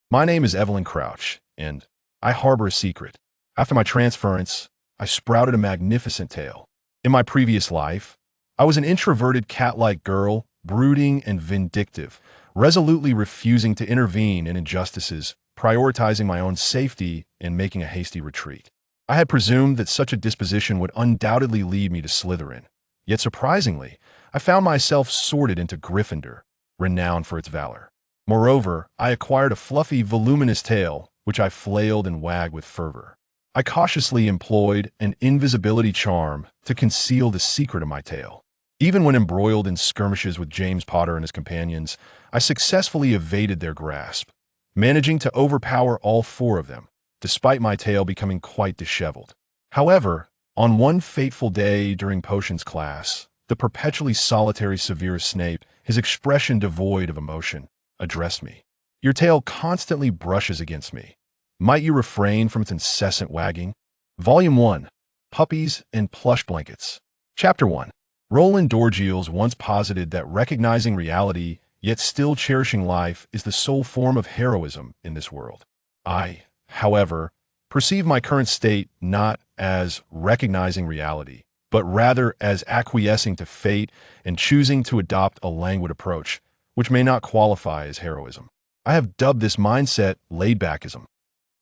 My name is Evelyn Crouch, and I harbor a secret. After my transference, I sprouted a magnificent tail. In my previous life, I was an introverted cat-like girl, brooding and vindictive, resolutely refusing to intervene in injustices, prioritizing my own safety and making a hasty retreat. I had presumed that such a disposition would undoubtedly lead me to Slytherin. Yet surprisingly, I found myself sorted into Gryffindor, renowned for its valor. Moreover, I acquired a fluffy, voluminous tail, which I flailed and wagged with fervor. I cautiously employed an invisibility charm to conceal the secret of my tail. Even when embroiled in skirmishes with James Potter and his companions, I successfully evaded their grasp, managing to overpower all four of them, despite my tail becoming quite disheveled. However, on one fateful day during potions class, the perpetually solitary Severus Snape, his expression devoid of emotion, addressed me. "Your tail constantly brushes against me. Might you refrain from its incessant wagging?" Volume 1, Puppies and Plush Blankets. Chapter 1. Roland Dorgiels once posited that recognizing reality, yet still cherishing life, is the sole form of heroism in this world. I, however, perceive my current state not as recognizing reality, but rather as acquiescing to fate and choosing to adopt a languid approach, which may not qualify as heroism. I have dubbed this mindset laid-backism.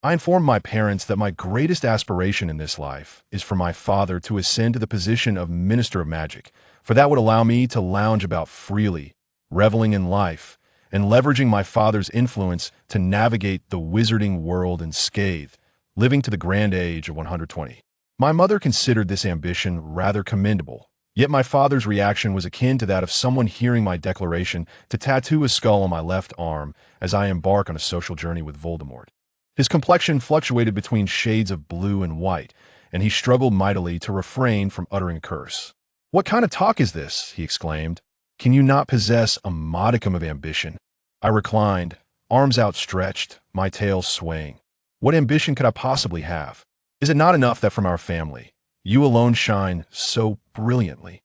I informed my parents that my greatest aspiration in this life is for my father to ascend to the position of Minister of Magic, for that would allow me to lounge about freely, reveling in life, and leveraging my father's influence to navigate the wizarding world unscathed, living to the grand age of 120. My mother considered this ambition rather commendable, yet my father's reaction was akin to that of someone hearing my declaration to tattoo a skull on my left arm as I embark on a social journey with Voldemort. His complexion fluctuated between shades of blue and white, and he struggled mightily to refrain from uttering a curse. "What kind of talk is this?" he exclaimed. "Can you not possess a modicum of ambition?" I reclined, arms outstretched, my tail swaying. What ambition could I possibly have? Is it not enough that from our family, you alone shine so brilliantly?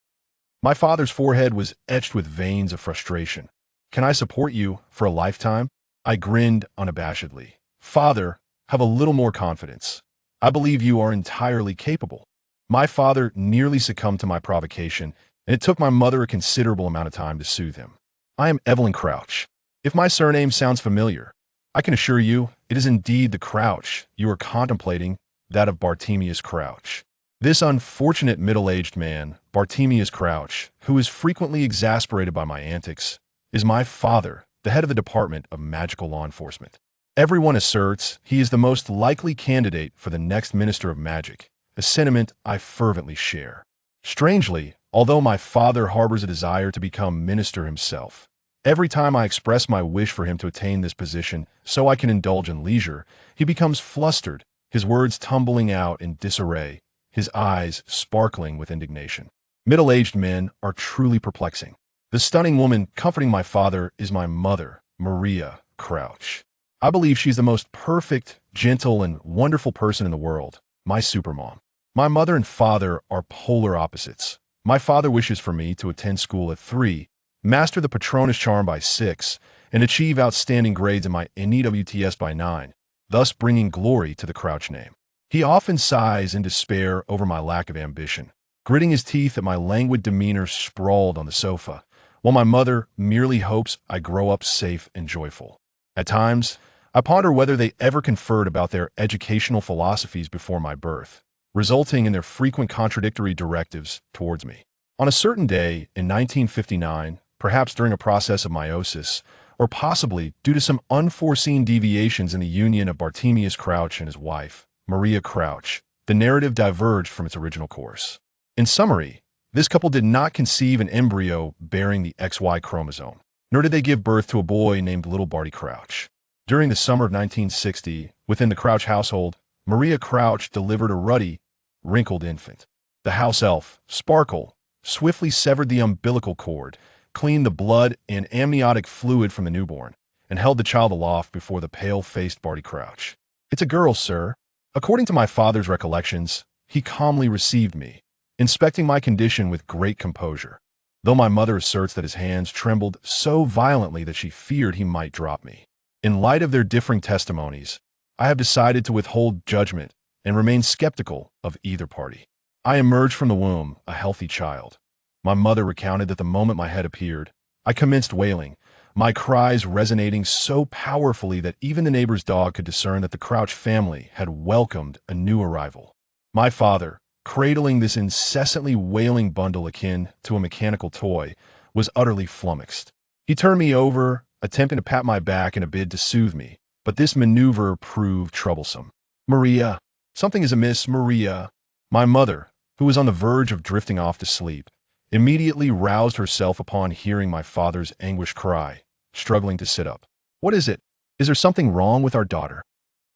My father's forehead was etched with veins of frustration. "Can I support you for a lifetime?" I grinned unabashedly. "Father, have a little more confidence. I believe you are entirely capable." My father nearly succumbed to my provocation, and it took my mother a considerable amount of time to soothe him. "I am Evelyn Crouch. If my surname sounds familiar, I can assure you it is indeed the Crouch you are contemplating, that of Bartemius Crouch." This unfortunate middle-aged man, Bartemius Crouch, who is frequently exasperated by my antics, is my father, the head of the Department of Magical Law Enforcement. Everyone asserts he is the most likely candidate for the next Minister of Magic, a sentiment I fervently share. Strangely, although my father harbors a desire to become minister himself, every time I express my wish for him to attain this position so I can indulge in leisure, he becomes flustered, his words tumbling out in disarray, his eyes sparkling with indignation. Middle-aged men are truly perplexing. The stunning woman comforting my father is my mother, Maria Crouch. I believe she's the most perfect, gentle, and wonderful person in the world, my supermom. My mother and father are polar opposites. My father wishes for me to attend school at 3, master the Patronus charm by 6, and achieve outstanding grades in my NEWTS by 9, thus bringing glory to the Crouch name. He often sighs in despair over my lack of ambition, gritting his teeth at my languid demeanor sprawled on the sofa, while my mother merely hopes I grow up safe and joyful. At times, I ponder whether they ever conferred about their educational philosophies before my birth, resulting in their frequent contradictory directives towards me. On a certain day in 1959, perhaps during a process of meiosis, or possibly due to some unforeseen deviations in the union of Bartemius Crouch and his wife, Maria Crouch, the narrative diverged from its original course. In summary, this couple did not conceive an embryo bearing the XY chromosome, nor did they give birth to a boy named Little Barty Crouch. During the summer of 1960, within the Crouch household, Maria Crouch delivered a ruddy, wrinkled infant. The house elf, Sparkle, swiftly severed the umbilical cord, cleaned the blood and amniotic fluid from the newborn, and held the child aloft before the pale-faced Barty Crouch. "It's a girl, sir." According to my father's recollections, he calmly received me, inspecting my condition with great composure, though my mother asserts that his hands trembled so violently that she feared he might drop me. In light of their differing testimonies, I have decided to withhold judgment and remain skeptical of either party. I emerged from the womb a healthy child. My mother recounted that the moment my head appeared, I commenced wailing, my cries resonating so powerfully that even the neighbor's dog could discern that the Crouch family had welcomed a new arrival. My father, cradling this incessantly wailing bundle akin to a mechanical toy, was utterly flummoxed. He turned me over, attempting to pat my back in a bid to soothe me, but this maneuver proved troublesome. "Maria, something is amiss, Maria." My mother, who was on the verge of drifting off to sleep, immediately roused herself upon hearing my father's anguished cry, struggling to sit up. "What is it? Is there something wrong with our daughter?"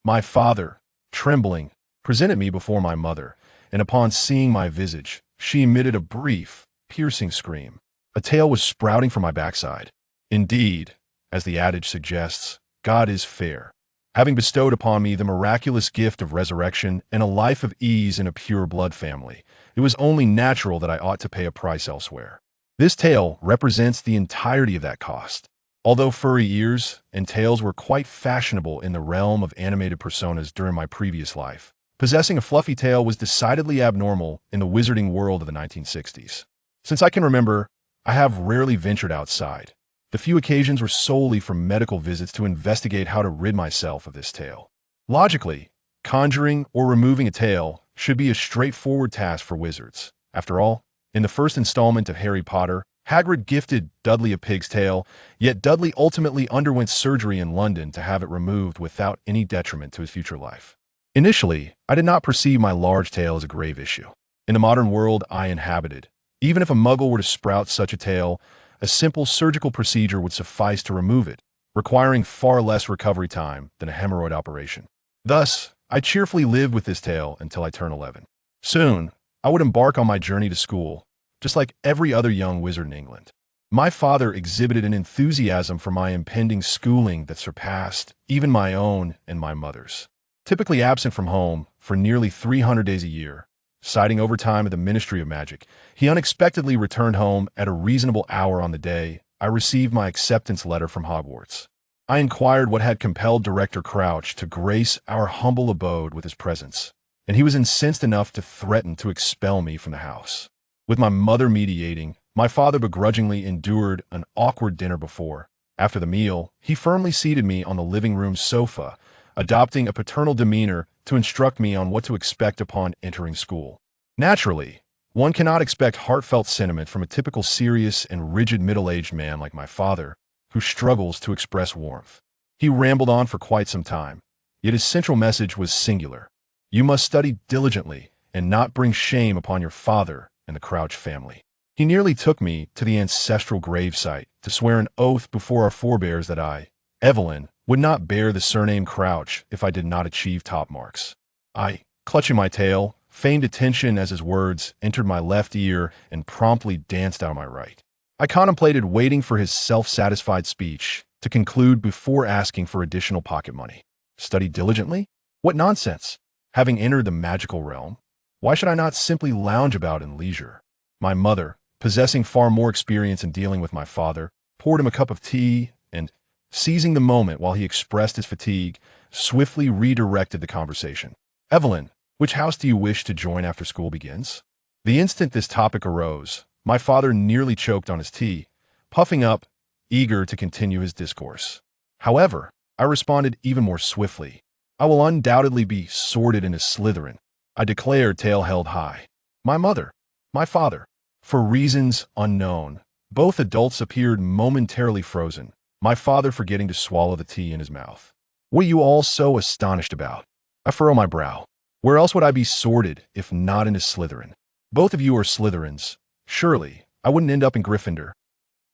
My father, trembling, presented me before my mother, and upon seeing my visage, she emitted a brief, piercing scream. A tail was sprouting from my backside. Indeed, as the adage suggests, God is fair. Having bestowed upon me the miraculous gift of resurrection and a life of ease in a pure blood family, it was only natural that I ought to pay a price elsewhere. This tail represents the entirety of that cost. Although furry ears and tails were quite fashionable in the realm of animated personas during my previous life, possessing a fluffy tail was decidedly abnormal in the wizarding world of the 1960s. Since I can remember, I have rarely ventured outside. The few occasions were solely for medical visits to investigate how to rid myself of this tail. Logically, conjuring or removing a tail should be a straightforward task for wizards. After all, in the first installment of Harry Potter, Hagrid gifted Dudley a pig's tail, yet Dudley ultimately underwent surgery in London to have it removed without any detriment to his future life. Initially, I did not perceive my large tail as a grave issue. In the modern world I inhabited, even if a muggle were to sprout such a tail, a simple surgical procedure would suffice to remove it, requiring far less recovery time than a hemorrhoid operation. Thus, I cheerfully lived with this tail until I turned 11. Soon, I would embark on my journey to school, just like every other young wizard in England. My father exhibited an enthusiasm for my impending schooling that surpassed even my own and my mother's. Typically absent from home for nearly 300 days a year, citing overtime at the Ministry of Magic, he unexpectedly returned home at a reasonable hour on the day I received my acceptance letter from Hogwarts. I inquired what had compelled Director Crouch to grace our humble abode with his presence, and he was incensed enough to threaten to expel me from the house. With my mother mediating, my father begrudgingly endured an awkward dinner before. After the meal, he firmly seated me on the living room sofa, adopting a paternal demeanor to instruct me on what to expect upon entering school. Naturally, one cannot expect heartfelt sentiment from a typical serious and rigid middle-aged man like my father, who struggles to express warmth. He rambled on for quite some time, yet his central message was singular. You must study diligently and not bring shame upon your father and the Crouch family. He nearly took me to the ancestral gravesite to swear an oath before our forebears that I, Evelyn, would not bear the surname Crouch if I did not achieve top marks. I, clutching my tail, feigned attention as his words entered my left ear and promptly danced out of my right. I contemplated waiting for his self-satisfied speech to conclude before asking for additional pocket money. Study diligently? What nonsense! Having entered the magical realm, why should I not simply lounge about in leisure? My mother, possessing far more experience in dealing with my father, poured him a cup of tea and, seizing the moment while he expressed his fatigue, swiftly redirected the conversation. "Evelyn, which house do you wish to join after school begins?" The instant this topic arose, my father nearly choked on his tea, puffing up, eager to continue his discourse. However, I responded even more swiftly. "I will undoubtedly be sorted in a Slytherin," I declared, tail held high. My mother, my father, for reasons unknown, both adults appeared momentarily frozen, my father forgetting to swallow the tea in his mouth. "What are you all so astonished about?" I furrow my brow. "Where else would I be sorted if not in a Slytherin? Both of you are Slytherins. Surely, I wouldn't end up in Gryffindor."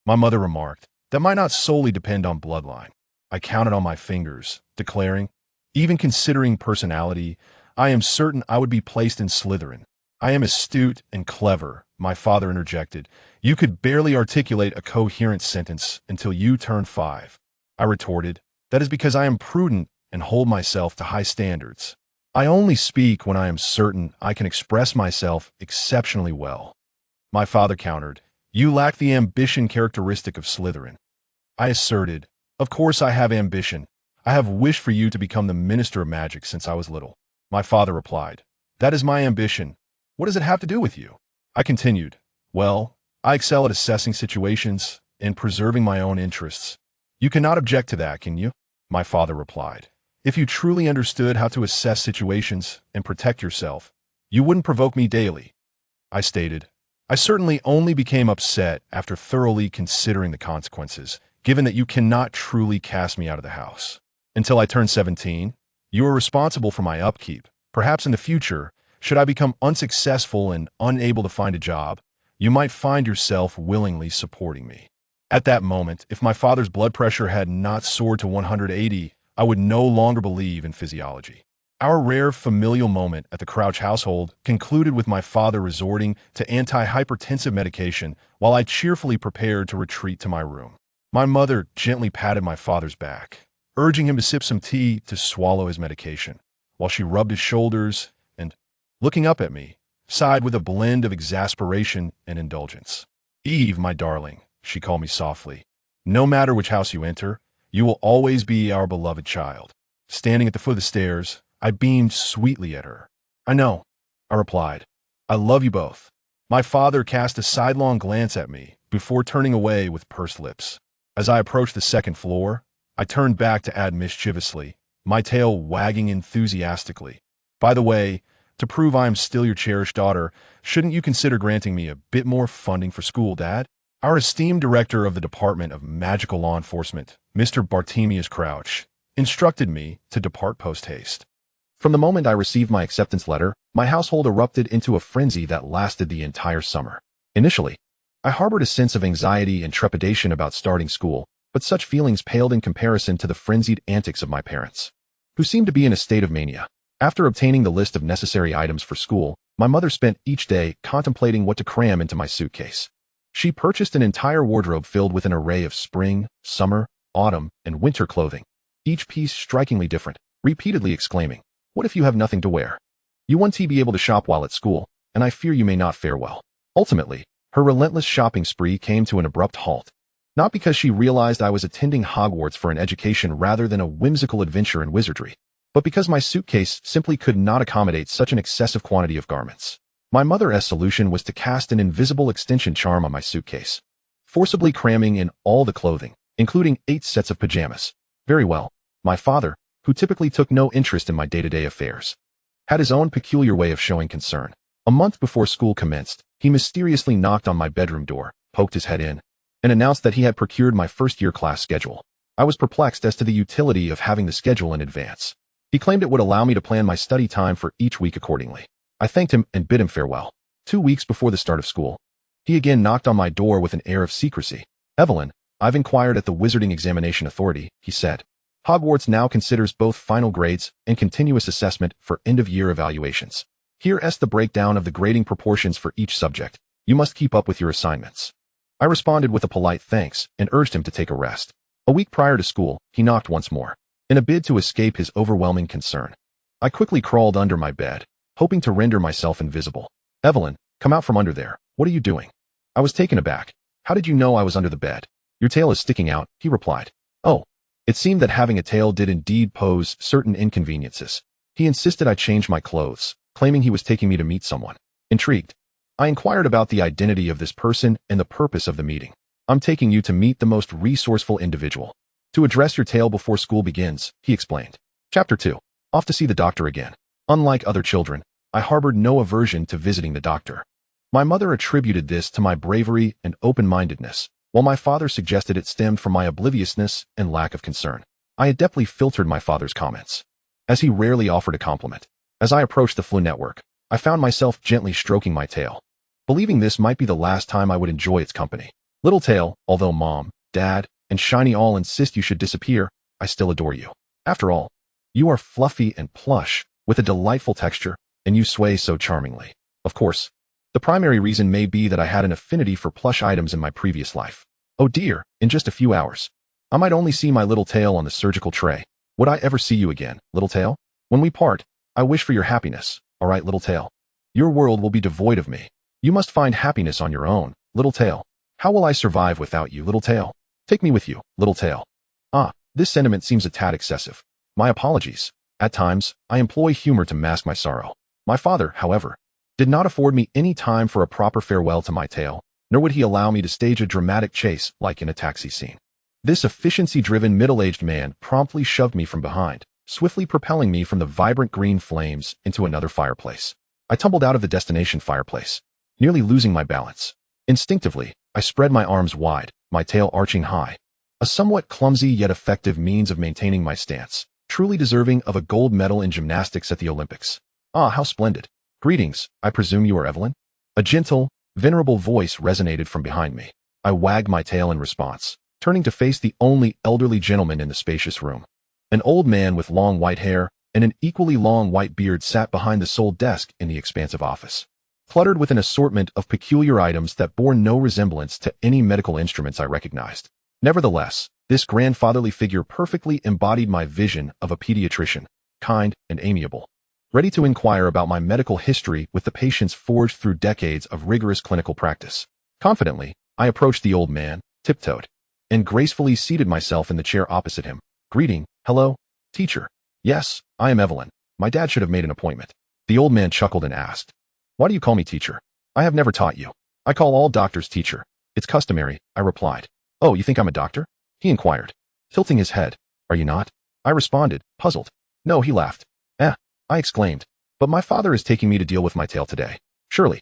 My mother remarked, "That might not solely depend on bloodline." I counted on my fingers, declaring, "Even considering personality, I am certain I would be placed in Slytherin." "I am astute and clever," my father interjected. "You could barely articulate a coherent sentence until you turned 5. I retorted, "That is because I am prudent and hold myself to high standards. I only speak when I am certain I can express myself exceptionally well." My father countered, "You lack the ambition characteristic of Slytherin." I asserted, "Of course I have ambition, I have wished for you to become the Minister of Magic since I was little. My father replied, That is my ambition. What does it have to do with you? I continued, Well, I excel at assessing situations and preserving my own interests. You cannot object to that, can you? My father replied, If you truly understood how to assess situations and protect yourself, you wouldn't provoke me daily. I stated, I certainly only became upset after thoroughly considering the consequences, given that you cannot truly cast me out of the house. Until I turned 17, you are responsible for my upkeep. Perhaps in the future, should I become unsuccessful and unable to find a job, you might find yourself willingly supporting me. At that moment, if my father's blood pressure had not soared to 180, I would no longer believe in physiology. Our rare familial moment at the Crouch household concluded with my father resorting to antihypertensive medication while I cheerfully prepared to retreat to my room. My mother gently patted my father's back, urging him to sip some tea to swallow his medication, while she rubbed his shoulders and, looking up at me, sighed with a blend of exasperation and indulgence. Eve, my darling, she called me softly. No matter which house you enter, you will always be our beloved child. Standing at the foot of the stairs, I beamed sweetly at her. I know, I replied. I love you both. My father cast a sidelong glance at me before turning away with pursed lips. As I approached the second floor, I turned back to add mischievously, my tail wagging enthusiastically. By the way, to prove I am still your cherished daughter, shouldn't you consider granting me a bit more funding for school, Dad? Our esteemed director of the Department of Magical Law Enforcement, Mr. Bartemius Crouch, instructed me to depart post-haste. From the moment I received my acceptance letter, my household erupted into a frenzy that lasted the entire summer. Initially, I harbored a sense of anxiety and trepidation about starting school, but such feelings paled in comparison to the frenzied antics of my parents, who seemed to be in a state of mania. After obtaining the list of necessary items for school, my mother spent each day contemplating what to cram into my suitcase. She purchased an entire wardrobe filled with an array of spring, summer, autumn, and winter clothing, each piece strikingly different, repeatedly exclaiming, What if you have nothing to wear? You won't be able to shop while at school, and I fear you may not fare well. Ultimately, her relentless shopping spree came to an abrupt halt. Not because she realized I was attending Hogwarts for an education rather than a whimsical adventure in wizardry, but because my suitcase simply could not accommodate such an excessive quantity of garments. My mother's solution was to cast an invisible extension charm on my suitcase, forcibly cramming in all the clothing, including 8 sets of pajamas. Very well, my father, who typically took no interest in my day-to-day affairs, had his own peculiar way of showing concern. A month before school commenced, he mysteriously knocked on my bedroom door, poked his head in, and announced that he had procured my first-year class schedule. I was perplexed as to the utility of having the schedule in advance. He claimed it would allow me to plan my study time for each week accordingly. I thanked him and bid him farewell. 2 weeks before the start of school, he again knocked on my door with an air of secrecy. Evelyn, I've inquired at the Wizarding Examination Authority, he said. Hogwarts now considers both final grades and continuous assessment for end-of-year evaluations. Here's the breakdown of the grading proportions for each subject. You must keep up with your assignments. I responded with a polite thanks and urged him to take a rest. A week prior to school, he knocked once more, in a bid to escape his overwhelming concern. I quickly crawled under my bed, hoping to render myself invisible. Evelyn, come out from under there. What are you doing? I was taken aback. How did you know I was under the bed? Your tail is sticking out, he replied. Oh, it seemed that having a tail did indeed pose certain inconveniences. He insisted I change my clothes, claiming he was taking me to meet someone. Intrigued, I inquired about the identity of this person and the purpose of the meeting. I'm taking you to meet the most resourceful individual. To address your tail before school begins, he explained. Chapter 2. Off to see the doctor again. Unlike other children, I harbored no aversion to visiting the doctor. My mother attributed this to my bravery and open-mindedness, while my father suggested it stemmed from my obliviousness and lack of concern. I adeptly filtered my father's comments, as he rarely offered a compliment. As I approached the Flynn network, I found myself gently stroking my tail, believing this might be the last time I would enjoy its company. Little tail, although Mom, Dad, and Shiny all insist you should disappear, I still adore you. After all, you are fluffy and plush, with a delightful texture, and you sway so charmingly. Of course, the primary reason may be that I had an affinity for plush items in my previous life. Oh dear, in just a few hours, I might only see my little tail on the surgical tray. Would I ever see you again, little tail? When we part, I wish for your happiness, all right, little tail? Your world will be devoid of me. You must find happiness on your own, little tail. How will I survive without you, little tail? Take me with you, little tail. Ah, This sentiment seems a tad excessive. My apologies. At times, I employ humor to mask my sorrow. My father, however, did not afford me any time for a proper farewell to my tale, nor would he allow me to stage a dramatic chase like in a taxi scene. This efficiency-driven middle-aged man promptly shoved me from behind, swiftly propelling me from the vibrant green flames into another fireplace. I tumbled out of the destination fireplace, nearly losing my balance. Instinctively, I spread my arms wide, my tail arching high. A somewhat clumsy yet effective means of maintaining my stance, truly deserving of a gold medal in gymnastics at the Olympics. Ah, how splendid. Greetings, I presume you are Evelyn? A gentle, venerable voice resonated from behind me. I wagged my tail in response, turning to face the only elderly gentleman in the spacious room. An old man with long white hair and an equally long white beard sat behind the sole desk in the expansive office, cluttered with an assortment of peculiar items that bore no resemblance to any medical instruments I recognized. Nevertheless, this grandfatherly figure perfectly embodied my vision of a pediatrician, kind and amiable, ready to inquire about my medical history with the patience forged through decades of rigorous clinical practice. Confidently, I approached the old man, tiptoed, and gracefully seated myself in the chair opposite him. Greeting, hello, teacher. Yes, I am Evelyn. My dad should have made an appointment. The old man chuckled and asked, why do you call me teacher? I have never taught you. I call all doctors teacher. It's customary, I replied. Oh, you think I'm a doctor? He inquired, tilting his head. Are you not? I responded, puzzled. No, he laughed. I exclaimed. But my father is taking me to deal with my tale today. Surely,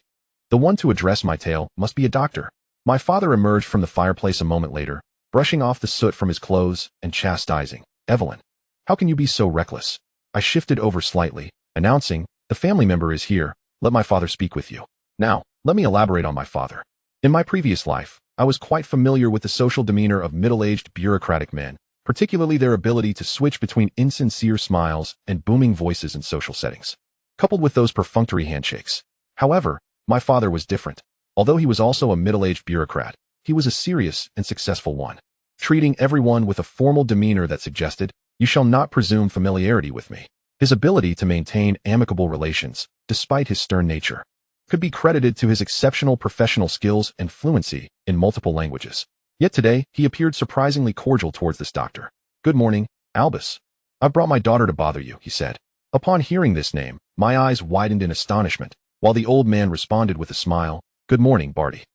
the one to address my tale must be a doctor. My father emerged from the fireplace a moment later, brushing off the soot from his clothes and chastising, Evelyn, how can you be so reckless? I shifted over slightly, announcing, the family member is here, let my father speak with you. Now, let me elaborate on my father. In my previous life, I was quite familiar with the social demeanor of middle-aged bureaucratic men, particularly their ability to switch between insincere smiles and booming voices in social settings, coupled with those perfunctory handshakes. However, my father was different. Although he was also a middle-aged bureaucrat, he was a serious and successful one, treating everyone with a formal demeanor that suggested, you shall not presume familiarity with me. His ability to maintain amicable relations, despite his stern nature, could be credited to his exceptional professional skills and fluency in multiple languages. Yet today, he appeared surprisingly cordial towards this doctor. Good morning, Albus. I've brought my daughter to bother you, he said. Upon hearing this name, my eyes widened in astonishment, while the old man responded with a smile, good morning, Barty.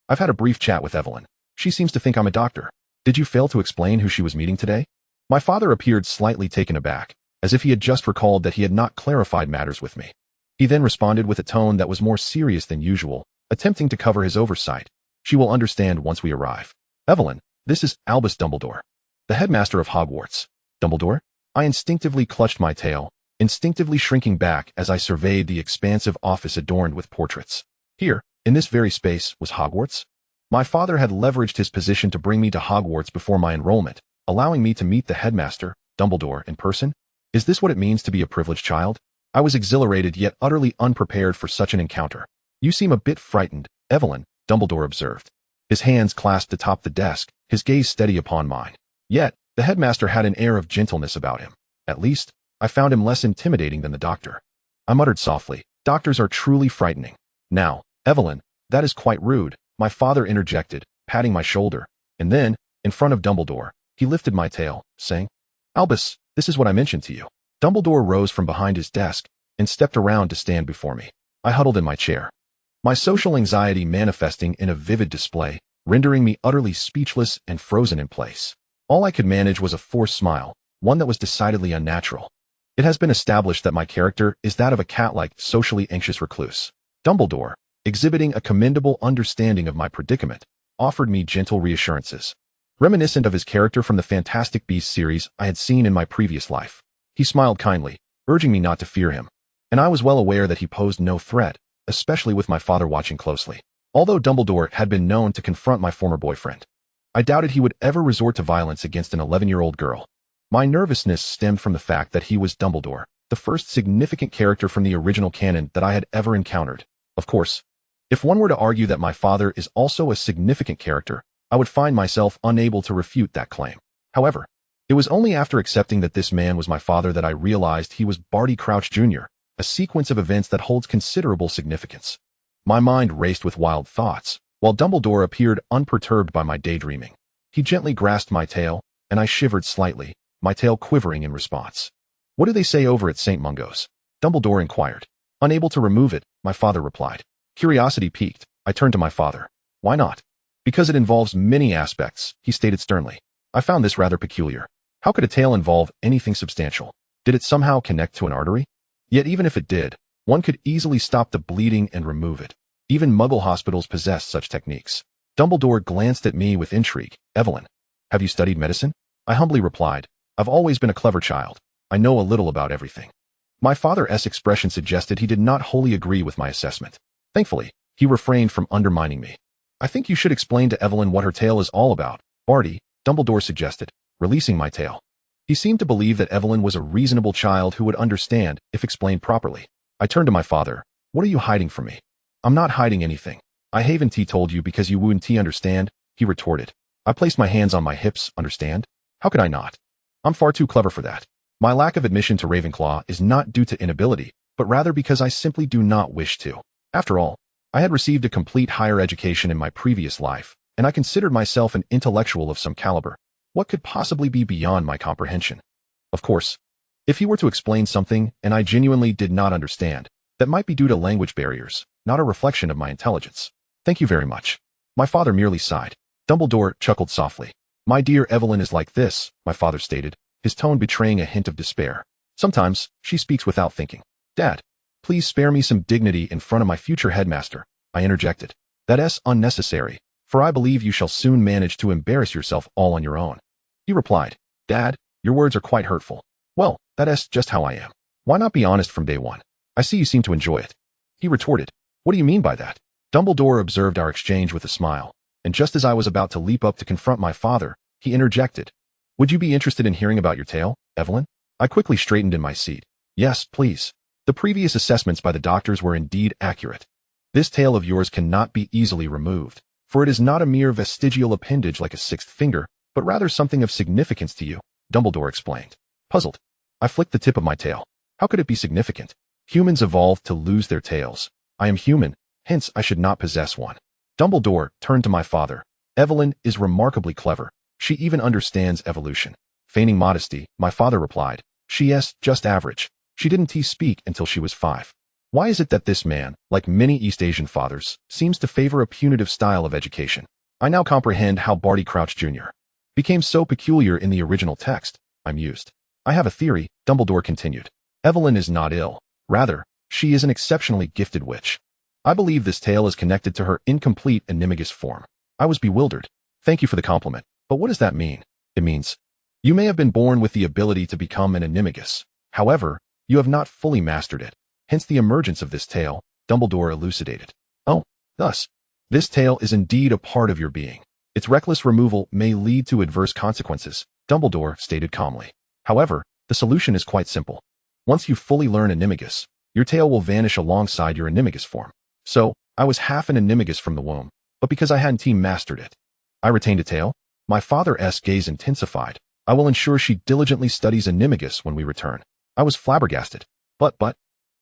I've had a brief chat with Evelyn. She seems to think I'm a doctor. Did you fail to explain who she was meeting today? My father appeared slightly taken aback, as if he had just recalled that he had not clarified matters with me. He then responded with a tone that was more serious than usual, attempting to cover his oversight. She will understand once we arrive. Evelyn, this is Albus Dumbledore, the headmaster of Hogwarts. Dumbledore? I instinctively clutched my tail, instinctively shrinking back as I surveyed the expansive office adorned with portraits. Here, in this very space, was Hogwarts? My father had leveraged his position to bring me to Hogwarts before my enrollment, allowing me to meet the headmaster, Dumbledore, in person? Is this what it means to be a privileged child? I was exhilarated yet utterly unprepared for such an encounter. You seem a bit frightened, Evelyn, Dumbledore observed. His hands clasped atop the desk, his gaze steady upon mine. Yet, the headmaster had an air of gentleness about him. At least, I found him less intimidating than the doctor. I muttered softly, doctors are truly frightening. Now, Evelyn, that is quite rude, my father interjected, patting my shoulder, and then, in front of Dumbledore, he lifted my tail, saying, Albus, this is what I mentioned to you. Dumbledore rose from behind his desk and stepped around to stand before me. I huddled in my chair, my social anxiety manifesting in a vivid display, rendering me utterly speechless and frozen in place. All I could manage was a forced smile, one that was decidedly unnatural. It has been established that my character is that of a cat-like, socially anxious recluse. Dumbledore, exhibiting a commendable understanding of my predicament, offered me gentle reassurances, reminiscent of his character from the Fantastic Beasts series I had seen in my previous life. He smiled kindly, urging me not to fear him, and I was well aware that he posed no threat, especially with my father watching closely. Although Dumbledore had been known to confront my former boyfriend, I doubted he would ever resort to violence against an 11-year-old girl. My nervousness stemmed from the fact that he was Dumbledore, the first significant character from the original canon that I had ever encountered. Of course, if one were to argue that my father is also a significant character, I would find myself unable to refute that claim. However, it was only after accepting that this man was my father that I realized he was Barty Crouch Jr., a sequence of events that holds considerable significance. My mind raced with wild thoughts, while Dumbledore appeared unperturbed by my daydreaming. He gently grasped my tail, and I shivered slightly, my tail quivering in response. What do they say over at St. Mungo's? Dumbledore inquired. Unable to remove it, my father replied. Curiosity piqued, I turned to my father. Why not? Because it involves many aspects, he stated sternly. I found this rather peculiar. How could a tail involve anything substantial? Did it somehow connect to an artery? Yet even if it did, one could easily stop the bleeding and remove it. Even Muggle hospitals possess such techniques. Dumbledore glanced at me with intrigue. Evelyn, have you studied medicine? I humbly replied. I've always been a clever child. I know a little about everything. My father's expression suggested he did not wholly agree with my assessment. Thankfully, he refrained from undermining me. I think you should explain to Evelyn what her tale is all about, Barty, Dumbledore suggested, releasing my tale. He seemed to believe that Evelyn was a reasonable child who would understand if explained properly. I turned to my father. What are you hiding from me? I'm not hiding anything. I haven't told you because you wouldn't understand, he retorted. I placed my hands on my hips, understand? How could I not? I'm far too clever for that. My lack of admission to Ravenclaw is not due to inability, but rather because I simply do not wish to. After all, I had received a complete higher education in my previous life, and I considered myself an intellectual of some caliber. What could possibly be beyond my comprehension? Of course, if he were to explain something and I genuinely did not understand, that might be due to language barriers, not a reflection of my intelligence. Thank you very much. My father merely sighed. Dumbledore chuckled softly. My dear Evelyn is like this, my father stated, his tone betraying a hint of despair. Sometimes, she speaks without thinking. Dad, please spare me some dignity in front of my future headmaster, I interjected. That's unnecessary, for I believe you shall soon manage to embarrass yourself all on your own. He replied, Dad, your words are quite hurtful. Well, that's just how I am. Why not be honest from day one? I see you seem to enjoy it. He retorted, What do you mean by that? Dumbledore observed our exchange with a smile, and just as I was about to leap up to confront my father, he interjected. Would you be interested in hearing about your tale, Evelyn? I quickly straightened in my seat. Yes, please. The previous assessments by the doctors were indeed accurate. This tale of yours cannot be easily removed, for it is not a mere vestigial appendage like a sixth finger, but rather something of significance to you, Dumbledore explained. Puzzled, I flicked the tip of my tail. How could it be significant? Humans evolved to lose their tails. I am human, hence I should not possess one. Dumbledore turned to my father. Evelyn is remarkably clever. She even understands evolution. Feigning modesty, my father replied, She is just average. She didn't speak until she was 5. Why is it that this man, like many East Asian fathers, seems to favor a punitive style of education? I now comprehend how Barty Crouch Jr. became so peculiar in the original text, I mused. I have a theory, Dumbledore continued. Evelyn is not ill. Rather, she is an exceptionally gifted witch. I believe this tale is connected to her incomplete animagus form. I was bewildered. Thank you for the compliment, but what does that mean? It means, you may have been born with the ability to become an animagus. However, you have not fully mastered it. Hence the emergence of this tale, Dumbledore elucidated. Oh, thus, this tale is indeed a part of your being. Its reckless removal may lead to adverse consequences, Dumbledore stated calmly. However, the solution is quite simple. Once you fully learn animagus, your tail will vanish alongside your animagus form. So, I was half an animagus from the womb, but because I hadn't mastered it, I retained a tail? My father's gaze intensified. I will ensure she diligently studies animagus when we return. I was flabbergasted. But,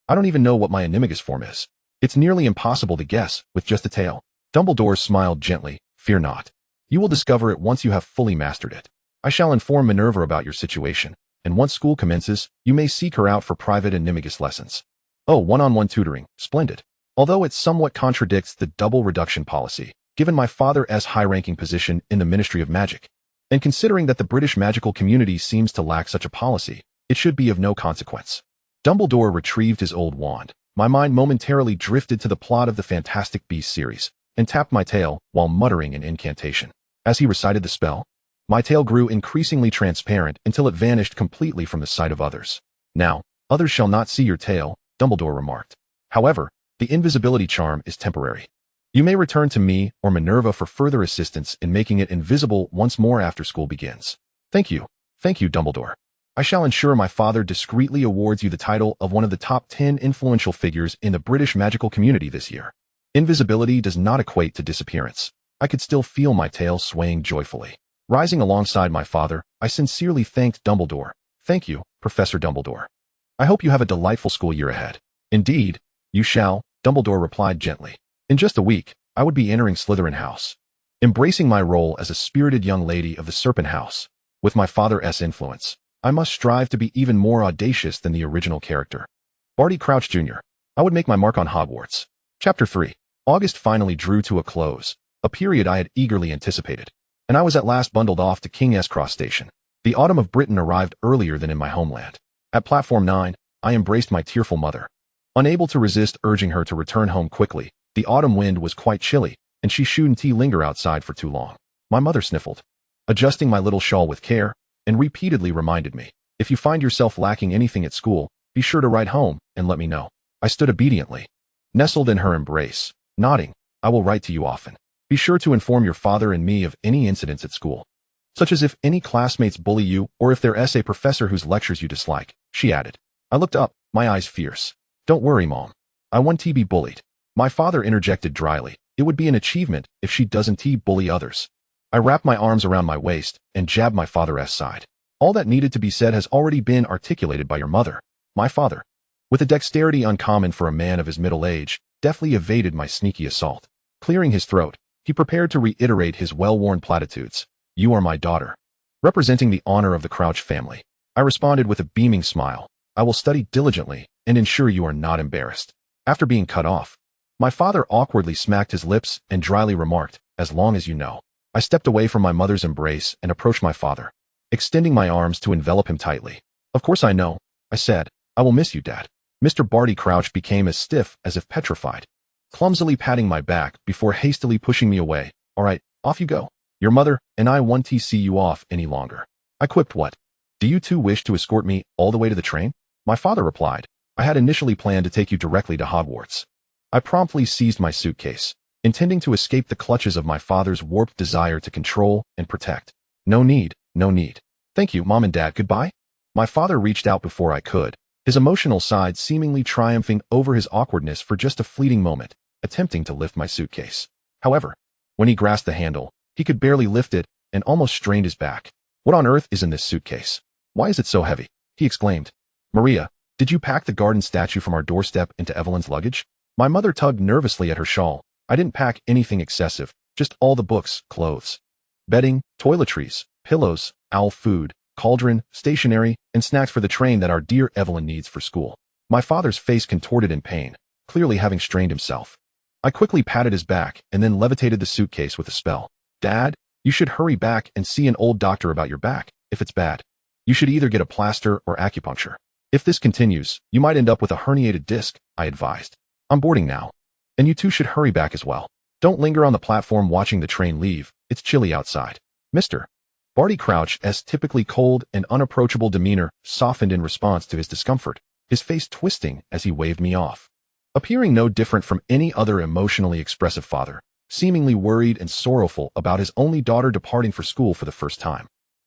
I don't even know what my animagus form is. It's nearly impossible to guess with just a tail. Dumbledore smiled gently. Fear not. You will discover it once you have fully mastered it. I shall inform Minerva about your situation, and once school commences, you may seek her out for private animagus lessons. Oh, one-on-one tutoring. Splendid. Although it somewhat contradicts the double reduction policy, given my father's high-ranking position in the Ministry of Magic, and considering that the British magical community seems to lack such a policy, it should be of no consequence. Dumbledore retrieved his old wand. My mind momentarily drifted to the plot of the Fantastic Beasts series, and tapped my tail while muttering an incantation. As he recited the spell, my tail grew increasingly transparent until it vanished completely from the sight of others. Now, others shall not see your tail, Dumbledore remarked. However, the invisibility charm is temporary. You may return to me or Minerva for further assistance in making it invisible once more after school begins. Thank you, Dumbledore. I shall ensure my father discreetly awards you the title of one of the top 10 influential figures in the British magical community this year. Invisibility does not equate to disappearance. I could still feel my tail swaying joyfully. Rising alongside my father, I sincerely thanked Dumbledore. Thank you, Professor Dumbledore. I hope you have a delightful school year ahead. Indeed, you shall, Dumbledore replied gently. In just a week, I would be entering Slytherin House, embracing my role as a spirited young lady of the Serpent House. With my father's influence, I must strive to be even more audacious than the original character. Barty Crouch Jr. I would make my mark on Hogwarts. Chapter 3. August finally drew to a close, a period I had eagerly anticipated, and I was at last bundled off to King's Cross Station. The autumn of Britain arrived earlier than in my homeland. At platform 9, I embraced my tearful mother. Unable to resist urging her to return home quickly, the autumn wind was quite chilly, and she shouldn't linger outside for too long. My mother sniffled, adjusting my little shawl with care, and repeatedly reminded me, if you find yourself lacking anything at school, be sure to write home and let me know. I stood obediently, nestled in her embrace, nodding, I will write to you often. Be sure to inform your father and me of any incidents at school, such as if any classmates bully you or if there's a professor whose lectures you dislike, she added. I looked up, my eyes fierce. Don't worry, Mom. I won't be bullied. My father interjected dryly. It would be an achievement if she doesn't bully others. I wrapped my arms around my waist and jabbed my father's side. All that needed to be said has already been articulated by your mother. My father, with a dexterity uncommon for a man of his middle age, deftly evaded my sneaky assault. Clearing his throat, he prepared to reiterate his well-worn platitudes. You are my daughter, representing the honor of the Crouch family. I responded with a beaming smile. I will study diligently and ensure you are not embarrassed. After being cut off, my father awkwardly smacked his lips and dryly remarked, as long as you know. I stepped away from my mother's embrace and approached my father, extending my arms to envelop him tightly. Of course I know, I said. I will miss you, Dad. Mr. Barty Crouch became as stiff as if petrified, clumsily patting my back before hastily pushing me away. All right, off you go. Your mother and I won't see you off any longer. I quipped. What? Do you two wish to escort me all the way to the train? My father replied. I had initially planned to take you directly to Hogwarts. I promptly seized my suitcase, intending to escape the clutches of my father's warped desire to control and protect. No need, no need. Thank you, Mom and Dad, goodbye. My father reached out before I could, his emotional side seemingly triumphing over his awkwardness for just a fleeting moment, attempting to lift my suitcase. However, when he grasped the handle, he could barely lift it and almost strained his back. What on earth is in this suitcase? Why is it so heavy? He exclaimed. Maria, did you pack the garden statue from our doorstep into Evelyn's luggage? My mother tugged nervously at her shawl. I didn't pack anything excessive, just all the books, clothes, bedding, toiletries, pillows, owl food, cauldron, stationery, and snacks for the train that our dear Evelyn needs for school. My father's face contorted in pain, clearly having strained himself. I quickly patted his back and then levitated the suitcase with a spell. Dad, you should hurry back and see an old doctor about your back. If it's bad, you should either get a plaster or acupuncture. If this continues, you might end up with a herniated disc, I advised. I'm boarding now. And you two should hurry back as well. Don't linger on the platform watching the train leave. It's chilly outside. Mr. Barty Crouch's typically cold and unapproachable demeanor softened in response to his discomfort, his face twisting as he waved me off. Appearing no different from any other emotionally expressive father, seemingly worried and sorrowful about his only daughter departing for school for the first time.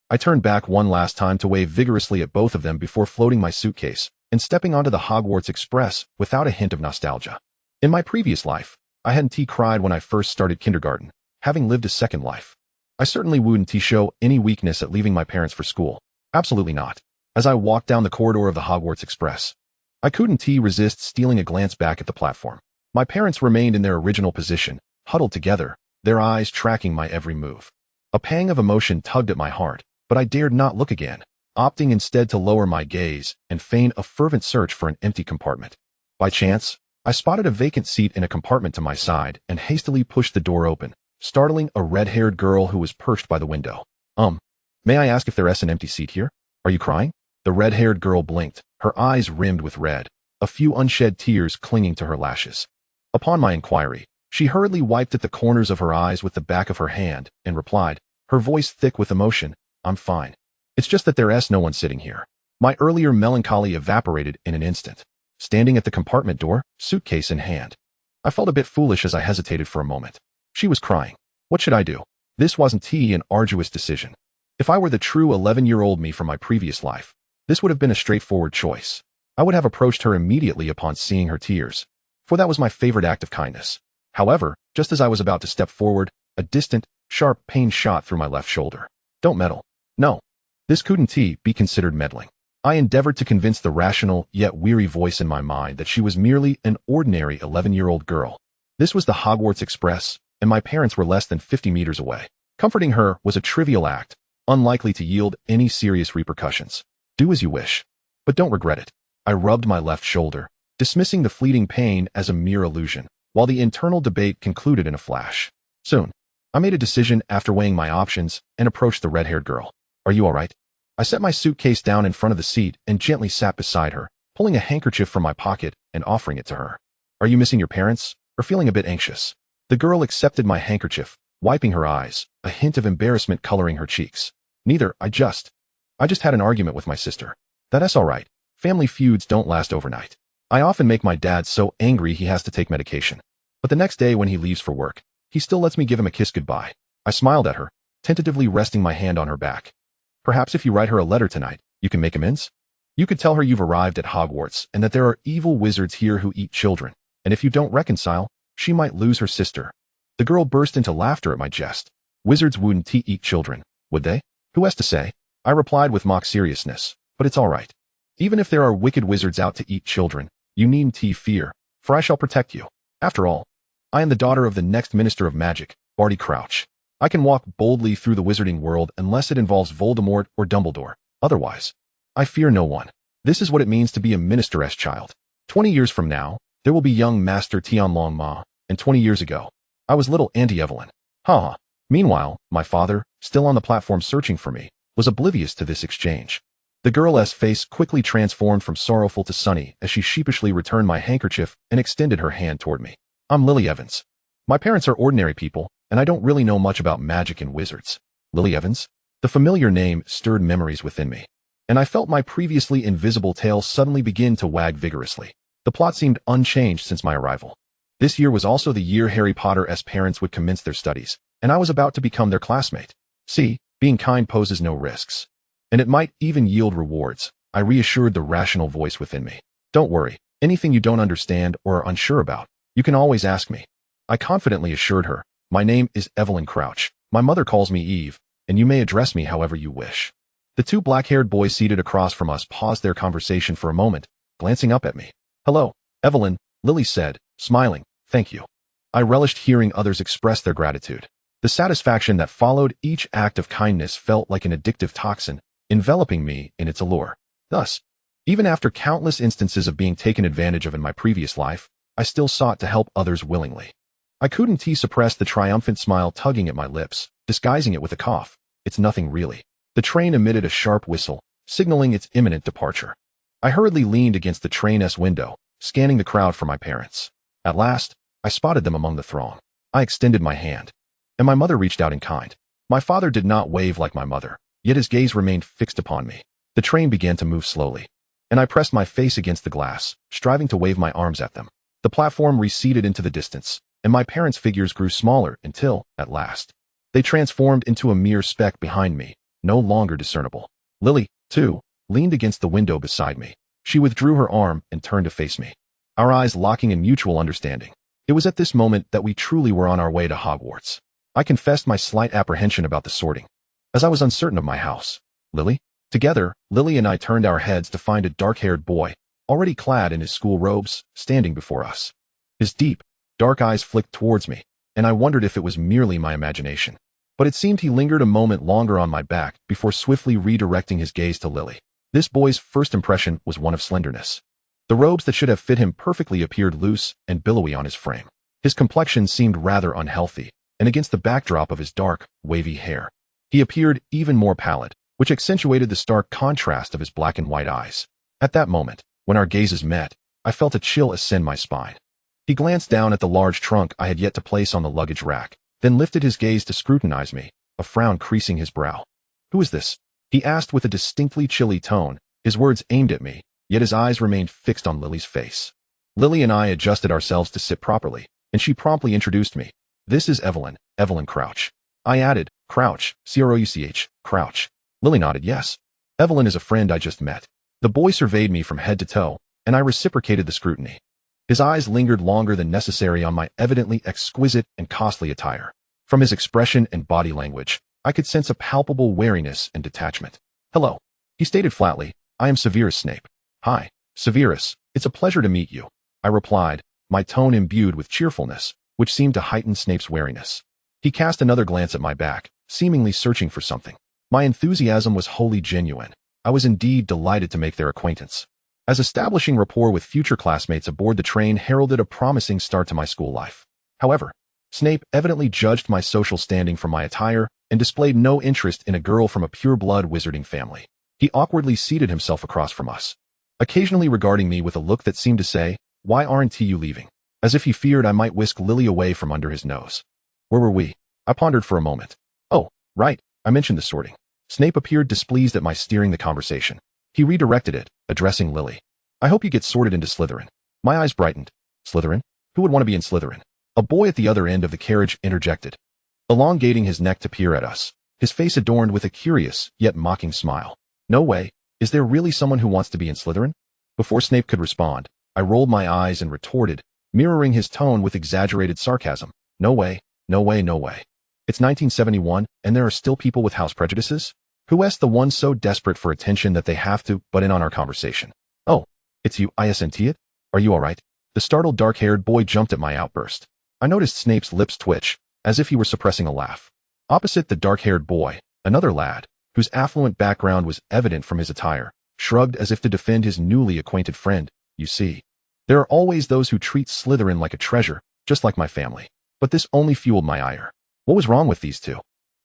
I turned back one last time to wave vigorously at both of them before floating my suitcase and stepping onto the Hogwarts Express without a hint of nostalgia. In my previous life, I hadn't cried when I first started kindergarten, having lived a second life. I certainly wouldn't show any weakness at leaving my parents for school. Absolutely not. As I walked down the corridor of the Hogwarts Express, I couldn't resist stealing a glance back at the platform. My parents remained in their original position, huddled together, their eyes tracking my every move. A pang of emotion tugged at my heart, but I dared not look again, opting instead to lower my gaze and feign a fervent search for an empty compartment. By chance, I spotted a vacant seat in a compartment to my side and hastily pushed the door open, startling a red-haired girl who was perched by the window. May I ask if there's an empty seat here? Are you crying? The red-haired girl blinked, her eyes rimmed with red, a few unshed tears clinging to her lashes. Upon my inquiry, she hurriedly wiped at the corners of her eyes with the back of her hand and replied, her voice thick with emotion, I'm fine. It's just that there's no one sitting here. My earlier melancholy evaporated in an instant. Standing at the compartment door, suitcase in hand, I felt a bit foolish as I hesitated for a moment. She was crying. What should I do? This wasn't an arduous decision. If I were the true 11-year-old me from my previous life, this would have been a straightforward choice. I would have approached her immediately upon seeing her tears, for that was my favorite act of kindness. However, just as I was about to step forward, a distant, sharp pain shot through my left shoulder. Don't meddle. No. This couldn't be considered meddling. I endeavored to convince the rational yet weary voice in my mind that she was merely an ordinary 11-year-old girl. This was the Hogwarts Express, and my parents were less than 50 meters away. Comforting her was a trivial act, unlikely to yield any serious repercussions. Do as you wish, but don't regret it. I rubbed my left shoulder, dismissing the fleeting pain as a mere illusion, while the internal debate concluded in a flash. Soon, I made a decision after weighing my options and approached the red-haired girl. Are you all right? I set my suitcase down in front of the seat and gently sat beside her, pulling a handkerchief from my pocket and offering it to her. Are you missing your parents, or feeling a bit anxious? The girl accepted my handkerchief, wiping her eyes, a hint of embarrassment coloring her cheeks. Neither, I just had an argument with my sister. That's all right. Family feuds don't last overnight. I often make my dad so angry he has to take medication. But the next day when he leaves for work, he still lets me give him a kiss goodbye. I smiled at her, tentatively resting my hand on her back. Perhaps if you write her a letter tonight, you can make amends? You could tell her you've arrived at Hogwarts and that there are evil wizards here who eat children, and if you don't reconcile, she might lose her sister. The girl burst into laughter at my jest. Wizards wouldn't eat children, would they? Who has to say? I replied with mock seriousness, but it's all right. Even if there are wicked wizards out to eat children, you needn't fear, for I shall protect you. After all, I am the daughter of the next Minister of Magic, Barty Crouch. I can walk boldly through the wizarding world unless it involves Voldemort or Dumbledore. Otherwise, I fear no one. This is what it means to be a ministeress child. 20 years from now, there will be young Master Tianlong-Ma, and 20 years ago, I was little Auntie Evelyn. Ha! Meanwhile, my father, still on the platform searching for me, was oblivious to this exchange. The girl's face quickly transformed from sorrowful to sunny as she sheepishly returned my handkerchief and extended her hand toward me. I'm Lily Evans. My parents are ordinary people, and I don't really know much about magic and wizards. Lily Evans? The familiar name stirred memories within me, and I felt my previously invisible tail suddenly begin to wag vigorously. The plot seemed unchanged since my arrival. This year was also the year Harry Potter's parents would commence their studies, and I was about to become their classmate. See, being kind poses no risks. And it might even yield rewards, I reassured the rational voice within me. Don't worry, anything you don't understand or are unsure about, you can always ask me. I confidently assured her, my name is Evelyn Crouch. My mother calls me Eve, and you may address me however you wish. The two black-haired boys seated across from us paused their conversation for a moment, glancing up at me. Hello, Evelyn, Lily said, smiling. Thank you. I relished hearing others express their gratitude. The satisfaction that followed each act of kindness felt like an addictive toxin, enveloping me in its allure. Thus, even after countless instances of being taken advantage of in my previous life, I still sought to help others willingly. I couldn't suppress the triumphant smile tugging at my lips, disguising it with a cough. It's nothing really. The train emitted a sharp whistle, signaling its imminent departure. I hurriedly leaned against the train's window, scanning the crowd for my parents. At last, I spotted them among the throng. I extended my hand, and my mother reached out in kind. My father did not wave like my mother, yet his gaze remained fixed upon me. The train began to move slowly, and I pressed my face against the glass, striving to wave my arms at them. The platform receded into the distance, and my parents' figures grew smaller until, at last, they transformed into a mere speck behind me, no longer discernible. Lily, too, leaned against the window beside me. She withdrew her arm and turned to face me, our eyes locking in mutual understanding. It was at this moment that we truly were on our way to Hogwarts. I confessed my slight apprehension about the sorting, as I was uncertain of my house. Lily? Together, Lily and I turned our heads to find a dark-haired boy, already clad in his school robes, standing before us. His deep, dark eyes flicked towards me, and I wondered if it was merely my imagination. But it seemed he lingered a moment longer on my back before swiftly redirecting his gaze to Lily. This boy's first impression was one of slenderness. The robes that should have fit him perfectly appeared loose and billowy on his frame. His complexion seemed rather unhealthy, and against the backdrop of his dark, wavy hair, he appeared even more pallid, which accentuated the stark contrast of his black and white eyes. At that moment, when our gazes met, I felt a chill ascend my spine. He glanced down at the large trunk I had yet to place on the luggage rack, then lifted his gaze to scrutinize me, a frown creasing his brow. Who is this? He asked with a distinctly chilly tone, his words aimed at me, yet his eyes remained fixed on Lily's face. Lily and I adjusted ourselves to sit properly, and she promptly introduced me. This is Evelyn, Evelyn Crouch. I added, Crouch, C-R-O-U-C-H, Crouch. Lily nodded yes. Evelyn is a friend I just met. The boy surveyed me from head to toe, and I reciprocated the scrutiny. His eyes lingered longer than necessary on my evidently exquisite and costly attire. From his expression and body language, I could sense a palpable wariness and detachment. Hello, he stated flatly, I am Severus Snape. Hi, Severus, it's a pleasure to meet you, I replied, my tone imbued with cheerfulness, which seemed to heighten Snape's wariness. He cast another glance at my back, seemingly searching for something. My enthusiasm was wholly genuine. I was indeed delighted to make their acquaintance, as establishing rapport with future classmates aboard the train heralded a promising start to my school life. However, Snape evidently judged my social standing from my attire and displayed no interest in a girl from a pure-blood wizarding family. He awkwardly seated himself across from us, occasionally regarding me with a look that seemed to say, "Why aren't you leaving?" as if he feared I might whisk Lily away from under his nose. Where were we? I pondered for a moment. Oh, right, I mentioned the sorting. Snape appeared displeased at my steering the conversation. He redirected it, addressing Lily. "I hope you get sorted into Slytherin." My eyes brightened. Slytherin? Who would want to be in Slytherin? A boy at the other end of the carriage interjected, elongating his neck to peer at us, his face adorned with a curious, yet mocking smile. "No way. Is there really someone who wants to be in Slytherin?" Before Snape could respond, I rolled my eyes and retorted, mirroring his tone with exaggerated sarcasm. "No way, no way, no way. It's 1971, and there are still people with house prejudices? Who's the one so desperate for attention that they have to butt in on our conversation?" "Oh, it's you, isn't it? Are you all right?" The startled dark-haired boy jumped at my outburst. I noticed Snape's lips twitch, as if he were suppressing a laugh. Opposite the dark-haired boy, another lad, whose affluent background was evident from his attire, shrugged as if to defend his newly acquainted friend. "You see, there are always those who treat Slytherin like a treasure, just like my family." But this only fueled my ire. What was wrong with these two?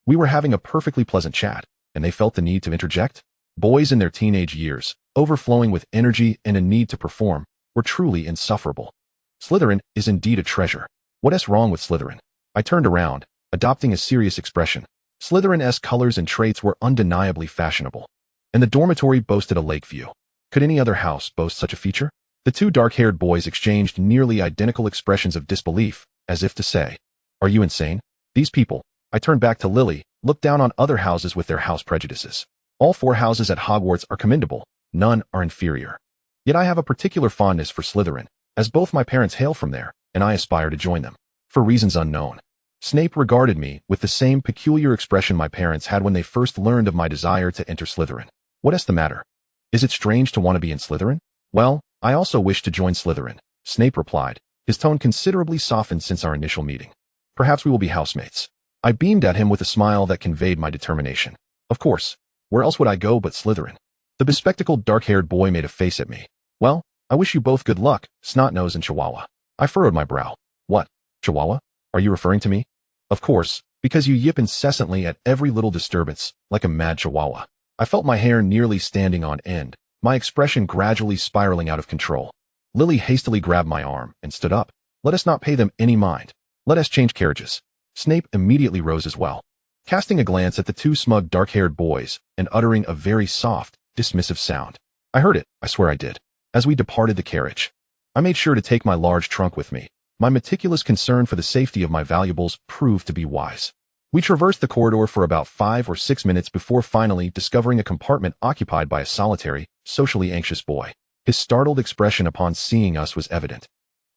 We were having a perfectly pleasant chat, and they felt the need to interject? Boys in their teenage years, overflowing with energy and a need to perform, were truly insufferable. Slytherin is indeed a treasure. What's wrong with Slytherin? I turned around, adopting a serious expression. Slytherin's colors and traits were undeniably fashionable, and the dormitory boasted a lake view. Could any other house boast such a feature? The two dark-haired boys exchanged nearly identical expressions of disbelief, as if to say, "Are you insane? These people," I turned back to Lily, "look down on other houses with their house prejudices. All 4 houses at Hogwarts are commendable, none are inferior. Yet I have a particular fondness for Slytherin, as both my parents hail from there, and I aspire to join them, for reasons unknown." Snape regarded me with the same peculiar expression my parents had when they first learned of my desire to enter Slytherin. "What's the matter? Is it strange to want to be in Slytherin?" "Well, I also wish to join Slytherin," Snape replied, his tone considerably softened since our initial meeting. "Perhaps we will be housemates." I beamed at him with a smile that conveyed my determination. Of course, where else would I go but Slytherin? The bespectacled dark-haired boy made a face at me. "Well, I wish you both good luck, Snotnose and Chihuahua." I furrowed my brow. "What, Chihuahua? Are you referring to me?" "Of course, because you yip incessantly at every little disturbance, like a mad chihuahua." I felt my hair nearly standing on end, my expression gradually spiraling out of control. Lily hastily grabbed my arm and stood up. "Let us not pay them any mind. Let us change carriages." Snape immediately rose as well, casting a glance at the 2 smug dark-haired boys and uttering a very soft, dismissive sound. I heard it, I swear I did. As we departed the carriage, I made sure to take my large trunk with me. My meticulous concern for the safety of my valuables proved to be wise. We traversed the corridor for about 5 or 6 minutes before finally discovering a compartment occupied by a solitary, socially anxious boy. His startled expression upon seeing us was evident.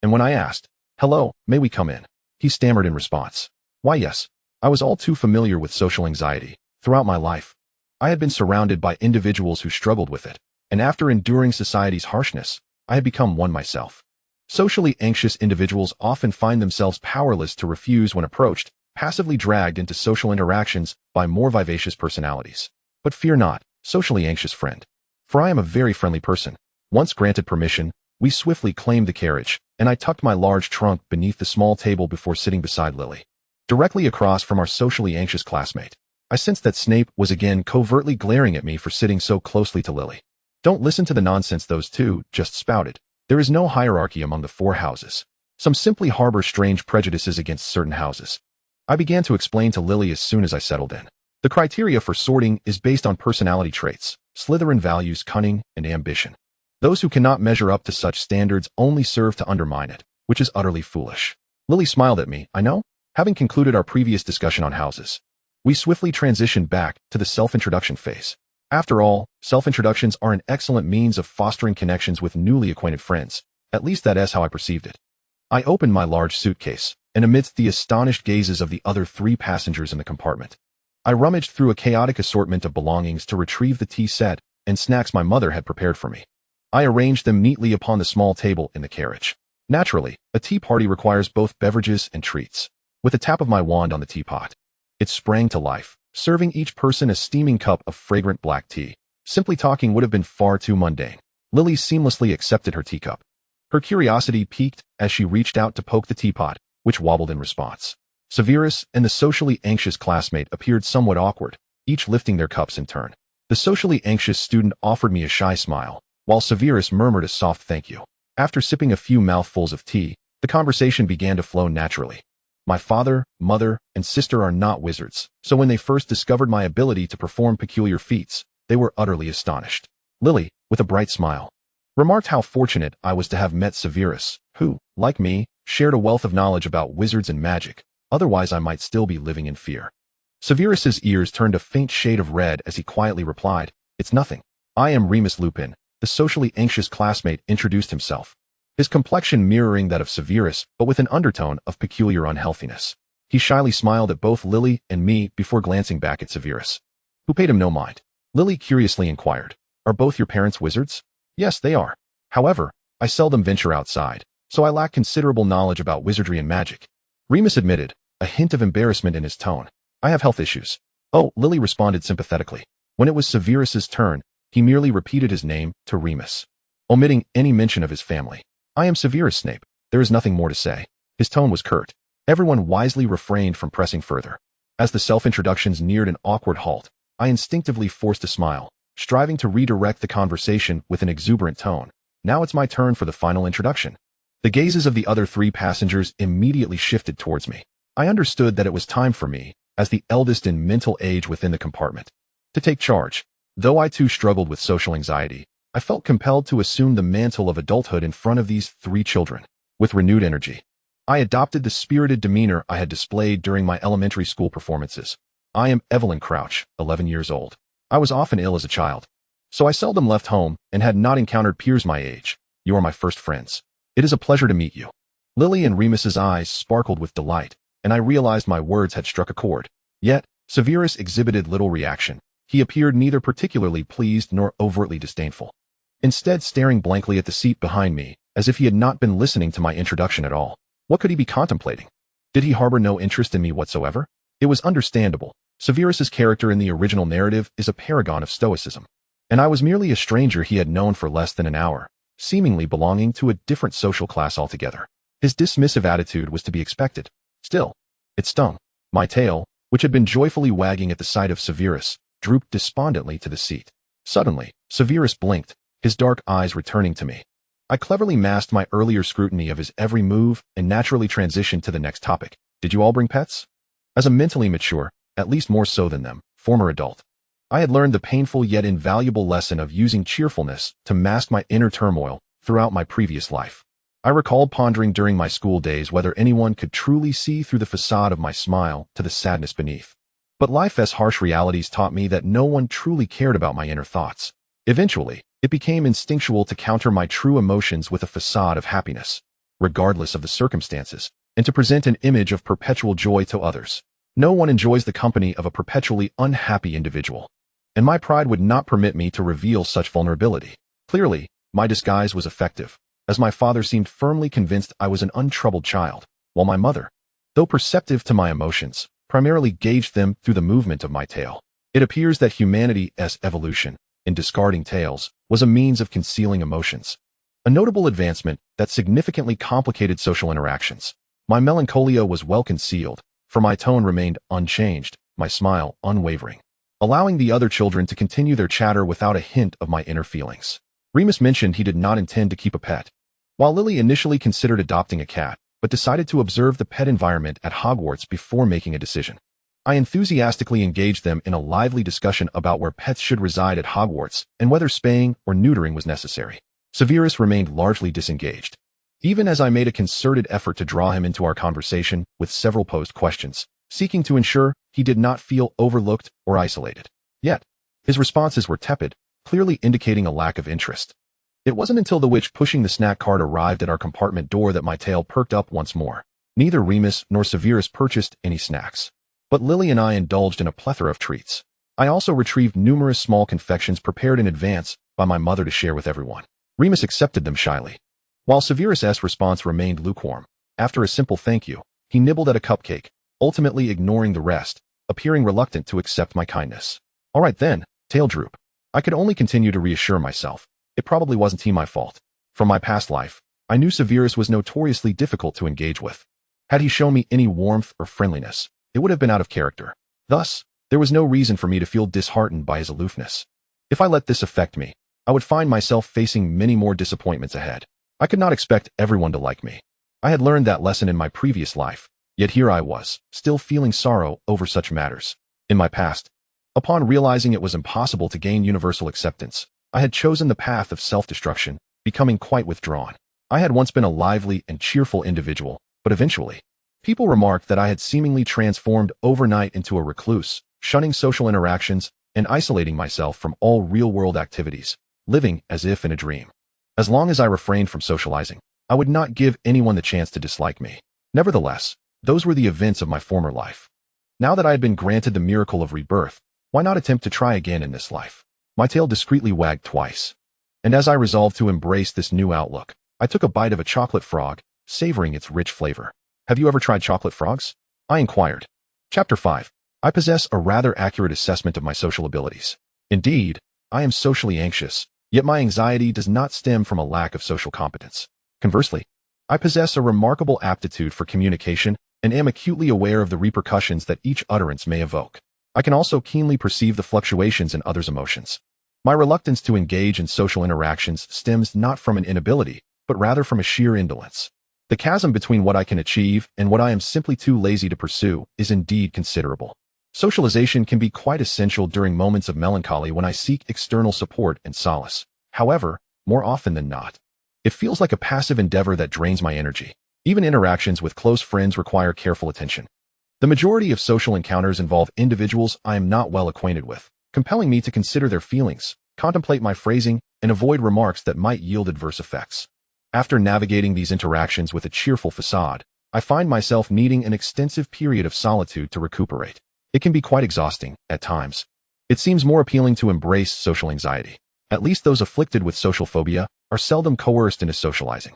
And when I asked, "Hello, may we come in?" he stammered in response. Why, yes, I was all too familiar with social anxiety. Throughout my life, I had been surrounded by individuals who struggled with it, and after enduring society's harshness, I had become one myself. Socially anxious individuals often find themselves powerless to refuse when approached, passively dragged into social interactions by more vivacious personalities. But fear not, socially anxious friend, for I am a very friendly person. Once granted permission, we swiftly claimed the carriage, and I tucked my large trunk beneath the small table before sitting beside Lily, directly across from our socially anxious classmate. I sensed that Snape was again covertly glaring at me for sitting so closely to Lily. "Don't listen to the nonsense those two just spouted. There is no hierarchy among the 4 houses. Some simply harbor strange prejudices against certain houses." I began to explain to Lily as soon as I settled in. The criteria for sorting is based on personality traits. Slytherin values cunning and ambition. Those who cannot measure up to such standards only serve to undermine it, which is utterly foolish. Lily smiled at me, I know. Having concluded our previous discussion on houses, we swiftly transitioned back to the self-introduction phase. After all, self-introductions are an excellent means of fostering connections with newly acquainted friends. At least that is how I perceived it. I opened my large suitcase, and amidst the astonished gazes of the other 3 passengers in the compartment, I rummaged through a chaotic assortment of belongings to retrieve the tea set and snacks my mother had prepared for me. I arranged them neatly upon the small table in the carriage. Naturally, a tea party requires both beverages and treats. With a tap of my wand on the teapot, it sprang to life, serving each person a steaming cup of fragrant black tea. Simply talking would have been far too mundane. Lily seamlessly accepted her teacup. Her curiosity piqued as she reached out to poke the teapot, which wobbled in response. Severus and the socially anxious classmate appeared somewhat awkward, each lifting their cups in turn. The socially anxious student offered me a shy smile, while Severus murmured a soft thank you. After sipping a few mouthfuls of tea, the conversation began to flow naturally. My father, mother, and sister are not wizards, so when they first discovered my ability to perform peculiar feats, they were utterly astonished. Lily, with a bright smile, remarked how fortunate I was to have met Severus, who, like me, shared a wealth of knowledge about wizards and magic. Otherwise I might still be living in fear. Severus's ears turned a faint shade of red as he quietly replied, "It's nothing. I am Remus Lupin." The socially anxious classmate introduced himself, his complexion mirroring that of Severus, but with an undertone of peculiar unhealthiness. He shyly smiled at both Lily and me before glancing back at Severus, who paid him no mind. Lily curiously inquired, "Are both your parents wizards?" "Yes, they are. However, I seldom venture outside, so I lack considerable knowledge about wizardry and magic," Remus admitted, a hint of embarrassment in his tone. "I have health issues." "Oh," Lily responded sympathetically. When it was Severus's turn, he merely repeated his name to Remus, omitting any mention of his family. "I am Severus Snape. There is nothing more to say." His tone was curt. Everyone wisely refrained from pressing further. As the self-introductions neared an awkward halt, I instinctively forced a smile, striving to redirect the conversation with an exuberant tone. "Now it's my turn for the final introduction." The gazes of the other three passengers immediately shifted towards me. I understood that it was time for me, as the eldest in mental age within the compartment, to take charge. Though I too struggled with social anxiety, I felt compelled to assume the mantle of adulthood in front of these three children. With renewed energy, I adopted the spirited demeanor I had displayed during my elementary school performances. "I am Evelyn Crouch, 11 years old. I was often ill as a child, so I seldom left home and had not encountered peers my age. You are my first friends. It is a pleasure to meet you." Lily and Remus's eyes sparkled with delight, and I realized my words had struck a chord. Yet, Severus exhibited little reaction. He appeared neither particularly pleased nor overtly disdainful, instead staring blankly at the seat behind me, as if he had not been listening to my introduction at all. What could he be contemplating? Did he harbor no interest in me whatsoever? It was understandable. Severus's character in the original narrative is a paragon of stoicism, and I was merely a stranger he had known for less than an hour, seemingly belonging to a different social class altogether. His dismissive attitude was to be expected. Still, it stung. My tail, which had been joyfully wagging at the sight of Severus, drooped despondently to the seat. Suddenly, Severus blinked, his dark eyes returning to me. I cleverly masked my earlier scrutiny of his every move and naturally transitioned to the next topic. "Did you all bring pets?" As a mentally mature, at least more so than them, former adult, I had learned the painful yet invaluable lesson of using cheerfulness to mask my inner turmoil throughout my previous life. I recalled pondering during my school days whether anyone could truly see through the facade of my smile to the sadness beneath. But life's harsh realities taught me that no one truly cared about my inner thoughts. Eventually, it became instinctual to counter my true emotions with a facade of happiness, regardless of the circumstances, and to present an image of perpetual joy to others. No one enjoys the company of a perpetually unhappy individual, and my pride would not permit me to reveal such vulnerability. Clearly, my disguise was effective, as my father seemed firmly convinced I was an untroubled child, while my mother, though perceptive to my emotions, primarily gauged them through the movement of my tail. It appears that humanity's evolution, in discarding tails, was a means of concealing emotions, a notable advancement that significantly complicated social interactions. My melancholia was well concealed, for my tone remained unchanged, my smile unwavering, allowing the other children to continue their chatter without a hint of my inner feelings. Remus mentioned he did not intend to keep a pet, while Lily initially considered adopting a cat, but decided to observe the pet environment at Hogwarts before making a decision. I enthusiastically engaged them in a lively discussion about where pets should reside at Hogwarts and whether spaying or neutering was necessary. Severus remained largely disengaged, even as I made a concerted effort to draw him into our conversation with several posed questions, seeking to ensure he did not feel overlooked or isolated. Yet, his responses were tepid, clearly indicating a lack of interest. It wasn't until the witch pushing the snack cart arrived at our compartment door that my tail perked up once more. Neither Remus nor Severus purchased any snacks, but Lily and I indulged in a plethora of treats. I also retrieved numerous small confections prepared in advance by my mother to share with everyone. Remus accepted them shyly, while Severus's response remained lukewarm. After a simple thank you, he nibbled at a cupcake, ultimately ignoring the rest, appearing reluctant to accept my kindness. All right then, tail droop. I could only continue to reassure myself. It probably wasn't my fault. From my past life, I knew Severus was notoriously difficult to engage with. Had he shown me any warmth or friendliness, it would have been out of character. Thus, there was no reason for me to feel disheartened by his aloofness. If I let this affect me, I would find myself facing many more disappointments ahead. I could not expect everyone to like me. I had learned that lesson in my previous life, yet here I was, still feeling sorrow over such matters. In my past, upon realizing it was impossible to gain universal acceptance, I had chosen the path of self-destruction, becoming quite withdrawn. I had once been a lively and cheerful individual, but eventually, people remarked that I had seemingly transformed overnight into a recluse, shunning social interactions and isolating myself from all real-world activities, living as if in a dream. As long as I refrained from socializing, I would not give anyone the chance to dislike me. Nevertheless, those were the events of my former life. Now that I had been granted the miracle of rebirth, why not attempt to try again in this life? My tail discreetly wagged twice. And as I resolved to embrace this new outlook, I took a bite of a chocolate frog, savoring its rich flavor. Have you ever tried chocolate frogs? I inquired. Chapter 5. I possess a rather accurate assessment of my social abilities. Indeed, I am socially anxious, yet my anxiety does not stem from a lack of social competence. Conversely, I possess a remarkable aptitude for communication and am acutely aware of the repercussions that each utterance may evoke. I can also keenly perceive the fluctuations in others' emotions. My reluctance to engage in social interactions stems not from an inability, but rather from a sheer indolence. The chasm between what I can achieve and what I am simply too lazy to pursue is indeed considerable. Socialization can be quite essential during moments of melancholy when I seek external support and solace. However, more often than not, it feels like a passive endeavor that drains my energy. Even interactions with close friends require careful attention. The majority of social encounters involve individuals I am not well acquainted with, compelling me to consider their feelings, contemplate my phrasing, and avoid remarks that might yield adverse effects. After navigating these interactions with a cheerful facade, I find myself needing an extensive period of solitude to recuperate. It can be quite exhausting, at times. It seems more appealing to embrace social anxiety. At least those afflicted with social phobia are seldom coerced into socializing,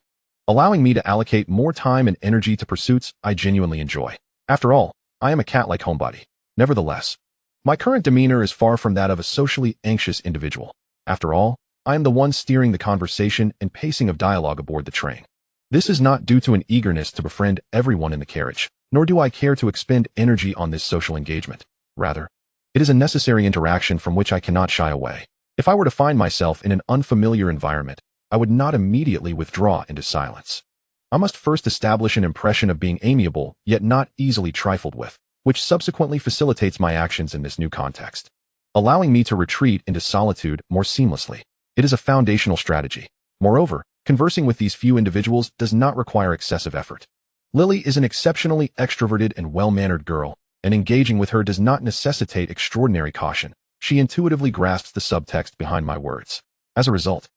allowing me to allocate more time and energy to pursuits I genuinely enjoy. After all, I am a cat-like homebody. Nevertheless, my current demeanor is far from that of a socially anxious individual. After all, I am the one steering the conversation and pacing of dialogue aboard the train. This is not due to an eagerness to befriend everyone in the carriage, nor do I care to expend energy on this social engagement. Rather, it is a necessary interaction from which I cannot shy away. If I were to find myself in an unfamiliar environment, I would not immediately withdraw into silence. I must first establish an impression of being amiable, yet not easily trifled with, which subsequently facilitates my actions in this new context, allowing me to retreat into solitude more seamlessly. It is a foundational strategy. Moreover, conversing with these few individuals does not require excessive effort. Lily is an exceptionally extroverted and well-mannered girl, and engaging with her does not necessitate extraordinary caution. She intuitively grasps the subtext behind my words. As a result,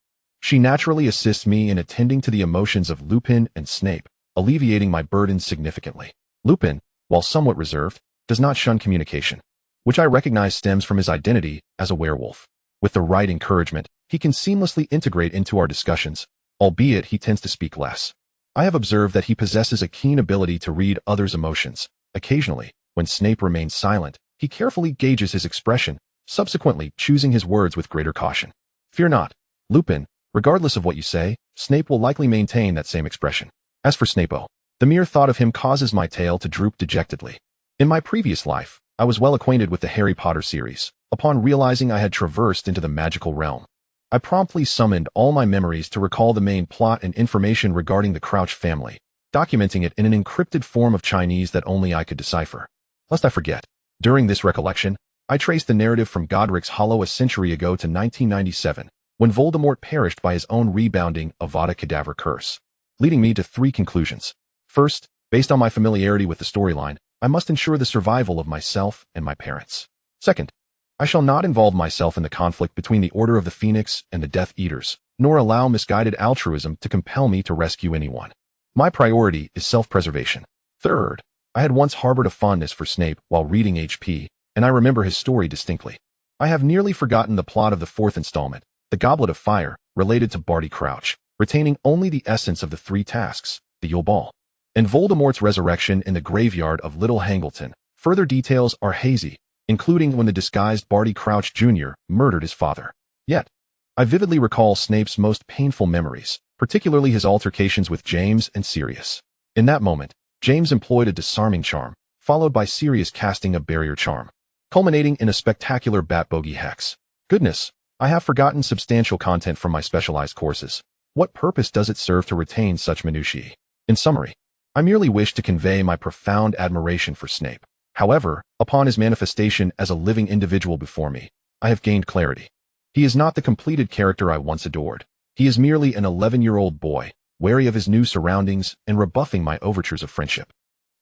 she naturally assists me in attending to the emotions of Lupin and Snape, alleviating my burdens significantly. Lupin, while somewhat reserved, does not shun communication, which I recognize stems from his identity as a werewolf. With the right encouragement, he can seamlessly integrate into our discussions, albeit he tends to speak less. I have observed that he possesses a keen ability to read others' emotions. Occasionally, when Snape remains silent, he carefully gauges his expression, subsequently choosing his words with greater caution. Fear not, Lupin, regardless of what you say, Snape will likely maintain that same expression. As for Snape-o, the mere thought of him causes my tail to droop dejectedly. In my previous life, I was well acquainted with the Harry Potter series. Upon realizing I had traversed into the magical realm, I promptly summoned all my memories to recall the main plot and information regarding the Crouch family, documenting it in an encrypted form of Chinese that only I could decipher. Lest I forget, during this recollection, I traced the narrative from Godric's Hollow a century ago to 1997, when Voldemort perished by his own rebounding Avada Kedavra curse, leading me to 3 conclusions. First, based on my familiarity with the storyline, I must ensure the survival of myself and my parents. Second, I shall not involve myself in the conflict between the Order of the Phoenix and the Death Eaters, nor allow misguided altruism to compel me to rescue anyone. My priority is self-preservation. Third, I had once harbored a fondness for Snape while reading HP, and I remember his story distinctly. I have nearly forgotten the plot of the 4th installment, The Goblet of Fire, related to Barty Crouch, retaining only the essence of the 3 tasks, the Yule Ball, and Voldemort's resurrection in the graveyard of Little Hangleton, Further details are hazy, including when the disguised Barty Crouch Jr. murdered his father. Yet, I vividly recall Snape's most painful memories, particularly his altercations with James and Sirius. In that moment, James employed a disarming charm, followed by Sirius casting a barrier charm, culminating in a spectacular bat-bogey hex. Goodness, I have forgotten substantial content from my specialized courses. What purpose does it serve to retain such minutiae? In summary, I merely wish to convey my profound admiration for Snape. However, upon his manifestation as a living individual before me, I have gained clarity. He is not the completed character I once adored. He is merely an 11-year-old boy, wary of his new surroundings and rebuffing my overtures of friendship.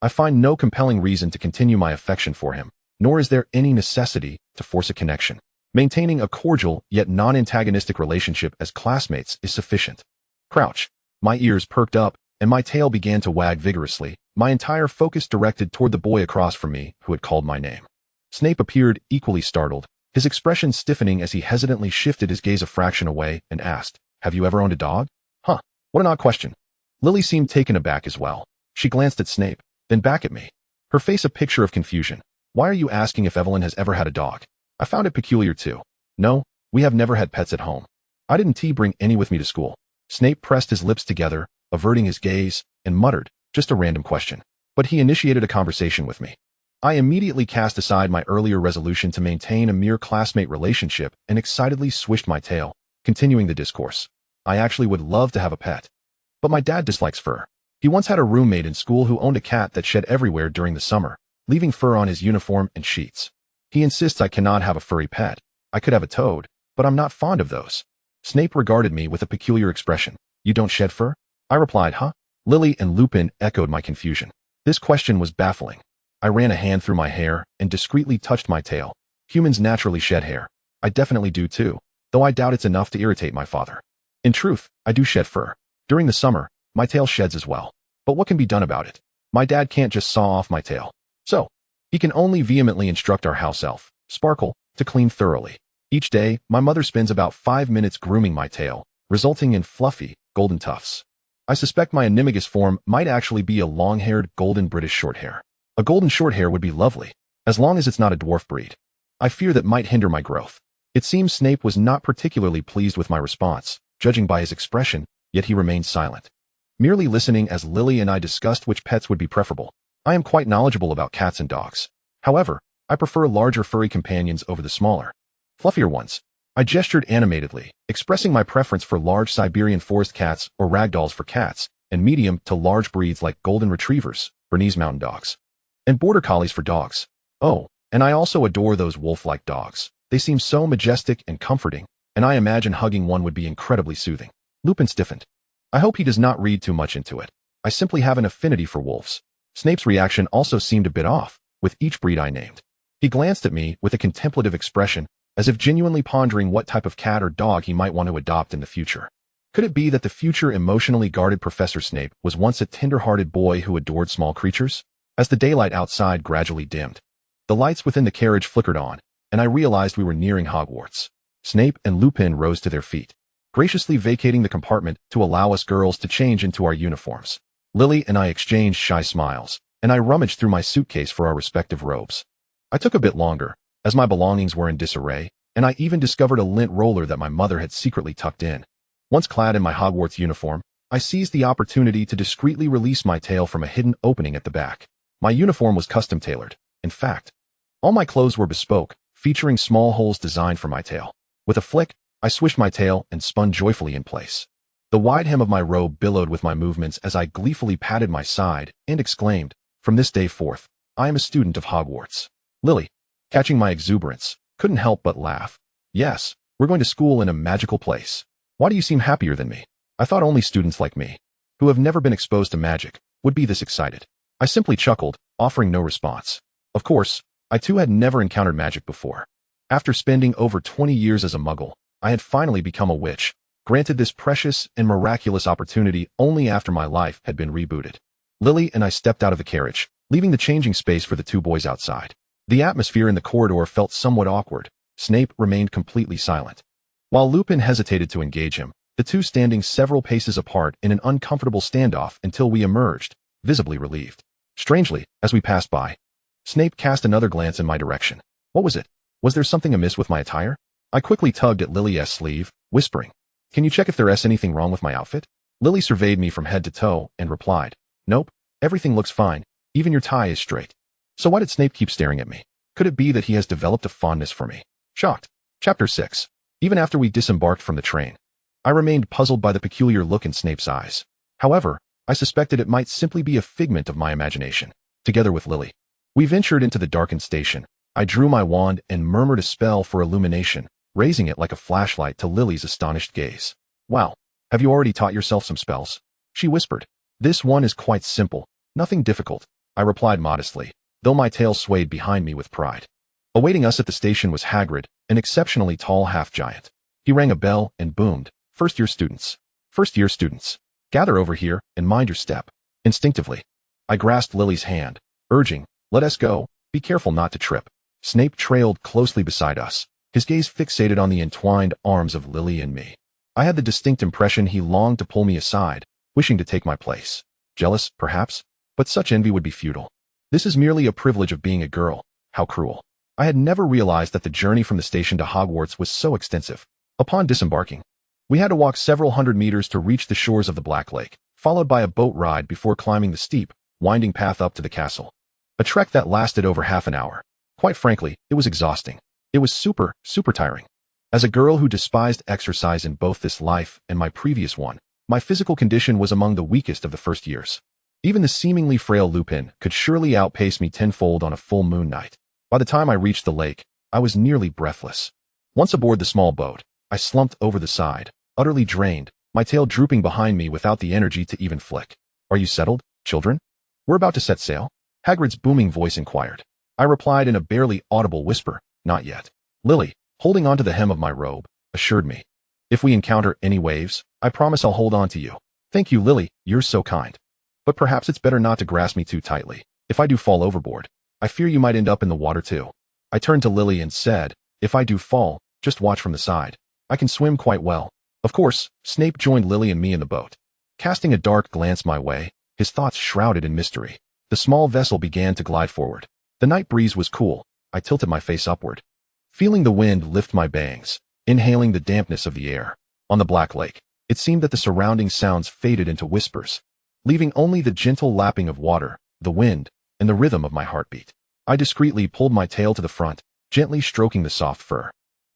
I find no compelling reason to continue my affection for him, nor is there any necessity to force a connection. Maintaining a cordial yet non-antagonistic relationship as classmates is sufficient. Crouch. My ears perked up, and my tail began to wag vigorously, my entire focus directed toward the boy across from me who had called my name. Snape appeared equally startled, his expression stiffening as he hesitantly shifted his gaze a fraction away and asked, "Have you ever owned a dog?" Huh, what an odd question. Lily seemed taken aback as well. She glanced at Snape, then back at me, her face a picture of confusion. "Why are you asking if Evelyn has ever had a dog?" I found it peculiar too. "No, we have never had pets at home. I didn't bring any with me to school." Snape pressed his lips together, averting his gaze, and muttered, "Just a random question." But he initiated a conversation with me. I immediately cast aside my earlier resolution to maintain a mere classmate relationship and excitedly swished my tail, continuing the discourse. "I actually would love to have a pet. But my dad dislikes fur. He once had a roommate in school who owned a cat that shed everywhere during the summer, leaving fur on his uniform and sheets. He insists I cannot have a furry pet. I could have a toad, but I'm not fond of those." Snape regarded me with a peculiar expression. "You don't shed fur?" I replied, "Huh?" Lily and Lupin echoed my confusion. This question was baffling. I ran a hand through my hair and discreetly touched my tail. Humans naturally shed hair. I definitely do too, though I doubt it's enough to irritate my father. In truth, I do shed fur. During the summer, my tail sheds as well. But what can be done about it? My dad can't just saw off my tail. So, he can only vehemently instruct our house elf, Sparkle, to clean thoroughly. Each day, my mother spends about 5 minutes grooming my tail, resulting in fluffy, golden tufts. I suspect my animagus form might actually be a long-haired golden British shorthair. A golden shorthair would be lovely, as long as it's not a dwarf breed. I fear that might hinder my growth. It seems Snape was not particularly pleased with my response, judging by his expression, yet he remained silent, merely listening as Lily and I discussed which pets would be preferable. I am quite knowledgeable about cats and dogs. However, I prefer larger furry companions over the smaller, fluffier ones. I gestured animatedly, expressing my preference for large Siberian forest cats or ragdolls for cats, and medium to large breeds like golden retrievers, Bernese mountain dogs, and border collies for dogs. Oh, and I also adore those wolf-like dogs. They seem so majestic and comforting, and I imagine hugging one would be incredibly soothing. Lupin stiffened. I hope he does not read too much into it. I simply have an affinity for wolves. Snape's reaction also seemed a bit off, with each breed I named. He glanced at me with a contemplative expression, as if genuinely pondering what type of cat or dog he might want to adopt in the future. Could it be that the future emotionally guarded Professor Snape was once a tender-hearted boy who adored small creatures? As the daylight outside gradually dimmed, the lights within the carriage flickered on, and I realized we were nearing Hogwarts. Snape and Lupin rose to their feet, graciously vacating the compartment to allow us girls to change into our uniforms. Lily and I exchanged shy smiles, and I rummaged through my suitcase for our respective robes. I took a bit longer, as my belongings were in disarray, and I even discovered a lint roller that my mother had secretly tucked in. Once clad in my Hogwarts uniform, I seized the opportunity to discreetly release my tail from a hidden opening at the back. My uniform was custom-tailored. In fact, all my clothes were bespoke, featuring small holes designed for my tail. With a flick, I swished my tail and spun joyfully in place. The wide hem of my robe billowed with my movements as I gleefully patted my side and exclaimed, "From this day forth, I am a student of Hogwarts." Lily, catching my exuberance, couldn't help but laugh. "Yes, we're going to school in a magical place. Why do you seem happier than me? I thought only students like me, who have never been exposed to magic, would be this excited." I simply chuckled, offering no response. Of course, I too had never encountered magic before. After spending over 20 years as a muggle, I had finally become a witch, granted this precious and miraculous opportunity only after my life had been rebooted. Lily and I stepped out of the carriage, leaving the changing space for the two boys outside. The atmosphere in the corridor felt somewhat awkward. Snape remained completely silent, while Lupin hesitated to engage him, the two standing several paces apart in an uncomfortable standoff until we emerged, visibly relieved. Strangely, as we passed by, Snape cast another glance in my direction. What was it? Was there something amiss with my attire? I quickly tugged at Lily's sleeve, whispering, "Can you check if there's anything wrong with my outfit?" Lily surveyed me from head to toe and replied, "Nope, everything looks fine, even your tie is straight." So why did Snape keep staring at me? Could it be that he has developed a fondness for me? Shocked. Chapter 6. Even after we disembarked from the train, I remained puzzled by the peculiar look in Snape's eyes. However, I suspected it might simply be a figment of my imagination. Together with Lily, we ventured into the darkened station. I drew my wand and murmured a spell for illumination, raising it like a flashlight to Lily's astonished gaze. "Wow, have you already taught yourself some spells?" she whispered. "This one is quite simple, nothing difficult," I replied modestly, though my tail swayed behind me with pride. Awaiting us at the station was Hagrid, an exceptionally tall half-giant. He rang a bell and boomed, "First-year students. First-year students. Gather over here and mind your step." Instinctively, I grasped Lily's hand, urging, "Let us go, be careful not to trip." Snape trailed closely beside us, his gaze fixated on the entwined arms of Lily and me. I had the distinct impression he longed to pull me aside, wishing to take my place. Jealous, perhaps? But such envy would be futile. This is merely a privilege of being a girl. How cruel. I had never realized that the journey from the station to Hogwarts was so extensive. Upon disembarking, we had to walk several hundred meters to reach the shores of the Black Lake, followed by a boat ride before climbing the steep, winding path up to the castle. A trek that lasted over half an hour. Quite frankly, it was exhausting. It was super tiring. As a girl who despised exercise in both this life and my previous one, my physical condition was among the weakest of the first years. Even the seemingly frail Lupin could surely outpace me tenfold on a full moon night. By the time I reached the lake, I was nearly breathless. Once aboard the small boat, I slumped over the side, utterly drained, my tail drooping behind me without the energy to even flick. "Are you settled, children? We're about to set sail?" Hagrid's booming voice inquired. I replied in a barely audible whisper, "Not yet." Lily, holding onto the hem of my robe, assured me, "If we encounter any waves, I promise I'll hold on to you." "Thank you, Lily, you're so kind. But perhaps it's better not to grasp me too tightly. If I do fall overboard, I fear you might end up in the water too." I turned to Lily and said, "If I do fall, just watch from the side. I can swim quite well." Of course, Snape joined Lily and me in the boat. Casting a dark glance my way, his thoughts shrouded in mystery, the small vessel began to glide forward. The night breeze was cool. I tilted my face upward, feeling the wind lift my bangs, inhaling the dampness of the air. On the Black Lake, it seemed that the surrounding sounds faded into whispers, leaving only the gentle lapping of water, the wind, and the rhythm of my heartbeat. I discreetly pulled my tail to the front, gently stroking the soft fur.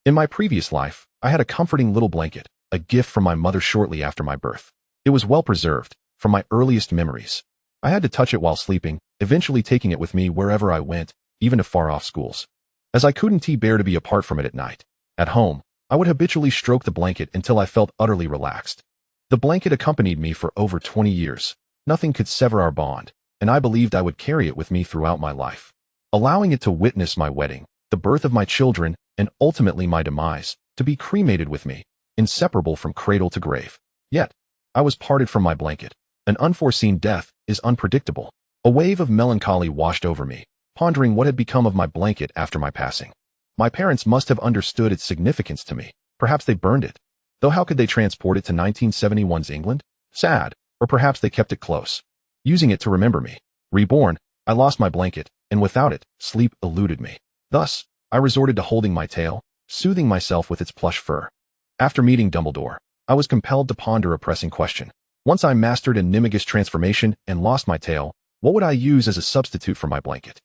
In my previous life, I had a comforting little blanket, a gift from my mother shortly after my birth. It was well preserved, from my earliest memories. I had to touch it while sleeping, eventually taking it with me wherever I went, even to far-off schools, as I couldn't bear to be apart from it at night. At home, I would habitually stroke the blanket until I felt utterly relaxed. The blanket accompanied me for over 20 years. Nothing could sever our bond, and I believed I would carry it with me throughout my life. Allowing it to witness my wedding, the birth of my children, and ultimately my demise, to be cremated with me, inseparable from cradle to grave. Yet, I was parted from my blanket. An unforeseen death is unpredictable. A wave of melancholy washed over me, pondering what had become of my blanket after my passing. My parents must have understood its significance to me. Perhaps they burned it. Though how could they transport it to 1971's England? Sad. Or perhaps they kept it close, using it to remember me. Reborn, I lost my blanket, and without it, sleep eluded me. Thus, I resorted to holding my tail, soothing myself with its plush fur. After meeting Dumbledore, I was compelled to ponder a pressing question. Once I mastered Animagus transformation and lost my tail, what would I use as a substitute for my blanket?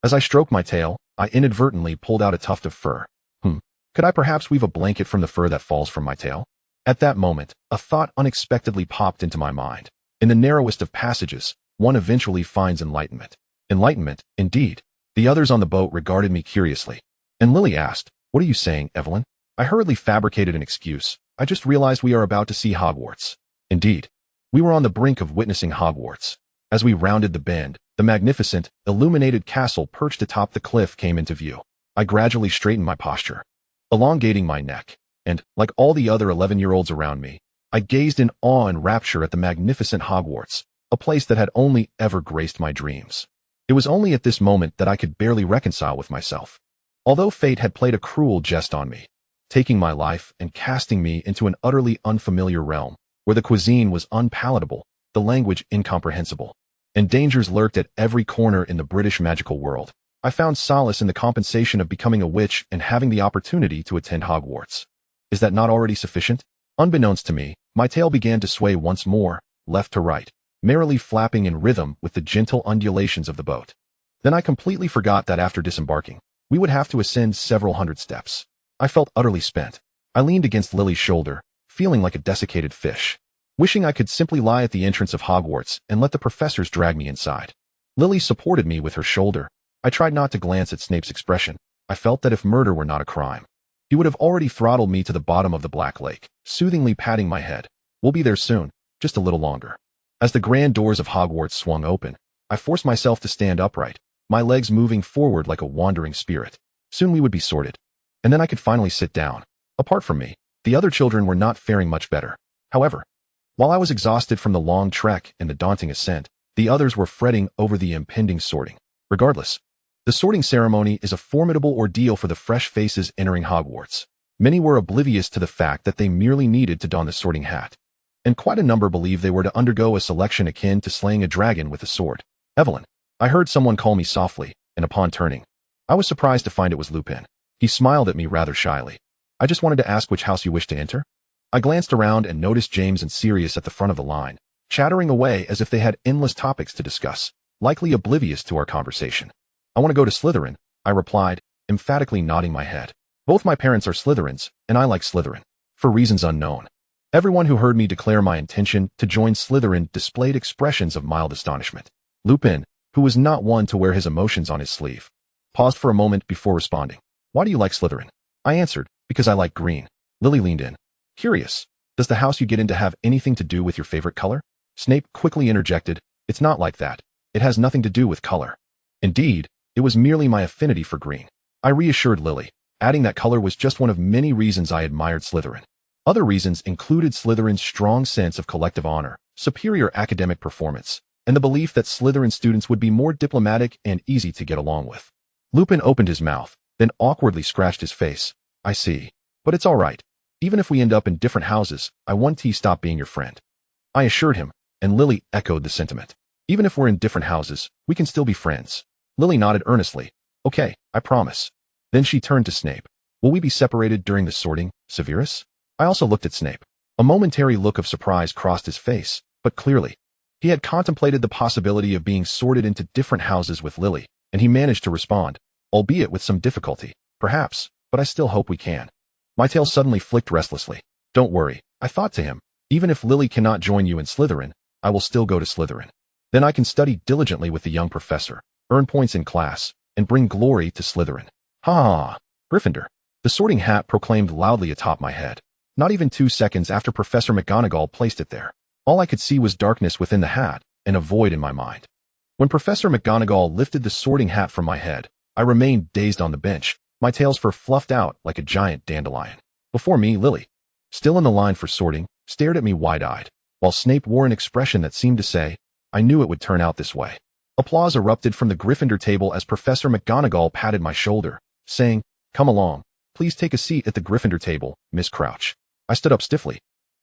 As I stroked my tail, I inadvertently pulled out a tuft of fur. Could I perhaps weave a blanket from the fur that falls from my tail? At that moment, a thought unexpectedly popped into my mind. In the narrowest of passages, one eventually finds enlightenment. Enlightenment, indeed. The others on the boat regarded me curiously. And Lily asked, "What are you saying, Evelyn?" I hurriedly fabricated an excuse. "I just realized we are about to see Hogwarts." Indeed, we were on the brink of witnessing Hogwarts. As we rounded the bend, the magnificent, illuminated castle perched atop the cliff came into view. I gradually straightened my posture, elongating my neck, and, like all the other 11-year-olds around me, I gazed in awe and rapture at the magnificent Hogwarts, a place that had only ever graced my dreams. It was only at this moment that I could barely reconcile with myself. Although fate had played a cruel jest on me, taking my life and casting me into an utterly unfamiliar realm, where the cuisine was unpalatable, the language incomprehensible, and dangers lurked at every corner in the British magical world, I found solace in the compensation of becoming a witch and having the opportunity to attend Hogwarts. Is that not already sufficient? Unbeknownst to me, my tail began to sway once more, left to right, merrily flapping in rhythm with the gentle undulations of the boat. Then I completely forgot that after disembarking, we would have to ascend several hundred steps. I felt utterly spent. I leaned against Lily's shoulder, feeling like a desiccated fish, wishing I could simply lie at the entrance of Hogwarts and let the professors drag me inside. Lily supported me with her shoulder. I tried not to glance at Snape's expression. I felt that if murder were not a crime, he would have already throttled me to the bottom of the Black Lake, soothingly patting my head. We'll be there soon, just a little longer. As the grand doors of Hogwarts swung open, I forced myself to stand upright, my legs moving forward like a wandering spirit. Soon we would be sorted, and then I could finally sit down. Apart from me, the other children were not faring much better. However, while I was exhausted from the long trek and the daunting ascent, the others were fretting over the impending sorting. Regardless, the sorting ceremony is a formidable ordeal for the fresh faces entering Hogwarts. Many were oblivious to the fact that they merely needed to don the sorting hat, and quite a number believed they were to undergo a selection akin to slaying a dragon with a sword. Evelyn, I heard someone call me softly, and upon turning, I was surprised to find it was Lupin. He smiled at me rather shyly. I just wanted to ask which house you wish to enter. I glanced around and noticed James and Sirius at the front of the line, chattering away as if they had endless topics to discuss, likely oblivious to our conversation. I want to go to Slytherin, I replied, emphatically nodding my head. Both my parents are Slytherins, and I like Slytherin, for reasons unknown. Everyone who heard me declare my intention to join Slytherin displayed expressions of mild astonishment. Lupin, who was not one to wear his emotions on his sleeve, paused for a moment before responding. Why do you like Slytherin? I answered, because I like green. Lily leaned in. Curious, does the house you get into have anything to do with your favorite color? Snape quickly interjected, it's not like that. It has nothing to do with color. Indeed, it was merely my affinity for green. I reassured Lily, adding that color was just one of many reasons I admired Slytherin. Other reasons included Slytherin's strong sense of collective honor, superior academic performance, and the belief that Slytherin students would be more diplomatic and easy to get along with. Lupin opened his mouth, then awkwardly scratched his face. I see. But it's all right. Even if we end up in different houses, I won't stop being your friend. I assured him, and Lily echoed the sentiment. Even if we're in different houses, we can still be friends. Lily nodded earnestly. Okay, I promise. Then she turned to Snape. Will we be separated during the sorting, Severus? I also looked at Snape. A momentary look of surprise crossed his face, but clearly, he had contemplated the possibility of being sorted into different houses with Lily, and he managed to respond, albeit with some difficulty. Perhaps, but I still hope we can. My tail suddenly flicked restlessly. Don't worry, I thought to him. Even if Lily cannot join you in Slytherin, I will still go to Slytherin. Then I can study diligently with the young professor, earn points in class, and bring glory to Slytherin. Ha! Gryffindor. The sorting hat proclaimed loudly atop my head. Not even 2 seconds after Professor McGonagall placed it there, all I could see was darkness within the hat and a void in my mind. When Professor McGonagall lifted the sorting hat from my head, I remained dazed on the bench, my tail's fur fluffed out like a giant dandelion. Before me, Lily, still in the line for sorting, stared at me wide-eyed, while Snape wore an expression that seemed to say, I knew it would turn out this way. Applause erupted from the Gryffindor table as Professor McGonagall patted my shoulder, saying, Come along, please take a seat at the Gryffindor table, Miss Crouch. I stood up stiffly,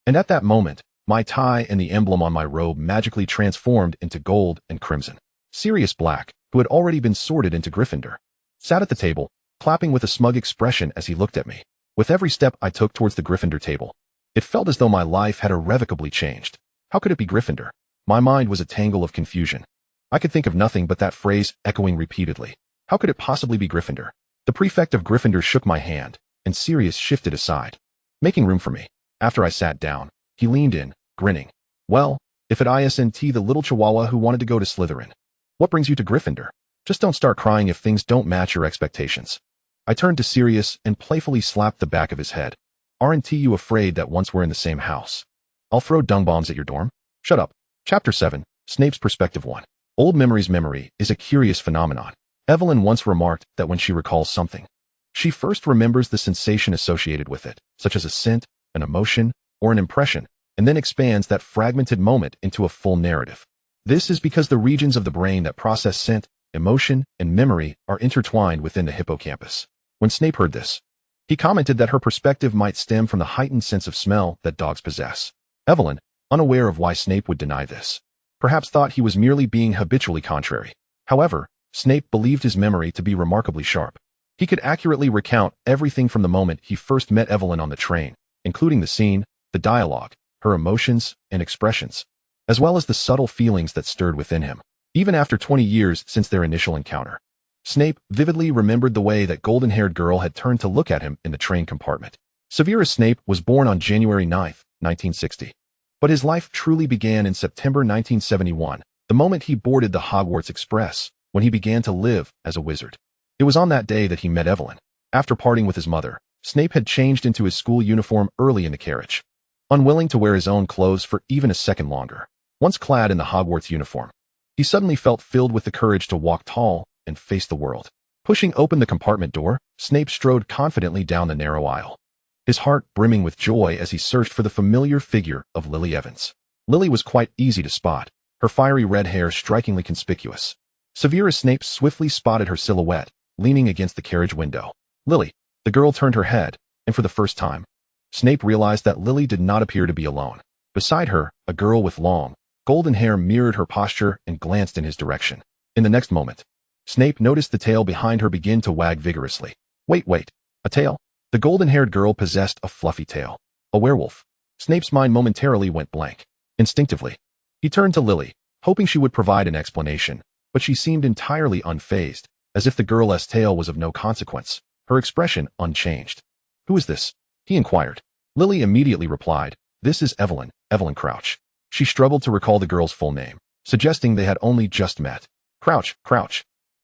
and at that moment, my tie and the emblem on my robe magically transformed into gold and crimson. Sirius Black, who had already been sorted into Gryffindor, sat at the table, clapping with a smug expression as he looked at me. With every step I took towards the Gryffindor table, it felt as though my life had irrevocably changed. How could it be Gryffindor? My mind was a tangle of confusion. I could think of nothing but that phrase echoing repeatedly. How could it possibly be Gryffindor? The prefect of Gryffindor shook my hand, and Sirius shifted aside, making room for me. After I sat down, he leaned in, grinning. Well, if it isn't the little chihuahua who wanted to go to Slytherin. What brings you to Gryffindor? Just don't start crying if things don't match your expectations. I turned to Sirius and playfully slapped the back of his head. Aren't you afraid that once we're in the same house, I'll throw dung bombs at your dorm? Shut up. Chapter 7, Snape's Perspective 1. Old memory's memory is a curious phenomenon. Evelyn once remarked that when she recalls something, she first remembers the sensation associated with it, such as a scent, an emotion, or an impression, and then expands that fragmented moment into a full narrative. This is because the regions of the brain that process scent, emotion, and memory are intertwined within the hippocampus. When Snape heard this, he commented that her perspective might stem from the heightened sense of smell that dogs possess. Evelyn, unaware of why Snape would deny this, perhaps thought he was merely being habitually contrary. However, Snape believed his memory to be remarkably sharp. He could accurately recount everything from the moment he first met Evelyn on the train, including the scene, the dialogue, her emotions and expressions, as well as the subtle feelings that stirred within him, even after 20 years since their initial encounter. Snape vividly remembered the way that golden-haired girl had turned to look at him in the train compartment. Severus Snape was born on January 9, 1960. But his life truly began in September 1971, the moment he boarded the Hogwarts Express, when he began to live as a wizard. It was on that day that he met Evelyn. After parting with his mother, Snape had changed into his school uniform early in the carriage, unwilling to wear his own clothes for even a second longer. Once clad in the Hogwarts uniform, he suddenly felt filled with the courage to walk tall and face the world. Pushing open the compartment door, Snape strode confidently down the narrow aisle, his heart brimming with joy as he searched for the familiar figure of Lily Evans. Lily was quite easy to spot, her fiery red hair strikingly conspicuous. Severus Snape swiftly spotted her silhouette, leaning against the carriage window. Lily. The girl turned her head, and for the first time, Snape realized that Lily did not appear to be alone. Beside her, a girl with long, golden hair mirrored her posture and glanced in his direction. In the next moment, Snape noticed the tail behind her begin to wag vigorously. Wait, a tail? The golden-haired girl possessed a fluffy tail. A werewolf. Snape's mind momentarily went blank. Instinctively, he turned to Lily, hoping she would provide an explanation, but she seemed entirely unfazed, as if the girl's tail was of no consequence, her expression unchanged. Who is this? He inquired. Lily immediately replied, This is Evelyn Crouch. She struggled to recall the girl's full name, suggesting they had only just met. Crouch.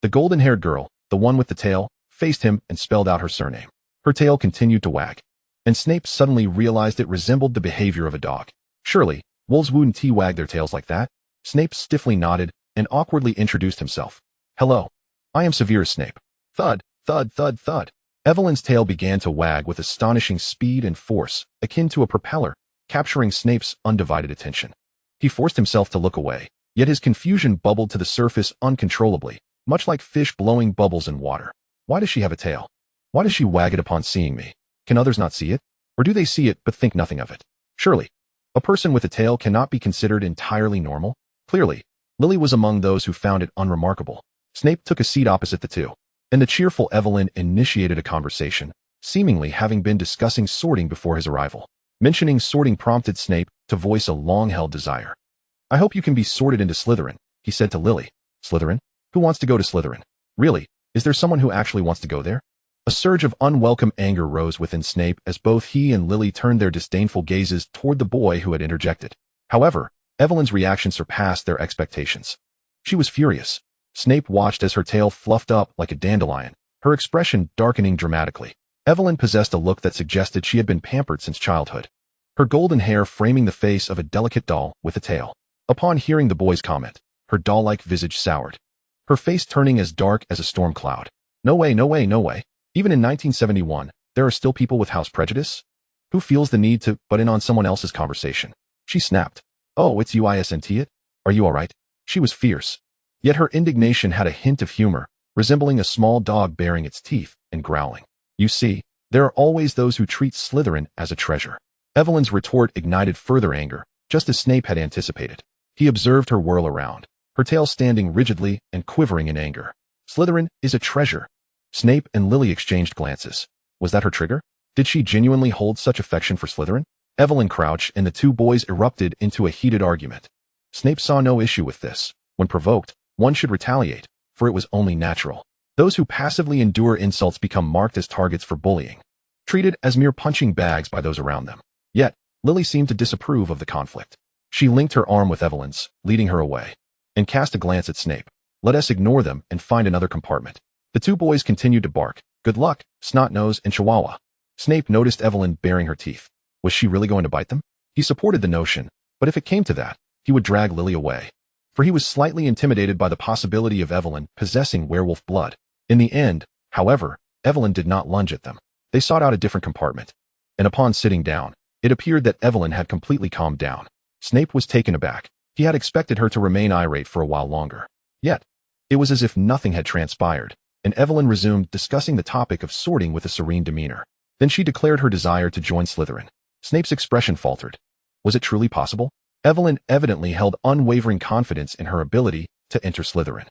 The golden-haired girl, the one with the tail, faced him and spelled out her surname. Her tail continued to wag, and Snape suddenly realized it resembled the behavior of a dog. Surely, wolves wouldn't wag their tails like that. Snape stiffly nodded and awkwardly introduced himself. Hello. I am Severus Snape. Thud, thud, thud, thud. Evelyn's tail began to wag with astonishing speed and force, akin to a propeller, capturing Snape's undivided attention. He forced himself to look away, yet his confusion bubbled to the surface uncontrollably, much like fish blowing bubbles in water. Why does she have a tail? Why does she wag it upon seeing me? Can others not see it? Or do they see it but think nothing of it? Surely, a person with a tail cannot be considered entirely normal? Clearly, Lily was among those who found it unremarkable. Snape took a seat opposite the two, and the cheerful Evelyn initiated a conversation, seemingly having been discussing sorting before his arrival. Mentioning sorting prompted Snape to voice a long-held desire. I hope you can be sorted into Slytherin, he said to Lily. Slytherin? Who wants to go to Slytherin? Really, is there someone who actually wants to go there? A surge of unwelcome anger rose within Snape as both he and Lily turned their disdainful gazes toward the boy who had interjected. However, Evelyn's reaction surpassed their expectations. She was furious. Snape watched as her tail fluffed up like a dandelion, her expression darkening dramatically. Evelyn possessed a look that suggested she had been pampered since childhood, her golden hair framing the face of a delicate doll with a tail. Upon hearing the boy's comment, her doll-like visage soured, her face turning as dark as a storm cloud. No way. Even in 1971, there are still people with house prejudice? Who feels the need to butt in on someone else's conversation? She snapped. Oh, it's you, isn't it? Are you all right? She was fierce. Yet her indignation had a hint of humor, resembling a small dog baring its teeth and growling. You see, there are always those who treat Slytherin as a treasure. Evelyn's retort ignited further anger, just as Snape had anticipated. He observed her whirl around, her tail standing rigidly and quivering in anger. Slytherin is a treasure. Snape and Lily exchanged glances. Was that her trigger? Did she genuinely hold such affection for Slytherin? Evelyn Crouch and the two boys erupted into a heated argument. Snape saw no issue with this. When provoked, one should retaliate, for it was only natural. Those who passively endure insults become marked as targets for bullying, treated as mere punching bags by those around them. Yet, Lily seemed to disapprove of the conflict. She linked her arm with Evelyn's, leading her away, and cast a glance at Snape. Let us ignore them and find another compartment. The two boys continued to bark. Good luck, Snotnose and Chihuahua. Snape noticed Evelyn baring her teeth. Was she really going to bite them? He supported the notion, but if it came to that, he would drag Lily away, for he was slightly intimidated by the possibility of Evelyn possessing werewolf blood. In the end, however, Evelyn did not lunge at them. They sought out a different compartment, and upon sitting down, it appeared that Evelyn had completely calmed down. Snape was taken aback. He had expected her to remain irate for a while longer. Yet, it was as if nothing had transpired, and Evelyn resumed discussing the topic of sorting with a serene demeanor. Then she declared her desire to join Slytherin. Snape's expression faltered. Was it truly possible? Evelyn evidently held unwavering confidence in her ability to enter Slytherin.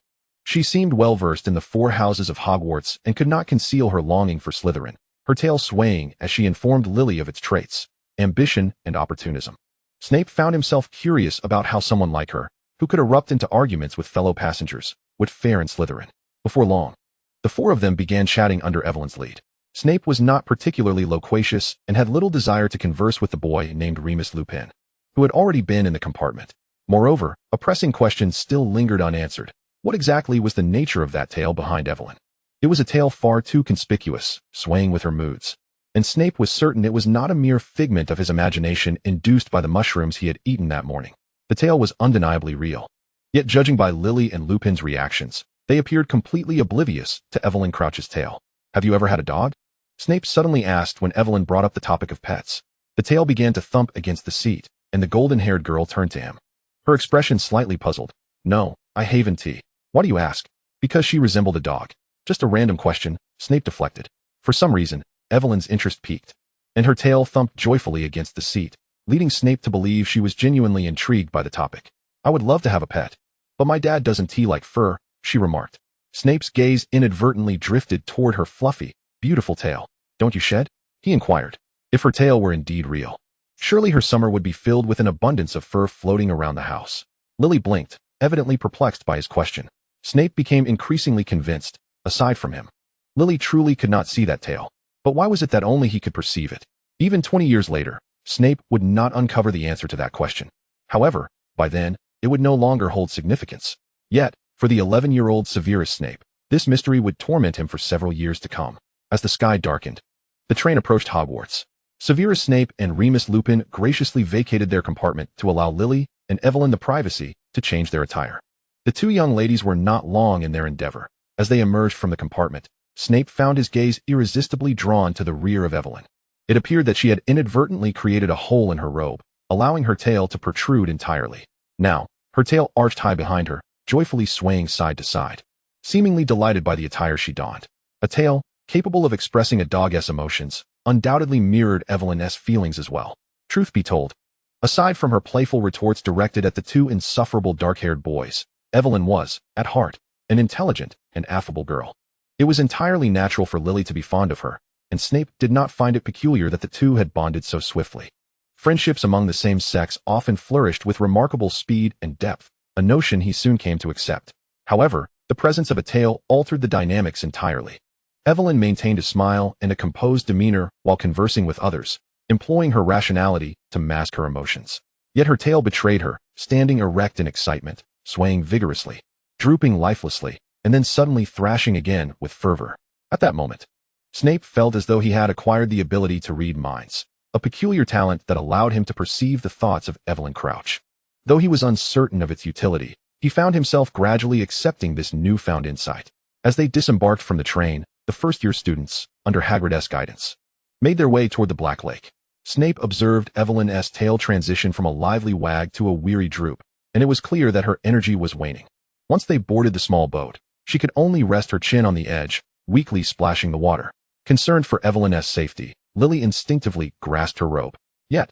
She seemed well-versed in the four houses of Hogwarts and could not conceal her longing for Slytherin, her tail swaying as she informed Lily of its traits, ambition and opportunism. Snape found himself curious about how someone like her, who could erupt into arguments with fellow passengers, would fare in Slytherin. Before long, the four of them began chatting under Evelyn's lead. Snape was not particularly loquacious and had little desire to converse with the boy named Remus Lupin, who had already been in the compartment. Moreover, a pressing question still lingered unanswered. What exactly was the nature of that tail behind Evelyn? It was a tail far too conspicuous, swaying with her moods, and Snape was certain it was not a mere figment of his imagination induced by the mushrooms he had eaten that morning. The tail was undeniably real. Yet judging by Lily and Lupin's reactions, they appeared completely oblivious to Evelyn Crouch's tail. Have you ever had a dog? Snape suddenly asked when Evelyn brought up the topic of pets. The tail began to thump against the seat, and the golden-haired girl turned to him. Her expression slightly puzzled. No, I haven't. Why do you ask? Because she resembled a dog. Just a random question, Snape deflected. For some reason, Evelyn's interest piqued, and her tail thumped joyfully against the seat, leading Snape to believe she was genuinely intrigued by the topic. I would love to have a pet, but my dad doesn't like fur, she remarked. Snape's gaze inadvertently drifted toward her fluffy, beautiful tail. Don't you shed? He inquired. If her tail were indeed real, surely her summer would be filled with an abundance of fur floating around the house. Lily blinked, evidently perplexed by his question. Snape became increasingly convinced. Aside from him, Lily truly could not see that tail. But why was it that only he could perceive it? Even 20 years later, Snape would not uncover the answer to that question. However, by then, it would no longer hold significance. Yet, for the 11-year-old Severus Snape, this mystery would torment him for several years to come. As the sky darkened, the train approached Hogwarts. Severus Snape and Remus Lupin graciously vacated their compartment to allow Lily and Evelyn the privacy to change their attire. The two young ladies were not long in their endeavor. As they emerged from the compartment, Snape found his gaze irresistibly drawn to the rear of Evelyn. It appeared that she had inadvertently created a hole in her robe, allowing her tail to protrude entirely. Now, her tail arched high behind her, joyfully swaying side to side, seemingly delighted by the attire she donned. A tail, capable of expressing a dog's emotions, undoubtedly mirrored Evelyn's feelings as well. Truth be told, aside from her playful retorts directed at the two insufferable dark-haired boys, Evelyn was, at heart, an intelligent and affable girl. It was entirely natural for Lily to be fond of her, and Snape did not find it peculiar that the two had bonded so swiftly. Friendships among the same sex often flourished with remarkable speed and depth, a notion he soon came to accept. However, the presence of a tail altered the dynamics entirely. Evelyn maintained a smile and a composed demeanor while conversing with others, employing her rationality to mask her emotions. Yet her tail betrayed her, standing erect in excitement, swaying vigorously, drooping lifelessly, and then suddenly thrashing again with fervor. At that moment, Snape felt as though he had acquired the ability to read minds, a peculiar talent that allowed him to perceive the thoughts of Evelyn Crouch. Though he was uncertain of its utility, he found himself gradually accepting this newfound insight. As they disembarked from the train, the first-year students, under Hagrid's guidance, made their way toward the Black Lake. Snape observed Evelyn's tail transition from a lively wag to a weary droop, and it was clear that her energy was waning. Once they boarded the small boat, she could only rest her chin on the edge, weakly splashing the water. Concerned for Evelyn's safety, Lily instinctively grasped her robe. Yet,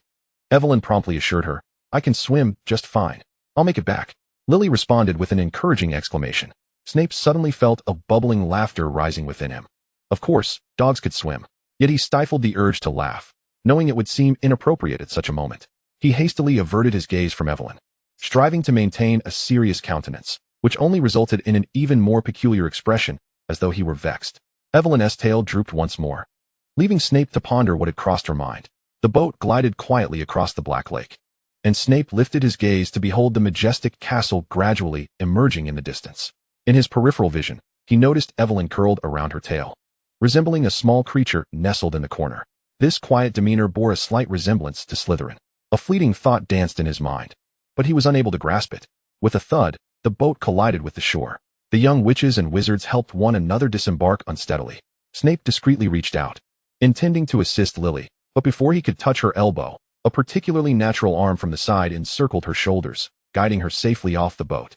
Evelyn promptly assured her, I can swim just fine. I'll make it back. Lily responded with an encouraging exclamation. Snape suddenly felt a bubbling laughter rising within him. Of course, dogs could swim. Yet he stifled the urge to laugh, knowing it would seem inappropriate at such a moment. He hastily averted his gaze from Evelyn, striving to maintain a serious countenance, which only resulted in an even more peculiar expression, as though he were vexed. Evelyn's tail drooped once more, leaving Snape to ponder what had crossed her mind. The boat glided quietly across the Black Lake, and Snape lifted his gaze to behold the majestic castle gradually emerging in the distance. In his peripheral vision, he noticed Evelyn curled around her tail, resembling a small creature nestled in the corner. This quiet demeanor bore a slight resemblance to Slytherin. A fleeting thought danced in his mind, but he was unable to grasp it. With a thud, the boat collided with the shore. The young witches and wizards helped one another disembark unsteadily. Snape discreetly reached out, intending to assist Lily, but before he could touch her elbow, a particularly natural arm from the side encircled her shoulders, guiding her safely off the boat.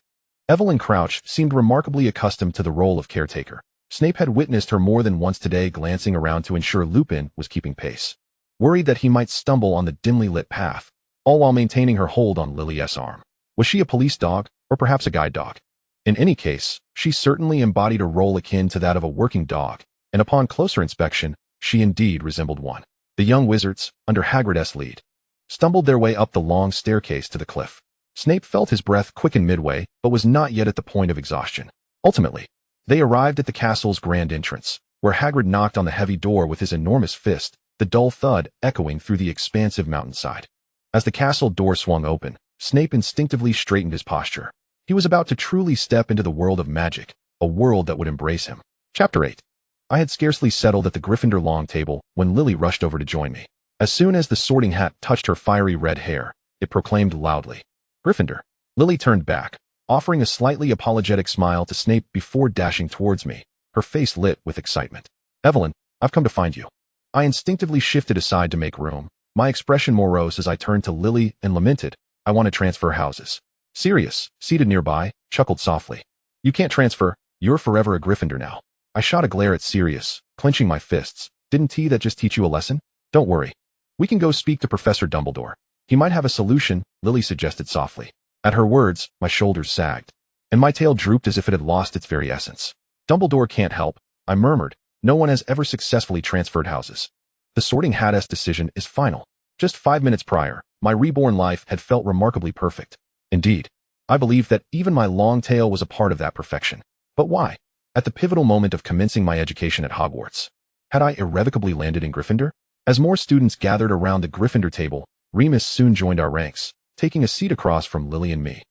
Evelyn Crouch seemed remarkably accustomed to the role of caretaker. Snape had witnessed her more than once today glancing around to ensure Lupin was keeping pace, worried that he might stumble on the dimly lit path, all while maintaining her hold on Lily's arm. Was she a police dog, or perhaps a guide dog? In any case, she certainly embodied a role akin to that of a working dog, and upon closer inspection, she indeed resembled one. The young wizards, under Hagrid's lead, stumbled their way up the long staircase to the cliff. Snape felt his breath quicken midway, but was not yet at the point of exhaustion. Ultimately, they arrived at the castle's grand entrance, where Hagrid knocked on the heavy door with his enormous fist, the dull thud echoing through the expansive mountainside. As the castle door swung open, Snape instinctively straightened his posture. He was about to truly step into the world of magic, a world that would embrace him. Chapter 8. I had scarcely settled at the Gryffindor long table when Lily rushed over to join me. As soon as the sorting hat touched her fiery red hair, it proclaimed loudly, "Gryffindor." Lily turned back, offering a slightly apologetic smile to Snape before dashing towards me, her face lit with excitement. "Evelyn, I've come to find you." I instinctively shifted aside to make room, my expression morose as I turned to Lily and lamented, "I want to transfer houses." Sirius, seated nearby, chuckled softly. "You can't transfer, you're forever a Gryffindor now." I shot a glare at Sirius, clenching my fists. "Didn't that just teach you a lesson?" "Don't worry. We can go speak to Professor Dumbledore. He might have a solution," Lily suggested softly. At her words, my shoulders sagged, and my tail drooped as if it had lost its very essence. "Dumbledore can't help," I murmured. "No one has ever successfully transferred houses. The Sorting Hat's decision is final." Just 5 minutes prior, my reborn life had felt remarkably perfect. Indeed, I believed that even my long tail was a part of that perfection. But why? At the pivotal moment of commencing my education at Hogwarts, had I irrevocably landed in Gryffindor? As more students gathered around the Gryffindor table, Remus soon joined our ranks, taking a seat across from Lily and me,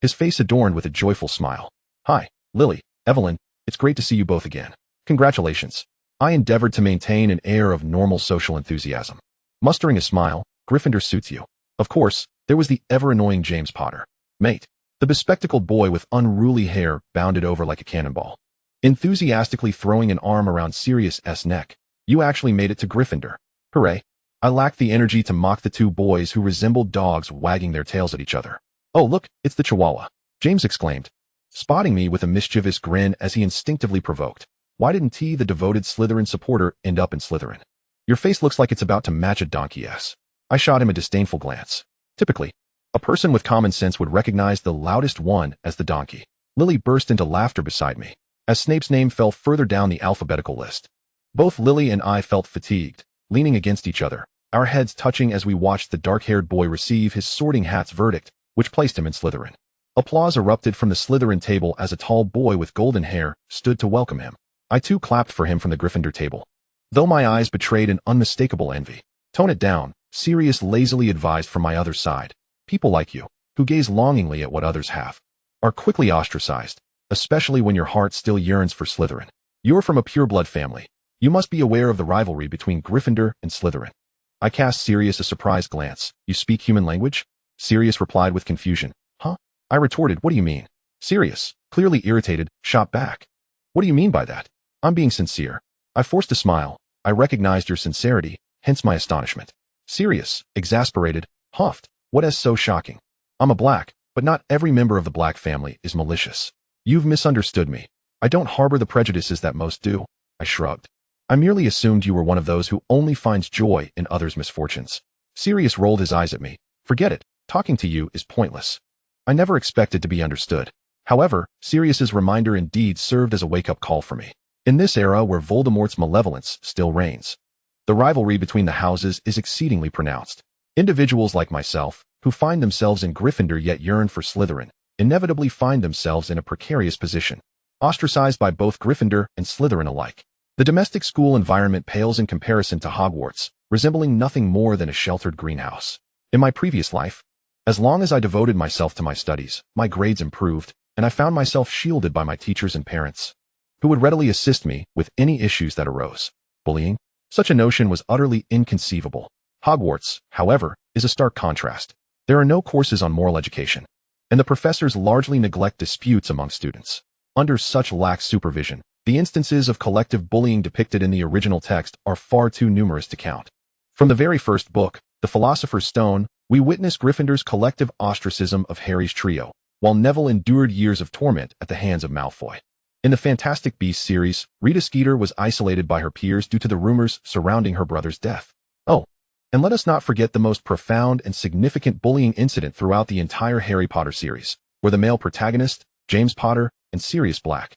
his face adorned with a joyful smile. "Hi, Lily, Evelyn, it's great to see you both again. Congratulations." I endeavored to maintain an air of normal social enthusiasm. Mustering a smile, "Gryffindor suits you." Of course, there was the ever-annoying James Potter. "Mate." The bespectacled boy with unruly hair bounded over like a cannonball, enthusiastically throwing an arm around Sirius's neck. "You actually made it to Gryffindor. Hooray." I lacked the energy to mock the two boys who resembled dogs wagging their tails at each other. "Oh look, it's the Chihuahua," James exclaimed, spotting me with a mischievous grin as he instinctively provoked, "Why didn't the devoted Slytherin supporter end up in Slytherin? Your face looks like it's about to match a donkey's." I shot him a disdainful glance. Typically, a person with common sense would recognize the loudest one as the donkey. Lily burst into laughter beside me, as Snape's name fell further down the alphabetical list. Both Lily and I felt fatigued, leaning against each other, our heads touching as we watched the dark-haired boy receive his Sorting Hat's verdict, which placed him in Slytherin. Applause erupted from the Slytherin table as a tall boy with golden hair stood to welcome him. I too clapped for him from the Gryffindor table, though my eyes betrayed an unmistakable envy. "Tone it down," Sirius lazily advised from my other side. "People like you, who gaze longingly at what others have, are quickly ostracized, especially when your heart still yearns for Slytherin. You're from a pure-blood family. You must be aware of the rivalry between Gryffindor and Slytherin." I cast Sirius a surprised glance. "You speak human language?" Sirius replied with confusion. "Huh?" I retorted, "What do you mean?" Sirius, clearly irritated, shot back. "What do you mean by that?" "I'm being sincere." I forced a smile. "I recognized your sincerity, hence my astonishment." Sirius, exasperated, huffed, "What is so shocking? I'm a black, but not every member of the black family is malicious. You've misunderstood me. I don't harbor the prejudices that most do." I shrugged. "I merely assumed you were one of those who only finds joy in others' misfortunes." Sirius rolled his eyes at me. "Forget it. Talking to you is pointless." I never expected to be understood. However, Sirius's reminder indeed served as a wake-up call for me. In this era where Voldemort's malevolence still reigns, the rivalry between the houses is exceedingly pronounced. Individuals like myself, who find themselves in Gryffindor yet yearn for Slytherin, inevitably find themselves in a precarious position, ostracized by both Gryffindor and Slytherin alike. The domestic school environment pales in comparison to Hogwarts, resembling nothing more than a sheltered greenhouse. In my previous life, as long as I devoted myself to my studies, my grades improved, and I found myself shielded by my teachers and parents, who would readily assist me with any issues that arose. Bullying? Such a notion was utterly inconceivable. Hogwarts, however, is a stark contrast. There are no courses on moral education, and the professors largely neglect disputes among students. Under such lax supervision, the instances of collective bullying depicted in the original text are far too numerous to count. From the very first book, The Philosopher's Stone, we witness Gryffindor's collective ostracism of Harry's trio, while Neville endured years of torment at the hands of Malfoy. In the Fantastic Beasts series, Rita Skeeter was isolated by her peers due to the rumors surrounding her brother's death. Oh, and let us not forget the most profound and significant bullying incident throughout the entire Harry Potter series, where the male protagonist, James Potter, and Sirius Black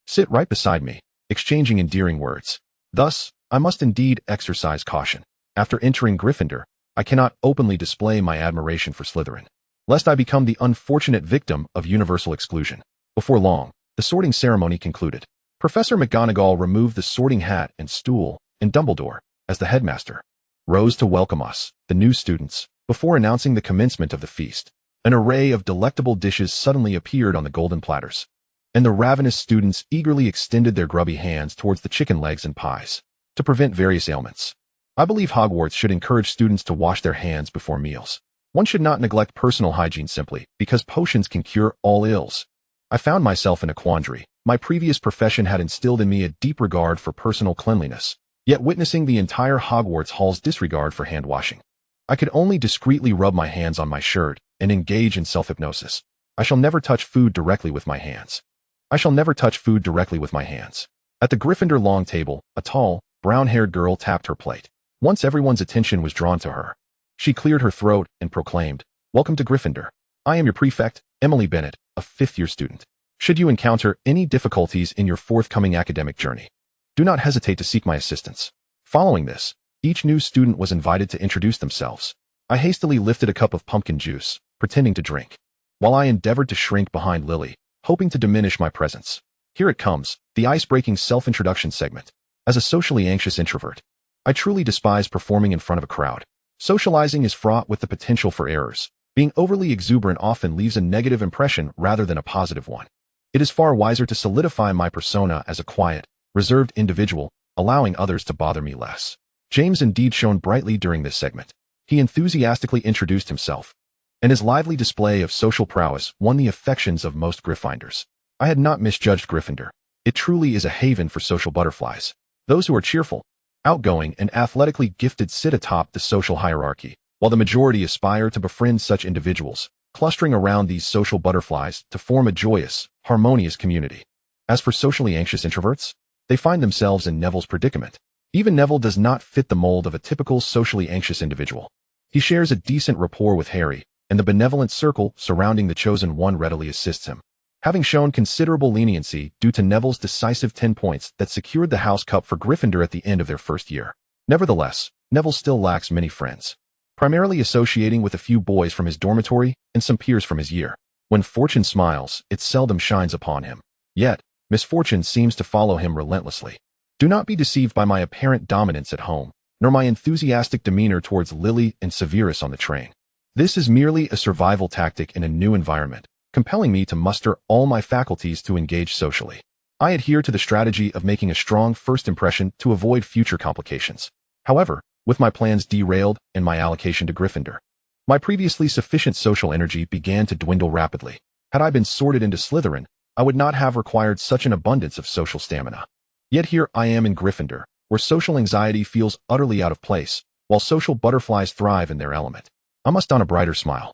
sit right beside me, exchanging endearing words. Thus, I must indeed exercise caution. After entering Gryffindor, I cannot openly display my admiration for Slytherin, lest I become the unfortunate victim of universal exclusion. Before long, the sorting ceremony concluded. Professor McGonagall removed the sorting hat and stool, and Dumbledore, as the headmaster, rose to welcome us, the new students, before announcing the commencement of the feast. An array of delectable dishes suddenly appeared on the golden platters, and the ravenous students eagerly extended their grubby hands towards the chicken legs and pies, to prevent various ailments. I believe Hogwarts should encourage students to wash their hands before meals. One should not neglect personal hygiene simply because potions can cure all ills. I found myself in a quandary. My previous profession had instilled in me a deep regard for personal cleanliness, yet witnessing the entire Hogwarts hall's disregard for hand washing, I could only discreetly rub my hands on my shirt and engage in self-hypnosis. I shall never touch food directly with my hands. I shall never touch food directly with my hands. At the Gryffindor long table, a tall, brown-haired girl tapped her plate. Once everyone's attention was drawn to her, she cleared her throat and proclaimed, "Welcome to Gryffindor. I am your prefect, Emily Bennett, a fifth-year student. Should you encounter any difficulties in your forthcoming academic journey, do not hesitate to seek my assistance." Following this, each new student was invited to introduce themselves. I hastily lifted a cup of pumpkin juice, pretending to drink, while I endeavored to shrink behind Lily, hoping to diminish my presence. Here it comes, the ice-breaking self-introduction segment. As a socially anxious introvert, I truly despise performing in front of a crowd. Socializing is fraught with the potential for errors. Being overly exuberant often leaves a negative impression rather than a positive one. It is far wiser to solidify my persona as a quiet, reserved individual, allowing others to bother me less. James indeed shone brightly during this segment. He enthusiastically introduced himself, and his lively display of social prowess won the affections of most Gryffindors. I had not misjudged Gryffindor. It truly is a haven for social butterflies. Those who are cheerful, outgoing, and athletically gifted sit atop the social hierarchy, while the majority aspire to befriend such individuals, clustering around these social butterflies to form a joyous, harmonious community. As for socially anxious introverts, they find themselves in Neville's predicament. Even Neville does not fit the mold of a typical socially anxious individual. He shares a decent rapport with Harry, and the benevolent circle surrounding the chosen one readily assists him. Having shown considerable leniency due to Neville's decisive 10 points that secured the House Cup for Gryffindor at the end of their first year. Nevertheless, Neville still lacks many friends, primarily associating with a few boys from his dormitory and some peers from his year. When fortune smiles, it seldom shines upon him. Yet, misfortune seems to follow him relentlessly. Do not be deceived by my apparent dominance at home, nor my enthusiastic demeanor towards Lily and Severus on the train. This is merely a survival tactic in a new environment, compelling me to muster all my faculties to engage socially. I adhere to the strategy of making a strong first impression to avoid future complications. However, with my plans derailed and my allocation to Gryffindor, my previously sufficient social energy began to dwindle rapidly. Had I been sorted into Slytherin, I would not have required such an abundance of social stamina. Yet here I am in Gryffindor, where social anxiety feels utterly out of place, while social butterflies thrive in their element. I must don a brighter smile,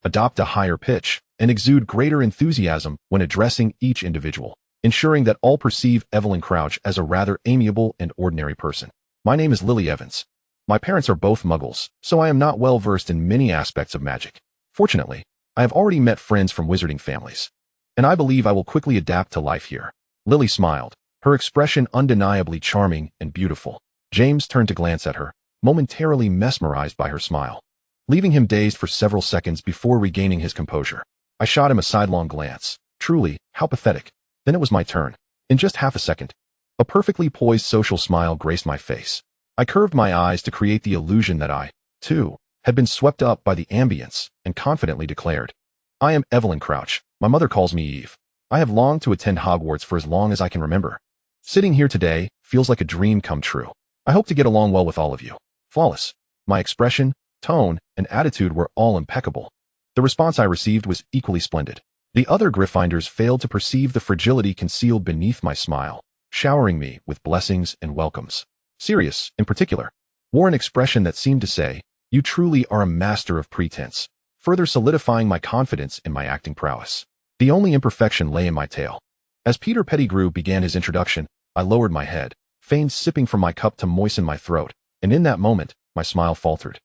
adopt a higher pitch, and exude greater enthusiasm when addressing each individual, ensuring that all perceive Evelyn Crouch as a rather amiable and ordinary person. My name is Lily Evans. My parents are both Muggles, so I am not well versed in many aspects of magic. Fortunately, I have already met friends from wizarding families, and I believe I will quickly adapt to life here. Lily smiled, her expression undeniably charming and beautiful. James turned to glance at her, momentarily mesmerized by her smile, leaving him dazed for several seconds before regaining his composure. I shot him a sidelong glance. Truly, how pathetic. Then it was my turn. In just half a second, a perfectly poised social smile graced my face. I curved my eyes to create the illusion that I, too, had been swept up by the ambience and confidently declared, "I am Evelyn Crouch. My mother calls me Eve. I have longed to attend Hogwarts for as long as I can remember. Sitting here today feels like a dream come true. I hope to get along well with all of you." Flawless. My expression, tone, and attitude were all impeccable. The response I received was equally splendid. The other Gryffindors failed to perceive the fragility concealed beneath my smile, showering me with blessings and welcomes. Sirius, in particular, wore an expression that seemed to say, "You truly are a master of pretense," further solidifying my confidence in my acting prowess. The only imperfection lay in my tail. As Peter Pettigrew began his introduction, I lowered my head, feigned sipping from my cup to moisten my throat, and in that moment, my smile faltered,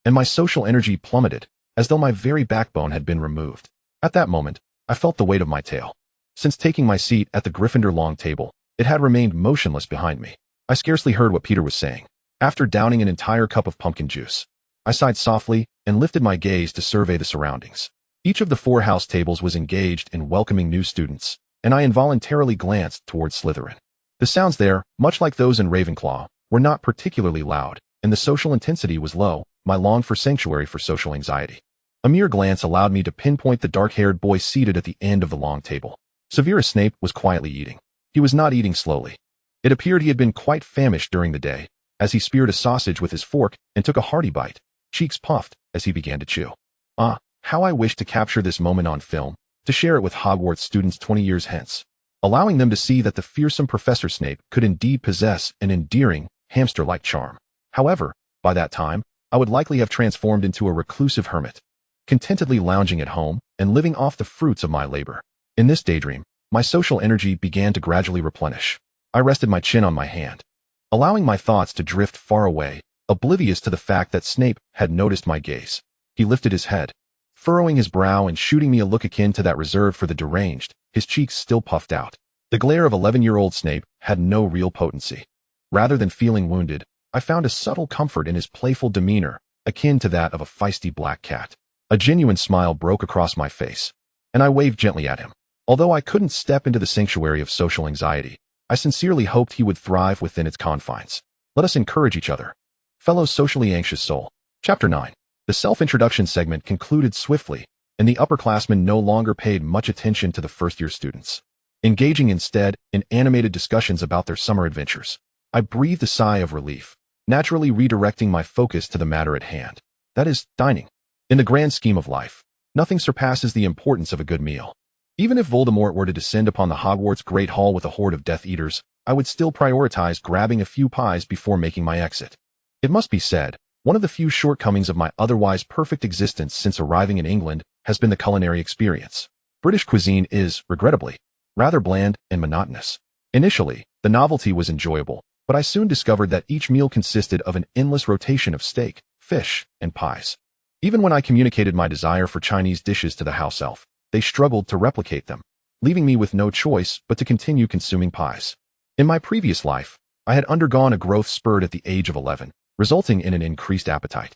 and my social energy plummeted, as though my very backbone had been removed. At that moment, I felt the weight of my tail. Since taking my seat at the Gryffindor long table, it had remained motionless behind me. I scarcely heard what Peter was saying. After downing an entire cup of pumpkin juice, I sighed softly and lifted my gaze to survey the surroundings. Each of the 4 house tables was engaged in welcoming new students, and I involuntarily glanced towards Slytherin. The sounds there, much like those in Ravenclaw, were not particularly loud, and the social intensity was low, my longed-for sanctuary for social anxiety. A mere glance allowed me to pinpoint the dark-haired boy seated at the end of the long table. Severus Snape was quietly eating. He was not eating slowly. It appeared he had been quite famished during the day, as he speared a sausage with his fork and took a hearty bite, cheeks puffed as he began to chew. Ah, how I wished to capture this moment on film, to share it with Hogwarts students 20 years hence, allowing them to see that the fearsome Professor Snape could indeed possess an endearing, hamster-like charm. However, by that time, I would likely have transformed into a reclusive hermit, contentedly lounging at home and living off the fruits of my labor. In this daydream, my social energy began to gradually replenish. I rested my chin on my hand, allowing my thoughts to drift far away, oblivious to the fact that Snape had noticed my gaze. He lifted his head, furrowing his brow and shooting me a look akin to that reserved for the deranged, his cheeks still puffed out. The glare of 11-year-old Snape had no real potency. Rather than feeling wounded, I found a subtle comfort in his playful demeanor, akin to that of a feisty black cat. A genuine smile broke across my face, and I waved gently at him. Although I couldn't step into the sanctuary of social anxiety, I sincerely hoped he would thrive within its confines. Let us encourage each other. Fellow socially anxious soul. Chapter 9. The self-introduction segment concluded swiftly, and the upperclassmen no longer paid much attention to the first-year students, engaging instead in animated discussions about their summer adventures. I breathed a sigh of relief, naturally redirecting my focus to the matter at hand. That is, dining. In the grand scheme of life, nothing surpasses the importance of a good meal. Even if Voldemort were to descend upon the Hogwarts Great Hall with a horde of Death Eaters, I would still prioritize grabbing a few pies before making my exit. It must be said, one of the few shortcomings of my otherwise perfect existence since arriving in England has been the culinary experience. British cuisine is, regrettably, rather bland and monotonous. Initially, the novelty was enjoyable, but I soon discovered that each meal consisted of an endless rotation of steak, fish, and pies. Even when I communicated my desire for Chinese dishes to the house elf, they struggled to replicate them, leaving me with no choice but to continue consuming pies. In my previous life, I had undergone a growth spurt at the age of 11, resulting in an increased appetite.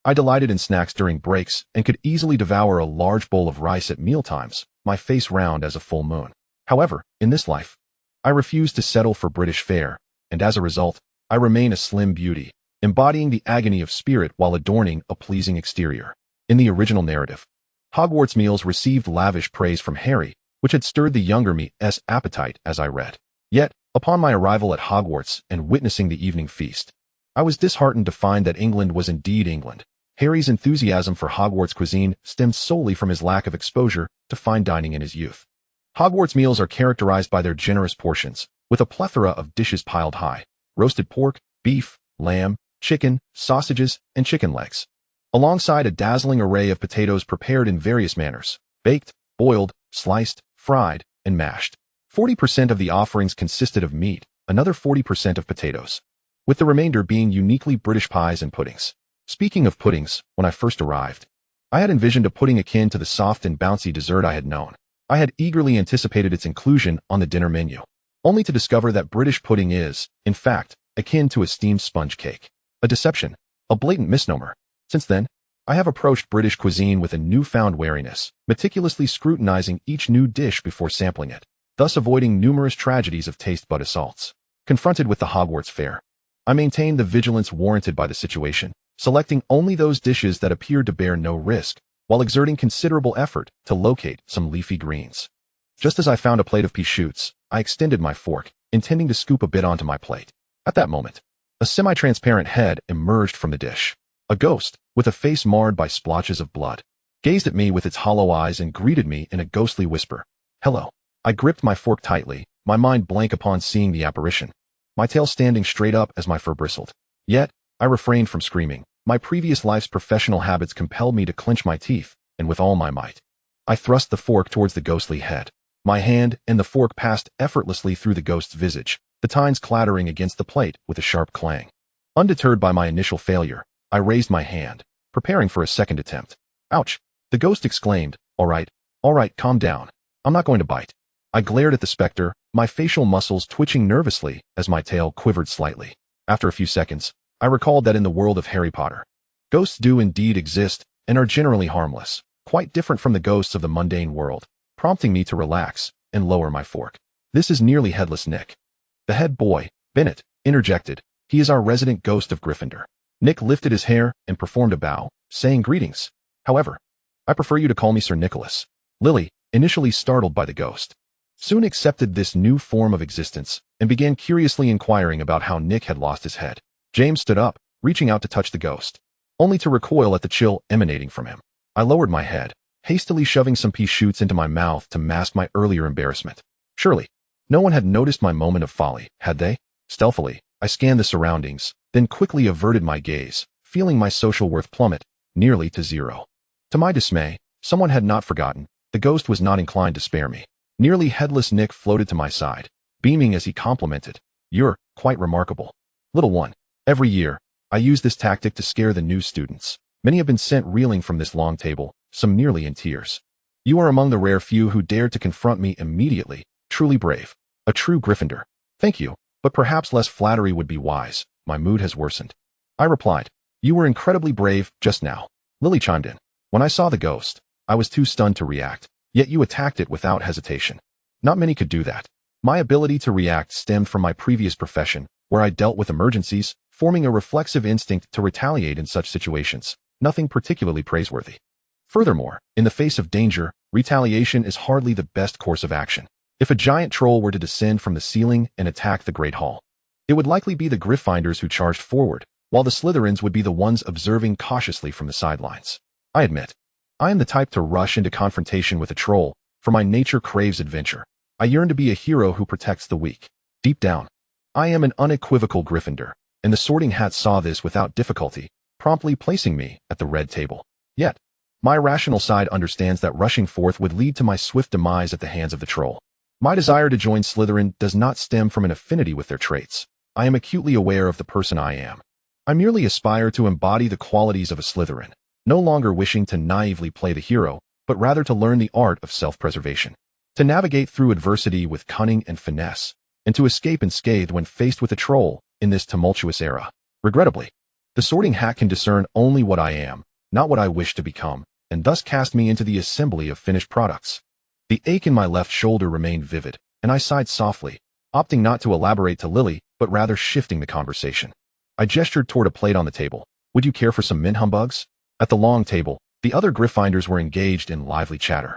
I delighted in snacks during breaks and could easily devour a large bowl of rice at mealtimes, my face round as a full moon. However, in this life, I refused to settle for British fare, and as a result, I remain a slim beauty, embodying the agony of spirit while adorning a pleasing exterior. In the original narrative, Hogwarts meals received lavish praise from Harry, which had stirred the younger me's appetite as I read. Yet, upon my arrival at Hogwarts and witnessing the evening feast, I was disheartened to find that England was indeed England. Harry's enthusiasm for Hogwarts cuisine stemmed solely from his lack of exposure to fine dining in his youth. Hogwarts meals are characterized by their generous portions, with a plethora of dishes piled high: roasted pork, beef, lamb, chicken, sausages, and chicken legs, alongside a dazzling array of potatoes prepared in various manners: baked, boiled, sliced, fried, and mashed. 40% of the offerings consisted of meat, another 40% of potatoes, with the remainder being uniquely British pies and puddings. Speaking of puddings, when I first arrived, I had envisioned a pudding akin to the soft and bouncy dessert I had known. I had eagerly anticipated its inclusion on the dinner menu, only to discover that British pudding is, in fact, akin to a steamed sponge cake. A deception, a blatant misnomer. Since then, I have approached British cuisine with a newfound wariness, meticulously scrutinizing each new dish before sampling it, thus avoiding numerous tragedies of taste bud assaults. Confronted with the Hogwarts fare, I maintained the vigilance warranted by the situation, selecting only those dishes that appeared to bear no risk, while exerting considerable effort to locate some leafy greens. Just as I found a plate of pea shoots, I extended my fork, intending to scoop a bit onto my plate. At that moment, a semi-transparent head emerged from the dish. A ghost, with a face marred by splotches of blood, gazed at me with its hollow eyes and greeted me in a ghostly whisper. "Hello." I gripped my fork tightly, my mind blank upon seeing the apparition, my tail standing straight up as my fur bristled. Yet, I refrained from screaming. My previous life's professional habits compelled me to clench my teeth, and with all my might, I thrust the fork towards the ghostly head. My hand and the fork passed effortlessly through the ghost's visage, the tines clattering against the plate with a sharp clang. Undeterred by my initial failure, I raised my hand, preparing for a second attempt. "Ouch!" the ghost exclaimed. All right, calm down. I'm not going to bite." I glared at the specter, my facial muscles twitching nervously as my tail quivered slightly. After a few seconds, I recalled that in the world of Harry Potter, ghosts do indeed exist and are generally harmless, quite different from the ghosts of the mundane world, prompting me to relax and lower my fork. This is nearly Headless Nick. The head boy, Bennett, interjected. He is our resident ghost of Gryffindor. Nick lifted his hair and performed a bow, saying greetings. However, I prefer you to call me Sir Nicholas. Lily, initially startled by the ghost, soon accepted this new form of existence and began curiously inquiring about how Nick had lost his head. James stood up, reaching out to touch the ghost, only to recoil at the chill emanating from him. I lowered my head, hastily shoving some pea shoots into my mouth to mask my earlier embarrassment. Surely, no one had noticed my moment of folly, had they? Stealthily, I scanned the surroundings, then quickly averted my gaze, feeling my social worth plummet, nearly to zero. To my dismay, someone had not forgotten. The ghost was not inclined to spare me. Nearly Headless Nick floated to my side, beaming as he complimented. You're quite remarkable. Little one. Every year, I use this tactic to scare the new students. Many have been sent reeling from this long table, some nearly in tears. You are among the rare few who dared to confront me immediately. Truly brave. A true Gryffindor. Thank you, but perhaps less flattery would be wise. My mood has worsened. I replied. You were incredibly brave just now. Lily chimed in. When I saw the ghost, I was too stunned to react. Yet you attacked it without hesitation. Not many could do that. My ability to react stemmed from my previous profession, where I dealt with emergencies, forming a reflexive instinct to retaliate in such situations. Nothing particularly praiseworthy. Furthermore, in the face of danger, retaliation is hardly the best course of action. If a giant troll were to descend from the ceiling and attack the Great Hall, it would likely be the Gryffindors who charged forward, while the Slytherins would be the ones observing cautiously from the sidelines. I admit, I am the type to rush into confrontation with a troll, for my nature craves adventure. I yearn to be a hero who protects the weak. Deep down, I am an unequivocal Gryffindor, and the Sorting Hat saw this without difficulty, promptly placing me at the red table. Yet, my rational side understands that rushing forth would lead to my swift demise at the hands of the troll. My desire to join Slytherin does not stem from an affinity with their traits. I am acutely aware of the person I am. I merely aspire to embody the qualities of a Slytherin, no longer wishing to naively play the hero, but rather to learn the art of self-preservation, to navigate through adversity with cunning and finesse, and to escape unscathed when faced with a troll in this tumultuous era. Regrettably, the Sorting Hat can discern only what I am, not what I wish to become, and thus cast me into the assembly of finished products. The ache in my left shoulder remained vivid, and I sighed softly, opting not to elaborate to Lily, but rather shifting the conversation. I gestured toward a plate on the table. Would you care for some mint humbugs? At the long table, the other Gryffindors were engaged in lively chatter,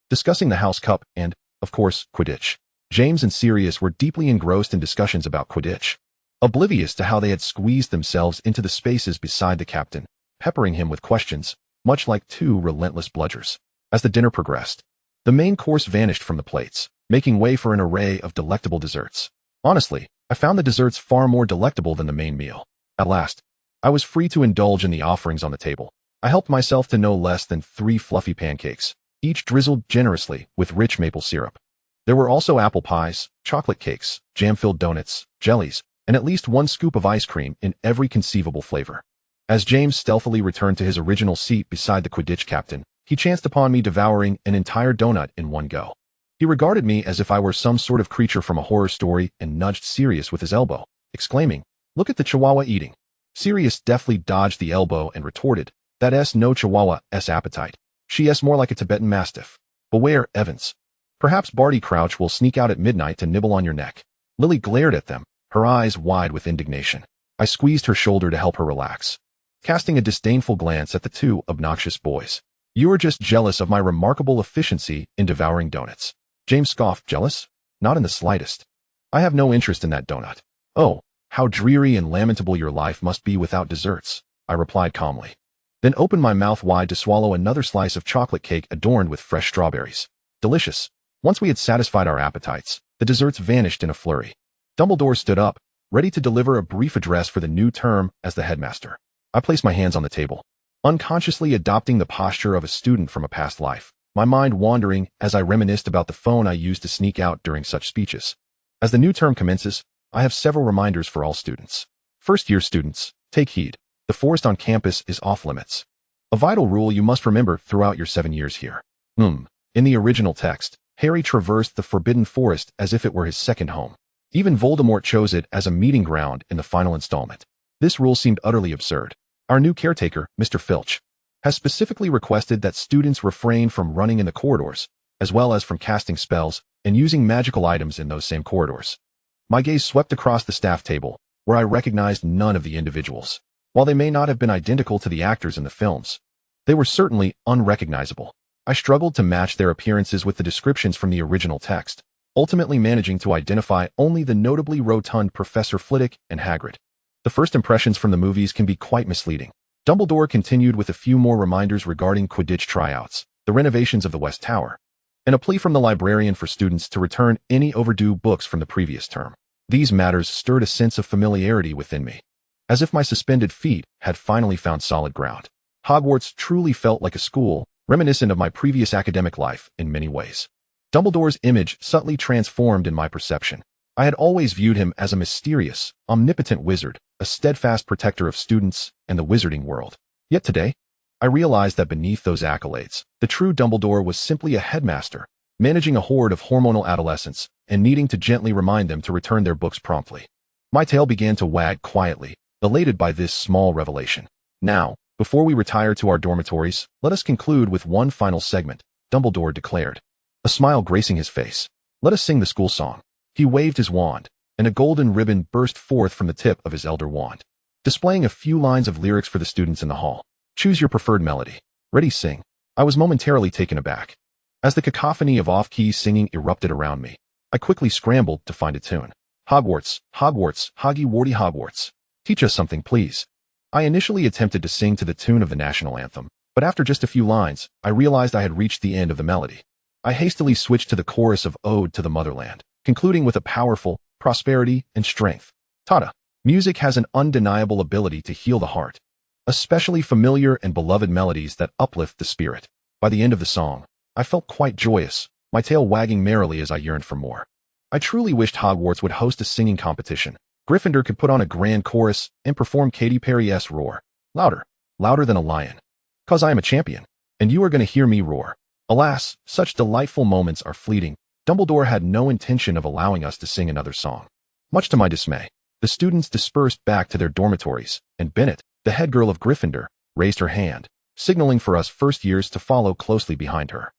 discussing the House Cup and, of course, Quidditch. James and Sirius were deeply engrossed in discussions about Quidditch, oblivious to how they had squeezed themselves into the spaces beside the captain, peppering him with questions, much like two relentless bludgers. As the dinner progressed, the main course vanished from the plates, making way for an array of delectable desserts. Honestly, I found the desserts far more delectable than the main meal. At last, I was free to indulge in the offerings on the table. I helped myself to no less than 3 fluffy pancakes, each drizzled generously with rich maple syrup. There were also apple pies, chocolate cakes, jam-filled donuts, jellies, and at least 1 scoop of ice cream in every conceivable flavor. As James stealthily returned to his original seat beside the Quidditch captain, he chanced upon me devouring an entire donut in one go. He regarded me as if I were some sort of creature from a horror story and nudged Sirius with his elbow, exclaiming, "Look at the Chihuahua eating." Sirius deftly dodged the elbow and retorted, "That's no Chihuahua's appetite. She's more like a Tibetan Mastiff. Beware, Evans. Perhaps Barty Crouch will sneak out at midnight to nibble on your neck." Lily glared at them, her eyes wide with indignation. I squeezed her shoulder to help her relax, casting a disdainful glance at the 2 obnoxious boys. "You are just jealous of my remarkable efficiency in devouring donuts." James scoffed. "Jealous? Not in the slightest. I have no interest in that donut." "Oh, how dreary and lamentable your life must be without desserts," I replied calmly, then opened my mouth wide to swallow another slice of chocolate cake adorned with fresh strawberries. Delicious. Once we had satisfied our appetites, the desserts vanished in a flurry. Dumbledore stood up, ready to deliver a brief address for the new term as the headmaster. I placed my hands on the table, unconsciously adopting the posture of a student from a past life, my mind wandering as I reminisced about the phone I used to sneak out during such speeches. As the new term commences, I have several reminders for all students. First-year students, take heed. The forest on campus is off-limits. A vital rule you must remember throughout your 7 years here. In the original text, Harry traversed the Forbidden Forest as if it were his second home. Even Voldemort chose it as a meeting ground in the final installment. This rule seemed utterly absurd. Our new caretaker, Mr. Filch, has specifically requested that students refrain from running in the corridors, as well as from casting spells and using magical items in those same corridors. My gaze swept across the staff table, where I recognized none of the individuals. While they may not have been identical to the actors in the films, they were certainly unrecognizable. I struggled to match their appearances with the descriptions from the original text, ultimately managing to identify only the notably rotund Professor Flitwick and Hagrid. The first impressions from the movies can be quite misleading. Dumbledore continued with a few more reminders regarding Quidditch tryouts, the renovations of the West Tower, and a plea from the librarian for students to return any overdue books from the previous term. These matters stirred a sense of familiarity within me, as if my suspended feet had finally found solid ground. Hogwarts truly felt like a school, reminiscent of my previous academic life in many ways. Dumbledore's image subtly transformed in my perception. I had always viewed him as a mysterious, omnipotent wizard, a steadfast protector of students and the wizarding world. Yet today, I realized that beneath those accolades, the true Dumbledore was simply a headmaster, managing a horde of hormonal adolescents and needing to gently remind them to return their books promptly. My tail began to wag quietly, elated by this small revelation. Now, before we retire to our dormitories, let us conclude with one final segment, Dumbledore declared, a smile gracing his face. Let us sing the school song. He waved his wand, and a golden ribbon burst forth from the tip of his elder wand, displaying a few lines of lyrics for the students in the hall. Choose your preferred melody. Ready, sing. I was momentarily taken aback. As the cacophony of off-key singing erupted around me, I quickly scrambled to find a tune. Hogwarts, Hogwarts, Hoggy Warty Hogwarts. Teach us something, please. I initially attempted to sing to the tune of the national anthem, but after just a few lines, I realized I had reached the end of the melody. I hastily switched to the chorus of Ode to the Motherland, concluding with a powerful, prosperity and strength. Tada! Music has an undeniable ability to heal the heart, especially familiar and beloved melodies that uplift the spirit. By the end of the song, I felt quite joyous, my tail wagging merrily as I yearned for more. I truly wished Hogwarts would host a singing competition. Gryffindor could put on a grand chorus and perform Katy Perry's Roar. Louder, louder than a lion. 'Cause I am a champion, and you are going to hear me roar. Alas, such delightful moments are fleeting. Dumbledore had no intention of allowing us to sing another song. Much to my dismay, the students dispersed back to their dormitories, and Bennett, the head girl of Gryffindor, raised her hand, signaling for us first years to follow closely behind her.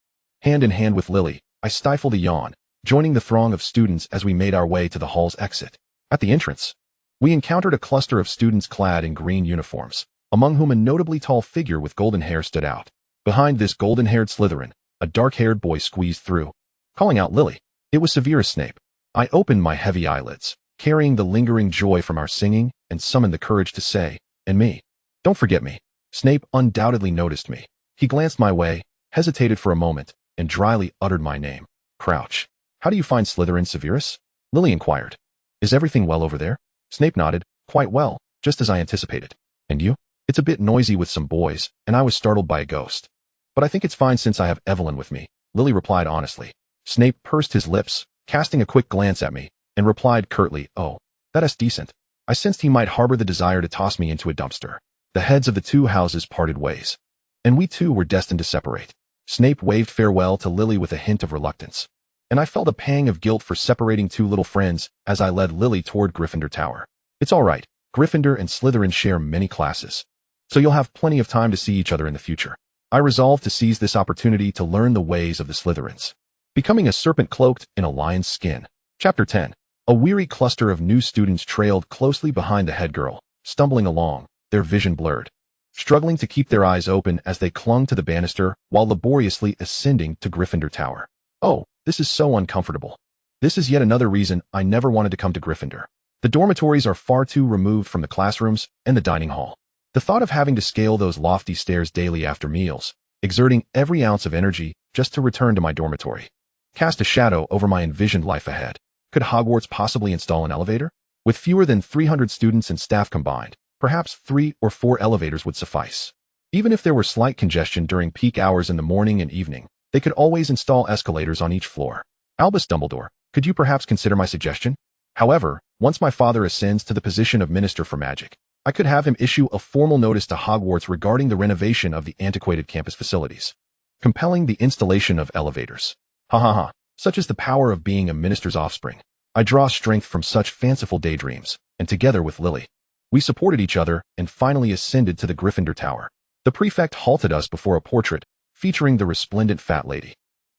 Hand in hand with Lily, I stifled a yawn, joining the throng of students as we made our way to the hall's exit. At the entrance, we encountered a cluster of students clad in green uniforms, among whom a notably tall figure with golden hair stood out. Behind this golden-haired Slytherin, a dark-haired boy squeezed through, calling out Lily. It was Severus Snape. I opened my heavy eyelids, carrying the lingering joy from our singing, and summoned the courage to say, and me. Don't forget me. Snape undoubtedly noticed me. He glanced my way, hesitated for a moment, and dryly uttered my name. Crouch. How do you find Slytherin, Severus? Lily inquired. Is everything well over there? Snape nodded. Quite well, just as I anticipated. And you? It's a bit noisy with some boys, and I was startled by a ghost. But I think it's fine since I have Evelyn with me, Lily replied honestly. Snape pursed his lips, casting a quick glance at me, and replied curtly, oh, that is decent. I sensed he might harbor the desire to toss me into a dumpster. The heads of the two houses parted ways, and we too were destined to separate. Snape waved farewell to Lily with a hint of reluctance, and I felt a pang of guilt for separating two little friends as I led Lily toward Gryffindor Tower. It's all right, Gryffindor and Slytherin share many classes, so you'll have plenty of time to see each other in the future. I resolved to seize this opportunity to learn the ways of the Slytherins. Becoming a serpent cloaked in a lion's skin. Chapter 10. A weary cluster of new students trailed closely behind the head girl, stumbling along, their vision blurred, struggling to keep their eyes open as they clung to the banister while laboriously ascending to Gryffindor Tower. Oh, this is so uncomfortable. This is yet another reason I never wanted to come to Gryffindor. The dormitories are far too removed from the classrooms and the dining hall. The thought of having to scale those lofty stairs daily after meals, exerting every ounce of energy just to return to my dormitory, cast a shadow over my envisioned life ahead. Could Hogwarts possibly install an elevator? With fewer than 300 students and staff combined, perhaps 3 or 4 elevators would suffice. Even if there were slight congestion during peak hours in the morning and evening, they could always install escalators on each floor. Albus Dumbledore, could you perhaps consider my suggestion? However, once my father ascends to the position of Minister for Magic, I could have him issue a formal notice to Hogwarts regarding the renovation of the antiquated campus facilities, compelling the installation of elevators. Ha ha ha. Such is the power of being a minister's offspring. I draw strength from such fanciful daydreams, and together with Lily, we supported each other and finally ascended to the Gryffindor Tower. The prefect halted us before a portrait featuring the resplendent fat lady,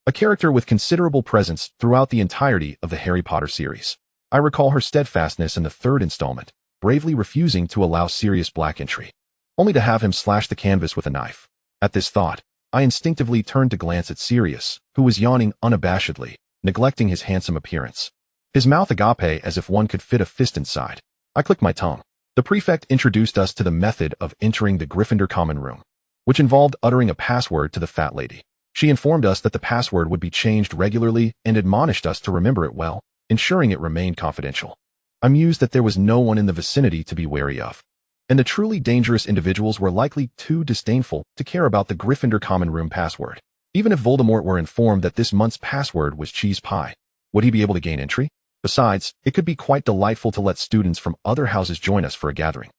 a character with considerable presence throughout the entirety of the Harry Potter series. I recall her steadfastness in the third installment, bravely refusing to allow Sirius Black entry, only to have him slash the canvas with a knife. At this thought, I instinctively turned to glance at Sirius, who was yawning unabashedly, neglecting his handsome appearance, his mouth agape as if one could fit a fist inside. I clicked my tongue. The prefect introduced us to the method of entering the Gryffindor common room, which involved uttering a password to the fat lady. She informed us that the password would be changed regularly and admonished us to remember it well, ensuring it remained confidential. I mused that there was no one in the vicinity to be wary of, and the truly dangerous individuals were likely too disdainful to care about the Gryffindor common room password. Even if Voldemort were informed that this month's password was cheese pie, would he be able to gain entry? Besides, it could be quite delightful to let students from other houses join us for a gathering.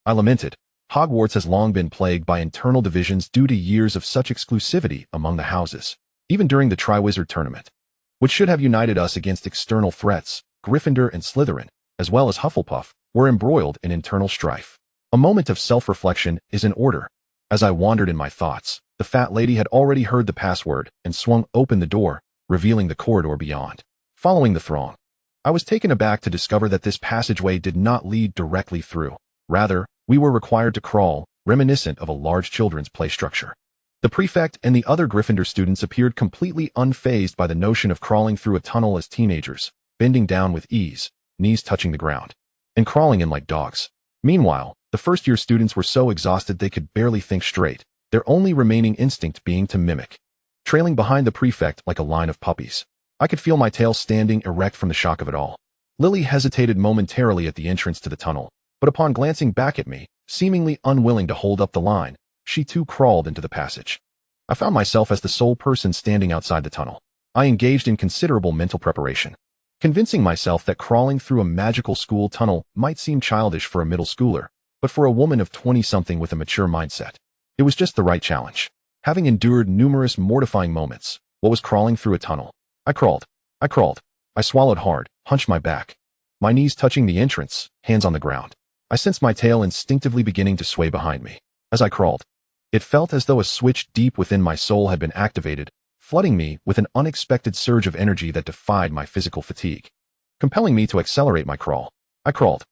I lamented. Hogwarts has long been plagued by internal divisions due to years of such exclusivity among the houses. Even during the Triwizard Tournament, which should have united us against external threats, Gryffindor and Slytherin, as well as Hufflepuff, were embroiled in internal strife. A moment of self-reflection is in order. As I wandered in my thoughts, the fat lady had already heard the password and swung open the door, revealing the corridor beyond. Following the throng, I was taken aback to discover that this passageway did not lead directly through. Rather, we were required to crawl, reminiscent of a large children's play structure. The prefect and the other Gryffindor students appeared completely unfazed by the notion of crawling through a tunnel as teenagers, bending down with ease, knees touching the ground, and crawling in like dogs. Meanwhile, the first-year students were so exhausted they could barely think straight, their only remaining instinct being to mimic, trailing behind the prefect like a line of puppies. I could feel my tail standing erect from the shock of it all. Lily hesitated momentarily at the entrance to the tunnel, but upon glancing back at me, seemingly unwilling to hold up the line, she too crawled into the passage. I found myself as the sole person standing outside the tunnel. I engaged in considerable mental preparation, convincing myself that crawling through a magical school tunnel might seem childish for a middle schooler, but for a woman of 20-something with a mature mindset, it was just the right challenge. Having endured numerous mortifying moments, what was crawling through a tunnel? I crawled. I swallowed hard, hunched my back, my knees touching the entrance, hands on the ground. I sensed my tail instinctively beginning to sway behind me. As I crawled, it felt as though a switch deep within my soul had been activated, flooding me with an unexpected surge of energy that defied my physical fatigue, compelling me to accelerate my crawl. I crawled.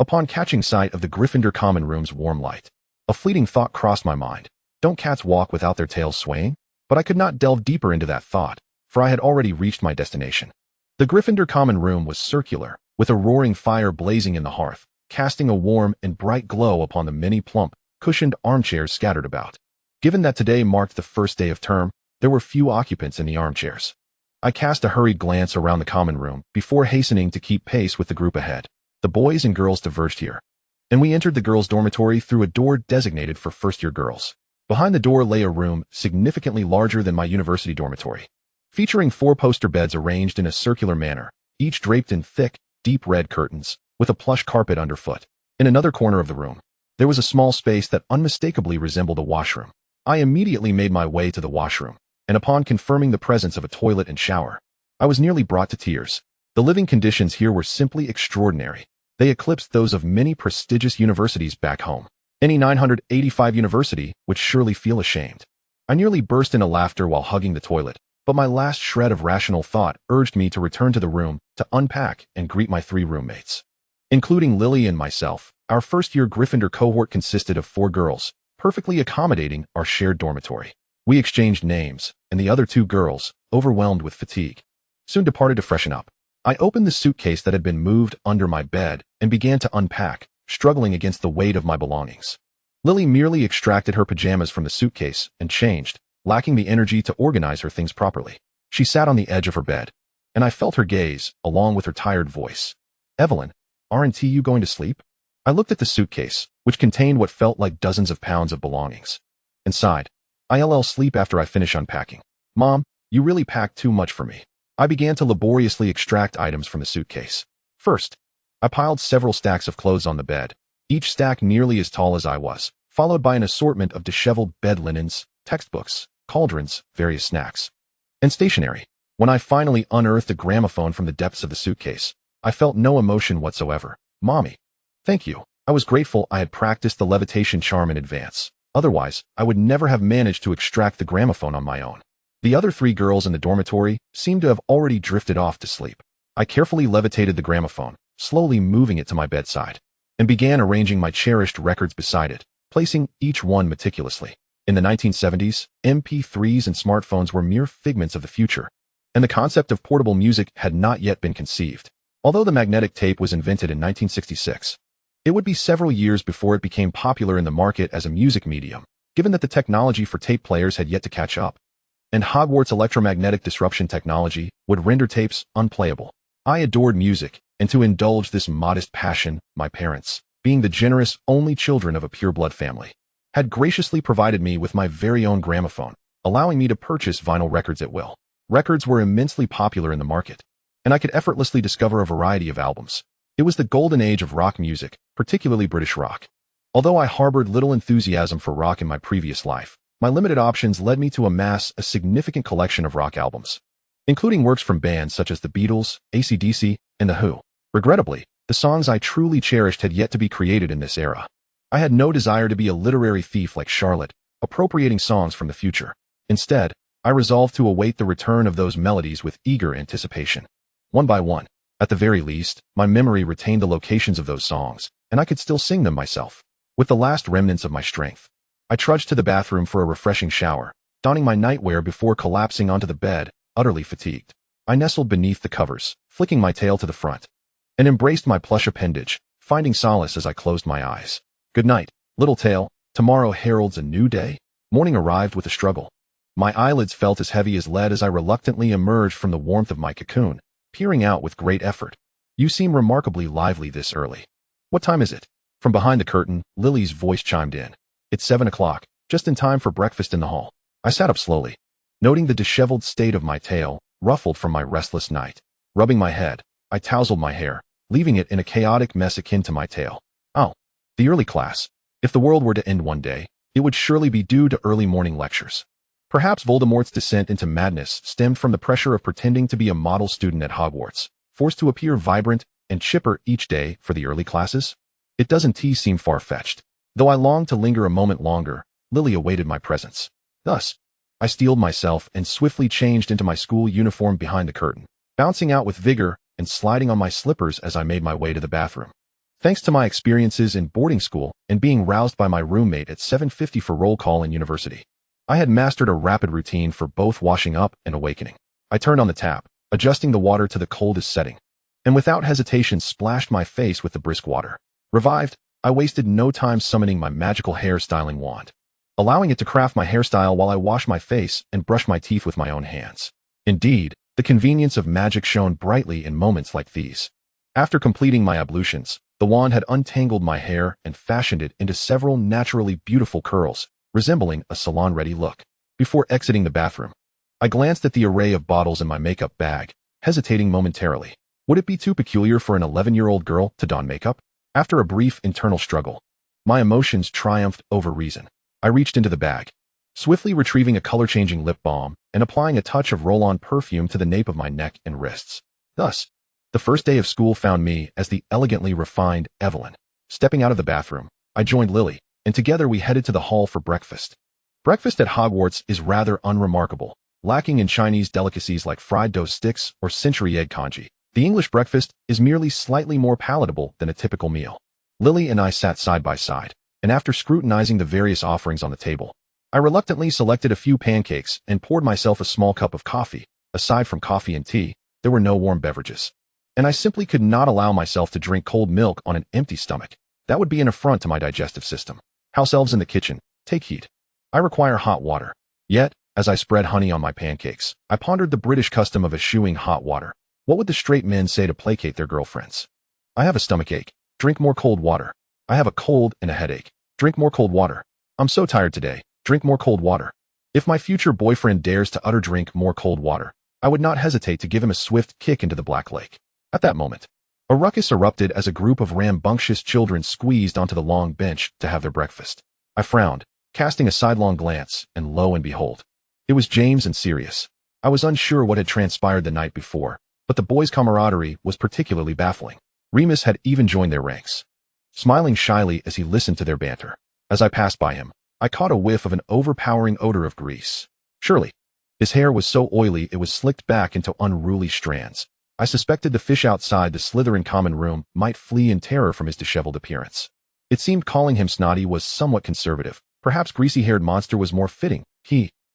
Upon catching sight of the Gryffindor common room's warm light, a fleeting thought crossed my mind. Don't cats walk without their tails swaying? But I could not delve deeper into that thought, for I had already reached my destination. The Gryffindor common room was circular, with a roaring fire blazing in the hearth, casting a warm and bright glow upon the many plump, cushioned armchairs scattered about. Given that today marked the first day of term, there were few occupants in the armchairs. I cast a hurried glance around the common room before hastening to keep pace with the group ahead. The boys and girls diverged here, and we entered the girls' dormitory through a door designated for first-year girls. Behind the door lay a room significantly larger than my university dormitory, featuring 4 poster beds arranged in a circular manner, each draped in thick, deep red curtains, with a plush carpet underfoot. In another corner of the room, there was a small space that unmistakably resembled a washroom. I immediately made my way to the washroom, and upon confirming the presence of a toilet and shower, I was nearly brought to tears. The living conditions here were simply extraordinary. They eclipsed those of many prestigious universities back home. Any 985 university would surely feel ashamed. I nearly burst into laughter while hugging the toilet, but my last shred of rational thought urged me to return to the room, to unpack and greet my 3 roommates. Including Lily and myself, our first-year Gryffindor cohort consisted of 4 girls, perfectly accommodating our shared dormitory. We exchanged names, and the other 2 girls, overwhelmed with fatigue, soon departed to freshen up. I opened the suitcase that had been moved under my bed and began to unpack, struggling against the weight of my belongings. Lily merely extracted her pajamas from the suitcase and changed, lacking the energy to organize her things properly. She sat on the edge of her bed, and I felt her gaze, along with her tired voice. "Evelyn, aren't you going to sleep?" I looked at the suitcase, which contained what felt like dozens of pounds of belongings, and sighed. "I'll sleep after I finish unpacking." "Mom, you really packed too much for me." I began to laboriously extract items from the suitcase. First, I piled several stacks of clothes on the bed, each stack nearly as tall as I was, followed by an assortment of disheveled bed linens, textbooks, cauldrons, various snacks, and stationery. When I finally unearthed a gramophone from the depths of the suitcase, I felt no emotion whatsoever. Mommy. Thank you. I was grateful I had practiced the levitation charm in advance. Otherwise, I would never have managed to extract the gramophone on my own. The other 3 girls in the dormitory seemed to have already drifted off to sleep. I carefully levitated the gramophone, slowly moving it to my bedside, and began arranging my cherished records beside it, placing each one meticulously. In the 1970s, MP3s and smartphones were mere figments of the future, and the concept of portable music had not yet been conceived. Although the magnetic tape was invented in 1966, it would be several years before it became popular in the market as a music medium, given that the technology for tape players had yet to catch up, and Hogwarts' electromagnetic disruption technology would render tapes unplayable. I adored music, and to indulge this modest passion, my parents, being the generous only children of a pure-blood family, had graciously provided me with my very own gramophone, allowing me to purchase vinyl records at will. Records were immensely popular in the market, and I could effortlessly discover a variety of albums. It was the golden age of rock music, particularly British rock. Although I harbored little enthusiasm for rock in my previous life, my limited options led me to amass a significant collection of rock albums, including works from bands such as the Beatles, AC/DC, and The Who. Regrettably, the songs I truly cherished had yet to be created in this era. I had no desire to be a literary thief like Charlotte, appropriating songs from the future. Instead, I resolved to await the return of those melodies with eager anticipation. One by one, at the very least, my memory retained the locations of those songs, and I could still sing them myself. With the last remnants of my strength, I trudged to the bathroom for a refreshing shower, donning my nightwear before collapsing onto the bed, utterly fatigued. I nestled beneath the covers, flicking my tail to the front, and embraced my plush appendage, finding solace as I closed my eyes. Good night, little tail. Tomorrow heralds a new day. Morning arrived with a struggle. My eyelids felt as heavy as lead as I reluctantly emerged from the warmth of my cocoon, peering out with great effort. You seem remarkably lively this early. What time is it? From behind the curtain, Lily's voice chimed in. It's 7 o'clock, just in time for breakfast in the hall. I sat up slowly, noting the disheveled state of my tail, ruffled from my restless night. Rubbing my head, I tousled my hair, leaving it in a chaotic mess akin to my tail. Oh, the early class. If the world were to end one day, it would surely be due to early morning lectures. Perhaps Voldemort's descent into madness stemmed from the pressure of pretending to be a model student at Hogwarts, forced to appear vibrant and chipper each day for the early classes. It doesn't seem far-fetched. Though I longed to linger a moment longer, Lily awaited my presence. Thus, I steeled myself and swiftly changed into my school uniform behind the curtain, bouncing out with vigor and sliding on my slippers as I made my way to the bathroom. Thanks to my experiences in boarding school and being roused by my roommate at 7:50 for roll call in university, I had mastered a rapid routine for both washing up and awakening. I turned on the tap, adjusting the water to the coldest setting, and without hesitation splashed my face with the brisk water. Revived, I wasted no time summoning my magical hairstyling wand, allowing it to craft my hairstyle while I washed my face and brushed my teeth with my own hands. Indeed, the convenience of magic shone brightly in moments like these. After completing my ablutions, the wand had untangled my hair and fashioned it into several naturally beautiful curls, resembling a salon-ready look. Before exiting the bathroom, I glanced at the array of bottles in my makeup bag, hesitating momentarily. Would it be too peculiar for an 11-year-old girl to don makeup? After a brief internal struggle, my emotions triumphed over reason. I reached into the bag, swiftly retrieving a color-changing lip balm and applying a touch of roll-on perfume to the nape of my neck and wrists. Thus, the first day of school found me as the elegantly refined Evelyn. Stepping out of the bathroom, I joined Lily, and together we headed to the hall for breakfast. Breakfast at Hogwarts is rather unremarkable, lacking in Chinese delicacies like fried dough sticks or century egg congee. The English breakfast is merely slightly more palatable than a typical meal. Lily and I sat side by side, and after scrutinizing the various offerings on the table, I reluctantly selected a few pancakes and poured myself a small cup of coffee. Aside from coffee and tea, there were no warm beverages, and I simply could not allow myself to drink cold milk on an empty stomach. That would be an affront to my digestive system. House elves in the kitchen, take heed. I require hot water. Yet, as I spread honey on my pancakes, I pondered the British custom of eschewing hot water. What would the straight men say to placate their girlfriends? I have a stomachache. Drink more cold water. I have a cold and a headache. Drink more cold water. I'm so tired today. Drink more cold water. If my future boyfriend dares to utter drink more cold water, I would not hesitate to give him a swift kick into the Black Lake. At that moment, a ruckus erupted as a group of rambunctious children squeezed onto the long bench to have their breakfast. I frowned, casting a sidelong glance, and lo and behold, it was James and Sirius. I was unsure what had transpired the night before, but the boys' camaraderie was particularly baffling. Remus had even joined their ranks, smiling shyly as he listened to their banter. As I passed by him, I caught a whiff of an overpowering odor of grease. Surely, his hair was so oily it was slicked back into unruly strands. I suspected the fish outside the Slytherin common room might flee in terror from his disheveled appearance. It seemed calling him snotty was somewhat conservative. Perhaps greasy-haired monster was more fitting.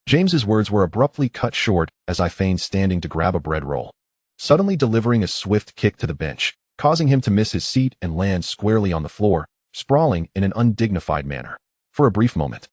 James's words were abruptly cut short as I feigned standing to grab a bread roll, suddenly delivering a swift kick to the bench, causing him to miss his seat and land squarely on the floor, sprawling in an undignified manner. For a brief moment,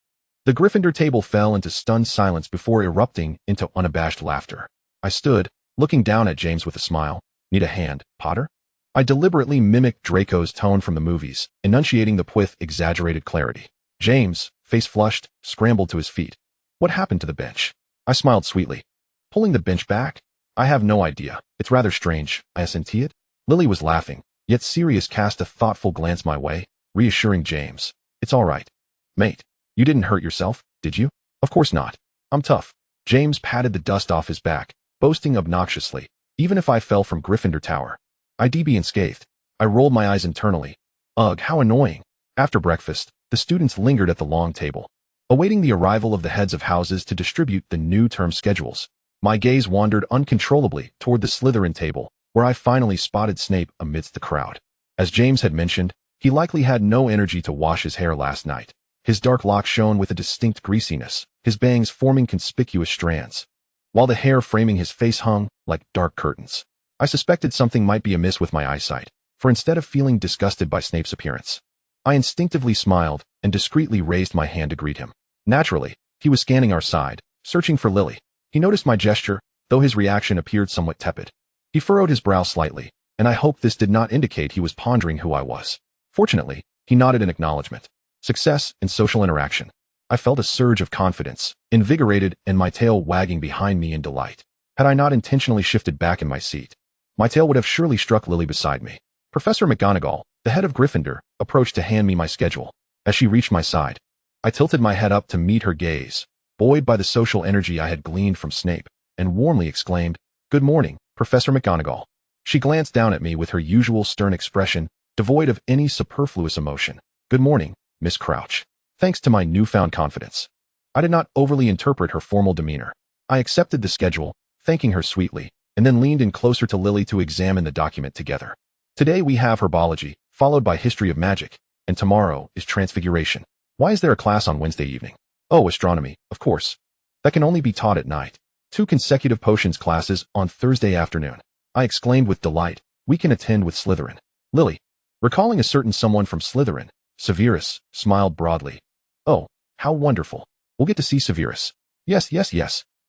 the Gryffindor table fell into stunned silence before erupting into unabashed laughter. I stood, looking down at James with a smile. Need a hand, Potter? I deliberately mimicked Draco's tone from the movies, enunciating the with exaggerated clarity. James, face flushed, scrambled to his feet. What happened to the bench? I smiled sweetly. Pulling the bench back? I have no idea. It's rather strange, I assented. Lily was laughing, yet Sirius cast a thoughtful glance my way, reassuring James. It's all right. Mate, you didn't hurt yourself, did you? Of course not. I'm tough. James patted the dust off his back, boasting obnoxiously. Even if I fell from Gryffindor Tower, I'd be unscathed. I rolled my eyes internally. Ugh, how annoying. After breakfast, the students lingered at the long table, awaiting the arrival of the heads of houses to distribute the new term schedules. My gaze wandered uncontrollably toward the Slytherin table, where I finally spotted Snape amidst the crowd. As James had mentioned, he likely had no energy to wash his hair last night. His dark locks shone with a distinct greasiness, his bangs forming conspicuous strands, while the hair framing his face hung like dark curtains. I suspected something might be amiss with my eyesight, for instead of feeling disgusted by Snape's appearance, I instinctively smiled and discreetly raised my hand to greet him. Naturally, he was scanning our side, searching for Lily. He noticed my gesture, though his reaction appeared somewhat tepid. He furrowed his brow slightly, and I hoped this did not indicate he was pondering who I was. Fortunately, he nodded in acknowledgement. Success in social interaction. I felt a surge of confidence, invigorated, and my tail wagging behind me in delight. Had I not intentionally shifted back in my seat, my tail would have surely struck Lily beside me. Professor McGonagall, the head of Gryffindor, approached to hand me my schedule. As she reached my side, I tilted my head up to meet her gaze, buoyed by the social energy I had gleaned from Snape, and warmly exclaimed, "Good morning, Professor McGonagall." She glanced down at me with her usual stern expression, devoid of any superfluous emotion. "Good morning, Miss Crouch." Thanks to my newfound confidence, I did not overly interpret her formal demeanor. I accepted the schedule, thanking her sweetly, and then leaned in closer to Lily to examine the document together. Today we have herbology, followed by history of magic, and tomorrow is transfiguration. Why is there a class on Wednesday evening? Oh, astronomy, of course. That can only be taught at night. 2 consecutive potions classes on Thursday afternoon. I exclaimed with delight. We can attend with Slytherin. Lily, recalling a certain someone from Slytherin, Severus, smiled broadly. Oh, how wonderful. We'll get to see Severus. Yes.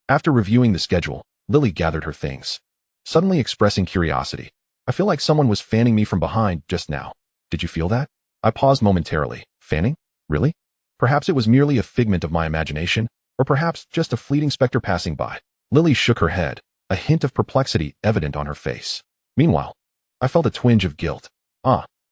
After reviewing the schedule, Lily gathered her things, suddenly expressing curiosity. I feel like someone was fanning me from behind just now. Did you feel that? I paused momentarily. Fanning? Really? Perhaps it was merely a figment of my imagination, or perhaps just a fleeting specter passing by. Lily shook her head, a hint of perplexity evident on her face. Meanwhile, I felt a twinge of guilt.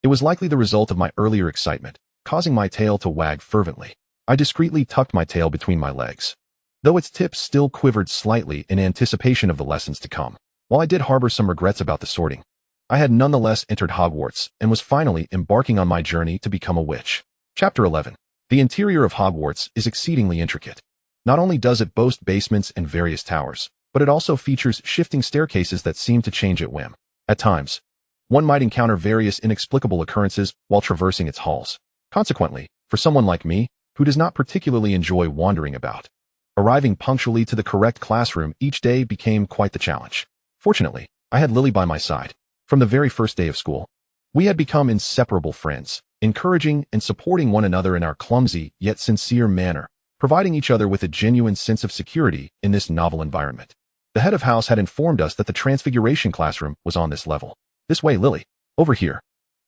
It was likely the result of my earlier excitement, causing my tail to wag fervently. I discreetly tucked my tail between my legs, though its tip still quivered slightly in anticipation of the lessons to come. While I did harbor some regrets about the sorting, I had nonetheless entered Hogwarts and was finally embarking on my journey to become a witch. Chapter 11. The interior of Hogwarts is exceedingly intricate. Not only does it boast basements and various towers, but it also features shifting staircases that seem to change at whim. At times, one might encounter various inexplicable occurrences while traversing its halls. Consequently, for someone like me, who does not particularly enjoy wandering about, arriving punctually to the correct classroom each day became quite the challenge. Fortunately, I had Lily by my side. From the very first day of school, we had become inseparable friends, encouraging and supporting one another in our clumsy yet sincere manner, providing each other with a genuine sense of security in this novel environment. The head of house had informed us that the Transfiguration classroom was on this level. This way, Lily. Over here.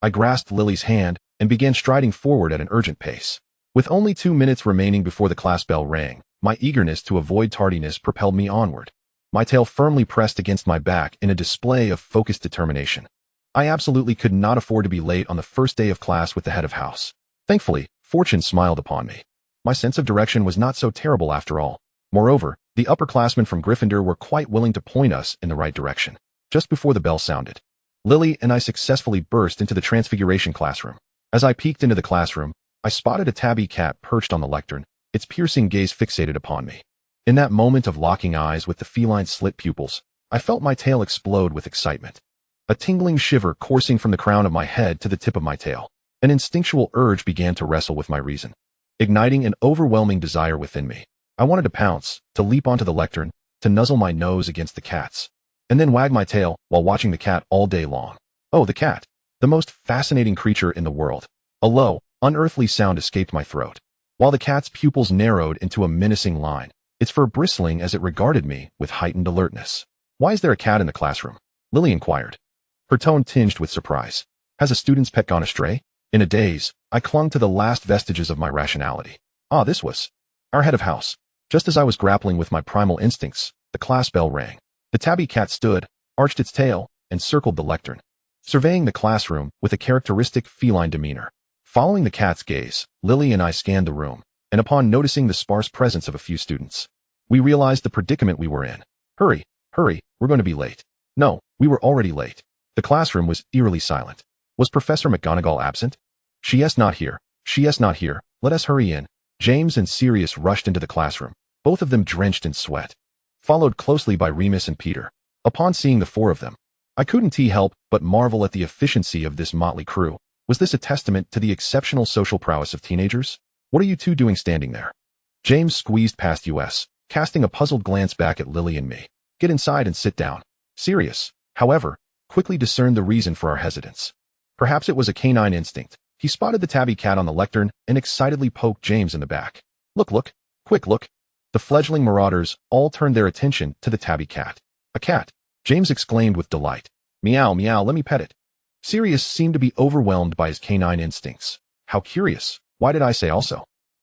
I grasped Lily's hand and began striding forward at an urgent pace. With only 2 minutes remaining before the class bell rang, my eagerness to avoid tardiness propelled me onward, my tail firmly pressed against my back in a display of focused determination. I absolutely could not afford to be late on the first day of class with the head of house. Thankfully, fortune smiled upon me. My sense of direction was not so terrible after all. Moreover, The upperclassmen from Gryffindor were quite willing to point us in the right direction. Just before the bell sounded, Lily and I successfully burst into the Transfiguration classroom. As I peeked into the classroom, I spotted a tabby cat perched on the lectern, its piercing gaze fixated upon me. In that moment of locking eyes with the feline slit pupils, I felt my tail explode with excitement. A tingling shiver coursing from the crown of my head to the tip of my tail. An instinctual urge began to wrestle with my reason, igniting an overwhelming desire within me. I wanted to pounce, to leap onto the lectern, to nuzzle my nose against the cat's, and then wag my tail while watching the cat all day long. Oh, the cat. The most fascinating creature in the world. A low, unearthly sound escaped my throat, while the cat's pupils narrowed into a menacing line, its fur bristling as it regarded me with heightened alertness. Why is there a cat in the classroom? Lily inquired, her tone tinged with surprise. Has a student's pet gone astray? In a daze, I clung to the last vestiges of my rationality. Ah, this was our head of house. Just as I was grappling with my primal instincts, the class bell rang. The tabby cat stood, arched its tail, and circled the lectern, surveying the classroom with a characteristic feline demeanor. Following the cat's gaze, Lily and I scanned the room, and upon noticing the sparse presence of a few students, we realized the predicament we were in. Hurry, hurry, we're going to be late. No, we were already late. The classroom was eerily silent. Was Professor McGonagall absent? She is not here. She is not here. Let us hurry in. James and Sirius rushed into the classroom, both of them drenched in sweat, followed closely by Remus and Peter. Upon seeing the four of them, I couldn't help but marvel at the efficiency of this motley crew. Was this a testament to the exceptional social prowess of teenagers? What are you two doing standing there? James squeezed past us, casting a puzzled glance back at Lily and me. Get inside and sit down. Sirius, however, quickly discerned the reason for our hesitance. Perhaps it was a canine instinct. He spotted the tabby cat on the lectern and excitedly poked James in the back. Look, look, quick look. The fledgling marauders all turned their attention to the tabby cat. A cat, James exclaimed with delight. Meow, meow, let me pet it. Sirius seemed to be overwhelmed by his canine instincts. How curious. Why did I say also?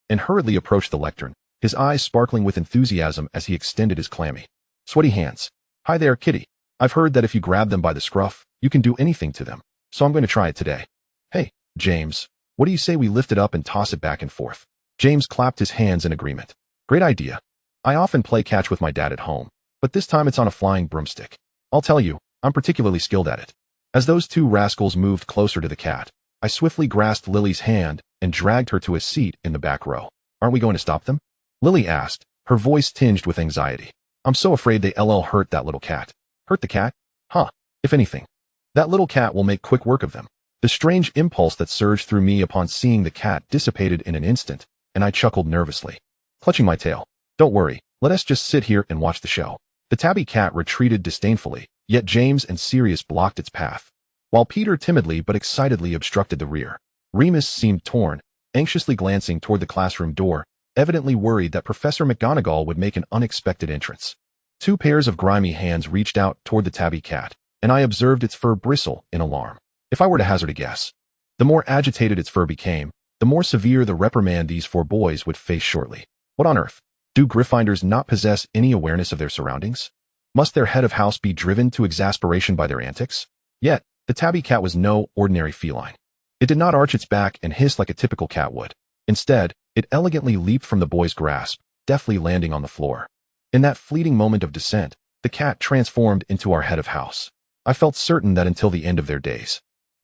And hurriedly approached the lectern, his eyes sparkling with enthusiasm as he extended his clammy, sweaty hands. Hi there, kitty. I've heard that if you grab them by the scruff, you can do anything to them. So I'm going to try it today. Hey, James, what do you say we lift it up and toss it back and forth? James clapped his hands in agreement. Great idea. I often play catch with my dad at home, but this time it's on a flying broomstick. I'll tell you, I'm particularly skilled at it. As those two rascals moved closer to the cat, I swiftly grasped Lily's hand and dragged her to a seat in the back row. Aren't we going to stop them? Lily asked, her voice tinged with anxiety. I'm so afraid they hurt that little cat. Hurt the cat? Huh, if anything. That little cat will make quick work of them. The strange impulse that surged through me upon seeing the cat dissipated in an instant, and I chuckled nervously, clutching my tail. Don't worry, let us just sit here and watch the show. The tabby cat retreated disdainfully, yet James and Sirius blocked its path, while Peter timidly but excitedly obstructed the rear. Remus seemed torn, anxiously glancing toward the classroom door, evidently worried that Professor McGonagall would make an unexpected entrance. Two pairs of grimy hands reached out toward the tabby cat, and I observed its fur bristle in alarm. If I were to hazard a guess, the more agitated its fur became, the more severe the reprimand these four boys would face shortly. What on earth? Do Gryffindors not possess any awareness of their surroundings? Must their head of house be driven to exasperation by their antics? Yet, the tabby cat was no ordinary feline. It did not arch its back and hiss like a typical cat would. Instead, it elegantly leaped from the boy's grasp, deftly landing on the floor. In that fleeting moment of descent, the cat transformed into our head of house. I felt certain that until the end of their days,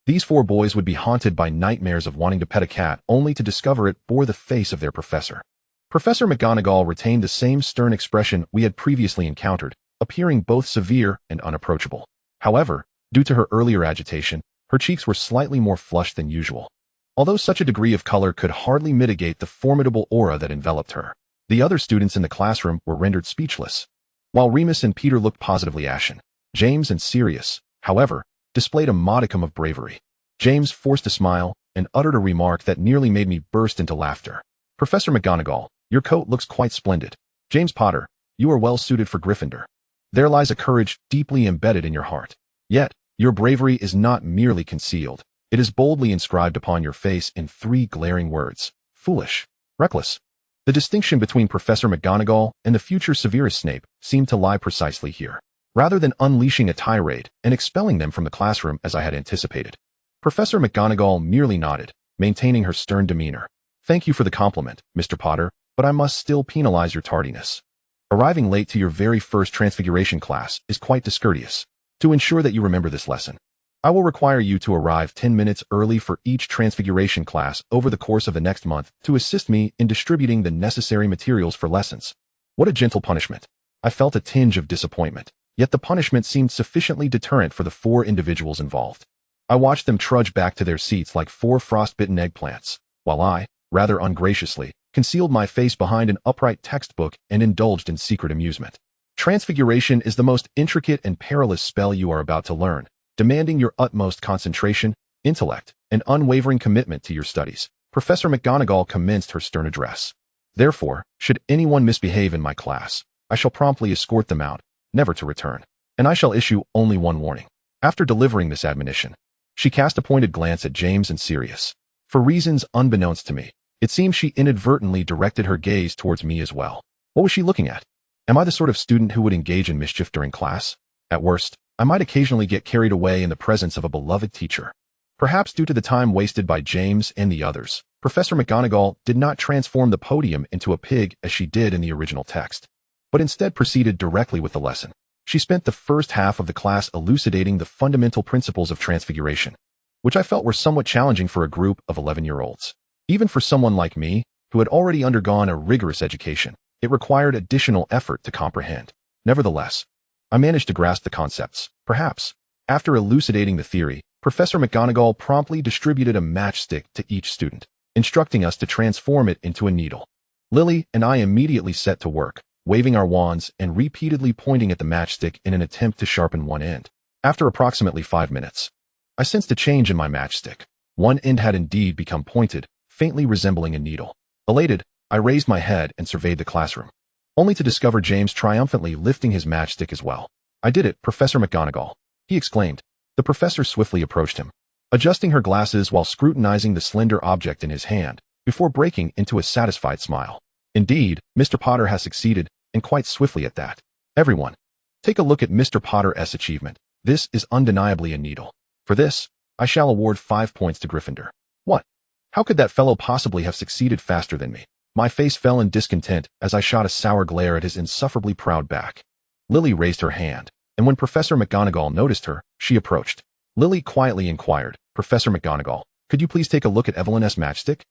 these four boys would be haunted by nightmares of wanting to pet a cat only to discover it bore the face of their professor. Professor McGonagall retained the same stern expression we had previously encountered, appearing both severe and unapproachable. However, due to her earlier agitation, her cheeks were slightly more flushed than usual. Although such a degree of color could hardly mitigate the formidable aura that enveloped her, the other students in the classroom were rendered speechless. While Remus and Peter looked positively ashen, James and Sirius, however, displayed a modicum of bravery. James forced a smile and uttered a remark that nearly made me burst into laughter. Professor McGonagall, your coat looks quite splendid. James Potter, you are well suited for Gryffindor. There lies a courage deeply embedded in your heart. Yet, your bravery is not merely concealed. It is boldly inscribed upon your face in 3 glaring words: foolish, reckless. The distinction between Professor McGonagall and the future Severus Snape seemed to lie precisely here. Rather than unleashing a tirade and expelling them from the classroom as I had anticipated, Professor McGonagall merely nodded, maintaining her stern demeanor. Thank you for the compliment, Mr. Potter, but I must still penalize your tardiness. Arriving late to your very first Transfiguration class is quite discourteous. To ensure that you remember this lesson, I will require you to arrive 10 minutes early for each Transfiguration class over the course of the next month to assist me in distributing the necessary materials for lessons. What a gentle punishment. I felt a tinge of disappointment, yet the punishment seemed sufficiently deterrent for the 4 individuals involved. I watched them trudge back to their seats like 4 frostbitten eggplants, while I, rather ungraciously, concealed my face behind an upright textbook and indulged in secret amusement. Transfiguration is the most intricate and perilous spell you are about to learn, demanding your utmost concentration, intellect, and unwavering commitment to your studies. Professor McGonagall commenced her stern address. Therefore, should anyone misbehave in my class, I shall promptly escort them out, never to return, and I shall issue only one warning. After delivering this admonition, she cast a pointed glance at James and Sirius. For reasons unbeknownst to me, it seems she inadvertently directed her gaze towards me as well. What was she looking at? Am I the sort of student who would engage in mischief during class? At worst, I might occasionally get carried away in the presence of a beloved teacher. Perhaps due to the time wasted by James and the others, Professor McGonagall did not transform the podium into a pig as she did in the original text, but instead proceeded directly with the lesson. She spent the first half of the class elucidating the fundamental principles of transfiguration, which I felt were somewhat challenging for a group of 11-year-olds. Even for someone like me, who had already undergone a rigorous education, it required additional effort to comprehend. Nevertheless, I managed to grasp the concepts. Perhaps, after elucidating the theory, Professor McGonagall promptly distributed a matchstick to each student, instructing us to transform it into a needle. Lily and I immediately set to work, waving our wands and repeatedly pointing at the matchstick in an attempt to sharpen one end. After approximately 5 minutes, I sensed a change in my matchstick. One end had indeed become pointed, faintly resembling a needle. Elated, I raised my head and surveyed the classroom, only to discover James triumphantly lifting his matchstick as well. "I did it, Professor McGonagall," he exclaimed. The professor swiftly approached him, adjusting her glasses while scrutinizing the slender object in his hand, before breaking into a satisfied smile. "Indeed, Mr. Potter has succeeded, and quite swiftly at that. Everyone, take a look at Mr. Potter's achievement. This is undeniably a needle. For this, I shall award 5 points to Gryffindor." "What? How could that fellow possibly have succeeded faster than me?" My face fell in discontent as I shot a sour glare at his insufferably proud back. Lily raised her hand, and when Professor McGonagall noticed her, she approached. Lily quietly inquired, "Professor McGonagall, could you please take a look at Evelyn's matchstick?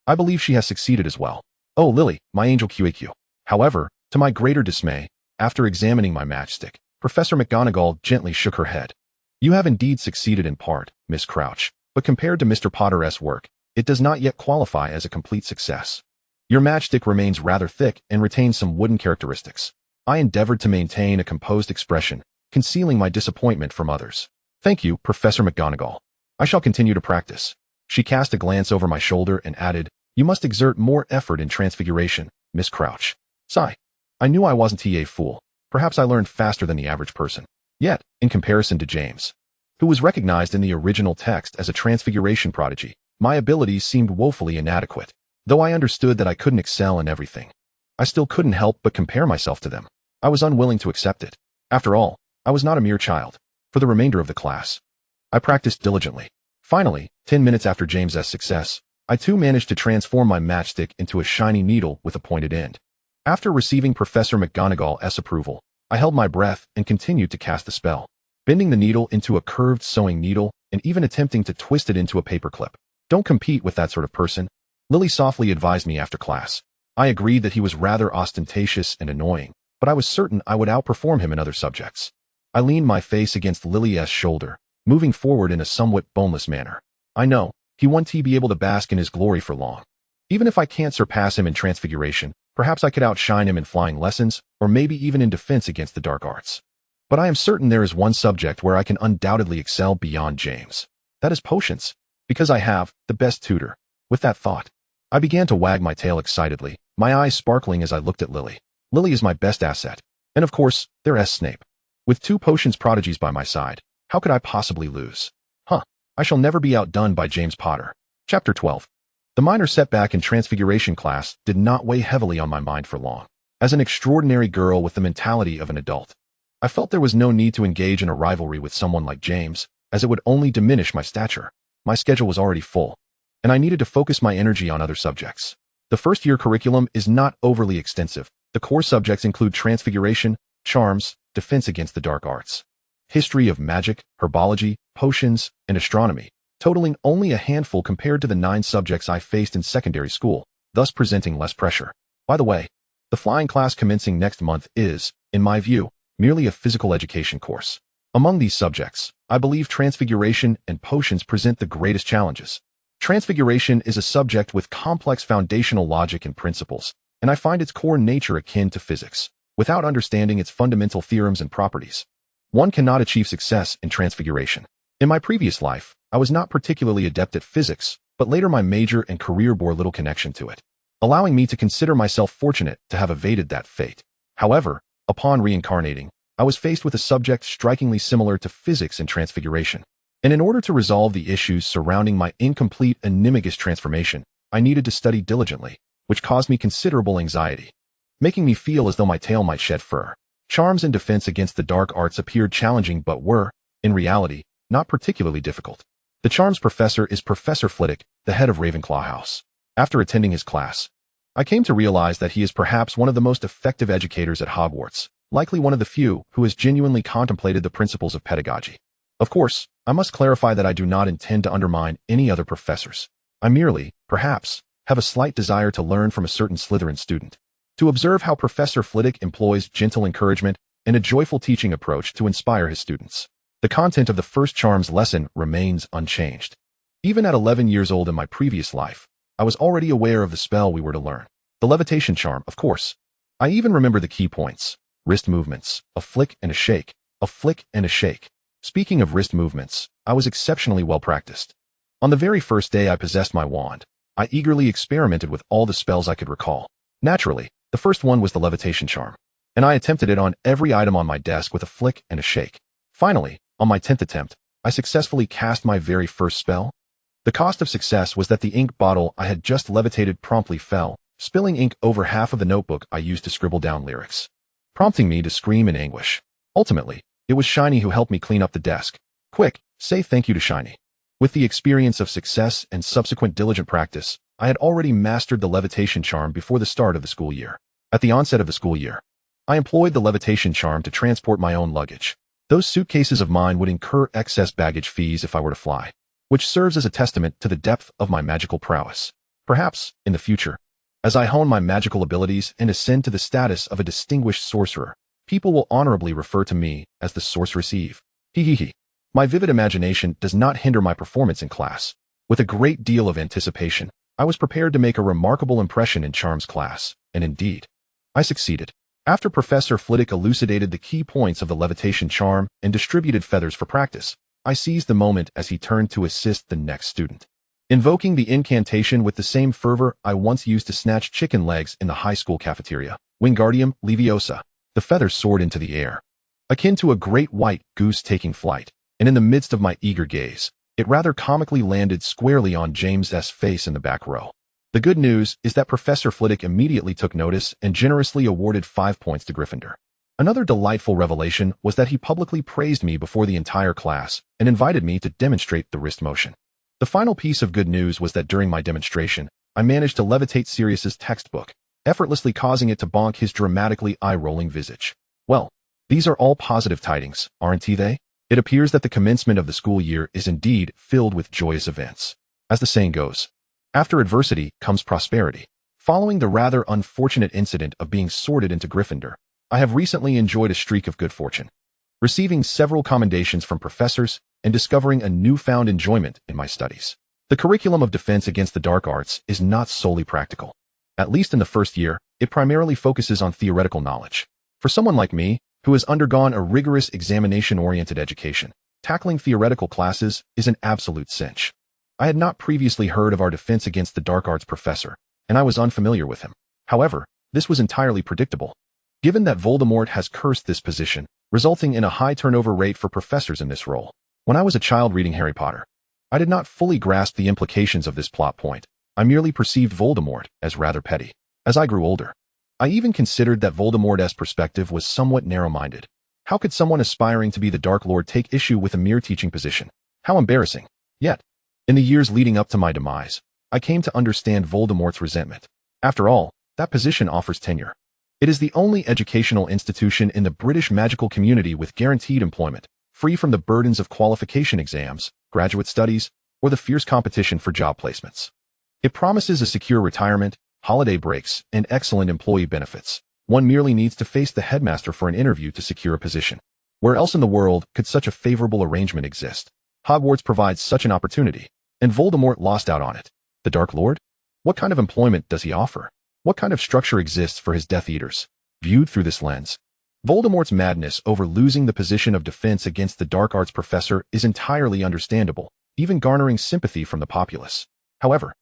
I believe she has succeeded as well." "Oh, Lily, my angel QAQ." However, to my greater dismay, after examining my matchstick, Professor McGonagall gently shook her head. "You have indeed succeeded in part, Miss Crouch, but compared to Mr. Potter's work, it does not yet qualify as a complete success. Your matchstick remains rather thick and retains some wooden characteristics." I endeavored to maintain a composed expression, concealing my disappointment from others. "Thank you, Professor McGonagall. I shall continue to practice." She cast a glance over my shoulder and added, "You must exert more effort in Transfiguration, Miss Crouch." Sigh. I knew I wasn't a fool. Perhaps I learned faster than the average person. Yet, in comparison to James, who was recognized in the original text as a Transfiguration prodigy, my abilities seemed woefully inadequate. Though I understood that I couldn't excel in everything, I still couldn't help but compare myself to them. I was unwilling to accept it. After all, I was not a mere child. For the remainder of the class, I practiced diligently. Finally, 10 minutes after James's success, I too managed to transform my matchstick into a shiny needle with a pointed end. After receiving Professor McGonagall's approval, I held my breath and continued to cast the spell, bending the needle into a curved sewing needle and even attempting to twist it into a paperclip. "Don't compete with that sort of person," Lily softly advised me after class. I agreed that he was rather ostentatious and annoying, but I was certain I would outperform him in other subjects. I leaned my face against Lily's shoulder, moving forward in a somewhat boneless manner. I know, he won't be able to bask in his glory for long. Even if I can't surpass him in Transfiguration, perhaps I could outshine him in flying lessons, or maybe even in defense against the dark arts. But I am certain there is one subject where I can undoubtedly excel beyond James. That is potions, because I have the best tutor. With that thought, I began to wag my tail excitedly, my eyes sparkling as I looked at Lily. Lily is my best asset. And of course, there's Snape. With 2 potions prodigies by my side, how could I possibly lose? I shall never be outdone by James Potter. Chapter 12. The minor setback in Transfiguration class did not weigh heavily on my mind for long. As an extraordinary girl with the mentality of an adult, I felt there was no need to engage in a rivalry with someone like James, as it would only diminish my stature. My schedule was already full, and I needed to focus my energy on other subjects. The first-year curriculum is not overly extensive, The core subjects include transfiguration, charms, defense against the dark arts, history of magic, herbology, potions, and astronomy, totaling only a handful compared to the 9 subjects I faced in secondary school, thus presenting less pressure. By the way, the flying class commencing next month is, in my view, merely a physical education course. Among these subjects, I believe transfiguration and potions present the greatest challenges. Transfiguration is a subject with complex foundational logic and principles, and I find its core nature akin to physics. Without understanding its fundamental theorems and properties, one cannot achieve success in transfiguration. In my previous life, I was not particularly adept at physics, but later my major and career bore little connection to it, allowing me to consider myself fortunate to have evaded that fate. However, upon reincarnating, I was faced with a subject strikingly similar to physics and transfiguration. And in order to resolve the issues surrounding my incomplete animagus transformation, I needed to study diligently, which caused me considerable anxiety, making me feel as though my tail might shed fur. Charms and defense against the dark arts appeared challenging but were, in reality, not particularly difficult. The charms professor is Professor Flitwick, the head of Ravenclaw House. After attending his class, I came to realize that he is perhaps one of the most effective educators at Hogwarts, likely one of the few who has genuinely contemplated the principles of pedagogy. Of course, I must clarify that I do not intend to undermine any other professors. I merely, perhaps, have a slight desire to learn from a certain Slytherin student, to observe how Professor Flitwick employs gentle encouragement and a joyful teaching approach to inspire his students. The content of the first charms lesson remains unchanged. Even at 11 years old in my previous life, I was already aware of the spell we were to learn. The levitation charm, of course. I even remember the key points: wrist movements, a flick and a shake, a flick and a shake. Speaking of wrist movements, I was exceptionally well practiced. On the very first day I possessed my wand, I eagerly experimented with all the spells I could recall. Naturally, the first one was the levitation charm, and I attempted it on every item on my desk with a flick and a shake. Finally, on my 10th attempt, I successfully cast my very first spell. The cost of success was that the ink bottle I had just levitated promptly fell, spilling ink over half of the notebook I used to scribble down lyrics, prompting me to scream in anguish. Ultimately, it was Shiny who helped me clean up the desk. Quick, say thank you to Shiny. With the experience of success and subsequent diligent practice, I had already mastered the levitation charm before the start of the school year. At the onset of the school year, I employed the levitation charm to transport my own luggage. Those suitcases of mine would incur excess baggage fees if I were to fly, which serves as a testament to the depth of my magical prowess. Perhaps, in the future, as I hone my magical abilities and ascend to the status of a distinguished sorcerer, people will honorably refer to me as the Sorceress Eve. Hee. My vivid imagination does not hinder my performance in class. With a great deal of anticipation, I was prepared to make a remarkable impression in charms class, and indeed, I succeeded. After Professor Flitwick elucidated the key points of the levitation charm and distributed feathers for practice, I seized the moment as he turned to assist the next student, invoking the incantation with the same fervor I once used to snatch chicken legs in the high school cafeteria. Wingardium Leviosa. The feathers soared into the air, akin to a great white goose taking flight, and in the midst of my eager gaze, it rather comically landed squarely on James's face in the back row. The good news is that Professor Flitwick immediately took notice and generously awarded 5 points to Gryffindor. Another delightful revelation was that he publicly praised me before the entire class and invited me to demonstrate the wrist motion. The final piece of good news was that during my demonstration, I managed to levitate Sirius's textbook, effortlessly causing it to bonk his dramatically eye-rolling visage. Well, these are all positive tidings, aren't they? It appears that the commencement of the school year is indeed filled with joyous events. As the saying goes, after adversity comes prosperity. Following the rather unfortunate incident of being sorted into Gryffindor, I have recently enjoyed a streak of good fortune, receiving several commendations from professors and discovering a newfound enjoyment in my studies. The curriculum of defense against the dark arts is not solely practical. At least in the first year, it primarily focuses on theoretical knowledge. For someone like me, who has undergone a rigorous examination-oriented education, tackling theoretical classes is an absolute cinch. I had not previously heard of our defense against the dark arts professor, and I was unfamiliar with him. However, this was entirely predictable, given that Voldemort has cursed this position, resulting in a high turnover rate for professors in this role. When I was a child reading Harry Potter, I did not fully grasp the implications of this plot point. I merely perceived Voldemort as rather petty. As I grew older, I even considered that Voldemort's perspective was somewhat narrow-minded. How could someone aspiring to be the Dark Lord take issue with a mere teaching position? How embarrassing. Yet, in the years leading up to my demise, I came to understand Voldemort's resentment. After all, that position offers tenure, It is the only educational institution in the British magical community with guaranteed employment, free from the burdens of qualification exams, graduate studies, or the fierce competition for job placements. It promises a secure retirement, holiday breaks, and excellent employee benefits. One merely needs to face the headmaster for an interview to secure a position. Where else in the world could such a favorable arrangement exist? Hogwarts provides such an opportunity, and Voldemort lost out on it. The Dark Lord? What kind of employment does he offer? What kind of structure exists for his Death Eaters? Viewed through this lens, Voldemort's madness over losing the position of defense against the dark arts professor is entirely understandable, even garnering sympathy from the populace. However,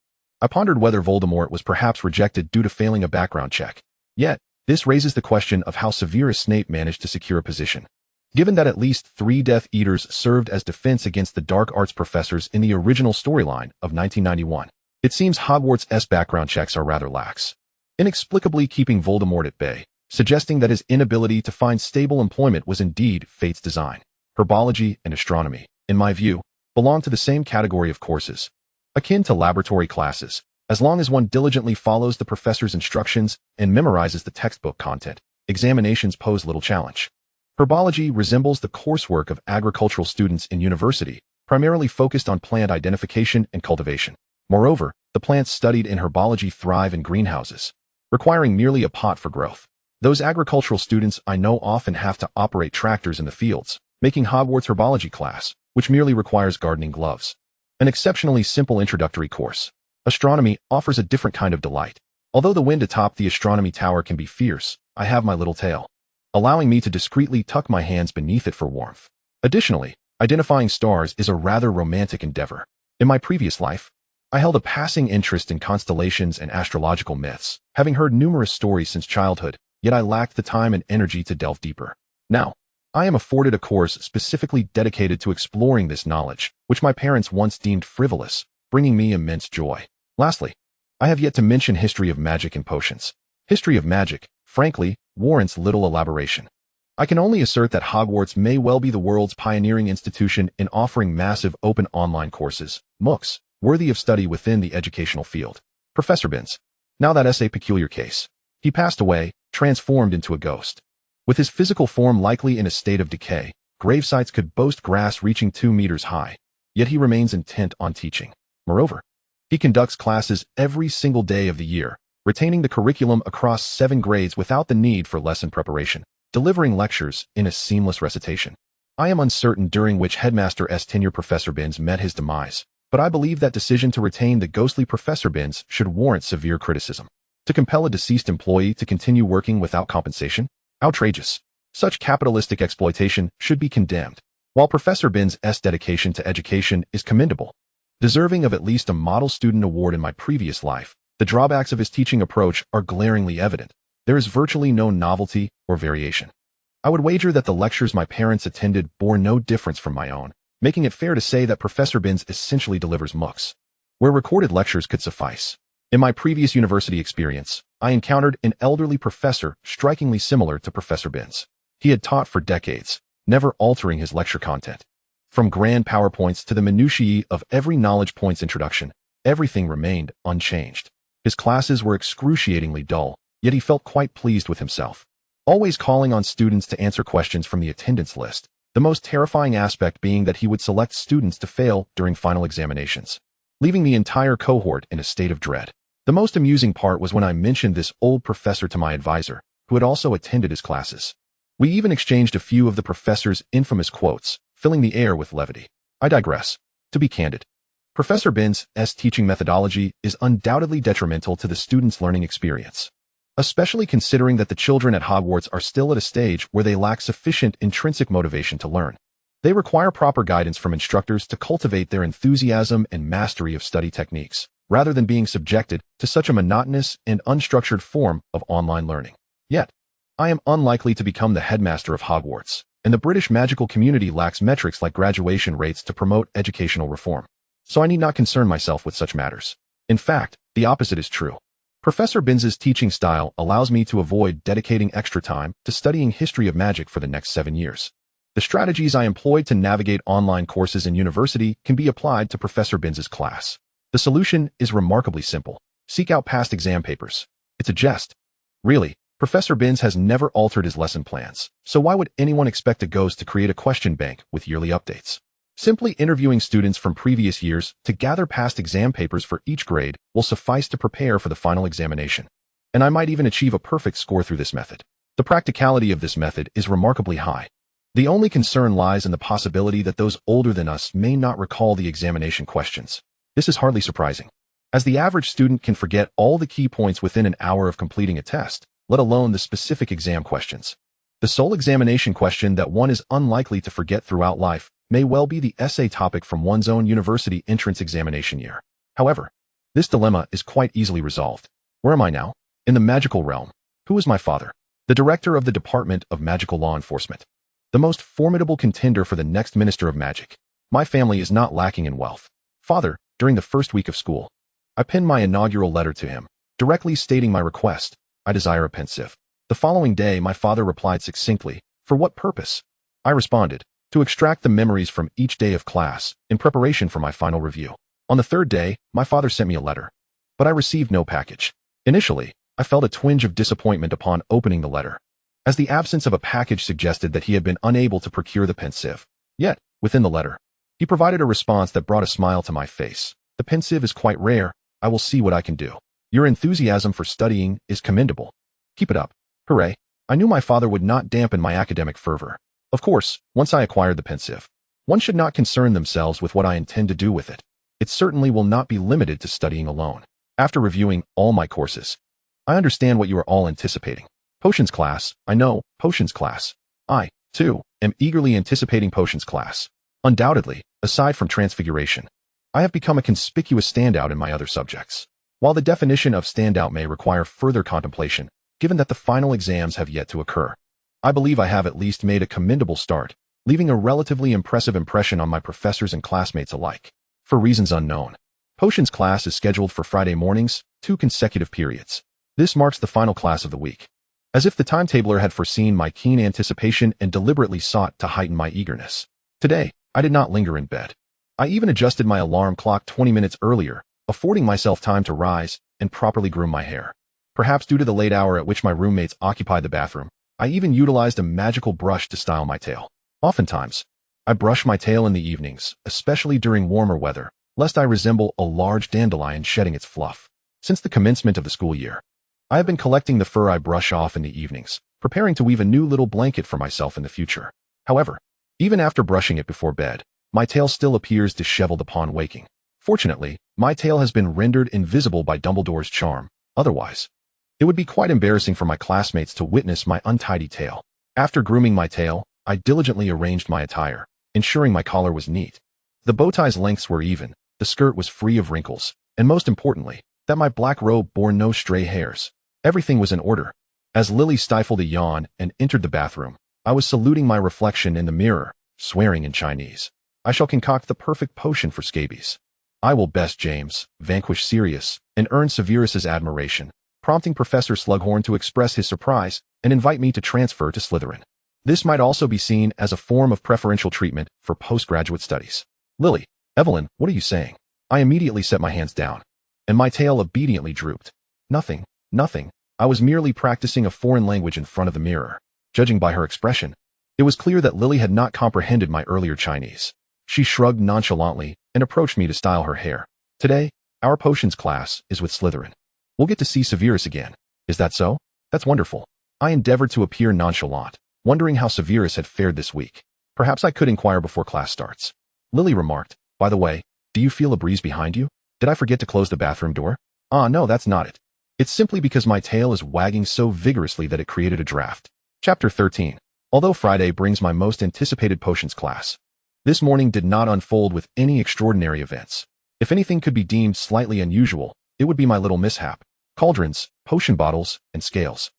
I pondered whether Voldemort was perhaps rejected due to failing a background check. Yet, this raises the question of how Severus Snape managed to secure a position. Given that at least 3 Death Eaters served as defense against the dark arts professors in the original storyline of 1991, it seems Hogwarts' background checks are rather lax, inexplicably keeping Voldemort at bay, suggesting that his inability to find stable employment was indeed fate's design. Herbology and astronomy, in my view, belong to the same category of courses, akin to laboratory classes. As long as one diligently follows the professor's instructions and memorizes the textbook content, examinations pose little challenge. Herbology resembles the coursework of agricultural students in university, primarily focused on plant identification and cultivation. Moreover, the plants studied in herbology thrive in greenhouses, requiring merely a pot for growth. Those agricultural students I know often have to operate tractors in the fields, making Hogwarts herbology class, which merely requires gardening gloves, an exceptionally simple introductory course. Astronomy offers a different kind of delight. Although the wind atop the astronomy tower can be fierce, I have my little tail, allowing me to discreetly tuck my hands beneath it for warmth. Additionally, identifying stars is a rather romantic endeavor. In my previous life, I held a passing interest in constellations and astrological myths, having heard numerous stories since childhood, yet I lacked the time and energy to delve deeper. Now, I am afforded a course specifically dedicated to exploring this knowledge, which my parents once deemed frivolous, bringing me immense joy. Lastly, I have yet to mention history of magic and potions. History of magic, frankly, warrants little elaboration. I can only assert that Hogwarts may well be the world's pioneering institution in offering massive open online courses, MOOCs, worthy of study within the educational field. Professor Binns. Now that's a peculiar case. He passed away, transformed into a ghost. With his physical form likely in a state of decay, gravesites could boast grass reaching 2 meters high, yet he remains intent on teaching. Moreover, he conducts classes every single day of the year, retaining the curriculum across 7 grades without the need for lesson preparation, delivering lectures in a seamless recitation. I am uncertain during which headmaster's tenure Professor Binns met his demise, but I believe that decision to retain the ghostly Professor Binns should warrant severe criticism. To compel a deceased employee to continue working without compensation? Outrageous. Such capitalistic exploitation should be condemned. While Professor Binns' dedication to education is commendable, deserving of at least a Model Student Award in my previous life, the drawbacks of his teaching approach are glaringly evident. There is virtually no novelty or variation. I would wager that the lectures my parents attended bore no difference from my own, making it fair to say that Professor Binns essentially delivers MOOCs, where recorded lectures could suffice. In my previous university experience, I encountered an elderly professor strikingly similar to Professor Binns. He had taught for decades, never altering his lecture content. From grand PowerPoints to the minutiae of every knowledge point's introduction, everything remained unchanged. His classes were excruciatingly dull, yet he felt quite pleased with himself, always calling on students to answer questions from the attendance list, the most terrifying aspect being that he would select students to fail during final examinations, leaving the entire cohort in a state of dread. The most amusing part was when I mentioned this old professor to my advisor, who had also attended his classes. We even exchanged a few of the professor's infamous quotes, filling the air with levity. I digress. To be candid, Professor Binns' teaching methodology is undoubtedly detrimental to the student's learning experience, especially considering that the children at Hogwarts are still at a stage where they lack sufficient intrinsic motivation to learn. They require proper guidance from instructors to cultivate their enthusiasm and mastery of study techniques, rather than being subjected to such a monotonous and unstructured form of online learning. Yet, I am unlikely to become the headmaster of Hogwarts, and the British magical community lacks metrics like graduation rates to promote educational reform. So I need not concern myself with such matters. In fact, the opposite is true. Professor Binns' teaching style allows me to avoid dedicating extra time to studying history of magic for the next 7 years. The strategies I employed to navigate online courses in university can be applied to Professor Binns' class. The solution is remarkably simple. Seek out past exam papers. It's a jest. Really, Professor Binns has never altered his lesson plans, so why would anyone expect a ghost to create a question bank with yearly updates? Simply interviewing students from previous years to gather past exam papers for each grade will suffice to prepare for the final examination. And I might even achieve a perfect score through this method. The practicality of this method is remarkably high. The only concern lies in the possibility that those older than us may not recall the examination questions. This is hardly surprising, as the average student can forget all the key points within an hour of completing a test, let alone the specific exam questions. The sole examination question that one is unlikely to forget throughout life may well be the essay topic from one's own university entrance examination year. However, this dilemma is quite easily resolved. Where am I now? In the magical realm. Who is my father? The director of the Department of Magical Law Enforcement. The most formidable contender for the next Minister of Magic. My family is not lacking in wealth. Father, during the first week of school, I penned my inaugural letter to him, directly stating my request. I desire a pensive. The following day, my father replied succinctly, "For what purpose?" I responded, "To extract the memories from each day of class, in preparation for my final review." On the third day, my father sent me a letter, but I received no package. Initially, I felt a twinge of disappointment upon opening the letter, as the absence of a package suggested that he had been unable to procure the pensive. Yet, within the letter, he provided a response that brought a smile to my face. "The pensive is quite rare. I will see what I can do. Your enthusiasm for studying is commendable. Keep it up." Hooray. I knew my father would not dampen my academic fervor. Of course, once I acquired the pensive, one should not concern themselves with what I intend to do with it. It certainly will not be limited to studying alone. After reviewing all my courses, I understand what you are all anticipating. Potions class, I know, potions class. I, too, am eagerly anticipating potions class. Undoubtedly, aside from transfiguration, I have become a conspicuous standout in my other subjects. While the definition of standout may require further contemplation, given that the final exams have yet to occur, I believe I have at least made a commendable start, leaving a relatively impressive impression on my professors and classmates alike. For reasons unknown, potions class is scheduled for Friday mornings, 2 consecutive periods. This marks the final class of the week. As if the timetabler had foreseen my keen anticipation and deliberately sought to heighten my eagerness. Today, I did not linger in bed. I even adjusted my alarm clock 20 minutes earlier, affording myself time to rise and properly groom my hair. Perhaps due to the late hour at which my roommates occupied the bathroom, I even utilized a magical brush to style my tail. Oftentimes, I brush my tail in the evenings, especially during warmer weather, lest I resemble a large dandelion shedding its fluff. Since the commencement of the school year, I have been collecting the fur I brush off in the evenings, preparing to weave a new little blanket for myself in the future. However, even after brushing it before bed, my tail still appears disheveled upon waking. Fortunately, my tail has been rendered invisible by Dumbledore's charm. Otherwise, it would be quite embarrassing for my classmates to witness my untidy tail. After grooming my tail, I diligently arranged my attire, ensuring my collar was neat. The bow tie's lengths were even, the skirt was free of wrinkles, and most importantly, that my black robe bore no stray hairs. Everything was in order. As Lily stifled a yawn and entered the bathroom, I was saluting my reflection in the mirror, swearing in Chinese. I shall concoct the perfect potion for scabies. I will best James, vanquish Sirius, and earn Severus's admiration, prompting Professor Slughorn to express his surprise and invite me to transfer to Slytherin. This might also be seen as a form of preferential treatment for postgraduate studies. Lily, Evelyn, what are you saying? I immediately set my hands down, and my tail obediently drooped. Nothing. I was merely practicing a foreign language in front of the mirror. Judging by her expression, it was clear that Lily had not comprehended my earlier Chinese. She shrugged nonchalantly and approached me to style her hair. Today, our potions class is with Slytherin. We'll get to see Severus again. Is that so? That's wonderful. I endeavored to appear nonchalant, wondering how Severus had fared this week. Perhaps I could inquire before class starts. Lily remarked, "By the way, do you feel a breeze behind you? Did I forget to close the bathroom door?" "Ah, no, that's not it. It's simply because my tail is wagging so vigorously that it created a draft." Chapter 13. Although Friday brings my most anticipated potions class, this morning did not unfold with any extraordinary events. If anything could be deemed slightly unusual, it would be my little mishap: cauldrons, potion bottles, and scales.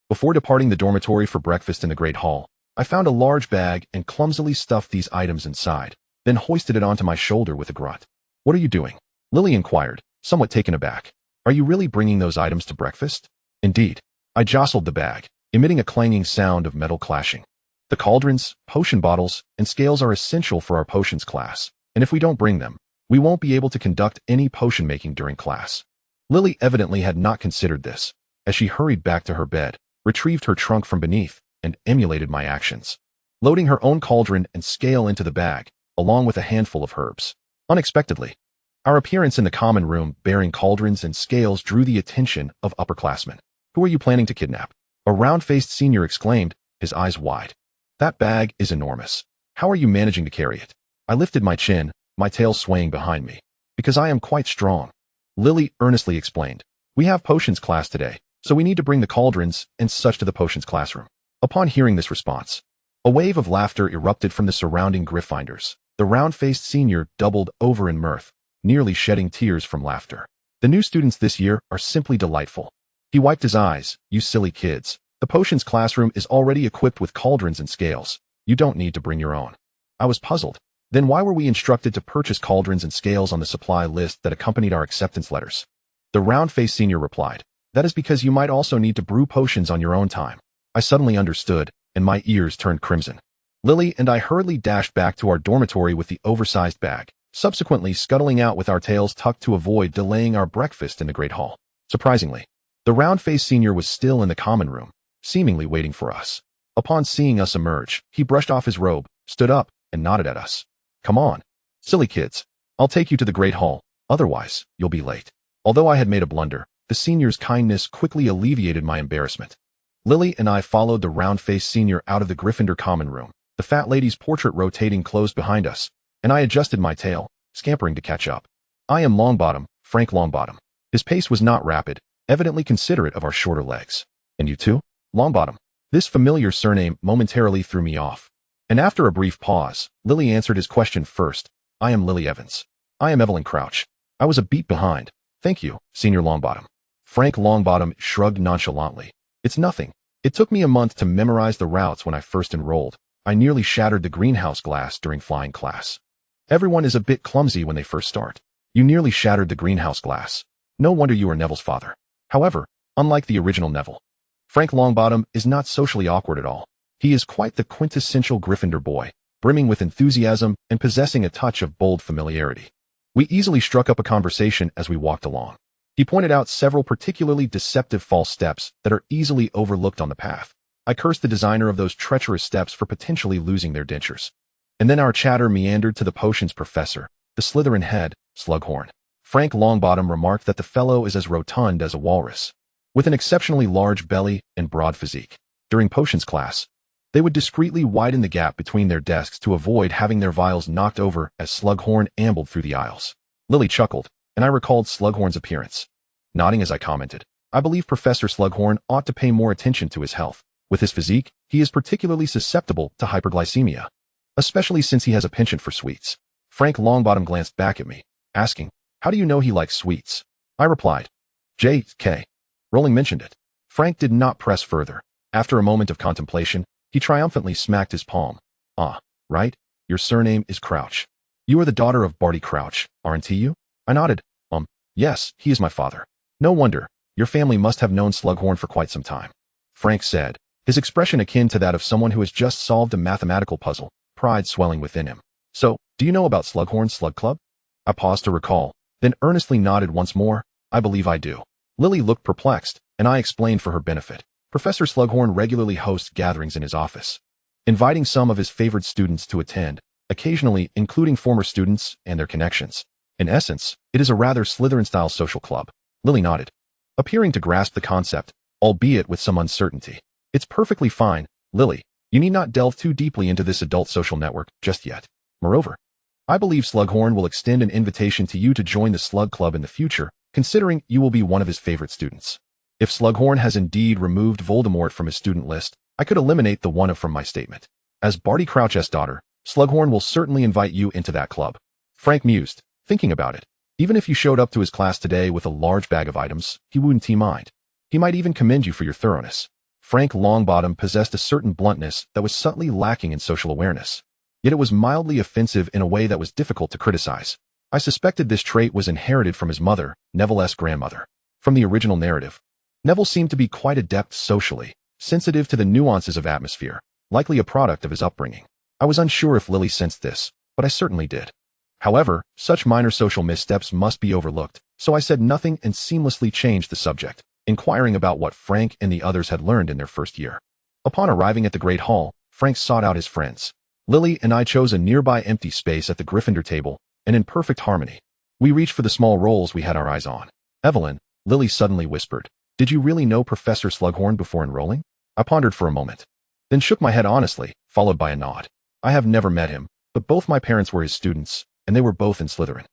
Before departing the dormitory for breakfast in the Great Hall, I found a large bag and clumsily stuffed these items inside, then hoisted it onto my shoulder with a grunt. "What are you doing?" Lily inquired, somewhat taken aback. "Are you really bringing those items to breakfast?" "Indeed." I jostled the bag, emitting a clanging sound of metal clashing. The cauldrons, potion bottles, and scales are essential for our potions class, and if we don't bring them, we won't be able to conduct any potion making during class. Lily evidently had not considered this, as she hurried back to her bed, retrieved her trunk from beneath, and emulated my actions, loading her own cauldron and scale into the bag, along with a handful of herbs. Unexpectedly, our appearance in the common room bearing cauldrons and scales drew the attention of upperclassmen. "Who are you planning to kidnap?" a round-faced senior exclaimed, his eyes wide. "That bag is enormous. How are you managing to carry it?" I lifted my chin, my tail swaying behind me. "Because I am quite strong," Lily earnestly explained. "We have potions class today, so we need to bring the cauldrons and such to the potions classroom." Upon hearing this response, a wave of laughter erupted from the surrounding Gryffindors. The round-faced senior doubled over in mirth, nearly shedding tears from laughter. "The new students this year are simply delightful." He wiped his eyes. "You silly kids. The potions classroom is already equipped with cauldrons and scales. You don't need to bring your own." I was puzzled. Then why were we instructed to purchase cauldrons and scales on the supply list that accompanied our acceptance letters? The round-faced senior replied, "That is because you might also need to brew potions on your own time." I suddenly understood, and my ears turned crimson. Lily and I hurriedly dashed back to our dormitory with the oversized bag, subsequently scuttling out with our tails tucked to avoid delaying our breakfast in the Great Hall. Surprisingly, the round-faced senior was still in the common room, seemingly waiting for us. Upon seeing us emerge, he brushed off his robe, stood up, and nodded at us. "Come on, silly kids. I'll take you to the Great Hall, otherwise you'll be late." Although I had made a blunder, the senior's kindness quickly alleviated my embarrassment. Lily and I followed the round-faced senior out of the Gryffindor common room, the fat lady's portrait rotating closed behind us, and I adjusted my tail, scampering to catch up. "I am Longbottom, Frank Longbottom." His pace was not rapid, evidently considerate of our shorter legs. "And you too, Longbottom?" This familiar surname momentarily threw me off. And after a brief pause, Lily answered his question first. "I am Lily Evans." "I am Evelyn Crouch." I was a beat behind. "Thank you, Senior Longbottom." Frank Longbottom shrugged nonchalantly. "It's nothing. It took me a month to memorize the routes when I first enrolled. I nearly shattered the greenhouse glass during flying class." Everyone is a bit clumsy when they first start. "You nearly shattered the greenhouse glass. No wonder you are Neville's father." However, unlike the original Neville, Frank Longbottom is not socially awkward at all. He is quite the quintessential Gryffindor boy, brimming with enthusiasm and possessing a touch of bold familiarity. We easily struck up a conversation as we walked along. He pointed out several particularly deceptive false steps that are easily overlooked on the path. I cursed the designer of those treacherous steps for potentially losing their dentures. And then our chatter meandered to the potions professor, the Slytherin head, Slughorn. Frank Longbottom remarked that the fellow is as rotund as a walrus, with an exceptionally large belly and broad physique. During potions class, they would discreetly widen the gap between their desks to avoid having their vials knocked over as Slughorn ambled through the aisles. Lily chuckled, and I recalled Slughorn's appearance. Nodding as I commented, "I believe Professor Slughorn ought to pay more attention to his health. With his physique, he is particularly susceptible to hyperglycemia, especially since he has a penchant for sweets." Frank Longbottom glanced back at me, asking, "How do you know he likes sweets?" I replied, "J.K. Rowling mentioned it." Frank did not press further. After a moment of contemplation, he triumphantly smacked his palm. "Ah, right, your surname is Crouch. You are the daughter of Barty Crouch, aren't you?" I nodded. Yes, he is my father." "No wonder. Your family must have known Slughorn for quite some time," Frank said, his expression akin to that of someone who has just solved a mathematical puzzle, pride swelling within him. "So, do you know about Slughorn's Slug Club?" I paused to recall, then earnestly nodded once more. "I believe I do." Lily looked perplexed, and I explained for her benefit. Professor Slughorn regularly hosts gatherings in his office, inviting some of his favorite students to attend, occasionally including former students and their connections. In essence, it is a rather Slytherin-style social club. Lily nodded, appearing to grasp the concept, albeit with some uncertainty. "It's perfectly fine, Lily. You need not delve too deeply into this adult social network just yet. Moreover, I believe Slughorn will extend an invitation to you to join the Slug Club in the future, considering you will be one of his favorite students. If Slughorn has indeed removed Voldemort from his student list, I could eliminate the one from my statement. As Barty Crouch's daughter, Slughorn will certainly invite you into that club." Frank mused, thinking about it. Even if you showed up to his class today with a large bag of items, he wouldn't mind. He might even commend you for your thoroughness. Frank Longbottom possessed a certain bluntness that was subtly lacking in social awareness. Yet it was mildly offensive in a way that was difficult to criticize. I suspected this trait was inherited from his mother, Neville's grandmother. From the original narrative, Neville seemed to be quite adept socially, sensitive to the nuances of atmosphere, likely a product of his upbringing. I was unsure if Lily sensed this, but I certainly did. However, such minor social missteps must be overlooked, so I said nothing and seamlessly changed the subject. inquiring about what Frank and the others had learned in their first year. Upon arriving at the Great Hall, Frank sought out his friends. Lily and I chose a nearby empty space at the Gryffindor table, and in perfect harmony. We reached for the small rolls we had our eyes on. Evelyn, Lily suddenly whispered, "Did you really know Professor Slughorn before enrolling?" I pondered for a moment, then shook my head honestly, followed by a nod. I have never met him, but both my parents were his students, and they were both in Slytherin.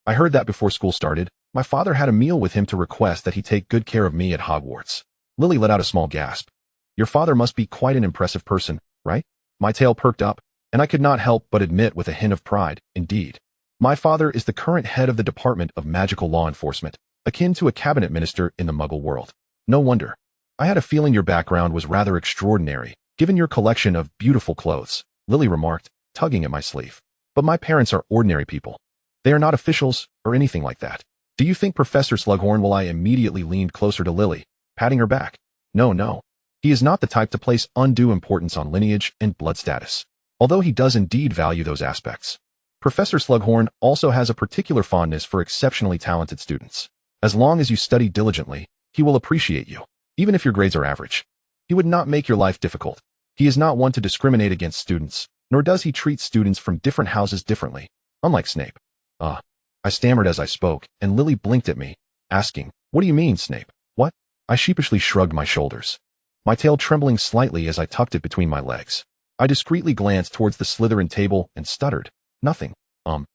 I heard that before school started, my father had a meal with him to request that he take good care of me at Hogwarts. Lily let out a small gasp. Your father must be quite an impressive person, right? My tail perked up, and I could not help but admit with a hint of pride, indeed. My father is the current head of the Department of Magical Law Enforcement, akin to a cabinet minister in the Muggle world. No wonder. I had a feeling your background was rather extraordinary, given your collection of beautiful clothes, Lily remarked, tugging at my sleeve. But my parents are ordinary people. They are not officials or anything like that. Do you think Professor Slughorn will? I immediately leaned closer to Lily, patting her back. No. He is not the type to place undue importance on lineage and blood status, although he does indeed value those aspects. Professor Slughorn also has a particular fondness for exceptionally talented students. As long as you study diligently, he will appreciate you, even if your grades are average. He would not make your life difficult. He is not one to discriminate against students, nor does he treat students from different houses differently, unlike Snape. I stammered as I spoke, and Lily blinked at me, asking, "What do you mean, Snape? What?" I sheepishly shrugged my shoulders, my tail trembling slightly as I tucked it between my legs. I discreetly glanced towards the Slytherin table and stuttered, Nothing.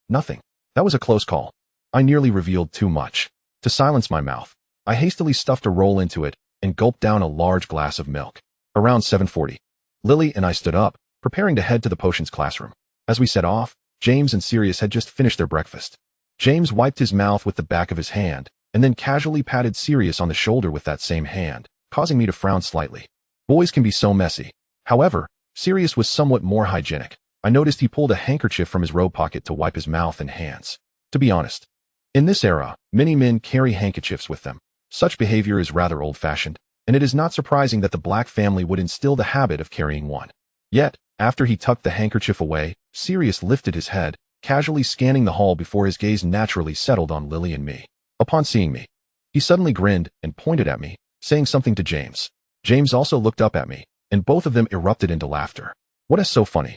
Nothing. That was a close call. I nearly revealed too much. To silence my mouth, I hastily stuffed a roll into it and gulped down a large glass of milk. Around 7:40, Lily and I stood up, preparing to head to the potions classroom. As we set off, James and Sirius had just finished their breakfast. James wiped his mouth with the back of his hand, and then casually patted Sirius on the shoulder with that same hand, causing me to frown slightly. Boys can be so messy. However, Sirius was somewhat more hygienic. I noticed he pulled a handkerchief from his robe pocket to wipe his mouth and hands. To be honest, in this era, many men carry handkerchiefs with them. Such behavior is rather old-fashioned, and it is not surprising that the Black family would instill the habit of carrying one. Yet, after he tucked the handkerchief away, Sirius lifted his head, casually scanning the hall before his gaze naturally settled on Lily and me. Upon seeing me, he suddenly grinned and pointed at me, saying something to James. James also looked up at me, and both of them erupted into laughter. What is so funny?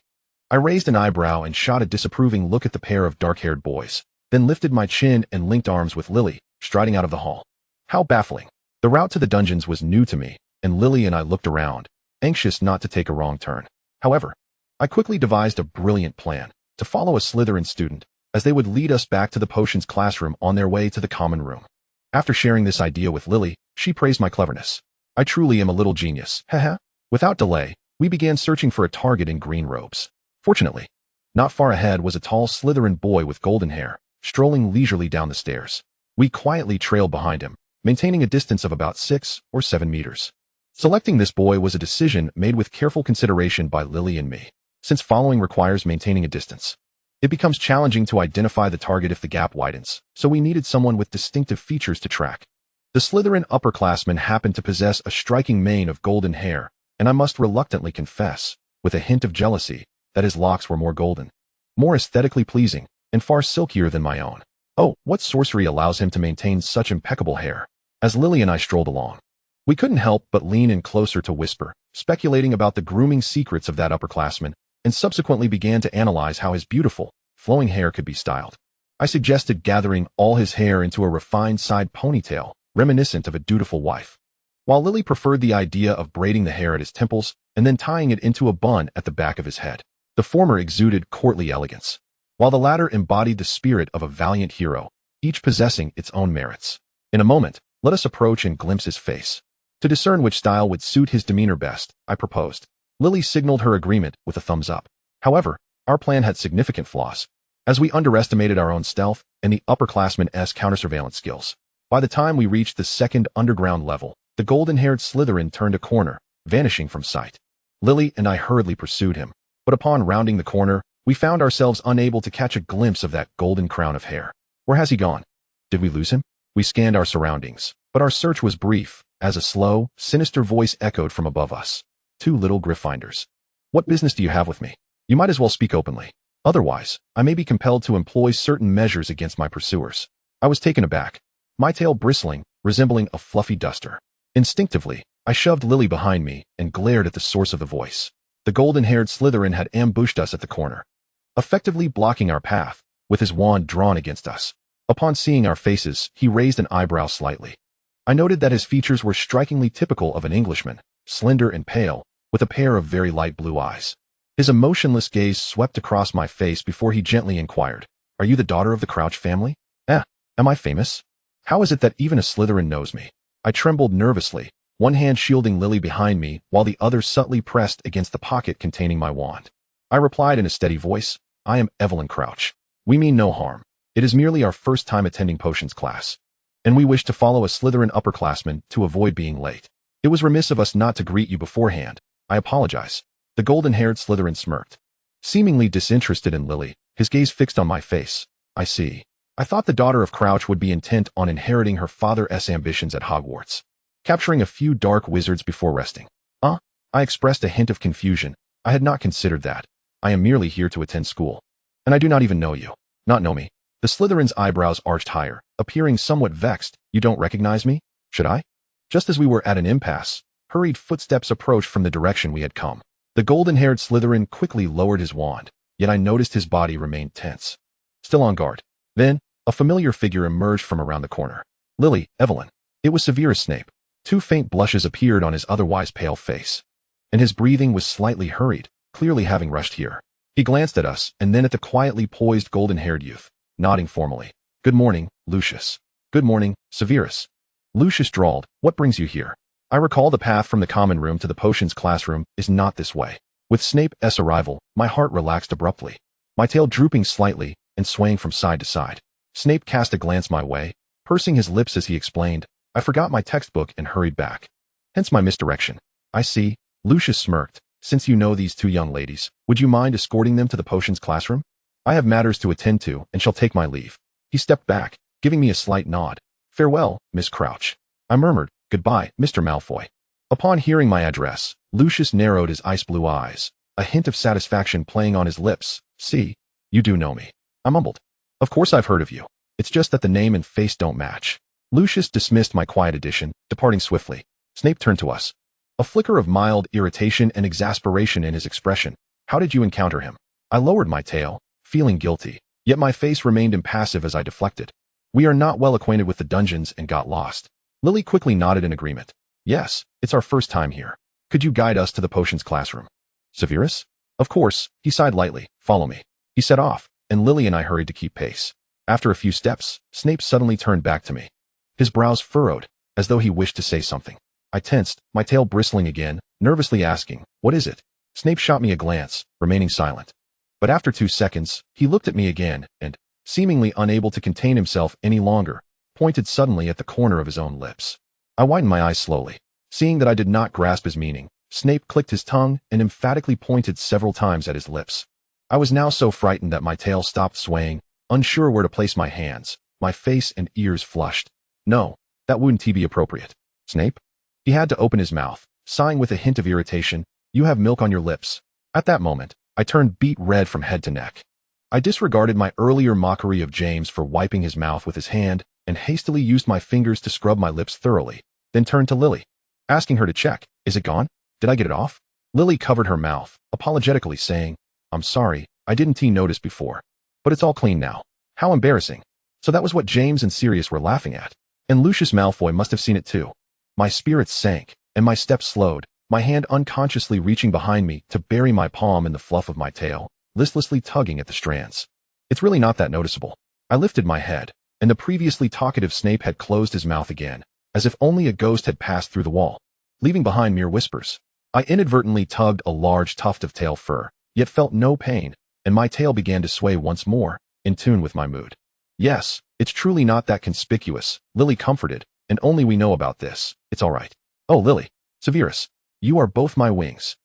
I raised an eyebrow and shot a disapproving look at the pair of dark-haired boys, then lifted my chin and linked arms with Lily, striding out of the hall. How baffling. The route to the dungeons was new to me, and Lily and I looked around, anxious not to take a wrong turn. However, I quickly devised a brilliant plan to follow a Slytherin student, as they would lead us back to the potions classroom on their way to the common room. After sharing this idea with Lily, she praised my cleverness. I truly am a little genius. Haha. Without delay, we began searching for a target in green robes. Fortunately, not far ahead was a tall Slytherin boy with golden hair, strolling leisurely down the stairs. We quietly trailed behind him, maintaining a distance of about 6 or 7 meters. Selecting this boy was a decision made with careful consideration by Lily and me. Since following requires maintaining a distance, it becomes challenging to identify the target if the gap widens, so we needed someone with distinctive features to track. The Slytherin upperclassman happened to possess a striking mane of golden hair, and I must reluctantly confess, with a hint of jealousy, that his locks were more golden, more aesthetically pleasing, and far silkier than my own. Oh, what sorcery allows him to maintain such impeccable hair? As Lily and I strolled along, we couldn't help but lean in closer to whisper, speculating about the grooming secrets of that upperclassman, and subsequently began to analyze how his beautiful, flowing hair could be styled. I suggested gathering all his hair into a refined side ponytail, reminiscent of a dutiful wife, while Lily preferred the idea of braiding the hair at his temples and then tying it into a bun at the back of his head. The former exuded courtly elegance, while the latter embodied the spirit of a valiant hero, each possessing its own merits. In a moment, let us approach and glimpse his face. To discern which style would suit his demeanor best, I proposed. Lily signaled her agreement with a thumbs up. However, our plan had significant flaws, as we underestimated our own stealth and the upperclassman's counter-surveillance skills. By the time we reached the second underground level, the golden-haired Slytherin turned a corner, vanishing from sight. Lily and I hurriedly pursued him, but upon rounding the corner, we found ourselves unable to catch a glimpse of that golden crown of hair. Where has he gone? Did we lose him? We scanned our surroundings, but our search was brief, as a slow, sinister voice echoed from above us. Two little Gryffindors. What business do you have with me? You might as well speak openly. Otherwise, I may be compelled to employ certain measures against my pursuers. I was taken aback, my tail bristling, resembling a fluffy duster. Instinctively, I shoved Lily behind me and glared at the source of the voice. The golden-haired Slytherin had ambushed us at the corner, effectively blocking our path, with his wand drawn against us. Upon seeing our faces, he raised an eyebrow slightly. I noted that his features were strikingly typical of an Englishman, slender and pale, with a pair of very light blue eyes. His emotionless gaze swept across my face before he gently inquired, "Are you the daughter of the Crouch family? Am I famous? How is it that even a Slytherin knows me?" I trembled nervously, one hand shielding Lily behind me while the other subtly pressed against the pocket containing my wand. I replied in a steady voice, "I am Evelyn Crouch. We mean no harm. It is merely our first time attending potions class, and we wish to follow a Slytherin upperclassman to avoid being late. It was remiss of us not to greet you beforehand. I apologize." The golden-haired Slytherin smirked, seemingly disinterested in Lily, his gaze fixed on my face. "I see. I thought the daughter of Crouch would be intent on inheriting her father's ambitions at Hogwarts, capturing a few dark wizards before resting." I expressed a hint of confusion. "I had not considered that. I am merely here to attend school. And I do not even know you." "Not know me?" The Slytherin's eyebrows arched higher, appearing somewhat vexed. "You don't recognize me? Should I?" Just as we were at an impasse, hurried footsteps approached from the direction we had come. The golden-haired Slytherin quickly lowered his wand, yet I noticed his body remained tense, still on guard. Then, a familiar figure emerged from around the corner. "Lily, Evelyn." It was Severus Snape. Two faint blushes appeared on his otherwise pale face, and his breathing was slightly hurried, clearly having rushed here. He glanced at us and then at the quietly poised golden-haired youth, nodding formally. "Good morning, Lucius." "Good morning, Severus." Lucius drawled, "What brings you here?" I recall the path from the common room to the potions classroom is not this way. With Snape's arrival, my heart relaxed abruptly, my tail drooping slightly and swaying from side to side. Snape cast a glance my way, pursing his lips as he explained, "I forgot my textbook and hurried back. Hence my misdirection." "I see." Lucius smirked. "Since you know these two young ladies, would you mind escorting them to the potions classroom? I have matters to attend to and shall take my leave." He stepped back, giving me a slight nod. "Farewell, Miss Crouch." I murmured, "Goodbye, Mr. Malfoy." Upon hearing my address, Lucius narrowed his ice-blue eyes, a hint of satisfaction playing on his lips. "See, you do know me." I mumbled, "Of course I've heard of you. It's just that the name and face don't match." Lucius dismissed my quiet addition, departing swiftly. Snape turned to us, a flicker of mild irritation and exasperation in his expression. "How did you encounter him?" I lowered my tail, feeling guilty, yet my face remained impassive as I deflected. "We are not well acquainted with the dungeons and got lost." Lily quickly nodded in agreement. "Yes, it's our first time here. Could you guide us to the potions classroom?" "Severus?" "Of course." He sighed lightly. "Follow me." He set off, and Lily and I hurried to keep pace. After a few steps, Snape suddenly turned back to me, his brows furrowed, as though he wished to say something. I tensed, my tail bristling again, nervously asking, "What is it?" Snape shot me a glance, remaining silent. But after 2 seconds, he looked at me again and, seemingly unable to contain himself any longer, pointed suddenly at the corner of his own lips. I widened my eyes slowly. Seeing that I did not grasp his meaning, Snape clicked his tongue and emphatically pointed several times at his lips. I was now so frightened that my tail stopped swaying, unsure where to place my hands, my face and ears flushed. "No, that wouldn't be appropriate." "Snape?" He had to open his mouth, sighing with a hint of irritation. "You have milk on your lips." At that moment, I turned beet red from head to neck. I disregarded my earlier mockery of James for wiping his mouth with his hand and hastily used my fingers to scrub my lips thoroughly, then turned to Lily, asking her to check. "Is it gone? Did I get it off?" Lily covered her mouth, apologetically saying, "I'm sorry, I didn't notice before. But it's all clean now." How embarrassing. So that was what James and Sirius were laughing at. And Lucius Malfoy must have seen it too. My spirits sank, and my steps slowed, my hand unconsciously reaching behind me to bury my palm in the fluff of my tail, listlessly tugging at the strands. "It's really not that noticeable." I lifted my head, and the previously talkative Snape had closed his mouth again, as if only a ghost had passed through the wall, leaving behind mere whispers. I inadvertently tugged a large tuft of tail fur, yet felt no pain, and my tail began to sway once more, in tune with my mood. "Yes, it's truly not that conspicuous," Lily comforted, "and only we know about this. It's all right." "Oh, Lily, Severus, you are both my wings."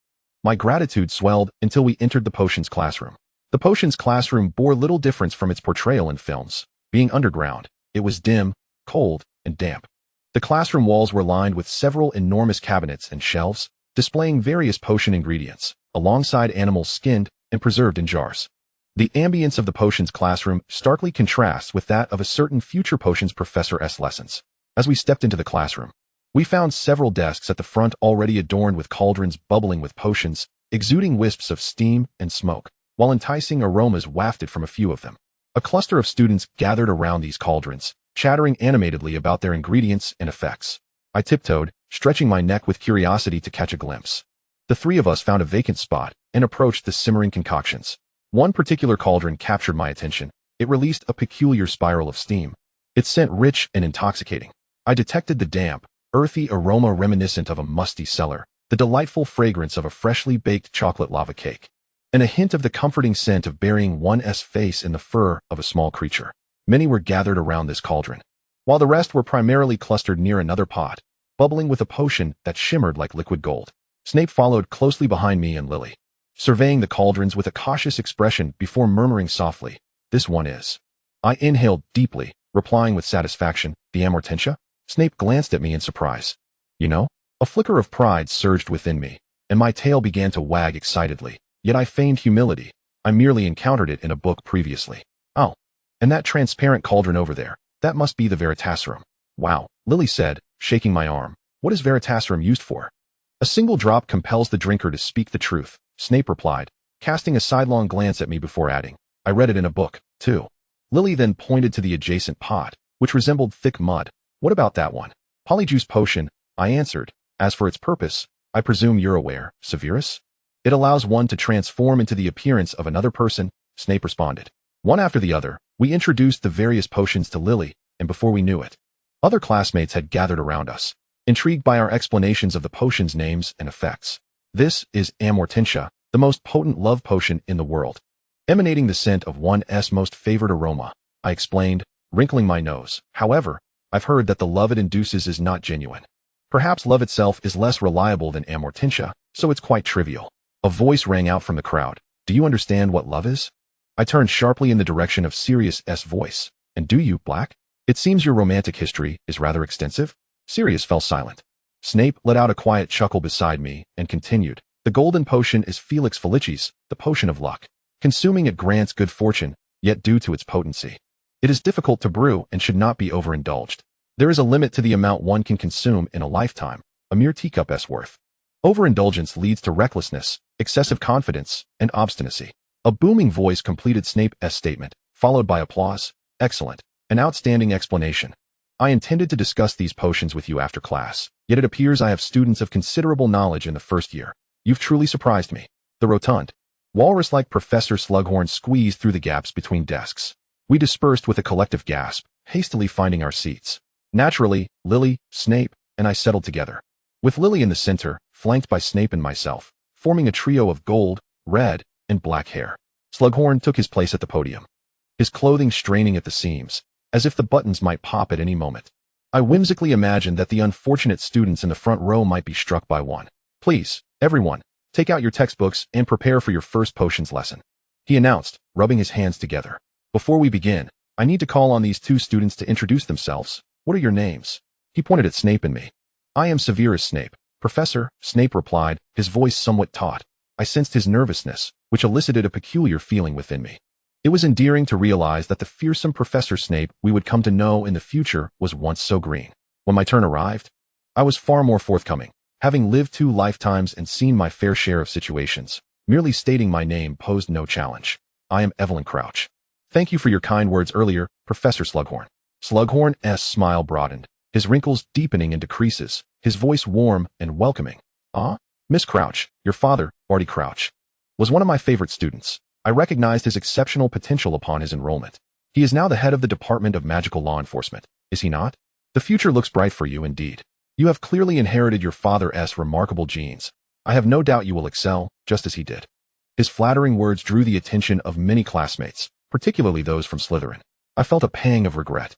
My gratitude swelled until we entered the potions classroom. The potions classroom bore little difference from its portrayal in films. Being underground, it was dim, cold, and damp. The classroom walls were lined with several enormous cabinets and shelves, displaying various potion ingredients, alongside animals skinned and preserved in jars. The ambience of the potions classroom starkly contrasts with that of a certain future potions professor's lessons. As we stepped into the classroom, We found several desks at the front already adorned with cauldrons bubbling with potions, exuding wisps of steam and smoke, while enticing aromas wafted from a few of them. A cluster of students gathered around these cauldrons, chattering animatedly about their ingredients and effects. I tiptoed, stretching my neck with curiosity to catch a glimpse. The three of us found a vacant spot and approached the simmering concoctions. One particular cauldron captured my attention. It released a peculiar spiral of steam. Its scent rich and intoxicating. I detected the damp, earthy aroma reminiscent of a musty cellar, the delightful fragrance of a freshly baked chocolate lava cake, and a hint of the comforting scent of burying one's face in the fur of a small creature. Many were gathered around this cauldron, while the rest were primarily clustered near another pot, bubbling with a potion that shimmered like liquid gold. Snape followed closely behind me and Lily, surveying the cauldrons with a cautious expression before murmuring softly, "This one is." I inhaled deeply, replying with satisfaction, "The Amortentia?" Snape glanced at me in surprise. "You know?" A flicker of pride surged within me, and my tail began to wag excitedly, yet I feigned humility. I merely encountered it in a book previously. "Oh, and that transparent cauldron over there, that must be the Veritaserum." "Wow," Lily said, shaking my arm. "What is Veritaserum used for?" "A single drop compels the drinker to speak the truth," Snape replied, casting a sidelong glance at me before adding, "I read it in a book, too." Lily then pointed to the adjacent pot, which resembled thick mud. "What about that one?" "Polyjuice potion," I answered. "As for its purpose, I presume you're aware, Severus?" "It allows one to transform into the appearance of another person," Snape responded. One after the other, we introduced the various potions to Lily, and before we knew it, other classmates had gathered around us, intrigued by our explanations of the potions' names and effects. "This is Amortentia, the most potent love potion in the world, emanating the scent of one's most favored aroma," I explained, wrinkling my nose. "However, I've heard that the love it induces is not genuine. Perhaps love itself is less reliable than Amortentia, so it's quite trivial." A voice rang out from the crowd. "Do you understand what love is?" I turned sharply in the direction of Sirius's voice. "And do you, Black? It seems your romantic history is rather extensive." Sirius fell silent. Snape let out a quiet chuckle beside me and continued, "The golden potion is Felix Felicis, the potion of luck. Consuming it grants good fortune, yet due to its potency, it is difficult to brew and should not be overindulged. There is a limit to the amount one can consume in a lifetime, a mere teacup's worth. Overindulgence leads to recklessness, excessive confidence, and obstinacy." A booming voice completed Snape's statement, followed by applause. "Excellent. An outstanding explanation. I intended to discuss these potions with you after class, yet it appears I have students of considerable knowledge in the first year. You've truly surprised me." The rotund, walrus-like Professor Slughorn squeezed through the gaps between desks. We dispersed with a collective gasp, hastily finding our seats. Naturally, Lily, Snape, and I settled together, with Lily in the center, flanked by Snape and myself, forming a trio of gold, red, and black hair. Slughorn took his place at the podium, his clothing straining at the seams, as if the buttons might pop at any moment. I whimsically imagined that the unfortunate students in the front row might be struck by one. "Please, everyone, take out your textbooks and prepare for your first potions lesson," he announced, rubbing his hands together. "Before we begin, I need to call on these two students to introduce themselves. What are your names?" He pointed at Snape and me. "I am Severus Snape, Professor," Snape replied, his voice somewhat taut. I sensed his nervousness, which elicited a peculiar feeling within me. It was endearing to realize that the fearsome Professor Snape we would come to know in the future was once so green. When my turn arrived, I was far more forthcoming, having lived 2 lifetimes and seen my fair share of situations. Merely stating my name posed no challenge. "I am Evelyn Crouch. Thank you for your kind words earlier, Professor Slughorn." Slughorn's smile broadened, his wrinkles deepening into creases, his voice warm and welcoming. "Ah, Miss Crouch, your father, Barty Crouch, was one of my favorite students. I recognized his exceptional potential upon his enrollment. He is now the head of the Department of Magical Law Enforcement, is he not? The future looks bright for you indeed. You have clearly inherited your father's remarkable genes. I have no doubt you will excel, just as he did." His flattering words drew the attention of many classmates, particularly those from Slytherin. I felt a pang of regret.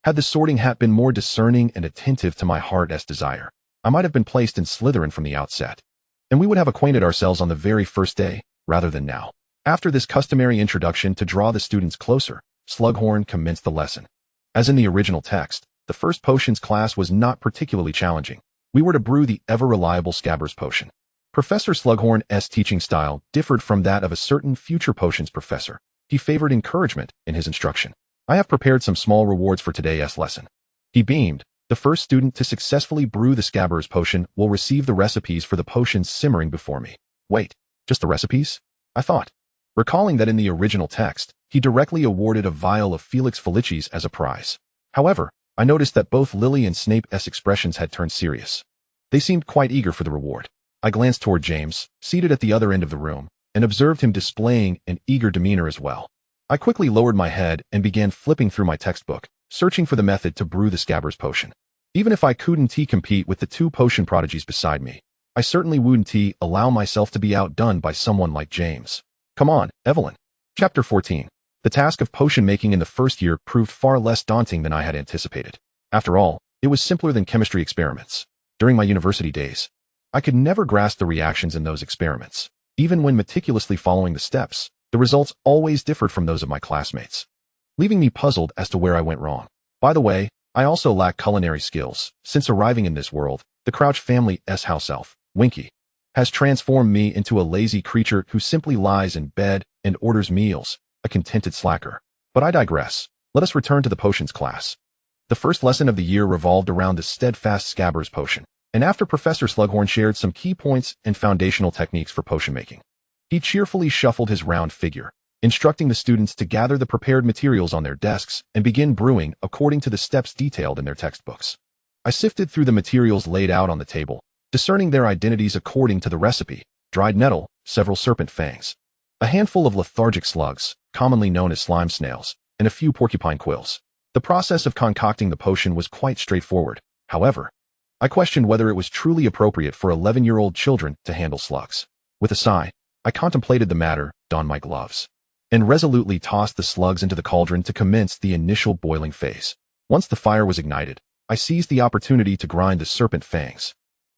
Had the Sorting Hat been more discerning and attentive to my heart's desire, I might have been placed in Slytherin from the outset, and we would have acquainted ourselves on the very first day, rather than now. After this customary introduction to draw the students closer, Slughorn commenced the lesson. As in the original text, the first potions class was not particularly challenging. We were to brew the ever-reliable Scabbers potion. Professor Slughorn's teaching style differed from that of a certain future potions professor. He favored encouragement in his instruction. "I have prepared some small rewards for today's lesson." He beamed, The first student to successfully brew the Scabbers potion will receive the recipes for the potions simmering before me. Wait, just the recipes? I thought. Recalling that in the original text, he directly awarded a vial of Felix Felicis as a prize. However, I noticed that both Lily and Snape's expressions had turned serious. They seemed quite eager for the reward. I glanced toward James, seated at the other end of the room, and observed him displaying an eager demeanor as well. I quickly lowered my head and began flipping through my textbook, searching for the method to brew the Scabbers potion. Even if I couldn't compete with the two potion prodigies beside me, I certainly wouldn't allow myself to be outdone by someone like James. Come on, Evelyn. Chapter 14. The task of potion making in the first year proved far less daunting than I had anticipated. After all, it was simpler than chemistry experiments. During my university days, I could never grasp the reactions in those experiments. Even when meticulously following the steps, the results always differed from those of my classmates, leaving me puzzled as to where I went wrong. By the way, I also lack culinary skills. Since arriving in this world, the Crouch family's house elf, Winky, has transformed me into a lazy creature who simply lies in bed and orders meals, a contented slacker. But I digress. Let us return to the potions class. The first lesson of the year revolved around the steadfast Scabbers potion, and after Professor Slughorn shared some key points and foundational techniques for potion making, he cheerfully shuffled his round figure, instructing the students to gather the prepared materials on their desks and begin brewing according to the steps detailed in their textbooks. I sifted through the materials laid out on the table, discerning their identities according to the recipe: dried nettle, several serpent fangs, a handful of lethargic slugs, commonly known as slime snails, and a few porcupine quills. The process of concocting the potion was quite straightforward. However, I questioned whether it was truly appropriate for 11-year-old children to handle slugs. With a sigh, I contemplated the matter, donned my gloves, and resolutely tossed the slugs into the cauldron to commence the initial boiling phase. Once the fire was ignited, I seized the opportunity to grind the serpent fangs.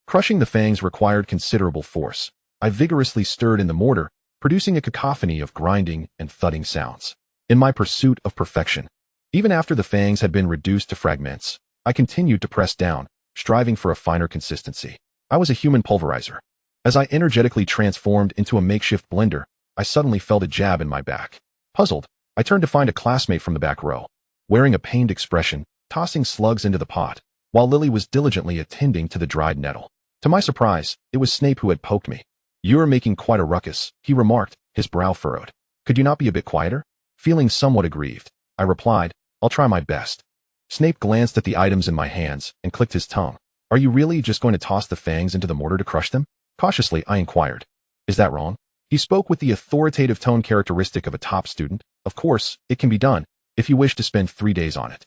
Crushing the fangs required considerable force. I vigorously stirred in the mortar, producing a cacophony of grinding and thudding sounds. In my pursuit of perfection, even after the fangs had been reduced to fragments, I continued to press down, striving for a finer consistency. I was a human pulverizer. As I energetically transformed into a makeshift blender, I suddenly felt a jab in my back. Puzzled, I turned to find a classmate from the back row, wearing a pained expression, tossing slugs into the pot, while Lily was diligently attending to the dried nettle. To my surprise, it was Snape who had poked me. "You are making quite a ruckus," he remarked, his brow furrowed. "Could you not be a bit quieter?" Feeling somewhat aggrieved, I replied, "I'll try my best." Snape glanced at the items in my hands and clicked his tongue. "Are you really just going to toss the fangs into the mortar to crush them?" Cautiously, I inquired. "Is that wrong?" He spoke with the authoritative tone characteristic of a top student. "Of course, it can be done, if you wish to spend 3 days on it."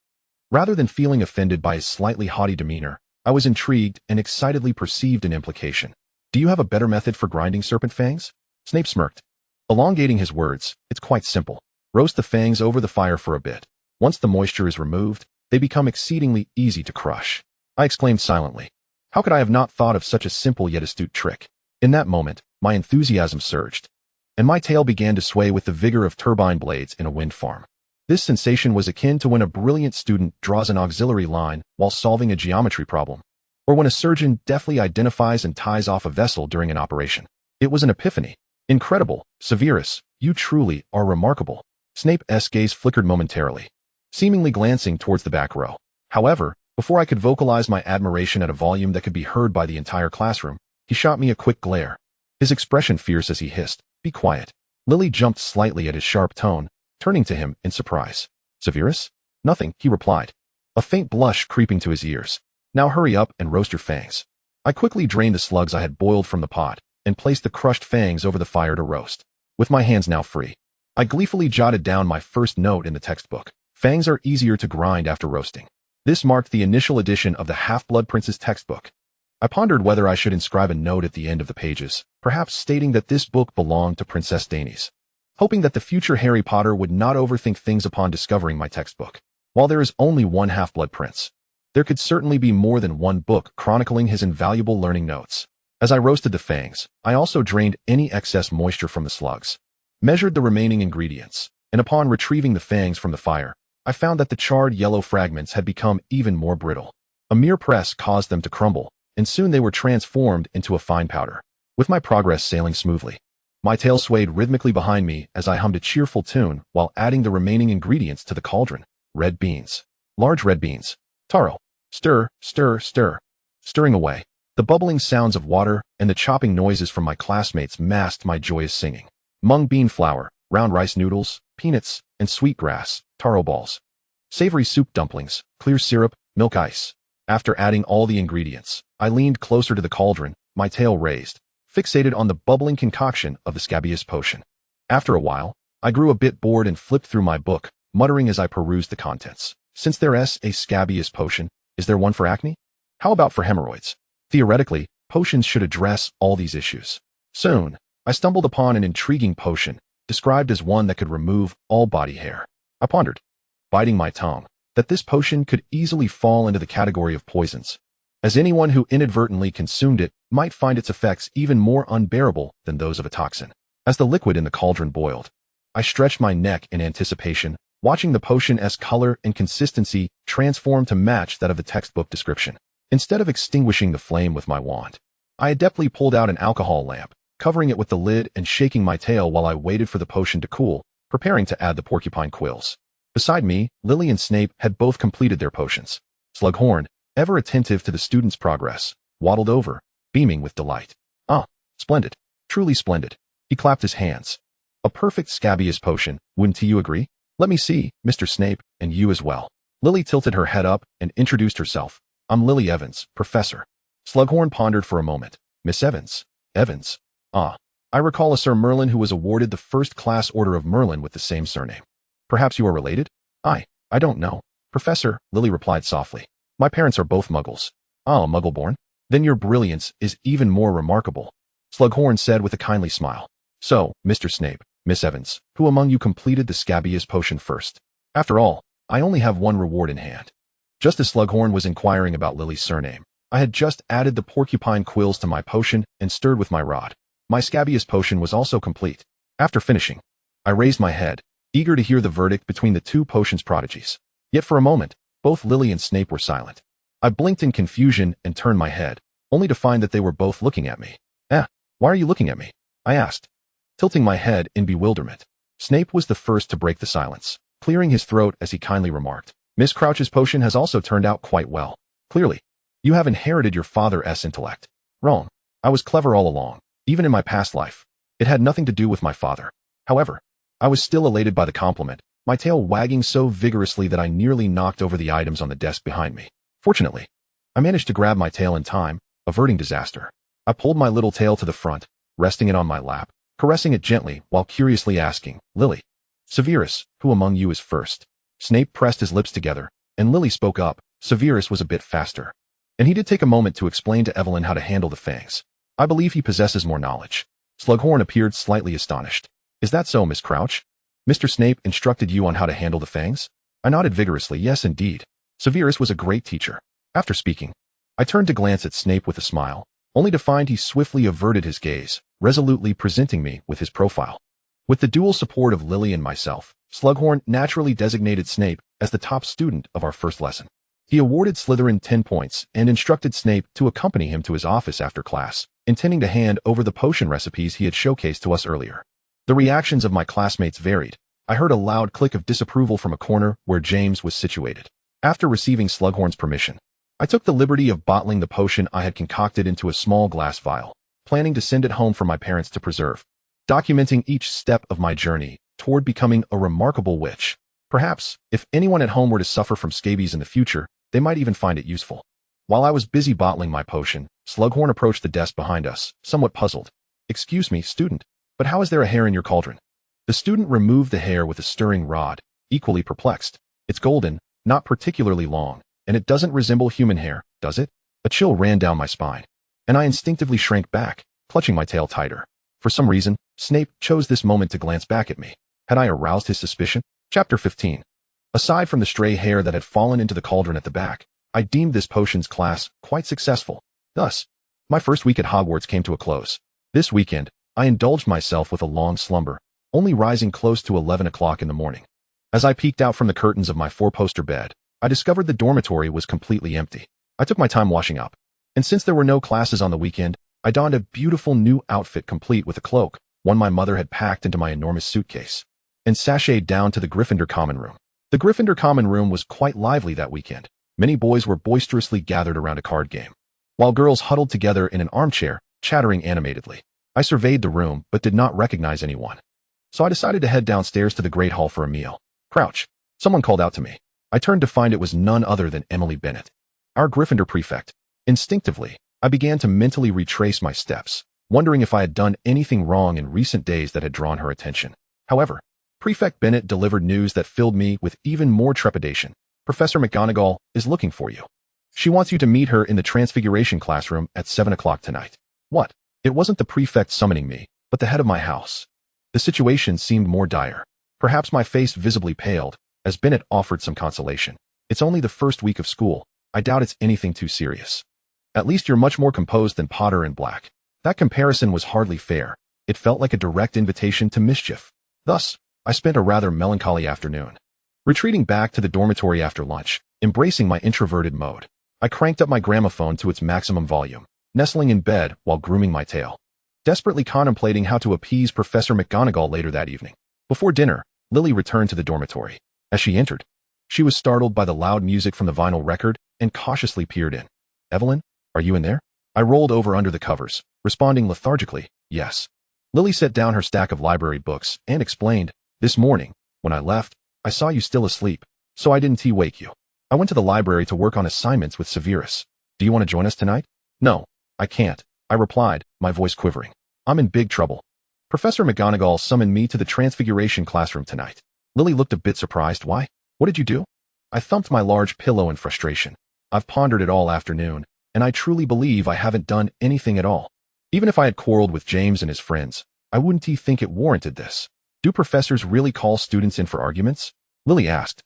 Rather than feeling offended by his slightly haughty demeanor, I was intrigued and excitedly perceived an implication. "Do you have a better method for grinding serpent fangs?" Snape smirked, elongating his words. "It's quite simple. Roast the fangs over the fire for a bit. Once the moisture is removed, they become exceedingly easy to crush." I exclaimed silently. How could I have not thought of such a simple yet astute trick? In that moment, my enthusiasm surged, and my tail began to sway with the vigor of turbine blades in a wind farm. This sensation was akin to when a brilliant student draws an auxiliary line while solving a geometry problem, or when a surgeon deftly identifies and ties off a vessel during an operation. It was an epiphany. "Incredible, Severus, you truly are remarkable." Snape's gaze flickered momentarily, seemingly glancing towards the back row. However, before I could vocalize my admiration at a volume that could be heard by the entire classroom, he shot me a quick glare, his expression fierce as he hissed, "Be quiet." Lily jumped slightly at his sharp tone, turning to him in surprise. "Severus?" "Nothing," he replied, a faint blush creeping to his ears. "Now hurry up and roast your fangs." I quickly drained the slugs I had boiled from the pot and placed the crushed fangs over the fire to roast. With my hands now free, I gleefully jotted down my first note in the textbook. Fangs are easier to grind after roasting. This marked the initial edition of the Half-Blood Prince's textbook. I pondered whether I should inscribe a note at the end of the pages, perhaps stating that this book belonged to Princess Dainese, hoping that the future Harry Potter would not overthink things upon discovering my textbook. While there is only one Half-Blood Prince, there could certainly be more than one book chronicling his invaluable learning notes. As I roasted the fangs, I also drained any excess moisture from the slugs, measured the remaining ingredients, and upon retrieving the fangs from the fire, I found that the charred yellow fragments had become even more brittle. A mere press caused them to crumble, and soon they were transformed into a fine powder. With my progress sailing smoothly, my tail swayed rhythmically behind me as I hummed a cheerful tune while adding the remaining ingredients to the cauldron. Red beans. Large red beans. Taro. Stir, stir, stir. Stirring away. The bubbling sounds of water and the chopping noises from my classmates masked my joyous singing. Mung bean flour, round rice noodles, peanuts, and sweet grass, taro balls. Savory soup dumplings, clear syrup, milk ice. After adding all the ingredients, I leaned closer to the cauldron, my tail raised, fixated on the bubbling concoction of the scabious potion. After a while, I grew a bit bored and flipped through my book, muttering as I perused the contents. Since there's a scabious potion, is there one for acne? How about for hemorrhoids? Theoretically, potions should address all these issues. Soon, I stumbled upon an intriguing potion, described as one that could remove all body hair. I pondered, biting my tongue, that this potion could easily fall into the category of poisons, as anyone who inadvertently consumed it might find its effects even more unbearable than those of a toxin. As the liquid in the cauldron boiled, I stretched my neck in anticipation, watching the potion's color and consistency transform to match that of the textbook description. Instead of extinguishing the flame with my wand, I adeptly pulled out an alcohol lamp, covering it with the lid and shaking my tail while I waited for the potion to cool, preparing to add the porcupine quills. Beside me, Lily and Snape had both completed their potions. Slughorn, ever attentive to the student's progress, waddled over, beaming with delight. Ah, splendid. Truly splendid. He clapped his hands. A perfect scabious potion, wouldn't you agree? Let me see, Mr. Snape, and you as well. Lily tilted her head up and introduced herself. I'm Lily Evans, Professor. Slughorn pondered for a moment. Miss Evans? Evans? Ah, I recall a Sir Merlin who was awarded the first-class Order of Merlin with the same surname. Perhaps you are related? I don't know. Professor, Lily replied softly. My parents are both muggles. Ah, muggle-born? Then your brilliance is even more remarkable, Slughorn said with a kindly smile. So, Mr. Snape, Miss Evans, who among you completed the scabious potion first? After all, I only have one reward in hand. Just as Slughorn was inquiring about Lily's surname, I had just added the porcupine quills to my potion and stirred with my rod. My scabious potion was also complete. After finishing, I raised my head, eager to hear the verdict between the two potions prodigies. Yet for a moment, both Lily and Snape were silent. I blinked in confusion and turned my head, only to find that they were both looking at me. Why are you looking at me? I asked, tilting my head in bewilderment. Snape was the first to break the silence, clearing his throat as he kindly remarked. Miss Crouch's potion has also turned out quite well. Clearly, you have inherited your father's intellect. Wrong. I was clever all along, even in my past life. It had nothing to do with my father. However, I was still elated by the compliment, my tail wagging so vigorously that I nearly knocked over the items on the desk behind me. Fortunately, I managed to grab my tail in time, averting disaster. I pulled my little tail to the front, resting it on my lap, caressing it gently while curiously asking, Lily, Severus, who among you is first? Snape pressed his lips together, and Lily spoke up. Severus was a bit faster, and he did take a moment to explain to Evelyn how to handle the fangs. I believe he possesses more knowledge. Slughorn appeared slightly astonished. Is that so, Miss Crouch? Mr. Snape instructed you on how to handle the fangs? I nodded vigorously. Yes, indeed. Severus was a great teacher. After speaking, I turned to glance at Snape with a smile, only to find he swiftly averted his gaze, resolutely presenting me with his profile. With the dual support of Lily and myself, Slughorn naturally designated Snape as the top student of our first lesson. He awarded Slytherin 10 points and instructed Snape to accompany him to his office after class, intending to hand over the potion recipes he had showcased to us earlier. The reactions of my classmates varied. I heard a loud click of disapproval from a corner where James was situated. After receiving Slughorn's permission, I took the liberty of bottling the potion I had concocted into a small glass vial, planning to send it home for my parents to preserve, documenting each step of my journey toward becoming a remarkable witch. Perhaps, if anyone at home were to suffer from scabies in the future, they might even find it useful. While I was busy bottling my potion, Slughorn approached the desk behind us, somewhat puzzled. Excuse me, student, but how is there a hair in your cauldron? The student removed the hair with a stirring rod, equally perplexed. It's golden, not particularly long, and it doesn't resemble human hair, does it? A chill ran down my spine, and I instinctively shrank back, clutching my tail tighter. For some reason, Snape chose this moment to glance back at me. Had I aroused his suspicion? Chapter 15. Aside from the stray hair that had fallen into the cauldron at the back, I deemed this potions class quite successful. Thus, my first week at Hogwarts came to a close. This weekend, I indulged myself with a long slumber, only rising close to 11 o'clock in the morning. As I peeked out from the curtains of my four-poster bed, I discovered the dormitory was completely empty. I took my time washing up, and since there were no classes on the weekend, I donned a beautiful new outfit complete with a cloak, one my mother had packed into my enormous suitcase, and sashayed down to the Gryffindor common room. The Gryffindor common room was quite lively that weekend. Many boys were boisterously gathered around a card game, while girls huddled together in an armchair, chattering animatedly. I surveyed the room, but did not recognize anyone. So I decided to head downstairs to the Great Hall for a meal. Crouch. Someone called out to me. I turned to find it was none other than Emily Bennet, our Gryffindor prefect. Instinctively, I began to mentally retrace my steps, wondering if I had done anything wrong in recent days that had drawn her attention. However, Prefect Bennet delivered news that filled me with even more trepidation. Professor McGonagall is looking for you. She wants you to meet her in the Transfiguration classroom at 7 o'clock tonight. What? It wasn't the prefect summoning me, but the head of my house. The situation seemed more dire. Perhaps my face visibly paled, as Bennet offered some consolation. It's only the first week of school. I doubt it's anything too serious. At least you're much more composed than Potter and Black. That comparison was hardly fair. It felt like a direct invitation to mischief. Thus, I spent a rather melancholy afternoon. Retreating back to the dormitory after lunch, embracing my introverted mode, I cranked up my gramophone to its maximum volume, nestling in bed while grooming my tail, desperately contemplating how to appease Professor McGonagall later that evening. Before dinner, Lily returned to the dormitory. As she entered, she was startled by the loud music from the vinyl record and cautiously peered in. Evelyn, are you in there? I rolled over under the covers, responding lethargically, yes. Lily set down her stack of library books and explained, this morning, when I left, I saw you still asleep, so I didn't wake you. I went to the library to work on assignments with Severus. Do you want to join us tonight? No, I can't, I replied, my voice quivering. I'm in big trouble. Professor McGonagall summoned me to the Transfiguration classroom tonight. Lily looked a bit surprised. Why? What did you do? I thumped my large pillow in frustration. I've pondered it all afternoon, and I truly believe I haven't done anything at all. Even if I had quarreled with James and his friends, I wouldn't think it warranted this. Do professors really call students in for arguments? Lily asked.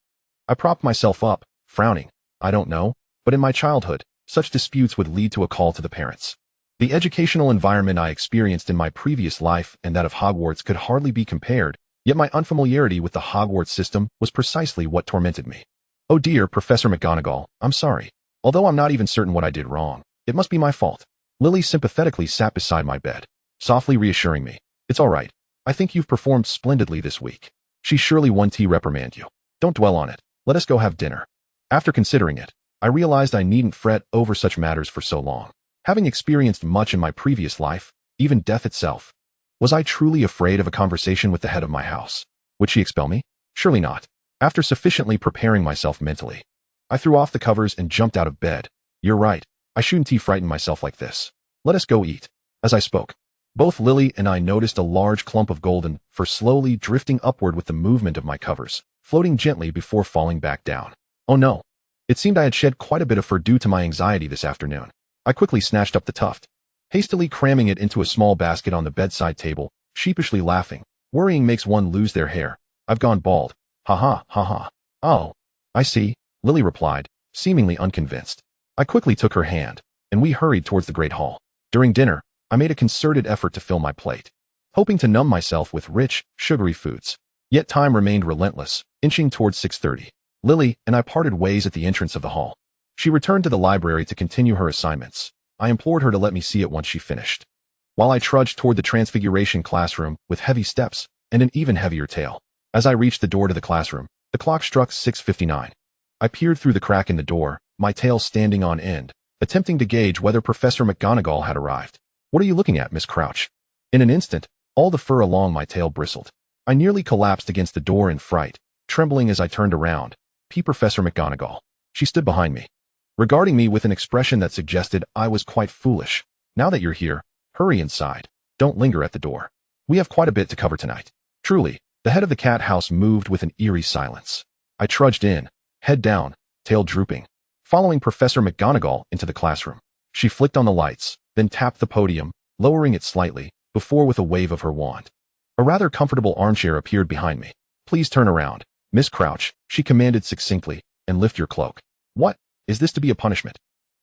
I propped myself up, frowning. I don't know, but in my childhood, such disputes would lead to a call to the parents. The educational environment I experienced in my previous life and that of Hogwarts could hardly be compared, yet my unfamiliarity with the Hogwarts system was precisely what tormented me. Oh dear, Professor McGonagall, I'm sorry. Although I'm not even certain what I did wrong, it must be my fault. Lily sympathetically sat beside my bed, softly reassuring me. It's all right. I think you've performed splendidly this week. She surely won't reprimand you. Don't dwell on it. Let us go have dinner. After considering it, I realized I needn't fret over such matters for so long. Having experienced much in my previous life, even death itself, was I truly afraid of a conversation with the head of my house? Would she expel me? Surely not. After sufficiently preparing myself mentally, I threw off the covers and jumped out of bed. You're right. I shouldn't frighten myself like this. Let us go eat. As I spoke, both Lily and I noticed a large clump of golden fur slowly drifting upward with the movement of my covers, floating gently before falling back down. Oh no. It seemed I had shed quite a bit of fur due to my anxiety this afternoon. I quickly snatched up the tuft, hastily cramming it into a small basket on the bedside table, sheepishly laughing. Worrying makes one lose their hair. I've gone bald. Ha ha, ha ha. Oh, I see, Lily replied, seemingly unconvinced. I quickly took her hand, and we hurried towards the Great Hall. During dinner, I made a concerted effort to fill my plate, hoping to numb myself with rich, sugary foods. Yet time remained relentless, inching towards 6:30. Lily and I parted ways at the entrance of the hall. She returned to the library to continue her assignments. I implored her to let me see it once she finished, while I trudged toward the Transfiguration classroom with heavy steps and an even heavier tail. As I reached the door to the classroom, the clock struck 6:59. I peered through the crack in the door, my tail standing on end, attempting to gauge whether Professor McGonagall had arrived. What are you looking at, Miss Crouch? In an instant, all the fur along my tail bristled. I nearly collapsed against the door in fright, trembling as I turned around. Professor McGonagall. She stood behind me, regarding me with an expression that suggested I was quite foolish. Now that you're here, hurry inside. Don't linger at the door. We have quite a bit to cover tonight. Truly, the head of the cat house moved with an eerie silence. I trudged in, head down, tail drooping, following Professor McGonagall into the classroom. She flicked on the lights, then tapped the podium, lowering it slightly, before with a wave of her wand. A rather comfortable armchair appeared behind me. Please turn around, Miss Crouch, she commanded succinctly, and lift your cloak. What? Is this to be a punishment?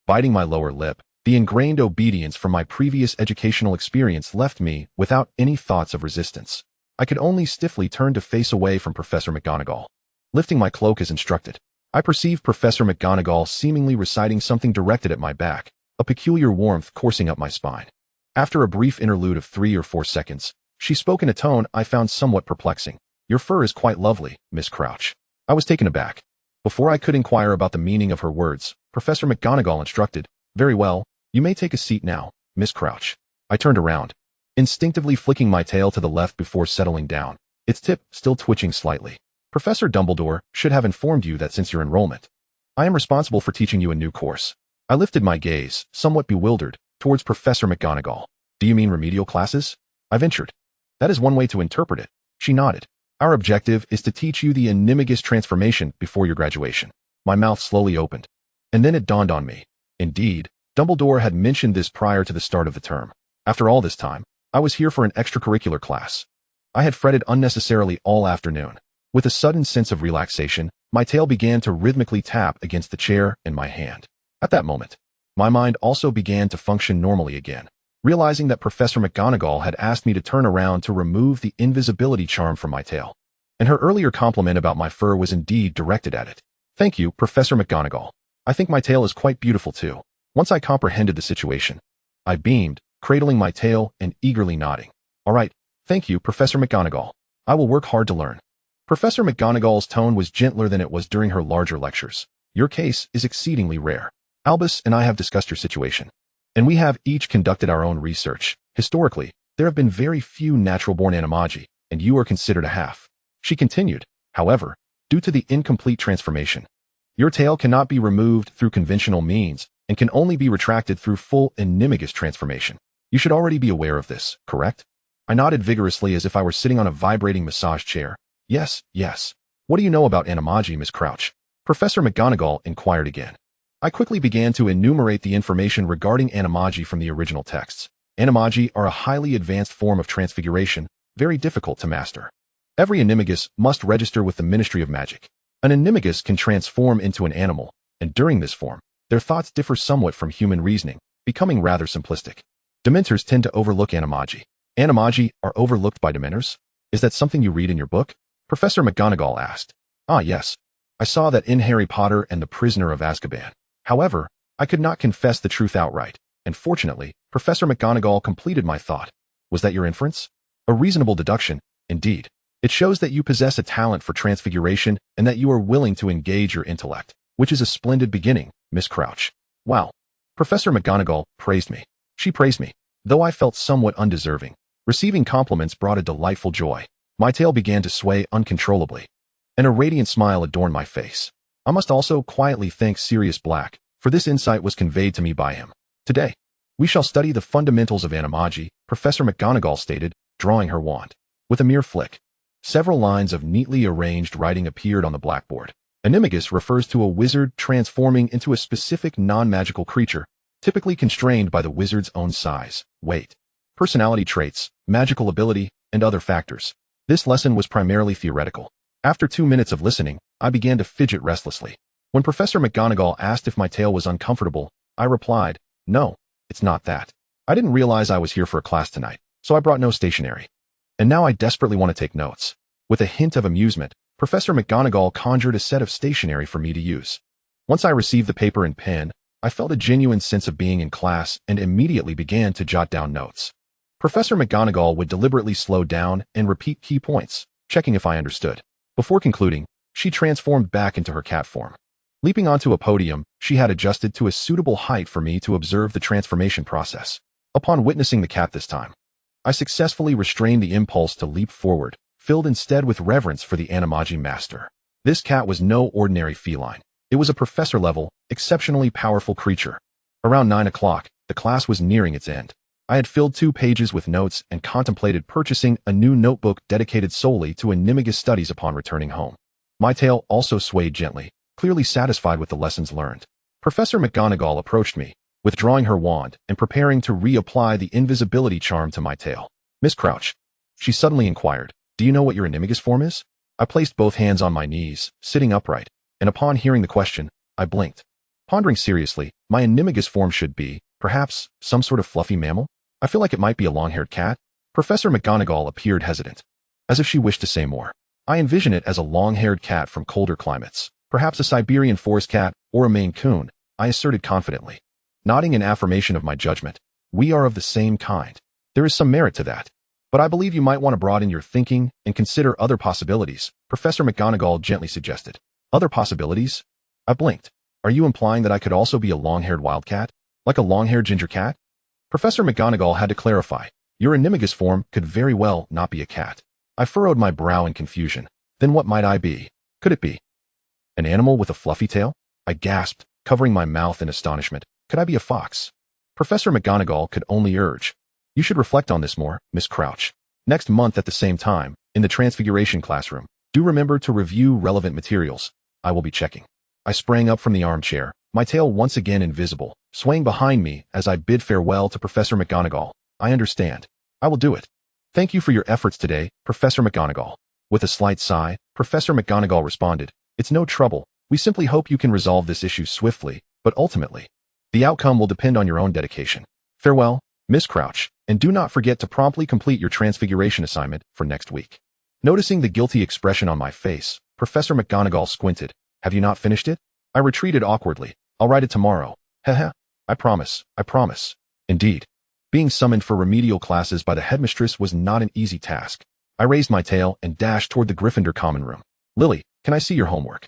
Biting my lower lip, the ingrained obedience from my previous educational experience left me without any thoughts of resistance. I could only stiffly turn to face away from Professor McGonagall. Lifting my cloak as instructed, I perceived Professor McGonagall seemingly reciting something directed at my back, a peculiar warmth coursing up my spine. After a brief interlude of 3 or 4 seconds, she spoke in a tone I found somewhat perplexing. Your fur is quite lovely, Miss Crouch. I was taken aback. Before I could inquire about the meaning of her words, Professor McGonagall instructed, "Very well, you may take a seat now, Miss Crouch." I turned around, instinctively flicking my tail to the left before settling down, its tip still twitching slightly. "Professor Dumbledore should have informed you that since your enrollment, I am responsible for teaching you a new course." I lifted my gaze, somewhat bewildered, towards Professor McGonagall. "Do you mean remedial classes?" I ventured. "That is one way to interpret it," she nodded. "Our objective is to teach you the animagus transformation before your graduation." My mouth slowly opened, and then it dawned on me. Indeed, Dumbledore had mentioned this prior to the start of the term. After all this time, I was here for an extracurricular class. I had fretted unnecessarily all afternoon. With a sudden sense of relaxation, my tail began to rhythmically tap against the chair in my hand. At that moment, my mind also began to function normally again, realizing that Professor McGonagall had asked me to turn around to remove the invisibility charm from my tail. And her earlier compliment about my fur was indeed directed at it. "Thank you, Professor McGonagall. I think my tail is quite beautiful too." Once I comprehended the situation, I beamed, cradling my tail and eagerly nodding. "All right, thank you, Professor McGonagall. I will work hard to learn." Professor McGonagall's tone was gentler than it was during her larger lectures. "Your case is exceedingly rare. Albus and I have discussed your situation, and we have each conducted our own research. Historically, there have been very few natural-born animagi, and you are considered a half." She continued, "However, due to the incomplete transformation, your tail cannot be removed through conventional means and can only be retracted through full animagus transformation. You should already be aware of this, correct?" I nodded vigorously as if I were sitting on a vibrating massage chair. Yes. "What do you know about animagi, Miss Crouch?" Professor McGonagall inquired again. I quickly began to enumerate the information regarding animagi from the original texts. Animagi are a highly advanced form of transfiguration, very difficult to master. Every animagus must register with the Ministry of Magic. An animagus can transform into an animal, and during this form, their thoughts differ somewhat from human reasoning, becoming rather simplistic. Dementors tend to overlook animagi. Animagi are overlooked by Dementors? Is that something you read in your book? Professor McGonagall asked. "Ah, yes. I saw that in Harry Potter and the Prisoner of Azkaban. However, I could not confess the truth outright, and fortunately, Professor McGonagall completed my thought. Was that your inference? A reasonable deduction, indeed. It shows that you possess a talent for transfiguration and that you are willing to engage your intellect, which is a splendid beginning, Miss Crouch." Wow. Professor McGonagall praised me. She praised me, though I felt somewhat undeserving. Receiving compliments brought a delightful joy. My tail began to sway uncontrollably, and a radiant smile adorned my face. I must also quietly thank Sirius Black, for this insight was conveyed to me by him. "Today, we shall study the fundamentals of animagi," Professor McGonagall stated, drawing her wand. With a mere flick, several lines of neatly arranged writing appeared on the blackboard. Animagus refers to a wizard transforming into a specific non-magical creature, typically constrained by the wizard's own size, weight, personality traits, magical ability, and other factors. This lesson was primarily theoretical. After 2 minutes of listening, I began to fidget restlessly. When Professor McGonagall asked if my tail was uncomfortable, I replied, "No, it's not that. I didn't realize I was here for a class tonight, so I brought no stationery. And now I desperately want to take notes." With a hint of amusement, Professor McGonagall conjured a set of stationery for me to use. Once I received the paper and pen, I felt a genuine sense of being in class and immediately began to jot down notes. Professor McGonagall would deliberately slow down and repeat key points, checking if I understood. Before concluding, she transformed back into her cat form. Leaping onto a podium, she had adjusted to a suitable height for me to observe the transformation process. Upon witnessing the cat this time, I successfully restrained the impulse to leap forward, filled instead with reverence for the animagi master. This cat was no ordinary feline. It was a professor-level, exceptionally powerful creature. Around 9 o'clock, the class was nearing its end. I had filled 2 pages with notes and contemplated purchasing a new notebook dedicated solely to animagus studies upon returning home. My tail also swayed gently, clearly satisfied with the lessons learned. Professor McGonagall approached me, withdrawing her wand and preparing to reapply the invisibility charm to my tail. "Miss Crouch," she suddenly inquired, "do you know what your animagus form is?" I placed both hands on my knees, sitting upright, and upon hearing the question, I blinked. Pondering seriously, my animagus form should be, perhaps, some sort of fluffy mammal? I feel like it might be a long-haired cat. Professor McGonagall appeared hesitant, as if she wished to say more. I envision it as a long-haired cat from colder climates, perhaps a Siberian forest cat or a Maine Coon, I asserted confidently. Nodding in affirmation of my judgment, "We are of the same kind. There is some merit to that. But I believe you might want to broaden your thinking and consider other possibilities," Professor McGonagall gently suggested. Other possibilities? I blinked. Are you implying that I could also be a long-haired wildcat? Like a long-haired ginger cat? Professor McGonagall had to clarify. Your animagus form could very well not be a cat. I furrowed my brow in confusion. Then what might I be? Could it be an animal with a fluffy tail? I gasped, covering my mouth in astonishment. Could I be a fox? Professor McGonagall could only urge. You should reflect on this more, Miss Crouch. Next month at the same time, in the Transfiguration classroom, do remember to review relevant materials. I will be checking. I sprang up from the armchair, my tail once again invisible, swaying behind me as I bid farewell to Professor McGonagall. I understand. I will do it. Thank you for your efforts today, Professor McGonagall. With a slight sigh, Professor McGonagall responded, It's no trouble. We simply hope you can resolve this issue swiftly, but ultimately, the outcome will depend on your own dedication. Farewell, Miss Crouch, and do not forget to promptly complete your Transfiguration assignment for next week. Noticing the guilty expression on my face, Professor McGonagall squinted. Have you not finished it? I retreated awkwardly. I'll write it tomorrow. Heh. I promise. Indeed. Being summoned for remedial classes by the headmistress was not an easy task. I raised my tail and dashed toward the Gryffindor common room. Lily, can I see your homework?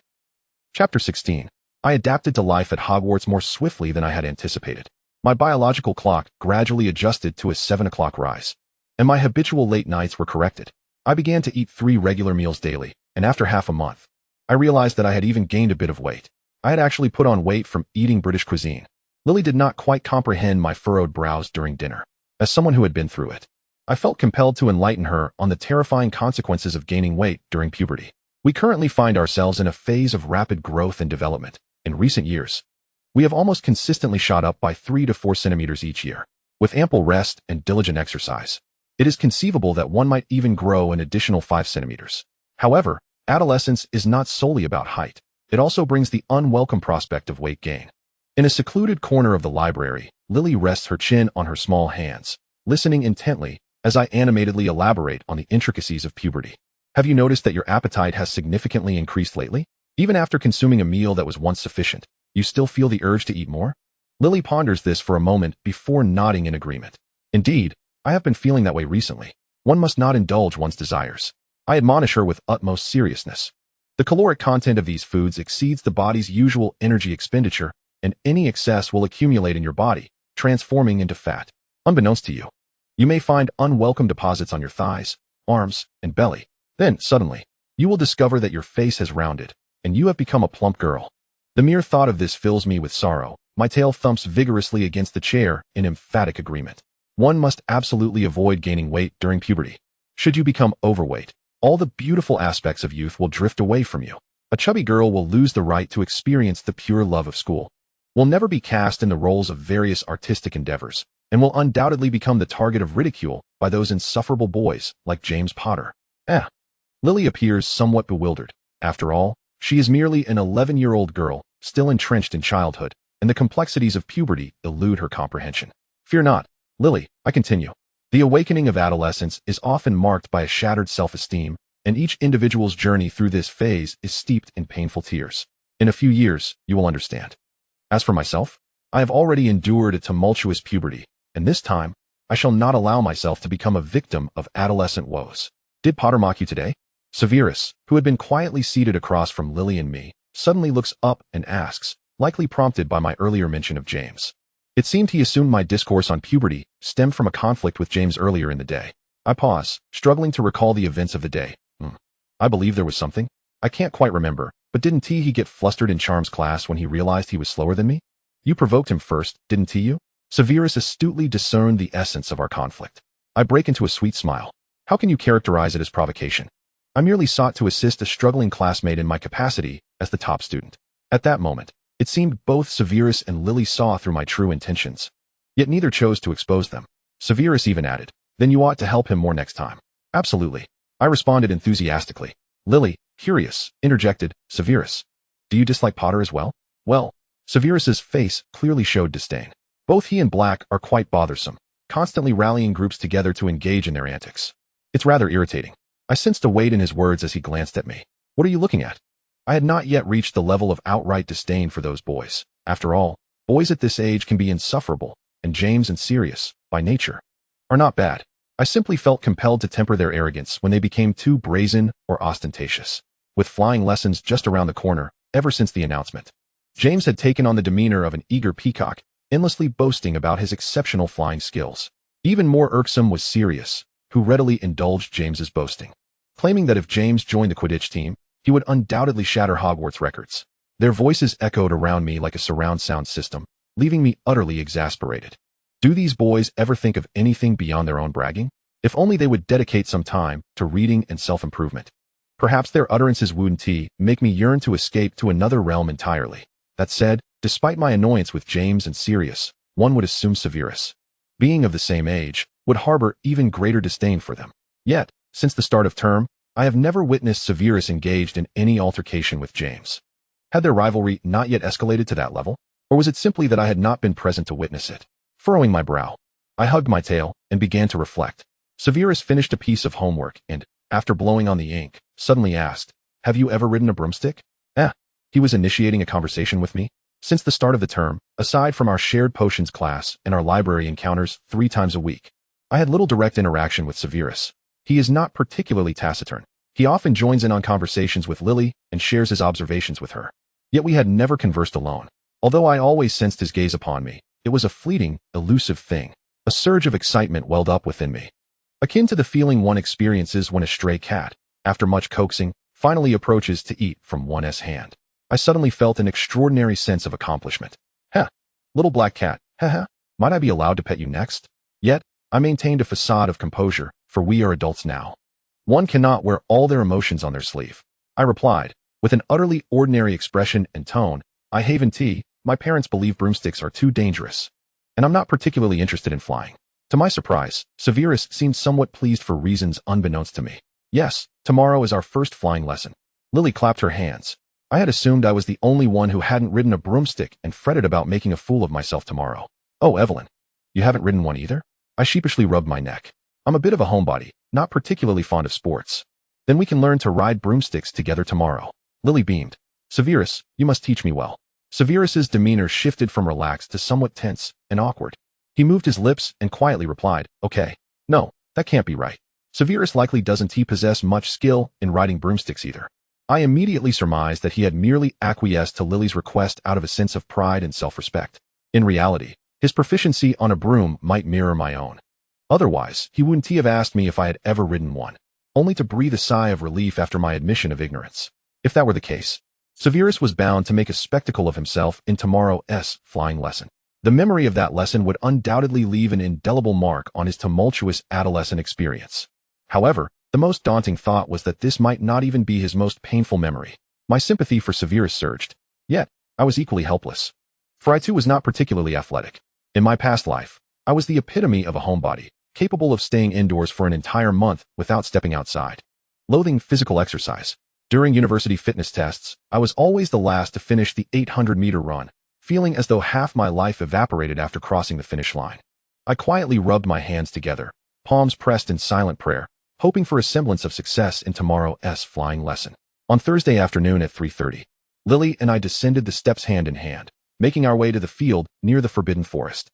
Chapter 16. I adapted to life at Hogwarts more swiftly than I had anticipated. My biological clock gradually adjusted to a 7 o'clock rise, and my habitual late nights were corrected. I began to eat 3 regular meals daily, and after half a month, I realized that I had even gained a bit of weight. I had actually put on weight from eating British cuisine. Lily did not quite comprehend my furrowed brows during dinner. As someone who had been through it, I felt compelled to enlighten her on the terrifying consequences of gaining weight during puberty. We currently find ourselves in a phase of rapid growth and development. In recent years, we have almost consistently shot up by 3 to 4 centimeters each year. With ample rest and diligent exercise, it is conceivable that one might even grow an additional 5 centimeters. However, adolescence is not solely about height. It also brings the unwelcome prospect of weight gain. In a secluded corner of the library, Lily rests her chin on her small hands, listening intently as I animatedly elaborate on the intricacies of puberty. Have you noticed that your appetite has significantly increased lately? Even after consuming a meal that was once sufficient, you still feel the urge to eat more? Lily ponders this for a moment before nodding in agreement. Indeed, I have been feeling that way recently. One must not indulge one's desires. I admonish her with utmost seriousness. The caloric content of these foods exceeds the body's usual energy expenditure, and any excess will accumulate in your body, transforming into fat. Unbeknownst to you, you may find unwelcome deposits on your thighs, arms, and belly. Then, suddenly, you will discover that your face has rounded, and you have become a plump girl. The mere thought of this fills me with sorrow. My tail thumps vigorously against the chair in emphatic agreement. One must absolutely avoid gaining weight during puberty. Should you become overweight, all the beautiful aspects of youth will drift away from you. A chubby girl will lose the right to experience the pure love of school, will never be cast in the roles of various artistic endeavors, and will undoubtedly become the target of ridicule by those insufferable boys like James Potter. Lily appears somewhat bewildered. After all, she is merely an 11-year-old girl, still entrenched in childhood, and the complexities of puberty elude her comprehension. Fear not, Lily, I continue. The awakening of adolescence is often marked by a shattered self-esteem, and each individual's journey through this phase is steeped in painful tears. In a few years, you will understand. As for myself, I have already endured a tumultuous puberty, and this time, I shall not allow myself to become a victim of adolescent woes. Did Potter mock you today? Severus, who had been quietly seated across from Lily and me, suddenly looks up and asks, likely prompted by my earlier mention of James. It seemed he assumed my discourse on puberty stemmed from a conflict with James earlier in the day. I pause, struggling to recall the events of the day. I believe there was something. I can't quite remember, but didn't he get flustered in Charm's class when he realized he was slower than me? You provoked him first, didn't you? Severus astutely discerned the essence of our conflict. I break into a sweet smile. How can you characterize it as provocation? I merely sought to assist a struggling classmate in my capacity as the top student. At that moment, it seemed both Severus and Lily saw through my true intentions. Yet neither chose to expose them. Severus even added, "Then you ought to help him more next time." "Absolutely," I responded enthusiastically. Lily, curious, interjected, "Severus, do you dislike Potter as well?" "Well," Severus's face clearly showed disdain. "Both he and Black are quite bothersome, constantly rallying groups together to engage in their antics. It's rather irritating." I sensed a weight in his words as he glanced at me. "What are you looking at?" I had not yet reached the level of outright disdain for those boys. After all, boys at this age can be insufferable, and James and Sirius, by nature, are not bad. I simply felt compelled to temper their arrogance when they became too brazen or ostentatious. with flying lessons just around the corner ever since the announcement. James had taken on the demeanor of an eager peacock, endlessly boasting about his exceptional flying skills. Even more irksome was Sirius, who readily indulged James's boasting, claiming that if James joined the Quidditch team, he would undoubtedly shatter Hogwarts records. Their voices echoed around me like a surround sound system, leaving me utterly exasperated. Do these boys ever think of anything beyond their own bragging? If only they would dedicate some time to reading and self-improvement. Perhaps their utterances wouldn't make me yearn to escape to another realm entirely. That said, despite my annoyance with James and Sirius, one would assume Severus, being of the same age, would harbor even greater disdain for them. Yet, since the start of term, I have never witnessed Severus engaged in any altercation with James. Had their rivalry not yet escalated to that level? Or was it simply that I had not been present to witness it? Furrowing my brow, I hugged my tail and began to reflect. Severus finished a piece of homework and, after blowing on the ink, suddenly asked, "Have you ever ridden a broomstick?" He was initiating a conversation with me. Since the start of the term, aside from our shared potions class and our library encounters 3 times a week, I had little direct interaction with Severus. He is not particularly taciturn. He often joins in on conversations with Lily and shares his observations with her. Yet we had never conversed alone. Although I always sensed his gaze upon me, it was a fleeting, elusive thing. A surge of excitement welled up within me, akin to the feeling one experiences when a stray cat, after much coaxing, finally approaches to eat from one's hand. I suddenly felt an extraordinary sense of accomplishment. Little black cat, might I be allowed to pet you next? Yet, I maintained a facade of composure, for we are adults now. One cannot wear all their emotions on their sleeve. I replied, with an utterly ordinary expression and tone, I haven't tea, my parents believe broomsticks are too dangerous. And I'm not particularly interested in flying. To my surprise, Severus seemed somewhat pleased for reasons unbeknownst to me. Yes, tomorrow is our first flying lesson. Lily clapped her hands. I had assumed I was the only one who hadn't ridden a broomstick and fretted about making a fool of myself tomorrow. Oh, Evelyn, you haven't ridden one either? I sheepishly rubbed my neck. I'm a bit of a homebody, not particularly fond of sports. Then we can learn to ride broomsticks together tomorrow. Lily beamed. Severus, you must teach me well. Severus's demeanor shifted from relaxed to somewhat tense and awkward. He moved his lips and quietly replied, okay. No, that can't be right. Severus likely doesn't possess much skill in riding broomsticks either. I immediately surmised that he had merely acquiesced to Lily's request out of a sense of pride and self-respect. In reality, his proficiency on a broom might mirror my own. Otherwise, he wouldn't have asked me if I had ever ridden one, only to breathe a sigh of relief after my admission of ignorance. If that were the case, Severus was bound to make a spectacle of himself in tomorrow's flying lesson. The memory of that lesson would undoubtedly leave an indelible mark on his tumultuous adolescent experience. However, the most daunting thought was that this might not even be his most painful memory. My sympathy for Severus surged. Yet, I was equally helpless. For I too was not particularly athletic. In my past life, I was the epitome of a homebody, capable of staying indoors for an entire month without stepping outside. Loathing physical exercise. During university fitness tests, I was always the last to finish the 800-meter run, feeling as though half my life evaporated after crossing the finish line. I quietly rubbed my hands together, palms pressed in silent prayer, hoping for a semblance of success in tomorrow's flying lesson. On Thursday afternoon at 3:30, Lily and I descended the steps hand in hand, making our way to the field near the Forbidden Forest.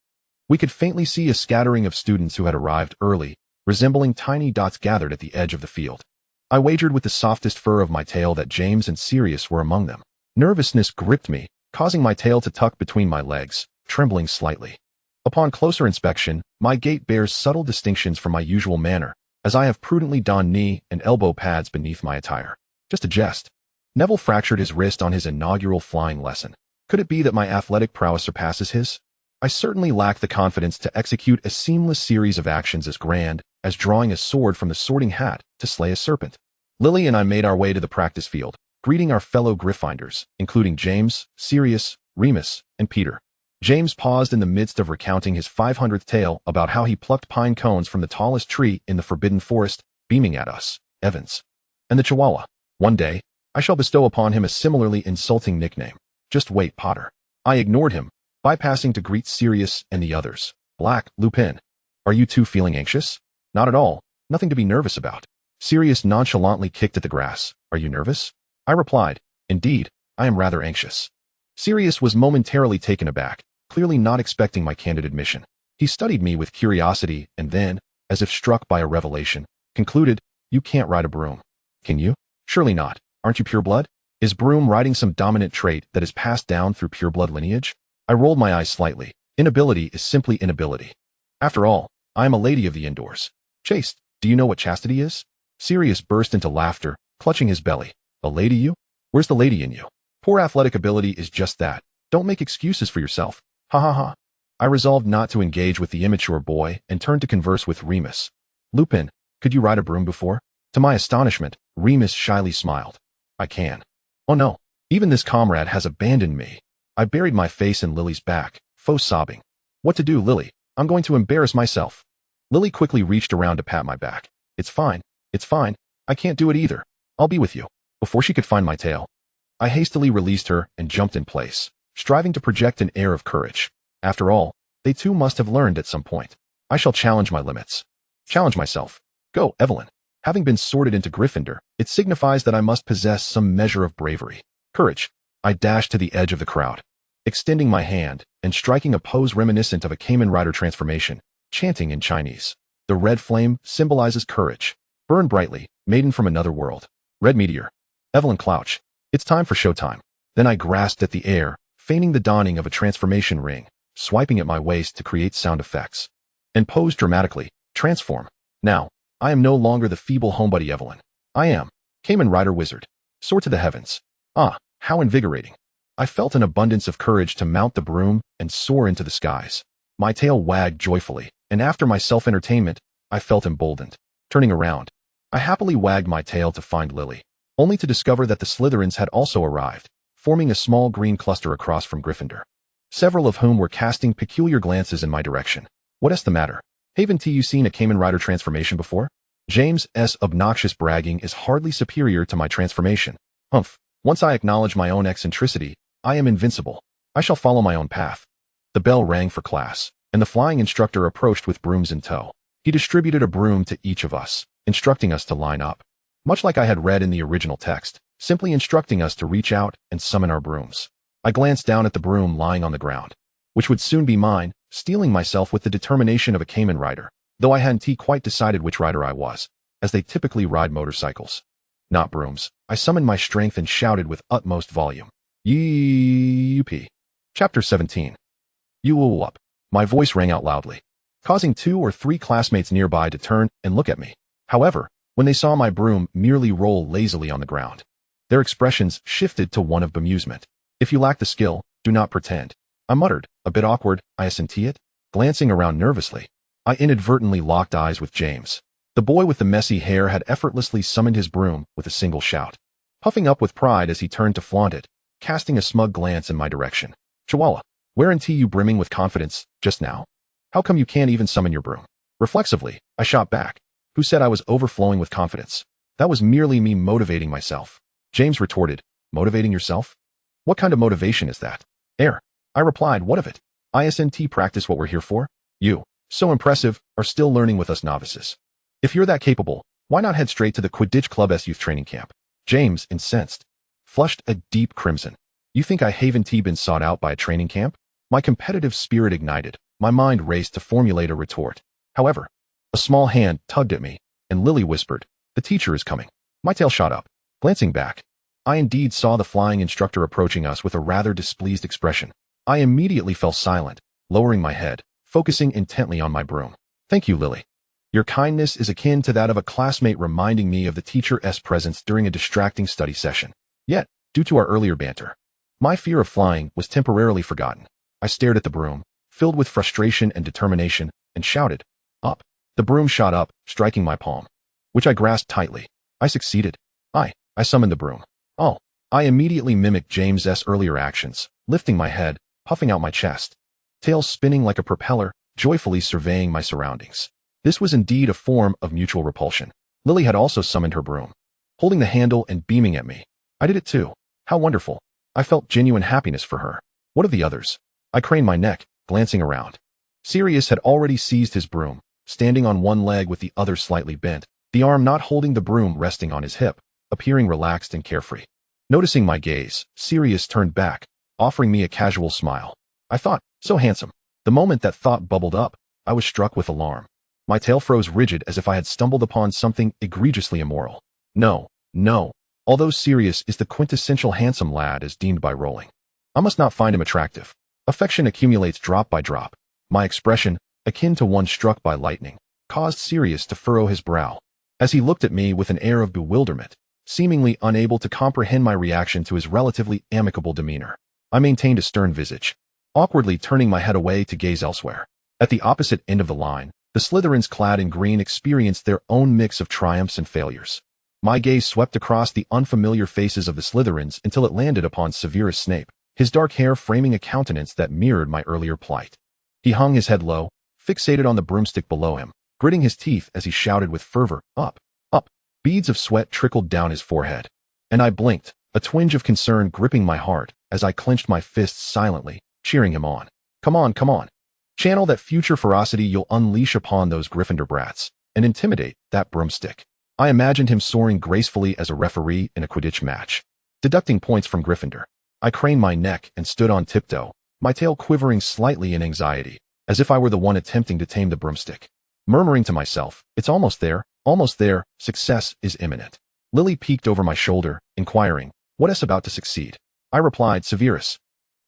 We could faintly see a scattering of students who had arrived early, resembling tiny dots gathered at the edge of the field. I wagered with the softest fur of my tail that James and Sirius were among them. Nervousness gripped me, causing my tail to tuck between my legs, trembling slightly. Upon closer inspection, my gait bears subtle distinctions from my usual manner, as I have prudently donned knee and elbow pads beneath my attire. Just a jest. Neville fractured his wrist on his inaugural flying lesson. Could it be that my athletic prowess surpasses his? I certainly lack the confidence to execute a seamless series of actions as grand as drawing a sword from the sorting hat to slay a serpent. Lily and I made our way to the practice field, greeting our fellow Gryffindors, including James, Sirius, Remus, and Peter. James paused in the midst of recounting his 500th tale about how he plucked pine cones from the tallest tree in the Forbidden Forest, beaming at us, Evans, and the Chihuahua. One day, I shall bestow upon him a similarly insulting nickname. Just wait, Potter. I ignored him, bypassing to greet Sirius and the others. Black, Lupin. Are you two feeling anxious? Not at all. Nothing to be nervous about. Sirius nonchalantly kicked at the grass. Are you nervous? I replied, indeed, I am rather anxious. Sirius was momentarily taken aback, clearly not expecting my candid admission. He studied me with curiosity and then, as if struck by a revelation, concluded, you can't ride a broom. Can you? Surely not. Aren't you pureblood? Is broom riding some dominant trait that is passed down through pureblood lineage? I rolled my eyes slightly. Inability is simply inability. After all, I am a lady of the indoors. Chaste, do you know what chastity is? Sirius burst into laughter, clutching his belly. A lady you? Where's the lady in you? Poor athletic ability is just that. Don't make excuses for yourself. Ha ha ha. I resolved not to engage with the immature boy and turned to converse with Remus. Lupin, could you ride a broom before? To my astonishment, Remus shyly smiled. I can. Oh no, even this comrade has abandoned me. I buried my face in Lily's back, faux sobbing. What to do, Lily? I'm going to embarrass myself. Lily quickly reached around to pat my back. It's fine. It's fine. I can't do it either. I'll be with you. Before she could find my tail, I hastily released her and jumped in place, striving to project an air of courage. After all, they too must have learned at some point. I shall challenge my limits. Challenge myself. Go, Evelyn. Having been sorted into Gryffindor, it signifies that I must possess some measure of bravery. Courage. I dashed to the edge of the crowd, extending my hand and striking a pose reminiscent of a Kamen Rider transformation, chanting in Chinese. The red flame symbolizes courage. Burn brightly, maiden from another world. Red meteor. Evelyn Crouch. It's time for showtime. Then I grasped at the air, feigning the donning of a transformation ring, swiping at my waist to create sound effects. And posed dramatically. Transform. Now, I am no longer the feeble homebody Evelyn. I am Kamen Rider Wizard. Soar to the heavens. Ah, how invigorating. I felt an abundance of courage to mount the broom and soar into the skies. My tail wagged joyfully, and after my self-entertainment, I felt emboldened. Turning around, I happily wagged my tail to find Lily, only to discover that the Slytherins had also arrived, forming a small green cluster across from Gryffindor, several of whom were casting peculiar glances in my direction. What's the matter? Haven't you seen a Kamen Rider transformation before? James's obnoxious bragging is hardly superior to my transformation. Humph. Once I acknowledge my own eccentricity, I am invincible. I shall follow my own path. The bell rang for class, and the flying instructor approached with brooms in tow. He distributed a broom to each of us, instructing us to line up. Much like I had read in the original text, simply instructing us to reach out and summon our brooms. I glanced down at the broom lying on the ground, which would soon be mine, steeling myself with the determination of a Kamen Rider, though I hadn't quite decided which rider I was, as they typically ride motorcycles. Not brooms. I summoned my strength and shouted with utmost volume. Yee-pee. Chapter 17. You up. My voice rang out loudly, causing 2 or 3 classmates nearby to turn and look at me. However, when they saw my broom merely roll lazily on the ground, their expressions shifted to one of bemusement. If you lack the skill, do not pretend. I muttered, a bit awkward, I assent it, glancing around nervously. I inadvertently locked eyes with James. The boy with the messy hair had effortlessly summoned his broom with a single shout, puffing up with pride as he turned to flaunt it, casting a smug glance in my direction. Chihuahua, weren't you brimming with confidence just now? How come you can't even summon your broom? Reflexively, I shot back. Who said I was overflowing with confidence? That was merely me motivating myself. James retorted, motivating yourself? What kind of motivation is that? Air. I replied, what of it? ISNT practice what we're here for? You, so impressive, are still learning with us novices. If you're that capable, why not head straight to the Quidditch Club's youth training camp? James, incensed, flushed a deep crimson. You think I haven't been sought out by a training camp? My competitive spirit ignited. My mind raced to formulate a retort. However, a small hand tugged at me, and Lily whispered, the teacher is coming. My tail shot up. Glancing back, I indeed saw the flying instructor approaching us with a rather displeased expression. I immediately fell silent, lowering my head, focusing intently on my broom. Thank you, Lily. Your kindness is akin to that of a classmate reminding me of the teacher's presence during a distracting study session. Yet, due to our earlier banter, my fear of flying was temporarily forgotten. I stared at the broom, filled with frustration and determination, and shouted, up. The broom shot up, striking my palm, which I grasped tightly. I succeeded. I summoned the broom. Oh. I immediately mimicked James's earlier actions, lifting my head, puffing out my chest, tail spinning like a propeller, joyfully surveying my surroundings. This was indeed a form of mutual repulsion. Lily had also summoned her broom, holding the handle and beaming at me. I did it too. How wonderful. I felt genuine happiness for her. What of the others? I craned my neck, glancing around. Sirius had already seized his broom, standing on one leg with the other slightly bent, the arm not holding the broom resting on his hip, appearing relaxed and carefree. Noticing my gaze, Sirius turned back, offering me a casual smile. I thought, so handsome. The moment that thought bubbled up, I was struck with alarm. My tail froze rigid as if I had stumbled upon something egregiously immoral. No, although Sirius is the quintessential handsome lad as deemed by Rowling. I must not find him attractive. Affection accumulates drop by drop. My expression, akin to one struck by lightning, caused Sirius to furrow his brow, as he looked at me with an air of bewilderment, seemingly unable to comprehend my reaction to his relatively amicable demeanor. I maintained a stern visage, awkwardly turning my head away to gaze elsewhere. At the opposite end of the line, the Slytherins clad in green experienced their own mix of triumphs and failures. My gaze swept across the unfamiliar faces of the Slytherins until it landed upon Severus Snape, his dark hair framing a countenance that mirrored my earlier plight. He hung his head low, fixated on the broomstick below him, gritting his teeth as he shouted with fervor, "Up! Up!" Beads of sweat trickled down his forehead. And I blinked, a twinge of concern gripping my heart as I clenched my fists silently, cheering him on. Come on, come on. Channel that future ferocity you'll unleash upon those Gryffindor brats, and intimidate that broomstick. I imagined him soaring gracefully as a referee in a Quidditch match, deducting points from Gryffindor. I craned my neck and stood on tiptoe, my tail quivering slightly in anxiety, as if I were the one attempting to tame the broomstick. Murmuring to myself, it's almost there, success is imminent. Lily peeked over my shoulder, inquiring, what is about to succeed? I replied, Severus.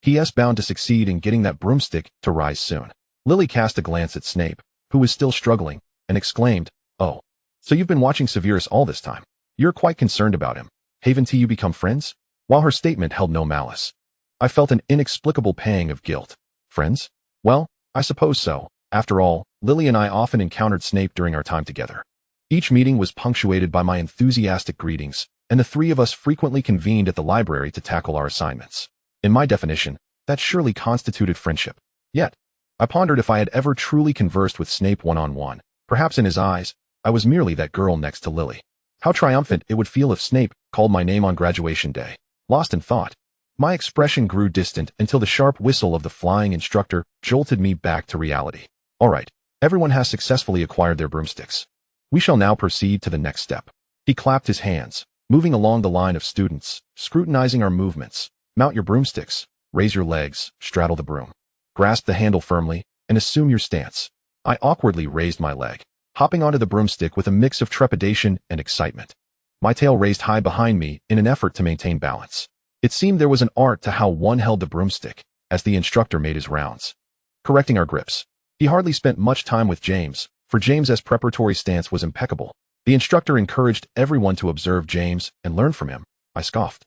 He is bound to succeed in getting that broomstick to rise soon. Lily cast a glance at Snape, who was still struggling, and exclaimed, oh, so you've been watching Severus all this time. You're quite concerned about him. Haven't you become friends? While her statement held no malice, I felt an inexplicable pang of guilt. Friends? Well, I suppose so. After all, Lily and I often encountered Snape during our time together. Each meeting was punctuated by my enthusiastic greetings, and the three of us frequently convened at the library to tackle our assignments. In my definition, that surely constituted friendship. Yet, I pondered if I had ever truly conversed with Snape one-on-one. Perhaps in his eyes, I was merely that girl next to Lily. How triumphant it would feel if Snape called my name on graduation day. Lost in thought, my expression grew distant until the sharp whistle of the flying instructor jolted me back to reality. All right, everyone has successfully acquired their broomsticks. We shall now proceed to the next step. He clapped his hands, moving along the line of students, scrutinizing our movements. Mount your broomsticks, raise your legs, straddle the broom. Grasp the handle firmly, and assume your stance. I awkwardly raised my leg, hopping onto the broomstick with a mix of trepidation and excitement. My tail raised high behind me in an effort to maintain balance. It seemed there was an art to how one held the broomstick, as the instructor made his rounds, correcting our grips. He hardly spent much time with James, for James's preparatory stance was impeccable. The instructor encouraged everyone to observe James and learn from him. I scoffed.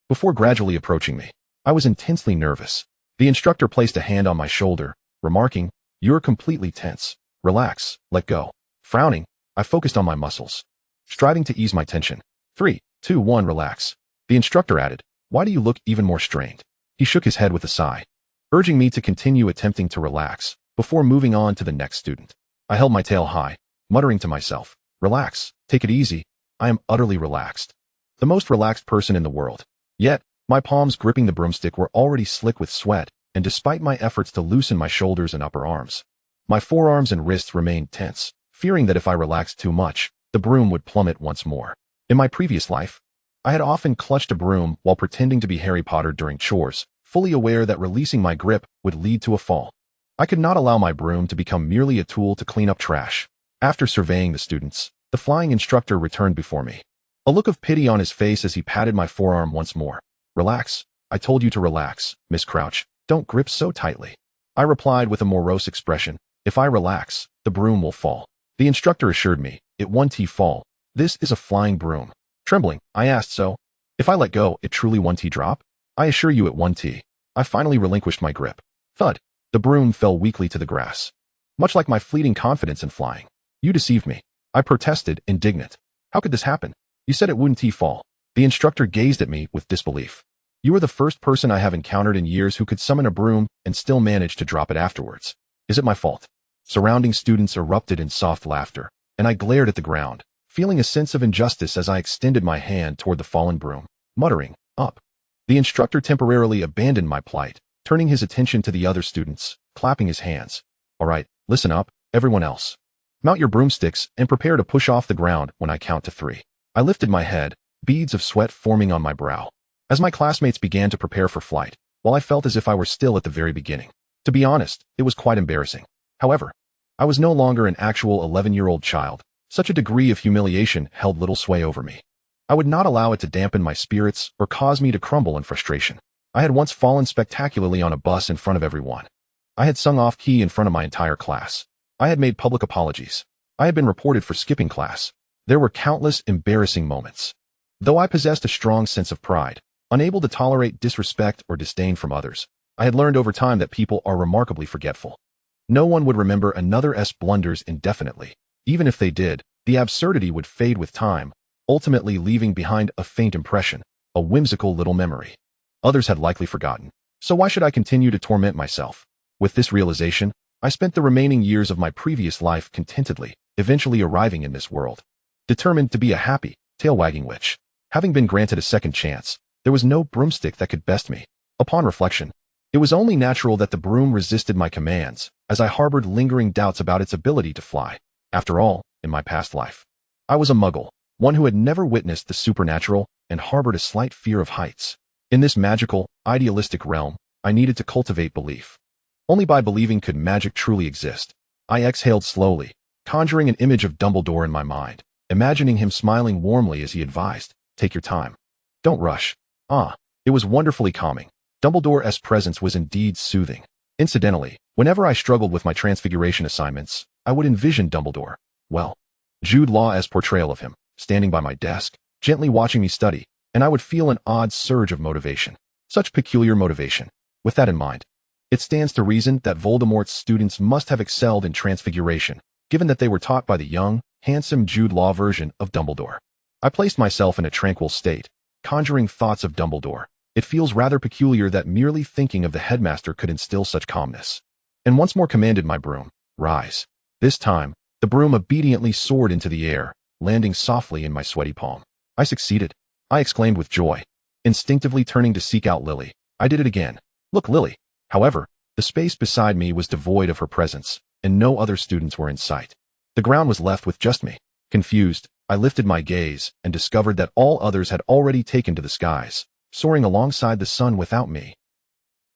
Before gradually approaching me, I was intensely nervous. The instructor placed a hand on my shoulder, remarking, "You're completely tense. Relax, let go." Frowning, I focused on my muscles, striving to ease my tension. 3, 2, 1, relax. The instructor added, "Why do you look even more strained?" He shook his head with a sigh, urging me to continue attempting to relax before moving on to the next student. I held my tail high, muttering to myself, "Relax, take it easy. I am utterly relaxed. The most relaxed person in the world." Yet, my palms gripping the broomstick were already slick with sweat, and despite my efforts to loosen my shoulders and upper arms, my forearms and wrists remained tense, fearing that if I relaxed too much, the broom would plummet once more. In my previous life, I had often clutched a broom while pretending to be Harry Potter during chores, fully aware that releasing my grip would lead to a fall. I could not allow my broom to become merely a tool to clean up trash. After surveying the students, the flying instructor returned before me, a look of pity on his face as he patted my forearm once more. "Relax. I told you to relax, Miss Crouch. Don't grip so tightly." I replied with a morose expression, "If I relax, the broom will fall." The instructor assured me, "It won't fall. This is a flying broom." Trembling, I asked, "So, if I let go, it truly won't drop?" "I assure you it won't." I finally relinquished my grip. Thud. The broom fell weakly to the grass, much like my fleeting confidence in flying. "You deceived me," I protested, indignant. "How could this happen? You said it wouldn't fall." The instructor gazed at me with disbelief. "You are the first person I have encountered in years who could summon a broom and still manage to drop it afterwards. Is it my fault?" Surrounding students erupted in soft laughter, and I glared at the ground, feeling a sense of injustice as I extended my hand toward the fallen broom, muttering, "Up." The instructor temporarily abandoned my plight, turning his attention to the other students, clapping his hands. "All right, listen up, everyone else. Mount your broomsticks and prepare to push off the ground when I count to 3. I lifted my head, beads of sweat forming on my brow, as my classmates began to prepare for flight, while I felt as if I were still at the very beginning. To be honest, it was quite embarrassing. However, I was no longer an actual 11-year-old child. Such a degree of humiliation held little sway over me. I would not allow it to dampen my spirits or cause me to crumble in frustration. I had once fallen spectacularly on a bus in front of everyone. I had sung off-key in front of my entire class. I had made public apologies. I had been reported for skipping class. There were countless embarrassing moments. Though I possessed a strong sense of pride, unable to tolerate disrespect or disdain from others, I had learned over time that people are remarkably forgetful. No one would remember another's blunders indefinitely. Even if they did, the absurdity would fade with time, ultimately leaving behind a faint impression, a whimsical little memory. Others had likely forgotten. So why should I continue to torment myself? With this realization, I spent the remaining years of my previous life contentedly, eventually arriving in this world, determined to be a happy, tail-wagging witch. Having been granted a second chance, there was no broomstick that could best me. Upon reflection, it was only natural that the broom resisted my commands, as I harbored lingering doubts about its ability to fly. After all, in my past life, I was a muggle, one who had never witnessed the supernatural and harbored a slight fear of heights. In this magical, idealistic realm, I needed to cultivate belief. Only by believing could magic truly exist. I exhaled slowly, conjuring an image of Dumbledore in my mind, imagining him smiling warmly as he advised, "Take your time. Don't rush." It was wonderfully calming. Dumbledore's presence was indeed soothing. Incidentally, whenever I struggled with my transfiguration assignments, I would envision Dumbledore, Jude Law's portrayal of him, standing by my desk, gently watching me study, and I would feel an odd surge of motivation. Such peculiar motivation. With that in mind, it stands to reason that Voldemort's students must have excelled in transfiguration, given that they were taught by the young, handsome Jude Law version of Dumbledore. I placed myself in a tranquil state, conjuring thoughts of Dumbledore. It feels rather peculiar that merely thinking of the headmaster could instill such calmness. And once more commanded my broom, "Rise." This time, the broom obediently soared into the air, landing softly in my sweaty palm. I succeeded, I exclaimed with joy. Instinctively turning to seek out Lily, I did it again. "Look, Lily." However, the space beside me was devoid of her presence, and no other students were in sight. The ground was left with just me. Confused, I lifted my gaze and discovered that all others had already taken to the skies, soaring alongside the sun without me.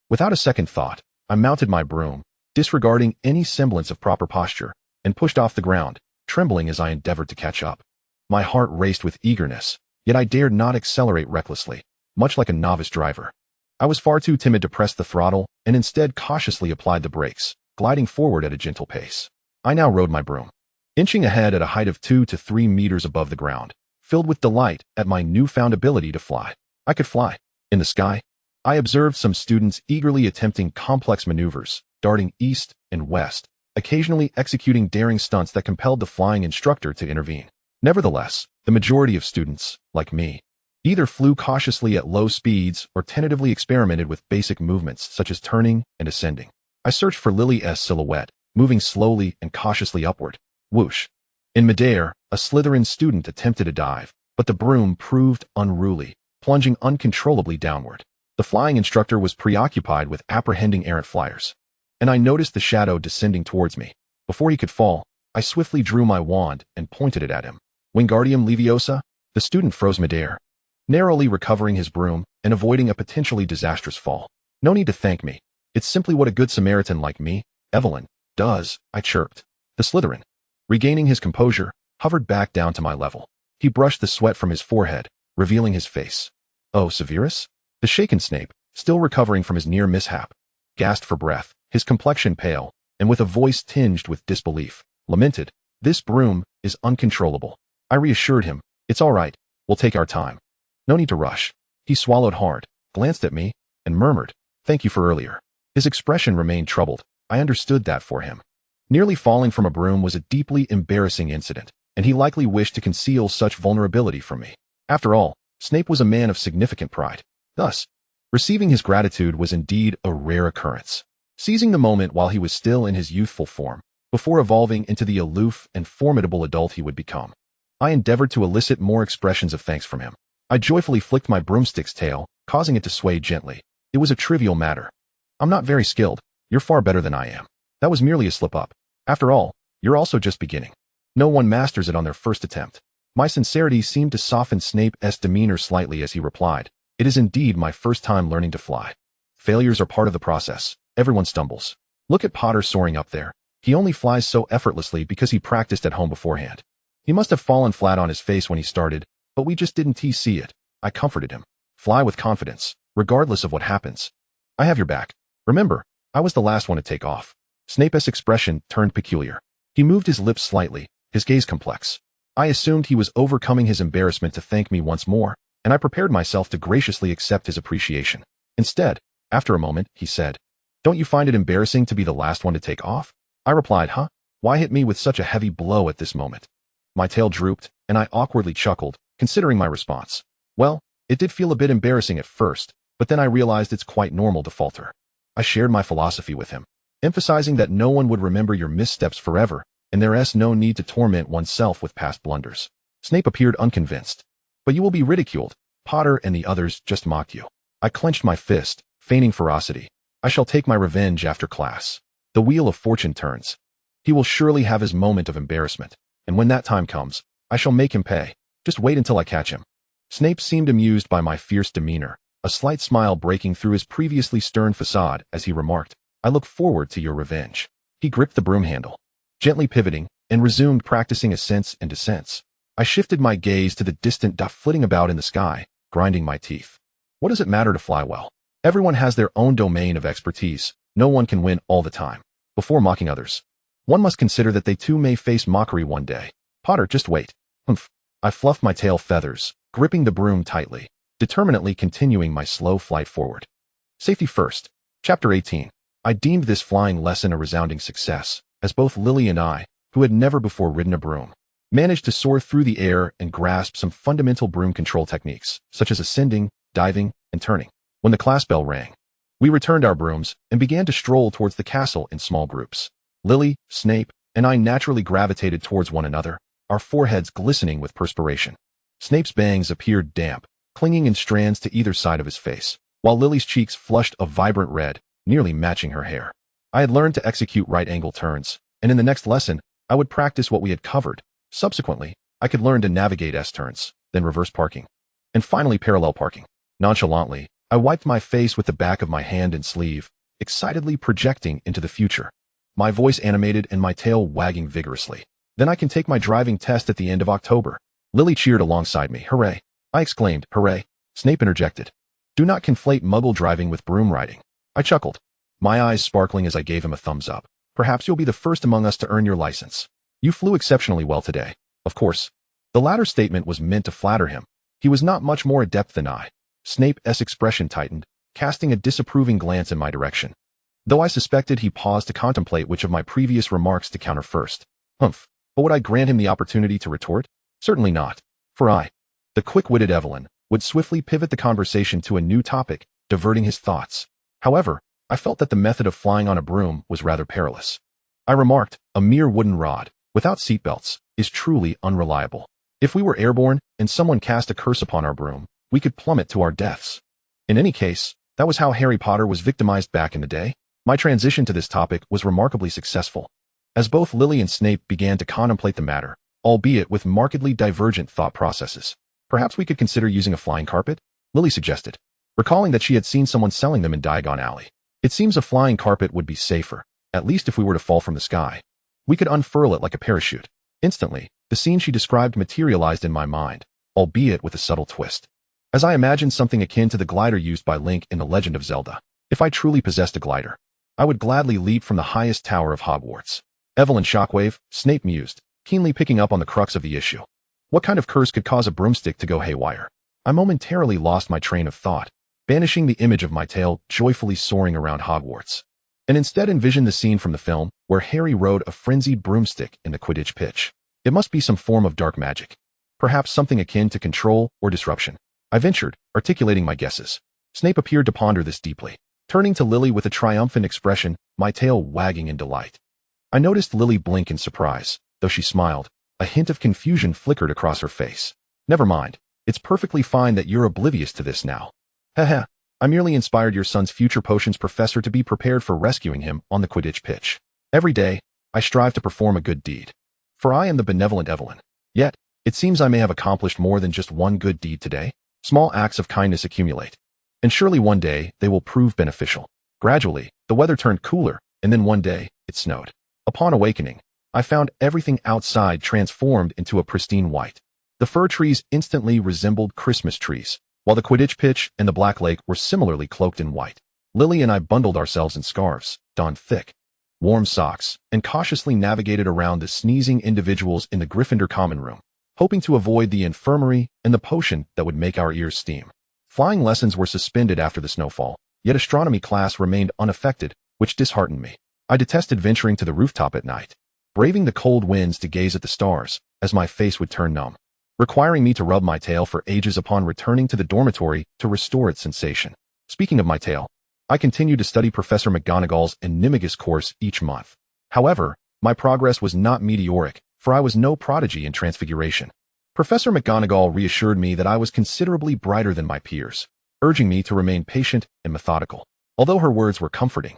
Without a second thought, I mounted my broom, disregarding any semblance of proper posture, and pushed off the ground, trembling as I endeavored to catch up. My heart raced with eagerness, yet I dared not accelerate recklessly, much like a novice driver. I was far too timid to press the throttle, and instead cautiously applied the brakes, gliding forward at a gentle pace. I now rode my broom, inching ahead at a height of 2 to 3 meters above the ground, filled with delight at my newfound ability to fly. I could fly. In the sky, I observed some students eagerly attempting complex maneuvers, darting east and west, occasionally executing daring stunts that compelled the flying instructor to intervene. Nevertheless, the majority of students, like me, either flew cautiously at low speeds or tentatively experimented with basic movements such as turning and ascending. I searched for Lily's silhouette, moving slowly and cautiously upward. Whoosh! In midair, a Slytherin student attempted a dive, but the broom proved unruly, plunging uncontrollably downward. The flying instructor was preoccupied with apprehending errant flyers, and I noticed the shadow descending towards me. Before he could fall, I swiftly drew my wand and pointed it at him. Wingardium Leviosa? The student froze midair, narrowly recovering his broom and avoiding a potentially disastrous fall. "No need to thank me. It's simply what a good Samaritan like me, Evelyn, does," I chirped. The Slytherin, regaining his composure, hovered back down to my level. He brushed the sweat from his forehead, revealing his face. "Oh, Severus?" The shaken Snape, still recovering from his near mishap, gasped for breath, his complexion pale, and with a voice tinged with disbelief, lamented, "This broom is uncontrollable." I reassured him, "It's all right, we'll take our time. No need to rush." He swallowed hard, glanced at me, and murmured, "Thank you for earlier." His expression remained troubled. I understood that for him. Nearly falling from a broom was a deeply embarrassing incident, and he likely wished to conceal such vulnerability from me. After all, Snape was a man of significant pride. Thus, receiving his gratitude was indeed a rare occurrence. Seizing the moment while he was still in his youthful form, before evolving into the aloof and formidable adult he would become, I endeavored to elicit more expressions of thanks from him. I joyfully flicked my broomstick's tail, causing it to sway gently. It was a trivial matter. "I'm not very skilled. You're far better than I am. That was merely a slip-up. After all, you're also just beginning. No one masters it on their first attempt." My sincerity seemed to soften Snape's demeanor slightly as he replied, "It is indeed my first time learning to fly. Failures are part of the process. Everyone stumbles. Look at Potter soaring up there. He only flies so effortlessly because he practiced at home beforehand. He must have fallen flat on his face when he started, But we just didn't see it. I comforted him. Fly with confidence, regardless of what happens. I have your back. Remember, I was the last one to take off. Snape's expression turned peculiar. He moved his lips slightly, his gaze complex. I assumed he was overcoming his embarrassment to thank me once more, and I prepared myself to graciously accept his appreciation. Instead, after a moment, he said, "Don't you find it embarrassing to be the last one to take off?" I replied, "Huh? Why hit me with such a heavy blow at this moment?" My tail drooped, and I awkwardly chuckled, considering my response. Well, it did feel a bit embarrassing at first, but then I realized it's quite normal to falter. I shared my philosophy with him, emphasizing that no one would remember your missteps forever, and there's no need to torment oneself with past blunders. Snape appeared unconvinced. "But you will be ridiculed. Potter and the others just mocked you." I clenched my fist, feigning ferocity. "I shall take my revenge after class. The wheel of fortune turns. He will surely have his moment of embarrassment, and when that time comes, I shall make him pay. Just wait until I catch him." Snape seemed amused by my fierce demeanor, a slight smile breaking through his previously stern facade as he remarked, "I look forward to your revenge." He gripped the broom handle, gently pivoting, and resumed practicing ascents and descents. I shifted my gaze to the distant dot flitting about in the sky, grinding my teeth. What does it matter to fly well? Everyone has their own domain of expertise. No one can win all the time. Before mocking others, one must consider that they too may face mockery one day. Potter, just wait. Humph. I fluffed my tail feathers, gripping the broom tightly, determinedly continuing my slow flight forward. Safety first. Chapter 18. I deemed this flying lesson a resounding success, as both Lily and I, who had never before ridden a broom, managed to soar through the air and grasp some fundamental broom control techniques, such as ascending, diving, and turning. When the class bell rang, we returned our brooms and began to stroll towards the castle in small groups. Lily, Snape, and I naturally gravitated towards one another, our foreheads glistening with perspiration. Snape's bangs appeared damp, clinging in strands to either side of his face, while Lily's cheeks flushed a vibrant red, nearly matching her hair. I had learned to execute right-angle turns, and in the next lesson, I would practice what we had covered. Subsequently, I could learn to navigate S-turns, then reverse parking, and finally parallel parking. Nonchalantly, I wiped my face with the back of my hand and sleeve, excitedly projecting into the future. My voice animated and my tail wagging vigorously. Then I can take my driving test at the end of October. Lily cheered alongside me. "Hooray!" I exclaimed. "Hooray!" Snape interjected. "Do not conflate muggle driving with broom riding." I chuckled, my eyes sparkling as I gave him a thumbs up. "Perhaps you'll be the first among us to earn your license. You flew exceptionally well today." Of course, the latter statement was meant to flatter him. He was not much more adept than I. Snape's expression tightened, casting a disapproving glance in my direction, though I suspected he paused to contemplate which of my previous remarks to counter first. Humph. But would I grant him the opportunity to retort? Certainly not. For I, the quick-witted Evelyn, would swiftly pivot the conversation to a new topic, diverting his thoughts. However, I felt that the method of flying on a broom was rather perilous. I remarked, "A mere wooden rod, without seatbelts, is truly unreliable. If we were airborne and someone cast a curse upon our broom, we could plummet to our deaths." In any case, that was how Harry Potter was victimized back in the day. My transition to this topic was remarkably successful, as both Lily and Snape began to contemplate the matter, albeit with markedly divergent thought processes. "Perhaps we could consider using a flying carpet?" Lily suggested, recalling that she had seen someone selling them in Diagon Alley. "It seems a flying carpet would be safer, at least if we were to fall from the sky. We could unfurl it like a parachute." Instantly, the scene she described materialized in my mind, albeit with a subtle twist, as I imagined something akin to the glider used by Link in The Legend of Zelda. If I truly possessed a glider, I would gladly leap from the highest tower of Hogwarts. "Evelyn Shockwave," Snape mused, keenly picking up on the crux of the issue. "What kind of curse could cause a broomstick to go haywire?" I momentarily lost my train of thought, banishing the image of my tail joyfully soaring around Hogwarts, and instead envisioned the scene from the film where Harry rode a frenzied broomstick in the Quidditch pitch. It must be some form of dark magic, perhaps something akin to control or disruption. I ventured, articulating my guesses. Snape appeared to ponder this deeply, turning to Lily with a triumphant expression, my tail wagging in delight. I noticed Lily blink in surprise, though she smiled. A hint of confusion flickered across her face. "Never mind. It's perfectly fine that you're oblivious to this now. Haha, I merely inspired your son's future potions professor to be prepared for rescuing him on the Quidditch pitch. Every day, I strive to perform a good deed. For I am the benevolent Evelyn. Yet, it seems I may have accomplished more than just one good deed today. Small acts of kindness accumulate, and surely one day they will prove beneficial." Gradually, the weather turned cooler, and then one day, it snowed. Upon awakening, I found everything outside transformed into a pristine white. The fir trees instantly resembled Christmas trees, while the Quidditch pitch and the Black Lake were similarly cloaked in white. Lily and I bundled ourselves in scarves, donned thick, warm socks, and cautiously navigated around the sneezing individuals in the Gryffindor common room, hoping to avoid the infirmary and the potion that would make our ears steam. Flying lessons were suspended after the snowfall, yet astronomy class remained unaffected, which disheartened me. I detested venturing to the rooftop at night, braving the cold winds to gaze at the stars, as my face would turn numb, requiring me to rub my tail for ages upon returning to the dormitory to restore its sensation. Speaking of my tail, I continued to study Professor McGonagall's Animagus course each month. However, my progress was not meteoric, for I was no prodigy in transfiguration. Professor McGonagall reassured me that I was considerably brighter than my peers, urging me to remain patient and methodical. Although her words were comforting,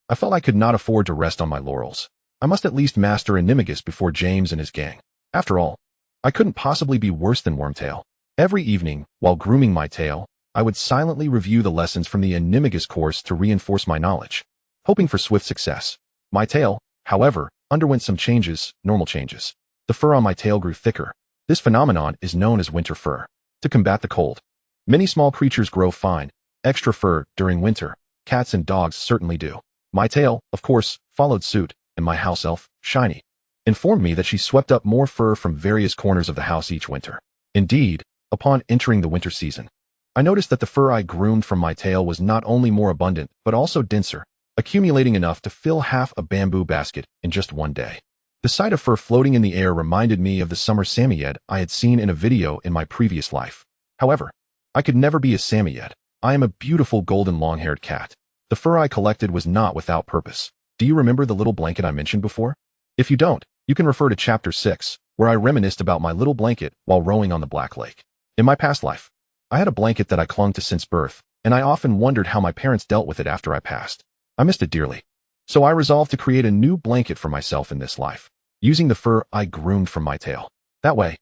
I felt I could not afford to rest on my laurels. I must at least master Animagus before James and his gang. After all, I couldn't possibly be worse than Wormtail. Every evening, while grooming my tail, I would silently review the lessons from the Animagus course to reinforce my knowledge, hoping for swift success. My tail, however, underwent some changes, normal changes. The fur on my tail grew thicker. This phenomenon is known as winter fur. To combat the cold, many small creatures grow fine, extra fur during winter. Cats and dogs certainly do. My tail, of course, followed suit, and my house elf, Shiny, informed me that she swept up more fur from various corners of the house each winter. Indeed, upon entering the winter season, I noticed that the fur I groomed from my tail was not only more abundant, but also denser, accumulating enough to fill half a bamboo basket in just one day. The sight of fur floating in the air reminded me of the summer Samoyed I had seen in a video in my previous life. However, I could never be a Samoyed. I am a beautiful golden long-haired cat. The fur I collected was not without purpose. Do you remember the little blanket I mentioned before? If you don't, you can refer to Chapter 6, where I reminisced about my little blanket while rowing on the Black Lake. In my past life, I had a blanket that I clung to since birth, and I often wondered how my parents dealt with it after I passed. I missed it dearly. So I resolved to create a new blanket for myself in this life, using the fur I groomed from my tail. That way,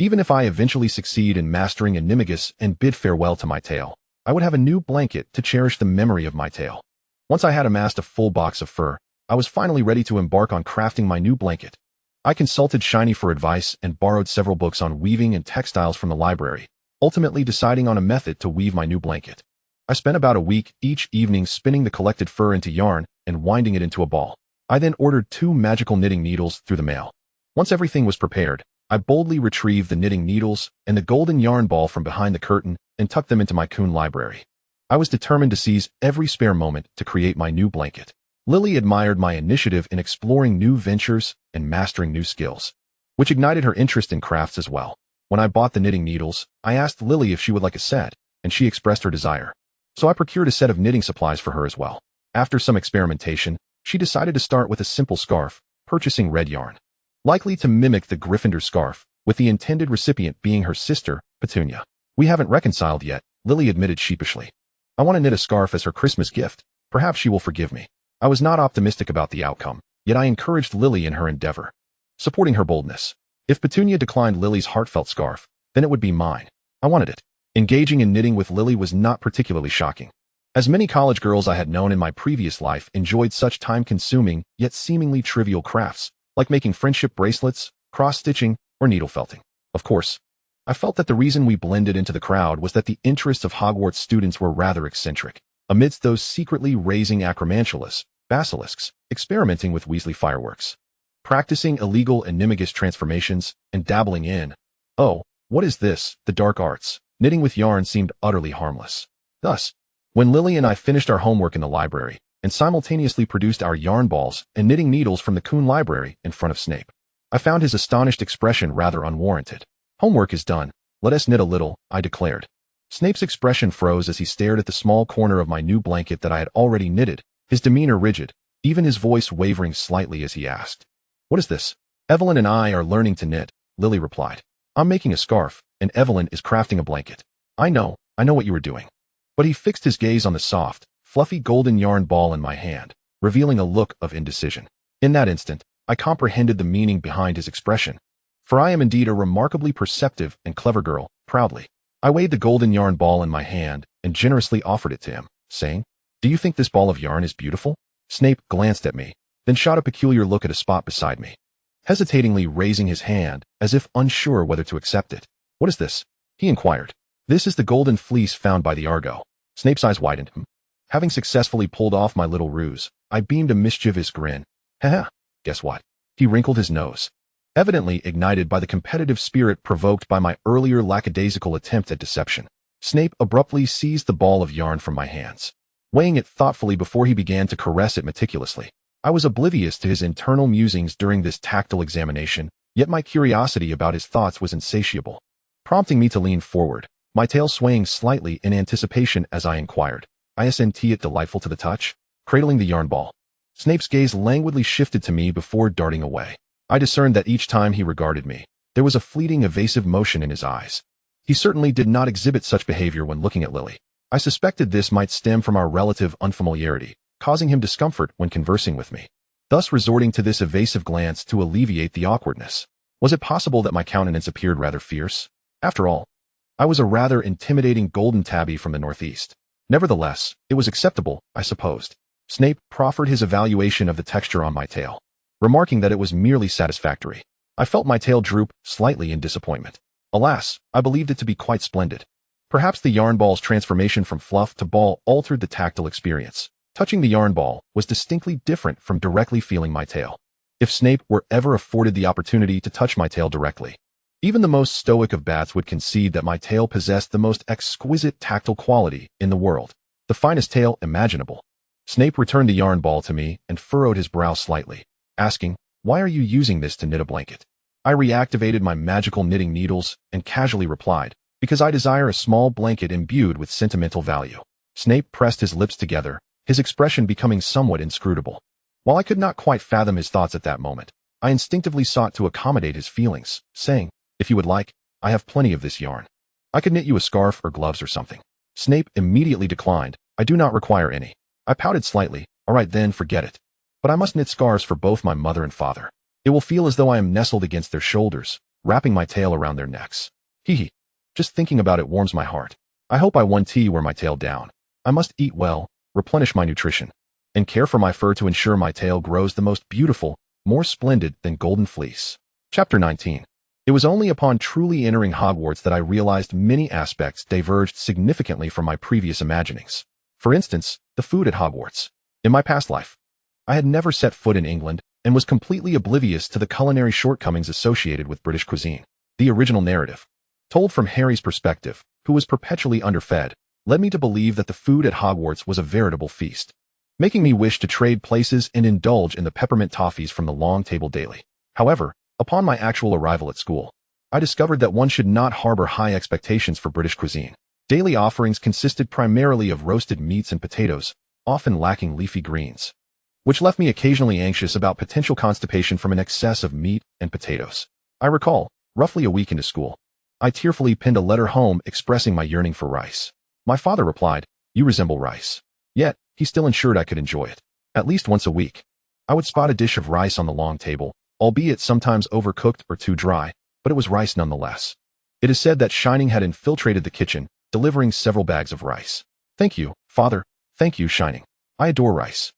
even if I eventually succeed in mastering Animagus and bid farewell to my tail, I would have a new blanket to cherish the memory of my tail. Once I had amassed a full box of fur, I was finally ready to embark on crafting my new blanket. I consulted Shiny for advice and borrowed several books on weaving and textiles from the library, ultimately deciding on a method to weave my new blanket. I spent about a week each evening spinning the collected fur into yarn and winding it into a ball. I then ordered 2 magical knitting needles through the mail. Once everything was prepared, I boldly retrieved the knitting needles and the golden yarn ball from behind the curtain and tucked them into my coon library. I was determined to seize every spare moment to create my new blanket. Lily admired my initiative in exploring new ventures and mastering new skills, which ignited her interest in crafts as well. When I bought the knitting needles, I asked Lily if she would like a set, and she expressed her desire. So I procured a set of knitting supplies for her as well. After some experimentation, she decided to start with a simple scarf, purchasing red yarn, likely to mimic the Gryffindor scarf, with the intended recipient being her sister, Petunia. We haven't reconciled yet, Lily admitted sheepishly. I want to knit a scarf as her Christmas gift. Perhaps she will forgive me. I was not optimistic about the outcome, yet I encouraged Lily in her endeavor, supporting her boldness. If Petunia declined Lily's heartfelt scarf, then it would be mine. I wanted it. Engaging in knitting with Lily was not particularly shocking, as many college girls I had known in my previous life enjoyed such time-consuming yet seemingly trivial crafts, like making friendship bracelets, cross-stitching, or needle felting. Of course, I felt that the reason we blended into the crowd was that the interests of Hogwarts students were rather eccentric. Amidst those secretly raising acromantulas, basilisks, experimenting with Weasley fireworks, practicing illegal Animagus transformations, and dabbling in, oh, what is this, the dark arts, knitting with yarn seemed utterly harmless. Thus, when Lily and I finished our homework in the library and simultaneously produced our yarn balls and knitting needles from the Coon library in front of Snape, I found his astonished expression rather unwarranted. Homework is done. Let us knit a little, I declared. Snape's expression froze as he stared at the small corner of my new blanket that I had already knitted, his demeanor rigid, even his voice wavering slightly as he asked, "What is this?" "Evelyn and I are learning to knit," Lily replied. "I'm making a scarf, and Evelyn is crafting a blanket." I know what you were doing." But he fixed his gaze on the soft, fluffy golden yarn ball in my hand, revealing a look of indecision. In that instant, I comprehended the meaning behind his expression. For I am indeed a remarkably perceptive and clever girl, proudly. I weighed the golden yarn ball in my hand and generously offered it to him, saying, "Do you think this ball of yarn is beautiful?" Snape glanced at me, then shot a peculiar look at a spot beside me, hesitatingly raising his hand as if unsure whether to accept it. What is this? He inquired. This is the golden fleece found by the Argo. Snape's eyes widened. Having successfully pulled off my little ruse, I beamed a mischievous grin. Haha, guess what? He wrinkled his nose. Evidently ignited by the competitive spirit provoked by my earlier lackadaisical attempt at deception, Snape abruptly seized the ball of yarn from my hands, weighing it thoughtfully before he began to caress it meticulously. I was oblivious to his internal musings during this tactile examination, yet my curiosity about his thoughts was insatiable, prompting me to lean forward, my tail swaying slightly in anticipation as I inquired, "Isn't it delightful to the touch?" Cradling the yarn ball, Snape's gaze languidly shifted to me before darting away. I discerned that each time he regarded me, there was a fleeting evasive motion in his eyes. He certainly did not exhibit such behavior when looking at Lily. I suspected this might stem from our relative unfamiliarity, causing him discomfort when conversing with me, thus resorting to this evasive glance to alleviate the awkwardness. Was it possible that my countenance appeared rather fierce? After all, I was a rather intimidating golden tabby from the northeast. Nevertheless, it was acceptable, I supposed. Snape proffered his evaluation of the texture on my tail, remarking that it was merely satisfactory. I felt my tail droop slightly in disappointment. Alas, I believed it to be quite splendid. Perhaps the yarn ball's transformation from fluff to ball altered the tactile experience. Touching the yarn ball was distinctly different from directly feeling my tail. If Snape were ever afforded the opportunity to touch my tail directly, even the most stoic of bats would concede that my tail possessed the most exquisite tactile quality in the world, the finest tail imaginable. Snape returned the yarn ball to me and furrowed his brow slightly, asking, "Why are you using this to knit a blanket?" I reactivated my magical knitting needles and casually replied, "Because I desire a small blanket imbued with sentimental value." Snape pressed his lips together, his expression becoming somewhat inscrutable. While I could not quite fathom his thoughts at that moment, I instinctively sought to accommodate his feelings, saying, "If you would like, I have plenty of this yarn. I could knit you a scarf or gloves or something." Snape immediately declined, "I do not require any." I pouted slightly, "All right then, forget it. But I must knit scarves for both my mother and father. It will feel as though I am nestled against their shoulders, wrapping my tail around their necks. Hee. Just thinking about it warms my heart. I hope I one tea wear my tail down. I must eat well, replenish my nutrition, and care for my fur to ensure my tail grows the most beautiful, more splendid than golden fleece." Chapter 19. It was only upon truly entering Hogwarts that I realized many aspects diverged significantly from my previous imaginings. For instance, the food at Hogwarts. In my past life, I had never set foot in England and was completely oblivious to the culinary shortcomings associated with British cuisine. The original narrative, told from Harry's perspective, who was perpetually underfed, led me to believe that the food at Hogwarts was a veritable feast, making me wish to trade places and indulge in the peppermint toffees from the long table daily. However, upon my actual arrival at school, I discovered that one should not harbor high expectations for British cuisine. Daily offerings consisted primarily of roasted meats and potatoes, often lacking leafy greens, which left me occasionally anxious about potential constipation from an excess of meat and potatoes. I recall, roughly a week into school, I tearfully penned a letter home expressing my yearning for rice. My father replied, "You resemble rice." Yet, he still ensured I could enjoy it. At least once a week, I would spot a dish of rice on the long table, albeit sometimes overcooked or too dry, but it was rice nonetheless. It is said that Shining had infiltrated the kitchen, delivering several bags of rice. "Thank you, Father. Thank you, Shining. I adore rice."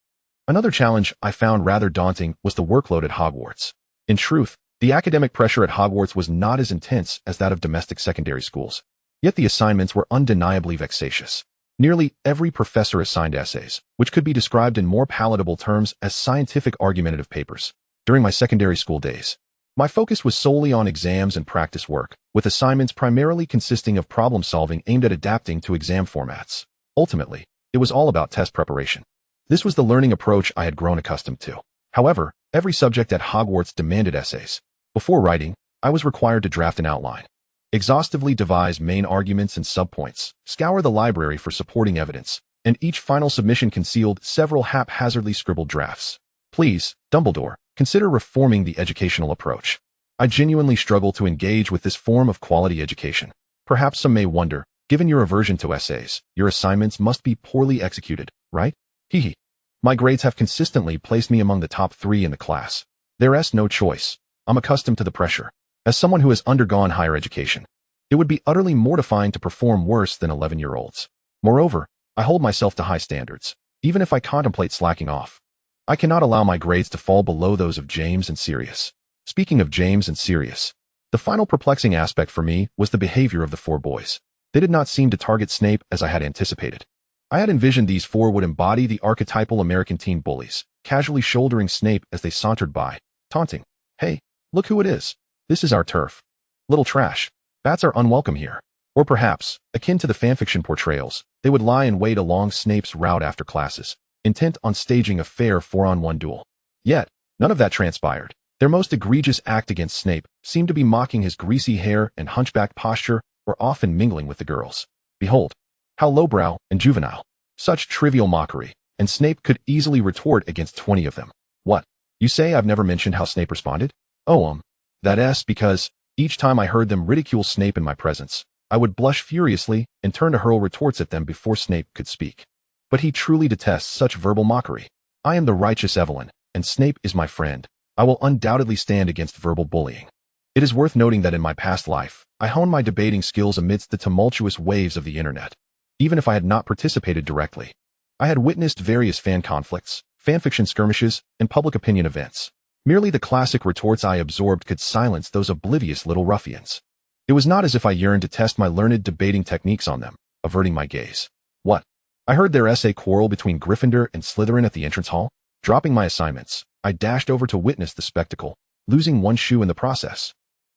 Another challenge I found rather daunting was the workload at Hogwarts. In truth, the academic pressure at Hogwarts was not as intense as that of domestic secondary schools. Yet the assignments were undeniably vexatious. Nearly every professor assigned essays, which could be described in more palatable terms as scientific argumentative papers. During my secondary school days, my focus was solely on exams and practice work, with assignments primarily consisting of problem solving aimed at adapting to exam formats. Ultimately, it was all about test preparation. This was the learning approach I had grown accustomed to. However, every subject at Hogwarts demanded essays. Before writing, I was required to draft an outline, exhaustively devise main arguments and subpoints, scour the library for supporting evidence, and each final submission concealed several haphazardly scribbled drafts. "Please, Dumbledore, consider reforming the educational approach." I genuinely struggle to engage with this form of quality education. Perhaps some may wonder, given your aversion to essays, your assignments must be poorly executed, right? Hee. My grades have consistently placed me among the top 3 in the class. There's no choice. I'm accustomed to the pressure. As someone who has undergone higher education, it would be utterly mortifying to perform worse than 11-year-olds. Moreover, I hold myself to high standards, even if I contemplate slacking off. I cannot allow my grades to fall below those of James and Sirius. Speaking of James and Sirius, The final perplexing aspect for me was the behavior of the four boys. They did not seem to target Snape as I had anticipated. I had envisioned these four would embody the archetypal American teen bullies, casually shouldering Snape as they sauntered by, taunting, "Hey, look who it is. This is our turf. Little trash. Bats are unwelcome here." Or perhaps, akin to the fanfiction portrayals, they would lie in wait along Snape's route after classes, intent on staging a fair 4-on-1 duel. Yet, none of that transpired. Their most egregious act against Snape seemed to be mocking his greasy hair and hunchback posture, or often mingling with the girls. Behold, how lowbrow and juvenile. Such trivial mockery, and Snape could easily retort against 20 of them. What? You say I've never mentioned how Snape responded? Oh, that's because, each time I heard them ridicule Snape in my presence, I would blush furiously and turn to hurl retorts at them before Snape could speak. But he truly detests such verbal mockery. I am the righteous Evelyn, and Snape is my friend. I will undoubtedly stand against verbal bullying. It is worth noting that in my past life, I honed my debating skills amidst the tumultuous waves of the internet. Even if I had not participated directly, I had witnessed various fan conflicts, fanfiction skirmishes, and public opinion events. Merely the classic retorts I absorbed could silence those oblivious little ruffians. It was not as if I yearned to test my learned debating techniques on them, averting my gaze. What? I heard their essay quarrel between Gryffindor and Slytherin at the entrance hall. Dropping my assignments, I dashed over to witness the spectacle, losing one shoe in the process.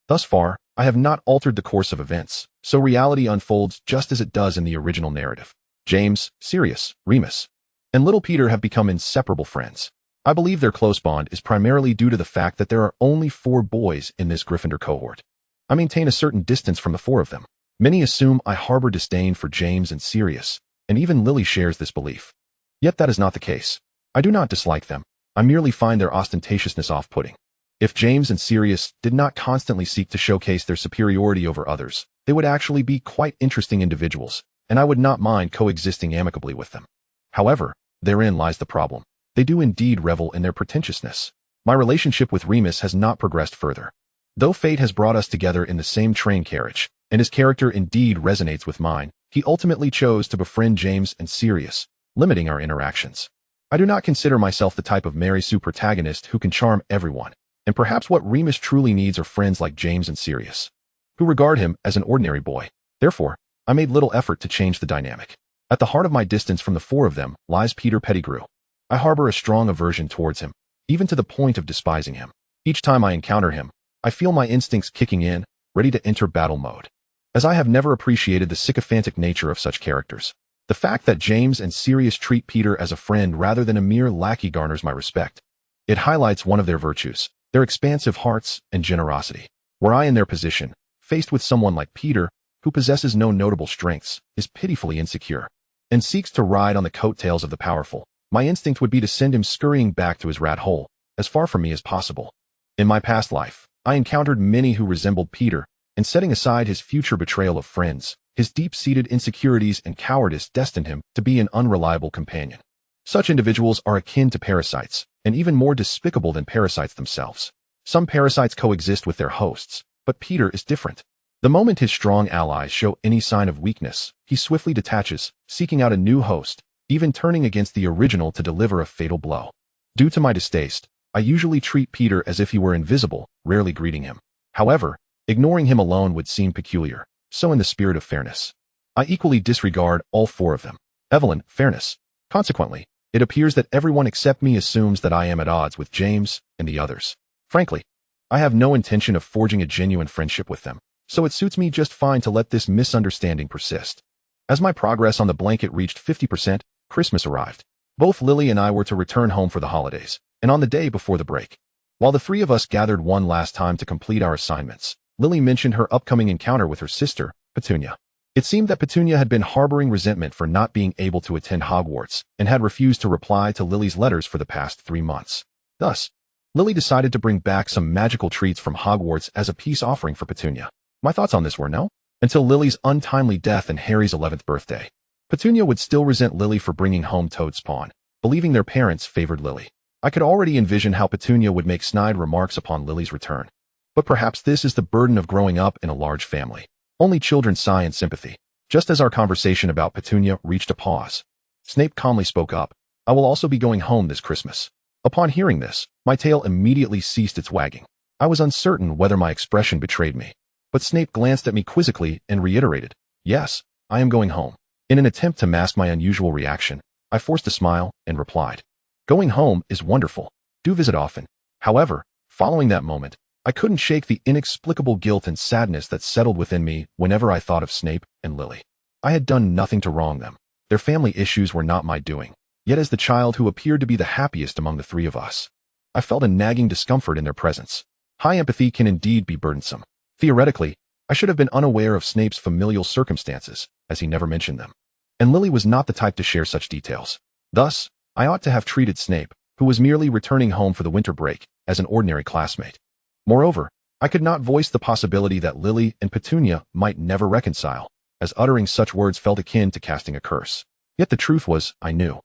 Thus far, I have not altered the course of events, so reality unfolds just as it does in the original narrative. James, Sirius, Remus, and little Peter have become inseparable friends. I believe their close bond is primarily due to the fact that there are only 4 boys in this Gryffindor cohort. I maintain a certain distance from the 4 of them. Many assume I harbor disdain for James and Sirius, and even Lily shares this belief. Yet that is not the case. I do not dislike them. I merely find their ostentatiousness off-putting. If James and Sirius did not constantly seek to showcase their superiority over others, they would actually be quite interesting individuals, and I would not mind coexisting amicably with them. However, therein lies the problem. They do indeed revel in their pretentiousness. My relationship with Remus has not progressed further. Though fate has brought us together in the same train carriage, and his character indeed resonates with mine, he ultimately chose to befriend James and Sirius, limiting our interactions. I do not consider myself the type of Mary Sue protagonist who can charm everyone, and perhaps what Remus truly needs are friends like James and Sirius, who regard him as an ordinary boy. Therefore, I made little effort to change the dynamic. At the heart of my distance from the 4 of them lies Peter Pettigrew. I harbor a strong aversion towards him, even to the point of despising him. Each time I encounter him, I feel my instincts kicking in, ready to enter battle mode. As I have never appreciated the sycophantic nature of such characters, the fact that James and Sirius treat Peter as a friend rather than a mere lackey garners my respect. It highlights one of their virtues, their expansive hearts and generosity. Were I in their position, faced with someone like Peter, who possesses no notable strengths, is pitifully insecure, and seeks to ride on the coattails of the powerful, my instinct would be to send him scurrying back to his rat hole, as far from me as possible. In my past life, I encountered many who resembled Peter, and setting aside his future betrayal of friends, his deep-seated insecurities and cowardice destined him to be an unreliable companion. Such individuals are akin to parasites, and even more despicable than parasites themselves. Some parasites coexist with their hosts, but Peter is different. The moment his strong allies show any sign of weakness, he swiftly detaches, seeking out a new host, even turning against the original to deliver a fatal blow. Due to my distaste, I usually treat Peter as if he were invisible, rarely greeting him. However, ignoring him alone would seem peculiar, so in the spirit of fairness, I equally disregard all 4 of them. Evelyn, fairness. Consequently, it appears that everyone except me assumes that I am at odds with James and the others. Frankly, I have no intention of forging a genuine friendship with them, so it suits me just fine to let this misunderstanding persist. As my progress on the blanket reached 50%, Christmas arrived. Both Lily and I were to return home for the holidays, and on the day before the break. While the 3 of us gathered one last time to complete our assignments, Lily mentioned her upcoming encounter with her sister, Petunia. It seemed that Petunia had been harboring resentment for not being able to attend Hogwarts and had refused to reply to Lily's letters for the past 3 months. Thus, Lily decided to bring back some magical treats from Hogwarts as a peace offering for Petunia. My thoughts on this were no, until Lily's untimely death and Harry's 11th birthday. Petunia would still resent Lily for bringing home Toad Spawn, believing their parents favored Lily. I could already envision how Petunia would make snide remarks upon Lily's return. But perhaps this is the burden of growing up in a large family. Only children sigh in sympathy. Just as our conversation about Petunia reached a pause, Snape calmly spoke up. I will also be going home this Christmas. Upon hearing this, my tail immediately ceased its wagging. I was uncertain whether my expression betrayed me. But Snape glanced at me quizzically and reiterated, "Yes, I am going home." In an attempt to mask my unusual reaction, I forced a smile and replied, "Going home is wonderful. Do visit often." However, following that moment, I couldn't shake the inexplicable guilt and sadness that settled within me whenever I thought of Snape and Lily. I had done nothing to wrong them. Their family issues were not my doing. Yet as the child who appeared to be the happiest among the three of us, I felt a nagging discomfort in their presence. High empathy can indeed be burdensome. Theoretically, I should have been unaware of Snape's familial circumstances, as he never mentioned them. And Lily was not the type to share such details. Thus, I ought to have treated Snape, who was merely returning home for the winter break, as an ordinary classmate. Moreover, I could not voice the possibility that Lily and Petunia might never reconcile, as uttering such words felt akin to casting a curse. Yet the truth was, I knew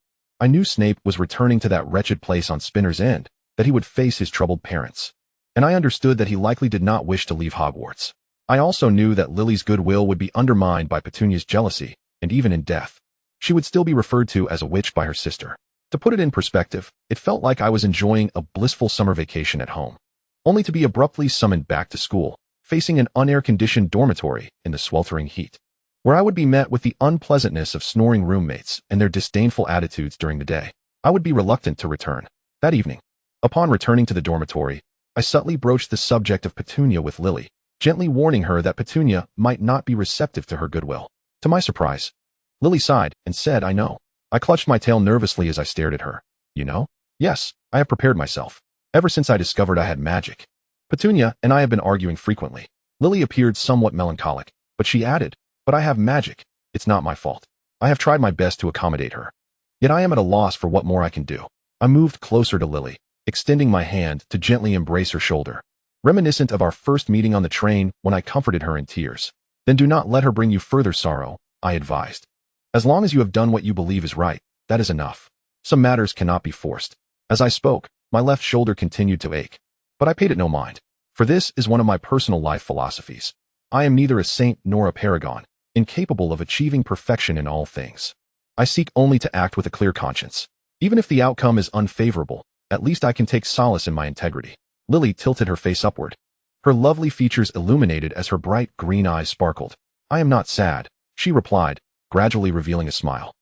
Snape was returning to that wretched place on Spinner's End, that he would face his troubled parents. And I understood that he likely did not wish to leave Hogwarts. I also knew that Lily's goodwill would be undermined by Petunia's jealousy, and even in death, she would still be referred to as a witch by her sister. To put it in perspective, it felt like I was enjoying a blissful summer vacation at home, only to be abruptly summoned back to school, facing an unair-conditioned dormitory in the sweltering heat, where I would be met with the unpleasantness of snoring roommates and their disdainful attitudes during the day. I would be reluctant to return. That evening, upon returning to the dormitory, I subtly broached the subject of Petunia with Lily, gently warning her that Petunia might not be receptive to her goodwill. To my surprise, Lily sighed and said, "I know." I clutched my tail nervously as I stared at her. "You know?" "Yes, I have prepared myself. Ever since I discovered I had magic. Petunia and I have been arguing frequently." Lily appeared somewhat melancholic, but she added, "But I have magic. It's not my fault. I have tried my best to accommodate her. Yet I am at a loss for what more I can do." I moved closer to Lily, extending my hand to gently embrace her shoulder, reminiscent of our first meeting on the train when I comforted her in tears. "Then do not let her bring you further sorrow," I advised. "As long as you have done what you believe is right, that is enough. Some matters cannot be forced." As I spoke, my left shoulder continued to ache, but I paid it no mind. For this is one of my personal life philosophies. I am neither a saint nor a paragon, incapable of achieving perfection in all things. I seek only to act with a clear conscience. Even if the outcome is unfavorable, at least I can take solace in my integrity. Lily tilted her face upward, her lovely features illuminated as her bright green eyes sparkled. "I am not sad," she replied, gradually revealing a smile.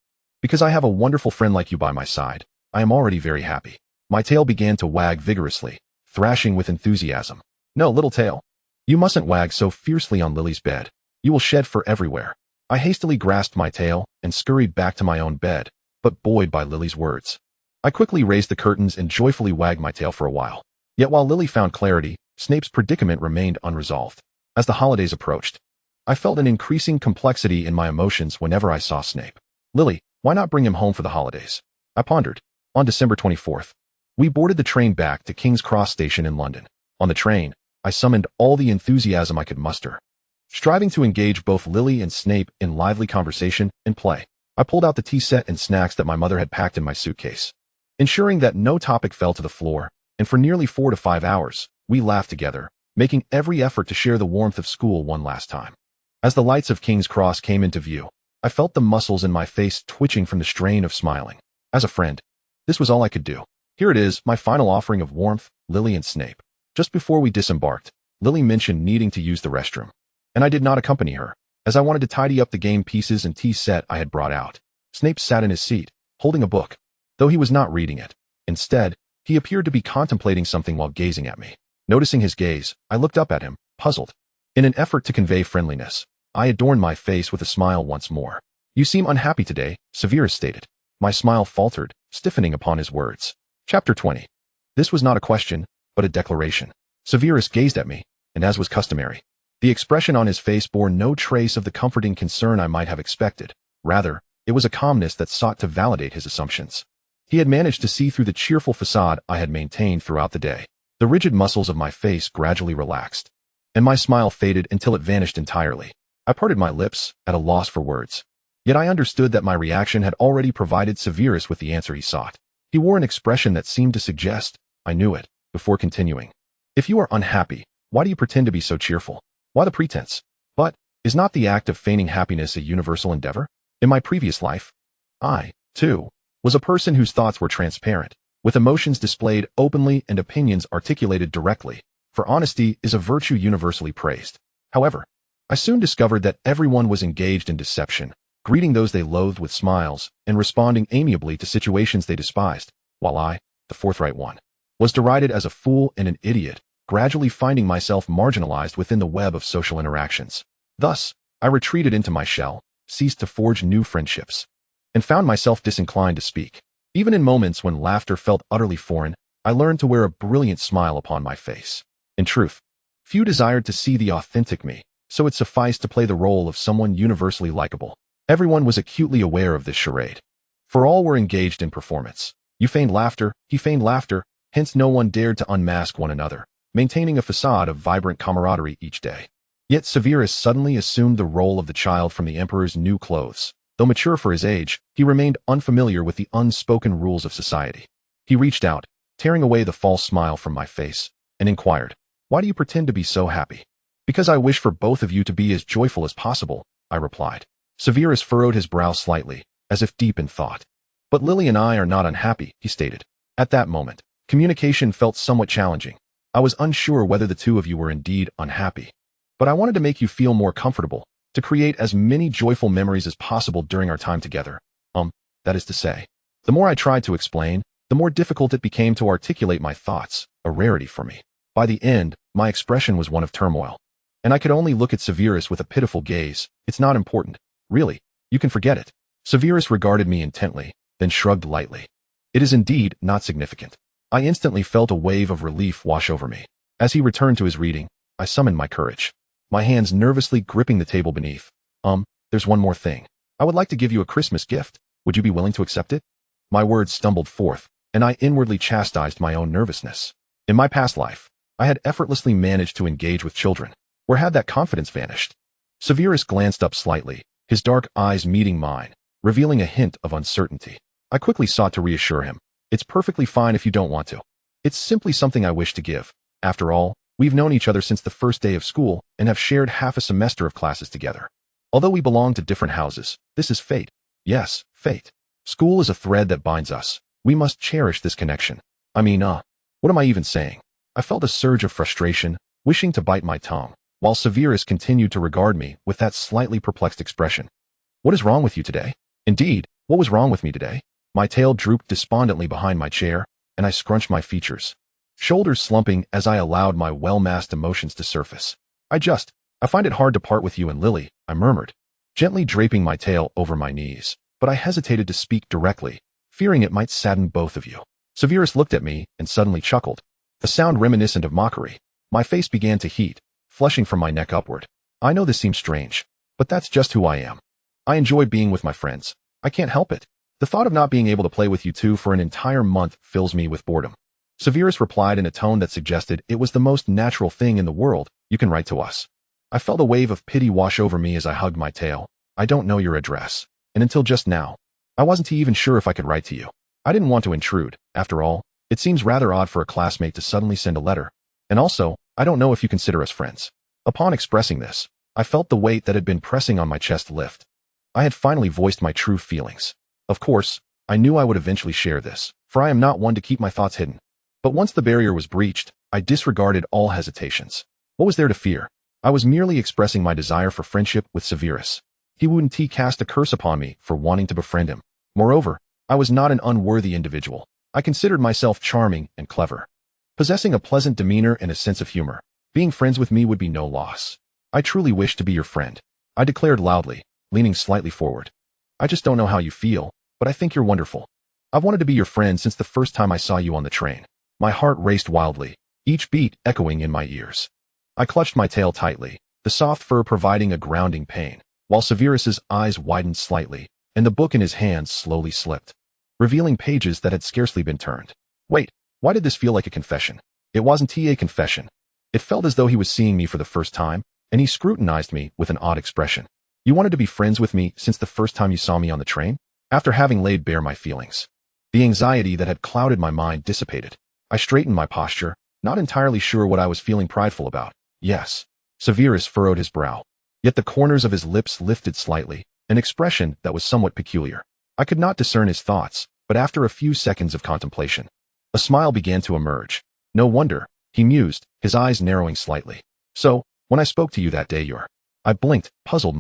"Because I have a wonderful friend like you by my side, I am already very happy." My tail began to wag vigorously, thrashing with enthusiasm. "No, little tail. You mustn't wag so fiercely on Lily's bed. You will shed fur everywhere." I hastily grasped my tail and scurried back to my own bed, but buoyed by Lily's words. I quickly raised the curtains and joyfully wagged my tail for a while. Yet while Lily found clarity, Snape's predicament remained unresolved. As the holidays approached, I felt an increasing complexity in my emotions whenever I saw Snape. "Lily, why not bring him home for the holidays?" I pondered. On December 24th, we boarded the train back to King's Cross Station in London. On the train, I summoned all the enthusiasm I could muster, striving to engage both Lily and Snape in lively conversation and play. I pulled out the tea set and snacks that my mother had packed in my suitcase, ensuring that no topic fell to the floor, and for nearly 4 to 5 hours, we laughed together, making every effort to share the warmth of school one last time. As the lights of King's Cross came into view, I felt the muscles in my face twitching from the strain of smiling. As a friend, this was all I could do. Here it is, my final offering of warmth, Lily and Snape. Just before we disembarked, Lily mentioned needing to use the restroom, and I did not accompany her, as I wanted to tidy up the game pieces and tea set I had brought out. Snape sat in his seat, holding a book, though he was not reading it. Instead, he appeared to be contemplating something while gazing at me. Noticing his gaze, I looked up at him, puzzled. In an effort to convey friendliness, I adorned my face with a smile once more. "You seem unhappy today," Severus stated. My smile faltered, stiffening upon his words. Chapter 20. This was not a question, but a declaration. Severus gazed at me, and as was customary, the expression on his face bore no trace of the comforting concern I might have expected. Rather, it was a calmness that sought to validate his assumptions. He had managed to see through the cheerful facade I had maintained throughout the day. The rigid muscles of my face gradually relaxed, and my smile faded until it vanished entirely. I parted my lips, at a loss for words. Yet I understood that my reaction had already provided Severus with the answer he sought. He wore an expression that seemed to suggest, I knew it, before continuing. "If you are unhappy, why do you pretend to be so cheerful? Why the pretense? But, is not the act of feigning happiness a universal endeavor? In my previous life, I, too, was a person whose thoughts were transparent, with emotions displayed openly and opinions articulated directly. for honesty is a virtue universally praised. However, I soon discovered that everyone was engaged in deception, greeting those they loathed with smiles and responding amiably to situations they despised, while I, the forthright one, was derided as a fool and an idiot, gradually finding myself marginalized within the web of social interactions. Thus, I retreated into my shell, ceased to forge new friendships, and found myself disinclined to speak. Even in moments when laughter felt utterly foreign, I learned to wear a brilliant smile upon my face. In truth, few desired to see the authentic me, so it sufficed to play the role of someone universally likable. Everyone was acutely aware of this charade, for all were engaged in performance. You feigned laughter, he feigned laughter, hence no one dared to unmask one another, maintaining a facade of vibrant camaraderie each day. Yet Severus suddenly assumed the role of the child from the emperor's new clothes. Though mature for his age, he remained unfamiliar with the unspoken rules of society. He reached out, tearing away the false smile from my face, and inquired, "Why do you pretend to be so happy?" "Because I wish for both of you to be as joyful as possible," I replied. Severus furrowed his brow slightly, as if deep in thought. "But Lily and I are not unhappy," he stated. At that moment, communication felt somewhat challenging. I was unsure whether the two of you were indeed unhappy. But I wanted to make you feel more comfortable, to create as many joyful memories as possible during our time together. That is to say, the more I tried to explain, the more difficult it became to articulate my thoughts, a rarity for me. By the end, my expression was one of turmoil, and I could only look at Severus with a pitiful gaze. "It's not important. Really, you can forget it." Severus regarded me intently, then shrugged lightly. "It is indeed not significant." I instantly felt a wave of relief wash over me. As he returned to his reading, I summoned my courage, my hands nervously gripping the table beneath. There's one more thing. I would like to give you a Christmas gift. Would you be willing to accept it?" My words stumbled forth, and I inwardly chastised my own nervousness. In my past life, I had effortlessly managed to engage with children. Where had that confidence vanished? Severus glanced up slightly, his dark eyes meeting mine, revealing a hint of uncertainty. I quickly sought to reassure him. "It's perfectly fine if you don't want to. It's simply something I wish to give. After all, we've known each other since the first day of school and have shared half a semester of classes together. Although we belong to different houses, this is fate. Yes, fate. School is a thread that binds us. We must cherish this connection. What am I even saying?" I felt a surge of frustration, wishing to bite my tongue, while Severus continued to regard me with that slightly perplexed expression. "What is wrong with you today?" Indeed, what was wrong with me today? My tail drooped despondently behind my chair, and I scrunched my features, shoulders slumping as I allowed my well-masked emotions to surface. I find it hard to part with you and Lily," I murmured, gently draping my tail over my knees, but I hesitated to speak directly, fearing it might sadden both of you. Severus looked at me and suddenly chuckled, a sound reminiscent of mockery. My face began to heat, flushing from my neck upward. "I know this seems strange, but that's just who I am. I enjoy being with my friends. I can't help it. The thought of not being able to play with you two for an entire month fills me with boredom." Severus replied in a tone that suggested it was the most natural thing in the world. "You can write to us." I felt a wave of pity wash over me as I hugged my tail. "I don't know your address, and until just now, I wasn't even sure if I could write to you. I didn't want to intrude. After all, it seems rather odd for a classmate to suddenly send a letter. And also, I don't know if you consider us friends." Upon expressing this, I felt the weight that had been pressing on my chest lift. I had finally voiced my true feelings. Of course, I knew I would eventually share this, for I am not one to keep my thoughts hidden. But once the barrier was breached, I disregarded all hesitations. What was there to fear? I was merely expressing my desire for friendship with Severus. He wouldn't cast a curse upon me for wanting to befriend him. Moreover, I was not an unworthy individual. I considered myself charming and clever, possessing a pleasant demeanor and a sense of humor. Being friends with me would be no loss. "I truly wish to be your friend," I declared loudly, leaning slightly forward. "I just don't know how you feel, but I think you're wonderful. I've wanted to be your friend since the first time I saw you on the train." My heart raced wildly, each beat echoing in my ears. I clutched my tail tightly, the soft fur providing a grounding pain, while Severus's eyes widened slightly, and the book in his hands slowly slipped, revealing pages that had scarcely been turned. Wait, why did this feel like a confession? It wasn't a confession. It felt as though he was seeing me for the first time, and he scrutinized me with an odd expression. "You wanted to be friends with me since the first time you saw me on the train?" After having laid bare my feelings, the anxiety that had clouded my mind dissipated. I straightened my posture, not entirely sure what I was feeling prideful about. "Yes." Severus furrowed his brow, yet the corners of his lips lifted slightly, an expression that was somewhat peculiar. I could not discern his thoughts, but after a few seconds of contemplation, a smile began to emerge. "No wonder. He mused, his eyes narrowing slightly. So, when I spoke to you that day I blinked, puzzled.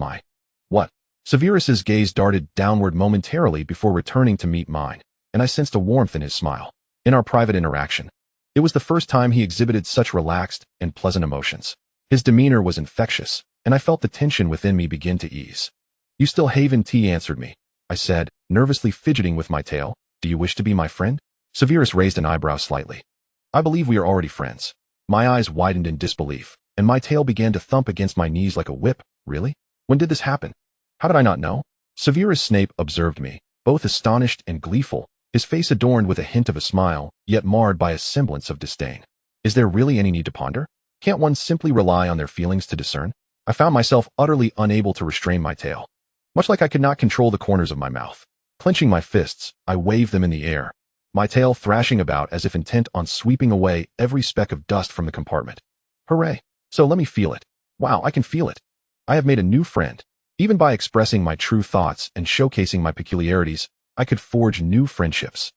What? Severus's gaze darted downward momentarily before returning to meet mine, and I sensed a warmth in his smile. In our private interaction, it was the first time he exhibited such relaxed and pleasant emotions. His demeanor was infectious, and I felt the tension within me begin to ease. You still haven't answered me, I said, nervously fidgeting with my tail. Do you wish to be my friend? Severus raised an eyebrow slightly. I believe we are already friends. My eyes widened in disbelief, and my tail began to thump against my knees like a whip. Really? When did this happen? How did I not know? Severus Snape observed me, both astonished and gleeful, his face adorned with a hint of a smile, yet marred by a semblance of disdain. Is there really any need to ponder? Can't one simply rely on their feelings to discern? I found myself utterly unable to restrain my tail. Much like I could not control the corners of my mouth. Clenching my fists, I waved them in the air, my tail thrashing about as if intent on sweeping away every speck of dust from the compartment. Hooray! So let me feel it. Wow, I can feel it. I have made a new friend. Even by expressing my true thoughts and showcasing my peculiarities, I could forge new friendships.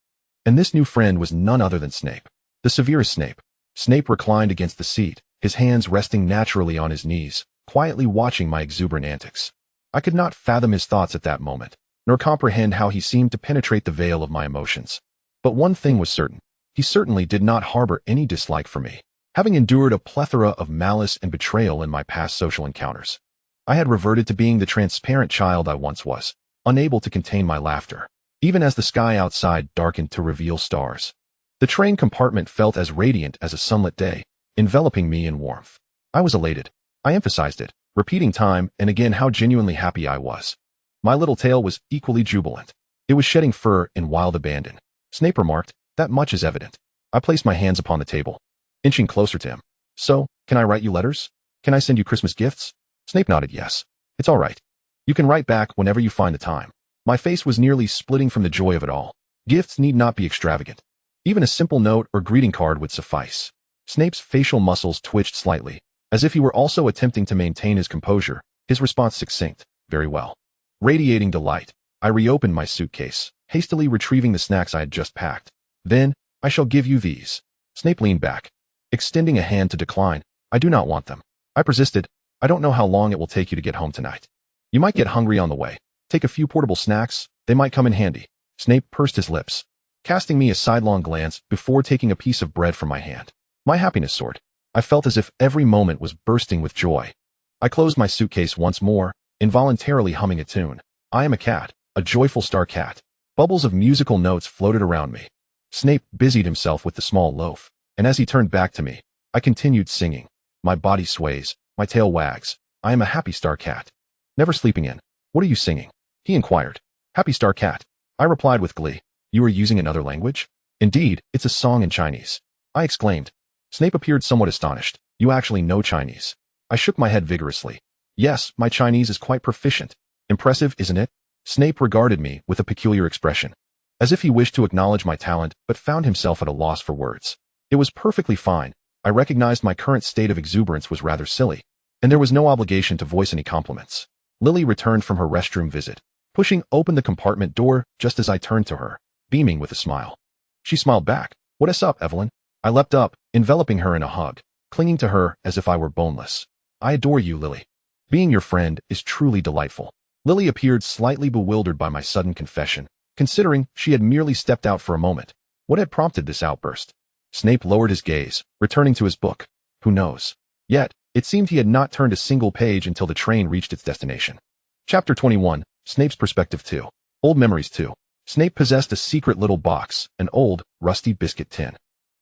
And this new friend was none other than Snape. The Severus Snape. Snape reclined against the seat, his hands resting naturally on his knees, quietly watching my exuberant antics. I could not fathom his thoughts at that moment, nor comprehend how he seemed to penetrate the veil of my emotions. But one thing was certain. He certainly did not harbor any dislike for me. Having endured a plethora of malice and betrayal in my past social encounters, I had reverted to being the transparent child I once was, unable to contain my laughter, even as the sky outside darkened to reveal stars. The train compartment felt as radiant as a sunlit day, enveloping me in warmth. I was elated. I emphasized it, repeating time and again how genuinely happy I was. My little tail was equally jubilant. It was shedding fur in wild abandon. Snape remarked, "That much is evident." I placed my hands upon the table, inching closer to him. "So, can I write you letters? Can I send you Christmas gifts?" Snape nodded yes. "It's all right. You can write back whenever you find the time." My face was nearly splitting from the joy of it all. Gifts need not be extravagant. Even a simple note or greeting card would suffice. Snape's facial muscles twitched slightly, as if he were also attempting to maintain his composure, his response succinct. "Very well." Radiating delight, I reopened my suitcase, hastily retrieving the snacks I had just packed. "Then, I shall give you these." Snape leaned back, extending a hand to decline. "I do not want them." I persisted. "I don't know how long it will take you to get home tonight. You might get hungry on the way. Take a few portable snacks, they might come in handy." Snape pursed his lips, casting me a sidelong glance before taking a piece of bread from my hand. My happiness soared. I felt as if every moment was bursting with joy. I closed my suitcase once more, involuntarily humming a tune. I am a cat, a joyful star cat. Bubbles of musical notes floated around me. Snape busied himself with the small loaf, and as he turned back to me, I continued singing. My body sways, my tail wags. I am a happy star cat. Never sleeping in. What are you singing? He inquired. Happy star cat. I replied with glee. You are using another language? Indeed, it's a song in Chinese. I exclaimed. Snape appeared somewhat astonished. You actually know Chinese? I shook my head vigorously. Yes, my Chinese is quite proficient. Impressive, isn't it? Snape regarded me with a peculiar expression, as if he wished to acknowledge my talent but found himself at a loss for words. It was perfectly fine. I recognized my current state of exuberance was rather silly, and there was no obligation to voice any compliments. Lily returned from her restroom visit, pushing open the compartment door just as I turned to her, beaming with a smile. She smiled back. What's up, Evelyn? I leapt up, enveloping her in a hug, clinging to her as if I were boneless. I adore you, Lily. Being your friend is truly delightful. Lily appeared slightly bewildered by my sudden confession, considering she had merely stepped out for a moment. What had prompted this outburst? Snape lowered his gaze, returning to his book. Who knows? Yet, it seemed he had not turned a single page until the train reached its destination. Chapter 21, Snape's Perspective 2. Old Memories 2. Snape possessed a secret little box, an old, rusty biscuit tin.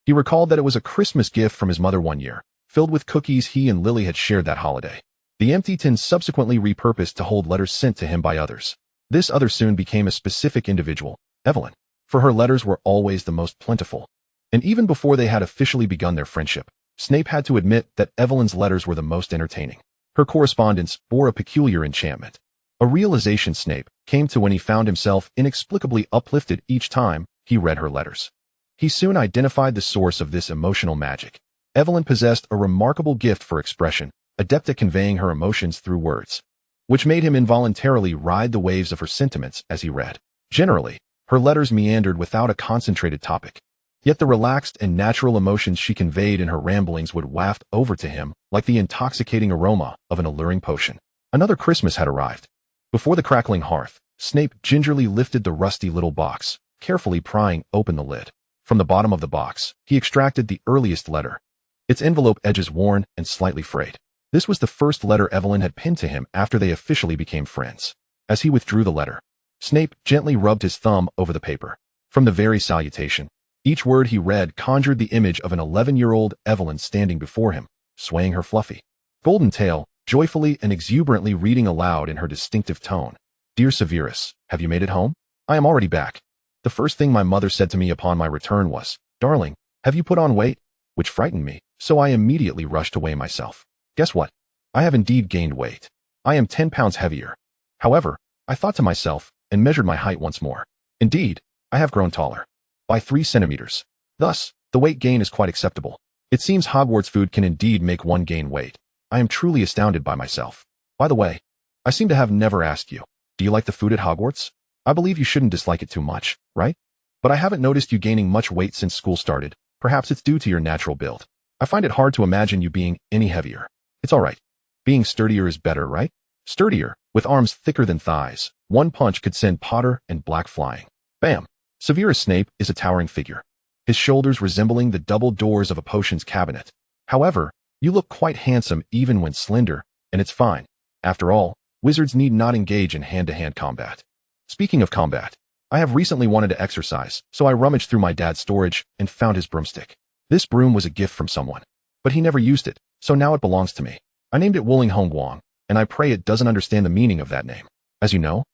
He recalled that it was a Christmas gift from his mother one year, filled with cookies he and Lily had shared that holiday. The empty tin subsequently repurposed to hold letters sent to him by others. This other soon became a specific individual, Evelyn, for her letters were always the most plentiful. And even before they had officially begun their friendship, Snape had to admit that Evelyn's letters were the most entertaining. Her correspondence bore a peculiar enchantment. A realization Snape came to when he found himself inexplicably uplifted each time he read her letters. He soon identified the source of this emotional magic. Evelyn possessed a remarkable gift for expression, adept at conveying her emotions through words, which made him involuntarily ride the waves of her sentiments as he read. Generally, her letters meandered without a concentrated topic. Yet the relaxed and natural emotions she conveyed in her ramblings would waft over to him like the intoxicating aroma of an alluring potion. Another Christmas had arrived. Before the crackling hearth, Snape gingerly lifted the rusty little box, carefully prying open the lid. From the bottom of the box, he extracted the earliest letter, its envelope edges worn and slightly frayed. This was the first letter Evelyn had pinned to him after they officially became friends. As he withdrew the letter, Snape gently rubbed his thumb over the paper. From the very salutation, each word he read conjured the image of an 11-year-old Evelyn standing before him, swaying her fluffy golden tail, joyfully and exuberantly reading aloud in her distinctive tone. Dear Severus, have you made it home? I am already back. The first thing my mother said to me upon my return was, Darling, have you put on weight? Which frightened me, so I immediately rushed to weigh myself. Guess what? I have indeed gained weight. I am 10 pounds heavier. However, I thought to myself and measured my height once more. Indeed, I have grown taller. By 3 centimeters. Thus, the weight gain is quite acceptable. It seems Hogwarts food can indeed make one gain weight. I am truly astounded by myself. By the way, I seem to have never asked you, do you like the food at Hogwarts? I believe you shouldn't dislike it too much, right? But I haven't noticed you gaining much weight since school started. Perhaps it's due to your natural build. I find it hard to imagine you being any heavier. It's alright. Being sturdier is better, right? Sturdier, with arms thicker than thighs. One punch could send Potter and Black flying. Bam! Severus Snape is a towering figure, his shoulders resembling the double doors of a potions cabinet. However, you look quite handsome even when slender, and it's fine. After all, wizards need not engage in hand-to-hand combat. Speaking of combat, I have recently wanted to exercise, so I rummaged through my dad's storage and found his broomstick. This broom was a gift from someone, but he never used it, so now it belongs to me. I named it Wooling Hong Guang, and I pray it doesn't understand the meaning of that name. As you know,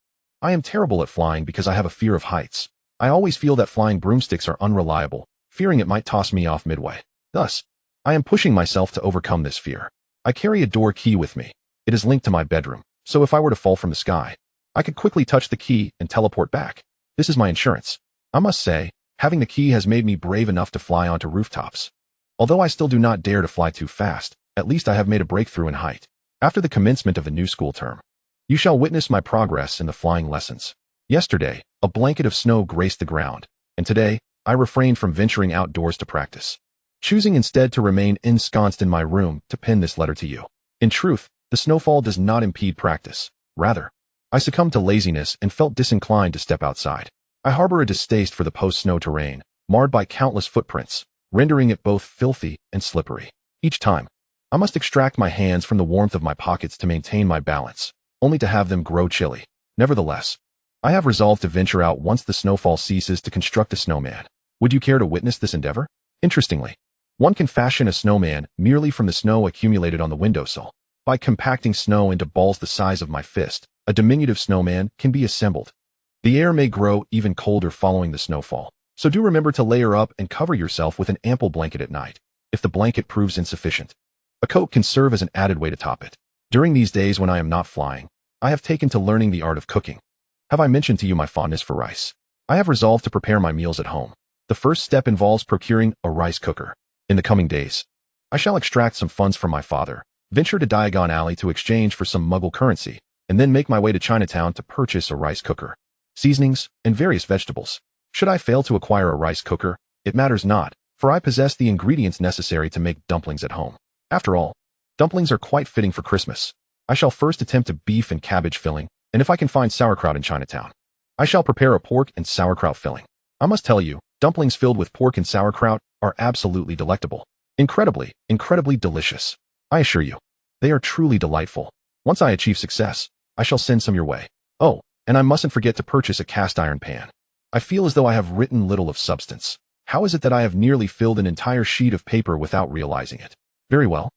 I am terrible at flying because I have a fear of heights. I always feel that flying broomsticks are unreliable, fearing it might toss me off midway. Thus, I am pushing myself to overcome this fear. I carry a door key with me. It is linked to my bedroom, so if I were to fall from the sky, I could quickly touch the key and teleport back. This is my insurance. I must say, having the key has made me brave enough to fly onto rooftops. Although I still do not dare to fly too fast, at least I have made a breakthrough in height. After the commencement of the new school term, you shall witness my progress in the flying lessons. Yesterday, a blanket of snow graced the ground, and today, I refrained from venturing outdoors to practice, choosing instead to remain ensconced in my room to pen this letter to you. In truth, the snowfall does not impede practice. Rather, I succumbed to laziness and felt disinclined to step outside. I harbor a distaste for the post-snow terrain, marred by countless footprints, rendering it both filthy and slippery. Each time, I must extract my hands from the warmth of my pockets to maintain my balance, only to have them grow chilly. Nevertheless, I have resolved to venture out once the snowfall ceases to construct a snowman. Would you care to witness this endeavor? Interestingly, one can fashion a snowman merely from the snow accumulated on the windowsill. By compacting snow into balls the size of my fist, a diminutive snowman can be assembled. The air may grow even colder following the snowfall, so do remember to layer up and cover yourself with an ample blanket at night. If the blanket proves insufficient, a coat can serve as an added way to top it. During these days when I am not flying, I have taken to learning the art of cooking. Have I mentioned to you my fondness for rice? I have resolved to prepare my meals at home. The first step involves procuring a rice cooker. In the coming days, I shall extract some funds from my father, venture to Diagon Alley to exchange for some Muggle currency, and then make my way to Chinatown to purchase a rice cooker, seasonings, and various vegetables. Should I fail to acquire a rice cooker, it matters not, for I possess the ingredients necessary to make dumplings at home. After all, dumplings are quite fitting for Christmas. I shall first attempt a beef and cabbage filling, and if I can find sauerkraut in Chinatown, I shall prepare a pork and sauerkraut filling. I must tell you, dumplings filled with pork and sauerkraut are absolutely delectable. Incredibly delicious. I assure you, they are truly delightful. Once I achieve success, I shall send some your way. Oh, and I mustn't forget to purchase a cast iron pan. I feel as though I have written little of substance. How is it that I have nearly filled an entire sheet of paper without realizing it? Very well.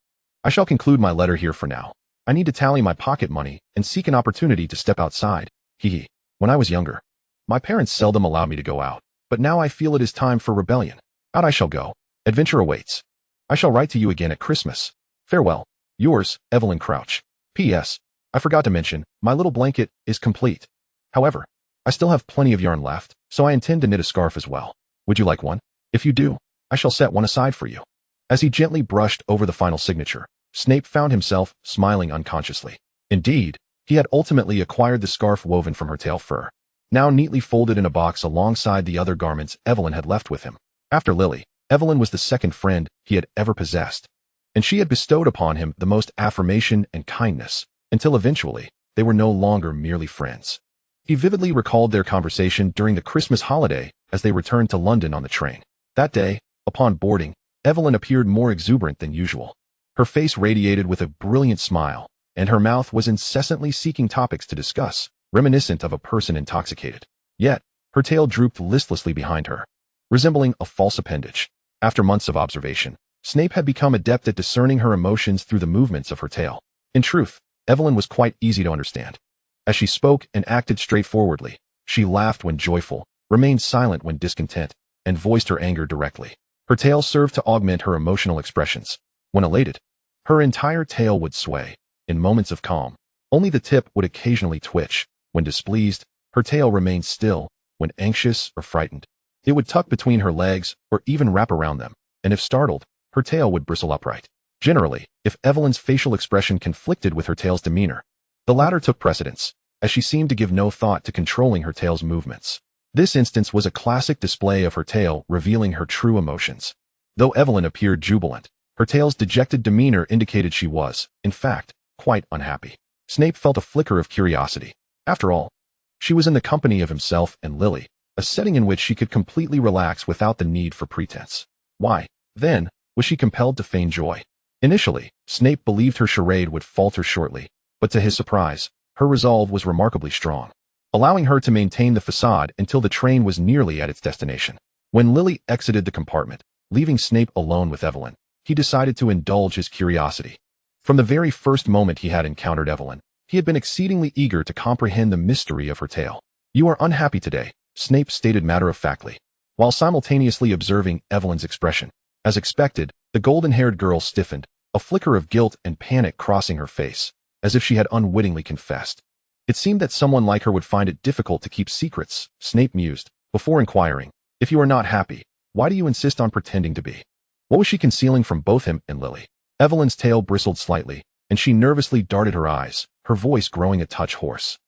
I shall conclude my letter here for now. I need to tally my pocket money and seek an opportunity to step outside. Hee. When I was younger, my parents seldom allowed me to go out, but now I feel it is time for rebellion. Out I shall go. Adventure awaits. I shall write to you again at Christmas. Farewell. Yours, Evelyn Crouch. P.S. I forgot to mention, my little blanket is complete. However, I still have plenty of yarn left, so I intend to knit a scarf as well. Would you like one? If you do, I shall set one aside for you. As he gently brushed over the final signature, Snape found himself smiling unconsciously. Indeed, he had ultimately acquired the scarf woven from her tail fur, now neatly folded in a box alongside the other garments Evelyn had left with him. After Lily, Evelyn was the second friend he had ever possessed, and she had bestowed upon him the most affirmation and kindness, until eventually, they were no longer merely friends. He vividly recalled their conversation during the Christmas holiday as they returned to London on the train. That day, upon boarding, Evelyn appeared more exuberant than usual. Her face radiated with a brilliant smile, and her mouth was incessantly seeking topics to discuss, reminiscent of a person intoxicated. Yet, her tail drooped listlessly behind her, resembling a false appendage. After months of observation, Snape had become adept at discerning her emotions through the movements of her tail. In truth, Evelyn was quite easy to understand. As she spoke and acted straightforwardly, she laughed when joyful, remained silent when discontent, and voiced her anger directly. Her tail served to augment her emotional expressions. When elated, her entire tail would sway. In moments of calm, only the tip would occasionally twitch. When displeased, her tail remained still. When anxious or frightened, it would tuck between her legs or even wrap around them, and if startled, her tail would bristle upright. Generally, if Evelyn's facial expression conflicted with her tail's demeanor, the latter took precedence, as she seemed to give no thought to controlling her tail's movements. This instance was a classic display of her tail revealing her true emotions. Though Evelyn appeared jubilant, her tail's dejected demeanor indicated she was, in fact, quite unhappy. Snape felt a flicker of curiosity. After all, she was in the company of himself and Lily, a setting in which she could completely relax without the need for pretense. Why, then, was she compelled to feign joy? Initially, Snape believed her charade would falter shortly, but to his surprise, her resolve was remarkably strong, allowing her to maintain the facade until the train was nearly at its destination. When Lily exited the compartment, leaving Snape alone with Evelyn, he decided to indulge his curiosity. From the very first moment he had encountered Evelyn, he had been exceedingly eager to comprehend the mystery of her tail. "You are unhappy today," Snape stated matter-of-factly, while simultaneously observing Evelyn's expression. As expected, the golden-haired girl stiffened, a flicker of guilt and panic crossing her face, as if she had unwittingly confessed. It seemed that someone like her would find it difficult to keep secrets, Snape mused, before inquiring, "If you are not happy, why do you insist on pretending to be?" What was she concealing from both him and Lily? Evelyn's tail bristled slightly, and she nervously darted her eyes, her voice growing a touch hoarse.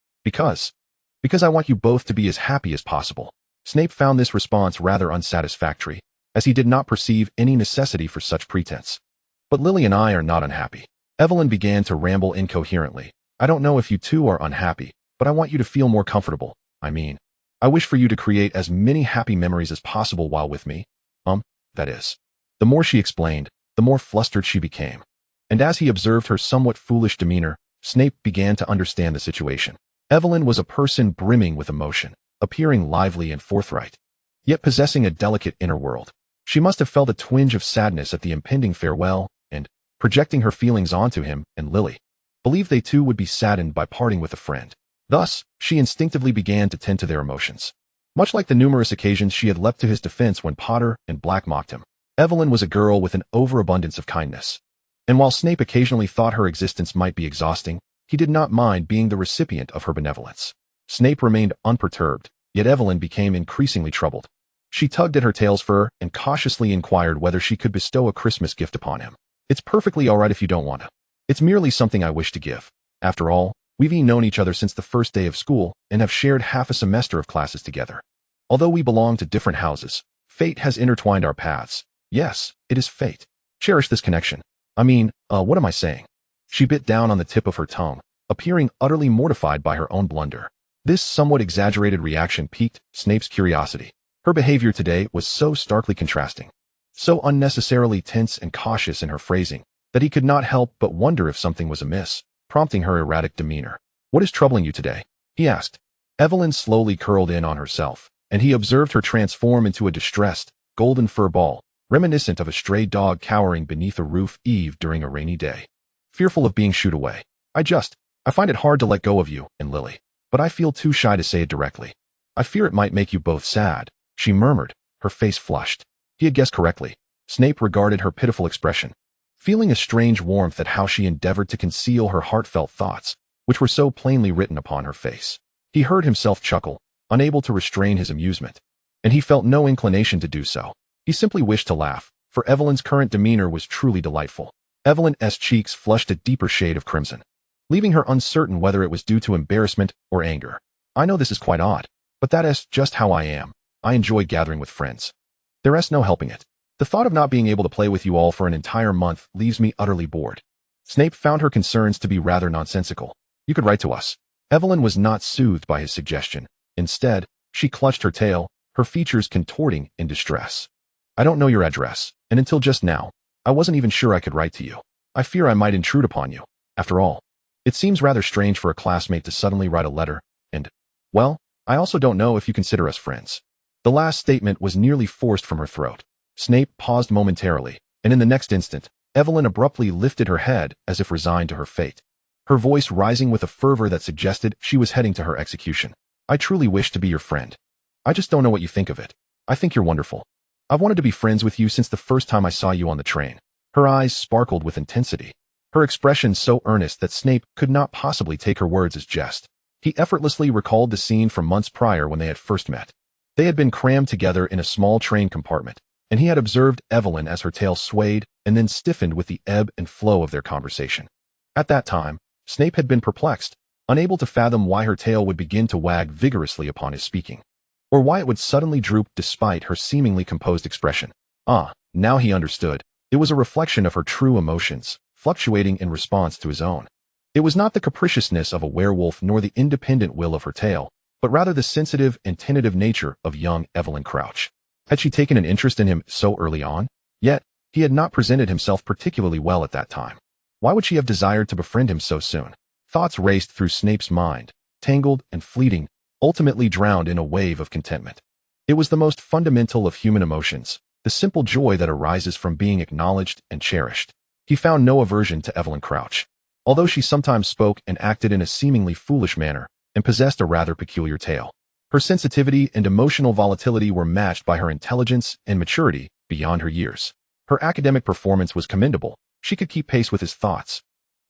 Because I want you both to be as happy as possible." Snape found this response rather unsatisfactory, as he did not perceive any necessity for such pretense. "But Lily and I are not unhappy." Evelyn began to ramble incoherently. "I don't know if you two are unhappy, but I want you to feel more comfortable. I wish for you to create as many happy memories as possible while with me. That is." The more she explained, the more flustered she became. And as he observed her somewhat foolish demeanor, Snape began to understand the situation. Evelyn was a person brimming with emotion, appearing lively and forthright, yet possessing a delicate inner world. She must have felt a twinge of sadness at the impending farewell, and, projecting her feelings onto him and Lily, believed they too would be saddened by parting with a friend. Thus, she instinctively began to tend to their emotions. Much like the numerous occasions she had leapt to his defense when Potter and Black mocked him, Evelyn was a girl with an overabundance of kindness. And while Snape occasionally thought her existence might be exhausting, he did not mind being the recipient of her benevolence. Snape remained unperturbed, yet Evelyn became increasingly troubled. She tugged at her tail's fur and cautiously inquired whether she could bestow a Christmas gift upon him. "It's perfectly all right if you don't want to. It's merely something I wish to give. After all, we've known each other since the first day of school and have shared half a semester of classes together. Although we belong to different houses, fate has intertwined our paths. Yes, it is fate. Cherish this connection. What am I saying?" She bit down on the tip of her tongue, appearing utterly mortified by her own blunder. This somewhat exaggerated reaction piqued Snape's curiosity. Her behavior today was so starkly contrasting, so unnecessarily tense and cautious in her phrasing, that he could not help but wonder if something was amiss, prompting her erratic demeanor. "What is troubling you today?" he asked. Evelyn slowly curled in on herself, and he observed her transform into a distressed, golden fur ball, reminiscent of a stray dog cowering beneath a roof eave during a rainy day. "Fearful of being shooed away. I find it hard to let go of you and Lily, but I feel too shy to say it directly. I fear it might make you both sad," she murmured, her face flushed. He had guessed correctly. Snape regarded her pitiful expression, feeling a strange warmth at how she endeavored to conceal her heartfelt thoughts, which were so plainly written upon her face. He heard himself chuckle, unable to restrain his amusement, and he felt no inclination to do so. He simply wished to laugh, for Evelyn's current demeanor was truly delightful. Evelyn's cheeks flushed a deeper shade of crimson, leaving her uncertain whether it was due to embarrassment or anger. "I know this is quite odd, but that is just how I am. I enjoy gathering with friends. There's no helping it. The thought of not being able to play with you all for an entire month leaves me utterly bored. Snape found her concerns to be rather nonsensical. You could write to us. Evelyn was not soothed by his suggestion. Instead, she clutched her tail, her features contorting in distress. I don't know your address, and until just now, I wasn't even sure I could write to you. I fear I might intrude upon you. After all, it seems rather strange for a classmate to suddenly write a letter, and, well, I also don't know if you consider us friends. The last statement was nearly forced from her throat. Snape paused momentarily, and in the next instant, Evelyn abruptly lifted her head as if resigned to her fate, her voice rising with a fervor that suggested she was heading to her execution. I truly wish to be your friend. I just don't know what you think of it. I think you're wonderful. I've wanted to be friends with you since the first time I saw you on the train. Her eyes sparkled with intensity, her expression so earnest that Snape could not possibly take her words as jest. He effortlessly recalled the scene from months prior when they had first met. They had been crammed together in a small train compartment, and he had observed Evelyn as her tail swayed and then stiffened with the ebb and flow of their conversation. At that time, Snape had been perplexed, unable to fathom why her tail would begin to wag vigorously upon his speaking, or why it would suddenly droop despite her seemingly composed expression. Now he understood. It was a reflection of her true emotions, fluctuating in response to his own. It was not the capriciousness of a werewolf nor the independent will of her tail, but rather the sensitive and tentative nature of young Evelyn Crouch. Had she taken an interest in him so early on? Yet, he had not presented himself particularly well at that time. Why would she have desired to befriend him so soon? Thoughts raced through Snape's mind, tangled and fleeting, ultimately drowned in a wave of contentment. It was the most fundamental of human emotions, the simple joy that arises from being acknowledged and cherished. He found no aversion to Evelyn Crouch, although she sometimes spoke and acted in a seemingly foolish manner and possessed a rather peculiar tale. Her sensitivity and emotional volatility were matched by her intelligence and maturity beyond her years. Her academic performance was commendable. She could keep pace with his thoughts,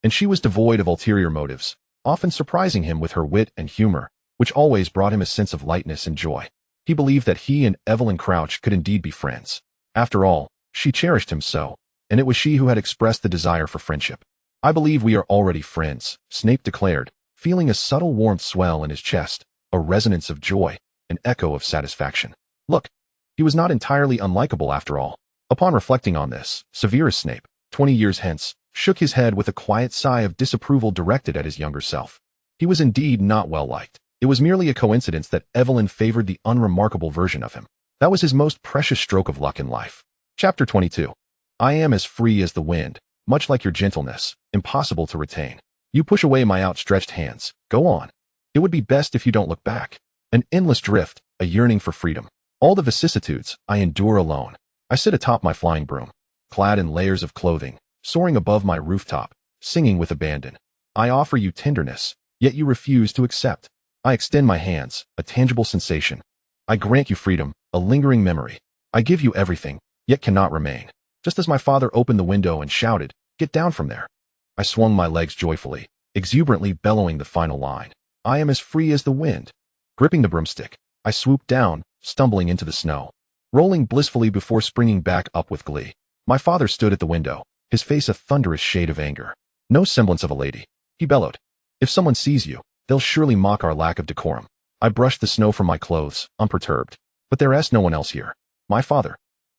and she was devoid of ulterior motives, often surprising him with her wit and humor, which always brought him a sense of lightness and joy. He believed that he and Evelyn Crouch could indeed be friends. After all, she cherished him so, and it was she who had expressed the desire for friendship. I believe we are already friends, Snape declared, feeling a subtle warmth swell in his chest, a resonance of joy, an echo of satisfaction. Look, he was not entirely unlikable after all. Upon reflecting on this, Severus Snape, 20 years hence, shook his head with a quiet sigh of disapproval directed at his younger self. He was indeed not well liked. It was merely a coincidence that Evelyn favored the unremarkable version of him. That was his most precious stroke of luck in life. Chapter 22. I am as free as the wind, much like your gentleness, impossible to retain. You push away my outstretched hands. Go on. It would be best if you don't look back. An endless drift, a yearning for freedom. All the vicissitudes I endure alone. I sit atop my flying broom, clad in layers of clothing, soaring above my rooftop, singing with abandon. I offer you tenderness, yet you refuse to accept. I extend my hands, a tangible sensation. I grant you freedom, a lingering memory. I give you everything, yet cannot remain. Just as my father opened the window and shouted, "Get down from there." I swung my legs joyfully, exuberantly bellowing the final line. I am as free as the wind. Gripping the broomstick, I swooped down, stumbling into the snow, rolling blissfully before springing back up with glee. My father stood at the window, his face a thunderous shade of anger. No semblance of a lady, he bellowed. If someone sees you, they'll surely mock our lack of decorum. I brushed the snow from my clothes, unperturbed. But there's no one else here. My father,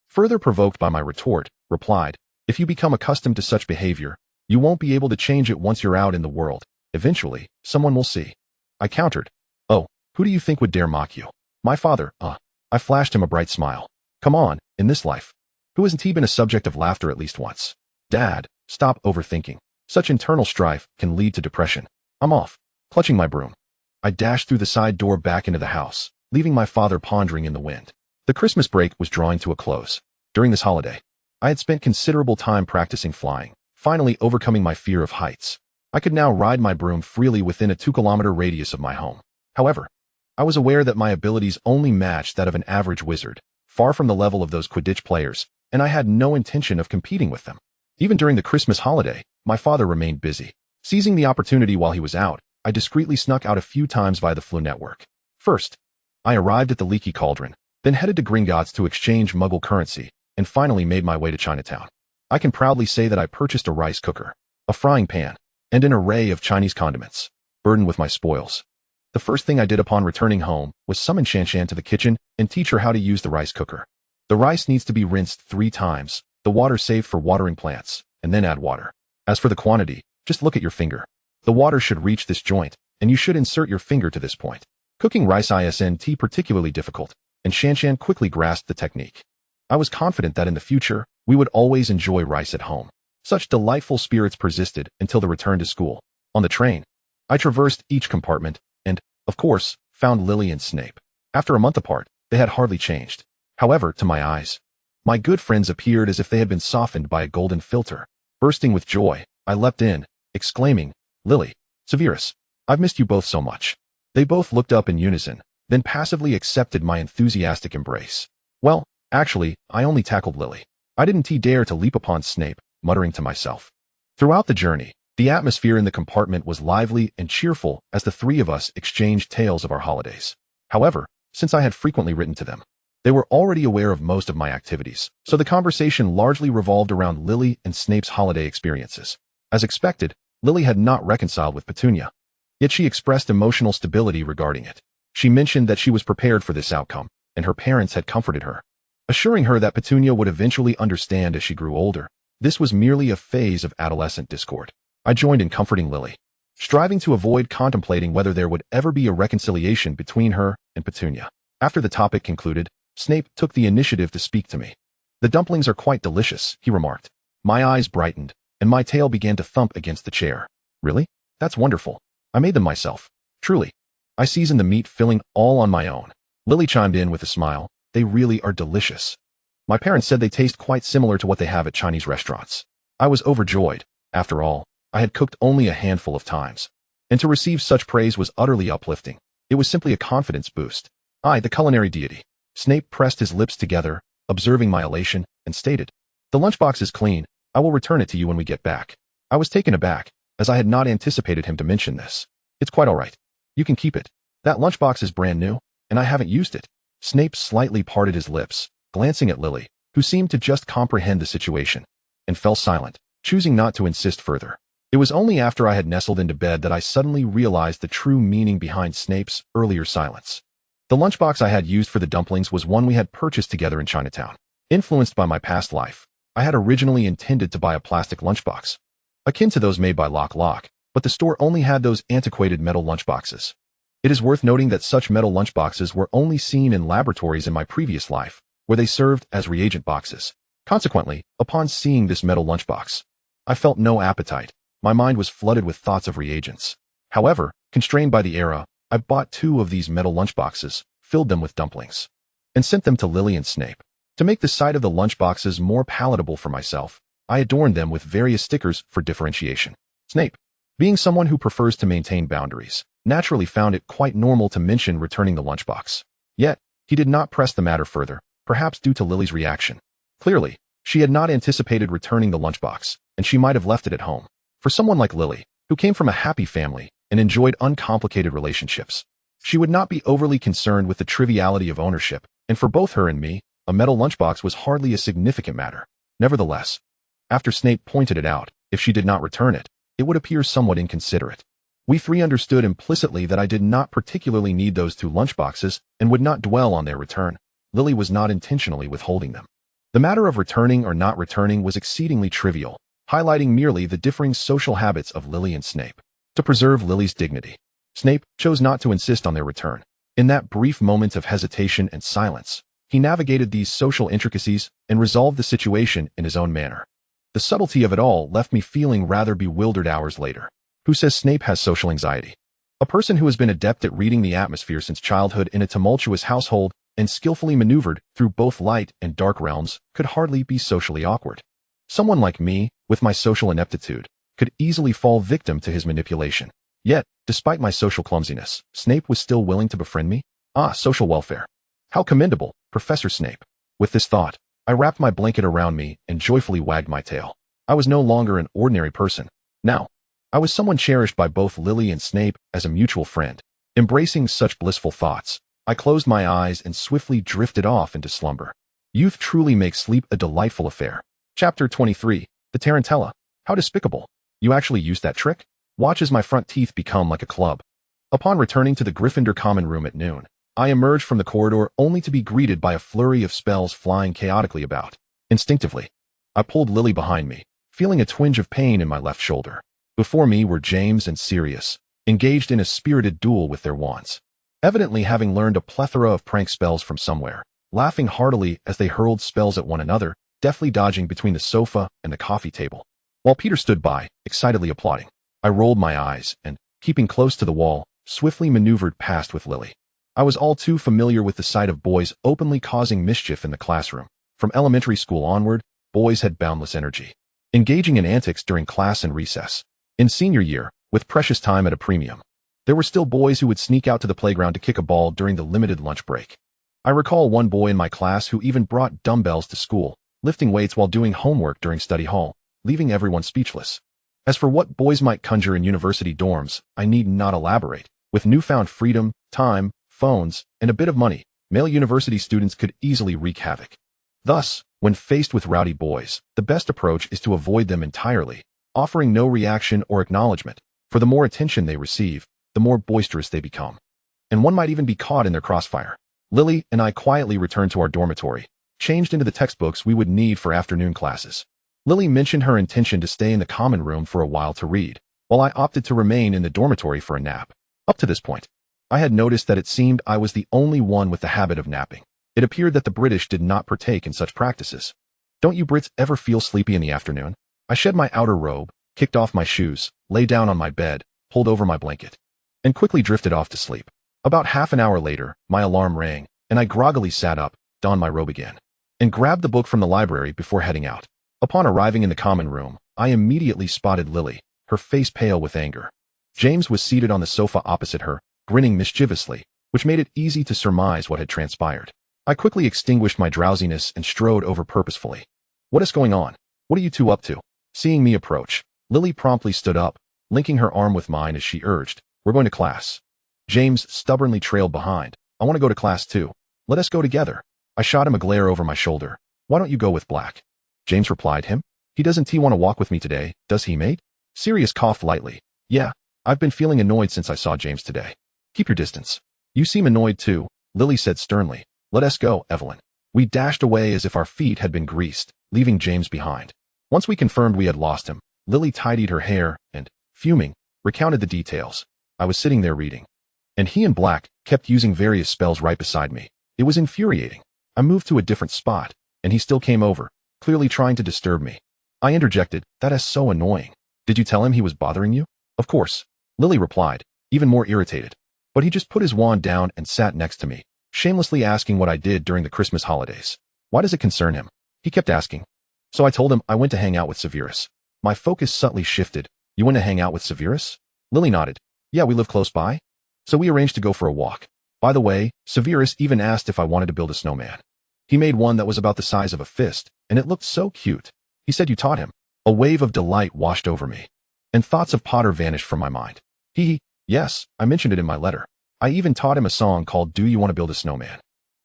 further provoked by my retort, replied, if you become accustomed to such behavior, you won't be able to change it once you're out in the world. Eventually, someone will see. I countered, oh, who do you think would dare mock you? My father, I flashed him a bright smile. Come on, in this life. Who hasn't he been a subject of laughter at least once? Dad, stop overthinking. Such internal strife can lead to depression. I'm off. Clutching my broom, I dashed through the side door back into the house, leaving my father pondering in the wind. The Christmas break was drawing to a close. During this holiday, I had spent considerable time practicing flying, finally overcoming my fear of heights. I could now ride my broom freely within a 2-kilometer radius of my home. However, I was aware that my abilities only matched that of an average wizard, far from the level of those Quidditch players, and I had no intention of competing with them. Even during the Christmas holiday, my father remained busy. Seizing the opportunity while he was out, I discreetly snuck out a few times via the Flu network. First, I arrived at the Leaky Cauldron, then headed to Gringotts to exchange Muggle currency, and finally made my way to Chinatown. I can proudly say that I purchased a rice cooker, a frying pan, and an array of Chinese condiments, burdened with my spoils. The first thing I did upon returning home was summon Shanshan to the kitchen and teach her how to use the rice cooker. The rice needs to be rinsed 3 times, the water saved for watering plants, and then add water. As for the quantity, just look at your finger. The water should reach this joint, and you should insert your finger to this point. Cooking rice isn't particularly difficult, and Shanshan quickly grasped the technique. I was confident that in the future, we would always enjoy rice at home. Such delightful spirits persisted until the return to school. On the train, I traversed each compartment, and, of course, found Lily and Snape. After a month apart, they had hardly changed. However, to my eyes, my good friends appeared as if they had been softened by a golden filter. Bursting with joy, I leapt in, exclaiming, "Lily, Severus, I've missed you both so much." They both looked up in unison, then passively accepted my enthusiastic embrace. Well, actually, I only tackled Lily. I didn't dare to leap upon Snape, muttering to myself. Throughout the journey, the atmosphere in the compartment was lively and cheerful as the 3 of us exchanged tales of our holidays. However, since I had frequently written to them, they were already aware of most of my activities, so the conversation largely revolved around Lily and Snape's holiday experiences. As expected, Lily had not reconciled with Petunia. Yet she expressed emotional stability regarding it. She mentioned that she was prepared for this outcome, and her parents had comforted her, assuring her that Petunia would eventually understand as she grew older. This was merely a phase of adolescent discord. I joined in comforting Lily, striving to avoid contemplating whether there would ever be a reconciliation between her and Petunia. After the topic concluded, Snape took the initiative to speak to me. "The dumplings are quite delicious," he remarked. My eyes brightened, and my tail began to thump against the chair. "Really? That's wonderful. I made them myself. Truly. I seasoned the meat filling all on my own." Lily chimed in with a smile. "They really are delicious. My parents said they taste quite similar to what they have at Chinese restaurants." I was overjoyed. After all, I had cooked only a handful of times, and to receive such praise was utterly uplifting. It was simply a confidence boost. I, the culinary deity. Snape pressed his lips together, observing my elation, and stated, "The lunchbox is clean. I will return it to you when we get back." I was taken aback, as I had not anticipated him to mention this. "It's quite all right. You can keep it. That lunchbox is brand new, and I haven't used it." Snape slightly parted his lips, glancing at Lily, who seemed to just comprehend the situation, and fell silent, choosing not to insist further. It was only after I had nestled into bed that I suddenly realized the true meaning behind Snape's earlier silence. The lunchbox I had used for the dumplings was one we had purchased together in Chinatown. Influenced by my past life, I had originally intended to buy a plastic lunchbox, akin to those made by Lock, but the store only had those antiquated metal lunchboxes. It is worth noting that such metal lunchboxes were only seen in laboratories in my previous life, where they served as reagent boxes. Consequently, upon seeing this metal lunchbox, I felt no appetite. My mind was flooded with thoughts of reagents. However, constrained by the era, I bought 2 of these metal lunchboxes, filled them with dumplings, and sent them to Lily and Snape. To make the sight of the lunchboxes more palatable for myself, I adorned them with various stickers for differentiation. Snape, being someone who prefers to maintain boundaries, naturally found it quite normal to mention returning the lunchbox. Yet, he did not press the matter further, perhaps due to Lily's reaction. Clearly, she had not anticipated returning the lunchbox, and she might have left it at home. For someone like Lily, who came from a happy family and enjoyed uncomplicated relationships, she would not be overly concerned with the triviality of ownership, and for both her and me, a metal lunchbox was hardly a significant matter. Nevertheless, after Snape pointed it out, if she did not return it, it would appear somewhat inconsiderate. We 3 understood implicitly that I did not particularly need those 2 lunchboxes and would not dwell on their return. Lily was not intentionally withholding them. The matter of returning or not returning was exceedingly trivial, highlighting merely the differing social habits of Lily and Snape. To preserve Lily's dignity, Snape chose not to insist on their return. In that brief moment of hesitation and silence, he navigated these social intricacies and resolved the situation in his own manner. The subtlety of it all left me feeling rather bewildered hours later. Who says Snape has social anxiety? A person who has been adept at reading the atmosphere since childhood in a tumultuous household and skillfully maneuvered through both light and dark realms could hardly be socially awkward. Someone like me, with my social ineptitude, could easily fall victim to his manipulation. Yet, despite my social clumsiness, Snape was still willing to befriend me? Ah, social welfare. How commendable, Professor Snape. With this thought, I wrapped my blanket around me and joyfully wagged my tail. I was no longer an ordinary person. Now, I was someone cherished by both Lily and Snape as a mutual friend. Embracing such blissful thoughts, I closed my eyes and swiftly drifted off into slumber. Youth truly makes sleep a delightful affair. Chapter 23, The Tarantella. How despicable. You actually used that trick? Watch as my front teeth become like a club. Upon returning to the Gryffindor common room at noon, I emerged from the corridor only to be greeted by a flurry of spells flying chaotically about. Instinctively, I pulled Lily behind me, feeling a twinge of pain in my left shoulder. Before me were James and Sirius, engaged in a spirited duel with their wands, evidently having learned a plethora of prank spells from somewhere, laughing heartily as they hurled spells at one another, deftly dodging between the sofa and the coffee table. While Peter stood by, excitedly applauding, I rolled my eyes and, keeping close to the wall, swiftly maneuvered past with Lily. I was all too familiar with the sight of boys openly causing mischief in the classroom. From elementary school onward, boys had boundless energy, engaging in antics during class and recess. In senior year, with precious time at a premium, there were still boys who would sneak out to the playground to kick a ball during the limited lunch break. I recall one boy in my class who even brought dumbbells to school, lifting weights while doing homework during study hall, leaving everyone speechless. As for what boys might conjure in university dorms, I need not elaborate. With newfound freedom, time, phones, and a bit of money, male university students could easily wreak havoc. Thus, when faced with rowdy boys, the best approach is to avoid them entirely, offering no reaction or acknowledgement, for the more attention they receive, the more boisterous they become. And one might even be caught in their crossfire. Lily and I quietly returned to our dormitory, changed into the textbooks we would need for afternoon classes. Lily mentioned her intention to stay in the common room for a while to read, while I opted to remain in the dormitory for a nap. Up to this point, I had noticed that it seemed I was the only one with the habit of napping. It appeared that the British did not partake in such practices. Don't you Brits ever feel sleepy in the afternoon? I shed my outer robe, kicked off my shoes, lay down on my bed, pulled over my blanket, and quickly drifted off to sleep. About half an hour later, my alarm rang, and I groggily sat up, donned my robe again, and grabbed the book from the library before heading out. Upon arriving in the common room, I immediately spotted Lily, her face pale with anger. James was seated on the sofa opposite her, grinning mischievously, which made it easy to surmise what had transpired. I quickly extinguished my drowsiness and strode over purposefully. What is going on? What are you two up to? Seeing me approach, Lily promptly stood up, linking her arm with mine as she urged, we're going to class. James stubbornly trailed behind. I want to go to class too. Let us go together. I shot him a glare over my shoulder. Why don't you go with Black? James replied him. He doesn't want to walk with me today, does he, mate? Sirius coughed lightly. Yeah, I've been feeling annoyed since I saw James today. Keep your distance. You seem annoyed too, Lily said sternly. Let us go, Evelyn. We dashed away as if our feet had been greased, leaving James behind. Once we confirmed we had lost him, Lily tidied her hair and, fuming, recounted the details. I was sitting there reading, and he and Black kept using various spells right beside me. It was infuriating. I moved to a different spot, and he still came over, clearly trying to disturb me. I interjected, that is so annoying. Did you tell him he was bothering you? Of course, Lily replied, even more irritated. But he just put his wand down and sat next to me, shamelessly asking what I did during the Christmas holidays. Why does it concern him? He kept asking. So I told him I went to hang out with Severus. My focus subtly shifted. You went to hang out with Severus? Lily nodded. Yeah, we live close by. So we arranged to go for a walk. By the way, Severus even asked if I wanted to build a snowman. He made one that was about the size of a fist, and it looked so cute. He said you taught him. A wave of delight washed over me, and thoughts of Potter vanished from my mind. Yes, I mentioned it in my letter. I even taught him a song called Do You Want to Build a Snowman?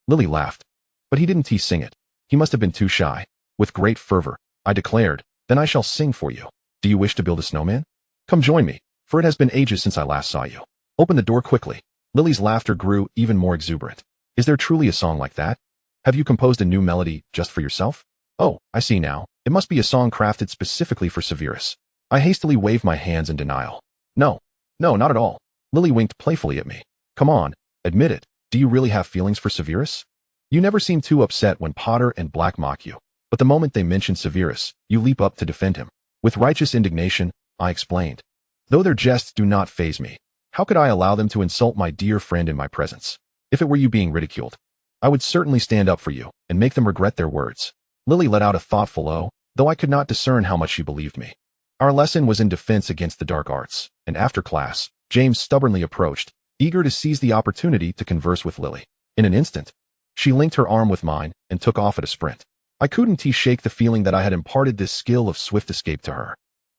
Lily laughed. But he didn't sing it. He must have been too shy. With great fervor, I declared, then I shall sing for you. Do you wish to build a snowman? Come join me, for it has been ages since I last saw you. Open the door quickly. Lily's laughter grew even more exuberant. Is there truly a song like that? Have you composed a new melody just for yourself? Oh, I see now. It must be a song crafted specifically for Severus. I hastily waved my hands in denial. No, not at all. Lily winked playfully at me. Come on, admit it. Do you really have feelings for Severus? You never seem too upset when Potter and Black mock you, but the moment they mention Severus, you leap up to defend him. With righteous indignation, I explained. Though their jests do not faze me, how could I allow them to insult my dear friend in my presence? If it were you being ridiculed, I would certainly stand up for you and make them regret their words. Lily let out a thoughtful oh, though I could not discern how much she believed me. Our lesson was in defense against the dark arts, and after class, James stubbornly approached, eager to seize the opportunity to converse with Lily. In an instant, she linked her arm with mine and took off at a sprint. I couldn't shake the feeling that I had imparted this skill of swift escape to her.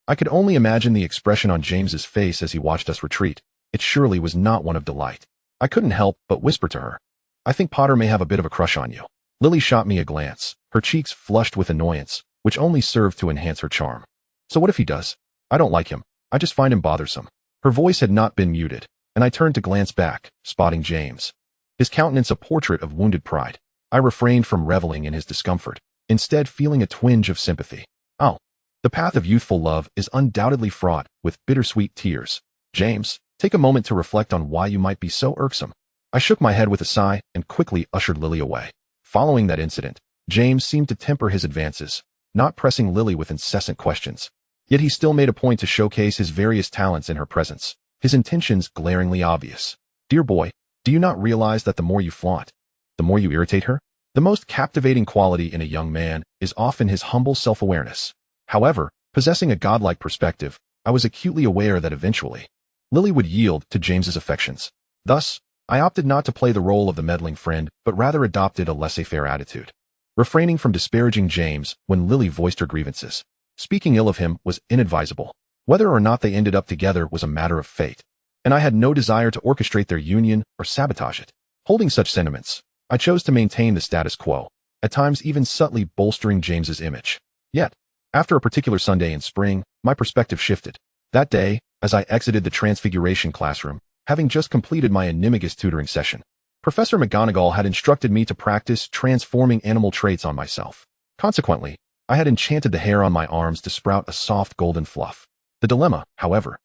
I could only imagine the expression on James's face as he watched us retreat. It surely was not one of delight. I couldn't help but whisper to her, I think Potter may have a bit of a crush on you. Lily shot me a glance, her cheeks flushed with annoyance, which only served to enhance her charm. So what if he does? I don't like him. I just find him bothersome. Her voice had not been muted, and I turned to glance back, spotting James. his countenance a portrait of wounded pride. I refrained from reveling in his discomfort, instead feeling a twinge of sympathy. Oh, the path of youthful love is undoubtedly fraught with bittersweet tears. James, take a moment to reflect on why you might be so irksome. I shook my head with a sigh and quickly ushered Lily away. Following that incident, James seemed to temper his advances, not pressing Lily with incessant questions. Yet he still made a point to showcase his various talents in her presence, his intentions glaringly obvious. Dear boy, do you not realize that the more you flaunt, the more you irritate her? The most captivating quality in a young man is often his humble self-awareness. However, possessing a godlike perspective, I was acutely aware that eventually, Lily would yield to James's affections. Thus, I opted not to play the role of the meddling friend, but rather adopted a laissez-faire attitude, refraining from disparaging James when Lily voiced her grievances. Speaking ill of him was inadvisable. Whether or not they ended up together was a matter of fate, and I had no desire to orchestrate their union or sabotage it. Holding such sentiments, I chose to maintain the status quo, at times even subtly bolstering James's image. Yet, after a particular Sunday in spring, my perspective shifted. That day, as I exited the Transfiguration classroom, having just completed my animagus tutoring session, Professor McGonagall had instructed me to practice transforming animal traits on myself. Consequently, I had enchanted the hair on my arms to sprout a soft golden fluff. The dilemma, however,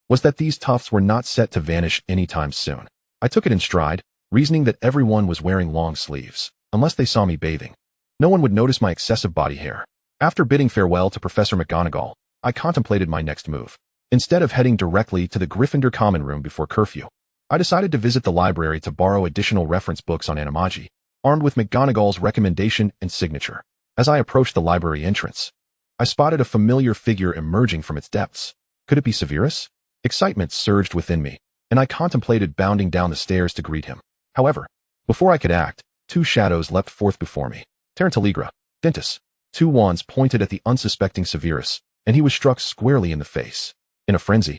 was that these tufts were not set to vanish anytime soon. I took it in stride, reasoning that everyone was wearing long sleeves, unless they saw me bathing. No one would notice my excessive body hair. After bidding farewell to Professor McGonagall, I contemplated my next move. Instead of heading directly to the Gryffindor common room before curfew, I decided to visit the library to borrow additional reference books on animagi, armed with McGonagall's recommendation and signature. As I approached the library entrance, I spotted a familiar figure emerging from its depths. Could it be Severus? Excitement surged within me, and I contemplated bounding down the stairs to greet him. However, before I could act, two shadows leapt forth before me. Tarantaligra, Dentus. Two wands pointed at the unsuspecting Severus, and he was struck squarely in the face. In a frenzy,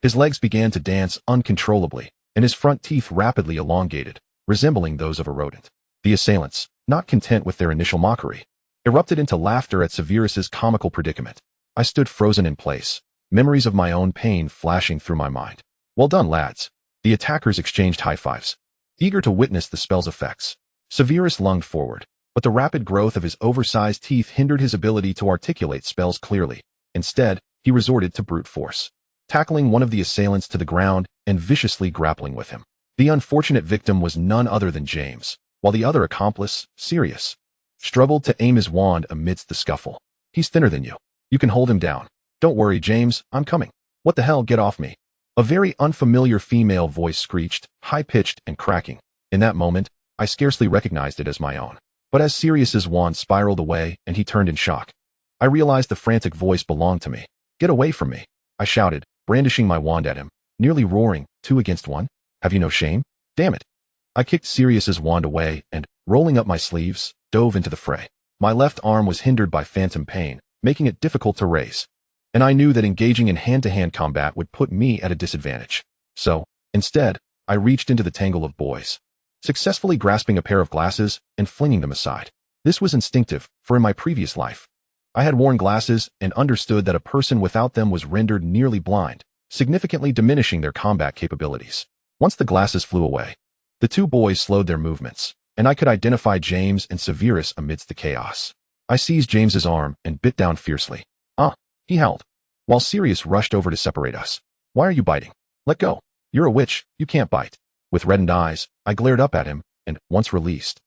his legs began to dance uncontrollably, and his front teeth rapidly elongated, resembling those of a rodent. The assailants, not content with their initial mockery, erupted into laughter at Severus's comical predicament. I stood frozen in place, memories of my own pain flashing through my mind. Well done, lads. The attackers exchanged high fives, eager to witness the spell's effects. Severus lunged forward, but the rapid growth of his oversized teeth hindered his ability to articulate spells clearly. Instead, he resorted to brute force, tackling one of the assailants to the ground and viciously grappling with him. The unfortunate victim was none other than James, while the other accomplice, Sirius, struggled to aim his wand amidst the scuffle. He's thinner than you. You can hold him down. Don't worry, James, I'm coming. What the hell, get off me. A very unfamiliar female voice screeched, high-pitched and cracking. In that moment, I scarcely recognized it as my own. But as Sirius's wand spiraled away and he turned in shock, I realized the frantic voice belonged to me. Get away from me, I shouted, brandishing my wand at him, nearly roaring, 2 against 1? Have you no shame? Damn it. I kicked Sirius's wand away and, rolling up my sleeves, dove into the fray. My left arm was hindered by phantom pain, making it difficult to raise, and I knew that engaging in hand-to-hand combat would put me at a disadvantage. So, instead, I reached into the tangle of boys, successfully grasping a pair of glasses and flinging them aside. This was instinctive, for in my previous life, I had worn glasses and understood that a person without them was rendered nearly blind, significantly diminishing their combat capabilities. Once the glasses flew away, the two boys slowed their movements, and I could identify James and Severus amidst the chaos. I seized James's arm and bit down fiercely. Ah, he howled, while Sirius rushed over to separate us. Why are you biting? Let go. You're a witch, you can't bite. With reddened eyes, I glared up at him, and, once released,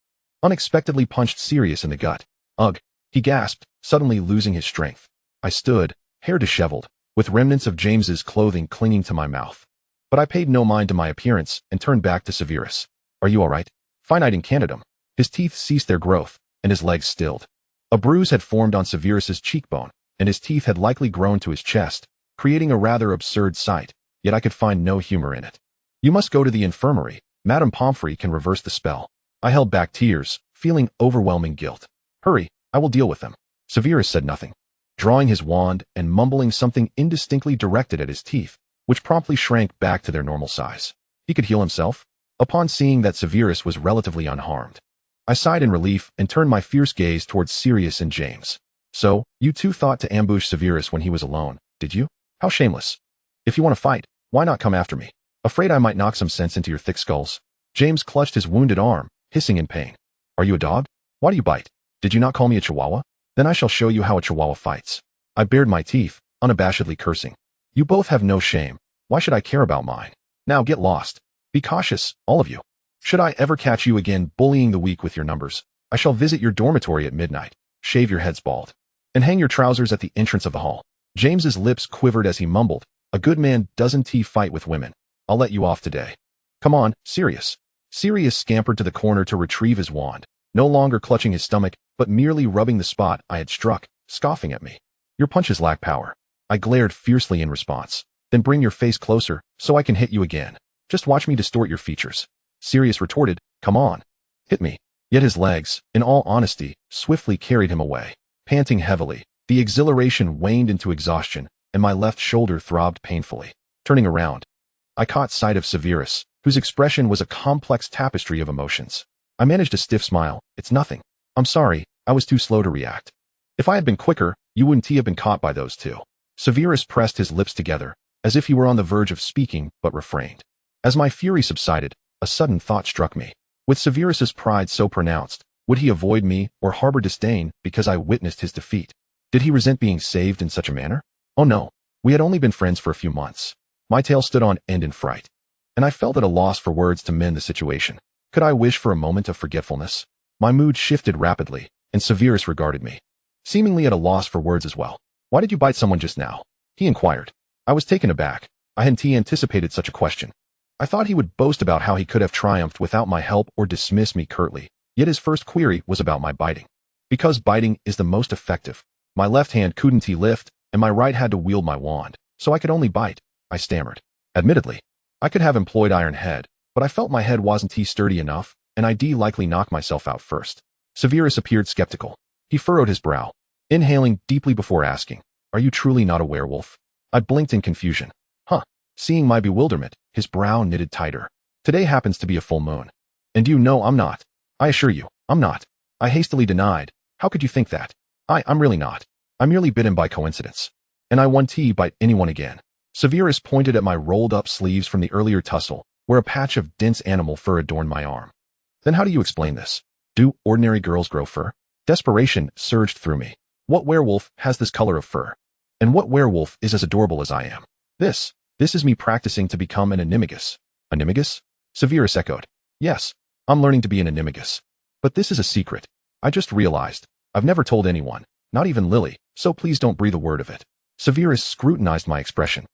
unexpectedly punched Sirius in the gut. Ugh, he gasped, suddenly losing his strength. I stood, hair disheveled, with remnants of James's clothing clinging to my mouth. But I paid no mind to my appearance and turned back to Severus. Are you all right? Finite incantatum. His teeth ceased their growth, and his legs stilled. A bruise had formed on Severus's cheekbone, and his teeth had likely grown to his chest, creating a rather absurd sight, yet I could find no humor in it. You must go to the infirmary. Madame Pomfrey can reverse the spell. I held back tears, feeling overwhelming guilt. Hurry, I will deal with them. Severus said nothing, drawing his wand and mumbling something indistinctly directed at his teeth, which promptly shrank back to their normal size. He could heal himself? Upon seeing that Severus was relatively unharmed, I sighed in relief and turned my fierce gaze towards Sirius and James. So, you two thought to ambush Severus when he was alone, did you? How shameless. If you want to fight, why not come after me? Afraid I might knock some sense into your thick skulls? James clutched his wounded arm, hissing in pain. Are you a dog? Why do you bite? Did you not call me a chihuahua? Then I shall show you how a chihuahua fights. I bared my teeth, unabashedly cursing. You both have no shame. Why should I care about mine? Now get lost. Be cautious, all of you. Should I ever catch you again bullying the weak with your numbers, I shall visit your dormitory at midnight, shave your heads bald, and hang your trousers at the entrance of the hall. James's lips quivered as he mumbled, a good man doesn't fight with women. I'll let you off today. Come on, Sirius. Sirius scampered to the corner to retrieve his wand, no longer clutching his stomach, but merely rubbing the spot I had struck, scoffing at me. Your punches lack power. I glared fiercely in response. Then bring your face closer, so I can hit you again. Just watch me distort your features. Sirius retorted, come on. Hit me. Yet his legs, in all honesty, swiftly carried him away. Panting heavily, the exhilaration waned into exhaustion, and my left shoulder throbbed painfully. Turning around, I caught sight of Severus, whose expression was a complex tapestry of emotions. I managed a stiff smile. It's nothing. I'm sorry, I was too slow to react. If I had been quicker, you wouldn't have been caught by those two. Severus pressed his lips together, as if he were on the verge of speaking, but refrained. As my fury subsided, a sudden thought struck me. With Severus's pride so pronounced, would he avoid me or harbor disdain because I witnessed his defeat? Did he resent being saved in such a manner? Oh no, we had only been friends for a few months. My tail stood on end in fright, and I felt at a loss for words to mend the situation. Could I wish for a moment of forgetfulness? My mood shifted rapidly, and Severus regarded me, seemingly at a loss for words as well. Why did you bite someone just now? He inquired. I was taken aback. I hadn't anticipated such a question. I thought he would boast about how he could have triumphed without my help or dismiss me curtly, yet his first query was about my biting. Because biting is the most effective. My left hand couldn't lift, and my right had to wield my wand, so I could only bite, I stammered. Admittedly, I could have employed Iron Head, but I felt my head wasn't sturdy enough, and I'd likely knock myself out first. Severus appeared skeptical. He furrowed his brow, inhaling deeply before asking, are you truly not a werewolf? I blinked in confusion. Huh. Seeing my bewilderment, his brow knitted tighter. Today happens to be a full moon. And you know I'm not. I assure you, I'm not. I hastily denied. How could you think that? I'm really not. I merely bit him by coincidence. And I won't bite anyone again. Severus pointed at my rolled up sleeves from the earlier tussle, where a patch of dense animal fur adorned my arm. Then how do you explain this? Do ordinary girls grow fur? Desperation surged through me. What werewolf has this color of fur? And what werewolf is as adorable as I am? This is me practicing to become an animagus. Animagus? Severus echoed. Yes, I'm learning to be an animagus. But this is a secret. I just realized. I've never told anyone, not even Lily, so please don't breathe a word of it. Severus scrutinized my expression.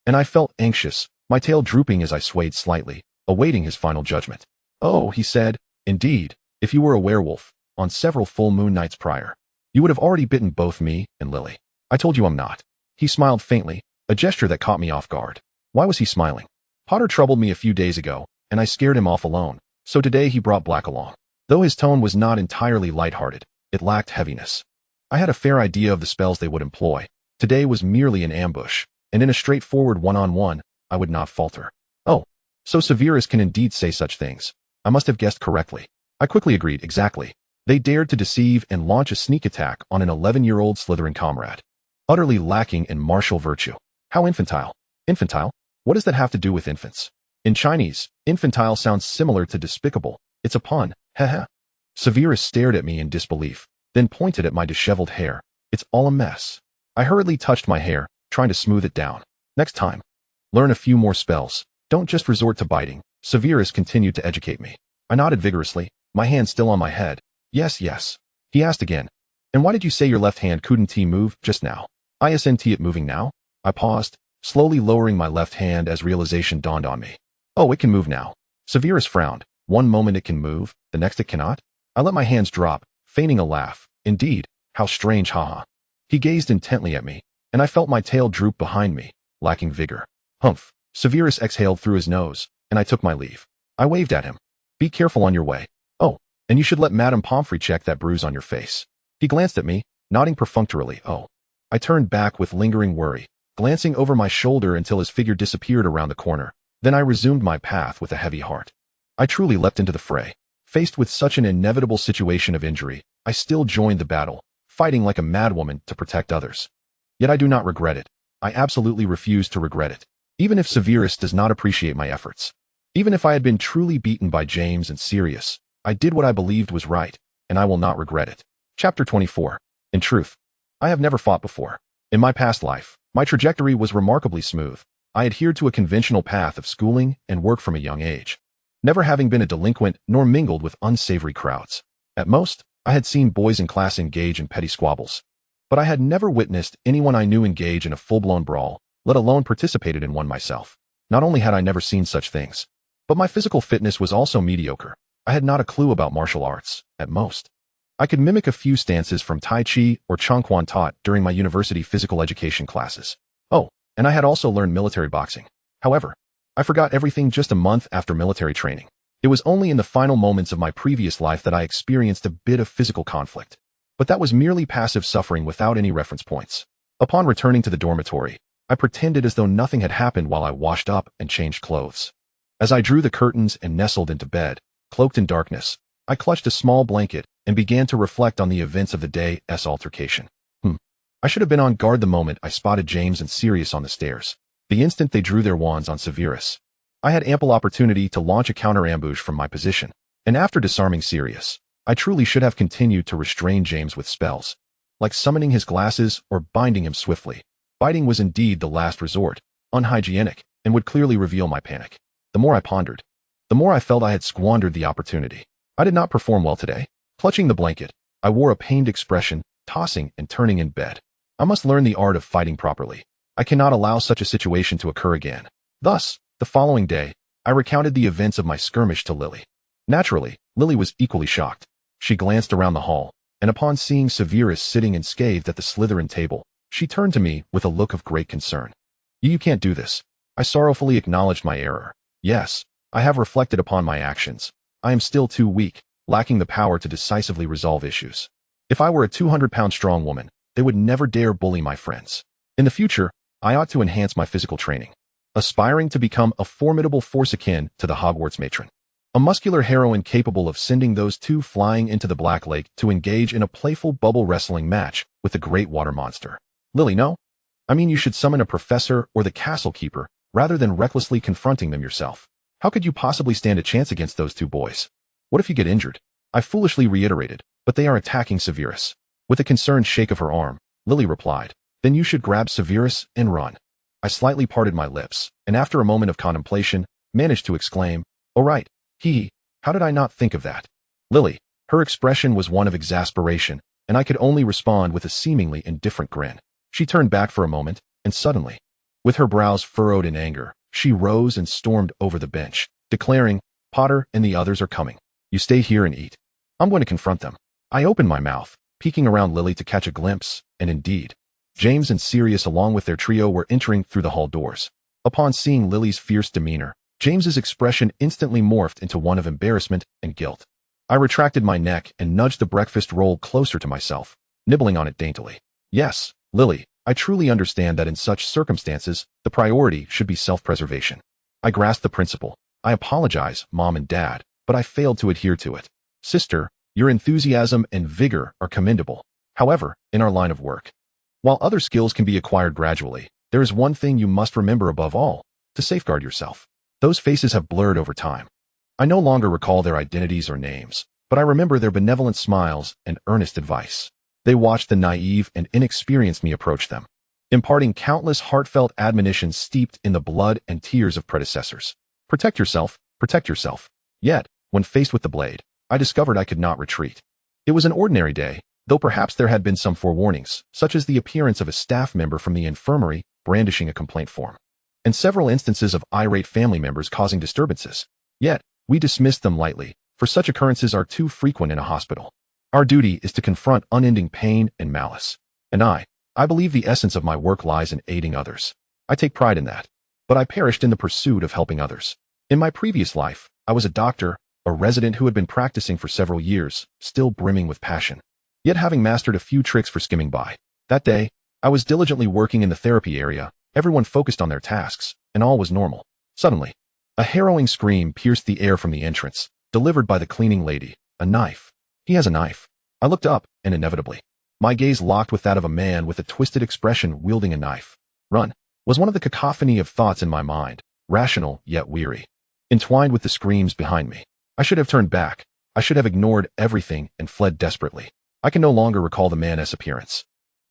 And I felt anxious, my tail drooping as I swayed slightly, awaiting his final judgment. Oh, he said, indeed, if you were a werewolf, on several full moon nights prior, you would have already bitten both me and Lily. I told you I'm not. He smiled faintly, a gesture that caught me off guard. Why was he smiling? Potter troubled me a few days ago, and I scared him off alone, so today he brought Black along. Though his tone was not entirely lighthearted, it lacked heaviness. I had a fair idea of the spells they would employ. Today was merely an ambush, and in a straightforward one-on-one, I would not falter. Oh, so Severus can indeed say such things. I must have guessed correctly. I quickly agreed, exactly. They dared to deceive and launch a sneak attack on an 11-year-old Slytherin comrade. Utterly lacking in martial virtue. How infantile. Infantile? What does that have to do with infants? In Chinese, infantile sounds similar to despicable. It's a pun. Heh. Severus stared at me in disbelief, then pointed at my disheveled hair. It's all a mess. I hurriedly touched my hair, trying to smooth it down. Next time, learn a few more spells. Don't just resort to biting. Severus continued to educate me. I nodded vigorously, my hand still on my head. Yes. He asked again. And why did you say your left hand couldn't move just now? Isn't it moving now? I paused, slowly lowering my left hand as realization dawned on me. Oh, it can move now. Severus frowned. One moment it can move, the next it cannot. I let my hands drop, feigning a laugh. Indeed, how strange, haha. He gazed intently at me, and I felt my tail droop behind me, lacking vigor. Humph. Severus exhaled through his nose, and I took my leave. I waved at him. Be careful on your way. Oh, and you should let Madame Pomfrey check that bruise on your face. He glanced at me, nodding perfunctorily. Oh. I turned back with lingering worry, glancing over my shoulder until his figure disappeared around the corner. Then I resumed my path with a heavy heart. I truly leapt into the fray. Faced with such an inevitable situation of injury, I still joined the battle, fighting like a madwoman to protect others. Yet I do not regret it. I absolutely refuse to regret it. Even if Severus does not appreciate my efforts. Even if I had been truly beaten by James and Sirius, I did what I believed was right, and I will not regret it. Chapter 24. In truth, I have never fought before. In my past life, my trajectory was remarkably smooth. I adhered to a conventional path of schooling and work from a young age, never having been a delinquent nor mingled with unsavory crowds. At most, I had seen boys in class engage in petty squabbles, but I had never witnessed anyone I knew engage in a full-blown brawl, let alone participated in one myself. Not only had I never seen such things, but my physical fitness was also mediocre. I had not a clue about martial arts, at most. I could mimic a few stances from Tai Chi or Chong Quan taught during my university physical education classes. Oh, and I had also learned military boxing. However, I forgot everything just a month after military training. It was only in the final moments of my previous life that I experienced a bit of physical conflict. But that was merely passive suffering without any reference points. Upon returning to the dormitory, I pretended as though nothing had happened while I washed up and changed clothes. As I drew the curtains and nestled into bed, cloaked in darkness, I clutched a small blanket and began to reflect on the events of the day's altercation. I should have been on guard the moment I spotted James and Sirius on the stairs. The instant they drew their wands on Severus, I had ample opportunity to launch a counter-ambush from my position. And after disarming Sirius, I truly should have continued to restrain James with spells, like summoning his glasses or binding him swiftly. Biting was indeed the last resort, unhygienic, and would clearly reveal my panic. The more I pondered, the more I felt I had squandered the opportunity. I did not perform well today. Clutching the blanket, I wore a pained expression, tossing and turning in bed. I must learn the art of fighting properly. I cannot allow such a situation to occur again. Thus, the following day, I recounted the events of my skirmish to Lily. Naturally, Lily was equally shocked. She glanced around the hall, and upon seeing Severus sitting enscathed at the Slytherin table, she turned to me with a look of great concern. You can't do this. I sorrowfully acknowledged my error. Yes, I have reflected upon my actions. I am still too weak, lacking the power to decisively resolve issues. If I were a 200-pound strong woman, they would never dare bully my friends. In the future, I ought to enhance my physical training, aspiring to become a formidable force akin to the Hogwarts matron. A muscular heroine capable of sending those two flying into the Black Lake to engage in a playful bubble wrestling match with the great water monster. Lily, no. I mean, you should summon a professor or the castle keeper rather than recklessly confronting them yourself. How could you possibly stand a chance against those two boys? What if you get injured? I foolishly reiterated, but they are attacking Severus. With a concerned shake of her arm, Lily replied, then you should grab Severus and run. I slightly parted my lips, and after a moment of contemplation, managed to exclaim, oh right, how did I not think of that? Lily, her expression was one of exasperation, and I could only respond with a seemingly indifferent grin. She turned back for a moment, and suddenly, with her brows furrowed in anger, she rose and stormed over the bench, declaring, Potter and the others are coming. You stay here and eat. I'm going to confront them. I opened my mouth, peeking around Lily to catch a glimpse, and indeed, James and Sirius along with their trio were entering through the hall doors. Upon seeing Lily's fierce demeanor, James's expression instantly morphed into one of embarrassment and guilt. I retracted my neck and nudged the breakfast roll closer to myself, nibbling on it daintily. Yes, Lily, I truly understand that in such circumstances, the priority should be self-preservation. I grasped the principle. I apologize, Mom and Dad, but I failed to adhere to it. Sister, your enthusiasm and vigor are commendable. However, in our line of work, while other skills can be acquired gradually, there is one thing you must remember above all, to safeguard yourself. Those faces have blurred over time. I no longer recall their identities or names, but I remember their benevolent smiles and earnest advice. They watched the naive and inexperienced me approach them, imparting countless heartfelt admonitions steeped in the blood and tears of predecessors. Protect yourself, protect yourself. Yet, when faced with the blade, I discovered I could not retreat. It was an ordinary day, though perhaps there had been some forewarnings, such as the appearance of a staff member from the infirmary brandishing a complaint form, and several instances of irate family members causing disturbances. Yet, we dismissed them lightly, for such occurrences are too frequent in a hospital. Our duty is to confront unending pain and malice. And I believe the essence of my work lies in aiding others. I take pride in that. But I perished in the pursuit of helping others. In my previous life, I was a doctor, a resident who had been practicing for several years, still brimming with passion, yet having mastered a few tricks for skimming by. That day, I was diligently working in the therapy area, everyone focused on their tasks, and all was normal. Suddenly, a harrowing scream pierced the air from the entrance, delivered by the cleaning lady. A knife. He has a knife. I looked up, and inevitably, my gaze locked with that of a man with a twisted expression wielding a knife. Run was one of the cacophony of thoughts in my mind, rational yet weary. entwined with the screams behind me. I should have turned back. I should have ignored everything and fled desperately. I can no longer recall the man's appearance.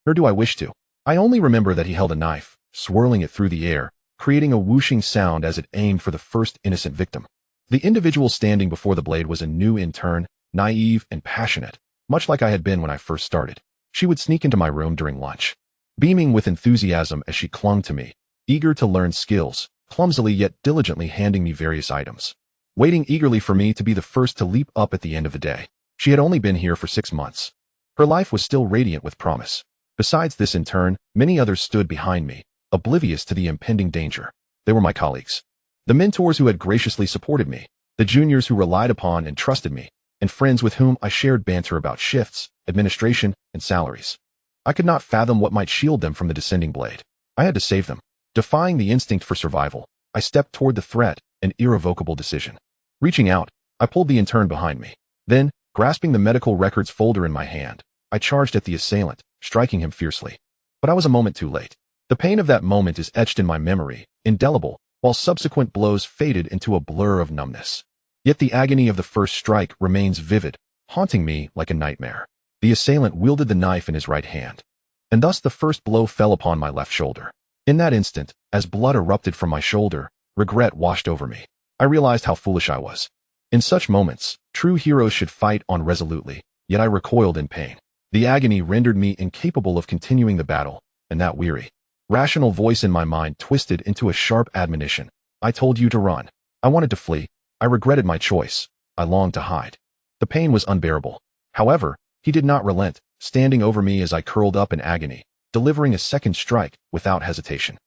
Nor do I wish to. I only remember that he held a knife, swirling it through the air, creating a whooshing sound as it aimed for the first innocent victim. The individual standing before the blade was a new intern, naive and passionate, much like I had been when I first started. She would sneak into my room during lunch, beaming with enthusiasm as she clung to me, eager to learn skills, clumsily yet diligently handing me various items, waiting eagerly for me to be the first to leap up at the end of the day. She had only been here for 6 months. Her life was still radiant with promise. Besides this intern, many others stood behind me, oblivious to the impending danger. They were my colleagues, the mentors who had graciously supported me, the juniors who relied upon and trusted me, and friends with whom I shared banter about shifts, administration, and salaries. I could not fathom what might shield them from the descending blade. I had to save them. Defying the instinct for survival, I stepped toward the threat, an irrevocable decision. Reaching out, I pulled the intern behind me. Then, grasping the medical records folder in my hand, I charged at the assailant, striking him fiercely. But I was a moment too late. The pain of that moment is etched in my memory, indelible, while subsequent blows faded into a blur of numbness. Yet the agony of the first strike remains vivid, haunting me like a nightmare. The assailant wielded the knife in his right hand, and thus the first blow fell upon my left shoulder. In that instant, as blood erupted from my shoulder, regret washed over me. I realized how foolish I was. In such moments, true heroes should fight on resolutely, yet I recoiled in pain. The agony rendered me incapable of continuing the battle, and that weary, rational voice in my mind twisted into a sharp admonition. I told you to run. I wanted to flee. I regretted my choice. I longed to hide. The pain was unbearable. However, he did not relent, standing over me as I curled up in agony, delivering a second strike without hesitation.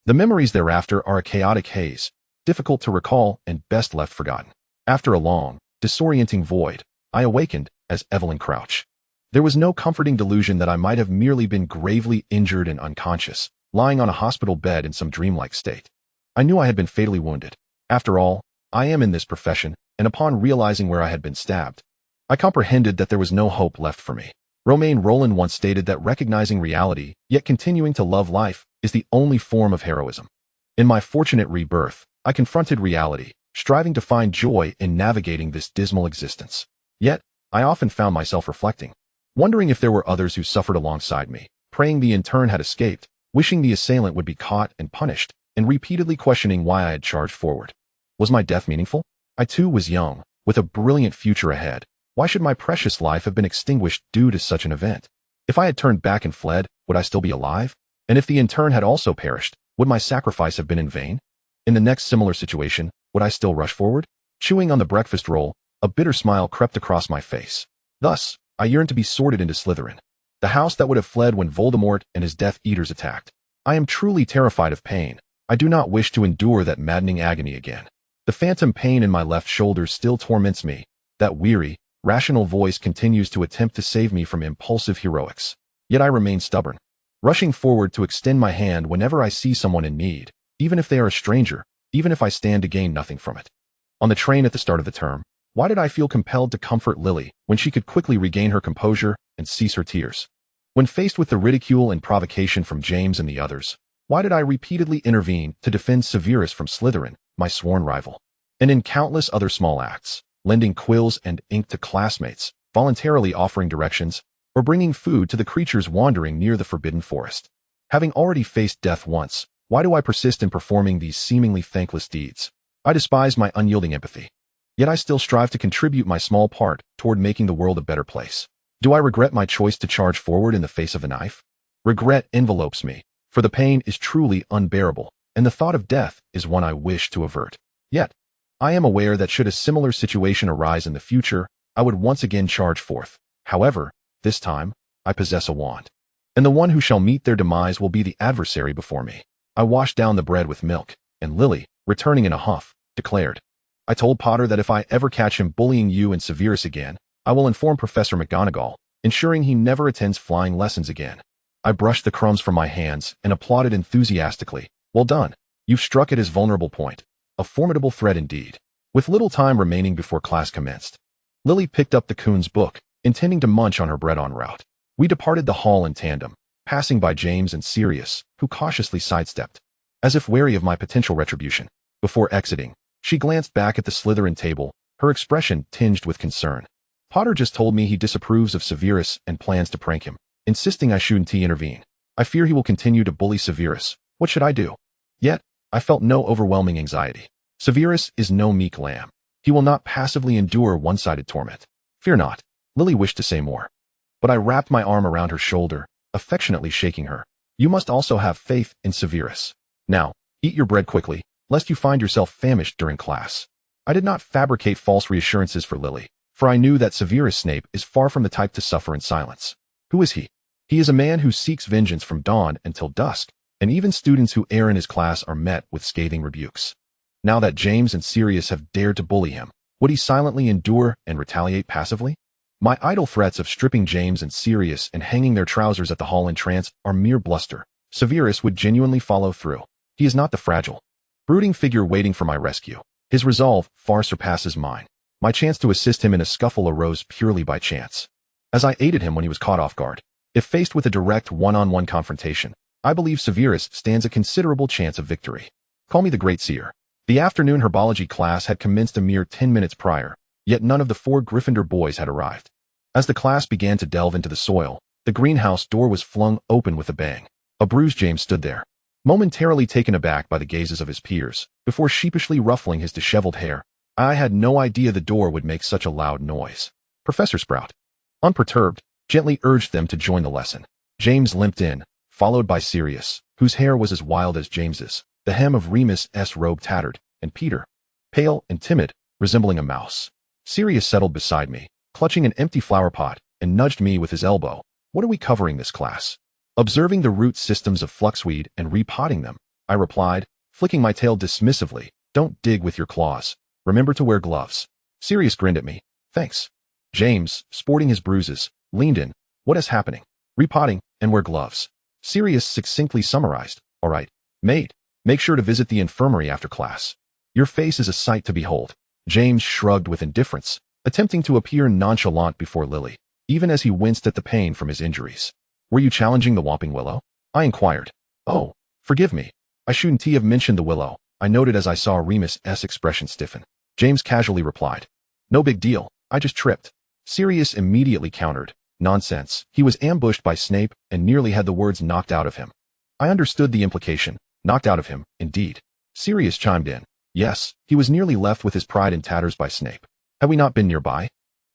The memories thereafter are a chaotic haze, difficult to recall and best left forgotten. After a long, disorienting void, I awakened as Evelyn Crouch. There was no comforting delusion that I might have merely been gravely injured and unconscious, lying on a hospital bed in some dreamlike state. I knew I had been fatally wounded. After all, I am in this profession, and upon realizing where I had been stabbed, I comprehended that there was no hope left for me. Romain Rolland once stated that recognizing reality, yet continuing to love life, is the only form of heroism. In my fortunate rebirth, I confronted reality, striving to find joy in navigating this dismal existence. Yet, I often found myself reflecting, wondering if there were others who suffered alongside me, praying the intern had escaped, wishing the assailant would be caught and punished, and repeatedly questioning why I had charged forward. Was my death meaningful? I too was young, with a brilliant future ahead. Why should my precious life have been extinguished due to such an event? If I had turned back and fled, would I still be alive? And if the intern had also perished, would my sacrifice have been in vain? In the next similar situation, would I still rush forward? Chewing on the breakfast roll, a bitter smile crept across my face. Thus, I yearned to be sorted into Slytherin, the house that would have fled when Voldemort and his Death Eaters attacked. I am truly terrified of pain. I do not wish to endure that maddening agony again. The phantom pain in my left shoulder still torments me. That weary, rational voice continues to attempt to save me from impulsive heroics. Yet I remain stubborn, rushing forward to extend my hand whenever I see someone in need, even if they are a stranger, even if I stand to gain nothing from it. On the train at the start of the term, why did I feel compelled to comfort Lily when she could quickly regain her composure and cease her tears? When faced with the ridicule and provocation from James and the others, why did I repeatedly intervene to defend Severus from Slytherin, my sworn rival? And in countless other small acts, lending quills and ink to classmates, voluntarily offering directions, or bringing food to the creatures wandering near the forbidden forest. Having already faced death once, why do I persist in performing these seemingly thankless deeds? I despise my unyielding empathy. Yet I still strive to contribute my small part toward making the world a better place. Do I regret my choice to charge forward in the face of the knife? Regret envelopes me, for the pain is truly unbearable, and the thought of death is one I wish to avert. Yet, I am aware that should a similar situation arise in the future, I would once again charge forth. However, this time, I possess a wand, and the one who shall meet their demise will be the adversary before me. I washed down the bread with milk, and Lily, returning in a huff, declared, I told Potter that if I ever catch him bullying you and Severus again, I will inform Professor McGonagall, ensuring he never attends flying lessons again. I brushed the crumbs from my hands and applauded enthusiastically. Well done. You've struck at his vulnerable point. A formidable threat indeed. With little time remaining before class commenced, Lily picked up the Coon's book, intending to munch on her bread en route. We departed the hall in tandem, passing by James and Sirius, who cautiously sidestepped, as if wary of my potential retribution. Before exiting, She glanced back at the Slytherin table, her expression tinged with concern. Potter just told me he disapproves of Severus and plans to prank him, insisting I shouldn't intervene. I fear he will continue to bully Severus. What should I do? Yet, I felt no overwhelming anxiety. Severus is no meek lamb. He will not passively endure one-sided torment. Fear not. Lily wished to say more, but I wrapped my arm around her shoulder, affectionately shaking her. You must also have faith in Severus. Now, eat your bread quickly, lest you find yourself famished during class. I did not fabricate false reassurances for Lily, for I knew that Severus Snape is far from the type to suffer in silence. Who is he? He is a man who seeks vengeance from dawn until dusk, and even students who err in his class are met with scathing rebukes. Now that James and Sirius have dared to bully him, would he silently endure and retaliate passively? My idle threats of stripping James and Sirius and hanging their trousers at the hall entrance are mere bluster. Severus would genuinely follow through. He is not the fragile, brooding figure waiting for my rescue. His resolve far surpasses mine. My chance to assist him in a scuffle arose purely by chance, as I aided him when he was caught off guard. If faced with a direct one-on-one confrontation, I believe Severus stands a considerable chance of victory. Call me the Great Seer. The afternoon herbology class had commenced a mere 10 minutes prior, yet none of the 4 Gryffindor boys had arrived. As the class began to delve into the soil, the greenhouse door was flung open with a bang. A bruised James stood there, momentarily taken aback by the gazes of his peers, before sheepishly ruffling his disheveled hair. I had no idea the door would make such a loud noise. Professor Sprout, unperturbed, gently urged them to join the lesson. James limped in, followed by Sirius, whose hair was as wild as James's, the hem of Remus's robe tattered, and Peter, pale and timid, resembling a mouse. Sirius settled beside me, clutching an empty flower pot, and nudged me with his elbow. What are we covering this class? Observing the root systems of fluxweed and repotting them, I replied, flicking my tail dismissively. Don't dig with your claws. Remember to wear gloves. Sirius grinned at me. Thanks. James, sporting his bruises, leaned in. What is happening? Repotting, and wear gloves. Sirius succinctly summarized. All right, mate. Make sure to visit the infirmary after class. Your face is a sight to behold. James shrugged with indifference, attempting to appear nonchalant before Lily, even as he winced at the pain from his injuries. Were you challenging the Whomping Willow? I inquired. Oh, forgive me. I shouldn't have mentioned the willow, I noted as I saw Remus's expression stiffen. James casually replied. No big deal, I just tripped. Sirius immediately countered. Nonsense. He was ambushed by Snape and nearly had the words knocked out of him. I understood the implication. Knocked out of him, indeed. Sirius chimed in. Yes, he was nearly left with his pride in tatters by Snape. Had we not been nearby,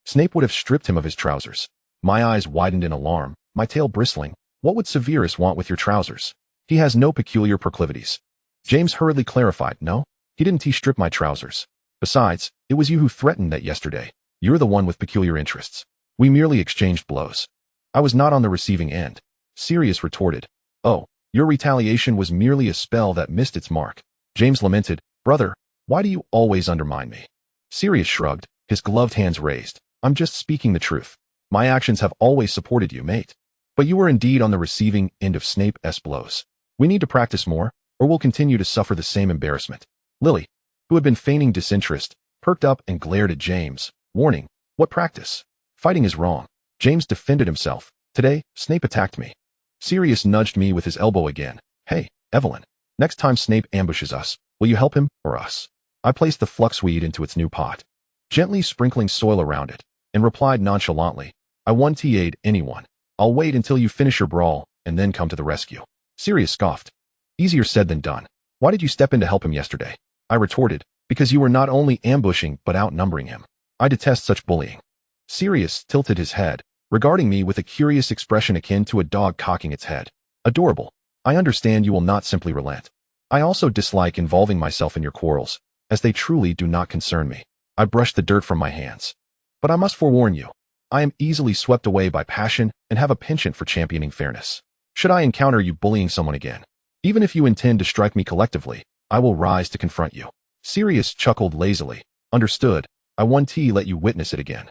Snape would have stripped him of his trousers. My eyes widened in alarm, my tail bristling. What would Severus want with your trousers? He has no peculiar proclivities. James hurriedly clarified. No, he didn't strip my trousers. Besides, it was you who threatened that yesterday. You're the one with peculiar interests. We merely exchanged blows. I was not on the receiving end. Sirius retorted. Oh, your retaliation was merely a spell that missed its mark. James lamented. Brother, why do you always undermine me? Sirius shrugged, his gloved hands raised. I'm just speaking the truth. My actions have always supported you, mate. But you were indeed on the receiving end of Snape's blows. We need to practice more, or we'll continue to suffer the same embarrassment. Lily, who had been feigning disinterest, perked up and glared at James, warning, what practice? Fighting is wrong. James defended himself. Today, Snape attacked me. Sirius nudged me with his elbow again. Hey, Evelyn, next time Snape ambushes us, will you help him or us? I placed the fluxweed into its new pot, gently sprinkling soil around it, and replied nonchalantly, I won't aid anyone. I'll wait until you finish your brawl, and then come to the rescue. Sirius scoffed. Easier said than done. Why did you step in to help him yesterday? I retorted, because you were not only ambushing but outnumbering him. I detest such bullying. Sirius tilted his head, regarding me with a curious expression akin to a dog cocking its head. Adorable. I understand you will not simply relent. I also dislike involving myself in your quarrels, as they truly do not concern me. I brushed the dirt from my hands. But I must forewarn you. I am easily swept away by passion and have a penchant for championing fairness. Should I encounter you bullying someone again, even if you intend to strike me collectively, I will rise to confront you. Sirius chuckled lazily. Understood. I won't let you witness it again.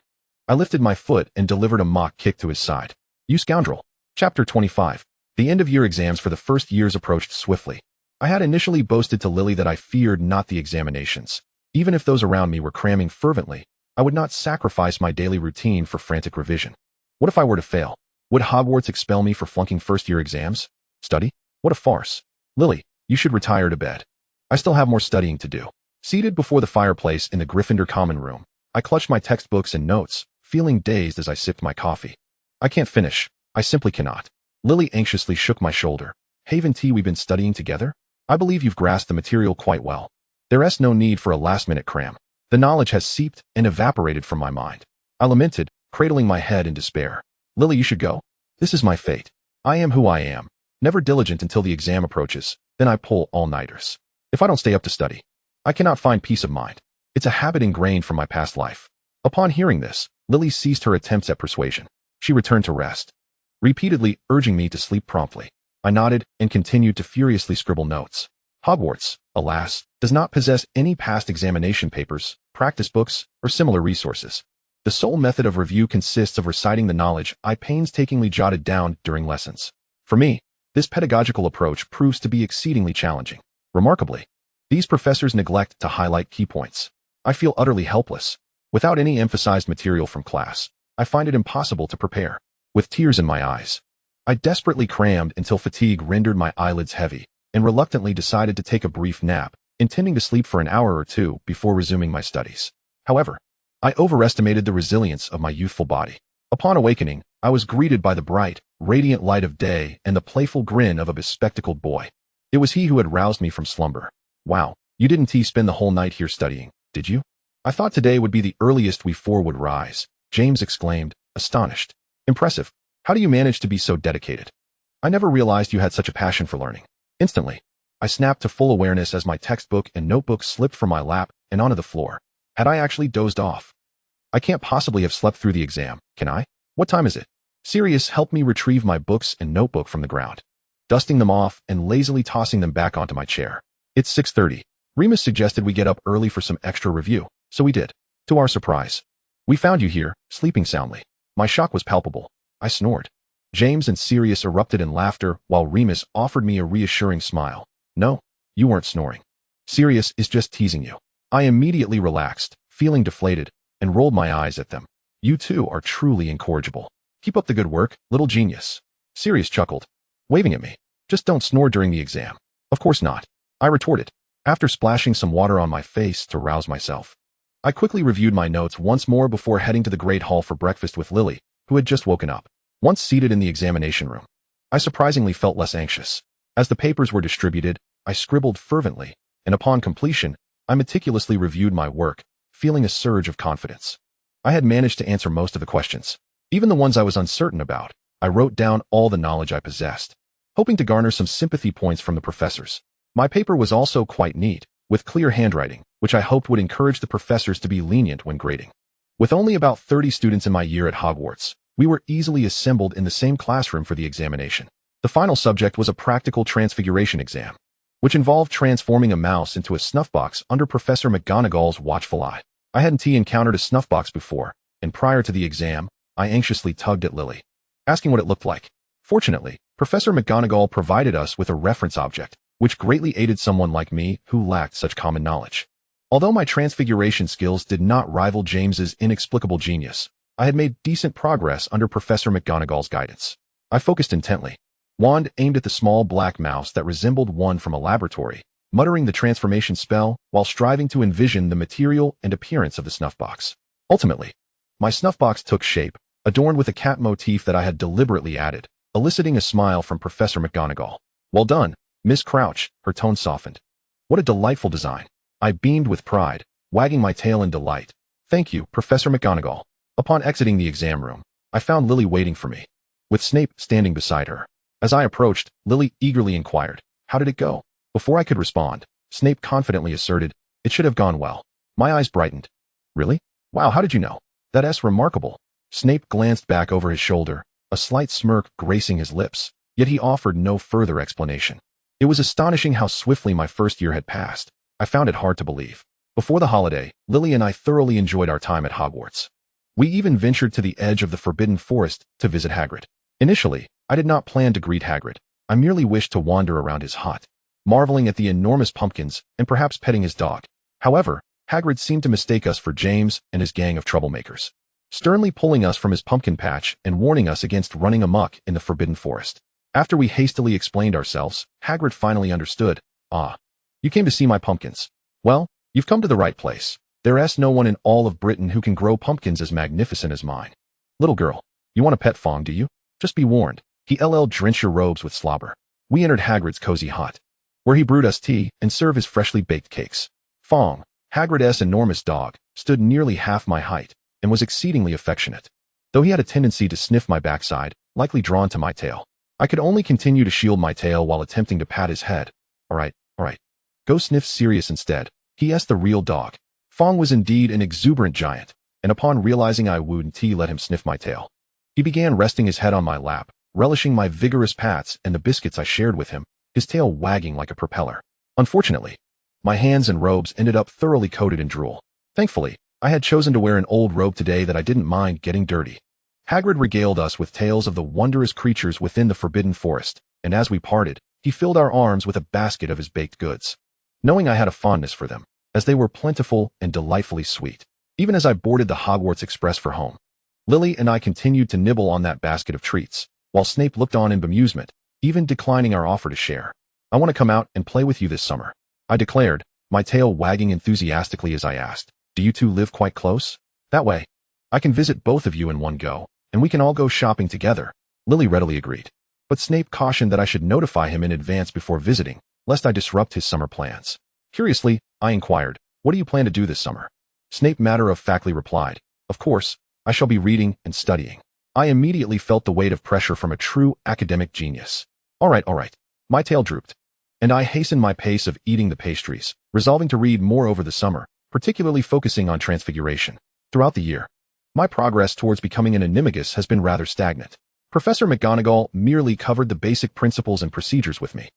I lifted my foot and delivered a mock kick to his side. You scoundrel. Chapter 25. The end-of-year exams for the first years approached swiftly. I had initially boasted to Lily that I feared not the examinations. Even if those around me were cramming fervently, I would not sacrifice my daily routine for frantic revision. What if I were to fail? Would Hogwarts expel me for flunking first-year exams? Study? What a farce. Lily, you should retire to bed. I still have more studying to do. Seated before the fireplace in the Gryffindor common room, I clutched my textbooks and notes, feeling dazed as I sipped my coffee. I can't finish. I simply cannot. Lily anxiously shook my shoulder. Haven't we've been studying together? I believe you've grasped the material quite well. There's no need for a last-minute cram. The knowledge has seeped and evaporated from my mind. I lamented, cradling my head in despair. Lily, you should go. This is my fate. I am who I am, never diligent until the exam approaches, then I pull all-nighters. If I don't stay up to study, I cannot find peace of mind. It's a habit ingrained from my past life. Upon hearing this, Lily ceased her attempts at persuasion. She returned to rest, repeatedly urging me to sleep promptly. I nodded and continued to furiously scribble notes. Hogwarts, alas, does not possess any past examination papers, practice books, or similar resources. The sole method of review consists of reciting the knowledge I painstakingly jotted down during lessons. For me, this pedagogical approach proves to be exceedingly challenging. Remarkably, these professors neglect to highlight key points. I feel utterly helpless. Without any emphasized material from class, I find it impossible to prepare. With tears in my eyes, I desperately crammed until fatigue rendered my eyelids heavy, and reluctantly decided to take a brief nap, intending to sleep for an hour or two before resuming my studies. However, I overestimated the resilience of my youthful body. Upon awakening, I was greeted by the bright, radiant light of day and the playful grin of a bespectacled boy. It was he who had roused me from slumber. Wow, you didn't spend the whole night here studying, did you? I thought today would be the earliest we four would rise, James exclaimed, astonished. Impressive. How do you manage to be so dedicated? I never realized you had such a passion for learning. Instantly, I snapped to full awareness as my textbook and notebook slipped from my lap and onto the floor. Had I actually dozed off? I can't possibly have slept through the exam, can I? What time is it? Sirius helped me retrieve my books and notebook from the ground, dusting them off and lazily tossing them back onto my chair. It's 6:30. Remus suggested we get up early for some extra review, so we did. To our surprise, we found you here, sleeping soundly. My shock was palpable. I snored. James and Sirius erupted in laughter while Remus offered me a reassuring smile. No, you weren't snoring. Sirius is just teasing you. I immediately relaxed, feeling deflated, and rolled my eyes at them. You two are truly incorrigible. Keep up the good work, little genius. Sirius chuckled, waving at me. Just don't snore during the exam. Of course not, I retorted, after splashing some water on my face to rouse myself. I quickly reviewed my notes once more before heading to the Great Hall for breakfast with Lily, who had just woken up. Once seated in the examination room, I surprisingly felt less anxious. As the papers were distributed, I scribbled fervently, and upon completion, I meticulously reviewed my work, feeling a surge of confidence. I had managed to answer most of the questions. Even the ones I was uncertain about, I wrote down all the knowledge I possessed, hoping to garner some sympathy points from the professors. My paper was also quite neat, with clear handwriting, which I hoped would encourage the professors to be lenient when grading. With only about 30 students in my year at Hogwarts, we were easily assembled in the same classroom for the examination. The final subject was a practical transfiguration exam, which involved transforming a mouse into a snuffbox under Professor McGonagall's watchful eye. I hadn't encountered a snuffbox before, and prior to the exam, I anxiously tugged at Lily, asking what it looked like. Fortunately, Professor McGonagall provided us with a reference object, which greatly aided someone like me who lacked such common knowledge. Although my transfiguration skills did not rival James's inexplicable genius, I had made decent progress under Professor McGonagall's guidance. I focused intently, wand aimed at the small black mouse that resembled one from a laboratory, muttering the transformation spell while striving to envision the material and appearance of the snuffbox. Ultimately, my snuffbox took shape, adorned with a cat motif that I had deliberately added, eliciting a smile from Professor McGonagall. Well done, Miss Crouch, her tone softened. What a delightful design. I beamed with pride, wagging my tail in delight. Thank you, Professor McGonagall. Upon exiting the exam room, I found Lily waiting for me, with Snape standing beside her. As I approached, Lily eagerly inquired, "How did it go?" Before I could respond, Snape confidently asserted, "It should have gone well." My eyes brightened. "Really? Wow, how did you know? That's remarkable." Snape glanced back over his shoulder, a slight smirk gracing his lips, yet he offered no further explanation. It was astonishing how swiftly my first year had passed. I found it hard to believe. Before the holiday, Lily and I thoroughly enjoyed our time at Hogwarts. We even ventured to the edge of the Forbidden Forest to visit Hagrid. Initially, I did not plan to greet Hagrid. I merely wished to wander around his hut, marveling at the enormous pumpkins and perhaps petting his dog. However, Hagrid seemed to mistake us for James and his gang of troublemakers, sternly pulling us from his pumpkin patch and warning us against running amok in the Forbidden Forest. After we hastily explained ourselves, Hagrid finally understood. "Ah, you came to see my pumpkins. Well, You've come to the right place. There's no one in all of Britain who can grow pumpkins as magnificent as mine. Little girl, you want a pet Fong, do you? Just be warned. He'll drench your robes with slobber. We entered Hagrid's cozy hut, where he brewed us tea and served his freshly baked cakes. Fong, Hagrid's enormous dog, stood nearly half my height and was exceedingly affectionate, though he had a tendency to sniff my backside, likely drawn to my tail. I could only continue to shield my tail while attempting to pat his head. All right. Go sniff Sirius instead. He.s. the real dog. Fong was indeed an exuberant giant, and upon realizing I wouldn't let him sniff my tail, he began resting his head on my lap, relishing my vigorous pats and the biscuits I shared with him, his tail wagging like a propeller. Unfortunately, my hands and robes ended up thoroughly coated in drool. Thankfully, I had chosen to wear an old robe today that I didn't mind getting dirty. Hagrid regaled us with tales of the wondrous creatures within the Forbidden Forest, and as we parted, he filled our arms with a basket of his baked goods, knowing I had a fondness for them, as they were plentiful and delightfully sweet. Even as I boarded the Hogwarts Express for home, Lily and I continued to nibble on that basket of treats, while Snape looked on in bemusement, even declining our offer to share. I want to come out and play with you this summer, I declared, my tail wagging enthusiastically as I asked, do you two live quite close? That way, I can visit both of you in one go, and we can all go shopping together. Lily readily agreed, but Snape cautioned that I should notify him in advance before visiting, lest I disrupt his summer plans. Curiously, I inquired, what do you plan to do this summer? Snape matter-of-factly replied, of course, I shall be reading and studying. I immediately felt the weight of pressure from a true academic genius. All right. My tail drooped, and I hastened my pace of eating the pastries, resolving to read more over the summer, particularly focusing on Transfiguration. Throughout the year, my progress towards becoming an animagus has been rather stagnant. Professor McGonagall merely covered the basic principles and procedures with me,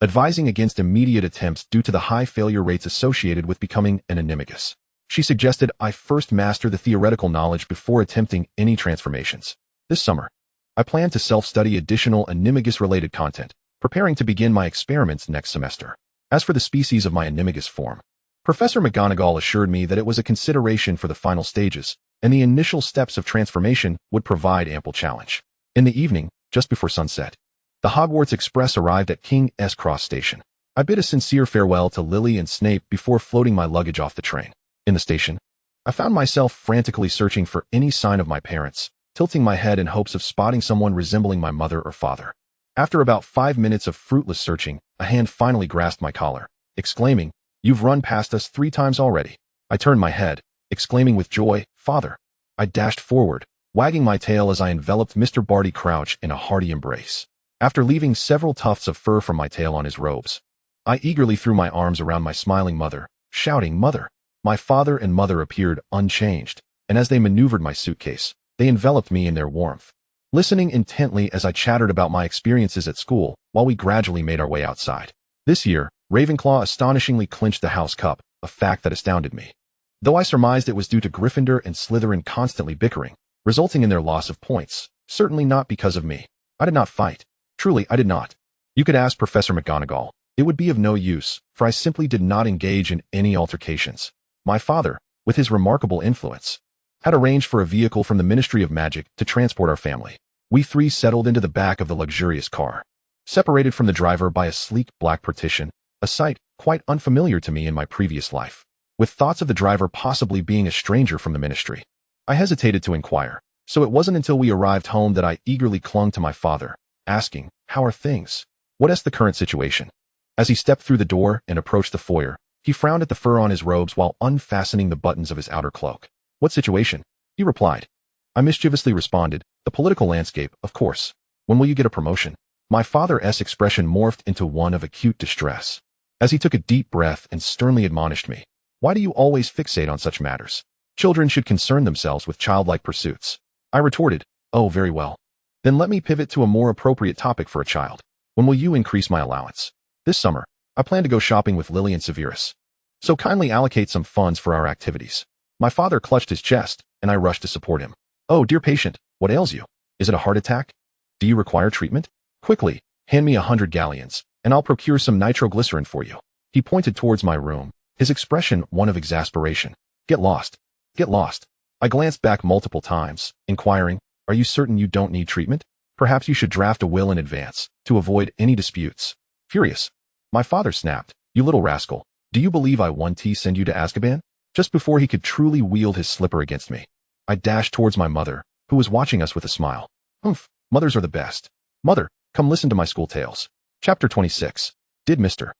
advising against immediate attempts due to the high failure rates associated with becoming an animagus. She suggested I first master the theoretical knowledge before attempting any transformations. This summer, I plan to self-study additional animagus-related content, preparing to begin my experiments next semester. As for the species of my animagus form, Professor McGonagall assured me that it was a consideration for the final stages, and the initial steps of transformation would provide ample challenge. In the evening, just before sunset, the Hogwarts Express arrived at King's Cross Station. I bid a sincere farewell to Lily and Snape before floating my luggage off the train. In the station, I found myself frantically searching for any sign of my parents, tilting my head in hopes of spotting someone resembling my mother or father. After about 5 minutes of fruitless searching, a hand finally grasped my collar, exclaiming, "You've run past us 3 times already." I turned my head, exclaiming with joy, "Father." I dashed forward, wagging my tail as I enveloped Mr. Barty Crouch in a hearty embrace. After leaving several tufts of fur from my tail on his robes, I eagerly threw my arms around my smiling mother, shouting, "Mother." My father and mother appeared unchanged, and as they maneuvered my suitcase, they enveloped me in their warmth, listening intently as I chattered about my experiences at school while we gradually made our way outside. This year, Ravenclaw astonishingly clinched the House Cup, a fact that astounded me, though I surmised it was due to Gryffindor and Slytherin constantly bickering, resulting in their loss of points, certainly not because of me. I did not fight. Truly, I did not. You could ask Professor McGonagall. It would be of no use, for I simply did not engage in any altercations. My father, with his remarkable influence, had arranged for a vehicle from the Ministry of Magic to transport our family. We 3 settled into the back of the luxurious car, separated from the driver by a sleek black partition, a sight quite unfamiliar to me in my previous life. With thoughts of the driver possibly being a stranger from the ministry, I hesitated to inquire, so it wasn't until we arrived home that I eagerly clung to my father, asking, "How are things? What is the current situation?" As he stepped through the door and approached the foyer, he frowned at the fur on his robes while unfastening the buttons of his outer cloak. "What situation?" he replied. I mischievously responded, "The political landscape, of course. When will you get a promotion?" My father's expression morphed into one of acute distress, as he took a deep breath and sternly admonished me. "Why do you always fixate on such matters? Children should concern themselves with childlike pursuits." I retorted, "Oh, very well. Then let me pivot to a more appropriate topic for a child. When will you increase my allowance?" "This summer, I plan to go shopping with Lily and Severus, so kindly allocate some funds for our activities." My father clutched his chest, and I rushed to support him. "Oh, dear patient, what ails you? Is it a heart attack? Do you require treatment? Quickly, hand me 100 galleons, and I'll procure some nitroglycerin for you." He pointed towards my room, his expression one of exasperation. Get lost. Get lost." I glanced back multiple times, inquiring, "Are you certain you don't need treatment? Perhaps you should draft a will in advance, to avoid any disputes." Furious, my father snapped, "You little rascal, Do you believe I want to send you to Azkaban? Just before he could truly wield his slipper against me, I dashed towards my mother, who was watching us with a smile. Humph, mothers are the best. Mother, come listen to my school tales. Chapter 26. Did Mr.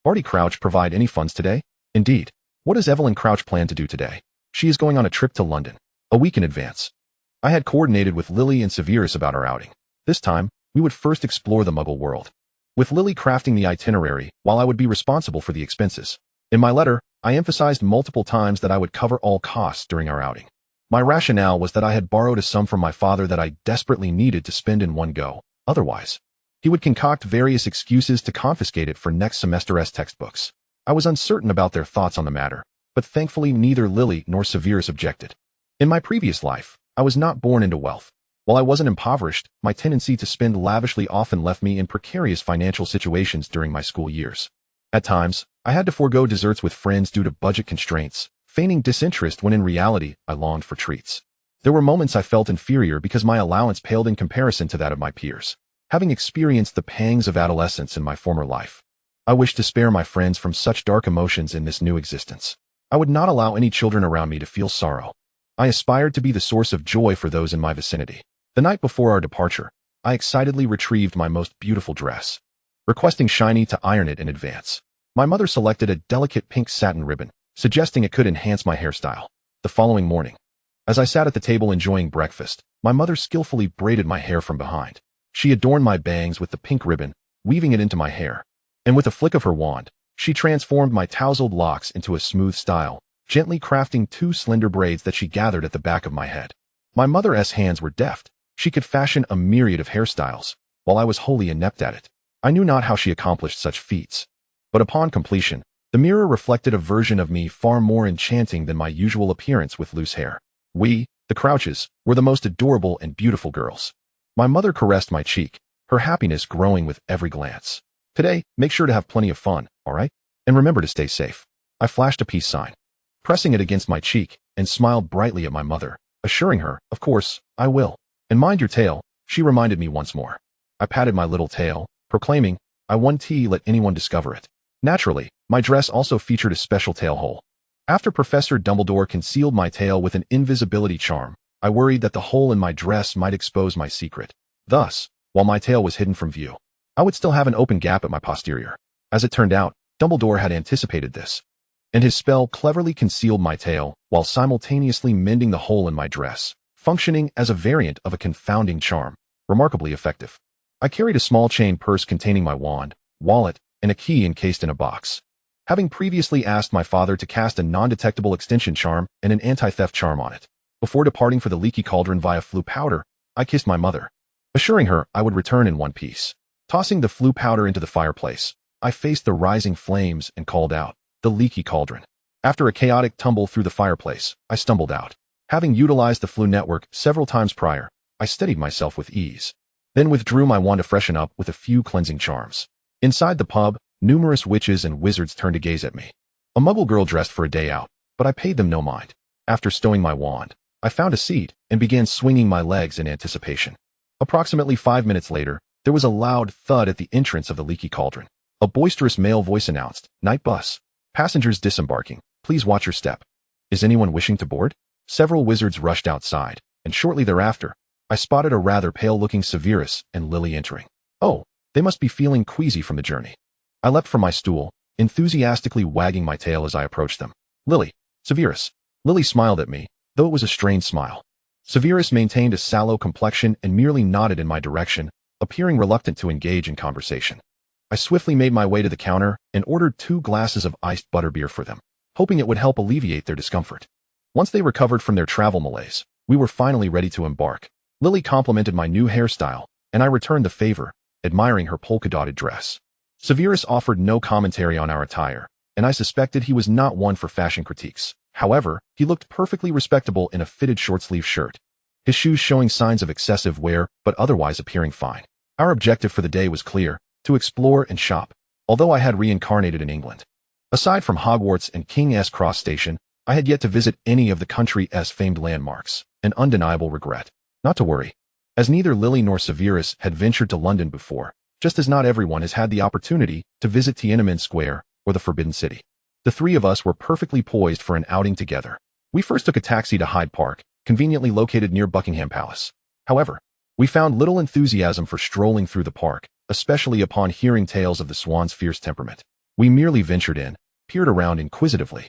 Barty Crouch provide any funds today? Indeed. What does Evelyn Crouch plan to do today? She is going on a trip to London, a week in advance. I had coordinated with Lily and Severus about our outing. This time, we would first explore the Muggle world, with Lily crafting the itinerary while I would be responsible for the expenses. In my letter, I emphasized multiple times that I would cover all costs during our outing. My rationale was that I had borrowed a sum from my father that I desperately needed to spend in one go. Otherwise, he would concoct various excuses to confiscate it for next semester's textbooks. I was uncertain about their thoughts on the matter, but thankfully neither Lily nor Severus objected. In my previous life, I was not born into wealth. While I wasn't impoverished, my tendency to spend lavishly often left me in precarious financial situations during my school years. At times, I had to forego desserts with friends due to budget constraints, feigning disinterest when in reality, I longed for treats. There were moments I felt inferior because my allowance paled in comparison to that of my peers. Having experienced the pangs of adolescence in my former life, I wished to spare my friends from such dark emotions in this new existence. I would not allow any children around me to feel sorrow. I aspired to be the source of joy for those in my vicinity. The night before our departure, I excitedly retrieved my most beautiful dress, requesting Shiny to iron it in advance. My mother selected a delicate pink satin ribbon, suggesting it could enhance my hairstyle. The following morning, as I sat at the table enjoying breakfast, my mother skillfully braided my hair from behind. She adorned my bangs with the pink ribbon, weaving it into my hair. And with a flick of her wand, she transformed my tousled locks into a smooth style, gently crafting 2 slender braids that she gathered at the back of my head. My mother's hands were deft. She could fashion a myriad of hairstyles, while I was wholly inept at it. I knew not how she accomplished such feats. But upon completion, the mirror reflected a version of me far more enchanting than my usual appearance with loose hair. We, the Crouches, were the most adorable and beautiful girls. My mother caressed my cheek, her happiness growing with every glance. Today, make sure to have plenty of fun, all right? And remember to stay safe. I flashed a peace sign, pressing it against my cheek, and smiled brightly at my mother, assuring her, of course, I will. And mind your tail, she reminded me once more. I patted my little tail, proclaiming, I won't let anyone discover it. Naturally, my dress also featured a special tail hole. After Professor Dumbledore concealed my tail with an invisibility charm, I worried that the hole in my dress might expose my secret. Thus, while my tail was hidden from view, I would still have an open gap at my posterior. As it turned out, Dumbledore had anticipated this, and his spell cleverly concealed my tail while simultaneously mending the hole in my dress, functioning as a variant of a confounding charm, remarkably effective. I carried a small chain purse containing my wand, wallet, and a key encased in a box. Having previously asked my father to cast a non-detectable extinction charm and an anti-theft charm on it. Before departing for the leaky cauldron via flue powder, I kissed my mother, assuring her I would return in one piece. Tossing the flue powder into the fireplace, I faced the rising flames and called out, the leaky cauldron. After a chaotic tumble through the fireplace, I stumbled out. Having utilized the flue network several times prior, I steadied myself with ease, then withdrew my wand to freshen up with a few cleansing charms. Inside the pub, numerous witches and wizards turned to gaze at me. A muggle girl dressed for a day out, but I paid them no mind. After stowing my wand, I found a seat and began swinging my legs in anticipation. Approximately 5 minutes later, there was a loud thud at the entrance of the leaky cauldron. A boisterous male voice announced, "Night bus. Passengers disembarking. Please watch your step. Is anyone wishing to board?" Several wizards rushed outside, and shortly thereafter, I spotted a rather pale-looking Severus and Lily entering. Oh, they must be feeling queasy from the journey. I leapt from my stool, enthusiastically wagging my tail as I approached them. Lily, Severus. Lily smiled at me, though it was a strained smile. Severus maintained a sallow complexion and merely nodded in my direction, appearing reluctant to engage in conversation. I swiftly made my way to the counter and ordered 2 glasses of iced butterbeer for them, hoping it would help alleviate their discomfort. Once they recovered from their travel malaise, we were finally ready to embark. Lily complimented my new hairstyle, and I returned the favor, admiring her polka-dotted dress. Severus offered no commentary on our attire, and I suspected he was not one for fashion critiques. However, he looked perfectly respectable in a fitted short-sleeve shirt, his shoes showing signs of excessive wear but otherwise appearing fine. Our objective for the day was clear, to explore and shop, although I had reincarnated in England. Aside from Hogwarts and King's Cross Station, I had yet to visit any of the country's famed landmarks, an undeniable regret. Not to worry, as neither Lily nor Severus had ventured to London before, just as not everyone has had the opportunity to visit Tiananmen Square or the Forbidden City. The three of us were perfectly poised for an outing together. We first took a taxi to Hyde Park, conveniently located near Buckingham Palace. However, we found little enthusiasm for strolling through the park, especially upon hearing tales of the swan's fierce temperament. We merely ventured in, peered around inquisitively,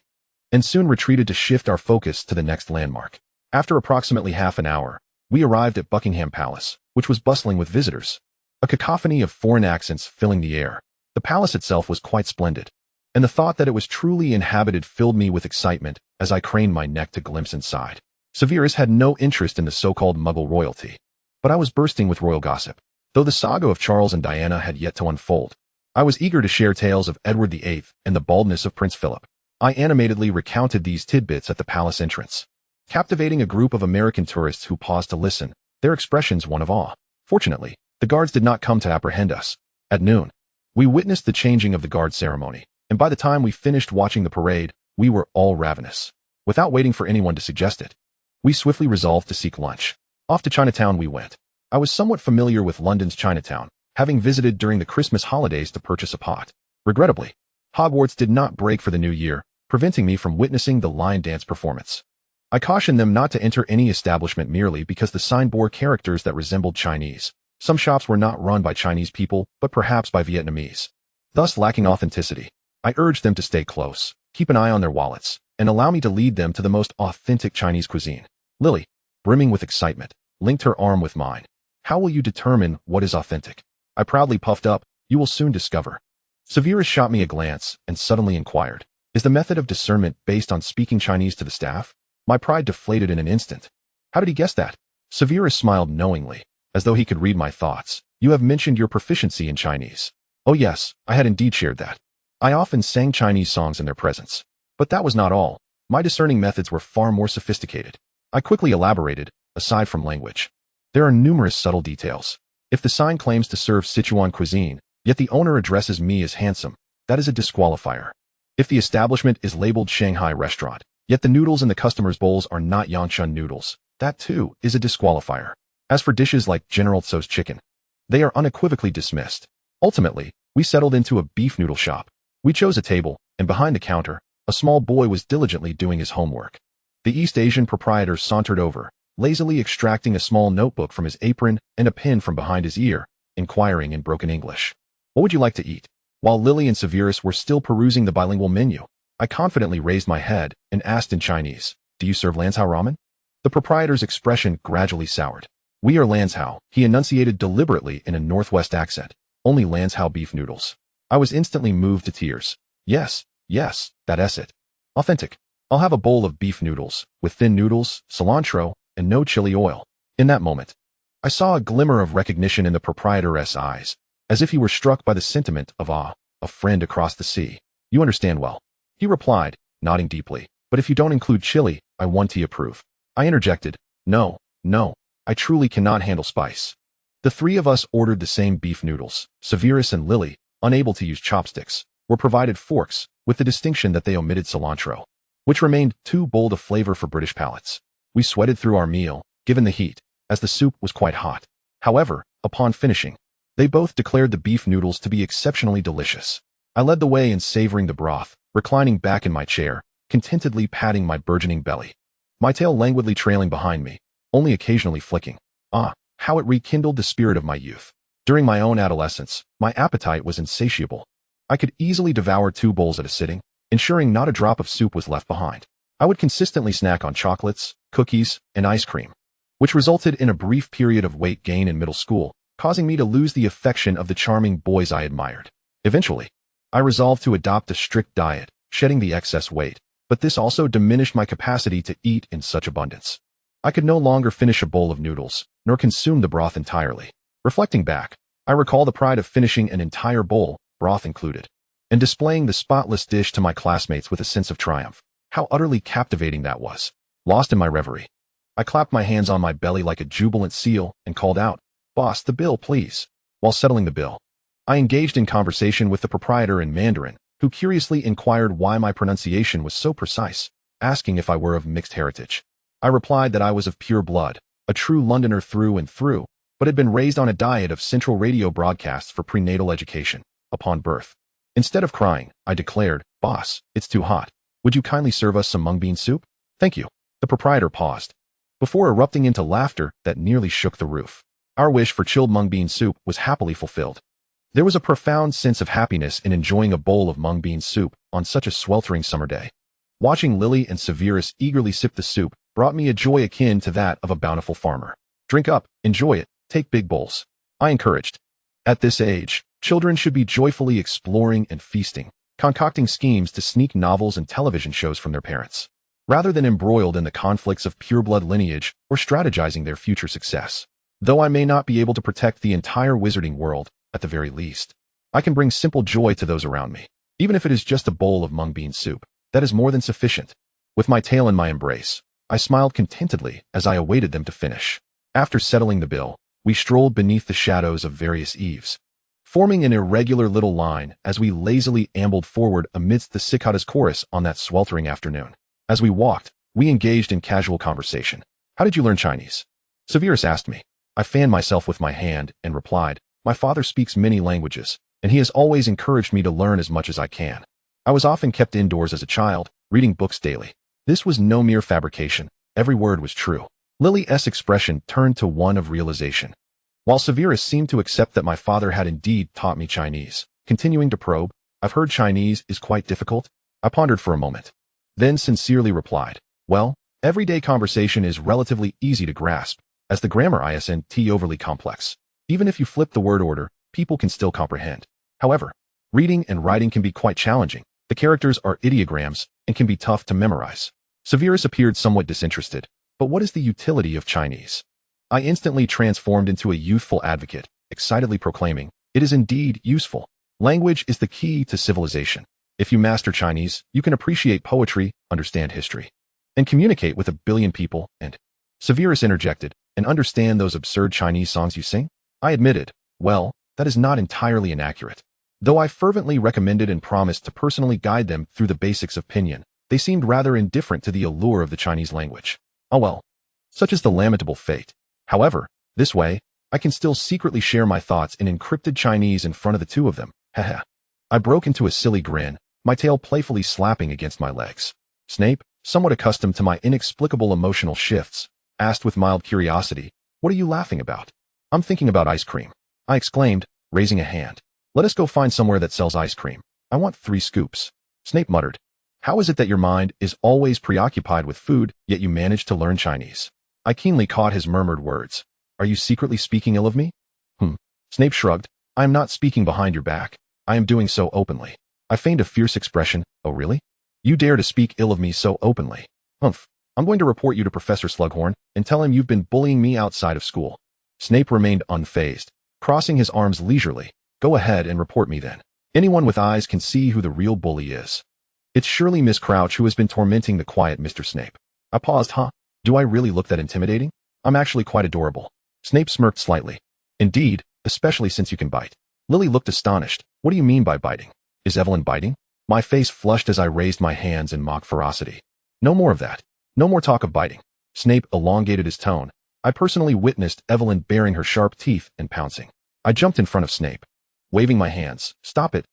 and soon retreated to shift our focus to the next landmark. After approximately half an hour, we arrived at Buckingham Palace, which was bustling with visitors. A cacophony of foreign accents filling the air. The palace itself was quite splendid, and the thought that it was truly inhabited filled me with excitement as I craned my neck to glimpse inside. Severus had no interest in the so-called Muggle royalty, but I was bursting with royal gossip. Though the saga of Charles and Diana had yet to unfold, I was eager to share tales of Edward VIII and the baldness of Prince Philip. I animatedly recounted these tidbits at the palace entrance, captivating a group of American tourists who paused to listen, their expressions one of awe. Fortunately, the guards did not come to apprehend us. At noon, we witnessed the changing of the guard ceremony, and by the time we finished watching the parade, we were all ravenous. Without waiting for anyone to suggest it, we swiftly resolved to seek lunch. Off to Chinatown we went. I was somewhat familiar with London's Chinatown, having visited during the Christmas holidays to purchase a pot. Regrettably, Hogwarts did not break for the new year, preventing me from witnessing the lion dance performance. I cautioned them not to enter any establishment merely because the sign bore characters that resembled Chinese. Some shops were not run by Chinese people, but perhaps by Vietnamese, thus lacking authenticity. I urged them to stay close, keep an eye on their wallets, and allow me to lead them to the most authentic Chinese cuisine. Lily, brimming with excitement, linked her arm with mine. How will you determine what is authentic? I proudly puffed up. You will soon discover. Severus shot me a glance and suddenly inquired, is the method of discernment based on speaking Chinese to the staff? My pride deflated in an instant. How did he guess that? Severus smiled knowingly, as though he could read my thoughts. You have mentioned your proficiency in Chinese. Oh yes, I had indeed shared that. I often sang Chinese songs in their presence. But that was not all. My discerning methods were far more sophisticated. I quickly elaborated, aside from language. There are numerous subtle details. If the sign claims to serve Sichuan cuisine, yet the owner addresses me as handsome, that is a disqualifier. If the establishment is labeled Shanghai restaurant, yet the noodles in the customer's bowls are not Yangchun noodles, that too is a disqualifier. As for dishes like General Tso's chicken, they are unequivocally dismissed. Ultimately, we settled into a beef noodle shop. We chose a table, and behind the counter, a small boy was diligently doing his homework. The East Asian proprietor sauntered over, lazily extracting a small notebook from his apron and a pen from behind his ear, inquiring in broken English. What would you like to eat? While Lily and Severus were still perusing the bilingual menu, I confidently raised my head and asked in Chinese, do you serve Lansao ramen? The proprietor's expression gradually soured. We are Lansao, he enunciated deliberately in a Northwest accent. Only Lansao beef noodles. I was instantly moved to tears. Yes, that's it. Authentic. I'll have a bowl of beef noodles, with thin noodles, cilantro, and no chili oil. In that moment, I saw a glimmer of recognition in the proprietor's eyes, as if he were struck by the sentiment of awe, a friend across the sea. You understand well. He replied, nodding deeply. But if you don't include chili, I want to approve. I interjected, no, I truly cannot handle spice. The three of us ordered the same beef noodles. Severus and Lily, unable to use chopsticks, were provided forks, with the distinction that they omitted cilantro, which remained too bold a flavor for British palates. We sweated through our meal, given the heat, as the soup was quite hot. However, upon finishing, they both declared the beef noodles to be exceptionally delicious. I led the way in savoring the broth, reclining back in my chair, contentedly patting my burgeoning belly, my tail languidly trailing behind me, only occasionally flicking. Ah, how it rekindled the spirit of my youth. During my own adolescence, my appetite was insatiable. I could easily devour 2 bowls at a sitting, ensuring not a drop of soup was left behind. I would consistently snack on chocolates, cookies, and ice cream, which resulted in a brief period of weight gain in middle school, causing me to lose the affection of the charming boys I admired. Eventually, I resolved to adopt a strict diet, shedding the excess weight, but this also diminished my capacity to eat in such abundance. I could no longer finish a bowl of noodles, nor consume the broth entirely. Reflecting back, I recall the pride of finishing an entire bowl, broth included, and displaying the spotless dish to my classmates with a sense of triumph. How utterly captivating that was. Lost in my reverie, I clapped my hands on my belly like a jubilant seal and called out, "Boss, the bill, please." While settling the bill, I engaged in conversation with the proprietor in Mandarin, who curiously inquired why my pronunciation was so precise, asking if I were of mixed heritage. I replied that I was of pure blood, a true Londoner through and through, but had been raised on a diet of Central Radio broadcasts for prenatal education. Upon birth, Instead of crying, I declared, "Boss, it's too hot. Would you kindly serve us some mung bean soup?" "Thank you." The proprietor paused, before erupting into laughter that nearly shook the roof. Our wish for chilled mung bean soup was happily fulfilled. There was a profound sense of happiness in enjoying a bowl of mung bean soup on such a sweltering summer day. Watching Lily and Severus eagerly sip the soup brought me a joy akin to that of a bountiful farmer. "Drink up, enjoy it, take big bowls," I encouraged. At this age, children should be joyfully exploring and feasting, concocting schemes to sneak novels and television shows from their parents, rather than embroiled in the conflicts of pureblood lineage or strategizing their future success. Though I may not be able to protect the entire wizarding world, at the very least, I can bring simple joy to those around me. Even if it is just a bowl of mung bean soup, that is more than sufficient. With my tail in my embrace, I smiled contentedly as I awaited them to finish. After settling the bill, we strolled beneath the shadows of various eaves, forming an irregular little line as we lazily ambled forward amidst the cicadas chorus on that sweltering afternoon. As we walked, we engaged in casual conversation. "How did you learn Chinese?" Severus asked me. I fanned myself with my hand and replied, "My father speaks many languages, and he has always encouraged me to learn as much as I can. I was often kept indoors as a child, reading books daily." This was no mere fabrication. Every word was true. Lily's expression turned to one of realization, while Severus seemed to accept that my father had indeed taught me Chinese. Continuing to probe, "I've heard Chinese is quite difficult." I pondered for a moment, then sincerely replied, "Well, everyday conversation is relatively easy to grasp, as the grammar isn't overly complex. Even if you flip the word order, people can still comprehend. However, reading and writing can be quite challenging. The characters are ideograms and can be tough to memorize." Severus appeared somewhat disinterested. "But what is the utility of Chinese?" I instantly transformed into a youthful advocate, excitedly proclaiming, "It is indeed useful. Language is the key to civilization. If you master Chinese, you can appreciate poetry, understand history, and communicate with 1 billion people, and—" Severus interjected, "and understand those absurd Chinese songs you sing?" I admitted, "Well, that is not entirely inaccurate." Though I fervently recommended and promised to personally guide them through the basics of pinyin, they seemed rather indifferent to the allure of the Chinese language. Oh well, such is the lamentable fate. However, this way, I can still secretly share my thoughts in encrypted Chinese in front of the two of them. Haha. I broke into a silly grin, my tail playfully slapping against my legs. Snape, somewhat accustomed to my inexplicable emotional shifts, asked with mild curiosity, "What are you laughing about?" "I'm thinking about ice cream," I exclaimed, raising a hand. "Let us go find somewhere that sells ice cream. I want 3 scoops. Snape muttered, "How is it that your mind is always preoccupied with food, yet you manage to learn Chinese?" I keenly caught his murmured words. "Are you secretly speaking ill of me?" Snape shrugged. "I am not speaking behind your back. I am doing so openly." I feigned a fierce expression. "Oh really? You dare to speak ill of me so openly? Humph. I'm going to report you to Professor Slughorn and tell him you've been bullying me outside of school." Snape remained unfazed, crossing his arms leisurely. "Go ahead and report me then. Anyone with eyes can see who the real bully is. It's surely Miss Crouch who has been tormenting the quiet Mr. Snape." I paused. Do I really look that intimidating? I'm actually quite adorable." Snape smirked slightly. "Indeed, especially since you can bite." Lily looked astonished. "What do you mean by biting? Is Evelyn biting?" My face flushed as I raised my hands in mock ferocity. "No more of that. No more talk of biting." Snape elongated his tone. "I personally witnessed Evelyn baring her sharp teeth and pouncing." I jumped in front of Snape, waving my hands. Stop it.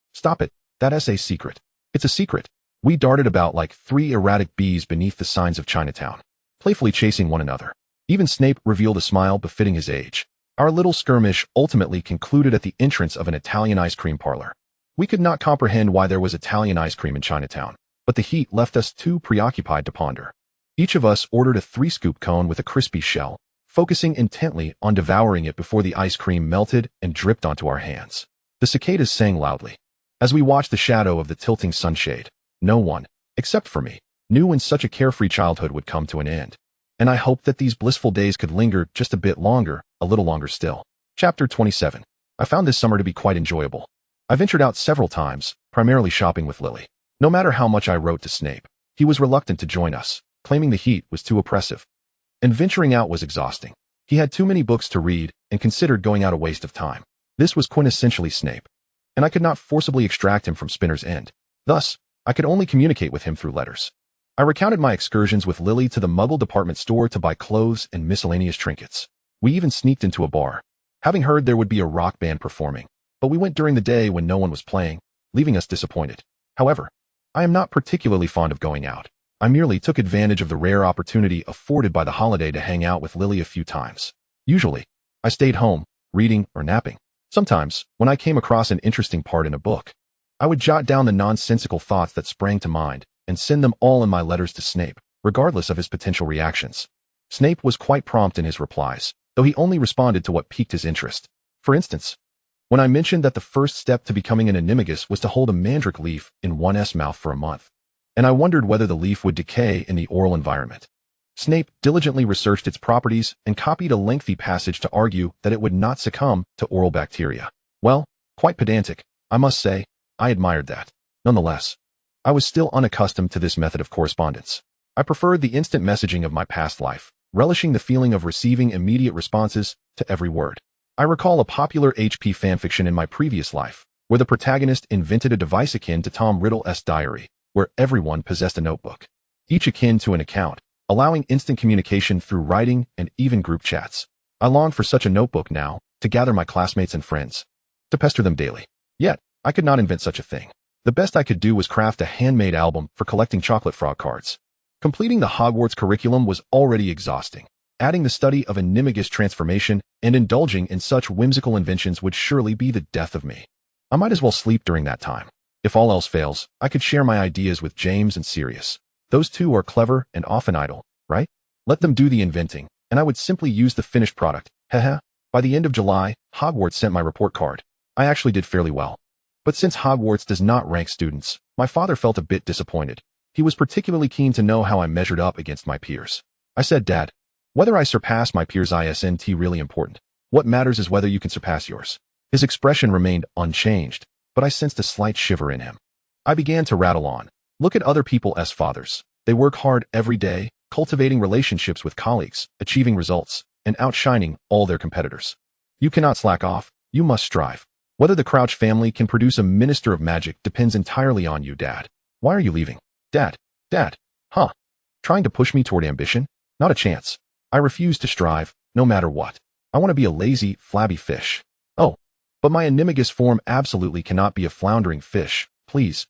That's a secret." "It's a secret." We darted about like 3 erratic bees beneath the signs of Chinatown, playfully chasing one another. Even Snape revealed a smile befitting his age. Our little skirmish ultimately concluded at the entrance of an Italian ice cream parlor. We could not comprehend why there was Italian ice cream in Chinatown, but the heat left us too preoccupied to ponder. Each of us ordered a 3-scoop cone with a crispy shell, focusing intently on devouring it before the ice cream melted and dripped onto our hands. The cicadas sang loudly as we watched the shadow of the tilting sunshade. No one, except for me, knew when such a carefree childhood would come to an end. And I hoped that these blissful days could linger just a bit longer, a little longer still. Chapter 27. I found this summer to be quite enjoyable. I ventured out several times, primarily shopping with Lily. No matter how much I wrote to Snape, he was reluctant to join us, claiming the heat was too oppressive. And venturing out was exhausting. He had too many books to read and considered going out a waste of time. This was quintessentially Snape, and I could not forcibly extract him from Spinner's End. Thus, I could only communicate with him through letters. I recounted my excursions with Lily to the Muggle department store to buy clothes and miscellaneous trinkets. We even sneaked into a bar, having heard there would be a rock band performing, but we went during the day when no one was playing. leaving us disappointed. However, I am not particularly fond of going out. I merely took advantage of the rare opportunity afforded by the holiday to hang out with Lily a few times. Usually, I stayed home, reading or napping. Sometimes, when I came across an interesting part in a book, I would jot down the nonsensical thoughts that sprang to mind and send them all in my letters to Snape, regardless of his potential reactions. Snape was quite prompt in his replies, though he only responded to what piqued his interest. For instance, when I mentioned that the first step to becoming an animagus was to hold a mandrake leaf in one's mouth for a month, and I wondered whether the leaf would decay in the oral environment. Snape diligently researched its properties and copied a lengthy passage to argue that it would not succumb to oral bacteria. Well, quite pedantic, I must say. I admired that. Nonetheless, I was still unaccustomed to this method of correspondence. I preferred the instant messaging of my past life, relishing the feeling of receiving immediate responses to every word. I recall a popular HP fanfiction in my previous life, where the protagonist invented a device akin to Tom Riddle's diary, where everyone possessed a notebook, each akin to an account, allowing instant communication through writing and even group chats. I longed for such a notebook now, to gather my classmates and friends, to pester them daily. Yet, I could not invent such a thing. The best I could do was craft a handmade album for collecting chocolate frog cards. Completing the Hogwarts curriculum was already exhausting. Adding the study of animagus transformation and indulging in such whimsical inventions would surely be the death of me. I might as well sleep during that time. If all else fails, I could share my ideas with James and Sirius. Those two are clever and often idle, right? Let them do the inventing, and I would simply use the finished product. Haha. By the end of July, Hogwarts sent my report card. I actually did fairly well. But since Hogwarts does not rank students, my father felt a bit disappointed. He was particularly keen to know how I measured up against my peers. I said, Dad, whether I surpass my peers isn't really important. What matters is whether you can surpass yours. His expression remained unchanged, but I sensed a slight shiver in him. I began to rattle on. Look at other people's fathers. They work hard every day, cultivating relationships with colleagues, achieving results, and outshining all their competitors. You cannot slack off. You must strive. Whether the Crouch family can produce a minister of magic depends entirely on you, Dad. Why are you leaving? Dad. Huh? Trying to push me toward ambition? Not a chance. I refuse to strive, no matter what. I want to be a lazy, flabby fish. Oh, but my animagus form absolutely cannot be a floundering fish. Please.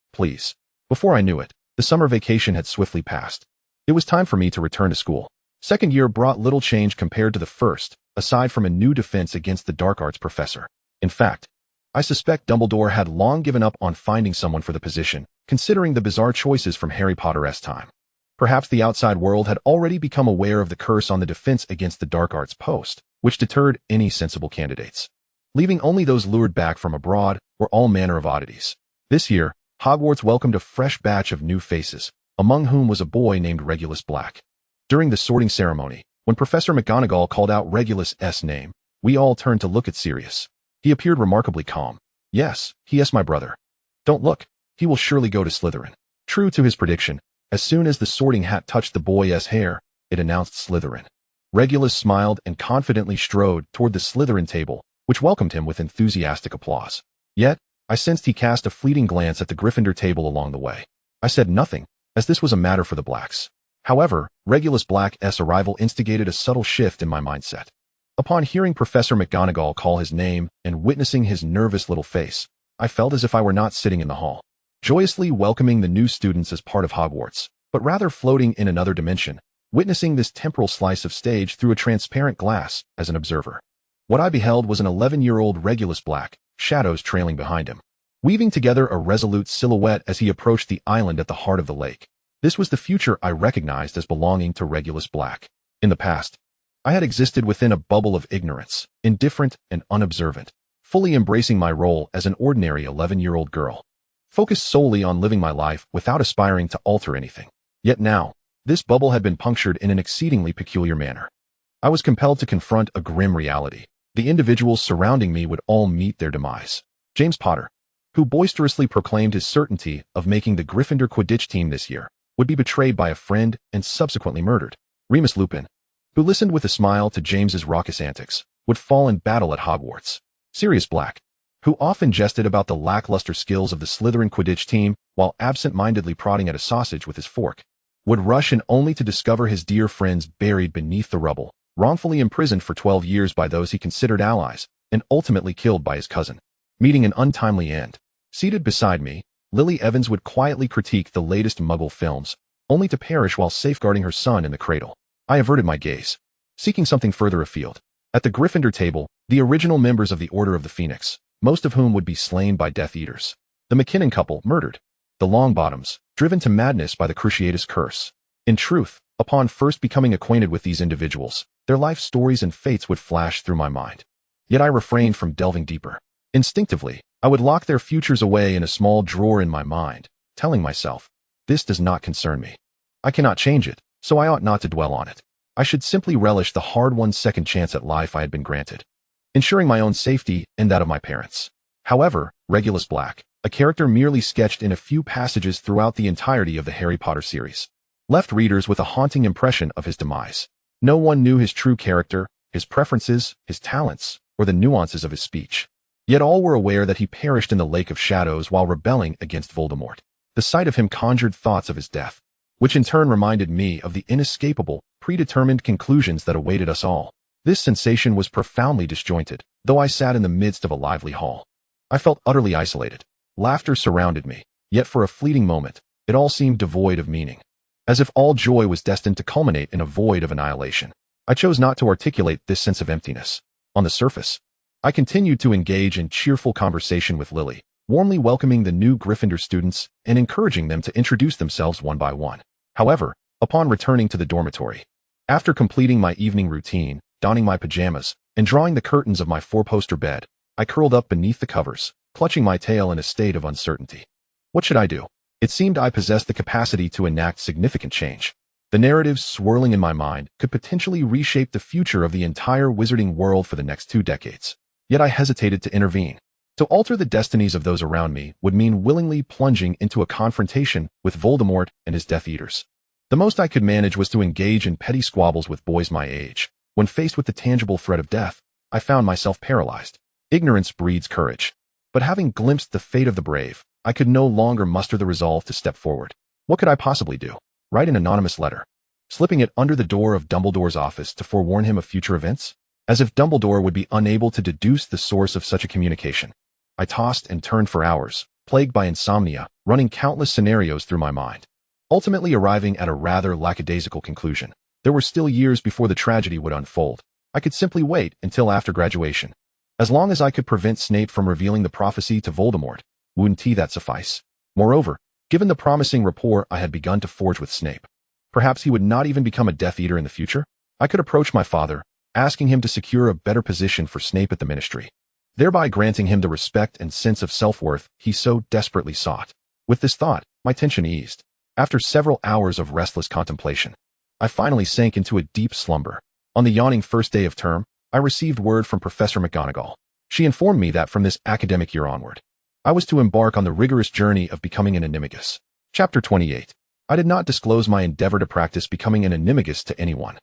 Before I knew it, the summer vacation had swiftly passed. It was time for me to return to school. Second year brought little change compared to the first, aside from a new defense against the dark arts professor. In fact, I suspect Dumbledore had long given up on finding someone for the position, considering the bizarre choices from Harry Potter's time. Perhaps the outside world had already become aware of the curse on the defense against the dark arts post, which deterred any sensible candidates. Leaving only those lured back from abroad were all manner of oddities. This year, Hogwarts welcomed a fresh batch of new faces, among whom was a boy named Regulus Black. During the sorting ceremony, when Professor McGonagall called out Regulus's name, we all turned to look at Sirius. He appeared remarkably calm. Yes, he is my brother. Don't look. He will surely go to Slytherin. True to his prediction, as soon as the sorting hat touched the boy's hair, it announced Slytherin. Regulus smiled and confidently strode toward the Slytherin table, which welcomed him with enthusiastic applause. Yet, I sensed he cast a fleeting glance at the Gryffindor table along the way. I said nothing, as this was a matter for the Blacks. However, Regulus Black's arrival instigated a subtle shift in my mindset. Upon hearing Professor McGonagall call his name and witnessing his nervous little face, I felt as if I were not sitting in the hall, joyously welcoming the new students as part of Hogwarts, but rather floating in another dimension, witnessing this temporal slice of stage through a transparent glass as an observer. What I beheld was an 11-year-old Regulus Black, shadows trailing behind him, weaving together a resolute silhouette as he approached the island at the heart of the lake. This was the future I recognized as belonging to Regulus Black. In the past, I had existed within a bubble of ignorance, indifferent and unobservant, fully embracing my role as an ordinary 11-year-old girl, focused solely on living my life without aspiring to alter anything. Yet now, this bubble had been punctured in an exceedingly peculiar manner. I was compelled to confront a grim reality. The individuals surrounding me would all meet their demise. James Potter, who boisterously proclaimed his certainty of making the Gryffindor Quidditch team this year, would be betrayed by a friend and subsequently murdered. Remus Lupin, who listened with a smile to James's raucous antics, would fall in battle at Hogwarts. Sirius Black, who often jested about the lackluster skills of the Slytherin Quidditch team while absent-mindedly prodding at a sausage with his fork, would rush in only to discover his dear friends buried beneath the rubble, wrongfully imprisoned for 12 years by those he considered allies, and ultimately killed by his cousin, meeting an untimely end. Seated beside me, Lily Evans would quietly critique the latest Muggle films, only to perish while safeguarding her son in the cradle. I averted my gaze, seeking something further afield. At the Gryffindor table, the original members of the Order of the Phoenix, most of whom would be slain by Death Eaters. The McKinnon couple, murdered. The Longbottoms, driven to madness by the Cruciatus curse. In truth, upon first becoming acquainted with these individuals, their life stories and fates would flash through my mind. Yet I refrained from delving deeper. Instinctively, I would lock their futures away in a small drawer in my mind, telling myself, this does not concern me. I cannot change it, so I ought not to dwell on it. I should simply relish the hard-won second chance at life I had been granted, ensuring my own safety and that of my parents. However, Regulus Black, a character merely sketched in a few passages throughout the entirety of the Harry Potter series, left readers with a haunting impression of his demise. No one knew his true character, his preferences, his talents, or the nuances of his speech. Yet all were aware that he perished in the Lake of Shadows while rebelling against Voldemort. The sight of him conjured thoughts of his death, which in turn reminded me of the inescapable, predetermined conclusions that awaited us all. This sensation was profoundly disjointed, though I sat in the midst of a lively hall. I felt utterly isolated. Laughter surrounded me, yet for a fleeting moment, it all seemed devoid of meaning, as if all joy was destined to culminate in a void of annihilation. I chose not to articulate this sense of emptiness. On the surface, I continued to engage in cheerful conversation with Lily, warmly welcoming the new Gryffindor students and encouraging them to introduce themselves one by one. However, upon returning to the dormitory, after completing my evening routine, donning my pajamas, and drawing the curtains of my four-poster bed, I curled up beneath the covers, clutching my tail in a state of uncertainty. What should I do? It seemed I possessed the capacity to enact significant change. The narratives swirling in my mind could potentially reshape the future of the entire wizarding world for the next 2 decades. Yet I hesitated to intervene. To alter the destinies of those around me would mean willingly plunging into a confrontation with Voldemort and his Death Eaters. The most I could manage was to engage in petty squabbles with boys my age. When faced with the tangible threat of death, I found myself paralyzed. Ignorance breeds courage. But having glimpsed the fate of the brave, I could no longer muster the resolve to step forward. What could I possibly do? Write an anonymous letter, slipping it under the door of Dumbledore's office to forewarn him of future events? As if Dumbledore would be unable to deduce the source of such a communication. I tossed and turned for hours, plagued by insomnia, running countless scenarios through my mind. Ultimately arriving at a rather lackadaisical conclusion. There were still years before the tragedy would unfold. I could simply wait until after graduation. As long as I could prevent Snape from revealing the prophecy to Voldemort, wouldn't that suffice? Moreover, given the promising rapport I had begun to forge with Snape, perhaps he would not even become a Death Eater in the future? I could approach my father, asking him to secure a better position for Snape at the Ministry, thereby granting him the respect and sense of self-worth he so desperately sought. With this thought, my tension eased. After several hours of restless contemplation, I finally sank into a deep slumber. On the yawning first day of term, I received word from Professor McGonagall. She informed me that from this academic year onward, I was to embark on the rigorous journey of becoming an animagus. Chapter 28. I did not disclose my endeavor to practice becoming an animagus to anyone,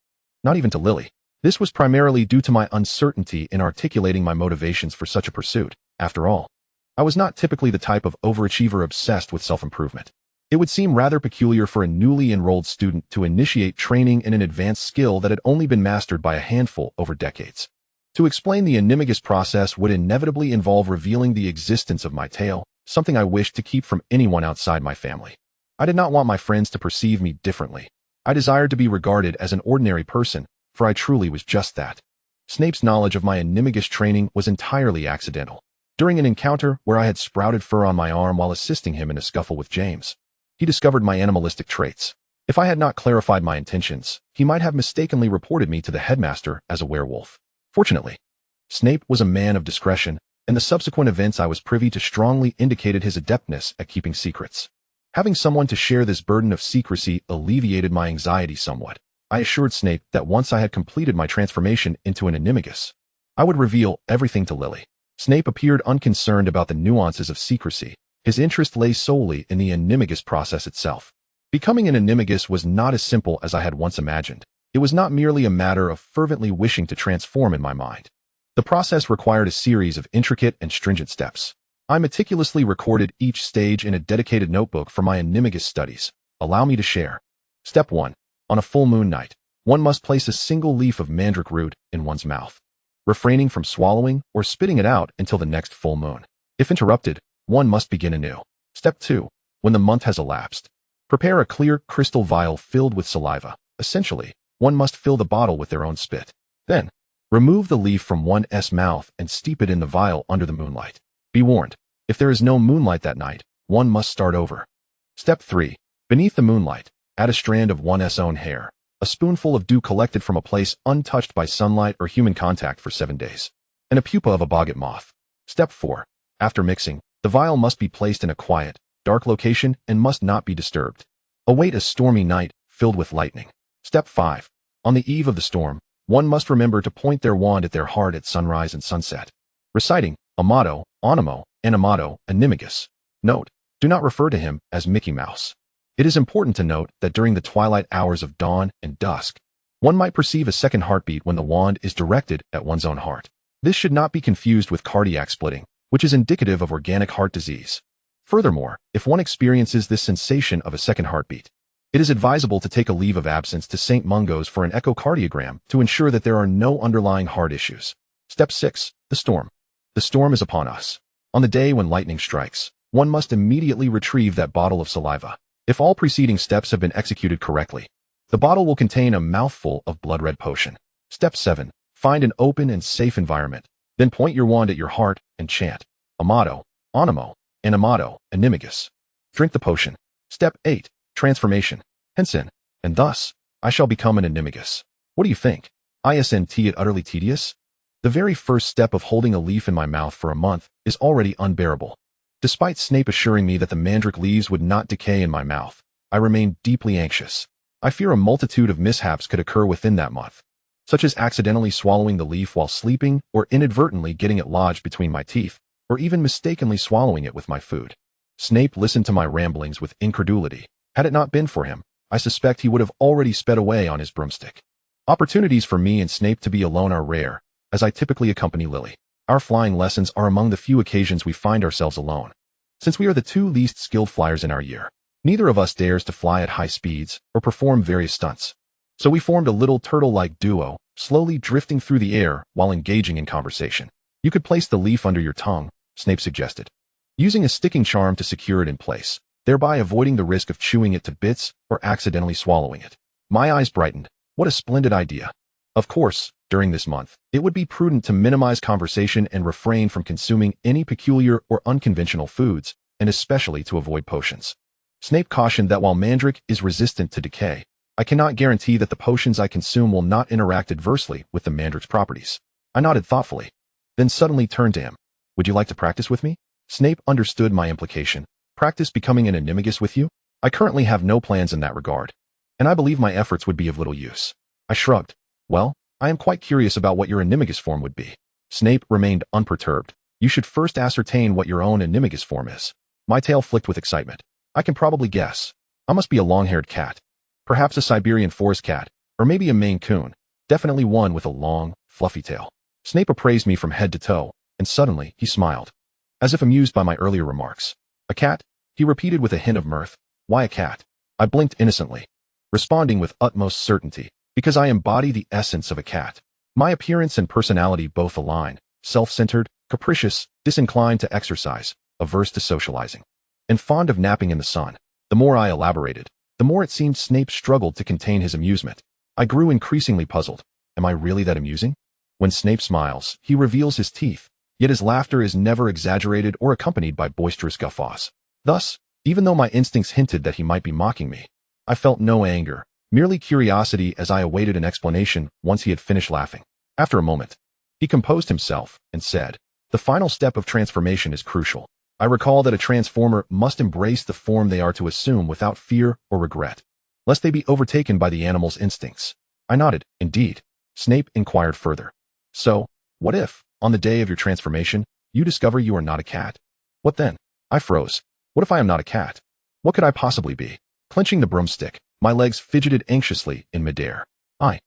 not even to Lily. This was primarily due to my uncertainty in articulating my motivations for such a pursuit. After all, I was not typically the type of overachiever obsessed with self-improvement. It would seem rather peculiar for a newly enrolled student to initiate training in an advanced skill that had only been mastered by a handful over decades. To explain the animagus process would inevitably involve revealing the existence of my tale, something I wished to keep from anyone outside my family. I did not want my friends to perceive me differently. I desired to be regarded as an ordinary person, for I truly was just that. Snape's knowledge of my animagus training was entirely accidental. During an encounter where I had sprouted fur on my arm while assisting him in a scuffle with James, he discovered my animalistic traits. If I had not clarified my intentions, he might have mistakenly reported me to the headmaster as a werewolf. Fortunately, Snape was a man of discretion, and the subsequent events I was privy to strongly indicated his adeptness at keeping secrets. Having someone to share this burden of secrecy alleviated my anxiety somewhat. I assured Snape that once I had completed my transformation into an animagus, I would reveal everything to Lily. Snape appeared unconcerned about the nuances of secrecy. His interest lay solely in the animagus process itself. Becoming an animagus was not as simple as I had once imagined. It was not merely a matter of fervently wishing to transform in my mind. The process required a series of intricate and stringent steps. I meticulously recorded each stage in a dedicated notebook for my animagus studies. Allow me to share. Step 1. On a full moon night, one must place a single leaf of mandrake root in one's mouth, refraining from swallowing or spitting it out until the next full moon. If interrupted, one must begin anew. Step 2. When the month has elapsed. Prepare a clear crystal vial filled with saliva. Essentially, one must fill the bottle with their own spit. Then, remove the leaf from one's mouth and steep it in the vial under the moonlight. Be warned, if there is no moonlight that night, one must start over. Step 3. Beneath the moonlight, add a strand of one's own hair, a spoonful of dew collected from a place untouched by sunlight or human contact for 7 days, and a pupa of a boggart moth. Step 4. After mixing, the vial must be placed in a quiet, dark location and must not be disturbed. Await a stormy night filled with lightning. Step 5. On the eve of the storm, one must remember to point their wand at their heart at sunrise and sunset, reciting Amato, Onimo, Animato, Animagus. Note, do not refer to him as Mickey Mouse. It is important to note that during the twilight hours of dawn and dusk, one might perceive a second heartbeat when the wand is directed at one's own heart. This should not be confused with cardiac splitting, which is indicative of organic heart disease. Furthermore, if one experiences this sensation of a second heartbeat, it is advisable to take a leave of absence to St. Mungo's for an echocardiogram to ensure that there are no underlying heart issues. Step 6. The storm. The storm is upon us. On the day when lightning strikes, one must immediately retrieve that bottle of saliva. If all preceding steps have been executed correctly, the bottle will contain a mouthful of blood-red potion. Step 7. Find an open and safe environment. Then point your wand at your heart and chant Amato, Onimo, Animato, Animagus. Drink the potion. Step 8. Transformation. Hensin. And thus, I shall become an Animagus. What do you think? Isn't it utterly tedious? The very first step of holding a leaf in my mouth for a month is already unbearable. Despite Snape assuring me that the mandrake leaves would not decay in my mouth, I remained deeply anxious. I fear a multitude of mishaps could occur within that month, such as accidentally swallowing the leaf while sleeping or inadvertently getting it lodged between my teeth, or even mistakenly swallowing it with my food. Snape listened to my ramblings with incredulity. Had it not been for him, I suspect he would have already sped away on his broomstick. Opportunities for me and Snape to be alone are rare, as I typically accompany Lily. Our flying lessons are among the few occasions we find ourselves alone. Since we are the two least skilled flyers in our year, neither of us dares to fly at high speeds or perform various stunts. So we formed a little turtle-like duo, slowly drifting through the air while engaging in conversation. You could place the leaf under your tongue, Snape suggested, using a sticking charm to secure it in place, thereby avoiding the risk of chewing it to bits or accidentally swallowing it. My eyes brightened. What a splendid idea. Of course, during this month, it would be prudent to minimize conversation and refrain from consuming any peculiar or unconventional foods, and especially to avoid potions. Snape cautioned that while mandrake is resistant to decay, I cannot guarantee that the potions I consume will not interact adversely with the mandrake's properties. I nodded thoughtfully, then suddenly turned to him. Would you like to practice with me? Snape understood my implication. Practice becoming an Animagus with you? I currently have no plans in that regard, and I believe my efforts would be of little use. I shrugged. Well, I am quite curious about what your Animagus form would be. Snape remained unperturbed. You should first ascertain what your own Animagus form is. My tail flicked with excitement. I can probably guess. I must be a long-haired cat. Perhaps a Siberian forest cat, or maybe a Maine Coon. Definitely one with a long, fluffy tail. Snape appraised me from head to toe, and suddenly he smiled, as if amused by my earlier remarks. A cat? He repeated with a hint of mirth. Why a cat? I blinked innocently, responding with utmost certainty, because I embody the essence of a cat. My appearance and personality both align, self-centered, capricious, disinclined to exercise, averse to socializing, and fond of napping in the sun. The more I elaborated, the more it seemed Snape struggled to contain his amusement. I grew increasingly puzzled. Am I really that amusing? When Snape smiles, he reveals his teeth, yet his laughter is never exaggerated or accompanied by boisterous guffaws. Thus, even though my instincts hinted that he might be mocking me, I felt no anger, merely curiosity as I awaited an explanation once he had finished laughing. After a moment, he composed himself and said, the final step of transformation is crucial. I recall that a transformer must embrace the form they are to assume without fear or regret, lest they be overtaken by the animal's instincts. I nodded. Indeed. Snape inquired further. So, what if, on the day of your transformation, you discover you are not a cat? What then? I froze. What if I am not a cat? What could I possibly be? Clenching the broomstick, my legs fidgeted anxiously in midair. I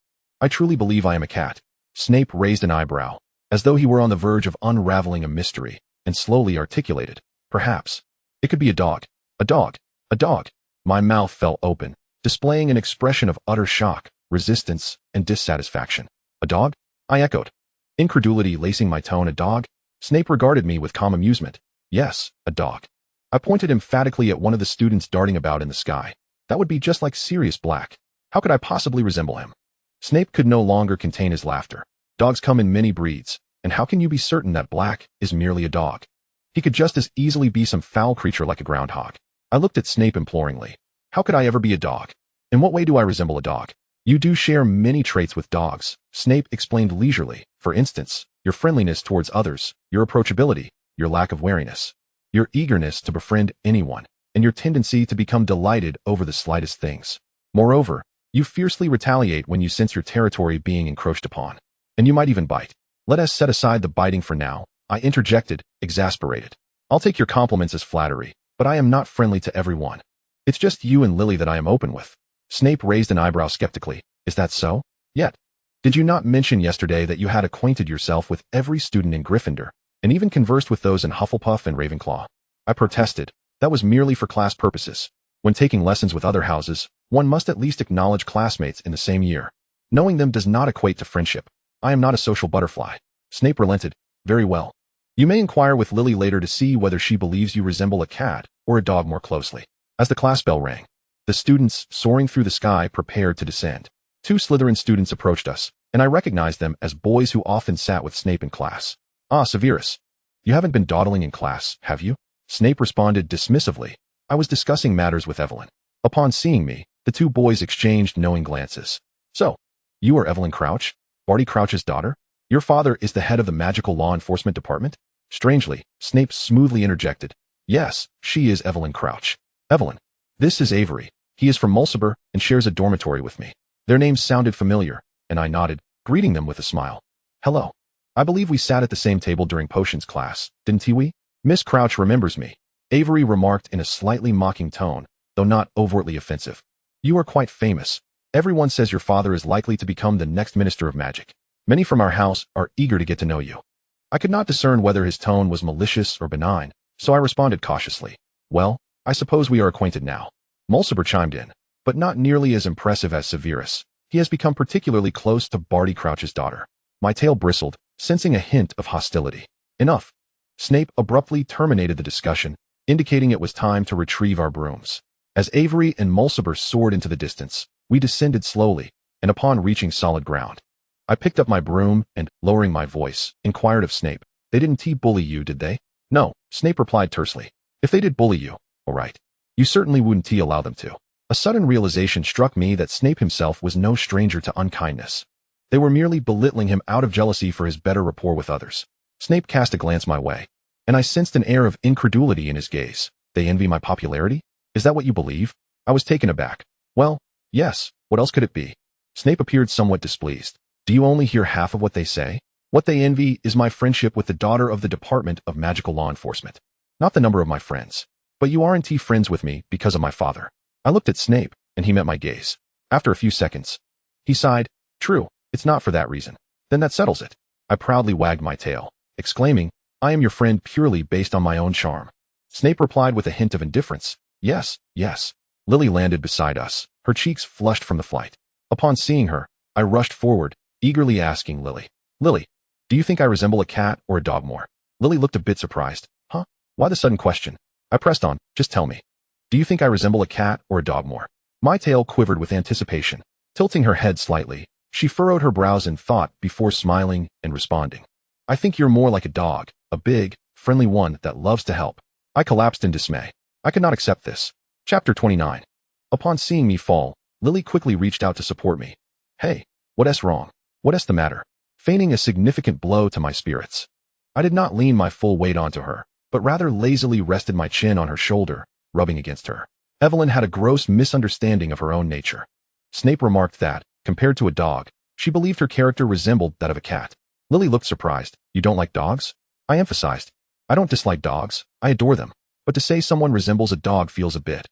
truly believe I am a cat. Snape raised an eyebrow, as though he were on the verge of unraveling a mystery, and slowly articulated, perhaps. It could be a dog. A dog. A dog. My mouth fell open, displaying an expression of utter shock, resistance, and dissatisfaction. A dog? I echoed, incredulity lacing my tone. A dog? Snape regarded me with calm amusement. Yes, a dog. I pointed emphatically at one of the students darting about in the sky. That would be just like Sirius Black. How could I possibly resemble him? Snape could no longer contain his laughter. Dogs come in many breeds, and how can you be certain that Black is merely a dog? He could just as easily be some foul creature like a groundhog. I looked at Snape imploringly. How could I ever be a dog? In what way do I resemble a dog? You do share many traits with dogs, Snape explained leisurely. For instance, your friendliness towards others, your approachability, your lack of wariness, your eagerness to befriend anyone, and your tendency to become delighted over the slightest things. Moreover, you fiercely retaliate when you sense your territory being encroached upon. And you might even bite. Let us set aside the biting for now, I interjected, exasperated. I'll take your compliments as flattery, but I am not friendly to everyone. It's just you and Lily that I am open with. Snape raised an eyebrow skeptically. Is that so? Yet. Did you not mention yesterday that you had acquainted yourself with every student in Gryffindor, and even conversed with those in Hufflepuff and Ravenclaw? I protested. That was merely for class purposes. When taking lessons with other houses, one must at least acknowledge classmates in the same year. Knowing them does not equate to friendship. I am not a social butterfly. Snape relented. Very well. You may inquire with Lily later to see whether she believes you resemble a cat or a dog more closely. As the class bell rang, the students, soaring through the sky, prepared to descend. 2 Slytherin students approached us, and I recognized them as boys who often sat with Snape in class. Ah, Severus. You haven't been dawdling in class, have you? Snape responded dismissively. I was discussing matters with Evelyn. Upon seeing me, the 2 boys exchanged knowing glances. So, you are Evelyn Crouch? Barty Crouch's daughter? Your father is the head of the magical law enforcement department? Strangely, Snape smoothly interjected. Yes, she is Evelyn Crouch. Evelyn. This is Avery. He is from Mulciber and shares a dormitory with me. Their names sounded familiar, and I nodded, greeting them with a smile. Hello. I believe we sat at the same table during potions class, didn't we? Miss Crouch remembers me. Avery remarked in a slightly mocking tone, though not overtly offensive. You are quite famous. Everyone says your father is likely to become the next Minister of Magic. Many from our house are eager to get to know you. I could not discern whether his tone was malicious or benign, so I responded cautiously. Well, I suppose we are acquainted now. Mulciber chimed in, but not nearly as impressive as Severus. He has become particularly close to Barty Crouch's daughter. My tail bristled, sensing a hint of hostility. Enough. Snape abruptly terminated the discussion, indicating it was time to retrieve our brooms. As Avery and Mulciber soared into the distance, we descended slowly, and upon reaching solid ground, I picked up my broom and, lowering my voice, inquired of Snape. They didn't bully you, did they? No, Snape replied tersely. If they did bully you, all right. You certainly wouldn't allow them to. A sudden realization struck me that Snape himself was no stranger to unkindness. They were merely belittling him out of jealousy for his better rapport with others. Snape cast a glance my way, and I sensed an air of incredulity in his gaze. They envy my popularity? Is that what you believe? I was taken aback. Well, yes, what else could it be? Snape appeared somewhat displeased. Do you only hear half of what they say? What they envy is my friendship with the daughter of the Department of Magical Law Enforcement. Not the number of my friends. But you aren't friends with me because of my father. I looked at Snape, and he met my gaze. After a few seconds, he sighed. True, it's not for that reason. Then that settles it. I proudly wagged my tail, exclaiming, I am your friend purely based on my own charm. Snape replied with a hint of indifference. Yes, yes. Lily landed beside us, her cheeks flushed from the flight. Upon seeing her, I rushed forward, eagerly asking Lily, do you think I resemble a cat or a dog more? Lily looked a bit surprised. Huh? Why the sudden question? I pressed on, just tell me. Do you think I resemble a cat or a dog more? My tail quivered with anticipation. Tilting her head slightly, she furrowed her brows in thought before smiling and responding. I think you're more like a dog, a big, friendly one that loves to help. I collapsed in dismay. I could not accept this. Chapter 29. Upon seeing me fall, Lily quickly reached out to support me. Hey, what's wrong? What's the matter? Feigning a significant blow to my spirits. I did not lean my full weight onto her, but rather lazily rested my chin on her shoulder, rubbing against her. Evelyn had a gross misunderstanding of her own nature. Snape remarked that, compared to a dog, she believed her character resembled that of a cat. Lily looked surprised. You don't like dogs? I emphasized. I don't dislike dogs. I adore them. But to say someone resembles a dog feels a bit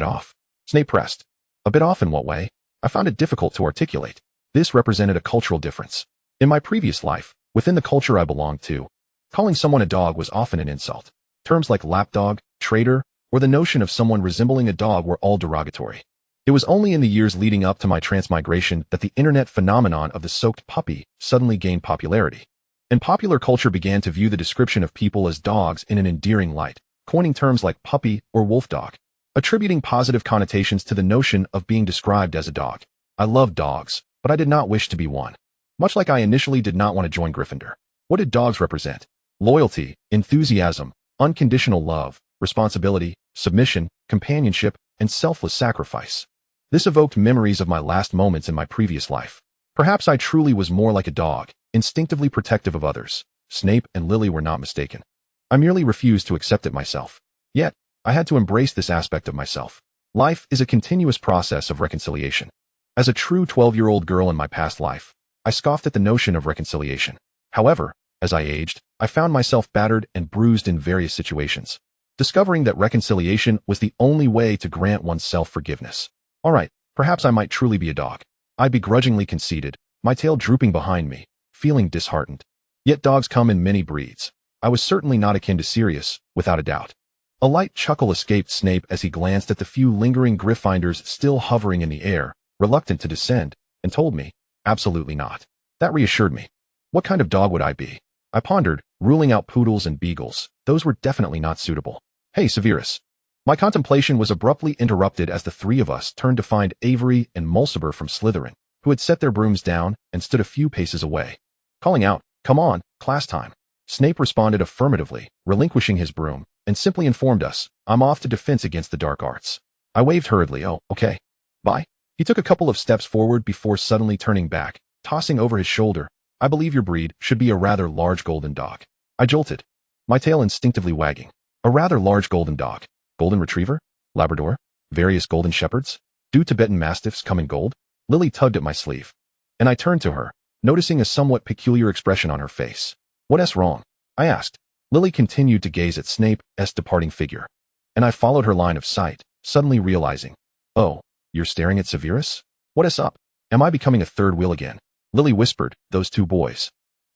off. Snape pressed. A bit off in what way? I found it difficult to articulate. This represented a cultural difference. In my previous life, within the culture I belonged to, calling someone a dog was often an insult. Terms like lapdog, traitor, or the notion of someone resembling a dog were all derogatory. It was only in the years leading up to my transmigration that the internet phenomenon of the soaked puppy suddenly gained popularity. and popular culture began to view the description of people as dogs in an endearing light, coining terms like puppy or wolf dog, attributing positive connotations to the notion of being described as a dog. I loved dogs, but I did not wish to be one. Much like I initially did not want to join Gryffindor. What did dogs represent? Loyalty, enthusiasm, unconditional love, responsibility, submission, companionship, and selfless sacrifice. This evoked memories of my last moments in my previous life. Perhaps I truly was more like a dog, instinctively protective of others. Snape and Lily were not mistaken. I merely refused to accept it myself. Yet, I had to embrace this aspect of myself. Life is a continuous process of reconciliation. As a true 12-year-old girl in my past life, I scoffed at the notion of reconciliation. However, as I aged, I found myself battered and bruised in various situations, discovering that reconciliation was the only way to grant oneself forgiveness. All right, perhaps I might truly be a dog. I begrudgingly conceded, my tail drooping behind me, feeling disheartened. Yet dogs come in many breeds. I was certainly not akin to Sirius, without a doubt. A light chuckle escaped Snape as he glanced at the few lingering Gryffindors still hovering in the air, reluctant to descend, and told me, absolutely not. That reassured me. What kind of dog would I be? I pondered, ruling out poodles and beagles. Those were definitely not suitable. Hey, Severus. My contemplation was abruptly interrupted as the three of us turned to find Avery and Mulciber from Slytherin, who had set their brooms down and stood a few paces away. Calling out, "Come on, class time." Snape responded affirmatively, relinquishing his broom, and simply informed us, "I'm off to defense against the dark arts." I waved hurriedly, "Oh, okay. Bye." He took a couple of steps forward before suddenly turning back, tossing over his shoulder, "I believe your breed should be a rather large golden dog." I jolted, my tail instinctively wagging. A rather large golden dog. Golden retriever? Labrador? Various golden shepherds? Do Tibetan mastiffs come in gold? Lily tugged at my sleeve, and I turned to her, noticing a somewhat peculiar expression on her face. "What's wrong?" I asked. Lily continued to gaze at Snape's departing figure, and I followed her line of sight, suddenly realizing, "Oh, you're staring at Severus? What's up? Am I becoming a third wheel again?" Lily whispered, "Those two boys.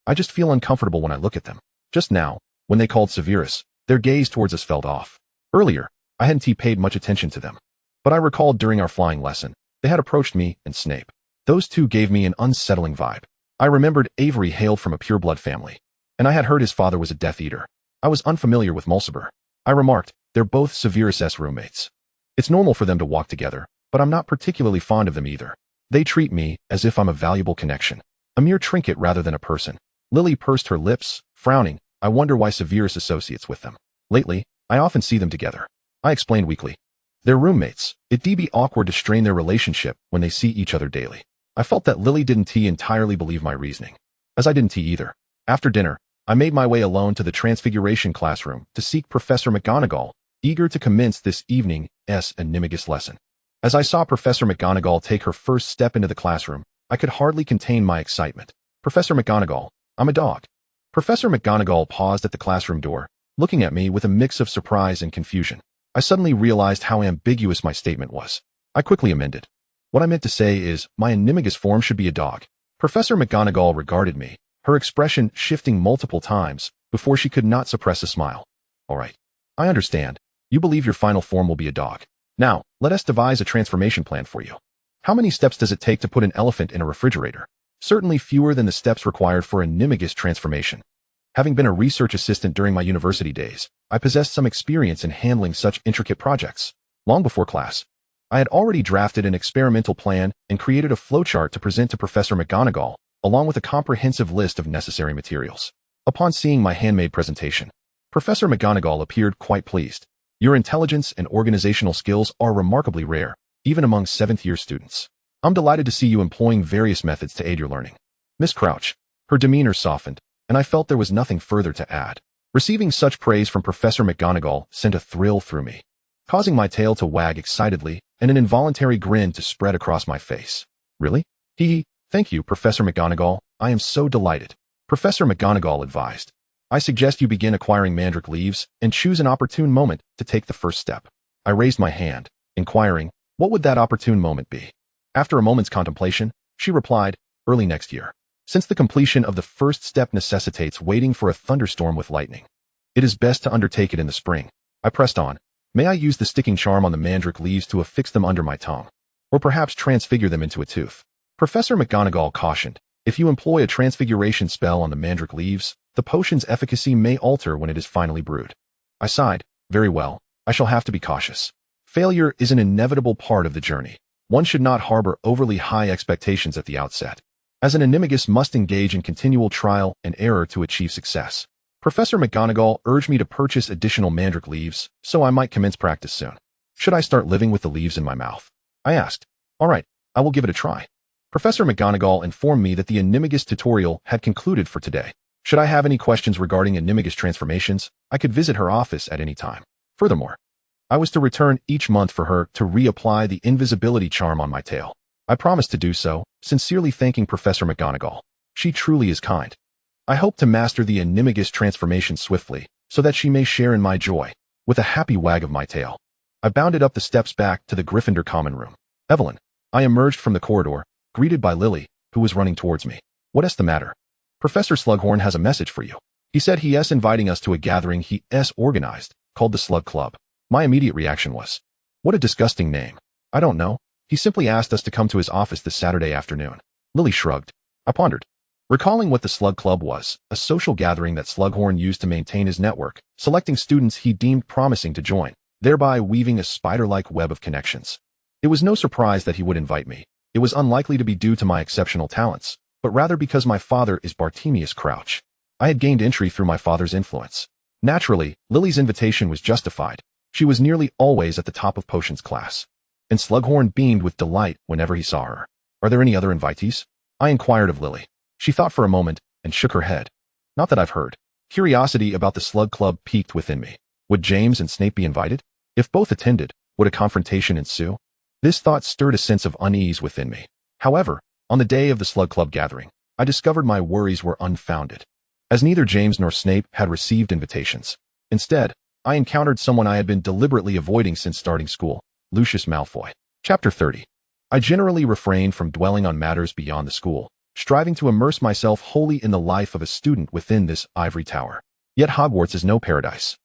I just feel uncomfortable when I look at them." Just now, when they called Severus, their gaze towards us fell off. Earlier, I hadn't paid much attention to them. But I recalled during our flying lesson, they had approached me and Snape. Those two gave me an unsettling vibe. I remembered Avery hailed from a pureblood family, and I had heard his father was a Death Eater. I was unfamiliar with Mulciber. I remarked, "They're both Severus' roommates. It's normal for them to walk together, but I'm not particularly fond of them either. They treat me as if I'm a valuable connection, a mere trinket rather than a person." Lily pursed her lips, frowning. "I wonder why Severus associates with them. Lately, I often see them together." I explained weakly. "They're roommates. It'd be awkward to strain their relationship when they see each other daily." I felt that Lily didn't entirely believe my reasoning, as I didn't either. After dinner, I made my way alone to the Transfiguration classroom to seek Professor McGonagall, eager to commence this evening's Animagus lesson. As I saw Professor McGonagall take her first step into the classroom, I could hardly contain my excitement. "Professor McGonagall, I'm a dog." Professor McGonagall paused at the classroom door, looking at me with a mix of surprise and confusion. I suddenly realized how ambiguous my statement was. I quickly amended. "What I meant to say is, my Animagus form should be a dog." Professor McGonagall regarded me, her expression shifting multiple times before she could not suppress a smile. "All right. I understand. You believe your final form will be a dog. Now, let us devise a transformation plan for you. How many steps does it take to put an elephant in a refrigerator?" Certainly fewer than the steps required for a Animagus transformation. Having been a research assistant during my university days, I possessed some experience in handling such intricate projects. Long before class, I had already drafted an experimental plan and created a flowchart to present to Professor McGonagall, along with a comprehensive list of necessary materials. Upon seeing my handmade presentation, Professor McGonagall appeared quite pleased. "Your intelligence and organizational skills are remarkably rare, even among 7th-year students. I'm delighted to see you employing various methods to aid your learning." Miss Crouch, her demeanor softened, and I felt there was nothing further to add. Receiving such praise from Professor McGonagall sent a thrill through me, causing my tail to wag excitedly and an involuntary grin to spread across my face. "Really? Hee. Thank you, Professor McGonagall. I am so delighted." Professor McGonagall advised, "I suggest you begin acquiring mandrake leaves and choose an opportune moment to take the first step." I raised my hand, inquiring, what would that opportune moment be? After a moment's contemplation, she replied, "Early next year. Since the completion of the first step necessitates waiting for a thunderstorm with lightning, it is best to undertake it in the spring." I pressed on. "May I use the sticking charm on the mandrake leaves to affix them under my tongue? Or perhaps transfigure them into a tooth?" Professor McGonagall cautioned, If you employ a transfiguration spell on the mandrake leaves, the potion's efficacy may alter when it is finally brewed. I sighed. Very well, I shall have to be cautious. Failure is an inevitable part of the journey. One should not harbor overly high expectations at the outset, as an animagus must engage in continual trial and error to achieve success. Professor McGonagall urged me to purchase additional mandrake leaves, so I might commence practice soon. Should I start living with the leaves in my mouth? I asked. All right, I will give it a try. Professor McGonagall informed me that the animagus tutorial had concluded for today. Should I have any questions regarding animagus transformations, I could visit her office at any time. Furthermore, I was to return each month for her to reapply the invisibility charm on my tail. I promised to do so, sincerely thanking Professor McGonagall. She truly is kind. I hope to master the animagus transformation swiftly, so that she may share in my joy. With a happy wag of my tail, I bounded up the steps back to the Gryffindor common room. Evelyn. I emerged from the corridor, greeted by Lily, who was running towards me. What's the matter? Professor Slughorn has a message for you. He said he's inviting us to a gathering he's organized, called the Slug Club. My immediate reaction was, what a disgusting name. I don't know. He simply asked us to come to his office this Saturday afternoon. Lily shrugged. I pondered. Recalling what the Slug Club was, a social gathering that Slughorn used to maintain his network, selecting students he deemed promising to join, thereby weaving a spider-like web of connections. It was no surprise that he would invite me. It was unlikely to be due to my exceptional talents, but rather because my father is Bartemius Crouch. I had gained entry through my father's influence. Naturally, Lily's invitation was justified. She was nearly always at the top of potions class, and Slughorn beamed with delight whenever he saw her. Are there any other invitees? I inquired of Lily. She thought for a moment and shook her head. Not that I've heard. Curiosity about the Slug Club piqued within me. Would James and Snape be invited? If both attended, would a confrontation ensue? This thought stirred a sense of unease within me. However, on the day of the Slug Club gathering, I discovered my worries were unfounded, as neither James nor Snape had received invitations. Instead, I encountered someone I had been deliberately avoiding since starting school, Lucius Malfoy. Chapter 30. I generally refrained from dwelling on matters beyond the school, striving to immerse myself wholly in the life of a student within this ivory tower. Yet Hogwarts is no paradise.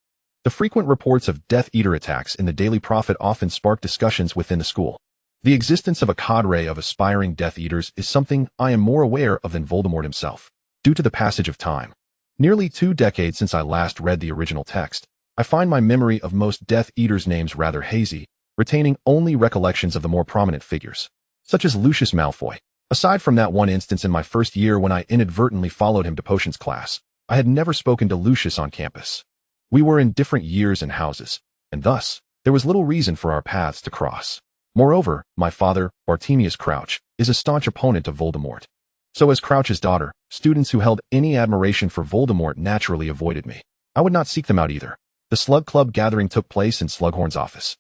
The frequent reports of Death Eater attacks in the Daily Prophet often spark discussions within the school. The existence of a cadre of aspiring Death Eaters is something I am more aware of than Voldemort himself. Due to the passage of time, nearly 2 decades since I last read the original text, I find my memory of most Death Eaters' names rather hazy, retaining only recollections of the more prominent figures, such as Lucius Malfoy. Aside from that one instance in my first year when I inadvertently followed him to potions class, I had never spoken to Lucius on campus. We were in different years and houses, and thus, there was little reason for our paths to cross. Moreover, my father, Bartemius Crouch, is a staunch opponent of Voldemort. So as Crouch's daughter, students who held any admiration for Voldemort naturally avoided me. I would not seek them out either. The Slug Club gathering took place in Slughorn's office.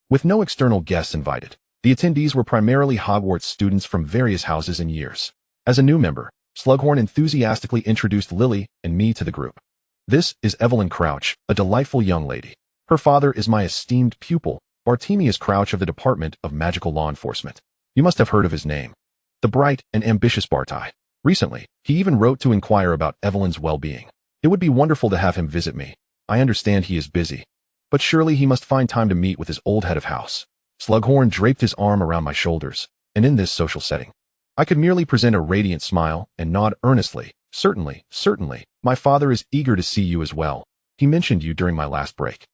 With no external guests invited, the attendees were primarily Hogwarts students from various houses and years. As a new member, Slughorn enthusiastically introduced Lily and me to the group. This is Evelyn Crouch, a delightful young lady. Her father is my esteemed pupil, Bartemius Crouch of the Department of Magical Law Enforcement. You must have heard of his name. The bright and ambitious Barty. Recently, he even wrote to inquire about Evelyn's well-being. It would be wonderful to have him visit me. I understand he is busy, but surely he must find time to meet with his old head of house. Slughorn draped his arm around my shoulders, and in this social setting, I could merely present a radiant smile and nod earnestly. Certainly, certainly, my father is eager to see you as well. He mentioned you during my last break.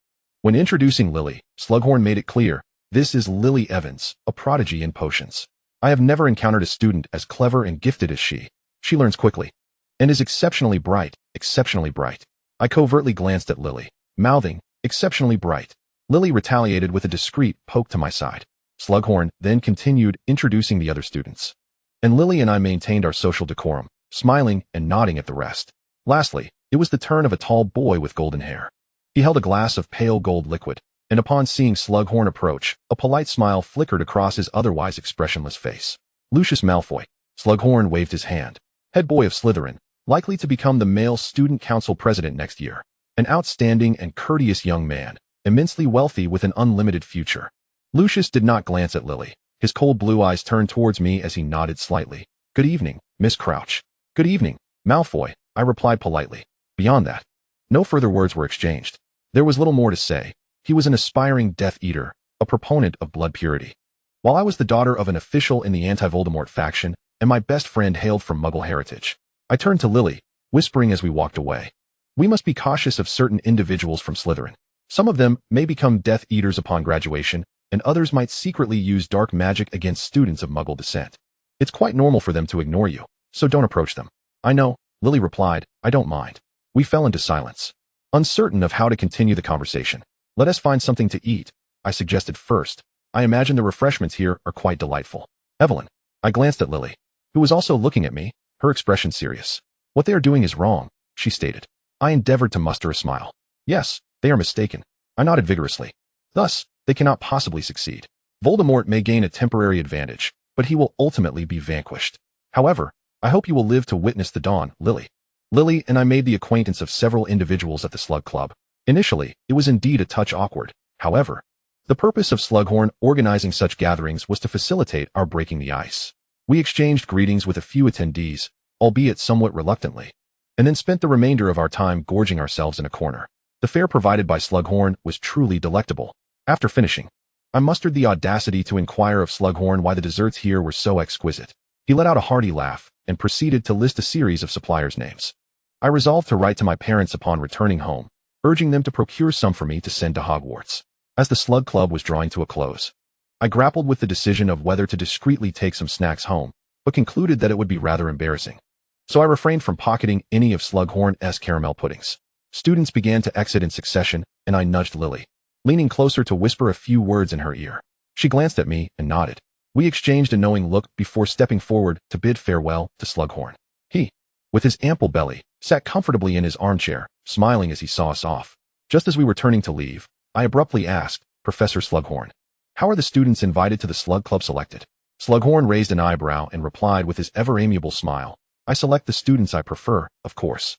When introducing Lily, Slughorn made it clear, this is Lily Evans, a prodigy in potions. I have never encountered a student as clever and gifted as she. She learns quickly, and is exceptionally bright, exceptionally bright. I covertly glanced at Lily, mouthing, exceptionally bright. Lily retaliated with a discreet poke to my side. Slughorn then continued introducing the other students, and Lily and I maintained our social decorum, smiling and nodding at the rest. Lastly, it was the turn of a tall boy with golden hair. He held a glass of pale gold liquid, and upon seeing Slughorn approach, a polite smile flickered across his otherwise expressionless face. Lucius Malfoy. Slughorn waved his hand. Head boy of Slytherin, likely to become the male student council president next year. An outstanding and courteous young man, immensely wealthy with an unlimited future. Lucius did not glance at Lily. His cold blue eyes turned towards me as he nodded slightly. Good evening, Miss Crouch. Good evening, Malfoy, I replied politely. Beyond that, no further words were exchanged. There was little more to say. He was an aspiring Death Eater, a proponent of blood purity, while I was the daughter of an official in the anti-Voldemort faction, and my best friend hailed from Muggle heritage. I turned to Lily, whispering as we walked away. We must be cautious of certain individuals from Slytherin. Some of them may become Death Eaters upon graduation, and others might secretly use dark magic against students of Muggle descent. It's quite normal for them to ignore you, so don't approach them. I know, Lily replied, I don't mind. We fell into silence, uncertain of how to continue the conversation. Let us find something to eat, I suggested first. I imagine the refreshments here are quite delightful. Evelyn. I glanced at Lily, who was also looking at me, her expression serious. What they are doing is wrong, she stated. I endeavored to muster a smile. Yes, they are mistaken. I nodded vigorously. Thus, they cannot possibly succeed. Voldemort may gain a temporary advantage, but he will ultimately be vanquished. However, I hope you will live to witness the dawn, Lily. Lily and I made the acquaintance of several individuals at the Slug Club. Initially, it was indeed a touch awkward. However, the purpose of Slughorn organizing such gatherings was to facilitate our breaking the ice. We exchanged greetings with a few attendees, albeit somewhat reluctantly, and then spent the remainder of our time gorging ourselves in a corner. The fare provided by Slughorn was truly delectable. After finishing, I mustered the audacity to inquire of Slughorn why the desserts here were so exquisite. He let out a hearty laugh and proceeded to list a series of suppliers' names. I resolved to write to my parents upon returning home, urging them to procure some for me to send to Hogwarts. As the Slug Club was drawing to a close, I grappled with the decision of whether to discreetly take some snacks home, but concluded that it would be rather embarrassing. So I refrained from pocketing any of Slughorn's caramel puddings. Students began to exit in succession, and I nudged Lily, leaning closer to whisper a few words in her ear. She glanced at me and nodded. We exchanged a knowing look before stepping forward to bid farewell to Slughorn. He, with his ample belly, sat comfortably in his armchair, smiling as he saw us off. Just as we were turning to leave, I abruptly asked, Professor Slughorn, how are the students invited to the Slug Club selected? Slughorn raised an eyebrow and replied with his ever-amiable smile, I select the students I prefer, of course.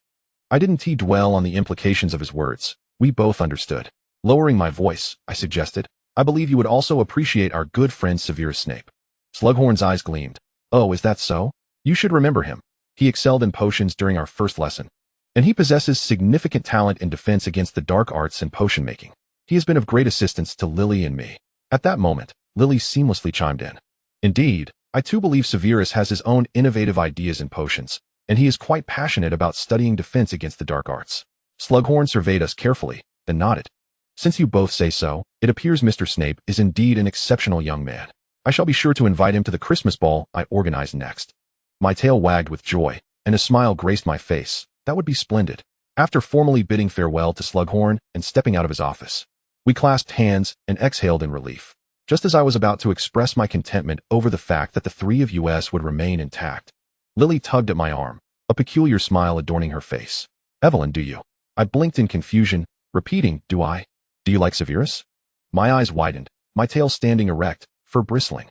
I didn't dwell on the implications of his words. We both understood. Lowering my voice, I suggested, I believe you would also appreciate our good friend Severus Snape. Slughorn's eyes gleamed. Oh, is that so? You should remember him. He excelled in potions during our first lesson, and he possesses significant talent in defense against the dark arts and potion making. He has been of great assistance to Lily and me. At that moment, Lily seamlessly chimed in. Indeed, I too believe Severus has his own innovative ideas in potions, and he is quite passionate about studying defense against the dark arts. Slughorn surveyed us carefully, then nodded. Since you both say so, it appears Mr. Snape is indeed an exceptional young man. I shall be sure to invite him to the Christmas ball I organize next. My tail wagged with joy, and a smile graced my face. That would be splendid. After formally bidding farewell to Slughorn and stepping out of his office, we clasped hands and exhaled in relief. Just as I was about to express my contentment over the fact that the three of us would remain intact, Lily tugged at my arm, a peculiar smile adorning her face. Evelyn, do you? I blinked in confusion, repeating, do I? Do you like Severus? My eyes widened, my tail standing erect, fur bristling.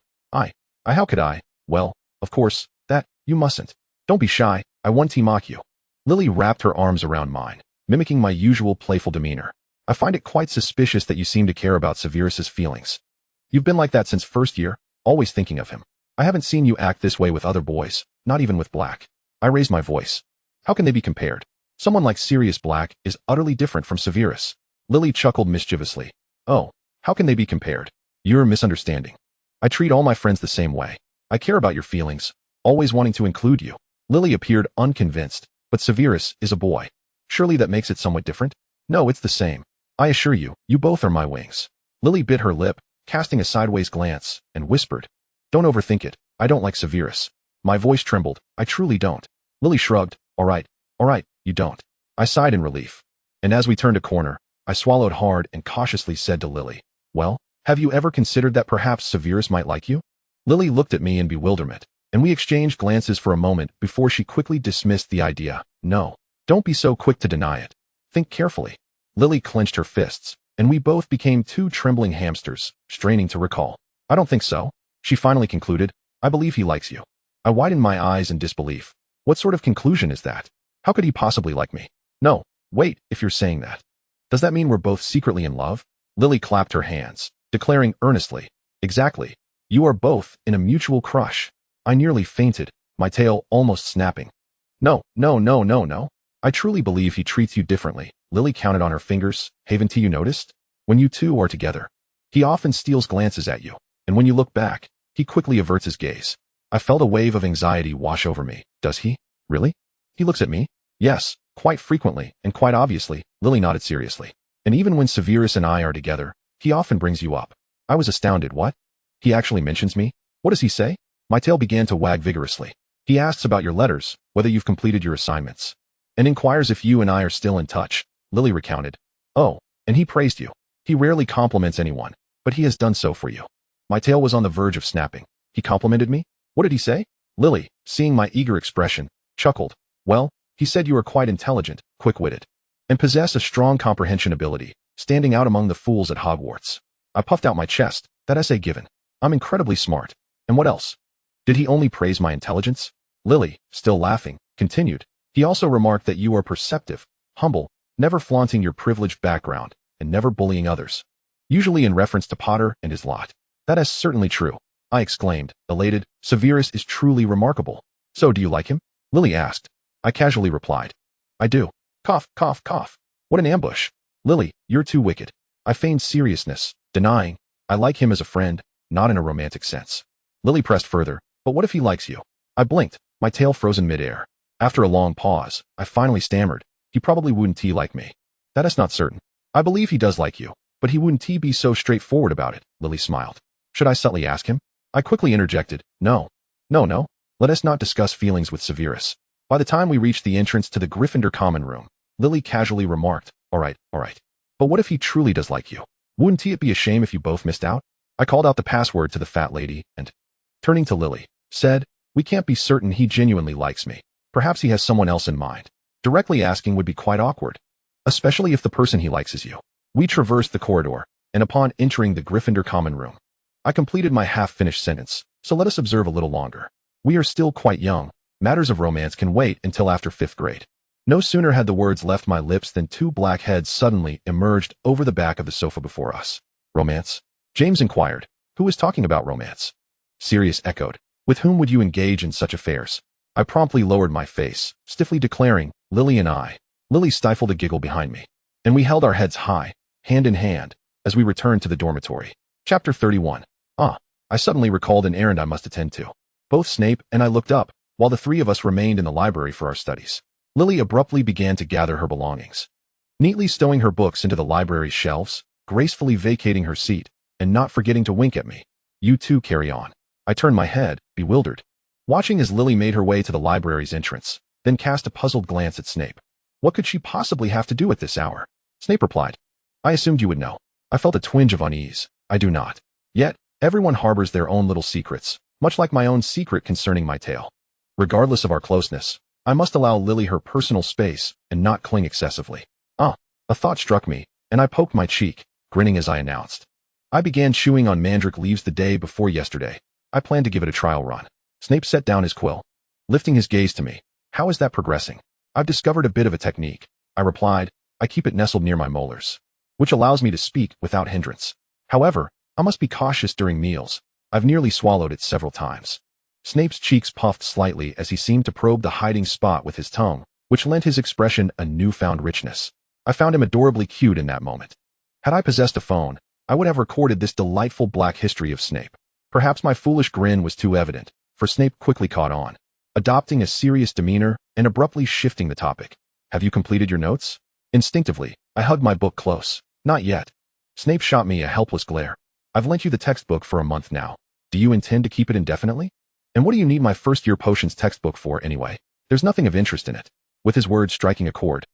How could I? Well, of course, you mustn't. Don't be shy, I want to mock you. Lily wrapped her arms around mine, mimicking my usual playful demeanor. I find it quite suspicious that you seem to care about Severus's feelings. You've been like that since first year, always thinking of him. I haven't seen you act this way with other boys, not even with Black. I raised my voice. How can they be compared? Someone like Sirius Black is utterly different from Severus. Lily chuckled mischievously. Oh, how can they be compared? You're misunderstanding. I treat all my friends the same way. I care about your feelings, always wanting to include you. Lily appeared unconvinced, but Severus is a boy. Surely that makes it somewhat different? No, it's the same. I assure you, you both are my wings. Lily bit her lip, casting a sideways glance, and whispered, Don't overthink it. I don't like Severus. My voice trembled. I truly don't. Lily shrugged. All right, you don't. I sighed in relief. And as we turned a corner, I swallowed hard and cautiously said to Lily, Well, have you ever considered that perhaps Severus might like you? Lily looked at me in bewilderment, and we exchanged glances for a moment before she quickly dismissed the idea. No, don't be so quick to deny it. Think carefully. Lily clenched her fists, and we both became two trembling hamsters, straining to recall. I don't think so, she finally concluded. I believe he likes you. I widened my eyes in disbelief. What sort of conclusion is that? How could he possibly like me? No, wait, if you're saying that, does that mean we're both secretly in love? Lily clapped her hands, declaring earnestly, Exactly. You are both in a mutual crush. I nearly fainted, my tail almost snapping. No. I truly believe he treats you differently. Lily counted on her fingers. Haven't you noticed? When you two are together, he often steals glances at you, and when you look back, he quickly averts his gaze. I felt a wave of anxiety wash over me. Does he? Really? He looks at me? Yes, quite frequently, and quite obviously. Lily nodded seriously. And even when Severus and I are together, he often brings you up. I was astounded. What? He actually mentions me? What does he say? My tail began to wag vigorously. He asks about your letters, whether you've completed your assignments, and inquires if you and I are still in touch, Lily recounted. Oh, and he praised you. He rarely compliments anyone, but he has done so for you. My tail was on the verge of snapping. He complimented me? What did he say? Lily, seeing my eager expression, chuckled. Well, he said you are quite intelligent, quick-witted, and possess a strong comprehension ability, standing out among the fools at Hogwarts. I puffed out my chest. That essay given. I'm incredibly smart. And what else? Did he only praise my intelligence? Lily, still laughing, continued. He also remarked that you are perceptive, humble, never flaunting your privileged background, and never bullying others. Usually in reference to Potter and his lot. That is certainly true, I exclaimed, elated. Severus is truly remarkable. So do you like him? Lily asked. I casually replied. I do. Cough, cough, cough. What an ambush. Lily, you're too wicked. I feigned seriousness, denying. I like him as a friend, not in a romantic sense. Lily pressed further. But what if he likes you? I blinked, my tail frozen midair. After a long pause, I finally stammered. He probably wouldn't like me. That is not certain. I believe he does like you, but he wouldn't be so straightforward about it, Lily smiled. Should I subtly ask him? I quickly interjected. No. No. Let us not discuss feelings with Severus. By the time we reached the entrance to the Gryffindor common room, Lily casually remarked, all right. But what if he truly does like you? Wouldn't it be a shame if you both missed out? I called out the password to the fat lady and, turning to Lily, said, we can't be certain he genuinely likes me. Perhaps he has someone else in mind. Directly asking would be quite awkward, especially if the person he likes is you. We traversed the corridor, and upon entering the Gryffindor common room, I completed my half-finished sentence, so let us observe a little longer. We are still quite young. Matters of romance can wait until after 5th grade. No sooner had the words left my lips than two black heads suddenly emerged over the back of the sofa before us. Romance? James inquired. Who was talking about romance? Sirius echoed. With whom would you engage in such affairs? I promptly lowered my face, stiffly declaring, Lily and I. Lily stifled a giggle behind me, and we held our heads high, hand in hand, as we returned to the dormitory. Chapter 31. I suddenly recalled an errand I must attend to. Both Snape and I looked up, while the three of us remained in the library for our studies. Lily abruptly began to gather her belongings, neatly stowing her books into the library's shelves, gracefully vacating her seat, and not forgetting to wink at me. You two carry on. I turned my head, bewildered, watching as Lily made her way to the library's entrance, then cast a puzzled glance at Snape. What could she possibly have to do at this hour? Snape replied. I assumed you would know. I felt a twinge of unease. I do not. Yet, everyone harbors their own little secrets, much like my own secret concerning my tail. Regardless of our closeness, I must allow Lily her personal space and not cling excessively. A thought struck me, and I poked my cheek, grinning as I announced. I began chewing on mandrake leaves the day before yesterday. I plan to give it a trial run. Snape set down his quill, lifting his gaze to me. How is that progressing? I've discovered a bit of a technique, I replied. I keep it nestled near my molars, which allows me to speak without hindrance. However, I must be cautious during meals. I've nearly swallowed it several times. Snape's cheeks puffed slightly as he seemed to probe the hiding spot with his tongue, which lent his expression a newfound richness. I found him adorably cute in that moment. Had I possessed a phone, I would have recorded this delightful black history of Snape. Perhaps my foolish grin was too evident, for Snape quickly caught on, adopting a serious demeanor and abruptly shifting the topic. Have you completed your notes? Instinctively, I hugged my book close. Not yet. Snape shot me a helpless glare. I've lent you the textbook for a month now. Do you intend to keep it indefinitely? And what do you need my first-year potions textbook for anyway? There's nothing of interest in it. With his words striking a chord,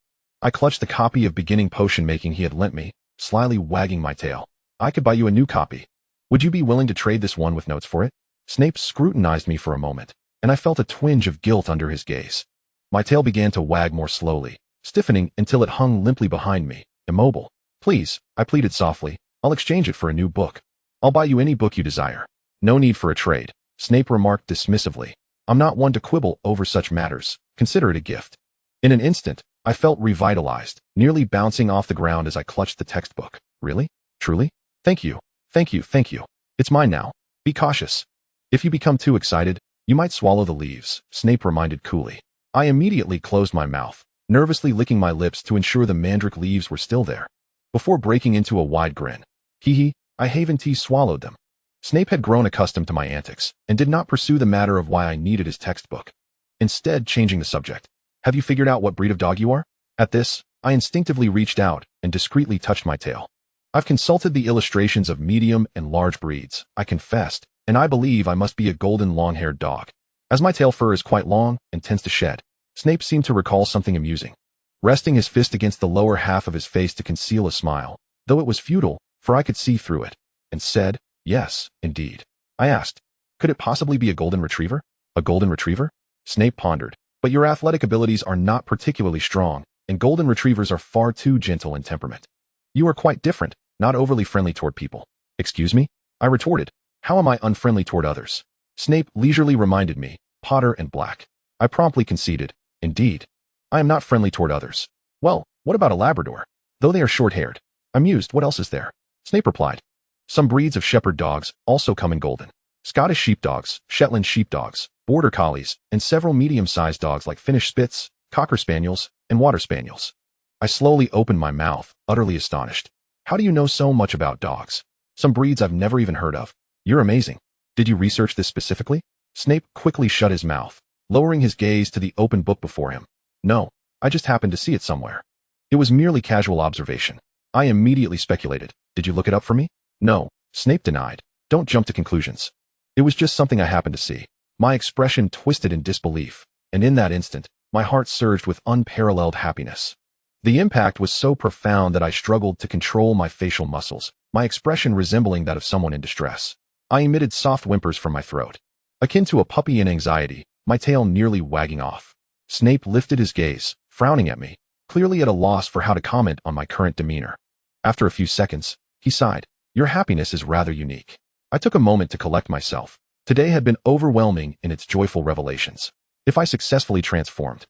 I clutched the copy of Beginning Potion Making he had lent me, slyly wagging my tail. I could buy you a new copy. Would you be willing to trade this one with notes for it? Snape scrutinized me for a moment, and I felt a twinge of guilt under his gaze. My tail began to wag more slowly, stiffening until it hung limply behind me, immobile. Please, I pleaded softly, I'll exchange it for a new book. I'll buy you any book you desire. No need for a trade, Snape remarked dismissively. I'm not one to quibble over such matters. Consider it a gift. In an instant, I felt revitalized, nearly bouncing off the ground as I clutched the textbook. Really? Truly? Thank you. It's mine now. Be cautious. If you become too excited, you might swallow the leaves, Snape reminded coolly. I immediately closed my mouth, nervously licking my lips to ensure the mandrake leaves were still there, before breaking into a wide grin. I haven't swallowed them. Snape had grown accustomed to my antics and did not pursue the matter of why I needed his textbook. Instead, changing the subject. Have you figured out what breed of dog you are? At this, I instinctively reached out and discreetly touched my tail. I've consulted the illustrations of medium and large breeds, I confessed, and I believe I must be a golden long-haired dog. As my tail fur is quite long and tends to shed, Snape seemed to recall something amusing. Resting his fist against the lower half of his face to conceal a smile, though it was futile, for I could see through it, and said, "Yes, indeed." I asked, "Could it possibly be a golden retriever?" "A golden retriever?" Snape pondered. "But your athletic abilities are not particularly strong, and golden retrievers are far too gentle in temperament. You are quite different, not overly friendly toward people." "Excuse me?" I retorted. "How am I unfriendly toward others?" Snape leisurely reminded me, "Potter and Black." I promptly conceded, "Indeed. I am not friendly toward others." "Well, what about a Labrador? Though they are short-haired." I mused, "What else is there?" Snape replied, "Some breeds of shepherd dogs also come in golden. Scottish sheepdogs, Shetland sheepdogs, border collies, and several medium-sized dogs like Finnish Spitz, Cocker Spaniels, and Water Spaniels." I slowly opened my mouth, utterly astonished. "How do you know so much about dogs? Some breeds I've never even heard of. You're amazing. Did you research this specifically?" Snape quickly shut his mouth, lowering his gaze to the open book before him. "No, I just happened to see it somewhere. It was merely casual observation." I immediately speculated, "Did you look it up for me?" "No," Snape denied. "Don't jump to conclusions. It was just something I happened to see." My expression twisted in disbelief, and in that instant, my heart surged with unparalleled happiness. The impact was so profound that I struggled to control my facial muscles, my expression resembling that of someone in distress. I emitted soft whimpers from my throat, akin to a puppy in anxiety, my tail nearly wagging off. Snape lifted his gaze, frowning at me, clearly at a loss for how to comment on my current demeanor. After a few seconds, he sighed, "Your happiness is rather unique." I took a moment to collect myself. Today had been overwhelming in its joyful revelations. If I successfully transformed,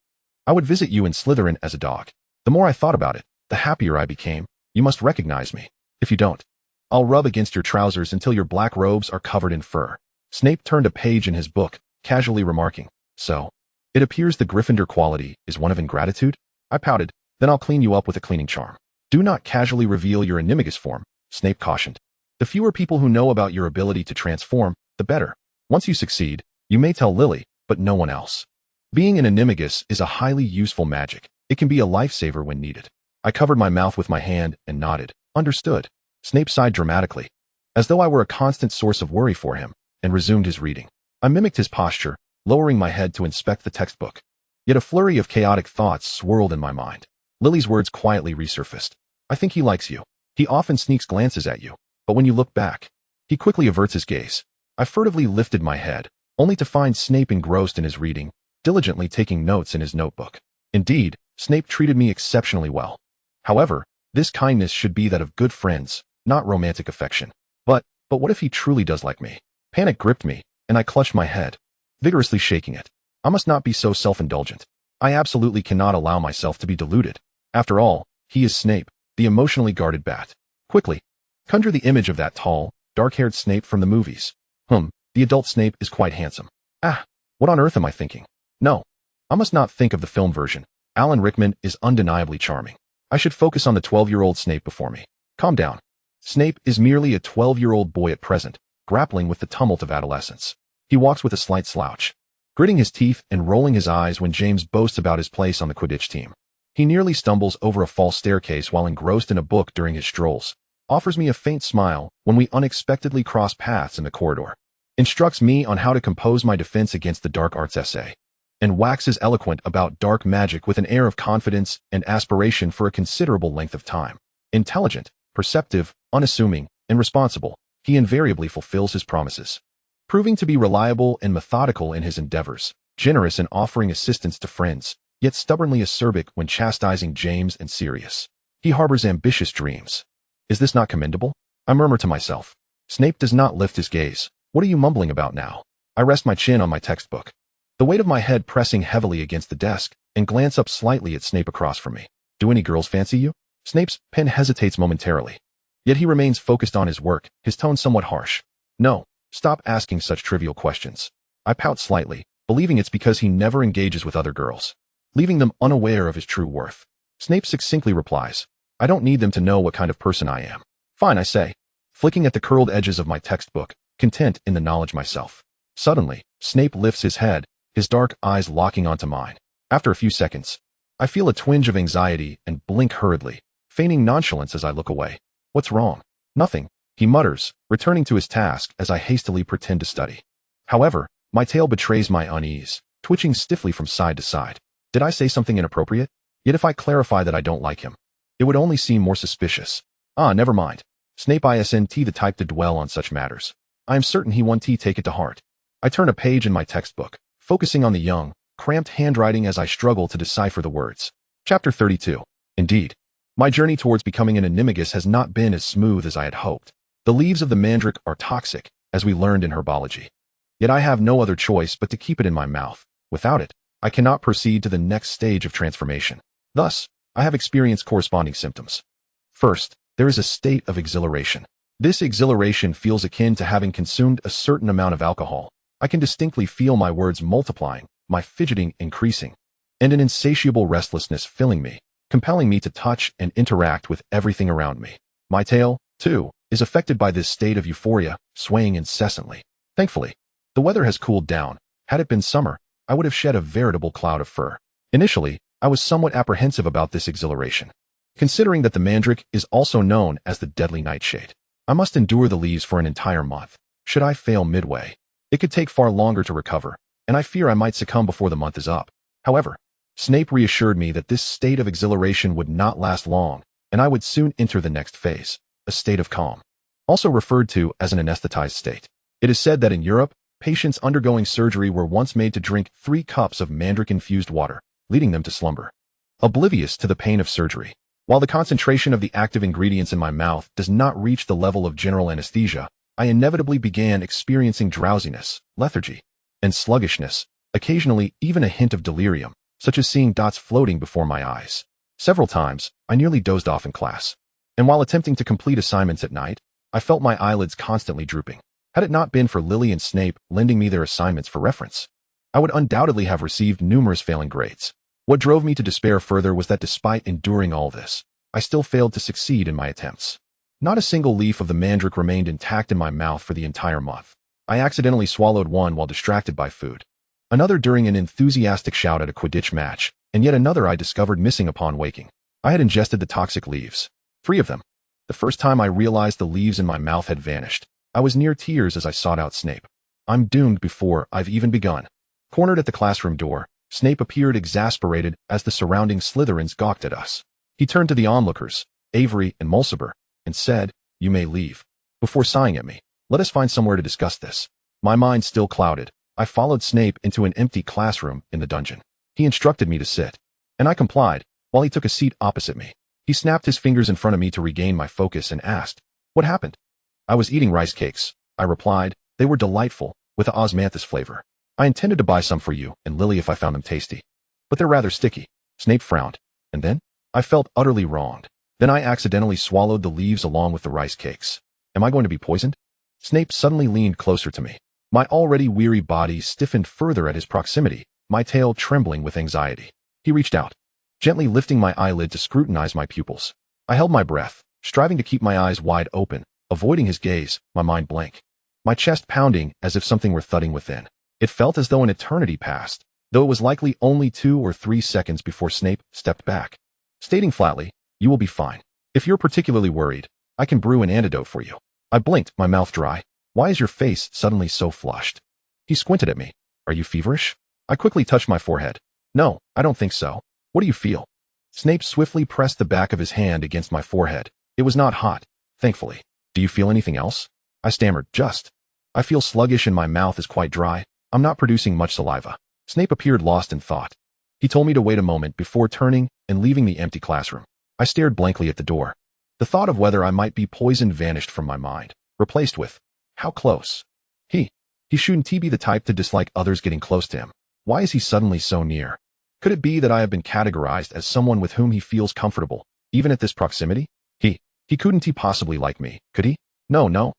I would visit you in Slytherin as a dog. The more I thought about it, the happier I became. "You must recognize me. If you don't, I'll rub against your trousers until your black robes are covered in fur." Snape turned a page in his book, casually remarking, "So, it appears the Gryffindor quality is one of ingratitude?" I pouted, "Then I'll clean you up with a cleaning charm." "Do not casually reveal your animagus form," Snape cautioned. "The fewer people who know about your ability to transform, the better. Once you succeed, you may tell Lily, but no one else. Being an animagus is a highly useful magic. It can be a lifesaver when needed." I covered my mouth with my hand and nodded. "Understood." Snape sighed dramatically, as though I were a constant source of worry for him, and resumed his reading. I mimicked his posture, lowering my head to inspect the textbook. Yet a flurry of chaotic thoughts swirled in my mind. Lily's words quietly resurfaced. "I think he likes you. He often sneaks glances at you, but when you look back, he quickly averts his gaze." I furtively lifted my head, only to find Snape engrossed in his reading, diligently taking notes in his notebook. Indeed, Snape treated me exceptionally well. However, this kindness should be that of good friends, not romantic affection. But what if he truly does like me? Panic gripped me, and I clutched my head, vigorously shaking it. I must not be so self-indulgent. I absolutely cannot allow myself to be deluded. After all, he is Snape, the emotionally guarded bat. Quickly, conjure the image of that tall, dark-haired Snape from the movies. The adult Snape is quite handsome. Ah, what on earth am I thinking? No, I must not think of the film version. Alan Rickman is undeniably charming. I should focus on the 12-year-old Snape before me. Calm down. Snape is merely a 12-year-old boy at present, grappling with the tumult of adolescence. He walks with a slight slouch, gritting his teeth and rolling his eyes when James boasts about his place on the Quidditch team. He nearly stumbles over a false staircase while engrossed in a book during his strolls, offers me a faint smile when we unexpectedly cross paths in the corridor, instructs me on how to compose my defense against the dark arts essay, and waxes eloquent about dark magic with an air of confidence and aspiration for a considerable length of time. Intelligent, perceptive, unassuming, and responsible, he invariably fulfills his promises, proving to be reliable and methodical in his endeavors, generous in offering assistance to friends, yet stubbornly acerbic when chastising James and Sirius. He harbors ambitious dreams. Is this not commendable? I murmur to myself. Snape does not lift his gaze. What are you mumbling about now? I rest my chin on my textbook, the weight of my head pressing heavily against the desk, and glance up slightly at Snape across from me. Do any girls fancy you? Snape's pen hesitates momentarily, yet he remains focused on his work, his tone somewhat harsh. No, stop asking such trivial questions. I pout slightly, believing it's because he never engages with other girls, leaving them unaware of his true worth. Snape succinctly replies, I don't need them to know what kind of person I am. Fine, I say, flicking at the curled edges of my textbook, content in the knowledge myself. Suddenly, Snape lifts his head, his dark eyes locking onto mine. After a few seconds, I feel a twinge of anxiety and blink hurriedly, feigning nonchalance as I look away. What's wrong? Nothing, he mutters, returning to his task as I hastily pretend to study. However, my tail betrays my unease, twitching stiffly from side to side. Did I say something inappropriate? Yet if I clarify that I don't like him, it would only seem more suspicious. Never mind. Snape isn't the type to dwell on such matters. I am certain he won't take it to heart. I turn a page in my textbook, focusing on the young, cramped handwriting as I struggle to decipher the words. Chapter 32. Indeed, my journey towards becoming an animagus has not been as smooth as I had hoped. The leaves of the mandrake are toxic, as we learned in herbology. Yet I have no other choice but to keep it in my mouth. Without it, I cannot proceed to the next stage of transformation. Thus, I have experienced corresponding symptoms. First, there is a state of exhilaration. This exhilaration feels akin to having consumed a certain amount of alcohol. I can distinctly feel my words multiplying, my fidgeting increasing, and an insatiable restlessness filling me, compelling me to touch and interact with everything around me. My tail, too, is affected by this state of euphoria, swaying incessantly. Thankfully, the weather has cooled down. Had it been summer, I would have shed a veritable cloud of fur. Initially, I was somewhat apprehensive about this exhilaration, considering that the mandrake is also known as the deadly nightshade. I must endure the leaves for an entire month. Should I fail midway, it could take far longer to recover, and I fear I might succumb before the month is up. However, Snape reassured me that this state of exhilaration would not last long, and I would soon enter the next phase, a state of calm, also referred to as an anesthetized state. It is said that in Europe, patients undergoing surgery were once made to drink 3 cups of mandrake-infused water, leading them to slumber, oblivious to the pain of surgery. While the concentration of the active ingredients in my mouth does not reach the level of general anesthesia, I inevitably began experiencing drowsiness, lethargy, and sluggishness, occasionally even a hint of delirium, such as seeing dots floating before my eyes. Several times, I nearly dozed off in class, and while attempting to complete assignments at night, I felt my eyelids constantly drooping. Had it not been for Lily and Snape lending me their assignments for reference, I would undoubtedly have received numerous failing grades. What drove me to despair further was that despite enduring all this, I still failed to succeed in my attempts. Not a single leaf of the mandrake remained intact in my mouth for the entire month. I accidentally swallowed one while distracted by food, another during an enthusiastic shout at a Quidditch match, and yet another I discovered missing upon waking. I had ingested the toxic leaves, 3 of them. The first time I realized the leaves in my mouth had vanished, I was near tears as I sought out Snape. I'm doomed before I've even begun. Cornered at the classroom door, Snape appeared exasperated as the surrounding Slytherins gawked at us. He turned to the onlookers, Avery and Mulciber, and said, "You may leave." Before sighing at me, "Let us find somewhere to discuss this." My mind still clouded, I followed Snape into an empty classroom in the dungeon. He instructed me to sit, and I complied, while he took a seat opposite me. He snapped his fingers in front of me to regain my focus and asked, "What happened?" "I was eating rice cakes," I replied. "They were delightful, with a osmanthus flavor. I intended to buy some for you and Lily if I found them tasty, but they're rather sticky." Snape frowned, and then I felt utterly wronged. Then I accidentally swallowed the leaves along with the rice cakes. Am I going to be poisoned? Snape suddenly leaned closer to me. My already weary body stiffened further at his proximity, my tail trembling with anxiety. He reached out, gently lifting my eyelid to scrutinize my pupils. I held my breath, striving to keep my eyes wide open, avoiding his gaze, my mind blank, my chest pounding as if something were thudding within. It felt as though an eternity passed, though it was likely only 2 or 3 seconds before Snape stepped back, stating flatly, "You will be fine. If you're particularly worried, I can brew an antidote for you." I blinked, my mouth dry. "Why is your face suddenly so flushed?" He squinted at me. "Are you feverish?" I quickly touched my forehead. "No, I don't think so. What do you feel?" Snape swiftly pressed the back of his hand against my forehead. It was not hot, thankfully. "Do you feel anything else?" I stammered, "Just. I feel sluggish and my mouth is quite dry. I'm not producing much saliva." Snape appeared lost in thought. He told me to wait a moment before turning and leaving the empty classroom. I stared blankly at the door. The thought of whether I might be poisoned vanished from my mind, replaced with, how close? He shouldn't be the type to dislike others getting close to him. Why is he suddenly so near? Could it be that I have been categorized as someone with whom he feels comfortable, even at this proximity? He couldn't possibly like me, could he? No.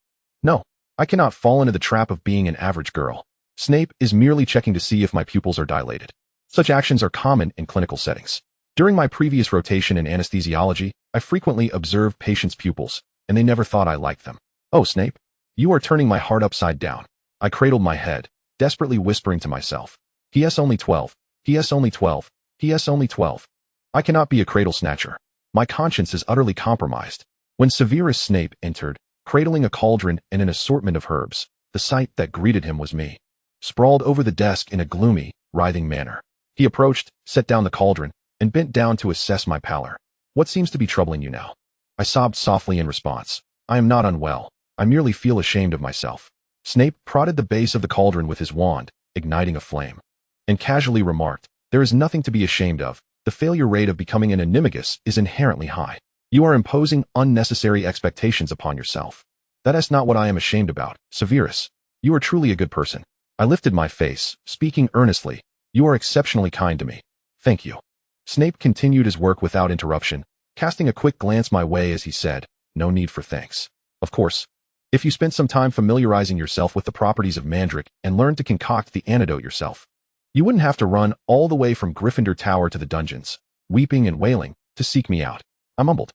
I cannot fall into the trap of being an average girl. Snape is merely checking to see if my pupils are dilated. Such actions are common in clinical settings. During my previous rotation in anesthesiology, I frequently observed patients' pupils, and they never thought I liked them. "Oh, Snape, You are turning my heart upside down. I cradled my head, desperately whispering to myself. He has only 12. He has only 12. He has only 12. I cannot be a cradle snatcher. My conscience is utterly compromised. When Severus Snape entered, cradling a cauldron and an assortment of herbs, the sight that greeted him was me, sprawled over the desk in a gloomy, writhing manner. He approached, set down the cauldron, and bent down to assess my pallor. What seems to be troubling you now? I sobbed softly in response. I am not unwell. I merely feel ashamed of myself. Snape prodded the base of the cauldron with his wand, igniting a flame, and casually remarked, there is nothing to be ashamed of. The failure rate of becoming an animagus is inherently high. You are imposing unnecessary expectations upon yourself. That is not what I am ashamed about, Severus. You are truly a good person. I lifted my face, speaking earnestly. You are exceptionally kind to me. Thank you. Snape continued his work without interruption, casting a quick glance my way as he said, no need for thanks. Of course. If you spent some time familiarizing yourself with the properties of Mandrake and learned to concoct the antidote yourself, you wouldn't have to run all the way from Gryffindor Tower to the dungeons, weeping and wailing, to seek me out. I mumbled.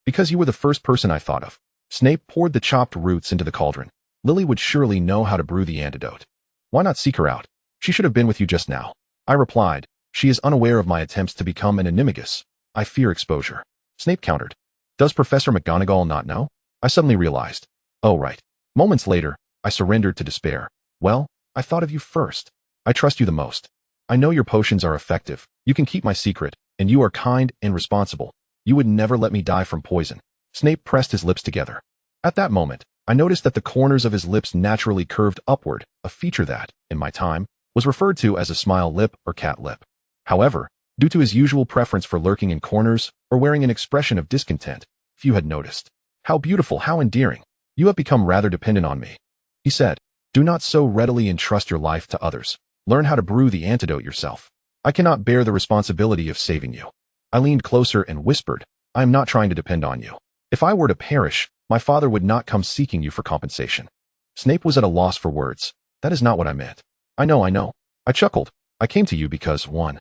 Because you were the first person I thought of. Snape poured the chopped roots into the cauldron. Lily would surely know how to brew the antidote. Why not seek her out? She should have been with you just now. I replied. She is unaware of my attempts to become an animagus. I fear exposure. Snape countered. Does Professor McGonagall not know? I suddenly realized. Oh, right. Moments later, I surrendered to despair. Well, I thought of you first. I trust you the most. I know your potions are effective. You can keep my secret, and you are kind and responsible. You would never let me die from poison. Snape pressed his lips together. At that moment, I noticed that the corners of his lips naturally curved upward, a feature that, in my time, was referred to as a smile lip or cat lip. However, due to his usual preference for lurking in corners or wearing an expression of discontent, few had noticed. How beautiful, how endearing. You have become rather dependent on me. He said, do not so readily entrust your life to others. Learn how to brew the antidote yourself. I cannot bear the responsibility of saving you. I leaned closer and whispered, I am not trying to depend on you. If I were to perish, my father would not come seeking you for compensation. Snape was at a loss for words. That is not what I meant. I know. I chuckled. I came to you because, 1.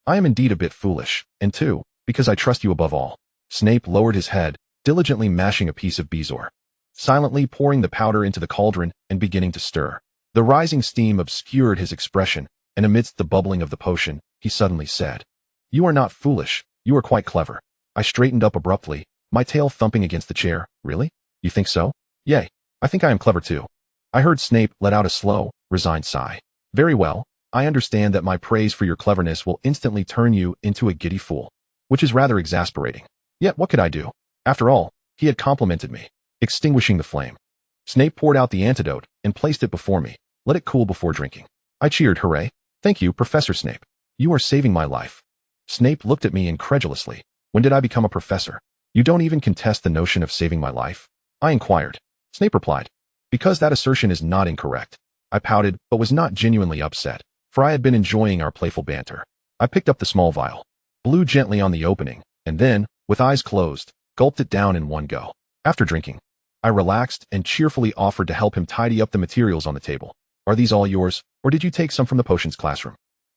I am indeed a bit foolish, and 2, because I trust you above all. Snape lowered his head, diligently mashing a piece of bezoar, silently pouring the powder into the cauldron and beginning to stir. The rising steam obscured his expression, and amidst the bubbling of the potion, he suddenly said, you are not foolish, you are quite clever. I straightened up abruptly, my tail thumping against the chair. Really? You think so? Yay, I think I am clever too. I heard Snape let out a slow, resigned sigh. Very well, I understand that my praise for your cleverness will instantly turn you into a giddy fool, which is rather exasperating. Yet what could I do? After all, he had complimented me. Extinguishing the flame, Snape poured out the antidote and placed it before me. Let it cool before drinking. I cheered, hooray. Thank you, Professor Snape. You are saving my life. Snape looked at me incredulously. When did I become a professor? You don't even contest the notion of saving my life? I inquired. Snape replied, because that assertion is not incorrect. I pouted, but was not genuinely upset, for I had been enjoying our playful banter. I picked up the small vial, blew gently on the opening, and then, with eyes closed, gulped it down in one go. After drinking, I relaxed and cheerfully offered to help him tidy up the materials on the table. Are these all yours, or did you take some from the potions classroom?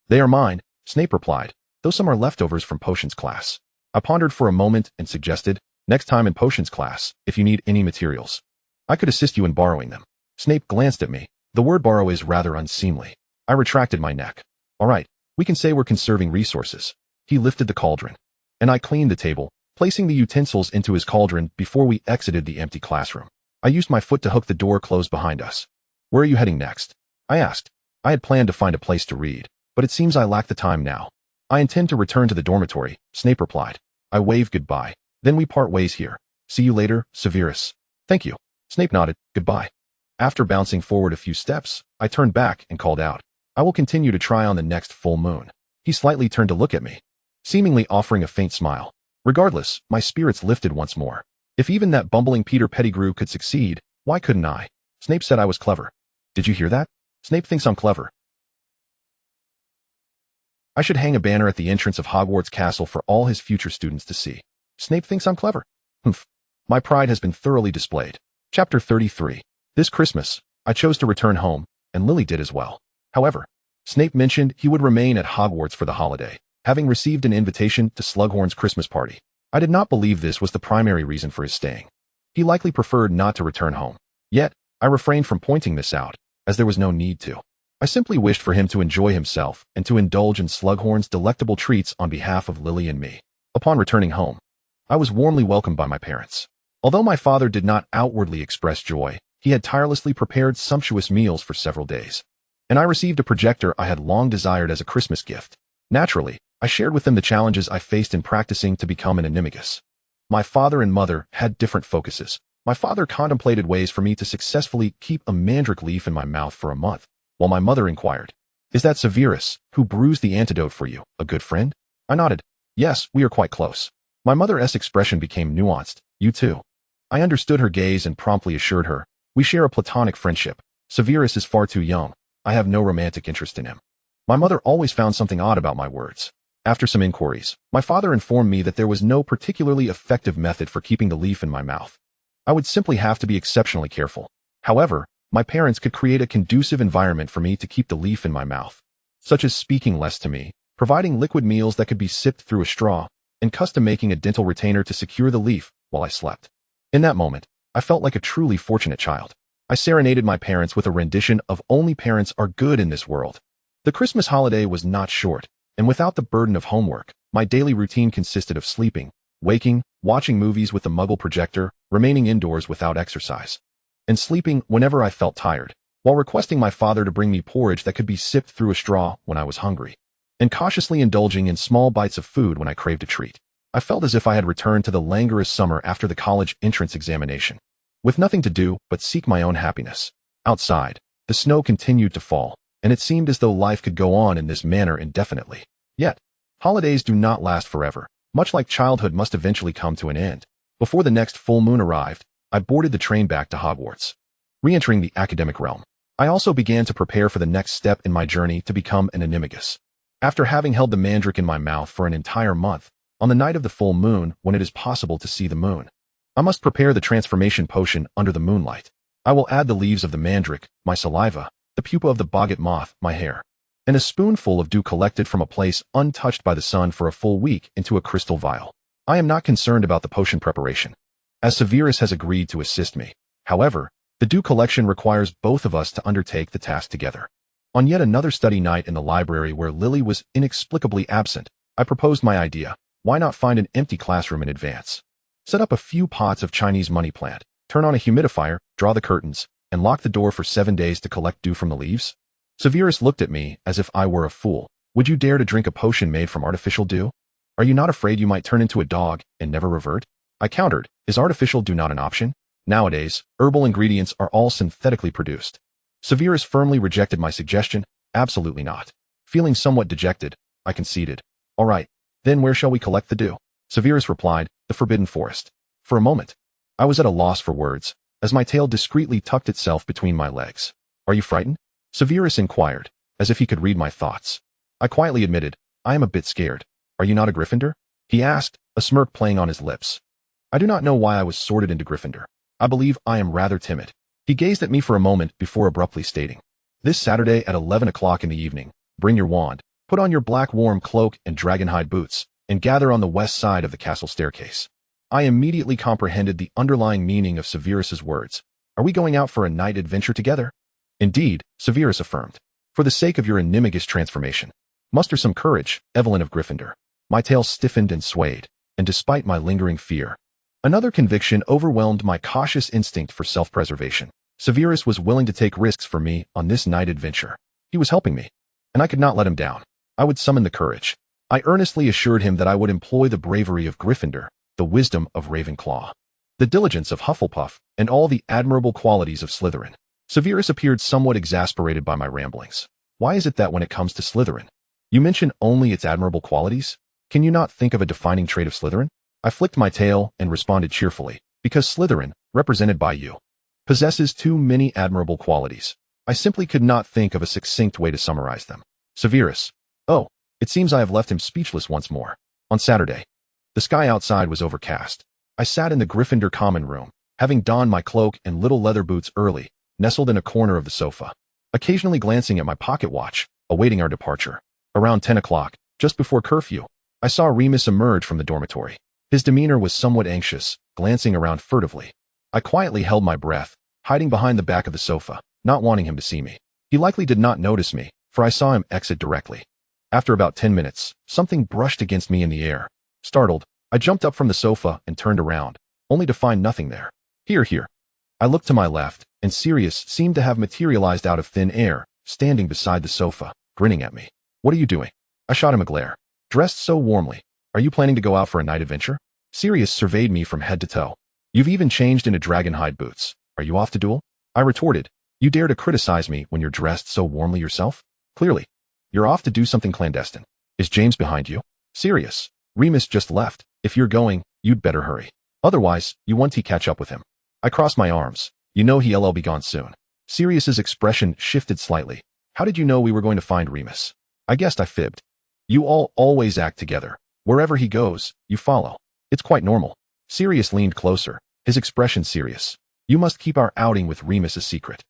They are mine, Snape replied, though some are leftovers from potions class. I pondered for a moment and suggested, next time in potions class, if you need any materials, I could assist you in borrowing them. Snape glanced at me. The word borrow is rather unseemly. I retracted my neck. All right, we can say we're conserving resources. He lifted the cauldron, and I cleaned the table, placing the utensils into his cauldron before we exited the empty classroom. I used my foot to hook the door closed behind us. Where are you heading next? I asked. I had planned to find a place to read, but it seems I lack the time now. I intend to return to the dormitory, Snape replied. I waved goodbye. Then we part ways here. See you later, Severus. Thank you. Snape nodded. Goodbye. After bouncing forward a few steps, I turned back and called out, I will continue to try on the next full moon. He slightly turned to look at me, seemingly offering a faint smile. Regardless, my spirits lifted once more. If even that bumbling Peter Pettigrew could succeed, why couldn't I? Snape said I was clever. Did you hear that? Snape thinks I'm clever. I should hang a banner at the entrance of Hogwarts Castle for all his future students to see. Snape thinks I'm clever. Humph. My pride has been thoroughly displayed. Chapter 33. This Christmas, I chose to return home, and Lily did as well. However, Snape mentioned he would remain at Hogwarts for the holiday, having received an invitation to Slughorn's Christmas party. I did not believe this was the primary reason for his staying. He likely preferred not to return home. Yet, I refrained from pointing this out, as there was no need to. I simply wished for him to enjoy himself and to indulge in Slughorn's delectable treats on behalf of Lily and me. Upon returning home, I was warmly welcomed by my parents. Although my father did not outwardly express joy, he had tirelessly prepared sumptuous meals for several days. And I received a projector I had long desired as a Christmas gift. Naturally, I shared with them the challenges I faced in practicing to become an animagus. My father and mother had different focuses. My father contemplated ways for me to successfully keep a mandrake leaf in my mouth for a month, while my mother inquired, "Is that Severus, who brews the antidote for you, a good friend?" I nodded. "Yes, we are quite close." My mother's expression became nuanced. "You too." I understood her gaze and promptly assured her, "We share a platonic friendship. Severus is far too young. I have no romantic interest in him." My mother always found something odd about my words. After some inquiries, my father informed me that there was no particularly effective method for keeping the leaf in my mouth. I would simply have to be exceptionally careful. However, my parents could create a conducive environment for me to keep the leaf in my mouth, such as speaking less to me, providing liquid meals that could be sipped through a straw, and custom making a dental retainer to secure the leaf while I slept. In that moment, I felt like a truly fortunate child. I serenaded my parents with a rendition of "Only Parents Are Good in This World." The Christmas holiday was not short, and without the burden of homework, my daily routine consisted of sleeping, waking, watching movies with the Muggle projector, remaining indoors without exercise, and sleeping whenever I felt tired, while requesting my father to bring me porridge that could be sipped through a straw when I was hungry, and cautiously indulging in small bites of food when I craved a treat. I felt as if I had returned to the languorous summer after the college entrance examination, with nothing to do but seek my own happiness. Outside, the snow continued to fall, and it seemed as though life could go on in this manner indefinitely. Yet, holidays do not last forever. Much like childhood must eventually come to an end. Before the next full moon arrived, I boarded the train back to Hogwarts. Re-entering the academic realm, I also began to prepare for the next step in my journey to become an animagus. After having held the mandrake in my mouth for an entire month, on the night of the full moon when it is possible to see the moon, I must prepare the transformation potion under the moonlight. I will add the leaves of the mandrake, my saliva, the pupa of the boggart moth, my hair, and a spoonful of dew collected from a place untouched by the sun for a full week into a crystal vial. I am not concerned about the potion preparation, as Severus has agreed to assist me. However, the dew collection requires both of us to undertake the task together. On yet another study night in the library where Lily was inexplicably absent, I proposed my idea. Why not find an empty classroom in advance? Set up a few pots of Chinese money plant, turn on a humidifier, draw the curtains, and lock the door for 7 days to collect dew from the leaves? Severus looked at me as if I were a fool. Would you dare to drink a potion made from artificial dew? Are you not afraid you might turn into a dog and never revert? I countered, is artificial dew not an option? Nowadays, herbal ingredients are all synthetically produced. Severus firmly rejected my suggestion. Absolutely not. Feeling somewhat dejected, I conceded. All right, then where shall we collect the dew? Severus replied, the Forbidden Forest. For a moment, I was at a loss for words, as my tail discreetly tucked itself between my legs. Are you frightened? Severus inquired, as if he could read my thoughts. I quietly admitted, I am a bit scared. Are you not a Gryffindor? He asked, a smirk playing on his lips. I do not know why I was sorted into Gryffindor. I believe I am rather timid. He gazed at me for a moment before abruptly stating, this Saturday at 11 o'clock in the evening, bring your wand, put on your black warm cloak and dragonhide boots, and gather on the west side of the castle staircase. I immediately comprehended the underlying meaning of Severus's words. Are we going out for a night adventure together? Indeed, Severus affirmed. For the sake of your animagus transformation, muster some courage, Evelyn of Gryffindor. My tail stiffened and swayed, and despite my lingering fear, another conviction overwhelmed my cautious instinct for self-preservation. Severus was willing to take risks for me on this night adventure. He was helping me, and I could not let him down. I would summon the courage. I earnestly assured him that I would employ the bravery of Gryffindor, the wisdom of Ravenclaw, the diligence of Hufflepuff, and all the admirable qualities of Slytherin. Severus appeared somewhat exasperated by my ramblings. Why is it that when it comes to Slytherin, you mention only its admirable qualities? Can you not think of a defining trait of Slytherin? I flicked my tail and responded cheerfully, because Slytherin, represented by you, possesses too many admirable qualities. I simply could not think of a succinct way to summarize them. Severus. Oh, it seems I have left him speechless once more. On Saturday, the sky outside was overcast. I sat in the Gryffindor common room, having donned my cloak and little leather boots early, nestled in a corner of the sofa, occasionally glancing at my pocket watch, awaiting our departure. Around 10 o'clock, just before curfew, I saw Remus emerge from the dormitory. His demeanor was somewhat anxious, glancing around furtively. I quietly held my breath, hiding behind the back of the sofa, not wanting him to see me. He likely did not notice me, for I saw him exit directly. After about 10 minutes, something brushed against me in the air. Startled, I jumped up from the sofa and turned around, only to find nothing there. Here. I looked to my left, and Sirius seemed to have materialized out of thin air, standing beside the sofa, grinning at me. What are you doing? I shot him a glare. Dressed so warmly. Are you planning to go out for a night adventure? Sirius surveyed me from head to toe. You've even changed into dragonhide boots. Are you off to duel? I retorted. You dare to criticize me when you're dressed so warmly yourself? Clearly. You're off to do something clandestine. Is James behind you? Sirius. Remus just left. If you're going, you'd better hurry. Otherwise, you won't catch up with him. I crossed my arms. You know he'll be gone soon. Sirius's expression shifted slightly. How did you know we were going to find Remus? I guessed I fibbed. You all always act together. Wherever he goes, you follow. It's quite normal. Sirius leaned closer, his expression serious. You must keep our outing with Remus a secret.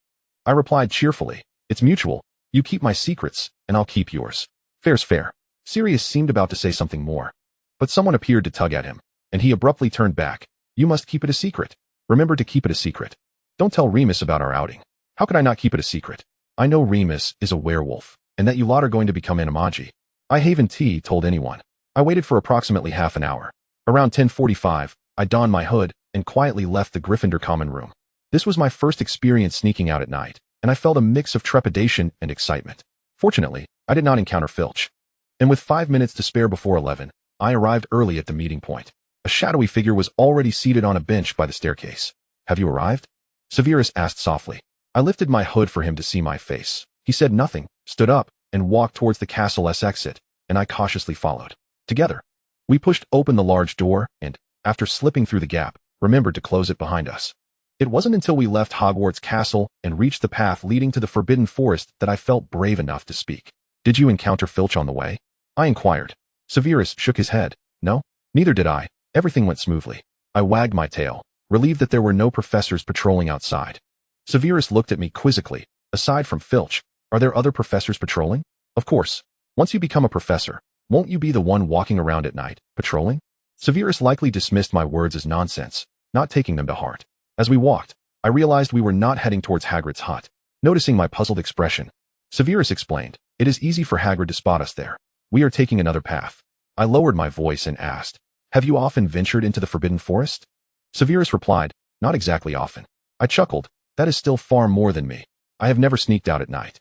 I replied cheerfully. It's mutual. You keep my secrets, and I'll keep yours. Fair's fair. Sirius seemed about to say something more. But someone appeared to tug at him, and he abruptly turned back. You must keep it a secret. Remember to keep it a secret. Don't tell Remus about our outing. How could I not keep it a secret? I know Remus is a werewolf, and that you lot are going to become animagi. I haven't told anyone. I waited for approximately half an hour. Around 10:45, I donned my hood and quietly left the Gryffindor common room. This was my first experience sneaking out at night, and I felt a mix of trepidation and excitement. Fortunately, I did not encounter Filch. And with 5 minutes to spare before 11, I arrived early at the meeting point. A shadowy figure was already seated on a bench by the staircase. Have you arrived? Severus asked softly. I lifted my hood for him to see my face. He said nothing, stood up, and walked towards the castle's exit, and I cautiously followed. Together, we pushed open the large door and, after slipping through the gap, remembered to close it behind us. It wasn't until we left Hogwarts Castle and reached the path leading to the Forbidden Forest that I felt brave enough to speak. Did you encounter Filch on the way? I inquired. Severus shook his head. No, neither did I. Everything went smoothly. I wagged my tail, relieved that there were no professors patrolling outside. Severus looked at me quizzically. Aside from Filch, are there other professors patrolling? Of course. Once you become a professor, won't you be the one walking around at night, patrolling? Severus likely dismissed my words as nonsense, not taking them to heart. As we walked, I realized we were not heading towards Hagrid's hut. Noticing my puzzled expression, Severus explained, it is easy for Hagrid to spot us there. We are taking another path. I lowered my voice and asked, have you often ventured into the Forbidden Forest? Severus replied, not exactly often. I chuckled, that is still far more than me. I have never sneaked out at night.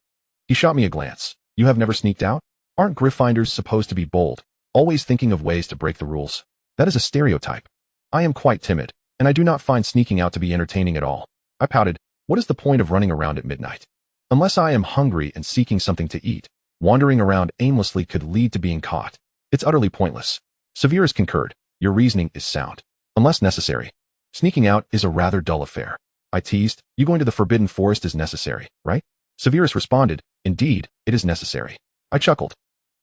He shot me a glance. You have never sneaked out? Aren't Gryffindors supposed to be bold, always thinking of ways to break the rules? That is a stereotype. I am quite timid, and I do not find sneaking out to be entertaining at all. I pouted, what is the point of running around at midnight? Unless I am hungry and seeking something to eat, wandering around aimlessly could lead to being caught. It's utterly pointless. Severus concurred, your reasoning is sound. Unless necessary. Sneaking out is a rather dull affair. I teased, you going to the Forbidden Forest is necessary, right? Severus responded, indeed, it is necessary. I chuckled.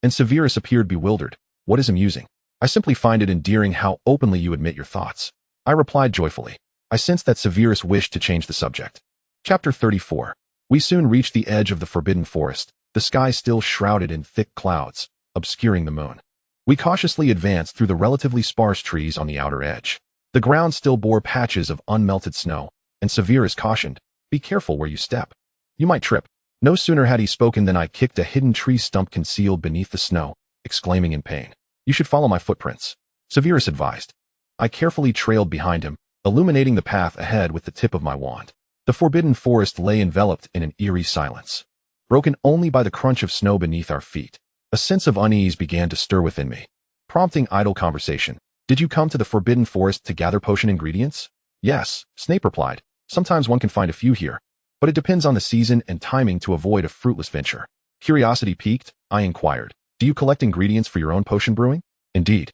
And Severus appeared bewildered. What is amusing? I simply find it endearing how openly you admit your thoughts. I replied joyfully. I sensed that Severus wished to change the subject. Chapter 34. We soon reached the edge of the Forbidden Forest, the sky still shrouded in thick clouds, obscuring the moon. We cautiously advanced through the relatively sparse trees on the outer edge. The ground still bore patches of unmelted snow, and Severus cautioned, be careful where you step. You might trip. No sooner had he spoken than I kicked a hidden tree stump concealed beneath the snow, exclaiming in pain. You should follow my footprints, Severus advised. I carefully trailed behind him, illuminating the path ahead with the tip of my wand. The Forbidden Forest lay enveloped in an eerie silence, broken only by the crunch of snow beneath our feet. A sense of unease began to stir within me, prompting idle conversation. Did you come to the Forbidden Forest to gather potion ingredients? Yes, Snape replied. Sometimes one can find a few here, but it depends on the season and timing to avoid a fruitless venture. Curiosity piqued, I inquired. Do you collect ingredients for your own potion brewing? Indeed.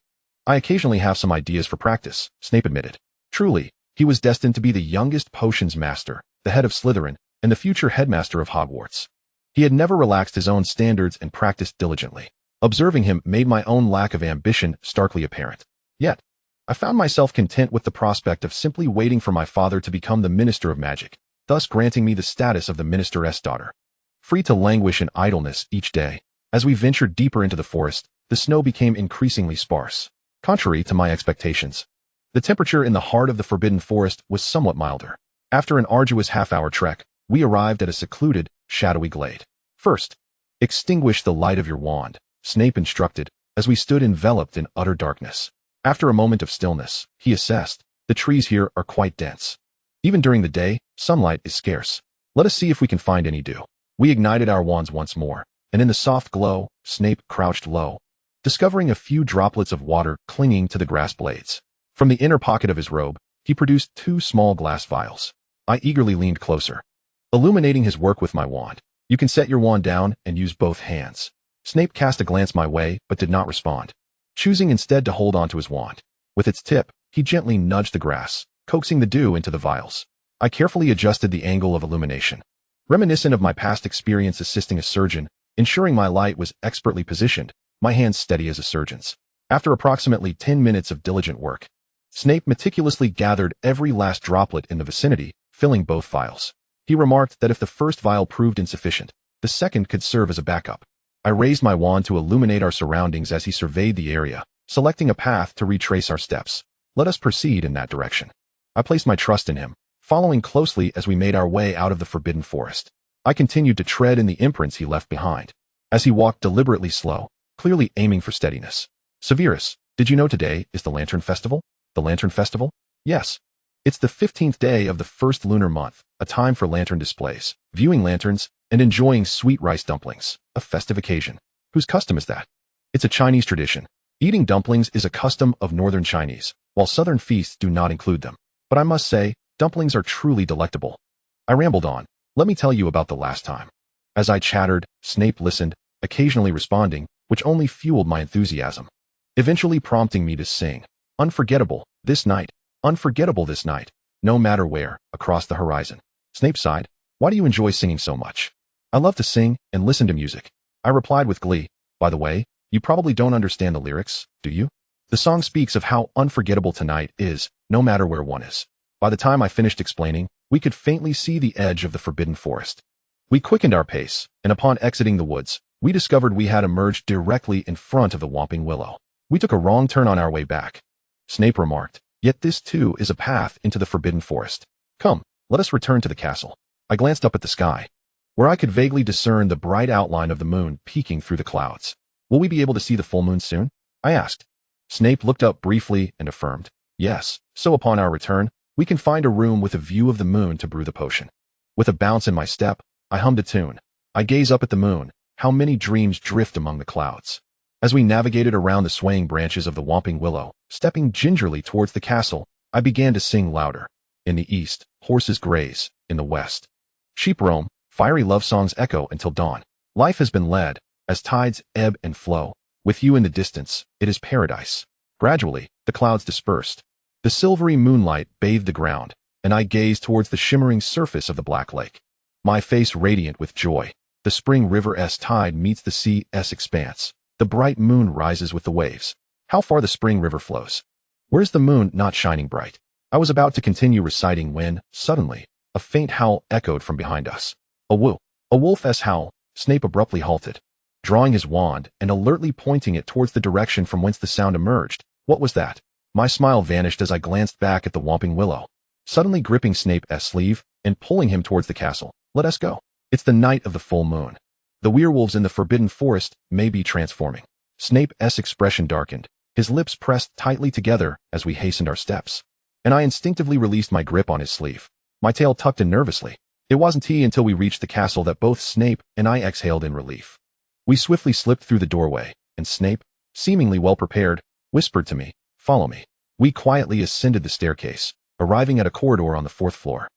I occasionally have some ideas for practice, Snape admitted. Truly, he was destined to be the youngest potions master, the head of Slytherin, and the future headmaster of Hogwarts. He had never relaxed his own standards and practiced diligently. Observing him made my own lack of ambition starkly apparent. Yet, I found myself content with the prospect of simply waiting for my father to become the Minister of Magic, thus granting me the status of the minister's daughter. Free to languish in idleness each day, as we ventured deeper into the forest, the snow became increasingly sparse. Contrary to my expectations, the temperature in the heart of the Forbidden Forest was somewhat milder. After an arduous half-hour trek, we arrived at a secluded, shadowy glade. First, extinguish the light of your wand, Snape instructed, as we stood enveloped in utter darkness. After a moment of stillness, he assessed, the trees here are quite dense. Even during the day, sunlight is scarce. Let us see if we can find any dew. We ignited our wands once more, and in the soft glow, Snape crouched low, discovering a few droplets of water clinging to the grass blades. From the inner pocket of his robe, he produced 2 small glass vials. I eagerly leaned closer, illuminating his work with my wand. You can set your wand down and use both hands. Snape cast a glance my way, but did not respond, choosing instead to hold onto his wand. With its tip, he gently nudged the grass, coaxing the dew into the vials. I carefully adjusted the angle of illumination, reminiscent of my past experience assisting a surgeon, ensuring my light was expertly positioned, my hands steady as a surgeon's. After approximately 10 minutes of diligent work, Snape meticulously gathered every last droplet in the vicinity, filling both vials. He remarked that if the first vial proved insufficient, the second could serve as a backup. I raised my wand to illuminate our surroundings as he surveyed the area, selecting a path to retrace our steps. Let us proceed in that direction. I placed my trust in him, following closely as we made our way out of the forbidden forest. I continued to tread in the imprints he left behind, as he walked deliberately slow, clearly aiming for steadiness. Severus, did you know today is the Lantern Festival? The Lantern Festival? Yes. It's the 15th day of the first lunar month, a time for lantern displays, viewing lanterns, and enjoying sweet rice dumplings, a festive occasion. Whose custom is that? It's a Chinese tradition. Eating dumplings is a custom of northern Chinese, while southern feasts do not include them. But I must say, dumplings are truly delectable. I rambled on. Let me tell you about the last time. As I chattered, Snape listened, occasionally responding, which only fueled my enthusiasm, eventually prompting me to sing, unforgettable this night, no matter where, across the horizon. Snape sighed, why do you enjoy singing so much? I love to sing and listen to music. I replied with glee, by the way, you probably don't understand the lyrics, do you? The song speaks of how unforgettable tonight is, no matter where one is. By the time I finished explaining, we could faintly see the edge of the forbidden forest. We quickened our pace, and upon exiting the woods, we discovered we had emerged directly in front of the Whomping Willow. We took a wrong turn on our way back. Snape remarked, yet this too is a path into the forbidden forest. Come, let us return to the castle. I glanced up at the sky, where I could vaguely discern the bright outline of the moon peeking through the clouds. Will we be able to see the full moon soon? I asked. Snape looked up briefly and affirmed, yes, so upon our return, we can find a room with a view of the moon to brew the potion. With a bounce in my step, I hummed a tune. I gaze up at the moon, how many dreams drift among the clouds. As we navigated around the swaying branches of the Whomping Willow, stepping gingerly towards the castle, I began to sing louder. In the east, horses graze. In the west, sheep roam. Fiery love songs echo until dawn. Life has been led, as tides ebb and flow. With you in the distance, it is paradise. Gradually, the clouds dispersed. The silvery moonlight bathed the ground, and I gazed towards the shimmering surface of the black lake. My face radiant with joy. The spring river's tide meets the sea's expanse. The bright moon rises with the waves. How far the spring river flows. Where's the moon not shining bright? I was about to continue reciting when, suddenly, a faint howl echoed from behind us. A wolf's howl. Snape abruptly halted, drawing his wand and alertly pointing it towards the direction from whence the sound emerged. What was that? My smile vanished as I glanced back at the Whomping Willow, suddenly gripping Snape's sleeve and pulling him towards the castle. Let us go. It's the night of the full moon. The werewolves in the forbidden forest may be transforming. Snape's expression darkened, his lips pressed tightly together as we hastened our steps, and I instinctively released my grip on his sleeve. My tail tucked in nervously. It wasn't until we reached the castle that both Snape and I exhaled in relief. We swiftly slipped through the doorway, and Snape, seemingly well prepared, whispered to me, follow me. We quietly ascended the staircase, arriving at a corridor on the 4th floor,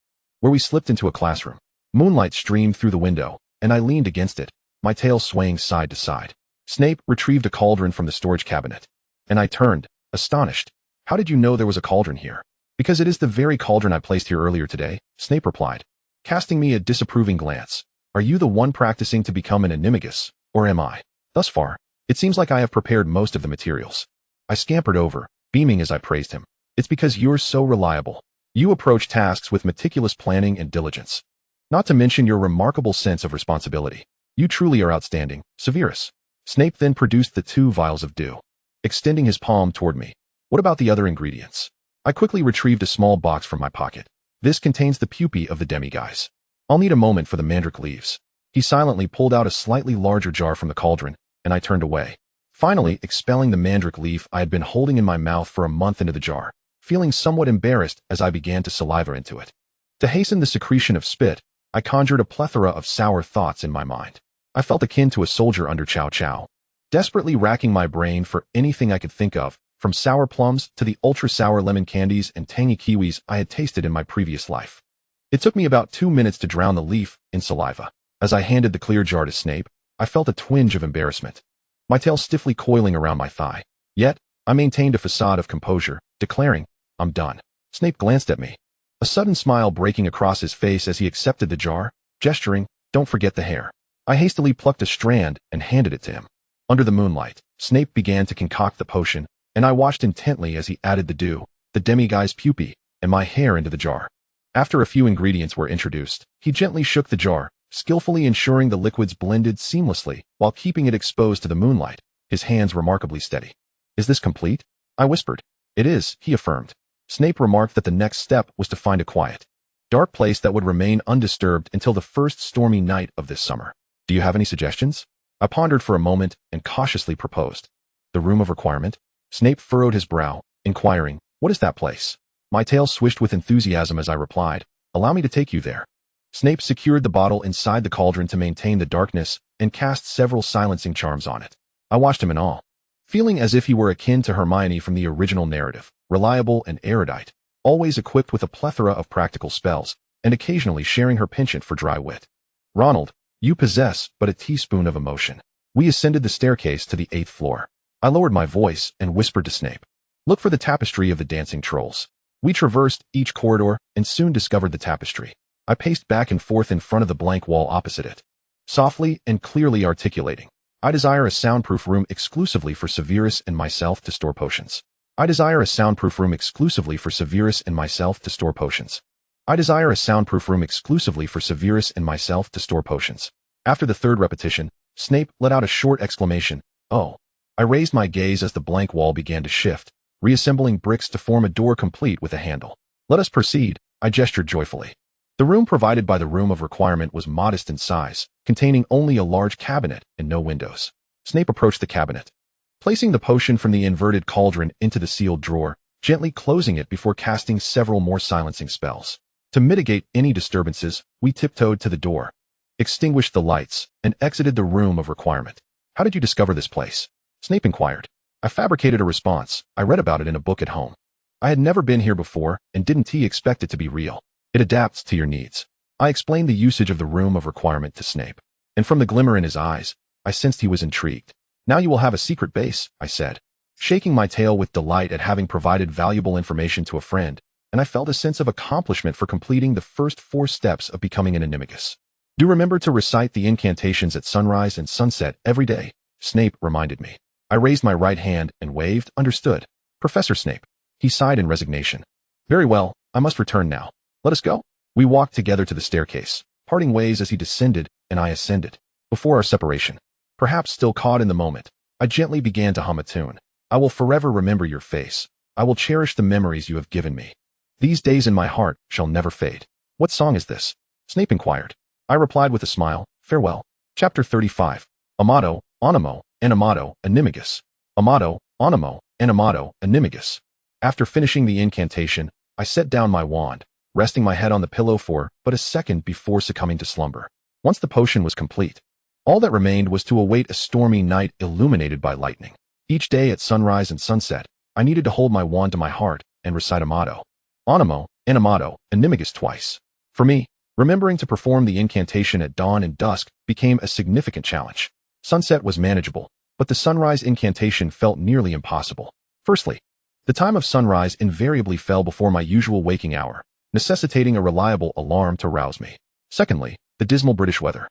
where we slipped into a classroom. Moonlight streamed through the window, and I leaned against it, my tail swaying side to side. Snape retrieved a cauldron from the storage cabinet, and I turned, astonished. How did you know there was a cauldron here? Because it is the very cauldron I placed here earlier today, Snape replied, casting me a disapproving glance. Are you the one practicing to become an animagus, or am I? Thus far, it seems like I have prepared most of the materials. I scampered over, beaming as I praised him. It's because you're so reliable. You approach tasks with meticulous planning and diligence. Not to mention your remarkable sense of responsibility. You truly are outstanding, Severus. Snape then produced the 2 vials of dew, extending his palm toward me. What about the other ingredients? I quickly retrieved a small box from my pocket. This contains the pupae of the demiguise. I'll need a moment for the mandrake leaves. He silently pulled out a slightly larger jar from the cauldron, and I turned away. Finally, expelling the mandrake leaf I had been holding in my mouth for a month into the jar, feeling somewhat embarrassed as I began to saliva into it. To hasten the secretion of spit, I conjured a plethora of sour thoughts in my mind. I felt akin to a soldier under Chow Chow, desperately racking my brain for anything I could think of, from sour plums to the ultra-sour lemon candies and tangy kiwis I had tasted in my previous life. It took me about 2 minutes to drown the leaf in saliva. As I handed the clear jar to Snape, I felt a twinge of embarrassment, my tail stiffly coiling around my thigh. Yet, I maintained a facade of composure, declaring, "I'm done." Snape glanced at me, a sudden smile breaking across his face as he accepted the jar, gesturing, "Don't forget the hair." I hastily plucked a strand and handed it to him. Under the moonlight, Snape began to concoct the potion, and I watched intently as he added the dew, the demiguise pupae, and my hair into the jar. After a few ingredients were introduced, he gently shook the jar, skillfully ensuring the liquids blended seamlessly while keeping it exposed to the moonlight, his hands remarkably steady. "Is this complete?" I whispered. "It is," he affirmed. Snape remarked that the next step was to find a quiet, dark place that would remain undisturbed until the first stormy night of this summer. "Do you have any suggestions?" I pondered for a moment and cautiously proposed. "The room of requirement?" Snape furrowed his brow, inquiring, "What is that place?" My tail swished with enthusiasm as I replied, "Allow me to take you there." Snape secured the bottle inside the cauldron to maintain the darkness and cast several silencing charms on it. I watched him in awe, feeling as if he were akin to Hermione from the original narrative, reliable and erudite, always equipped with a plethora of practical spells, and occasionally sharing her penchant for dry wit. "Ronald, you possess but a teaspoon of emotion." We ascended the staircase to the 8th floor. I lowered my voice and whispered to Snape, "Look for the tapestry of the dancing trolls." We traversed each corridor and soon discovered the tapestry. I paced back and forth in front of the blank wall opposite it, softly and clearly articulating, "I desire a soundproof room exclusively for Severus and myself to store potions. I desire a soundproof room exclusively for Severus and myself to store potions. I desire a soundproof room exclusively for Severus and myself to store potions." After the third repetition, Snape let out a short exclamation, "Oh." I raised my gaze as the blank wall began to shift, reassembling bricks to form a door complete with a handle. "Let us proceed," I gestured joyfully. The room provided by the room of requirement was modest in size, containing only a large cabinet and no windows. Snape approached the cabinet, placing the potion from the inverted cauldron into the sealed drawer, gently closing it before casting several more silencing spells. To mitigate any disturbances, we tiptoed to the door, extinguished the lights, and exited the room of requirement. "How did you discover this place?" Snape inquired. I fabricated a response. "I read about it in a book at home. I had never been here before and didn't expect it to be real. It adapts to your needs." I explained the usage of the room of requirement to Snape, and from the glimmer in his eyes, I sensed he was intrigued. "Now you will have a secret base," I said, shaking my tail with delight at having provided valuable information to a friend, and I felt a sense of accomplishment for completing the first 4 steps of becoming an animagus. "Do remember to recite the incantations at sunrise and sunset every day," Snape reminded me. I raised my right hand and waved, "Understood, Professor Snape." He sighed in resignation. "Very well, I must return now. Let us go." We walked together to the staircase, parting ways as he descended and I ascended. Before our separation, perhaps still caught in the moment, I gently began to hum a tune. "I will forever remember your face. I will cherish the memories you have given me. These days in my heart shall never fade." "What song is this?" Snape inquired. I replied with a smile, "Farewell." Chapter 35. Amato, Animo, Animato, Animagus. Amato, Animo, Animato, Animagus. After finishing the incantation, I set down my wand, resting my head on the pillow for but a second before succumbing to slumber. Once the potion was complete, all that remained was to await a stormy night illuminated by lightning. Each day at sunrise and sunset, I needed to hold my wand to my heart and recite Amato, Animo, Animato, Animagus twice. For me, remembering to perform the incantation at dawn and dusk became a significant challenge. Sunset was manageable, but the sunrise incantation felt nearly impossible. Firstly, the time of sunrise invariably fell before my usual waking hour, necessitating a reliable alarm to rouse me. Secondly, the dismal British weather,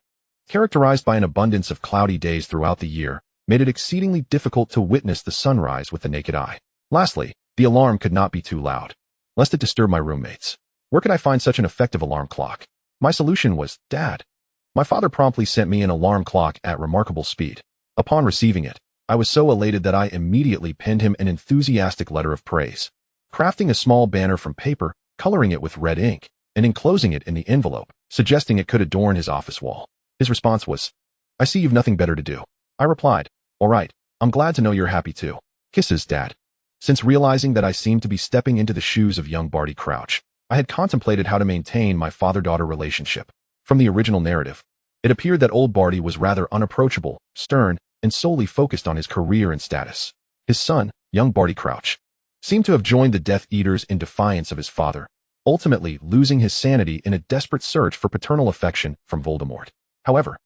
characterized by an abundance of cloudy days throughout the year, made it exceedingly difficult to witness the sunrise with the naked eye. Lastly, the alarm could not be too loud, lest it disturb my roommates. Where could I find such an effective alarm clock? My solution was Dad. My father promptly sent me an alarm clock at remarkable speed. Upon receiving it, I was so elated that I immediately penned him an enthusiastic letter of praise, crafting a small banner from paper, coloring it with red ink, and enclosing it in the envelope, suggesting it could adorn his office wall. His response was, "I see you've nothing better to do." I replied, "All right, I'm glad to know you're happy too. Kisses, Dad." Since realizing that I seemed to be stepping into the shoes of young Barty Crouch, I had contemplated how to maintain my father-daughter relationship. From the original narrative, it appeared that old Barty was rather unapproachable, stern, and solely focused on his career and status. His son, young Barty Crouch, seemed to have joined the Death Eaters in defiance of his father, ultimately losing his sanity in a desperate search for paternal affection from Voldemort. However,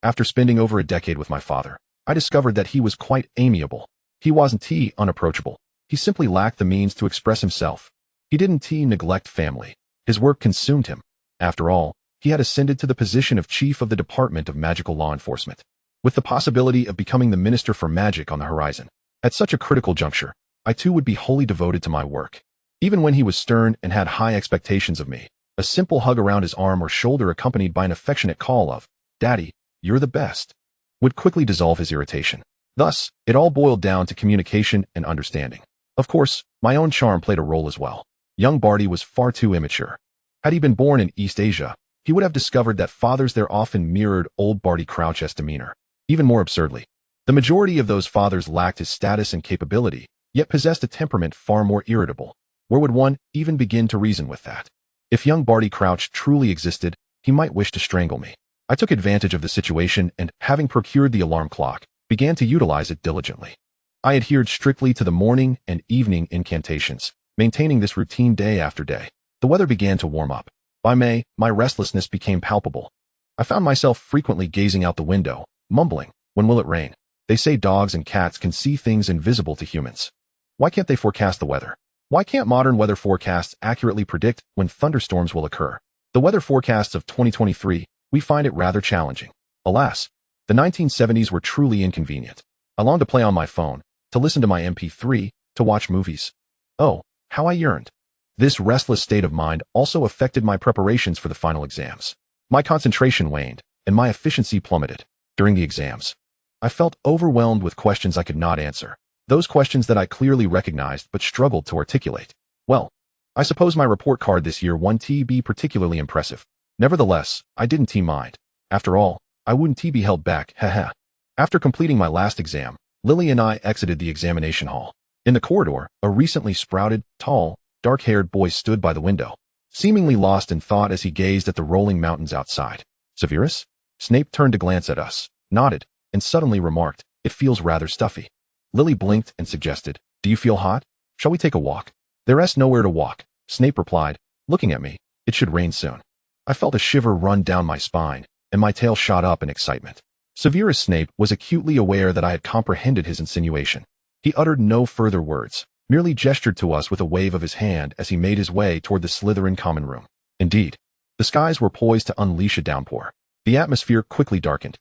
after spending over a decade with my father, I discovered that he was quite amiable. He wasn't unapproachable. He simply lacked the means to express himself. He didn't neglect family. His work consumed him. After all, he had ascended to the position of Chief of the Department of Magical Law Enforcement, with the possibility of becoming the Minister for Magic on the horizon. At such a critical juncture, I too would be wholly devoted to my work. Even when he was stern and had high expectations of me, a simple hug around his arm or shoulder accompanied by an affectionate call of, "Daddy, you're the best," would quickly dissolve his irritation. Thus, it all boiled down to communication and understanding. Of course, my own charm played a role as well. Young Barty was far too immature. Had he been born in East Asia, he would have discovered that fathers there often mirrored old Barty Crouch's demeanor. Even more absurdly, the majority of those fathers lacked his status and capability, yet possessed a temperament far more irritable. Where would one even begin to reason with that? If young Barty Crouch truly existed, he might wish to strangle me. I took advantage of the situation and, having procured the alarm clock, began to utilize it diligently. I adhered strictly to the morning and evening incantations, maintaining this routine day after day. The weather began to warm up. By May, my restlessness became palpable. I found myself frequently gazing out the window, mumbling, "When will it rain?" They say dogs and cats can see things invisible to humans. Why can't they forecast the weather? Why can't modern weather forecasts accurately predict when thunderstorms will occur? The weather forecasts of 2023, we find it rather challenging. Alas, the 1970s were truly inconvenient. I longed to play on my phone, to listen to my MP3, to watch movies. Oh, how I yearned. This restless state of mind also affected my preparations for the final exams. My concentration waned, and my efficiency plummeted. During the exams, I felt overwhelmed with questions I could not answer. Those questions that I clearly recognized but struggled to articulate. Well, I suppose my report card this year won't be particularly impressive. Nevertheless, I didn't mind. After all, I wouldn't be held back, haha. After completing my last exam, Lily and I exited the examination hall. In the corridor, a recently sprouted, tall, dark-haired boy stood by the window, seemingly lost in thought as he gazed at the rolling mountains outside. "Severus?" Snape turned to glance at us, nodded, and suddenly remarked, "It feels rather stuffy." Lily blinked and suggested, "Do you feel hot? Shall we take a walk?" "There's nowhere to walk," Snape replied, looking at me. "It should rain soon." I felt a shiver run down my spine, and my tail shot up in excitement. Severus Snape was acutely aware that I had comprehended his insinuation. He uttered no further words, merely gestured to us with a wave of his hand as he made his way toward the Slytherin common room. Indeed, the skies were poised to unleash a downpour. The atmosphere quickly darkened,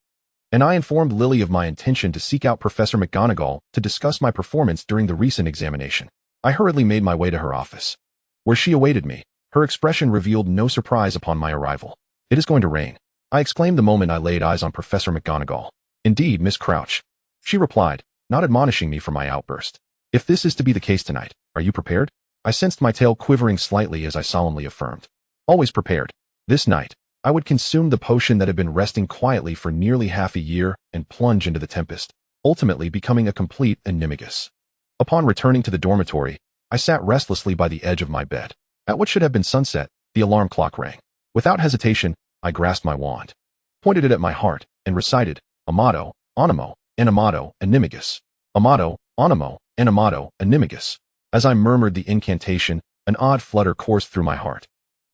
and I informed Lily of my intention to seek out Professor McGonagall to discuss my performance during the recent examination. I hurriedly made my way to her office, where she awaited me. Her expression revealed no surprise upon my arrival. "It is going to rain," I exclaimed the moment I laid eyes on Professor McGonagall. "Indeed, Miss Crouch," she replied, not admonishing me for my outburst. "If this is to be the case tonight, are you prepared?" I sensed my tail quivering slightly as I solemnly affirmed, "Always prepared." This night, I would consume the potion that had been resting quietly for nearly half a year and plunge into the tempest, ultimately becoming a complete animagus. Upon returning to the dormitory, I sat restlessly by the edge of my bed. At what should have been sunset, the alarm clock rang. Without hesitation, I grasped my wand, pointed it at my heart, and recited, "Amato, Animo, Animato, Animagus. Amato, Animo, Animato, Animagus." As I murmured the incantation, an odd flutter coursed through my heart.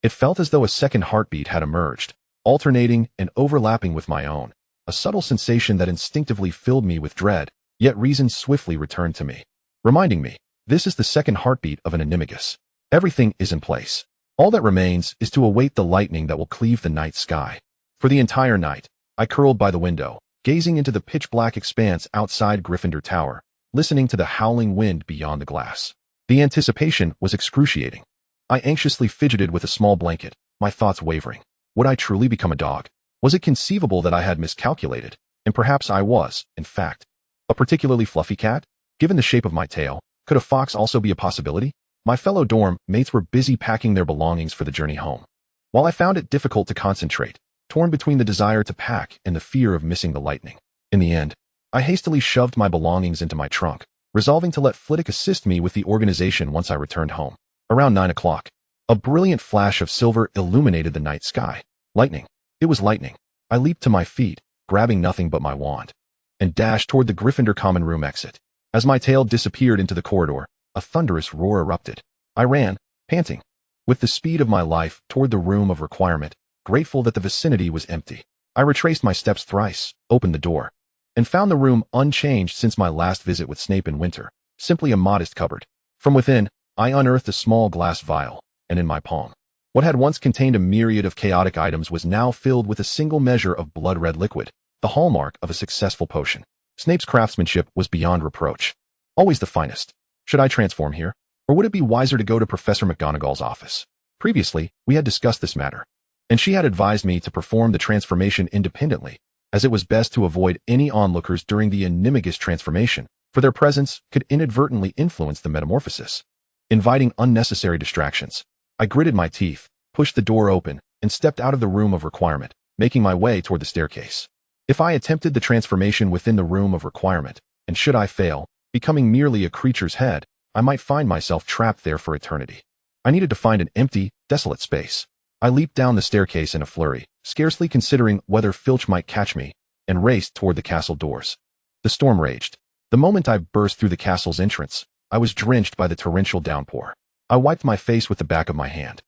It felt as though a second heartbeat had emerged, alternating and overlapping with my own, a subtle sensation that instinctively filled me with dread, yet reason swiftly returned to me, reminding me, this is the second heartbeat of an animagus. Everything is in place. All that remains is to await the lightning that will cleave the night sky. For the entire night, I curled by the window, gazing into the pitch-black expanse outside Gryffindor Tower, listening to the howling wind beyond the glass. The anticipation was excruciating. I anxiously fidgeted with a small blanket, my thoughts wavering. Would I truly become a dog? Was it conceivable that I had miscalculated? And perhaps I was, in fact, a particularly fluffy cat? Given the shape of my tail, could a fox also be a possibility? My fellow dorm mates were busy packing their belongings for the journey home. While I found it difficult to concentrate, torn between the desire to pack and the fear of missing the lightning. In the end, I hastily shoved my belongings into my trunk, resolving to let Flitwick assist me with the organization once I returned home. Around 9 o'clock, a brilliant flash of silver illuminated the night sky. Lightning. It was lightning. I leaped to my feet, grabbing nothing but my wand, and dashed toward the Gryffindor common room exit. As my tail disappeared into the corridor, a thunderous roar erupted. I ran, panting, with the speed of my life toward the room of requirement, grateful that the vicinity was empty. I retraced my steps thrice, opened the door, and found the room unchanged since my last visit with Snape in winter, simply a modest cupboard. From within, I unearthed a small glass vial, and in my palm, what had once contained a myriad of chaotic items was now filled with a single measure of blood-red liquid, the hallmark of a successful potion. Snape's craftsmanship was beyond reproach. Always the finest. Should I transform here? Or would it be wiser to go to Professor McGonagall's office? Previously, we had discussed this matter, and she had advised me to perform the transformation independently, as it was best to avoid any onlookers during the animagus transformation, for their presence could inadvertently influence the metamorphosis, inviting unnecessary distractions. I gritted my teeth, pushed the door open, and stepped out of the room of requirement, making my way toward the staircase. If I attempted the transformation within the room of requirement, and should I fail, becoming merely a creature's head, I might find myself trapped there for eternity. I needed to find an empty, desolate space. I leaped down the staircase in a flurry, scarcely considering whether Filch might catch me, and raced toward the castle doors. The storm raged. The moment I burst through the castle's entrance, I was drenched by the torrential downpour. I wiped my face with the back of my hand,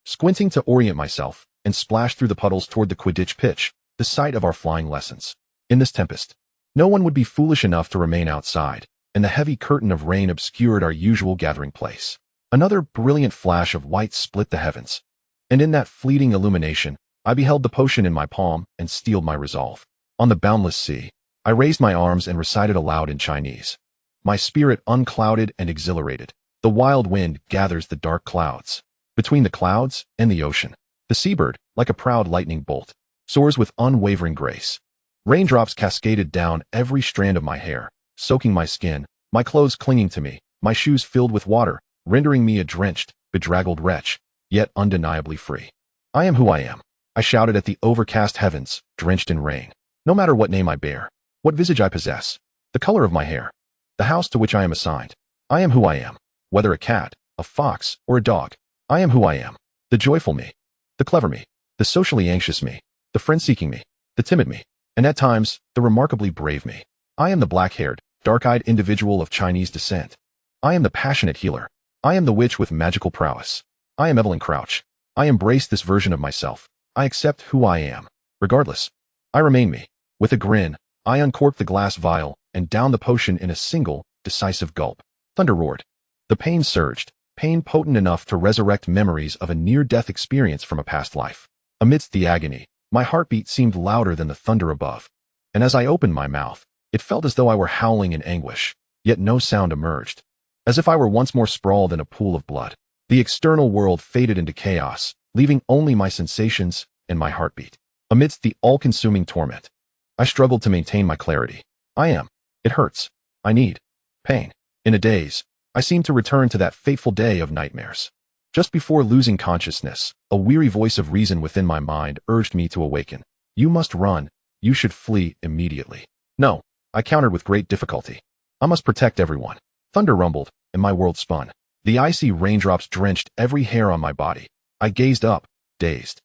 squinting to orient myself, and splashed through the puddles toward the Quidditch pitch, the site of our flying lessons. In this tempest, no one would be foolish enough to remain outside, and the heavy curtain of rain obscured our usual gathering place. Another brilliant flash of white split the heavens, and in that fleeting illumination, I beheld the potion in my palm and steeled my resolve. On the boundless sea, I raised my arms and recited aloud in Chinese. My spirit unclouded and exhilarated. The wild wind gathers the dark clouds. Between the clouds and the ocean, the seabird, like a proud lightning bolt, soars with unwavering grace. Raindrops cascaded down every strand of my hair, soaking my skin, my clothes clinging to me, my shoes filled with water, rendering me a drenched, bedraggled wretch, yet undeniably free. I am who I am, I shouted at the overcast heavens, drenched in rain. No matter what name I bear, what visage I possess, the color of my hair, the house to which I am assigned, I am who I am. Whether a cat, a fox, or a dog, I am who I am. The joyful me, the clever me, the socially anxious me, the friend-seeking me, the timid me, and at times, the remarkably brave me. I am the black-haired, dark-eyed individual of Chinese descent. I am the passionate healer. I am the witch with magical prowess. I am Evelyn Crouch. I embrace this version of myself. I accept who I am. Regardless, I remain me. With a grin, I uncorked the glass vial and downed the potion in a single, decisive gulp. Thunder roared. The pain surged, pain potent enough to resurrect memories of a near-death experience from a past life. Amidst the agony, my heartbeat seemed louder than the thunder above, and as I opened my mouth, it felt as though I were howling in anguish, yet no sound emerged. As if I were once more sprawled in a pool of blood. The external world faded into chaos, leaving only my sensations and my heartbeat. Amidst the all-consuming torment, I struggled to maintain my clarity. I am. It hurts. I need. Pain. In a daze, I seemed to return to that fateful day of nightmares. Just before losing consciousness, a weary voice of reason within my mind urged me to awaken. You must run. You should flee immediately. No, I countered with great difficulty. I must protect everyone. Thunder rumbled, and my world spun. The icy raindrops drenched every hair on my body. I gazed up, dazed,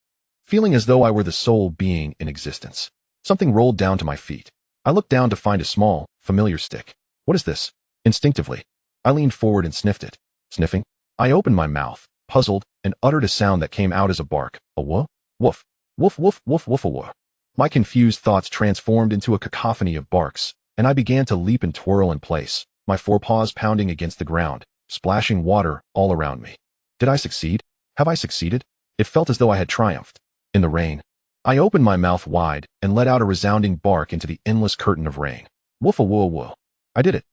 feeling as though I were the sole being in existence. Something rolled down to my feet. I looked down to find a small, familiar stick. What is this? Instinctively, I leaned forward and sniffed it. Sniffing, I opened my mouth, puzzled, and uttered a sound that came out as a bark. A woof, woof, woof, woof, woof, woof, woof. My confused thoughts transformed into a cacophony of barks, and I began to leap and twirl in place, my forepaws pounding against the ground, splashing water all around me. Did I succeed? Have I succeeded? It felt as though I had triumphed. In the rain, I opened my mouth wide and let out a resounding bark into the endless curtain of rain. Woof-a-woo-a-woo. I did it.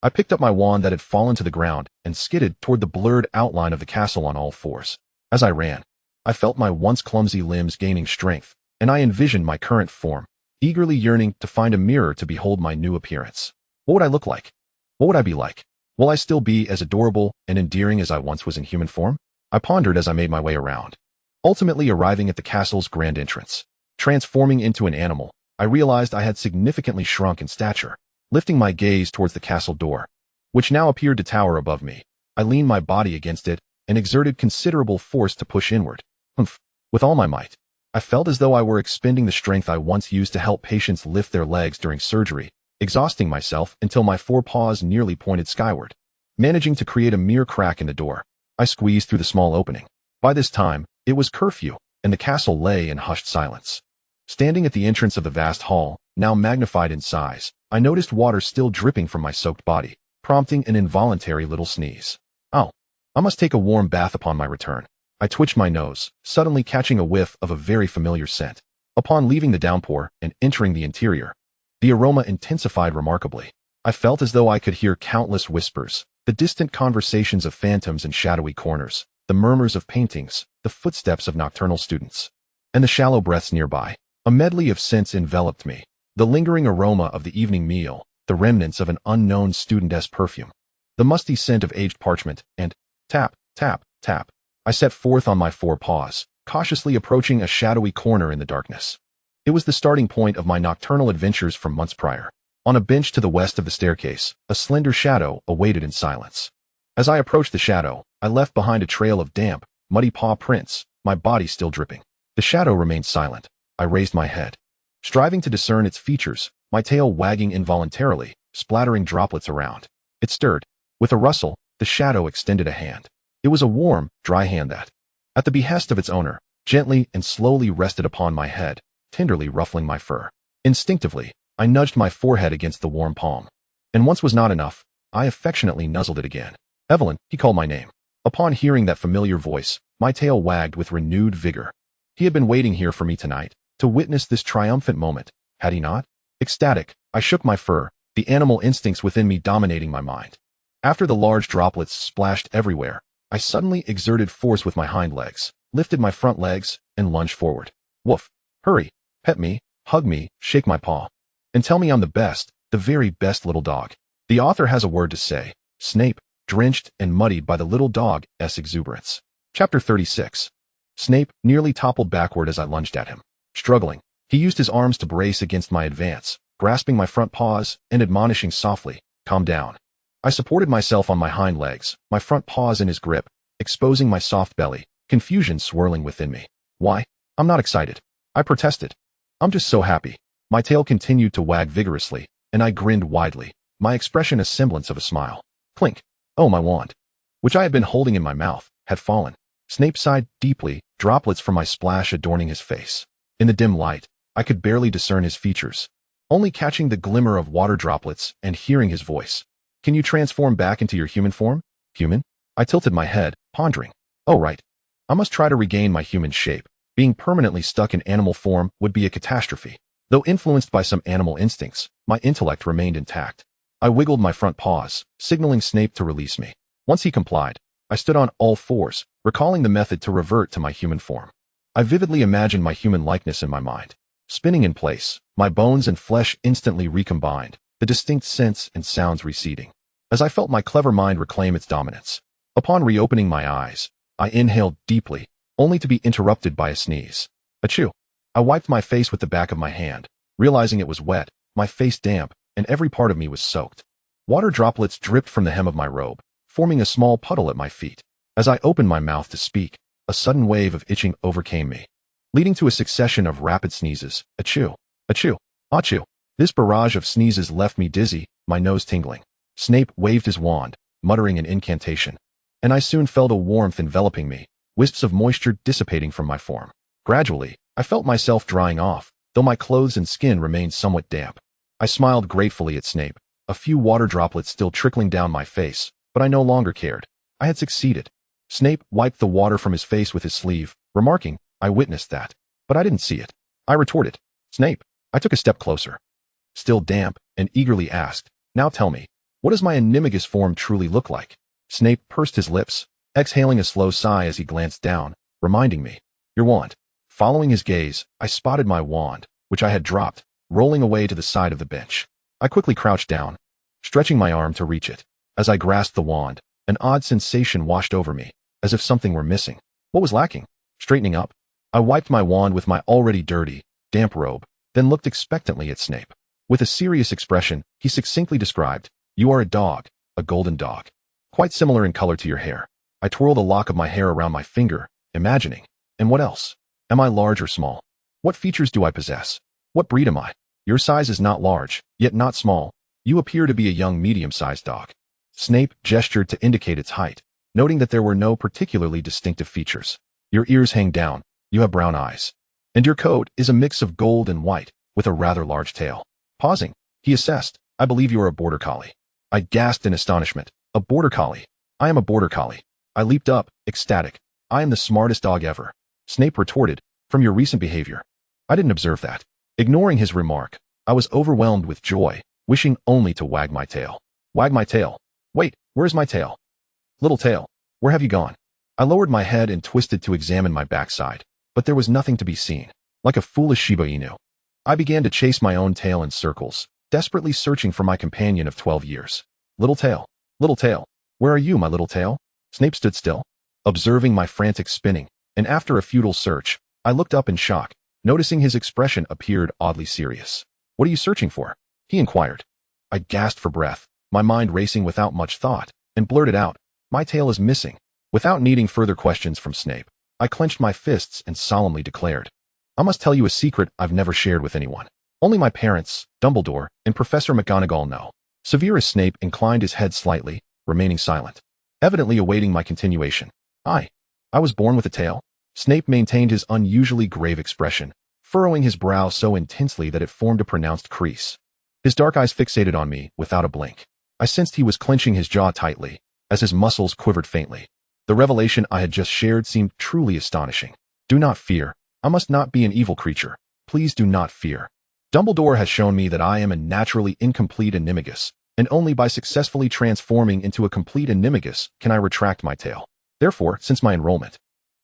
I picked up my wand that had fallen to the ground and skidded toward the blurred outline of the castle on all fours. As I ran, I felt my once clumsy limbs gaining strength, and I envisioned my current form, eagerly yearning to find a mirror to behold my new appearance. What would I look like? What would I be like? Will I still be as adorable and endearing as I once was in human form? I pondered as I made my way around. ultimately arriving at the castle's grand entrance. Transforming into an animal, I realized I had significantly shrunk in stature. Lifting my gaze towards the castle door, which now appeared to tower above me, I leaned my body against it and exerted considerable force to push inward. Humph! With all my might. I felt as though I were expending the strength I once used to help patients lift their legs during surgery, exhausting myself until my forepaws nearly pointed skyward. Managing to create a mere crack in the door, I squeezed through the small opening. By this time, it was curfew, and the castle lay in hushed silence. Standing at the entrance of the vast hall, now magnified in size, I noticed water still dripping from my soaked body, prompting an involuntary little sneeze. Oh, I must take a warm bath upon my return. I twitched my nose, suddenly catching a whiff of a very familiar scent. Upon leaving the downpour and entering the interior, the aroma intensified remarkably. I felt as though I could hear countless whispers, the distant conversations of phantoms in shadowy corners, the murmurs of paintings, the footsteps of nocturnal students, and the shallow breaths nearby. A medley of scents enveloped me, the lingering aroma of the evening meal, the remnants of an unknown studentess perfume, the musty scent of aged parchment, and tap, tap, tap. I set forth on my four paws, cautiously approaching a shadowy corner in the darkness. It was the starting point of my nocturnal adventures from months prior. On a bench to the west of the staircase, a slender shadow awaited in silence. As I approached the shadow, I left behind a trail of damp, muddy paw prints, my body still dripping. The shadow remained silent. I raised my head, striving to discern its features, my tail wagging involuntarily, splattering droplets around. It stirred. With a rustle, the shadow extended a hand. It was a warm, dry hand that, at the behest of its owner, gently and slowly rested upon my head, tenderly ruffling my fur. Instinctively, I nudged my forehead against the warm palm. And once was not enough, I affectionately nuzzled it again. Evelyn, he called my name. Upon hearing that familiar voice, my tail wagged with renewed vigor. He had been waiting here for me tonight, to witness this triumphant moment, had he not? Ecstatic, I shook my fur, the animal instincts within me dominating my mind. After the large droplets splashed everywhere, I suddenly exerted force with my hind legs, lifted my front legs, and lunged forward. Woof! Hurry! Pet me, hug me, shake my paw. And tell me I'm the best, the very best little dog. The author has a word to say. Snape, drenched and muddied by the little dog's exuberance. Chapter 36. Snape nearly toppled backward as I lunged at him. Struggling, he used his arms to brace against my advance, grasping my front paws and admonishing softly, "Calm down." I supported myself on my hind legs, my front paws in his grip, exposing my soft belly, confusion swirling within me. "Why? I'm not excited," I protested. "I'm just so happy." My tail continued to wag vigorously, and I grinned widely, my expression a semblance of a smile. Clink. Oh, my wand, which I had been holding in my mouth, had fallen. Snape sighed deeply, droplets from my splash adorning his face. In the dim light, I could barely discern his features, only catching the glimmer of water droplets and hearing his voice. "Can you transform back into your human form?" "Human?" I tilted my head, pondering. "Oh, right. I must try to regain my human shape. Being permanently stuck in animal form would be a catastrophe." Though influenced by some animal instincts, my intellect remained intact. I wiggled my front paws, signaling Snape to release me. Once he complied, I stood on all fours, recalling the method to revert to my human form. I vividly imagined my human likeness in my mind. Spinning in place, my bones and flesh instantly recombined, the distinct scents and sounds receding, as I felt my clever mind reclaim its dominance. Upon reopening my eyes, I inhaled deeply, only to be interrupted by a sneeze. Achoo! I wiped my face with the back of my hand, realizing it was wet, my face damp, and every part of me was soaked. Water droplets dripped from the hem of my robe, forming a small puddle at my feet. As I opened my mouth to speak, a sudden wave of itching overcame me, leading to a succession of rapid sneezes. Achoo! Achoo! Achoo! This barrage of sneezes left me dizzy, my nose tingling. Snape waved his wand, muttering an incantation, and I soon felt a warmth enveloping me, wisps of moisture dissipating from my form. Gradually, I felt myself drying off, though my clothes and skin remained somewhat damp. I smiled gratefully at Snape, a few water droplets still trickling down my face, but I no longer cared. I had succeeded. Snape wiped the water from his face with his sleeve, remarking, "I witnessed that, but I didn't see it." I retorted, "Snape." I took a step closer, still damp, and eagerly asked, "Now tell me, what does my animagus form truly look like?" Snape pursed his lips, exhaling a slow sigh as he glanced down, reminding me, "Your wand." Following his gaze, I spotted my wand, which I had dropped, rolling away to the side of the bench. I quickly crouched down, stretching my arm to reach it. As I grasped the wand, an odd sensation washed over me, as if something were missing. What was lacking? Straightening up, I wiped my wand with my already dirty, damp robe, then looked expectantly at Snape. With a serious expression, he succinctly described, "You are a dog, a golden dog. Quite similar in color to your hair." I twirled a lock of my hair around my finger, imagining, and what else? Am I large or small? What features do I possess? What breed am I? Your size is not large, yet not small. You appear to be a young medium-sized dog. Snape gestured to indicate its height, noting that there were no particularly distinctive features. Your ears hang down, you have brown eyes. And your coat is a mix of gold and white, with a rather large tail. Pausing, he assessed, "I believe you are a border collie." I gasped in astonishment. A border collie? I am a border collie. I leaped up, ecstatic. I am the smartest dog ever. Snape retorted, "From your recent behavior." I didn't observe that. Ignoring his remark, I was overwhelmed with joy, wishing only to wag my tail. Wag my tail. Wait, where's my tail? Little tail, where have you gone? I lowered my head and twisted to examine my backside, but there was nothing to be seen. Like a foolish Shiba Inu, I began to chase my own tail in circles, desperately searching for my companion of 12 years. Little tail, where are you, my little tail? Snape stood still, observing my frantic spinning, and after a futile search, I looked up in shock, noticing his expression appeared oddly serious. "What are you searching for?" he inquired. I gasped for breath, my mind racing without much thought, and blurted out, "My tail is missing." Without needing further questions from Snape, I clenched my fists and solemnly declared, "I must tell you a secret I've never shared with anyone. Only my parents, Dumbledore, and Professor McGonagall know." Severus Snape inclined his head slightly, remaining silent, evidently awaiting my continuation. I was born with a tail?" Snape maintained his unusually grave expression, furrowing his brow so intensely that it formed a pronounced crease. His dark eyes fixated on me without a blink. I sensed he was clenching his jaw tightly, as his muscles quivered faintly. The revelation I had just shared seemed truly astonishing. "Do not fear. I must not be an evil creature. Please do not fear. Dumbledore has shown me that I am a naturally incomplete animagus, and only by successfully transforming into a complete animagus can I retract my tail. Therefore, since my enrollment,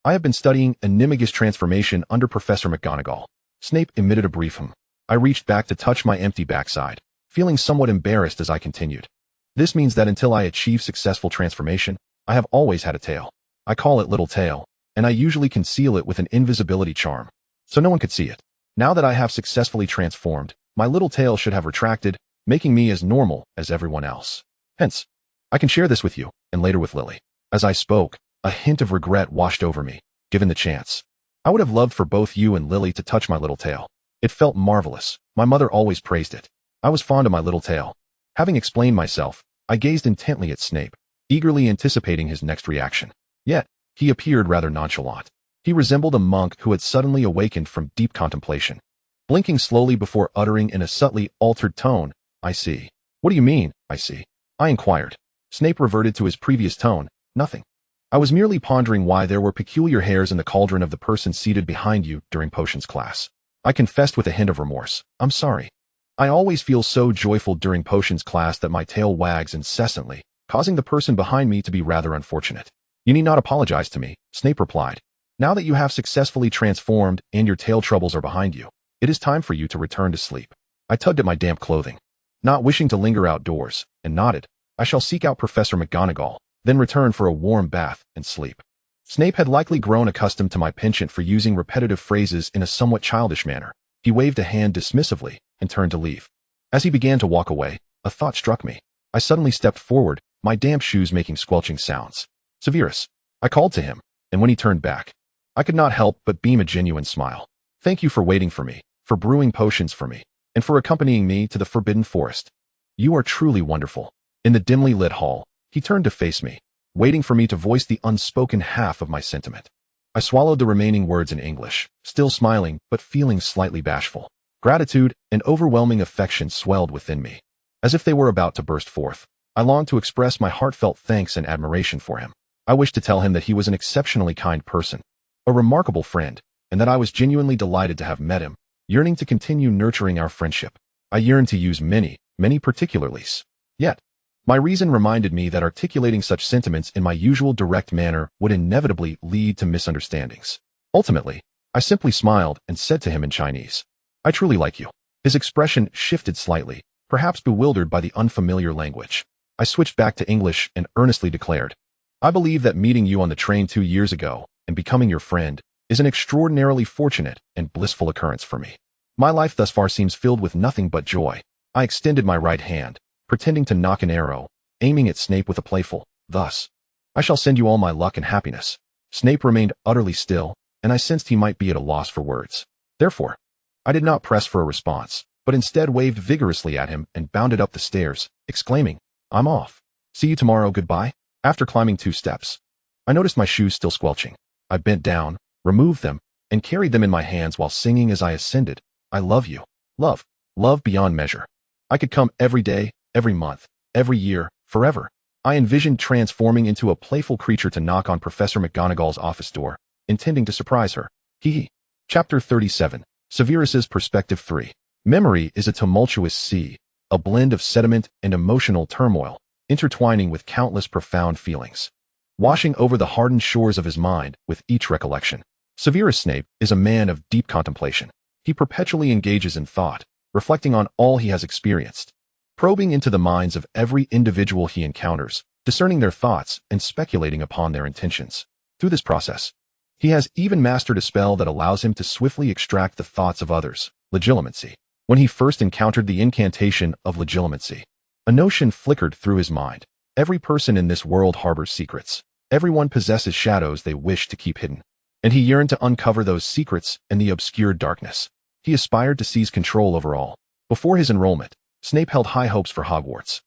I have been studying animagus transformation under Professor McGonagall." Snape emitted a brief hum. I reached back to touch my empty backside, feeling somewhat embarrassed as I continued. "This means that until I achieve successful transformation, I have always had a tail. I call it Little Tail, and I usually conceal it with an invisibility charm, so no one could see it. Now that I have successfully transformed, my little tail should have retracted, making me as normal as everyone else. Hence, I can share this with you, and later with Lily." As I spoke, a hint of regret washed over me. Given the chance, I would have loved for both you and Lily to touch my little tail. It felt marvelous. My mother always praised it. I was fond of my little tail. Having explained myself, I gazed intently at Snape, eagerly anticipating his next reaction. Yet, he appeared rather nonchalant. He resembled a monk who had suddenly awakened from deep contemplation. Blinking slowly before uttering in a subtly altered tone, "I see." "What do you mean, I see?" I inquired. Snape reverted to his previous tone, "Nothing. I was merely pondering why there were peculiar hairs in the cauldron of the person seated behind you during potions class." I confessed with a hint of remorse, "I'm sorry. I always feel so joyful during potions class that my tail wags incessantly, causing the person behind me to be rather unfortunate." "You need not apologize to me," Snape replied. "Now that you have successfully transformed and your tail troubles are behind you, it is time for you to return to sleep." I tugged at my damp clothing, not wishing to linger outdoors, and nodded. "I shall seek out Professor McGonagall, then return for a warm bath and sleep." Snape had likely grown accustomed to my penchant for using repetitive phrases in a somewhat childish manner. He waved a hand dismissively and turned to leave. As he began to walk away, a thought struck me. I suddenly stepped forward, my damp shoes making squelching sounds. "Severus," I called to him, and when he turned back, I could not help but beam a genuine smile. "Thank you for waiting for me, for brewing potions for me, and for accompanying me to the Forbidden Forest. You are truly wonderful." In the dimly lit hall, he turned to face me, waiting for me to voice the unspoken half of my sentiment. I swallowed the remaining words in English, still smiling but feeling slightly bashful. Gratitude and overwhelming affection swelled within me. As if they were about to burst forth, I longed to express my heartfelt thanks and admiration for him. I wished to tell him that he was an exceptionally kind person, a remarkable friend, and that I was genuinely delighted to have met him, yearning to continue nurturing our friendship. I yearned to use many particulars. Yet, my reason reminded me that articulating such sentiments in my usual direct manner would inevitably lead to misunderstandings. Ultimately, I simply smiled and said to him in Chinese, "I truly like you." His expression shifted slightly, perhaps bewildered by the unfamiliar language. I switched back to English and earnestly declared, "I believe that meeting you on the train 2 years ago and becoming your friend is an extraordinarily fortunate and blissful occurrence for me. My life thus far seems filled with nothing but joy. I extended my right hand, pretending to knock an arrow, aiming at Snape with a playful, "Thus, I shall send you all my luck and happiness." Snape remained utterly still, and I sensed he might be at a loss for words. Therefore, I did not press for a response, but instead waved vigorously at him and bounded up the stairs, exclaiming, "I'm off. See you tomorrow, goodbye." After climbing 2 steps, I noticed my shoes still squelching. I bent down, removed them, and carried them in my hands while singing as I ascended, "I love you. Love. Love beyond measure." I could come every day, every month, every year, forever. I envisioned transforming into a playful creature to knock on Professor McGonagall's office door, intending to surprise her. Hee. Chapter 37. Severus's Perspective 3. Memory is a tumultuous sea, a blend of sediment and emotional turmoil, intertwining with countless profound feelings, washing over the hardened shores of his mind with each recollection. Severus Snape is a man of deep contemplation. He perpetually engages in thought, reflecting on all he has experienced, probing into the minds of every individual he encounters, discerning their thoughts and speculating upon their intentions. Through this process, he has even mastered a spell that allows him to swiftly extract the thoughts of others, legilimency. When he first encountered the incantation of legilimency, a notion flickered through his mind. Every person in this world harbors secrets. Everyone possesses shadows they wish to keep hidden. And he yearned to uncover those secrets in the obscured darkness. He aspired to seize control over all. Before his enrollment, Snape held high hopes for Hogwarts.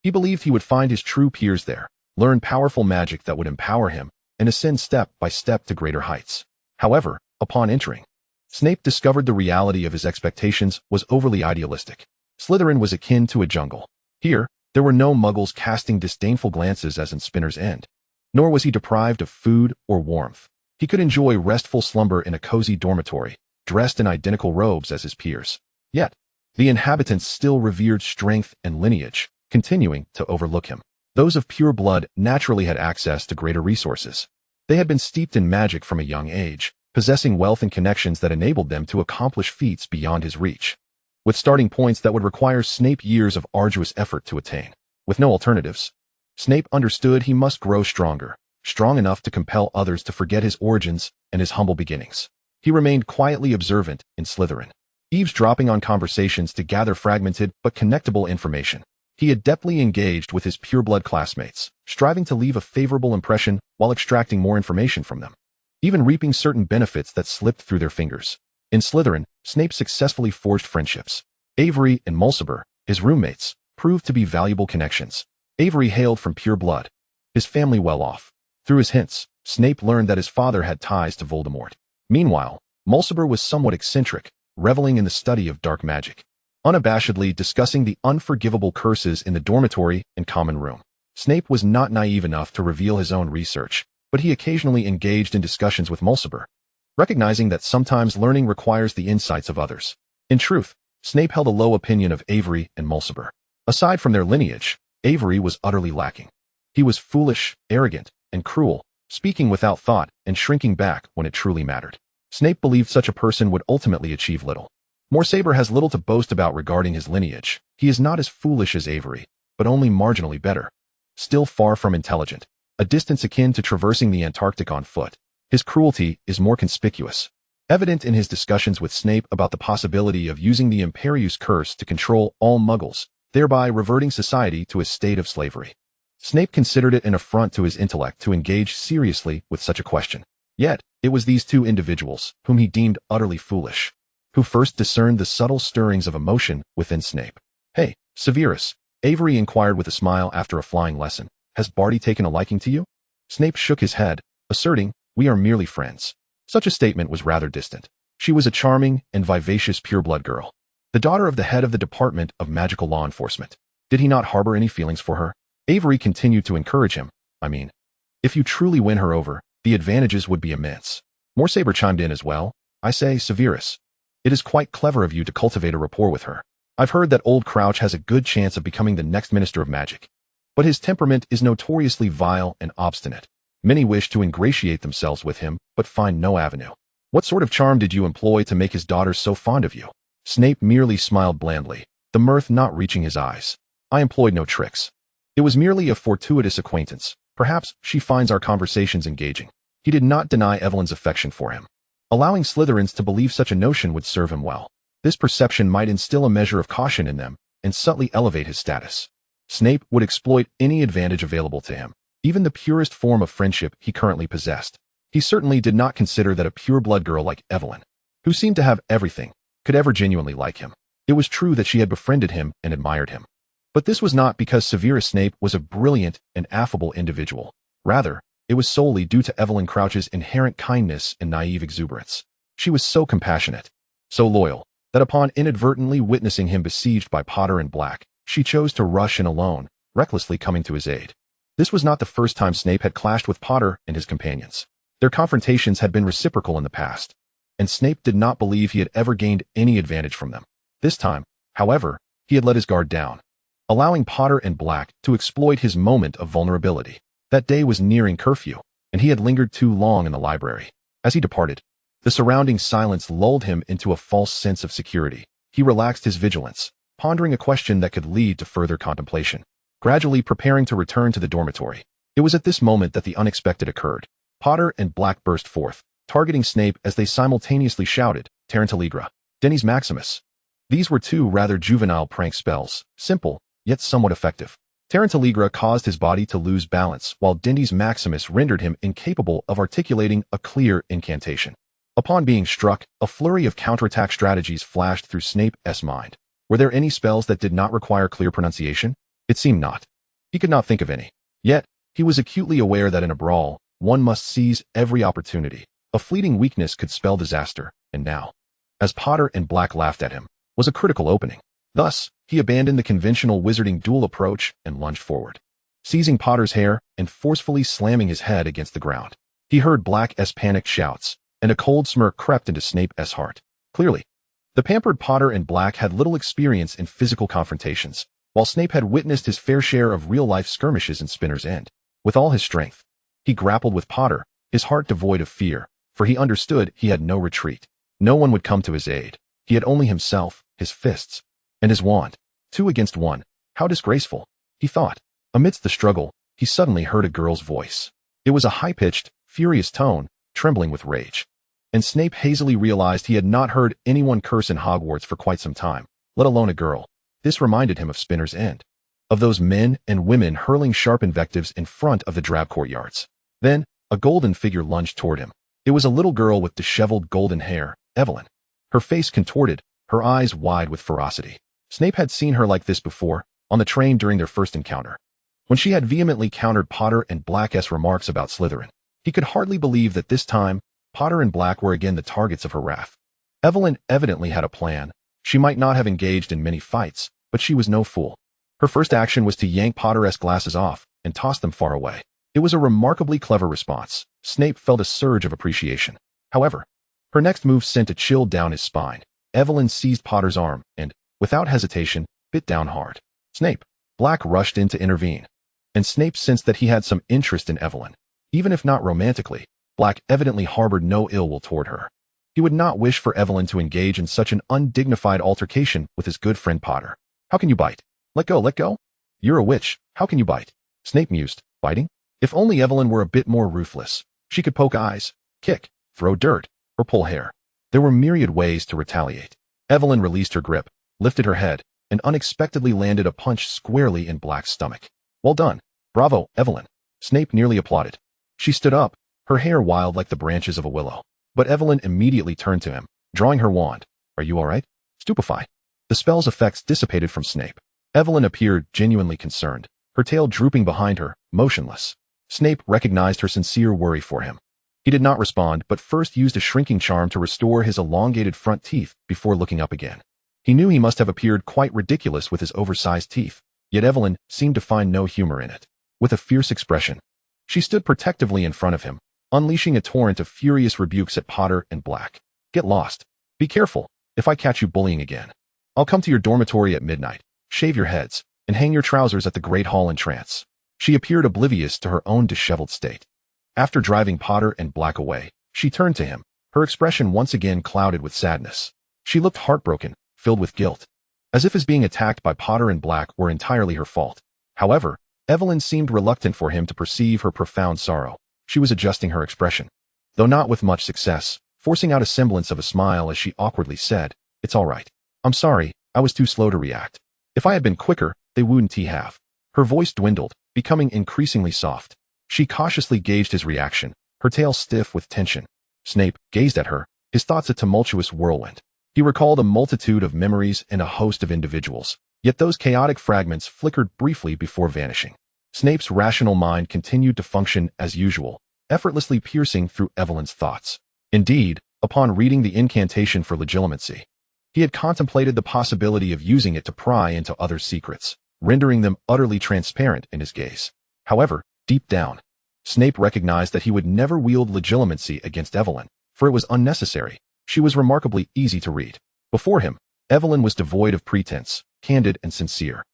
He believed he would find his true peers there, learn powerful magic that would empower him, and ascend step by step to greater heights. However, upon entering, Snape discovered the reality of his expectations was overly idealistic. Slytherin was akin to a jungle. Here, there were no muggles casting disdainful glances as in Spinner's End. Nor was he deprived of food or warmth. He could enjoy restful slumber in a cozy dormitory, dressed in identical robes as his peers. Yet, the inhabitants still revered strength and lineage, continuing to overlook him. Those of pure blood naturally had access to greater resources. They had been steeped in magic from a young age, possessing wealth and connections that enabled them to accomplish feats beyond his reach, with starting points that would require Snape years of arduous effort to attain. With no alternatives, Snape understood he must grow stronger, strong enough to compel others to forget his origins and his humble beginnings. He remained quietly observant in Slytherin, eavesdropping on conversations to gather fragmented but connectable information. He adeptly engaged with his pureblood classmates, striving to leave a favorable impression while extracting more information from them, even reaping certain benefits that slipped through their fingers. In Slytherin, Snape successfully forged friendships. Avery and Mulciber, his roommates, proved to be valuable connections. Avery hailed from pure blood, his family well off. Through his hints, Snape learned that his father had ties to Voldemort. Meanwhile, Mulciber was somewhat eccentric, reveling in the study of dark magic, unabashedly discussing the unforgivable curses in the dormitory and common room. Snape was not naive enough to reveal his own research, but he occasionally engaged in discussions with Mulciber, recognizing that sometimes learning requires the insights of others. In truth, Snape held a low opinion of Avery and Mulciber. Aside from their lineage, Avery was utterly lacking. He was foolish, arrogant, and cruel, speaking without thought and shrinking back when it truly mattered. Snape believed such a person would ultimately achieve little. Mulciber has little to boast about regarding his lineage. He is not as foolish as Avery, but only marginally better. Still far from intelligent, a distance akin to traversing the Antarctic on foot. His cruelty is more conspicuous, evident in his discussions with Snape about the possibility of using the Imperius Curse to control all muggles, thereby reverting society to a state of slavery. Snape considered it an affront to his intellect to engage seriously with such a question. Yet, it was these two individuals, whom he deemed utterly foolish, who first discerned the subtle stirrings of emotion within Snape. "Hey, Severus," Avery inquired with a smile after a flying lesson, "has Barty taken a liking to you?" Snape shook his head, asserting, "We are merely friends." Such a statement was rather distant. She was a charming and vivacious pureblood girl, the daughter of the head of the Department of Magical Law Enforcement. Did he not harbor any feelings for her? Avery continued to encourage him. If you truly win her over, the advantages would be immense. Mulciber chimed in as well. "I say, Severus, it is quite clever of you to cultivate a rapport with her. I've heard that old Crouch has a good chance of becoming the next Minister of Magic. But his temperament is notoriously vile and obstinate. Many wish to ingratiate themselves with him, but find no avenue. What sort of charm did you employ to make his daughter so fond of you?" Snape merely smiled blandly, the mirth not reaching his eyes. "I employed no tricks. It was merely a fortuitous acquaintance. Perhaps she finds our conversations engaging." He did not deny Evelyn's affection for him. Allowing Slytherins to believe such a notion would serve him well. This perception might instill a measure of caution in them and subtly elevate his status. Snape would exploit any advantage available to him, even the purest form of friendship he currently possessed. He certainly did not consider that a pure-blood girl like Evelyn, who seemed to have everything, could ever genuinely like him. It was true that she had befriended him and admired him. But this was not because Severus Snape was a brilliant and affable individual. Rather, it was solely due to Evelyn Crouch's inherent kindness and naive exuberance. She was so compassionate, so loyal, that upon inadvertently witnessing him besieged by Potter and Black, she chose to rush in alone, recklessly coming to his aid. This was not the first time Snape had clashed with Potter and his companions. Their confrontations had been reciprocal in the past, and Snape did not believe he had ever gained any advantage from them. This time, however, he had let his guard down, allowing Potter and Black to exploit his moment of vulnerability. That day was nearing curfew, and he had lingered too long in the library. As he departed, the surrounding silence lulled him into a false sense of security. He relaxed his vigilance, pondering a question that could lead to further contemplation, gradually preparing to return to the dormitory. It was at this moment that the unexpected occurred. Potter and Black burst forth, targeting Snape as they simultaneously shouted, "Tarantaligra! Denny's Maximus!" These were two rather juvenile prank spells, simple, yet somewhat effective. Tarantaligra caused his body to lose balance, while Denny's Maximus rendered him incapable of articulating a clear incantation. Upon being struck, a flurry of counterattack strategies flashed through Snape's mind. Were there any spells that did not require clear pronunciation? It seemed not. He could not think of any. Yet, he was acutely aware that in a brawl, one must seize every opportunity. A fleeting weakness could spell disaster, and now, as Potter and Black laughed at him, was a critical opening. Thus, he abandoned the conventional wizarding duel approach and lunged forward, seizing Potter's hair and forcefully slamming his head against the ground. He heard Black's panicked shouts, and a cold smirk crept into Snape's heart. Clearly, the pampered Potter and Black had little experience in physical confrontations, while Snape had witnessed his fair share of real-life skirmishes in Spinner's End. With all his strength, he grappled with Potter, his heart devoid of fear, for he understood he had no retreat. No one would come to his aid. He had only himself, his fists, and his wand. 2 against 1. How disgraceful, he thought. Amidst the struggle, he suddenly heard a girl's voice. It was a high-pitched, furious tone, trembling with rage. And Snape hazily realized he had not heard anyone curse in Hogwarts for quite some time, let alone a girl. This reminded him of Spinner's End, of those men and women hurling sharp invectives in front of the drab courtyards. Then, a golden figure lunged toward him. It was a little girl with disheveled golden hair, Evelyn. Her face contorted, her eyes wide with ferocity. Snape had seen her like this before, on the train during their first encounter, when she had vehemently countered Potter and Black's remarks about Slytherin. He could hardly believe that this time, Potter and Black were again the targets of her wrath. Evelyn evidently had a plan. She might not have engaged in many fights, but she was no fool. Her first action was to yank Potter's glasses off and toss them far away. It was a remarkably clever response. Snape felt a surge of appreciation. However, her next move sent a chill down his spine. Evelyn seized Potter's arm and, without hesitation, bit down hard. Snape. Black rushed in to intervene, and Snape sensed that he had some interest in Evelyn. Even if not romantically, Black evidently harbored no ill will toward her. He would not wish for Evelyn to engage in such an undignified altercation with his good friend Potter. How can you bite? Let go, let go? You're a witch. How can you bite? Snape mused. Biting? If only Evelyn were a bit more ruthless. She could poke eyes, kick, throw dirt, or pull hair. There were myriad ways to retaliate. Evelyn released her grip, lifted her head, and unexpectedly landed a punch squarely in Black's stomach. Well done. Bravo, Evelyn. Snape nearly applauded. She stood up, her hair wild like the branches of a willow. But Evelyn immediately turned to him, drawing her wand. Are you all right? Stupefy. The spell's effects dissipated from Snape. Evelyn appeared genuinely concerned, her tail drooping behind her, motionless. Snape recognized her sincere worry for him. He did not respond, but first used a shrinking charm to restore his elongated front teeth before looking up again. He knew he must have appeared quite ridiculous with his oversized teeth, yet Evelyn seemed to find no humor in it. With a fierce expression, she stood protectively in front of him, unleashing a torrent of furious rebukes at Potter and Black. Get lost. Be careful, if I catch you bullying again. I'll come to your dormitory at midnight, shave your heads, and hang your trousers at the Great Hall in trance. She appeared oblivious to her own disheveled state. After driving Potter and Black away, she turned to him, her expression once again clouded with sadness. She looked heartbroken, filled with guilt, as if his being attacked by Potter and Black were entirely her fault. However, Evelyn seemed reluctant for him to perceive her profound sorrow. She was adjusting her expression. Though not with much success, forcing out a semblance of a smile as she awkwardly said, "It's all right. I'm sorry, I was too slow to react. If I had been quicker, they wouldn't have." Her voice dwindled, becoming increasingly soft. She cautiously gauged his reaction, her tail stiff with tension. Snape gazed at her, his thoughts a tumultuous whirlwind. He recalled a multitude of memories and a host of individuals, yet those chaotic fragments flickered briefly before vanishing. Snape's rational mind continued to function as usual, effortlessly piercing through Evelyn's thoughts. Indeed, upon reading the incantation for legilimency, he had contemplated the possibility of using it to pry into others' secrets, rendering them utterly transparent in his gaze. However, deep down, Snape recognized that he would never wield legilimency against Evelyn, for it was unnecessary. She was remarkably easy to read. Before him, Evelyn was devoid of pretense, candid and sincere.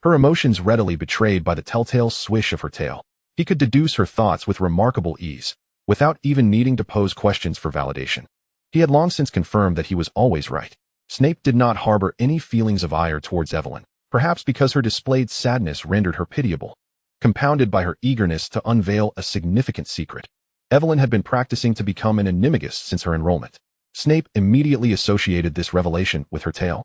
Her emotions readily betrayed by the telltale swish of her tail. He could deduce her thoughts with remarkable ease, without even needing to pose questions for validation. He had long since confirmed that he was always right. Snape did not harbor any feelings of ire towards Evelyn, perhaps because her displayed sadness rendered her pitiable. Compounded by her eagerness to unveil a significant secret, Evelyn had been practicing to become an animagus since her enrollment. Snape immediately associated this revelation with her tail,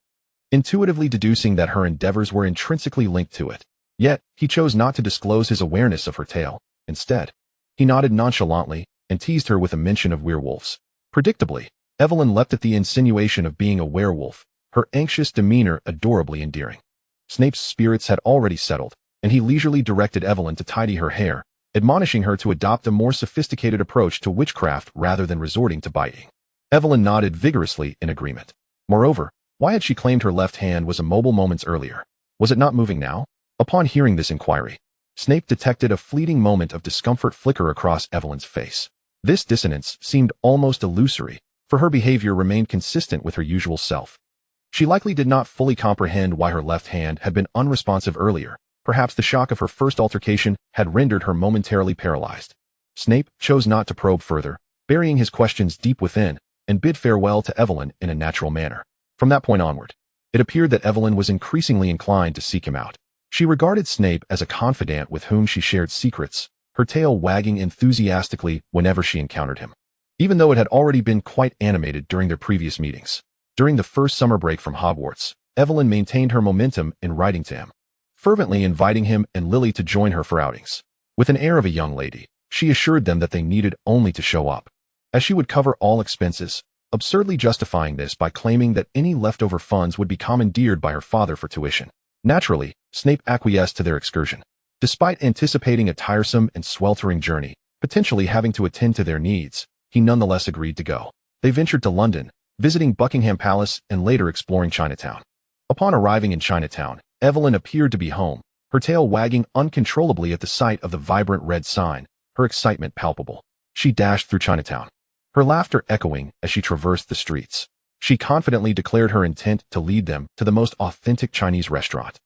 intuitively deducing that her endeavors were intrinsically linked to it. Yet, he chose not to disclose his awareness of her tail. Instead, he nodded nonchalantly and teased her with a mention of werewolves. Predictably, Evelyn leapt at the insinuation of being a werewolf, her anxious demeanor adorably endearing. Snape's spirits had already settled, and he leisurely directed Evelyn to tidy her hair, admonishing her to adopt a more sophisticated approach to witchcraft rather than resorting to biting. Evelyn nodded vigorously in agreement. Moreover, why had she claimed her left hand was immobile moments earlier? Was it not moving now? Upon hearing this inquiry, Snape detected a fleeting moment of discomfort flicker across Evelyn's face. This dissonance seemed almost illusory, for her behavior remained consistent with her usual self. She likely did not fully comprehend why her left hand had been unresponsive earlier. Perhaps the shock of her first altercation had rendered her momentarily paralyzed. Snape chose not to probe further, burying his questions deep within, and bid farewell to Evelyn in a natural manner. From that point onward, it appeared that Evelyn was increasingly inclined to seek him out. She regarded Snape as a confidant with whom she shared secrets, her tail wagging enthusiastically whenever she encountered him, even though it had already been quite animated during their previous meetings. During the first summer break from Hogwarts, Evelyn maintained her momentum in writing to him, fervently inviting him and Lily to join her for outings. With an air of a young lady, she assured them that they needed only to show up, as she would cover all expenses, absurdly justifying this by claiming that any leftover funds would be commandeered by her father for tuition. Naturally, Snape acquiesced to their excursion. Despite anticipating a tiresome and sweltering journey, potentially having to attend to their needs, he nonetheless agreed to go. They ventured to London, visiting Buckingham Palace and later exploring Chinatown. Upon arriving in Chinatown, Evelyn appeared to be home, her tail wagging uncontrollably at the sight of the vibrant red sign, her excitement palpable. She dashed through Chinatown, her laughter echoing as she traversed the streets. She confidently declared her intent to lead them to the most authentic Chinese restaurant,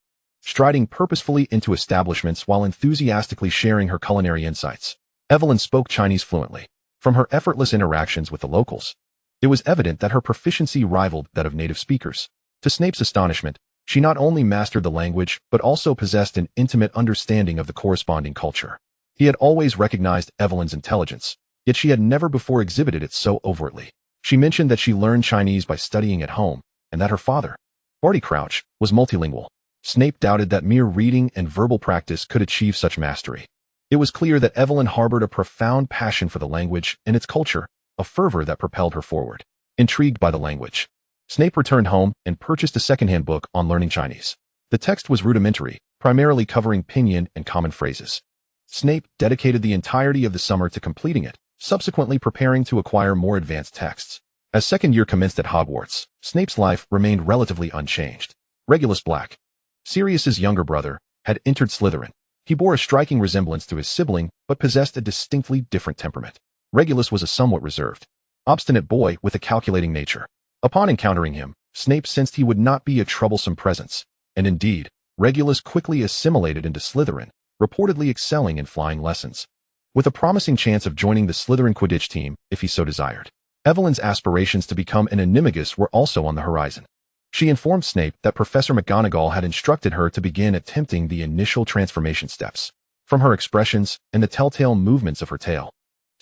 striding purposefully into establishments while enthusiastically sharing her culinary insights. Evelyn spoke Chinese fluently. From her effortless interactions with the locals, it was evident that her proficiency rivaled that of native speakers. To Snape's astonishment, she not only mastered the language but also possessed an intimate understanding of the corresponding culture. He had always recognized Evelyn's intelligence, yet she had never before exhibited it so overtly. She mentioned that she learned Chinese by studying at home, and that her father, Barty Crouch, was multilingual. Snape doubted that mere reading and verbal practice could achieve such mastery. It was clear that Evelyn harbored a profound passion for the language and its culture, a fervor that propelled her forward. Intrigued by the language, Snape returned home and purchased a secondhand book on learning Chinese. The text was rudimentary, primarily covering pinyin and common phrases. Snape dedicated the entirety of the summer to completing it, subsequently preparing to acquire more advanced texts. As second year commenced at Hogwarts, Snape's life remained relatively unchanged. Regulus Black, Sirius's younger brother, had entered Slytherin. He bore a striking resemblance to his sibling, but possessed a distinctly different temperament. Regulus was a somewhat reserved, obstinate boy with a calculating nature. Upon encountering him, Snape sensed he would not be a troublesome presence, and indeed, Regulus quickly assimilated into Slytherin, reportedly excelling in flying lessons, with a promising chance of joining the Slytherin Quidditch team if he so desired. Evelyn's aspirations to become an animagus were also on the horizon. She informed Snape that Professor McGonagall had instructed her to begin attempting the initial transformation steps. From her expressions and the telltale movements of her tail,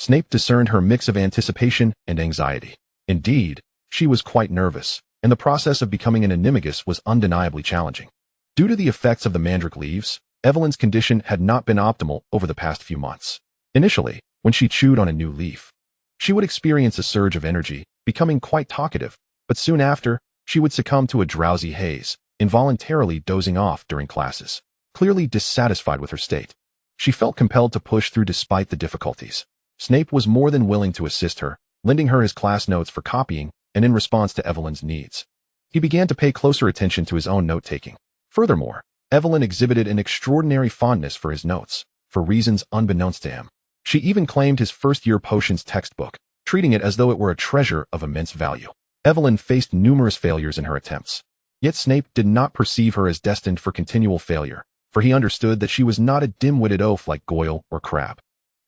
Snape discerned her mix of anticipation and anxiety. Indeed, she was quite nervous, and the process of becoming an animagus was undeniably challenging. Due to the effects of the mandrake leaves, Evelyn's condition had not been optimal over the past few months. Initially, when she chewed on a new leaf, she would experience a surge of energy, becoming quite talkative, but soon after, she would succumb to a drowsy haze, involuntarily dozing off during classes. Clearly dissatisfied with her state, she felt compelled to push through despite the difficulties. Snape was more than willing to assist her, lending her his class notes for copying and in response to Evelyn's needs. He began to pay closer attention to his own note-taking. Furthermore, Evelyn exhibited an extraordinary fondness for his notes, for reasons unbeknownst to him. She even claimed his first-year potions textbook, treating it as though it were a treasure of immense value. Evelyn faced numerous failures in her attempts. Yet Snape did not perceive her as destined for continual failure, for he understood that she was not a dim-witted oaf like Goyle or Crabbe.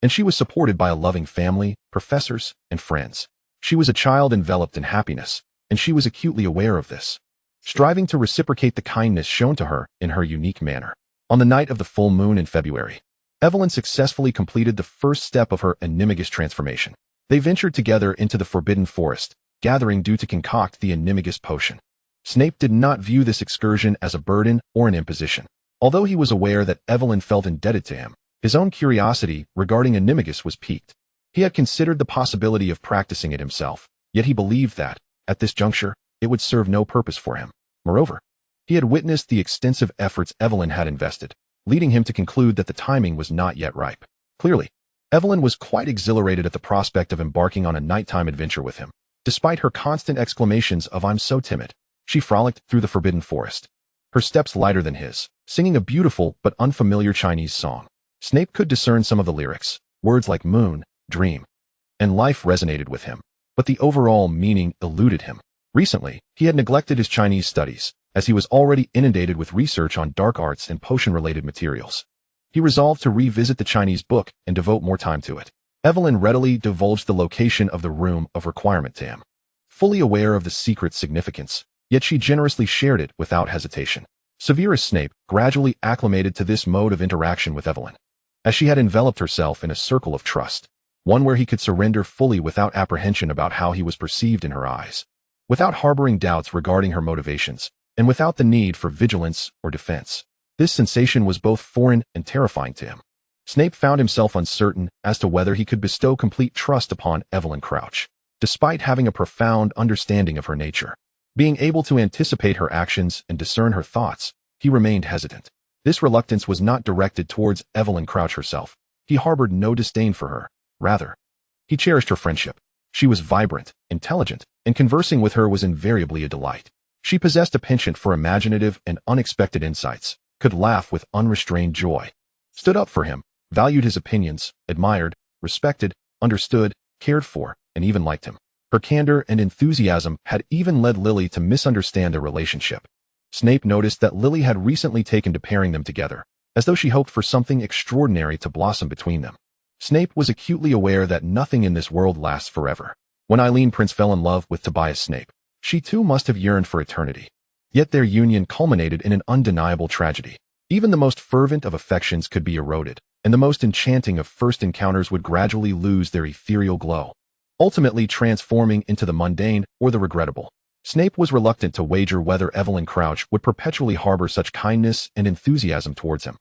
And she was supported by a loving family, professors, and friends. She was a child enveloped in happiness, and she was acutely aware of this, striving to reciprocate the kindness shown to her in her unique manner. On the night of the full moon in February, Evelyn successfully completed the first step of her animagus transformation. They ventured together into the Forbidden Forest, gathering dew to concoct the animagus potion. Snape did not view this excursion as a burden or an imposition. Although he was aware that Evelyn felt indebted to him, his own curiosity regarding animagus was piqued. He had considered the possibility of practicing it himself, yet he believed that, at this juncture, it would serve no purpose for him. Moreover, he had witnessed the extensive efforts Evelyn had invested, leading him to conclude that the timing was not yet ripe. Clearly, Evelyn was quite exhilarated at the prospect of embarking on a nighttime adventure with him. Despite her constant exclamations of "I'm so timid," she frolicked through the Forbidden Forest, her steps lighter than his, singing a beautiful but unfamiliar Chinese song. Snape could discern some of the lyrics. Words like moon, dream, and life resonated with him, but the overall meaning eluded him. Recently, he had neglected his Chinese studies, as he was already inundated with research on dark arts and potion-related materials. He resolved to revisit the Chinese book and devote more time to it. Evelyn readily divulged the location of the room of requirement to him. Fully aware of the secret's significance, yet she generously shared it without hesitation. Severus Snape gradually acclimated to this mode of interaction with Evelyn, as she had enveloped herself in a circle of trust, one where he could surrender fully without apprehension about how he was perceived in her eyes, without harboring doubts regarding her motivations, and without the need for vigilance or defense. This sensation was both foreign and terrifying to him. Snape found himself uncertain as to whether he could bestow complete trust upon Evelyn Crouch, despite having a profound understanding of her nature. Being able to anticipate her actions and discern her thoughts, he remained hesitant. This reluctance was not directed towards Evelyn Crouch herself. He harbored no disdain for her. Rather, he cherished her friendship. She was vibrant, intelligent, and conversing with her was invariably a delight. She possessed a penchant for imaginative and unexpected insights, could laugh with unrestrained joy, stood up for him, valued his opinions, admired, respected, understood, cared for, and even liked him. Her candor and enthusiasm had even led Lily to misunderstand their relationship. Snape noticed that Lily had recently taken to pairing them together, as though she hoped for something extraordinary to blossom between them. Snape was acutely aware that nothing in this world lasts forever. When Eileen Prince fell in love with Tobias Snape, she too must have yearned for eternity. Yet their union culminated in an undeniable tragedy. Even the most fervent of affections could be eroded, and the most enchanting of first encounters would gradually lose their ethereal glow, ultimately transforming into the mundane or the regrettable. Snape was reluctant to wager whether Evelyn Crouch would perpetually harbor such kindness and enthusiasm towards him.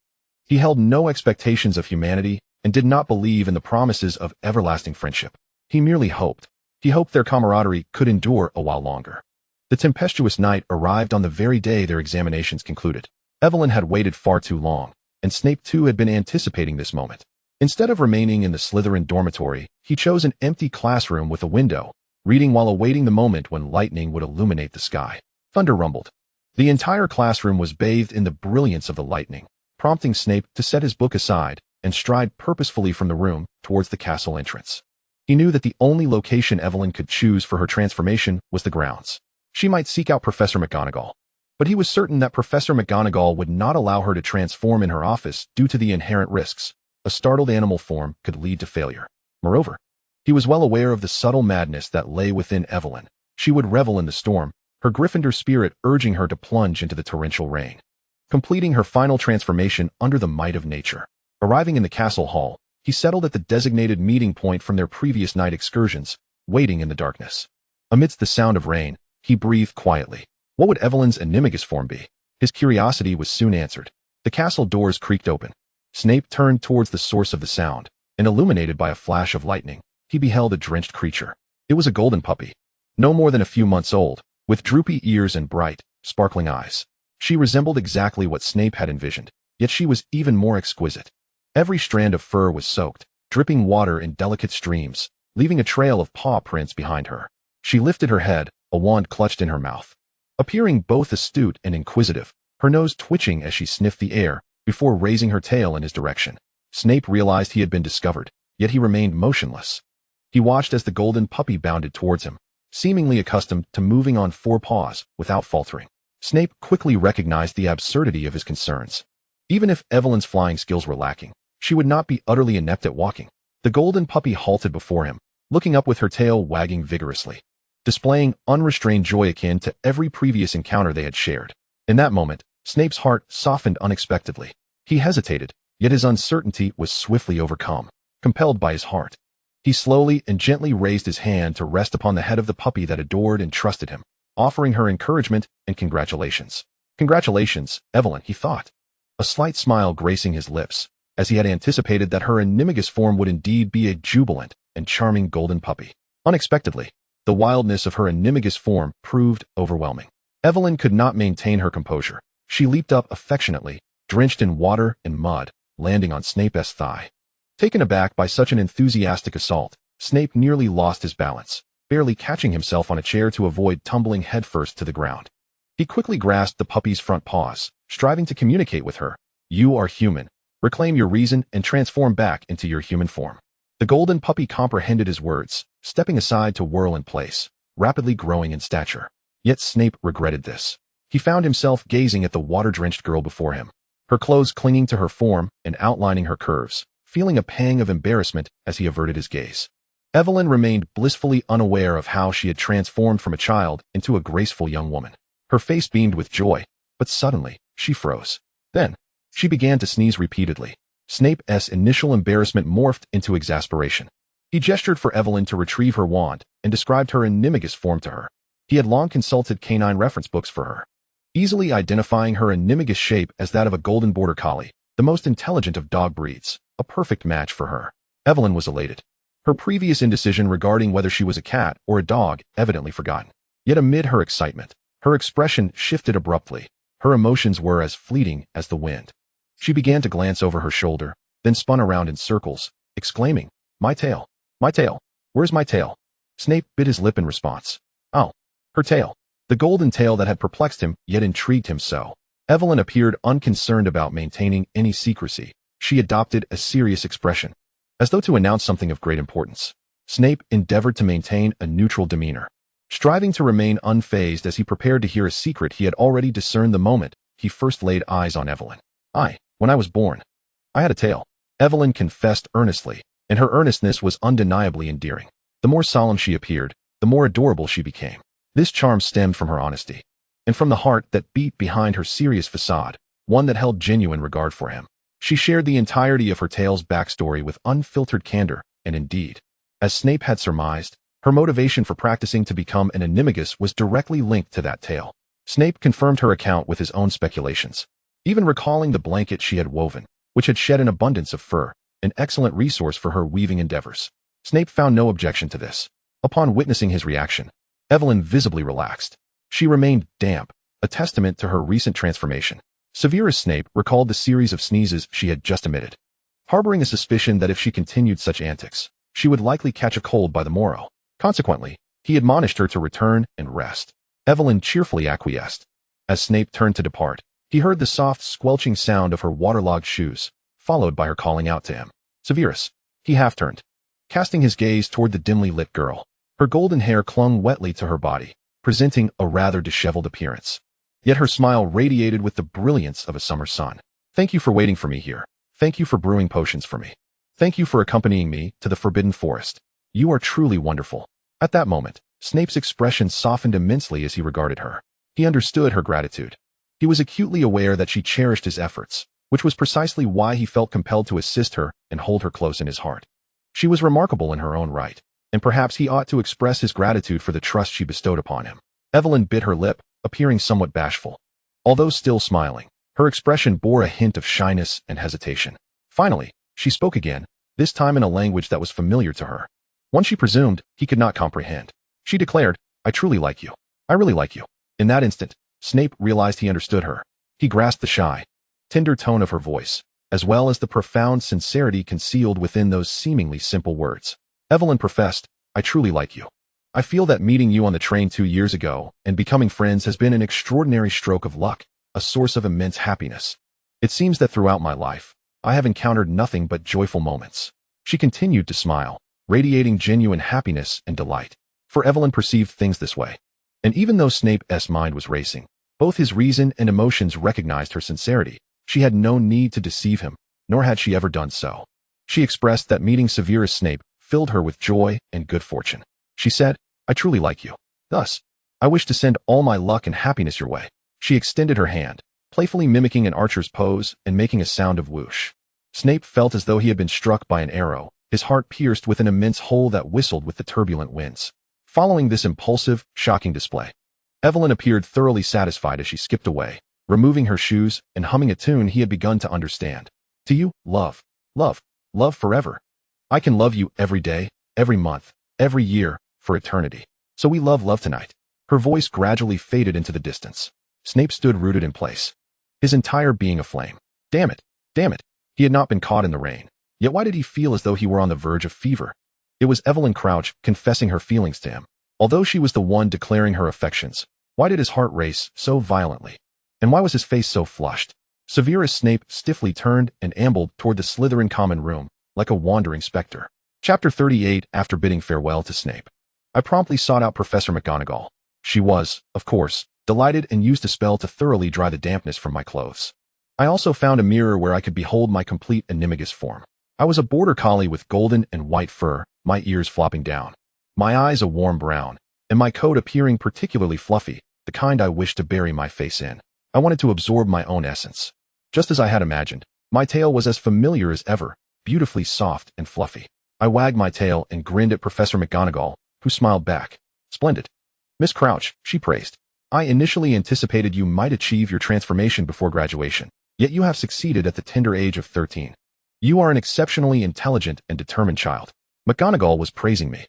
He held no expectations of humanity and did not believe in the promises of everlasting friendship. He merely hoped. He hoped their camaraderie could endure a while longer. The tempestuous night arrived on the very day their examinations concluded. Evelyn had waited far too long, and Snape too had been anticipating this moment. Instead of remaining in the Slytherin dormitory, he chose an empty classroom with a window, reading while awaiting the moment when lightning would illuminate the sky. Thunder rumbled. The entire classroom was bathed in the brilliance of the lightning, prompting Snape to set his book aside and stride purposefully from the room towards the castle entrance. He knew that the only location Evelyn could choose for her transformation was the grounds. She might seek out Professor McGonagall, but he was certain that Professor McGonagall would not allow her to transform in her office due to the inherent risks. A startled animal form could lead to failure. Moreover, he was well aware of the subtle madness that lay within Evelyn. She would revel in the storm, her Gryffindor spirit urging her to plunge into the torrential rain, completing her final transformation under the might of nature. Arriving in the castle hall, He settled at the designated meeting point from their previous night excursions, waiting in the darkness. Amidst the sound of rain, he breathed quietly. What would Evelyn's animagus form be? His curiosity was soon answered. The castle doors creaked open. Snape turned towards the source of the sound, and illuminated by a flash of lightning, he beheld a drenched creature. It was a golden puppy, no more than a few months old, with droopy ears and bright, sparkling eyes. She resembled exactly what Snape had envisioned, yet she was even more exquisite. Every strand of fur was soaked, dripping water in delicate streams, leaving a trail of paw prints behind her. She lifted her head, a wand clutched in her mouth. Appearing both astute and inquisitive, her nose twitching as she sniffed the air, before raising her tail in his direction. Snape realized he had been discovered, yet he remained motionless. He watched as the golden puppy bounded towards him, seemingly accustomed to moving on four paws without faltering. Snape quickly recognized the absurdity of his concerns. Even if Evelyn's flying skills were lacking, she would not be utterly inept at walking. The golden puppy halted before him, looking up with her tail wagging vigorously, displaying unrestrained joy akin to every previous encounter they had shared. In that moment, Snape's heart softened unexpectedly. He hesitated, yet his uncertainty was swiftly overcome. Compelled by his heart, he slowly and gently raised his hand to rest upon the head of the puppy that adored and trusted him, offering her encouragement and congratulations. Congratulations, Evelyn, he thought, a slight smile gracing his lips, as he had anticipated that her animagus form would indeed be a jubilant and charming golden puppy. Unexpectedly, the wildness of her animagus form proved overwhelming. Evelyn could not maintain her composure. She leaped up affectionately, drenched in water and mud, landing on Snape's thigh. Taken aback by such an enthusiastic assault, Snape nearly lost his balance, barely catching himself on a chair to avoid tumbling headfirst to the ground. He quickly grasped the puppy's front paws, striving to communicate with her. You are human. Reclaim your reason and transform back into your human form. The golden puppy comprehended his words, stepping aside to whirl in place, rapidly growing in stature. Yet Snape regretted this. He found himself gazing at the water-drenched girl before him, her clothes clinging to her form and outlining her curves, feeling a pang of embarrassment as he averted his gaze. Evelyn remained blissfully unaware of how she had transformed from a child into a graceful young woman. Her face beamed with joy, but suddenly, she froze. Then, she began to sneeze repeatedly. Snape's initial embarrassment morphed into exasperation. He gestured for Evelyn to retrieve her wand and described her animagus form to her. He had long consulted canine reference books for her, easily identifying her animagus shape as that of a golden border collie, the most intelligent of dog breeds, a perfect match for her. Evelyn was elated. Her previous indecision regarding whether she was a cat or a dog evidently forgotten. Yet amid her excitement, her expression shifted abruptly. Her emotions were as fleeting as the wind. She began to glance over her shoulder, then spun around in circles, exclaiming, My tail! My tail! Where's my tail? Snape bit his lip in response. Oh, her tail. The golden tail that had perplexed him yet intrigued him so. Evelyn appeared unconcerned about maintaining any secrecy. She adopted a serious expression, as though to announce something of great importance. Snape endeavored to maintain a neutral demeanor, striving to remain unfazed as he prepared to hear a secret he had already discerned the moment he first laid eyes on Evelyn. When I was born, I had a tail. Evelyn confessed earnestly, and her earnestness was undeniably endearing. The more solemn she appeared, the more adorable she became. This charm stemmed from her honesty, and from the heart that beat behind her serious facade, one that held genuine regard for him. She shared the entirety of her tail's backstory with unfiltered candor, and indeed, as Snape had surmised, her motivation for practicing to become an animagus was directly linked to that tail. Snape confirmed her account with his own speculations, even recalling the blanket she had woven, which had shed an abundance of fur, an excellent resource for her weaving endeavors. Snape found no objection to this. Upon witnessing his reaction, Evelyn visibly relaxed. She remained damp, a testament to her recent transformation. Severus Snape recalled the series of sneezes she had just emitted, harboring a suspicion that if she continued such antics, she would likely catch a cold by the morrow. Consequently, he admonished her to return and rest. Evelyn cheerfully acquiesced. As Snape turned to depart, he heard the soft, squelching sound of her waterlogged shoes, followed by her calling out to him. Severus. He half-turned, casting his gaze toward the dimly lit girl. Her golden hair clung wetly to her body, presenting a rather disheveled appearance. Yet her smile radiated with the brilliance of a summer sun. Thank you for waiting for me here. Thank you for brewing potions for me. Thank you for accompanying me to the Forbidden Forest. You are truly wonderful. At that moment, Snape's expression softened immensely as he regarded her. He understood her gratitude. He was acutely aware that she cherished his efforts, which was precisely why he felt compelled to assist her and hold her close in his heart. She was remarkable in her own right, and perhaps he ought to express his gratitude for the trust she bestowed upon him. Evelyn bit her lip, appearing somewhat bashful. Although still smiling, her expression bore a hint of shyness and hesitation. Finally, she spoke again, this time in a language that was familiar to her, one she presumed he could not comprehend. She declared, "I truly like you. I really like you." In that instant, Snape realized he understood her. He grasped the shy, tender tone of her voice, as well as the profound sincerity concealed within those seemingly simple words. Evelyn professed, "I truly like you. I feel that meeting you on the train 2 years ago and becoming friends has been an extraordinary stroke of luck, a source of immense happiness. It seems that throughout my life, I have encountered nothing but joyful moments." She continued to smile, radiating genuine happiness and delight. For Evelyn perceived things this way. And even though Snape's mind was racing, both his reason and emotions recognized her sincerity. She had no need to deceive him, nor had she ever done so. She expressed that meeting Severus Snape filled her with joy and good fortune. She said, "I truly like you. Thus, I wish to send all my luck and happiness your way." She extended her hand, playfully mimicking an archer's pose and making a sound of whoosh. Snape felt as though he had been struck by an arrow, his heart pierced with an immense hole that whistled with the turbulent winds. Following this impulsive, shocking display, Evelyn appeared thoroughly satisfied as she skipped away, removing her shoes and humming a tune he had begun to understand. "To you, love, love, love forever. I can love you every day, every month, every year, for eternity. So we love tonight." Her voice gradually faded into the distance. Snape stood rooted in place, his entire being aflame. Damn it, damn it. He had not been caught in the rain. Yet why did he feel as though he were on the verge of fever? It was Evelyn Crouch confessing her feelings to him. Although she was the one declaring her affections, why did his heart race so violently? And why was his face so flushed? Severus Snape stiffly turned and ambled toward the Slytherin common room, like a wandering specter. Chapter 38. After bidding farewell to Snape, I promptly sought out Professor McGonagall. She was, of course, delighted and used a spell to thoroughly dry the dampness from my clothes. I also found a mirror where I could behold my complete animagus form. I was a border collie with golden and white fur, my ears flopping down, my eyes a warm brown, and my coat appearing particularly fluffy, the kind I wished to bury my face in. I wanted to absorb my own essence. Just as I had imagined, my tail was as familiar as ever, beautifully soft and fluffy. I wagged my tail and grinned at Professor McGonagall, who smiled back. "Splendid. Miss Crouch," she praised. "I initially anticipated you might achieve your transformation before graduation, yet you have succeeded at the tender age of 13. You are an exceptionally intelligent and determined child." McGonagall was praising me.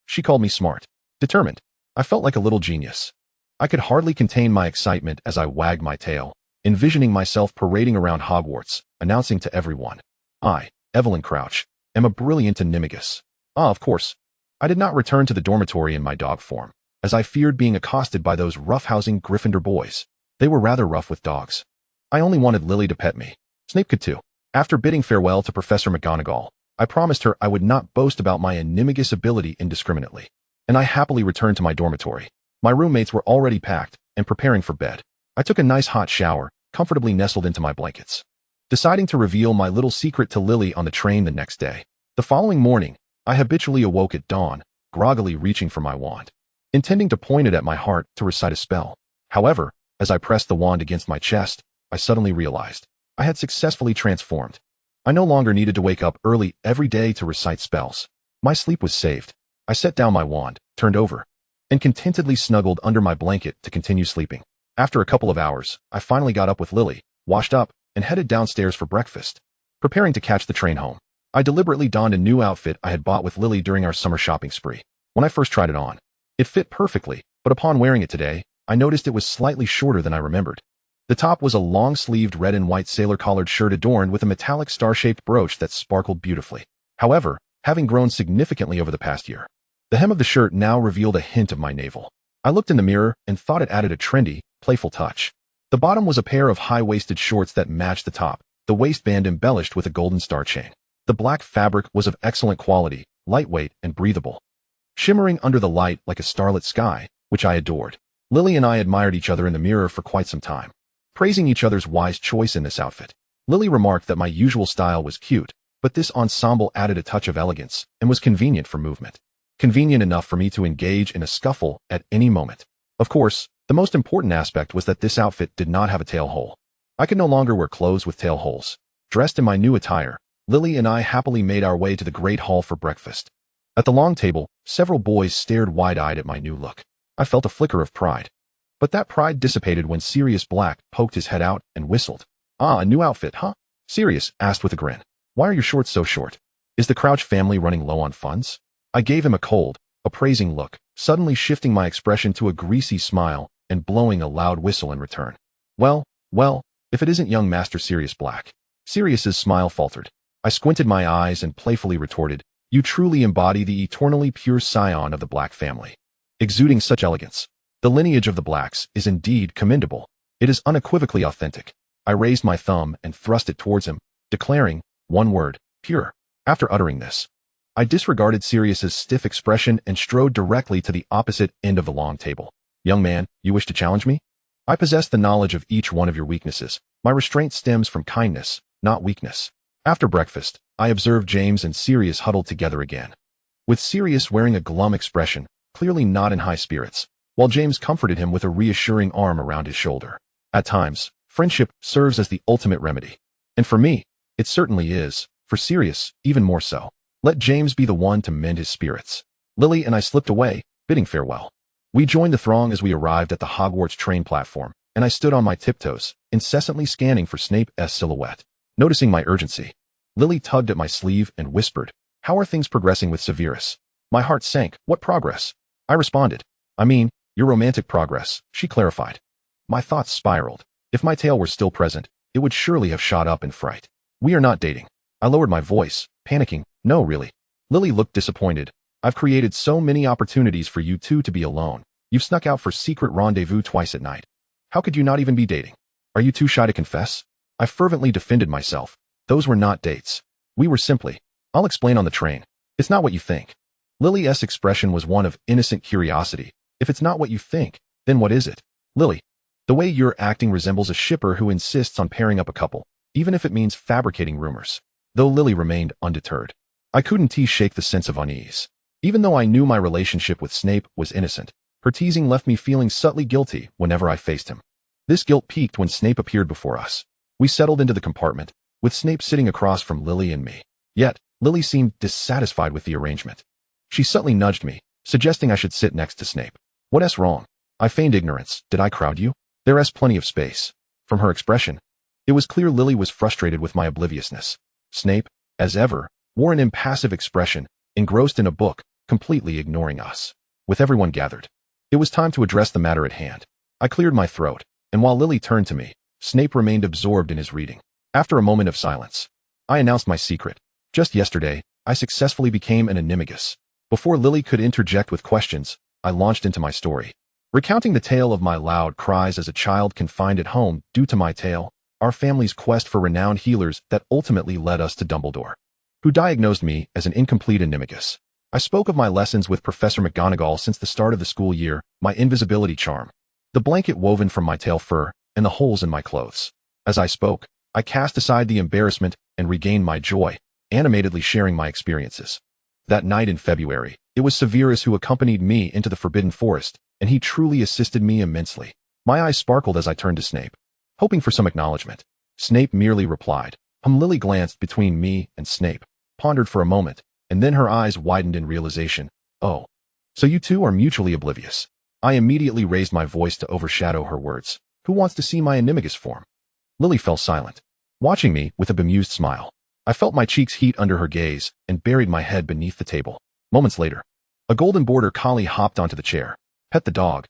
She called me smart. Determined. I felt like a little genius. I could hardly contain my excitement as I wagged my tail, envisioning myself parading around Hogwarts, announcing to everyone, "I, Evelyn Crouch, am a brilliant animagus." Of course, I did not return to the dormitory in my dog form, as I feared being accosted by those roughhousing Gryffindor boys. They were rather rough with dogs. I only wanted Lily to pet me. Snape could too. After bidding farewell to Professor McGonagall, I promised her I would not boast about my animagus ability indiscriminately, and I happily returned to my dormitory. My roommates were already packed and preparing for bed. I took a nice hot shower, comfortably nestled into my blankets, deciding to reveal my little secret to Lily on the train the next day. The following morning, I habitually awoke at dawn, groggily reaching for my wand, intending to point it at my heart to recite a spell. However, as I pressed the wand against my chest, I suddenly realized I had successfully transformed. I no longer needed to wake up early every day to recite spells. My sleep was saved. I set down my wand, turned over, and contentedly snuggled under my blanket to continue sleeping. After a couple of hours, I finally got up with Lily, washed up, and headed downstairs for breakfast. Preparing to catch the train home, I deliberately donned a new outfit I had bought with Lily during our summer shopping spree. When I first tried it on, it fit perfectly, but upon wearing it today, I noticed it was slightly shorter than I remembered. The top was a long-sleeved red and white sailor-collared shirt adorned with a metallic star-shaped brooch that sparkled beautifully. However, having grown significantly over the past year, the hem of the shirt now revealed a hint of my navel. I looked in the mirror and thought it added a trendy, playful touch. The bottom was a pair of high-waisted shorts that matched the top, the waistband embellished with a golden star chain. The black fabric was of excellent quality, lightweight and breathable, shimmering under the light like a starlit sky, which I adored. Lily and I admired each other in the mirror for quite some time, praising each other's wise choice in this outfit. Lily remarked that my usual style was cute, but this ensemble added a touch of elegance and was convenient for movement. Convenient enough for me to engage in a scuffle at any moment. Of course, the most important aspect was that this outfit did not have a tail hole. I could no longer wear clothes with tail holes. Dressed in my new attire, Lily and I happily made our way to the great hall for breakfast. At the long table, several boys stared wide-eyed at my new look. I felt a flicker of pride. But that pride dissipated when Sirius Black poked his head out and whistled. "Ah, a new outfit, huh?" Sirius asked with a grin. "Why are your shorts so short? Is the Crouch family running low on funds?" I gave him a cold, appraising look, suddenly shifting my expression to a greasy smile and blowing a loud whistle in return. Well, if it isn't young Master Sirius Black." Sirius's smile faltered. I squinted my eyes and playfully retorted, "You truly embody the eternally pure scion of the Black family, exuding such elegance. The lineage of the Blacks is indeed commendable. It is unequivocally authentic." I raised my thumb and thrust it towards him, declaring, one word, "pure." After uttering this, I disregarded Sirius's stiff expression and strode directly to the opposite end of the long table. "Young man, you wish to challenge me? I possess the knowledge of each one of your weaknesses. My restraint stems from kindness, not weakness." After breakfast, I observed James and Sirius huddled together again, with Sirius wearing a glum expression, clearly not in high spirits, while James comforted him with a reassuring arm around his shoulder. At times, friendship serves as the ultimate remedy. And for me, it certainly is. For Sirius, even more so. Let James be the one to mend his spirits. Lily and I slipped away, bidding farewell. We joined the throng as we arrived at the Hogwarts train platform, and I stood on my tiptoes, incessantly scanning for Snape's silhouette. Noticing my urgency, Lily tugged at my sleeve and whispered, "How are things progressing with Severus?" My heart sank. "What progress?" I responded. "I mean, your romantic progress," she clarified. My thoughts spiraled. If my tail were still present, it would surely have shot up in fright. "We are not dating." I lowered my voice, panicking. "No, really." Lily looked disappointed. "I've created so many opportunities for you two to be alone. You've snuck out for secret rendezvous twice at night. How could you not even be dating? Are you too shy to confess?" I fervently defended myself. Those were not dates. We were simply, "I'll explain on the train. It's not what you think." Lily's expression was one of innocent curiosity. "If it's not what you think, then what is it?" "Lily, the way you're acting resembles a shipper who insists on pairing up a couple, even if it means fabricating rumors." Though Lily remained undeterred, I couldn't shake the sense of unease. Even though I knew my relationship with Snape was innocent, her teasing left me feeling subtly guilty whenever I faced him. This guilt peaked when Snape appeared before us. We settled into the compartment, with Snape sitting across from Lily and me. Yet, Lily seemed dissatisfied with the arrangement. She subtly nudged me, suggesting I should sit next to Snape. "What's wrong?" I feigned ignorance. "Did I crowd you? There's plenty of space." From her expression, it was clear Lily was frustrated with my obliviousness. Snape, as ever, wore an impassive expression, engrossed in a book, completely ignoring us. With everyone gathered, it was time to address the matter at hand. I cleared my throat, and while Lily turned to me, Snape remained absorbed in his reading. After a moment of silence, I announced my secret. "Just yesterday, I successfully became an animagus." Before Lily could interject with questions, I launched into my story, recounting the tale of my loud cries as a child confined at home due to my tail, our family's quest for renowned healers that ultimately led us to Dumbledore, who diagnosed me as an incomplete animagus. I spoke of my lessons with Professor McGonagall since the start of the school year, my invisibility charm, the blanket woven from my tail fur, and the holes in my clothes. As I spoke, I cast aside the embarrassment and regained my joy, animatedly sharing my experiences. That night in February, it was Severus who accompanied me into the Forbidden Forest, and he truly assisted me immensely. My eyes sparkled as I turned to Snape, hoping for some acknowledgement. Snape merely replied. Lily glanced between me and Snape, pondered for a moment, and then her eyes widened in realization. "Oh, so you two are mutually oblivious." I immediately raised my voice to overshadow her words. "Who wants to see my animagus form?" Lily fell silent, watching me with a bemused smile. I felt my cheeks heat under her gaze and buried my head beneath the table. Moments later, a golden border collie hopped onto the chair. Pet the dog,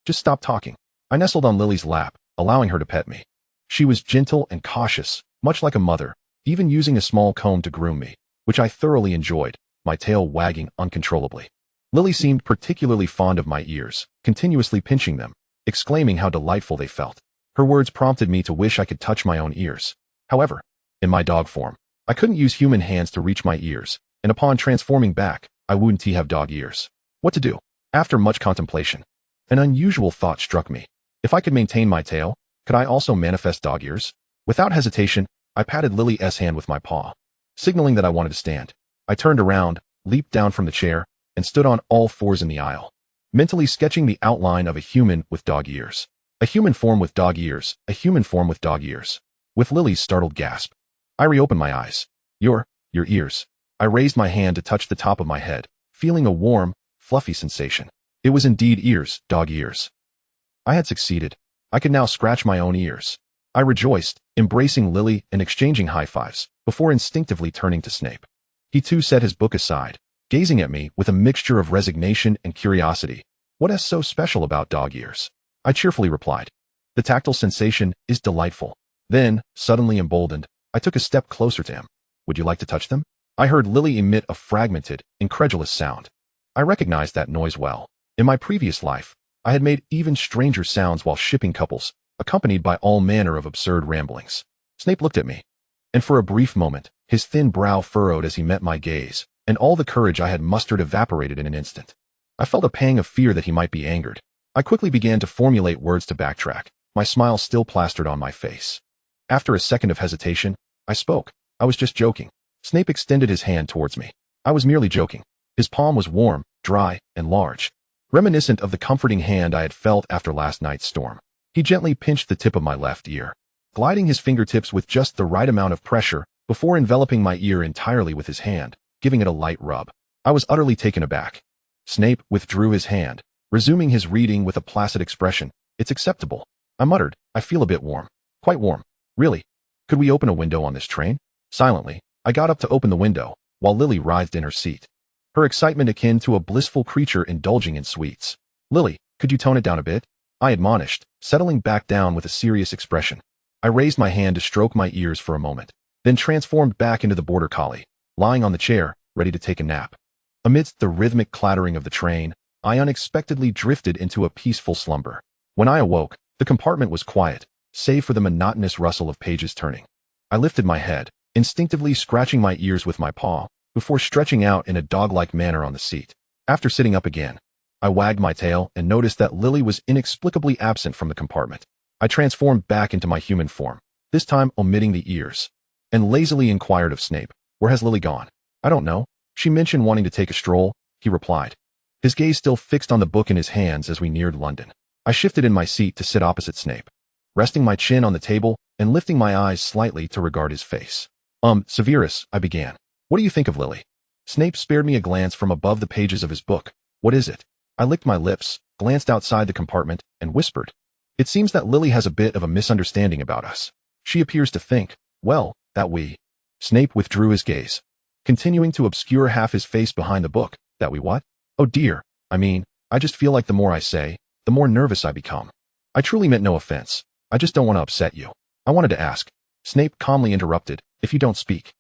just stop talking." I nestled on Lily's lap, allowing her to pet me. She was gentle and cautious, much like a mother, even using a small comb to groom me, which I thoroughly enjoyed, my tail wagging uncontrollably. Lily seemed particularly fond of my ears, continuously pinching them, exclaiming how delightful they felt. Her words prompted me to wish I could touch my own ears. However, in my dog form, I couldn't use human hands to reach my ears, and upon transforming back, I wouldn't have dog ears. What to do? After much contemplation, an unusual thought struck me. If I could maintain my tail, could I also manifest dog ears? Without hesitation, I patted Lily's hand with my paw, signaling that I wanted to stand. I turned around, leaped down from the chair, and stood on all fours in the aisle, mentally sketching the outline of a human with dog ears. A human form with dog ears, a human form with dog ears. With Lily's startled gasp, I reopened my eyes. Your ears. I raised my hand to touch the top of my head, feeling a warm, fluffy sensation. It was indeed ears, dog ears. I had succeeded. I could now scratch my own ears. I rejoiced, embracing Lily and exchanging high fives, before instinctively turning to Snape. He too set his book aside, gazing at me with a mixture of resignation and curiosity. What is so special about dog ears? I cheerfully replied. The tactile sensation is delightful. Then, suddenly emboldened, I took a step closer to him. Would you like to touch them? I heard Lily emit a fragmented, incredulous sound. I recognized that noise well. In my previous life, I had made even stranger sounds while shipping couples, accompanied by all manner of absurd ramblings. Snape looked at me, and for a brief moment, his thin brow furrowed as he met my gaze, and all the courage I had mustered evaporated in an instant. I felt a pang of fear that he might be angered. I quickly began to formulate words to backtrack, my smile still plastered on my face. After a second of hesitation, I spoke. I was just joking. Snape extended his hand towards me. I was merely joking. His palm was warm, dry, and large, reminiscent of the comforting hand I had felt after last night's storm. He gently pinched the tip of my left ear, gliding his fingertips with just the right amount of pressure before enveloping my ear entirely with his hand, giving it a light rub. I was utterly taken aback. Snape withdrew his hand, resuming his reading with a placid expression. It's acceptable. I muttered. I feel a bit warm. Quite warm. Really? Could we open a window on this train? Silently, I got up to open the window, while Lily writhed in her seat, her excitement akin to a blissful creature indulging in sweets. Lily, could you tone it down a bit? I admonished, settling back down with a serious expression. I raised my hand to stroke my ears for a moment, then transformed back into the border collie, lying on the chair, ready to take a nap. Amidst the rhythmic clattering of the train, I unexpectedly drifted into a peaceful slumber. When I awoke, the compartment was quiet, save for the monotonous rustle of pages turning. I lifted my head, instinctively scratching my ears with my paw, before stretching out in a dog-like manner on the seat. After sitting up again, I wagged my tail and noticed that Lily was inexplicably absent from the compartment. I transformed back into my human form, this time omitting the ears, and lazily inquired of Snape, "Where has Lily gone?" "I don't know. She mentioned wanting to take a stroll," he replied, his gaze still fixed on the book in his hands as we neared London. I shifted in my seat to sit opposite Snape, resting my chin on the table and lifting my eyes slightly to regard his face. Severus, I began. "What do you think of Lily?" Snape spared me a glance from above the pages of his book. "What is it?" I licked my lips, glanced outside the compartment, and whispered. "It seems that Lily has a bit of a misunderstanding about us. She appears to think, well, that we—" Snape withdrew his gaze, continuing to obscure half his face behind the book. "That we what?" "Oh dear, I just feel like the more I say, the more nervous I become. I truly meant no offense. I just don't want to upset you. I wanted to ask." Snape calmly interrupted, "If you don't speak,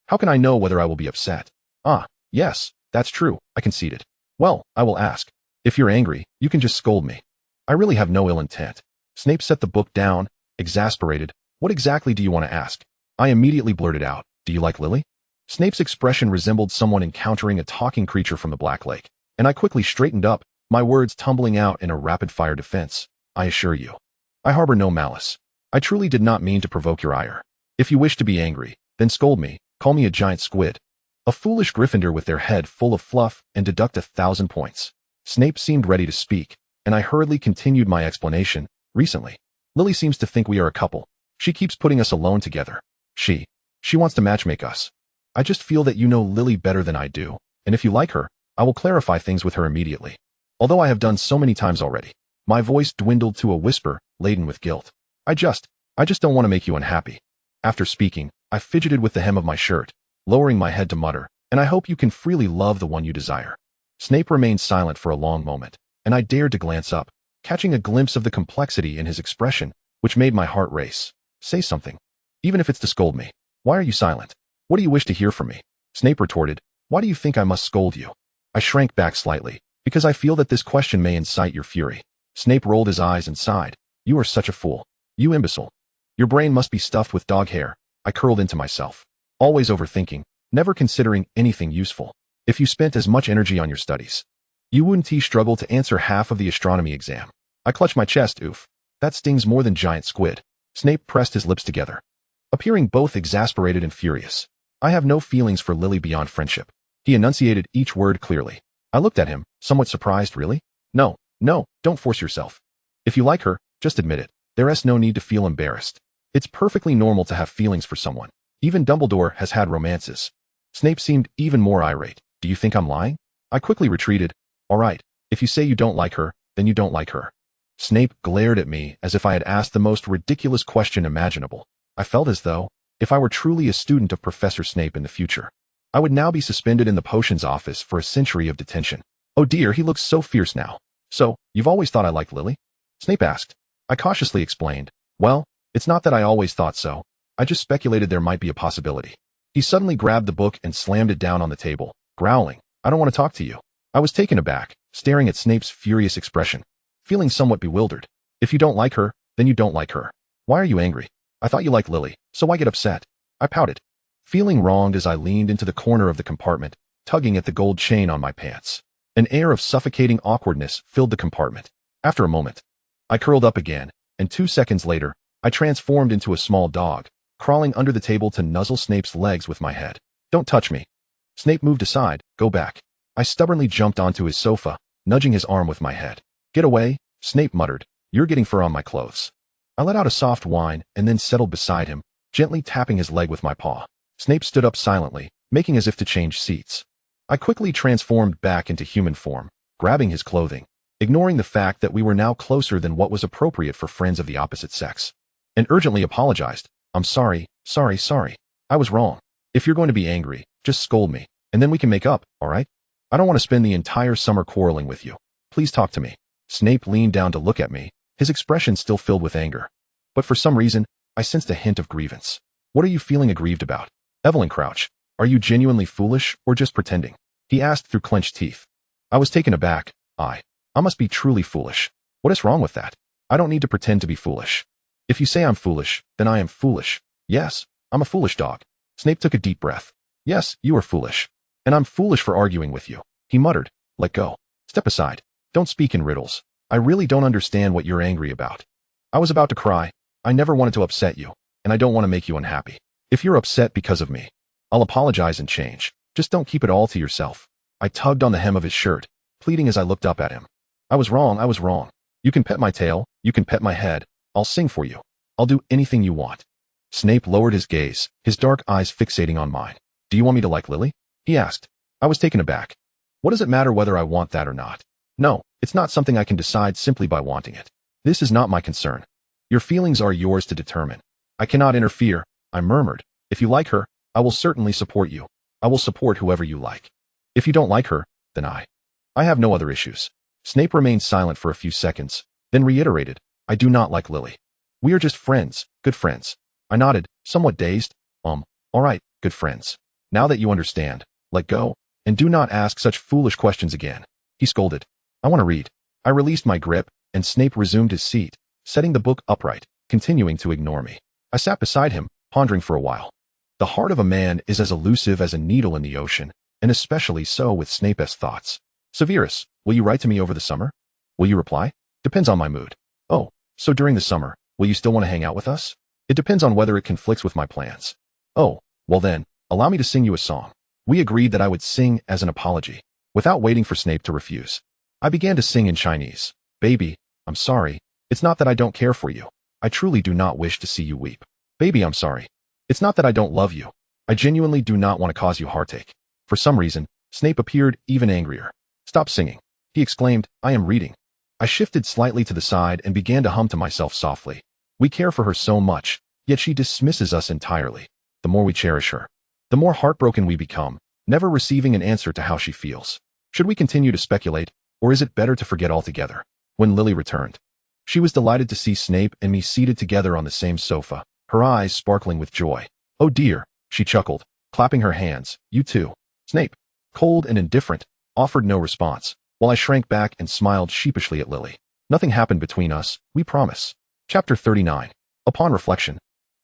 how can I know whether I will be upset?" "Ah, yes, that's true," I conceded. "Well, I will ask. If you're angry, you can just scold me. I really have no ill intent." Snape set the book down, exasperated. "What exactly do you want to ask?" I immediately blurted out, "Do you like Lily?" Snape's expression resembled someone encountering a talking creature from the Black Lake, and I quickly straightened up, my words tumbling out in a rapid-fire defense. "I assure you, I harbor no malice. I truly did not mean to provoke your ire. If you wish to be angry, then scold me, call me a giant squid, a foolish Gryffindor with their head full of fluff, and deduct 1,000 points." Snape seemed ready to speak, and I hurriedly continued my explanation. "Recently, Lily seems to think we are a couple. She keeps putting us alone together. She wants to matchmake us. I just feel that you know Lily better than I do, and if you like her, I will clarify things with her immediately. Although I have done so many times already." My voice dwindled to a whisper, laden with guilt. I just don't want to make you unhappy." After speaking, I fidgeted with the hem of my shirt, lowering my head to mutter, "And I hope you can freely love the one you desire." Snape remained silent for a long moment, and I dared to glance up, catching a glimpse of the complexity in his expression, which made my heart race. "Say something, even if it's to scold me. Why are you silent? What do you wish to hear from me?" Snape retorted, "Why do you think I must scold you?" I shrank back slightly, because I feel that this question may incite your fury. Snape rolled his eyes and sighed. "You are such a fool. You imbecile. Your brain must be stuffed with dog hair." I curled into myself, always overthinking, never considering anything useful. "If you spent as much energy on your studies, you wouldn't struggle to answer half of the astronomy exam." I clutched my chest. "Oof. That stings more than giant squid." Snape pressed his lips together, appearing both exasperated and furious. "I have no feelings for Lily beyond friendship." He enunciated each word clearly. I looked at him, somewhat surprised. "Really? No, don't force yourself. If you like her, Just admit it. There's no need to feel embarrassed. It's perfectly normal to have feelings for someone. Even Dumbledore has had romances. Snape seemed even more irate. Do you think I'm lying? I quickly retreated. All right, if you say you don't like her, then you don't like her. Snape glared at me as if I had asked the most ridiculous question imaginable. I felt as though, if I were truly a student of Professor Snape in the future, I would now be suspended in the potions office for a century of detention. Oh dear, he looks so fierce now. So, you've always thought I liked Lily? Snape asked. I cautiously explained. Well, it's not that I always thought so. I just speculated there might be a possibility. He suddenly grabbed the book and slammed it down on the table, growling, I don't want to talk to you. I was taken aback, staring at Snape's furious expression, feeling somewhat bewildered. If you don't like her, then you don't like her. Why are you angry? I thought you liked Lily, so why get upset? I pouted, feeling wronged as I leaned into the corner of the compartment, tugging at the gold chain on my pants. An air of suffocating awkwardness filled the compartment. After a moment, I curled up again, and 2 seconds later, I transformed into a small dog, crawling under the table to nuzzle Snape's legs with my head. Don't touch me. Snape moved aside. Go back. I stubbornly jumped onto his sofa, nudging his arm with my head. Get away, Snape muttered. You're getting fur on my clothes. I let out a soft whine and then settled beside him, gently tapping his leg with my paw. Snape stood up silently, making as if to change seats. I quickly transformed back into human form, grabbing his clothing, ignoring the fact that we were now closer than what was appropriate for friends of the opposite sex, and urgently apologized. I'm sorry. I was wrong. If you're going to be angry, just scold me, and then we can make up, all right? I don't want to spend the entire summer quarreling with you. Please talk to me. Snape leaned down to look at me, his expression still filled with anger. But for some reason, I sensed a hint of grievance. What are you feeling aggrieved about? Evelyn Crouch, are you genuinely foolish or just pretending? He asked through clenched teeth. I was taken aback. I must be truly foolish. What is wrong with that? I don't need to pretend to be foolish. If you say I'm foolish, then I am foolish. Yes, I'm a foolish dog. Snape took a deep breath. Yes, you are foolish. And I'm foolish for arguing with you. He muttered. Let go. Step aside. Don't speak in riddles. I really don't understand what you're angry about. I was about to cry. I never wanted to upset you, and I don't want to make you unhappy. If you're upset because of me, I'll apologize and change. Just don't keep it all to yourself. I tugged on the hem of his shirt, pleading as I looked up at him. I was wrong. You can pet my tail, you can pet my head. I'll sing for you. I'll do anything you want. Snape lowered his gaze, his dark eyes fixating on mine. Do you want me to like Lily? He asked. I was taken aback. What does it matter whether I want that or not? No, it's not something I can decide simply by wanting it. This is not my concern. Your feelings are yours to determine. I cannot interfere, I murmured. If you like her, I will certainly support you. I will support whoever you like. If you don't like her, then I have no other issues. Snape remained silent for a few seconds, then reiterated, I do not like Lily. We are just friends, good friends. I nodded, somewhat dazed. All right, good friends. Now that you understand, let go, and do not ask such foolish questions again. He scolded. I want to read. I released my grip, and Snape resumed his seat, setting the book upright, continuing to ignore me. I sat beside him, pondering for a while. The heart of a man is as elusive as a needle in the ocean, and especially so with Snape's thoughts. Severus, will you write to me over the summer? Will you reply? Depends on my mood. Oh, so during the summer, will you still want to hang out with us? It depends on whether it conflicts with my plans. Oh, well then, allow me to sing you a song. We agreed that I would sing as an apology, without waiting for Snape to refuse. I began to sing in Chinese. Baby, I'm sorry. It's not that I don't care for you. I truly do not wish to see you weep. Baby, I'm sorry. It's not that I don't love you. I genuinely do not want to cause you heartache. For some reason, Snape appeared even angrier. Stop singing, he exclaimed. I am reading. I shifted slightly to the side and began to hum to myself softly. We care for her so much, yet she dismisses us entirely. The more we cherish her, the more heartbroken we become, never receiving an answer to how she feels. Should we continue to speculate, or is it better to forget altogether? When Lily returned, she was delighted to see Snape and me seated together on the same sofa, her eyes sparkling with joy. Oh dear, she chuckled, clapping her hands. You too. Snape, cold and indifferent, offered no response, while I shrank back and smiled sheepishly at Lily. Nothing happened between us, we promise. Chapter 39. Upon reflection,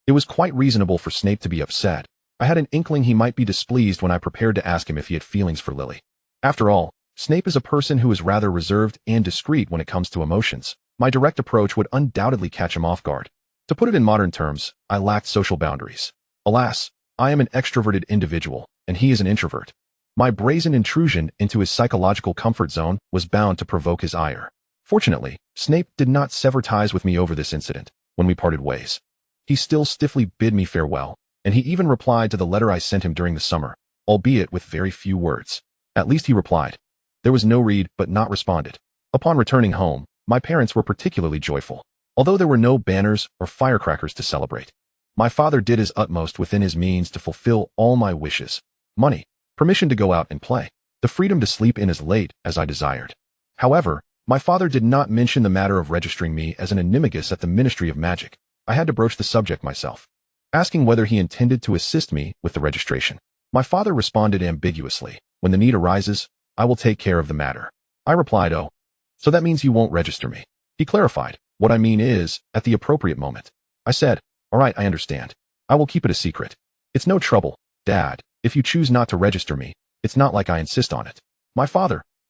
it was quite reasonable for Snape to be upset. I had an inkling he might be displeased when I prepared to ask him if he had feelings for Lily. After all, Snape is a person who is rather reserved and discreet when it comes to emotions. My direct approach would undoubtedly catch him off guard. To put it in modern terms, I lacked social boundaries. Alas, I am an extroverted individual, and he is an introvert. My brazen intrusion into his psychological comfort zone was bound to provoke his ire. Fortunately, Snape did not sever ties with me over this incident when we parted ways. He still stiffly bid me farewell, and he even replied to the letter I sent him during the summer, albeit with very few words. At least he replied. There was no read but not responded. Upon returning home, my parents were particularly joyful, although there were no banners or firecrackers to celebrate. My father did his utmost within his means to fulfill all my wishes: money, permission to go out and play, the freedom to sleep in as late as I desired. However, my father did not mention the matter of registering me as an animagus at the Ministry of Magic. I had to broach the subject myself, asking whether he intended to assist me with the registration. My father responded ambiguously, "When the need arises, I will take care of the matter." I replied, "Oh, so that means you won't register me?" He clarified, "What I mean is, at the appropriate moment." I said, "All right, I understand. I will keep it a secret. It's no trouble, Dad. If you choose not to register me, it's not like I insist on it."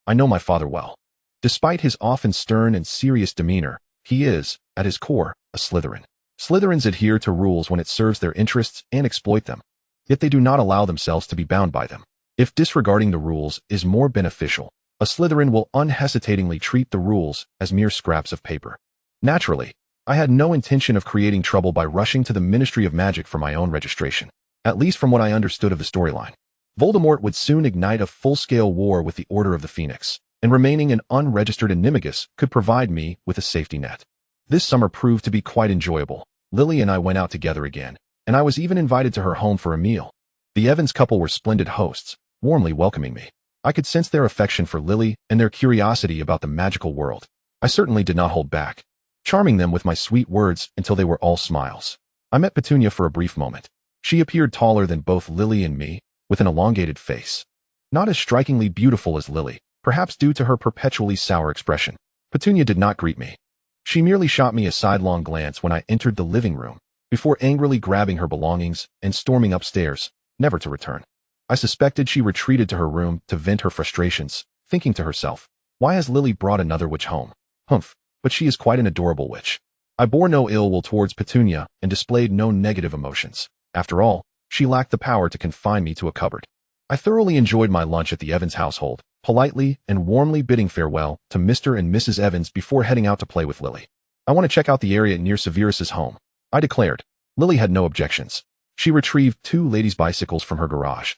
I know my father well. Despite his often stern and serious demeanor, he is, at his core, a Slytherin. Slytherins adhere to rules when it serves their interests and exploit them. Yet they do not allow themselves to be bound by them. If disregarding the rules is more beneficial, a Slytherin will unhesitatingly treat the rules as mere scraps of paper. Naturally, I had no intention of creating trouble by rushing to the Ministry of Magic for my own registration, at least from what I understood of the storyline. Voldemort would soon ignite a full-scale war with the Order of the Phoenix, and remaining an unregistered animagus could provide me with a safety net. This summer proved to be quite enjoyable. Lily and I went out together again, and I was even invited to her home for a meal. The Evans couple were splendid hosts, warmly welcoming me. I could sense their affection for Lily and their curiosity about the magical world. I certainly did not hold back, charming them with my sweet words until they were all smiles. I met Petunia for a brief moment. She appeared taller than both Lily and me, with an elongated face. Not as strikingly beautiful as Lily, perhaps due to her perpetually sour expression. Petunia did not greet me. She merely shot me a sidelong glance when I entered the living room, before angrily grabbing her belongings and storming upstairs, never to return. I suspected she retreated to her room to vent her frustrations, thinking to herself, "Why has Lily brought another witch home? Humph, but she is quite an adorable witch." I bore no ill will towards Petunia and displayed no negative emotions. After all, she lacked the power to confine me to a cupboard. I thoroughly enjoyed my lunch at the Evans household, politely and warmly bidding farewell to Mr. and Mrs. Evans before heading out to play with Lily. "I want to check out the area near Severus's home," I declared. Lily had no objections. She retrieved 2 ladies' bicycles from her garage,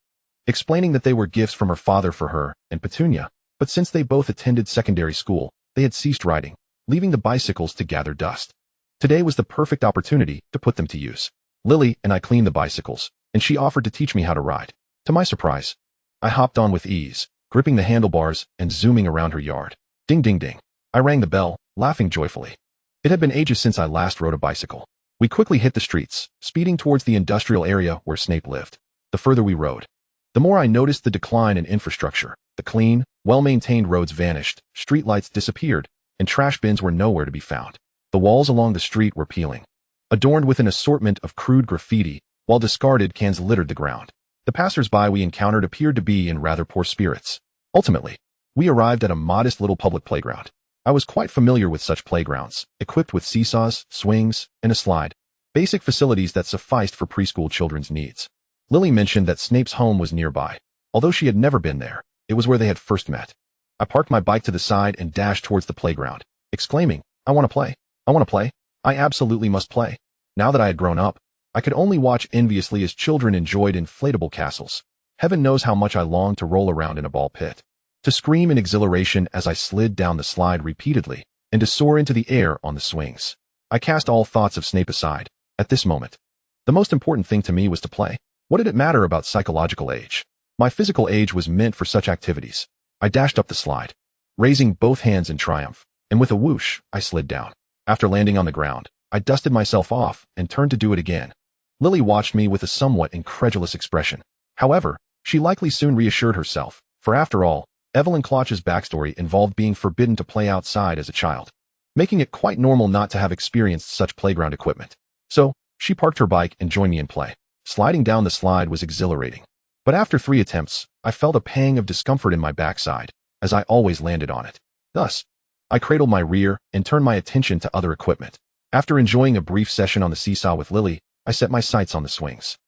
explaining that they were gifts from her father for her and Petunia, but since they both attended secondary school, they had ceased riding, leaving the bicycles to gather dust. Today was the perfect opportunity to put them to use. Lily and I cleaned the bicycles, and she offered to teach me how to ride. To my surprise, I hopped on with ease, gripping the handlebars and zooming around her yard. Ding ding ding. I rang the bell, laughing joyfully. It had been ages since I last rode a bicycle. We quickly hit the streets, speeding towards the industrial area where Snape lived. The further we rode, the more I noticed the decline in infrastructure. The clean, well-maintained roads vanished, streetlights disappeared, and trash bins were nowhere to be found. The walls along the street were peeling, adorned with an assortment of crude graffiti, while discarded cans littered the ground. The passers-by we encountered appeared to be in rather poor spirits. Ultimately, we arrived at a modest little public playground. I was quite familiar with such playgrounds, equipped with seesaws, swings, and a slide, basic facilities that sufficed for preschool children's needs. Lily mentioned that Snape's home was nearby. Although she had never been there, it was where they had first met. I parked my bike to the side and dashed towards the playground, exclaiming, "I want to play. I want to play. I absolutely must play." Now that I had grown up, I could only watch enviously as children enjoyed inflatable castles. Heaven knows how much I longed to roll around in a ball pit, to scream in exhilaration as I slid down the slide repeatedly, and to soar into the air on the swings. I cast all thoughts of Snape aside. At this moment, the most important thing to me was to play. What did it matter about psychological age? My physical age was meant for such activities. I dashed up the slide, raising both hands in triumph, and with a whoosh, I slid down. After landing on the ground, I dusted myself off and turned to do it again. Lily watched me with a somewhat incredulous expression. However, she likely soon reassured herself, for after all, Evelyn Crouch's backstory involved being forbidden to play outside as a child, making it quite normal not to have experienced such playground equipment. So, she parked her bike and joined me in play. Sliding down the slide was exhilarating. But after 3 attempts, I felt a pang of discomfort in my backside, as I always landed on it. Thus, I cradled my rear and turned my attention to other equipment. After enjoying a brief session on the seesaw with Lily, I set my sights on the swings.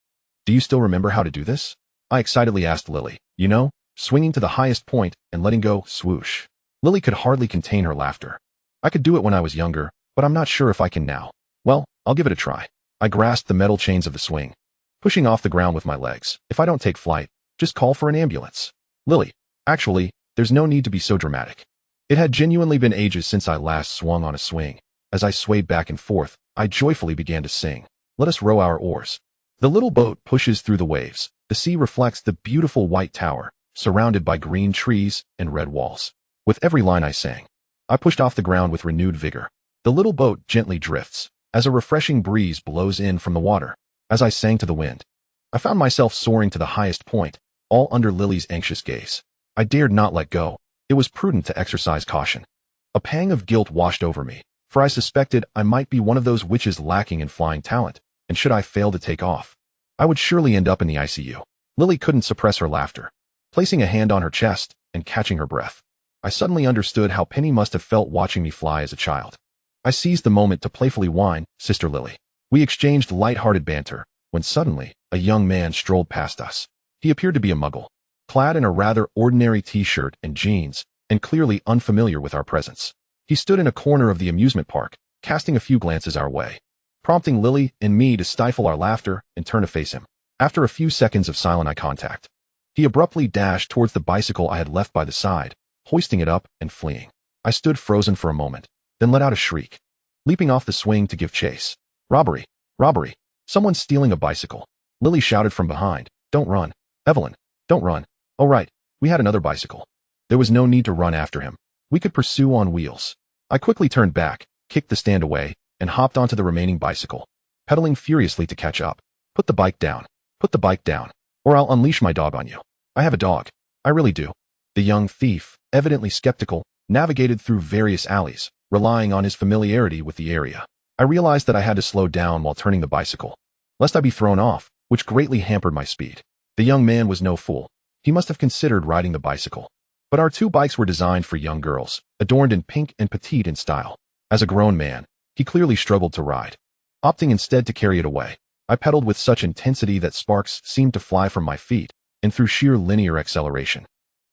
"Do you still remember how to do this?" I excitedly asked Lily. "You know, swinging to the highest point and letting go, swoosh." Lily could hardly contain her laughter. I could do it when I was younger, but I'm not sure if I can now. Well, I'll give it a try. I grasped the metal chains of the swing, pushing off the ground with my legs. If I don't take flight, just call for an ambulance. Lily, actually, there's no need to be so dramatic. It had genuinely been ages since I last swung on a swing. As I swayed back and forth, I joyfully began to sing. Let us row our oars. The little boat pushes through the waves. The sea reflects the beautiful white tower, surrounded by green trees and red walls. With every line I sang, I pushed off the ground with renewed vigor. The little boat gently drifts, as a refreshing breeze blows in from the water. As I sang to the wind, I found myself soaring to the highest point, all under Lily's anxious gaze. I dared not let go. It was prudent to exercise caution. A pang of guilt washed over me, for I suspected I might be one of those witches lacking in flying talent, and should I fail to take off, I would surely end up in the ICU. Lily couldn't suppress her laughter. Placing a hand on her chest and catching her breath, I suddenly understood how Penny must have felt watching me fly as a child. I seized the moment to playfully whine, "Sister Lily." We exchanged light-hearted banter, when suddenly, a young man strolled past us. He appeared to be a muggle, clad in a rather ordinary t-shirt and jeans, and clearly unfamiliar with our presence. He stood in a corner of the amusement park, casting a few glances our way, prompting Lily and me to stifle our laughter and turn to face him. After a few seconds of silent eye contact, he abruptly dashed towards the bicycle I had left by the side, hoisting it up and fleeing. I stood frozen for a moment, then let out a shriek, leaping off the swing to give chase. "Robbery! Robbery! Someone's stealing a bicycle!" Lily shouted from behind. "Don't run. Evelyn, don't run." "Oh right, we had another bicycle." There was no need to run after him. We could pursue on wheels. I quickly turned back, kicked the stand away, and hopped onto the remaining bicycle, pedaling furiously to catch up. "Put the bike down. Put the bike down, or I'll unleash my dog on you. I have a dog. I really do." The young thief, evidently skeptical, navigated through various alleys, relying on his familiarity with the area. I realized that I had to slow down while turning the bicycle, lest I be thrown off, which greatly hampered my speed. The young man was no fool. He must have considered riding the bicycle. But our two bikes were designed for young girls, adorned in pink and petite in style. As a grown man, he clearly struggled to ride, opting instead to carry it away. I pedaled with such intensity that sparks seemed to fly from my feet, and through sheer linear acceleration,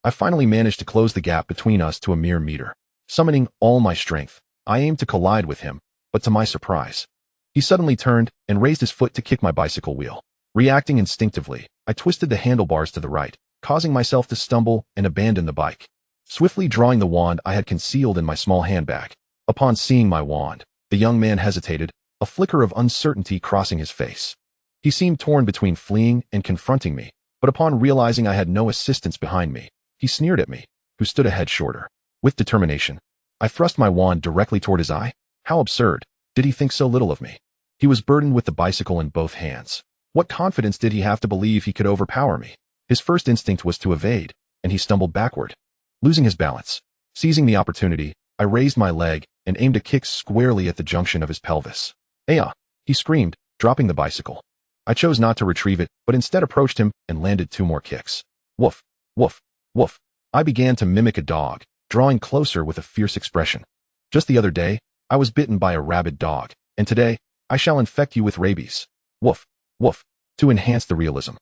I finally managed to close the gap between us to a mere meter. Summoning all my strength, I aimed to collide with him, but to my surprise, he suddenly turned and raised his foot to kick my bicycle wheel. Reacting instinctively, I twisted the handlebars to the right, causing myself to stumble and abandon the bike, swiftly drawing the wand I had concealed in my small handbag. Upon seeing my wand, the young man hesitated, a flicker of uncertainty crossing his face. He seemed torn between fleeing and confronting me, but upon realizing I had no assistance behind me, he sneered at me, who stood a head shorter. With determination, I thrust my wand directly toward his eye. How absurd! Did he think so little of me? He was burdened with the bicycle in both hands. What confidence did he have to believe he could overpower me? His first instinct was to evade, and he stumbled backward, losing his balance. Seizing the opportunity, I raised my leg and aimed a kick squarely at the junction of his pelvis. "Aya!" he screamed, dropping the bicycle. I chose not to retrieve it, but instead approached him and landed 2 more kicks. Woof, woof, woof. I began to mimic a dog, drawing closer with a fierce expression. Just the other day, I was bitten by a rabid dog, and today, I shall infect you with rabies. Woof, woof. To enhance the realism,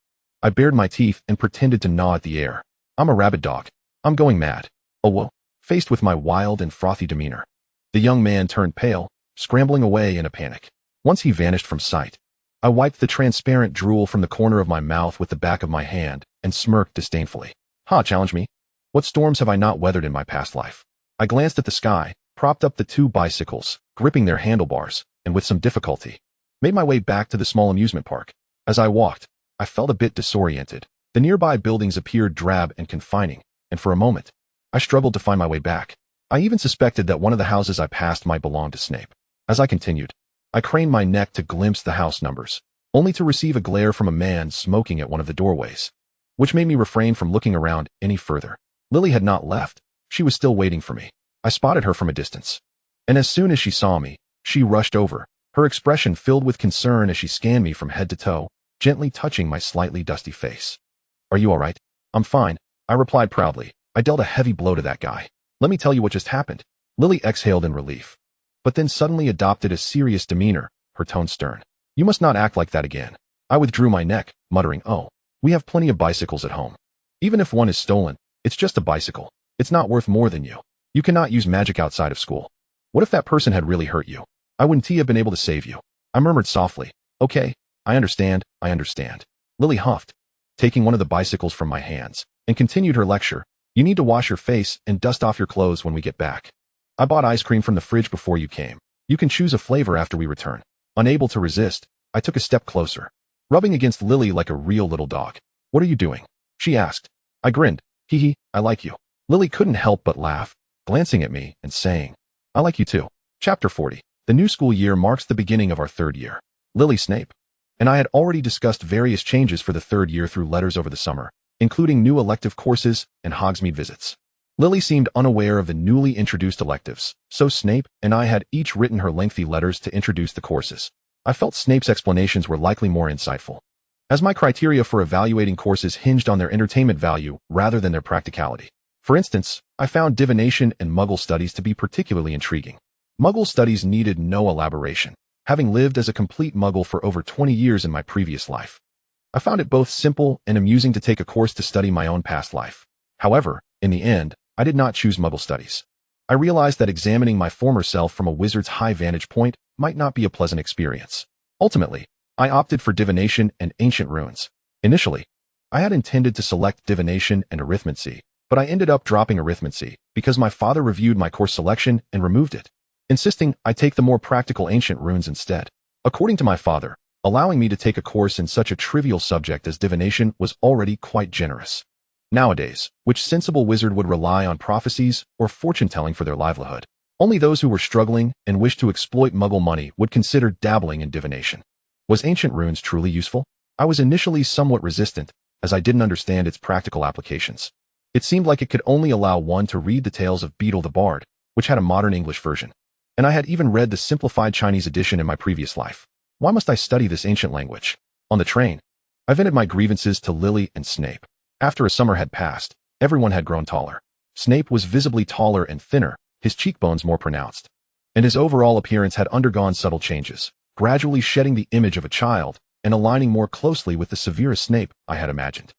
I bared my teeth and pretended to gnaw at the air. "I'm a rabid dog. I'm going mad." "Oh whoa." Faced with my wild and frothy demeanor, the young man turned pale, scrambling away in a panic. Once he vanished from sight, I wiped the transparent drool from the corner of my mouth with the back of my hand and smirked disdainfully. "Ha, challenge me? What storms have I not weathered in my past life?" I glanced at the sky, propped up the 2 bicycles, gripping their handlebars, and with some difficulty, made my way back to the small amusement park. As I walked, I felt a bit disoriented. The nearby buildings appeared drab and confining, and for a moment, I struggled to find my way back. I even suspected that one of the houses I passed might belong to Snape. As I continued, I craned my neck to glimpse the house numbers, only to receive a glare from a man smoking at one of the doorways, which made me refrain from looking around any further. Lily had not left. She was still waiting for me. I spotted her from a distance, and as soon as she saw me, she rushed over, her expression filled with concern as she scanned me from head to toe, gently touching my slightly dusty face. "Are you all right?" "I'm fine," I replied proudly. "I dealt a heavy blow to that guy. Let me tell you what just happened." Lily exhaled in relief, but then suddenly adopted a serious demeanor, her tone stern. "You must not act like that again." I withdrew my neck, muttering, "Oh, we have plenty of bicycles at home. Even if one is stolen, it's just a bicycle. It's not worth more than you. You cannot use magic outside of school." What if that person had really hurt you? I wouldn't have been able to save you. I murmured softly. Okay, I understand. Lily huffed, taking one of the bicycles from my hands, and continued her lecture. You need to wash your face and dust off your clothes when we get back. I bought ice cream from the fridge before you came. You can choose a flavor after we return. Unable to resist, I took a step closer, rubbing against Lily like a real little dog. What are you doing? She asked. I grinned. Hee hee, I like you. Lily couldn't help but laugh, glancing at me and saying, I like you too. Chapter 40. The new school year marks the beginning of our third year. Lily Snape and I had already discussed various changes for the third year through letters over the summer, including new elective courses and Hogsmeade visits. Lily seemed unaware of the newly introduced electives, so Snape and I had each written her lengthy letters to introduce the courses. I felt Snape's explanations were likely more insightful, as my criteria for evaluating courses hinged on their entertainment value rather than their practicality. For instance, I found divination and Muggle studies to be particularly intriguing. Muggle studies needed no elaboration, having lived as a complete Muggle for over 20 years in my previous life. I found it both simple and amusing to take a course to study my own past life. However, in the end, I did not choose Muggle studies. I realized that examining my former self from a wizard's high vantage point might not be a pleasant experience. Ultimately, I opted for divination and ancient runes. Initially, I had intended to select divination and arithmancy, but I ended up dropping arithmancy because my father reviewed my course selection and removed it, insisting I take the more practical ancient runes instead. According to my father, allowing me to take a course in such a trivial subject as divination was already quite generous. Nowadays, which sensible wizard would rely on prophecies or fortune-telling for their livelihood? Only those who were struggling and wished to exploit Muggle money would consider dabbling in divination. Was ancient runes truly useful? I was initially somewhat resistant, as I didn't understand its practical applications. It seemed like it could only allow one to read the tales of Beedle the Bard, which had a modern English version. And I had even read the simplified Chinese edition in my previous life. Why must I study this ancient language? On the train, I vented my grievances to Lily and Snape. After a summer had passed, everyone had grown taller. Snape was visibly taller and thinner, his cheekbones more pronounced, and his overall appearance had undergone subtle changes, gradually shedding the image of a child and aligning more closely with the Severus Snape I had imagined.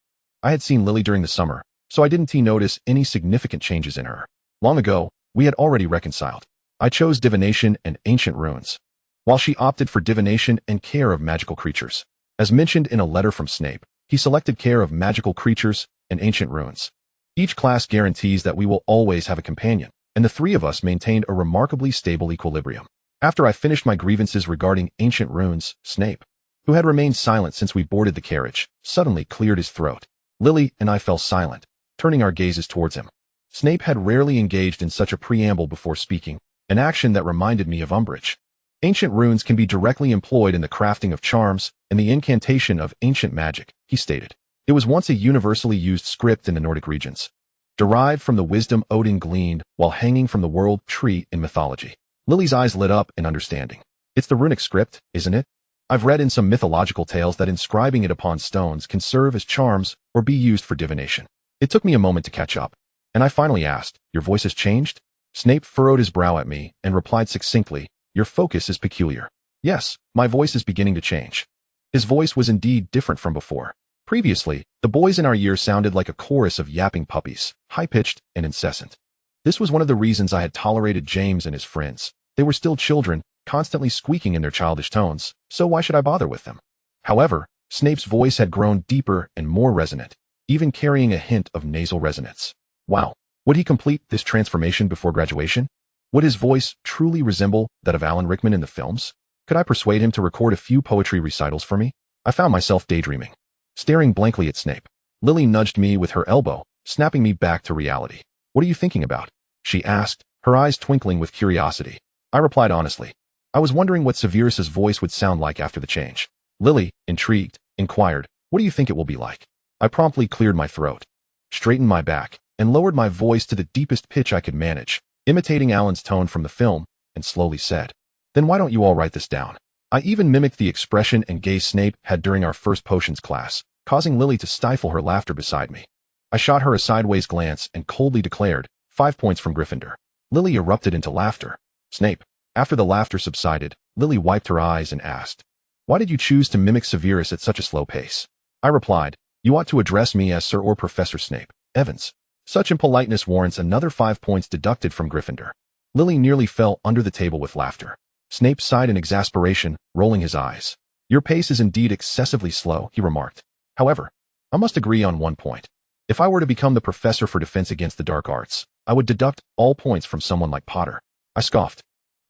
I had seen Lily during the summer, so I didn't notice any significant changes in her. Long ago, we had already reconciled. I chose divination and ancient runes, while she opted for divination and care of magical creatures. As mentioned in a letter from Snape, he selected care of magical creatures and ancient runes. Each class guarantees that we will always have a companion, and the three of us maintained a remarkably stable equilibrium. After I finished my grievances regarding ancient runes, Snape, who had remained silent since we boarded the carriage, suddenly cleared his throat. Lily and I fell silent, turning our gazes towards him. Snape had rarely engaged in such a preamble before speaking, an action that reminded me of Umbridge. Ancient runes can be directly employed in the crafting of charms and the incantation of ancient magic, he stated. It was once a universally used script in the Nordic regions, derived from the wisdom Odin gleaned while hanging from the world tree in mythology. Lily's eyes lit up in understanding. It's the runic script, isn't it? I've read in some mythological tales that inscribing it upon stones can serve as charms or be used for divination. It took me a moment to catch up, and I finally asked, Your voice has changed? Snape furrowed his brow at me and replied succinctly, Your focus is peculiar. Yes, my voice is beginning to change. His voice was indeed different from before. Previously, the boys in our year sounded like a chorus of yapping puppies, high-pitched and incessant. This was one of the reasons I had tolerated James and his friends. They were still children, constantly squeaking in their childish tones, so why should I bother with them? However, Snape's voice had grown deeper and more resonant, even carrying a hint of nasal resonance. Wow, would he complete this transformation before graduation? Would his voice truly resemble that of Alan Rickman in the films? Could I persuade him to record a few poetry recitals for me? I found myself daydreaming, staring blankly at Snape. Lily nudged me with her elbow, snapping me back to reality. What are you thinking about? She asked, her eyes twinkling with curiosity. I replied honestly. I was wondering what Severus's voice would sound like after the change. Lily, intrigued, inquired, What do you think it will be like? I promptly cleared my throat, straightened my back, and lowered my voice to the deepest pitch I could manage, imitating Alan's tone from the film, and slowly said, Then why don't you all write this down? I even mimicked the expression and gaze Snape had during our first potions class, causing Lily to stifle her laughter beside me. I shot her a sideways glance and coldly declared, 5 points from Gryffindor. Lily erupted into laughter. Snape. After the laughter subsided, Lily wiped her eyes and asked, Why did you choose to mimic Severus at such a slow pace? I replied, You ought to address me as Sir or Professor Snape, Evans. Such impoliteness warrants another 5 points deducted from Gryffindor. Lily nearly fell under the table with laughter. Snape sighed in exasperation, rolling his eyes. Your pace is indeed excessively slow, he remarked. However, I must agree on one point. If I were to become the professor for defense against the dark arts, I would deduct all points from someone like Potter. I scoffed.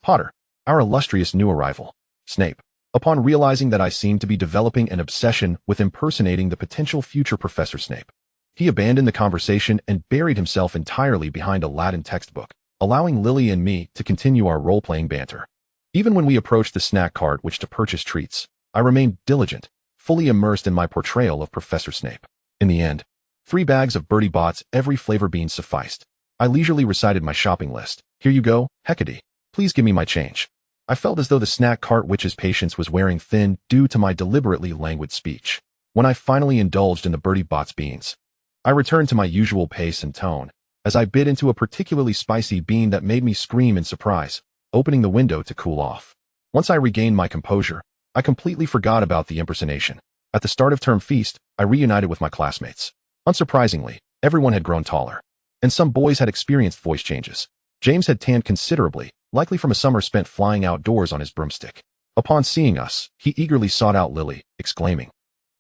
Potter, our illustrious new arrival. Snape, upon realizing that I seemed to be developing an obsession with impersonating the potential future Professor Snape. He abandoned the conversation and buried himself entirely behind a Latin textbook, allowing Lily and me to continue our role-playing banter. Even when we approached the snack cart which to purchase treats, I remained diligent, fully immersed in my portrayal of Professor Snape. In the end, 3 bags of Bertie Bott's every flavor bean sufficed. I leisurely recited my shopping list. Here you go, Hecate. Please give me my change. I felt as though the snack cart witch's patience was wearing thin due to my deliberately languid speech. When I finally indulged in the Bertie Bott's beans, I returned to my usual pace and tone, as I bit into a particularly spicy bean that made me scream in surprise, opening the window to cool off. Once I regained my composure, I completely forgot about the impersonation. At the start of term feast, I reunited with my classmates. Unsurprisingly, everyone had grown taller, and some boys had experienced voice changes. James had tanned considerably, likely from a summer spent flying outdoors on his broomstick. Upon seeing us, he eagerly sought out Lily, exclaiming,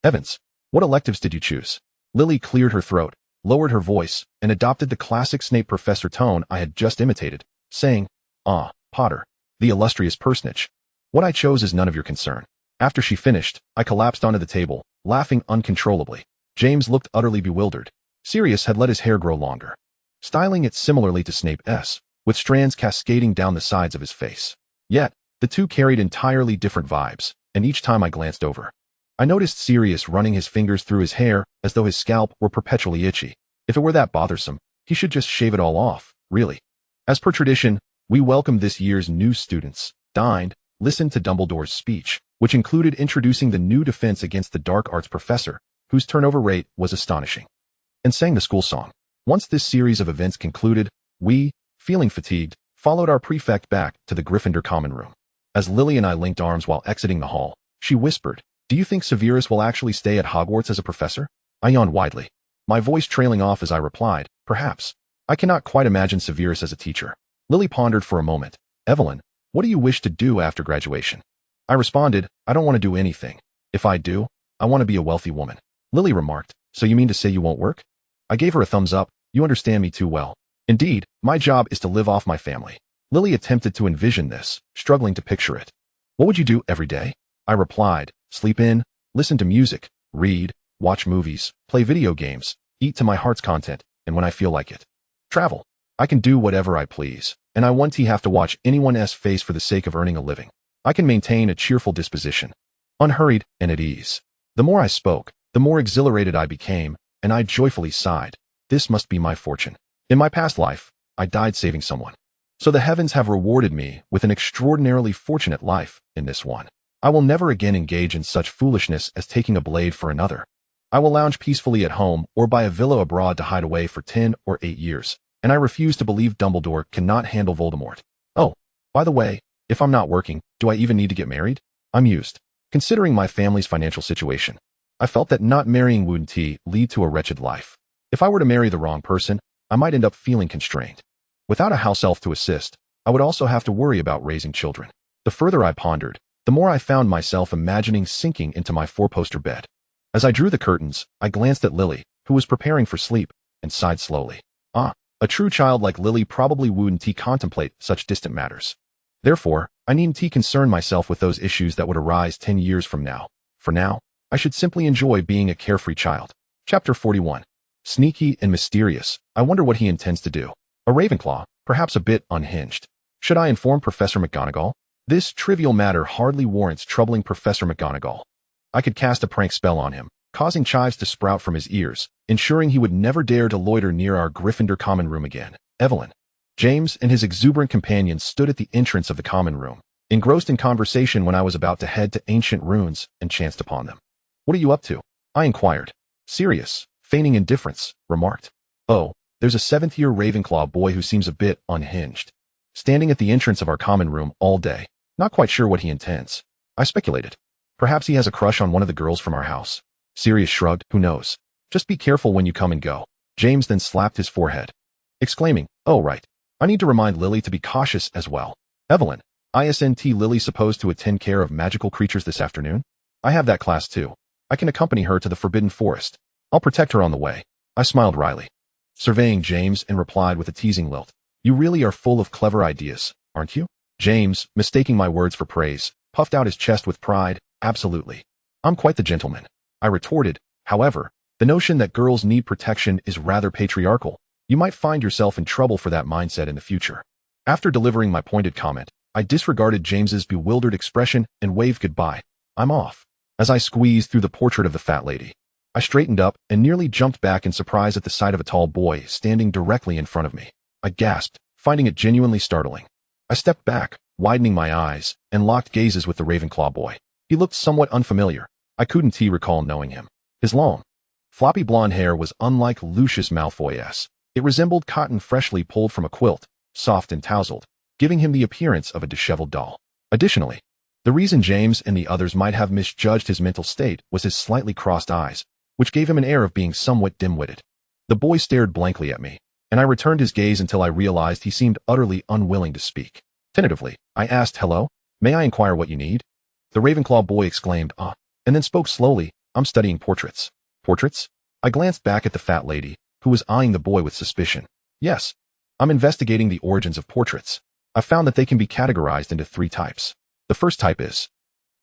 Evans, what electives did you choose? Lily cleared her throat, lowered her voice, and adopted the classic Snape professor tone I had just imitated, saying, Potter, the illustrious personage. What I chose is none of your concern. After she finished, I collapsed onto the table, laughing uncontrollably. James looked utterly bewildered. Sirius had let his hair grow longer, styling it similarly to Snape's, with strands cascading down the sides of his face. Yet, the two carried entirely different vibes, and each time I glanced over, I noticed Sirius running his fingers through his hair as though his scalp were perpetually itchy. If it were that bothersome, he should just shave it all off, really. As per tradition, we welcomed this year's new students, dined, listened to Dumbledore's speech, which included introducing the new defense against the dark arts professor, whose turnover rate was astonishing, and sang the school song. Once this series of events concluded, we, feeling fatigued, followed our prefect back to the Gryffindor common room. As Lily and I linked arms while exiting the hall, she whispered, Do you think Severus will actually stay at Hogwarts as a professor? I yawned widely, my voice trailing off as I replied, Perhaps. I cannot quite imagine Severus as a teacher. Lily pondered for a moment. Evelyn, what do you wish to do after graduation? I responded, I don't want to do anything. If I do, I want to be a wealthy woman. Lily remarked, So you mean to say you won't work? I gave her a thumbs up. You understand me too well. Indeed, my job is to live off my family. Lily attempted to envision this, struggling to picture it. What would you do every day? I replied, sleep in, listen to music, read, watch movies, play video games, eat to my heart's content, and when I feel like it, travel. I can do whatever I please, and I won't have to watch anyone's face for the sake of earning a living. I can maintain a cheerful disposition, unhurried and at ease. The more I spoke, the more exhilarated I became, and I joyfully sighed. This must be my fortune. In my past life, I died saving someone. So the heavens have rewarded me with an extraordinarily fortunate life in this one. I will never again engage in such foolishness as taking a blade for another. I will lounge peacefully at home or buy a villa abroad to hide away for 10 or 8 years, and I refuse to believe Dumbledore cannot handle Voldemort. Oh, by the way, if I'm not working, do I even need to get married? I'm used. Considering my family's financial situation, I felt that not marrying wouldn't lead to a wretched life. If I were to marry the wrong person, I might end up feeling constrained. Without a house elf to assist, I would also have to worry about raising children. The further I pondered, the more I found myself imagining sinking into my 4-poster bed. As I drew the curtains, I glanced at Lily, who was preparing for sleep, and sighed slowly. A true child like Lily probably wouldn't contemplate such distant matters. Therefore, I needn't concern myself with those issues that would arise 10 years from now. For now, I should simply enjoy being a carefree child. Chapter 41. Sneaky and mysterious. I wonder what he intends to do. A Ravenclaw, perhaps a bit unhinged. Should I inform Professor McGonagall? This trivial matter hardly warrants troubling Professor McGonagall. I could cast a prank spell on him, causing chives to sprout from his ears, ensuring he would never dare to loiter near our Gryffindor common room again. Evelyn. James and his exuberant companions stood at the entrance of the common room, engrossed in conversation when I was about to head to ancient ruins and chanced upon them. What are you up to? I inquired. Sirius, feigning indifference, remarked. Oh, there's a 7th-year Ravenclaw boy who seems a bit unhinged, standing at the entrance of our common room all day, not quite sure what he intends. I speculated. Perhaps he has a crush on one of the girls from our house. Sirius shrugged. Who knows? Just be careful when you come and go. James then slapped his forehead, exclaiming, Oh right. I need to remind Lily to be cautious as well. Evelyn, isn't Lily supposed to attend care of magical creatures this afternoon? I have that class too. I can accompany her to the Forbidden Forest. I'll protect her on the way. I smiled wryly, surveying James, and replied with a teasing lilt. You really are full of clever ideas, aren't you? James, mistaking my words for praise, puffed out his chest with pride. Absolutely. I'm quite the gentleman. I retorted. However, the notion that girls need protection is rather patriarchal. You might find yourself in trouble for that mindset in the future. After delivering my pointed comment, I disregarded James's bewildered expression and waved goodbye. I'm off. As I squeezed through the portrait of the fat lady, I straightened up and nearly jumped back in surprise at the sight of a tall boy standing directly in front of me. I gasped, finding it genuinely startling. I stepped back, widening my eyes, and locked gazes with the Ravenclaw boy. He looked somewhat unfamiliar. I couldn't recall knowing him. His long, floppy blonde hair was unlike Lucius Malfoy's. It resembled cotton freshly pulled from a quilt, soft and tousled, giving him the appearance of a disheveled doll. Additionally, the reason James and the others might have misjudged his mental state was his slightly crossed eyes, which gave him an air of being somewhat dim-witted. The boy stared blankly at me, and I returned his gaze until I realized he seemed utterly unwilling to speak. Tentatively, I asked, "Hello? May I inquire what you need?" The Ravenclaw boy exclaimed, and then spoke slowly. I'm studying portraits. Portraits? I glanced back at the fat lady, who was eyeing the boy with suspicion. Yes. I'm investigating the origins of portraits. I found that they can be categorized into 3 types. The first type is...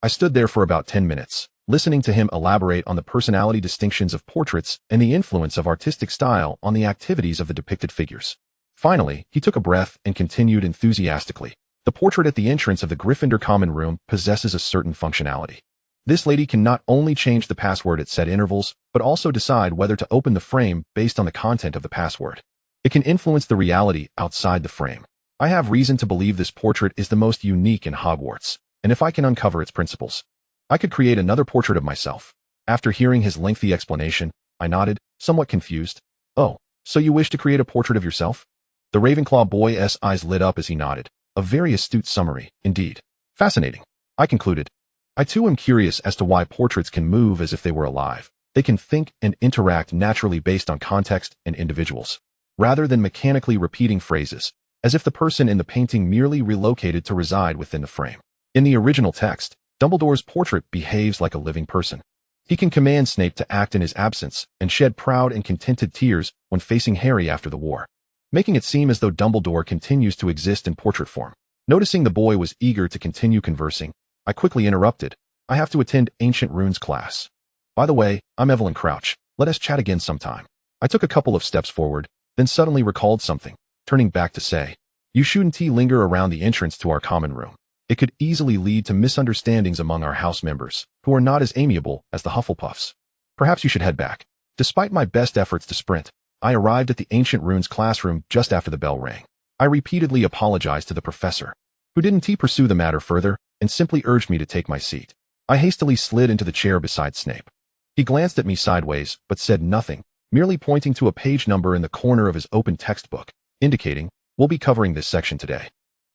I stood there for about 10 minutes, listening to him elaborate on the personality distinctions of portraits and the influence of artistic style on the activities of the depicted figures. Finally, he took a breath and continued enthusiastically. The portrait at the entrance of the Gryffindor common room possesses a certain functionality. This lady can not only change the password at set intervals, but also decide whether to open the frame based on the content of the password. It can influence the reality outside the frame. I have reason to believe this portrait is the most unique in Hogwarts, and if I can uncover its principles, I could create another portrait of myself. After hearing his lengthy explanation, I nodded, somewhat confused. Oh, so you wish to create a portrait of yourself? The Ravenclaw boy's eyes lit up as he nodded. A very astute summary, indeed. Fascinating. I concluded. I too am curious as to why portraits can move as if they were alive. They can think and interact naturally based on context and individuals, rather than mechanically repeating phrases, as if the person in the painting merely relocated to reside within the frame. In the original text, Dumbledore's portrait behaves like a living person. He can command Snape to act in his absence and shed proud and contented tears when facing Harry after the war, making it seem as though Dumbledore continues to exist in portrait form. Noticing the boy was eager to continue conversing, I quickly interrupted. I have to attend Ancient Runes class. By the way, I'm Evelyn Crouch. Let us chat again sometime. I took a couple of steps forward, then suddenly recalled something, turning back to say, you shouldn't linger around the entrance to our common room. It could easily lead to misunderstandings among our house members, who are not as amiable as the Hufflepuffs. Perhaps you should head back. Despite my best efforts to sprint, I arrived at the Ancient Runes classroom just after the bell rang. I repeatedly apologized to the professor, who didn't pursue the matter further and simply urged me to take my seat. I hastily slid into the chair beside Snape. He glanced at me sideways, but said nothing, merely pointing to a page number in the corner of his open textbook, indicating, we'll be covering this section today.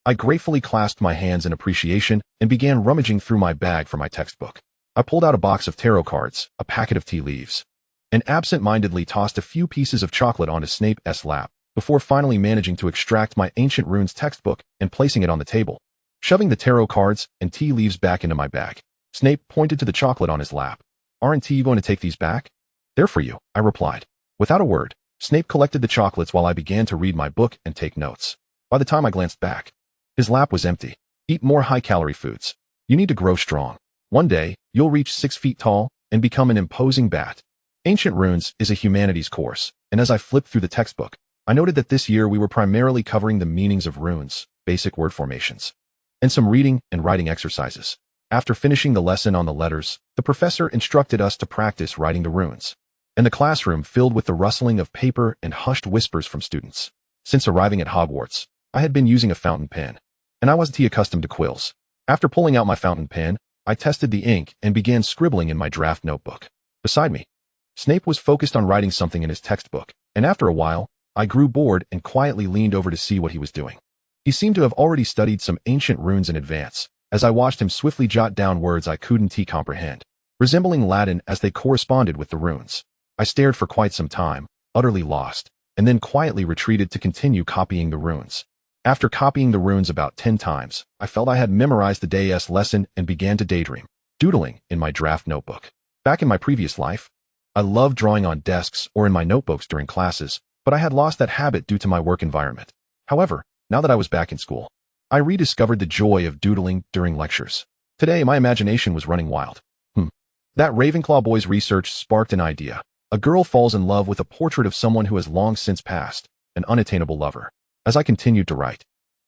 I gratefully clasped my hands in appreciation and began rummaging through my bag for my textbook. I pulled out a box of tarot cards, a packet of tea leaves, and absent-mindedly tossed a few pieces of chocolate onto Snape's lap, before finally managing to extract my Ancient Runes textbook and placing it on the table. Shoving the tarot cards and tea leaves back into my bag, Snape pointed to the chocolate on his lap. Aren't you going to take these back? They're for you, I replied. Without a word, Snape collected the chocolates while I began to read my book and take notes. By the time I glanced back, his lap was empty. Eat more high-calorie foods. You need to grow strong. One day, you'll reach 6 feet tall and become an imposing bat. Ancient Runes is a humanities course, and as I flipped through the textbook, I noted that this year we were primarily covering the meanings of runes, basic word formations, and some reading and writing exercises. After finishing the lesson on the letters, the professor instructed us to practice writing the runes, and the classroom filled with the rustling of paper and hushed whispers from students. Since arriving at Hogwarts, I had been using a fountain pen, and I wasn't accustomed to quills. After pulling out my fountain pen, I tested the ink and began scribbling in my draft notebook. Beside me, Snape was focused on writing something in his textbook, and after a while, I grew bored and quietly leaned over to see what he was doing. He seemed to have already studied some ancient runes in advance, as I watched him swiftly jot down words I couldn't comprehend, resembling Latin as they corresponded with the runes. I stared for quite some time, utterly lost, and then quietly retreated to continue copying the runes. After copying the runes about 10 times, I felt I had memorized the day's lesson and began to daydream, doodling in my draft notebook. Back in my previous life, I loved drawing on desks or in my notebooks during classes, but I had lost that habit due to my work environment. However, now that I was back in school, I rediscovered the joy of doodling during lectures. Today, my imagination was running wild. That Ravenclaw boy's research sparked an idea. A girl falls in love with a portrait of someone who has long since passed, an unattainable lover. As I continued to write,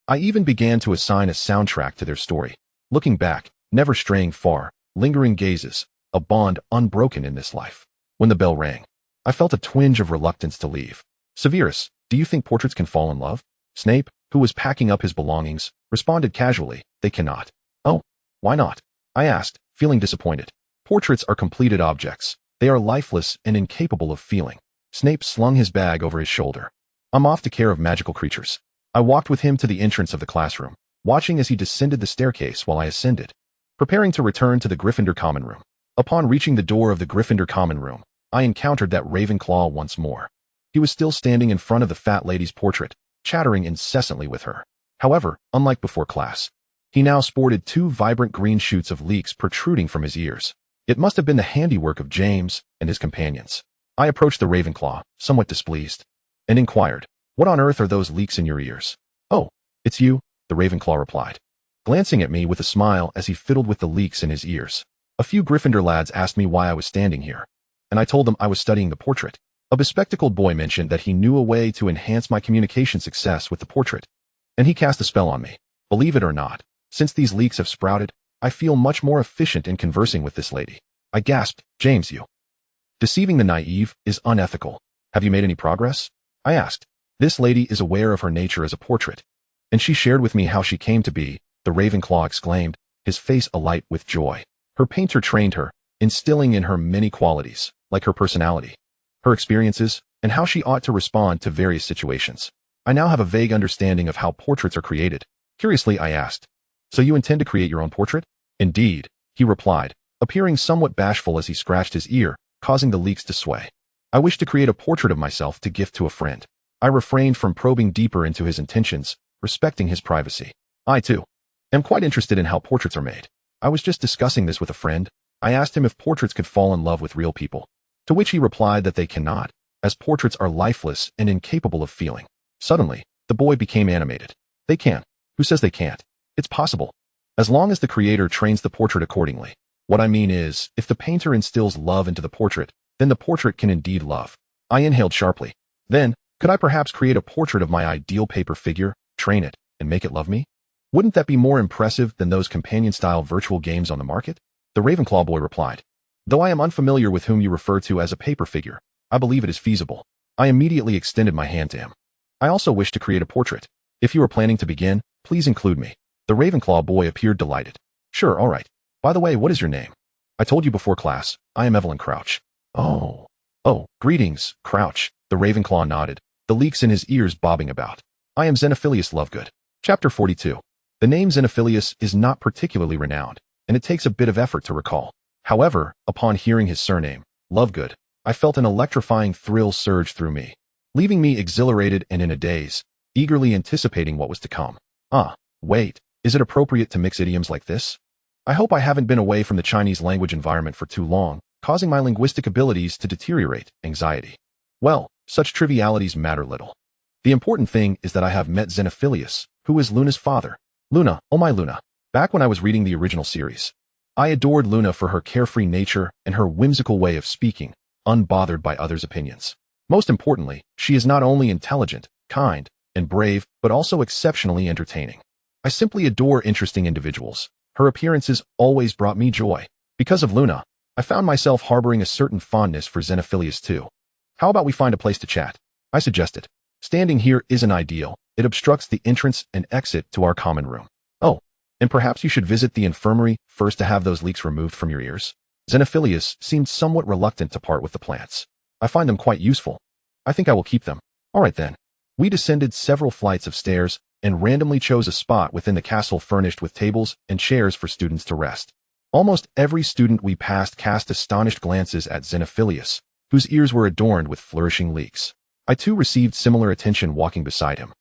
I even began to assign a soundtrack to their story. Looking back, never straying far, lingering gazes, a bond unbroken in this life. When the bell rang, I felt a twinge of reluctance to leave. Severus, do you think portraits can fall in love? Snape, who was packing up his belongings, responded casually, they cannot. Oh, why not? I asked, feeling disappointed. Portraits are completed objects. They are lifeless and incapable of feeling. Snape slung his bag over his shoulder. I'm off to care of magical creatures. I walked with him to the entrance of the classroom, watching as he descended the staircase while I ascended, preparing to return to the Gryffindor common room. Upon reaching the door of the Gryffindor common room, I encountered that Ravenclaw once more. He was still standing in front of the fat lady's portrait, chattering incessantly with her. However, unlike before class, he now sported 2 vibrant green shoots of leeks protruding from his ears. It must have been the handiwork of James and his companions. I approached the Ravenclaw, somewhat displeased, and inquired, what on earth are those leeks in your ears? Oh, it's you, the Ravenclaw replied, glancing at me with a smile as he fiddled with the leeks in his ears. A few Gryffindor lads asked me why I was standing here, and I told them I was studying the portrait. A bespectacled boy mentioned that he knew a way to enhance my communication success with the portrait, and he cast a spell on me. Believe it or not, since these leeks have sprouted, I feel much more efficient in conversing with this lady. I gasped, James, you. Deceiving the naive is unethical. Have you made any progress? I asked. This lady is aware of her nature as a portrait, and she shared with me how she came to be, the Ravenclaw exclaimed, his face alight with joy. Her painter trained her, instilling in her many qualities, like her personality, her experiences, and how she ought to respond to various situations. I now have a vague understanding of how portraits are created. Curiously, I asked, so you intend to create your own portrait? Indeed, he replied, appearing somewhat bashful as he scratched his ear, causing the leeks to sway. I wish to create a portrait of myself to gift to a friend. I refrained from probing deeper into his intentions, respecting his privacy. I, too, am quite interested in how portraits are made. I was just discussing this with a friend. I asked him if portraits could fall in love with real people, to which he replied that they cannot, as portraits are lifeless and incapable of feeling. Suddenly, the boy became animated. They can. Who says they can't? It's possible, as long as the creator trains the portrait accordingly. What I mean is, if the painter instills love into the portrait, then the portrait can indeed love. I inhaled sharply. Then, could I perhaps create a portrait of my ideal paper figure, train it, and make it love me? Wouldn't that be more impressive than those companion-style virtual games on the market? The Ravenclaw boy replied. Though I am unfamiliar with whom you refer to as a paper figure, I believe it is feasible. I immediately extended my hand to him. I also wish to create a portrait. If you are planning to begin, please include me. The Ravenclaw boy appeared delighted. Sure, all right. By the way, what is your name? I told you before class, I am Evelyn Crouch. Oh, greetings, Crouch. The Ravenclaw nodded, the leeks in his ears bobbing about. I am Xenophilius Lovegood. Chapter 42. The name Xenophilius is not particularly renowned, and it takes a bit of effort to recall. However, upon hearing his surname, Lovegood, I felt an electrifying thrill surge through me, leaving me exhilarated and in a daze, eagerly anticipating what was to come. Wait, is it appropriate to mix idioms like this? I hope I haven't been away from the Chinese language environment for too long, causing my linguistic abilities to deteriorate. Anxiety. Well, such trivialities matter little. The important thing is that I have met Xenophilius, who is Luna's father. Luna, oh my Luna. Back when I was reading the original series, I adored Luna for her carefree nature and her whimsical way of speaking, unbothered by others' opinions. Most importantly, she is not only intelligent, kind, and brave, but also exceptionally entertaining. I simply adore interesting individuals. Her appearances always brought me joy. Because of Luna, I found myself harboring a certain fondness for Xenophilius too. How about we find a place to chat? I suggested. Standing here isn't ideal. It obstructs the entrance and exit to our common room. Oh, and perhaps you should visit the infirmary first to have those leeks removed from your ears. Xenophilius seemed somewhat reluctant to part with the plants. I find them quite useful. I think I will keep them. All right then. We descended several flights of stairs and randomly chose a spot within the castle furnished with tables and chairs for students to rest. Almost every student we passed cast astonished glances at Xenophilius, whose ears were adorned with flourishing leeks. I too received similar attention walking beside him.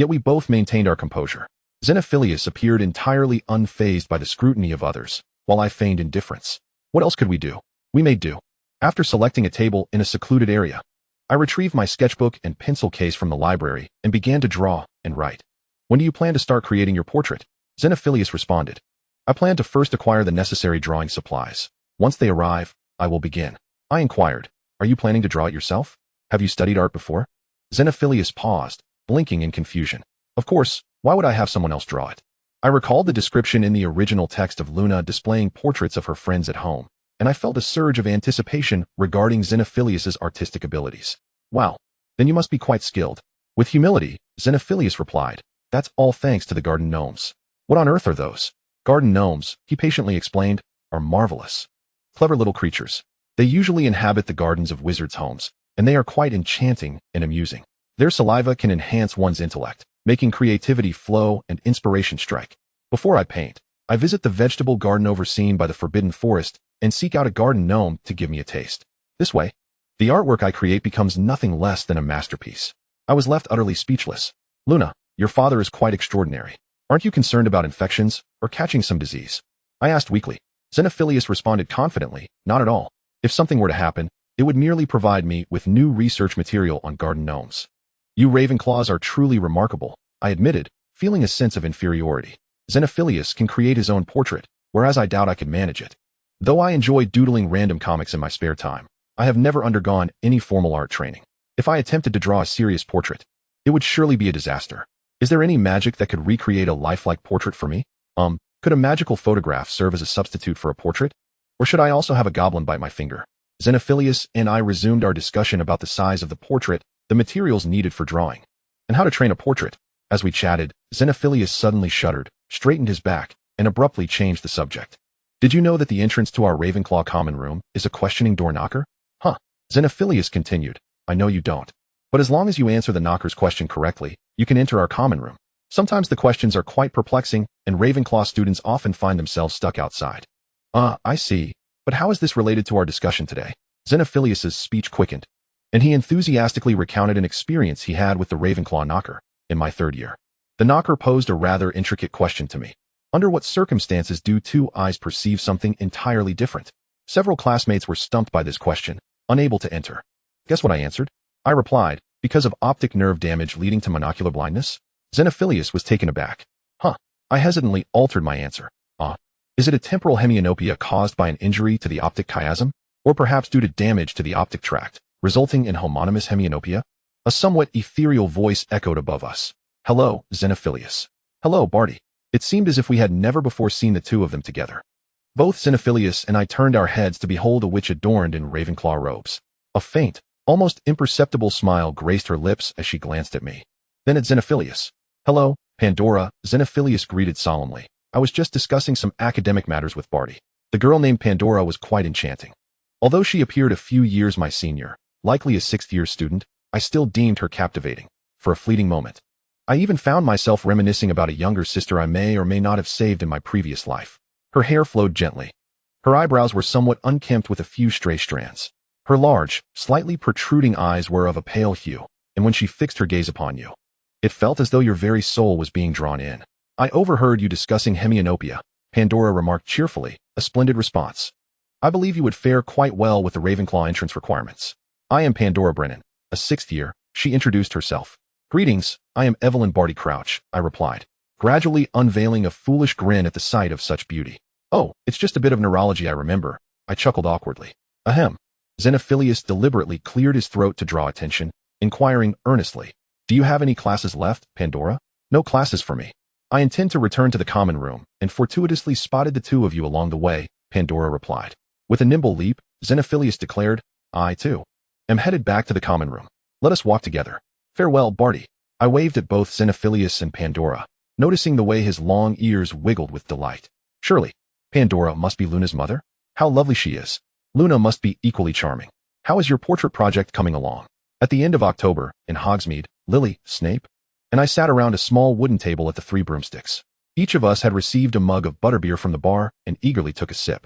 Yet we both maintained our composure. Xenophilius appeared entirely unfazed by the scrutiny of others, while I feigned indifference. What else could we do? We made do. After selecting a table in a secluded area, I retrieved my sketchbook and pencil case from the library and began to draw and write. When do you plan to start creating your portrait? Xenophilius responded. I plan to first acquire the necessary drawing supplies. Once they arrive, I will begin. I inquired, are you planning to draw it yourself? Have you studied art before? Xenophilius paused, blinking in confusion. Of course, why would I have someone else draw it? I recalled the description in the original text of Luna displaying portraits of her friends at home, and I felt a surge of anticipation regarding Xenophilius's artistic abilities. Wow, then you must be quite skilled. With humility, Xenophilius replied, that's all thanks to the garden gnomes. What on earth are those? Garden gnomes, he patiently explained, are marvelous. Clever little creatures. They usually inhabit the gardens of wizards' homes, and they are quite enchanting and amusing. Their saliva can enhance one's intellect, making creativity flow and inspiration strike. Before I paint, I visit the vegetable garden overseen by the Forbidden Forest and seek out a garden gnome to give me a taste. This way, the artwork I create becomes nothing less than a masterpiece. I was left utterly speechless. Luna, your father is quite extraordinary. Aren't you concerned about infections or catching some disease? I asked weakly. Xenophilius responded confidently, not at all. If something were to happen, it would merely provide me with new research material on garden gnomes. You Ravenclaws are truly remarkable, I admitted, feeling a sense of inferiority. Xenophilius can create his own portrait, whereas I doubt I could manage it. Though I enjoy doodling random comics in my spare time, I have never undergone any formal art training. If I attempted to draw a serious portrait, it would surely be a disaster. Is there any magic that could recreate a lifelike portrait for me? Could a magical photograph serve as a substitute for a portrait? Or should I also have a goblin bite my finger? Xenophilius and I resumed our discussion about the size of the portrait, the materials needed for drawing, and how to train a portrait. As we chatted, Xenophilius suddenly shuddered, straightened his back, and abruptly changed the subject. Did you know that the entrance to our Ravenclaw common room is a questioning door knocker? Huh. Xenophilius continued. I know you don't. But as long as you answer the knocker's question correctly, you can enter our common room. Sometimes the questions are quite perplexing, and Ravenclaw students often find themselves stuck outside. I see. But how is this related to our discussion today? Xenophilius's speech quickened, and he enthusiastically recounted an experience he had with the Ravenclaw knocker in my third year. The knocker posed a rather intricate question to me. Under what circumstances do two eyes perceive something entirely different? Several classmates were stumped by this question, unable to enter. Guess what I answered? I replied, because of optic nerve damage leading to monocular blindness? Xenophilius was taken aback. I hesitantly altered my answer. Is it a temporal hemianopia caused by an injury to the optic chiasm? Or perhaps due to damage to the optic tract, resulting in homonymous hemianopia? A somewhat ethereal voice echoed above us. Hello, Xenophilius. Hello, Barty. It seemed as if we had never before seen the two of them together. Both Xenophilius and I turned our heads to behold a witch adorned in Ravenclaw robes. A faint, almost imperceptible smile graced her lips as she glanced at me. Then at Xenophilius. Hello, Pandora, Xenophilius greeted solemnly. I was just discussing some academic matters with Barty. The girl named Pandora was quite enchanting. Although she appeared a few years my senior, likely a sixth-year student, I still deemed her captivating, for a fleeting moment. I even found myself reminiscing about a younger sister I may or may not have saved in my previous life. Her hair flowed gently. Her eyebrows were somewhat unkempt with a few stray strands. Her large, slightly protruding eyes were of a pale hue, and when she fixed her gaze upon you, it felt as though your very soul was being drawn in. I overheard you discussing hemianopia, Pandora remarked cheerfully, a splendid response. I believe you would fare quite well with the Ravenclaw entrance requirements. I am Pandora Brennan, a sixth year, she introduced herself. Greetings, I am Evelyn Crouch, I replied, gradually unveiling a foolish grin at the sight of such beauty. Oh, it's just a bit of neurology I remember, I chuckled awkwardly. Ahem. Xenophilius deliberately cleared his throat to draw attention, inquiring earnestly, do you have any classes left, Pandora? No classes for me. I intend to return to the common room, and fortuitously spotted the two of you along the way, Pandora replied. With a nimble leap, Xenophilius declared, I, too, am headed back to the common room. Let us walk together. Farewell, Barty. I waved at both Xenophilius and Pandora, noticing the way his long ears wiggled with delight. Surely, Pandora must be Luna's mother? How lovely she is. Luna must be equally charming. How is your portrait project coming along? At the end of October, in Hogsmeade, Lily, Snape, and I sat around a small wooden table at the Three Broomsticks. Each of us had received a mug of butterbeer from the bar and eagerly took a sip.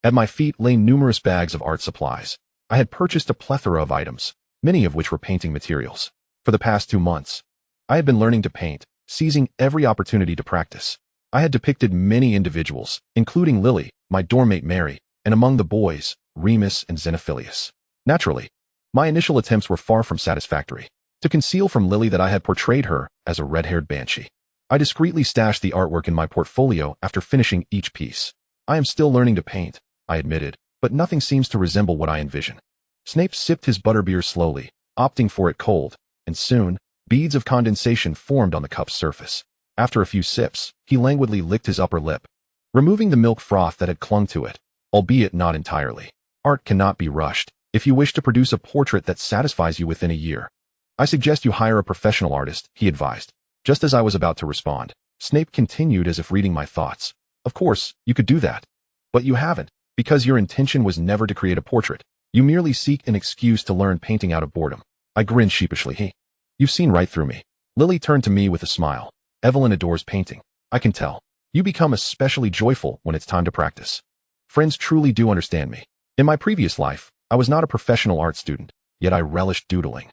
At my feet lay numerous bags of art supplies. I had purchased a plethora of items, many of which were painting materials. For the past 2 months, I had been learning to paint, seizing every opportunity to practice. I had depicted many individuals, including Lily, my dormmate Mary, and among the boys, Remus and Xenophilius. Naturally, my initial attempts were far from satisfactory. To conceal from Lily that I had portrayed her as a red-haired banshee, I discreetly stashed the artwork in my portfolio after finishing each piece. I am still learning to paint, I admitted, but nothing seems to resemble what I envision. Snape sipped his butterbeer slowly, opting for it cold, and soon, beads of condensation formed on the cup's surface. After a few sips, he languidly licked his upper lip, removing the milk froth that had clung to it, albeit not entirely. Art cannot be rushed. If you wish to produce a portrait that satisfies you within a year, I suggest you hire a professional artist, he advised. Just as I was about to respond, Snape continued as if reading my thoughts. Of course, you could do that. But you haven't, because your intention was never to create a portrait. You merely seek an excuse to learn painting out of boredom. I grinned sheepishly. You've seen right through me. Lily turned to me with a smile. Evelyn adores painting. I can tell. You become especially joyful when it's time to practice. Friends truly do understand me. In my previous life, I was not a professional art student, yet I relished doodling,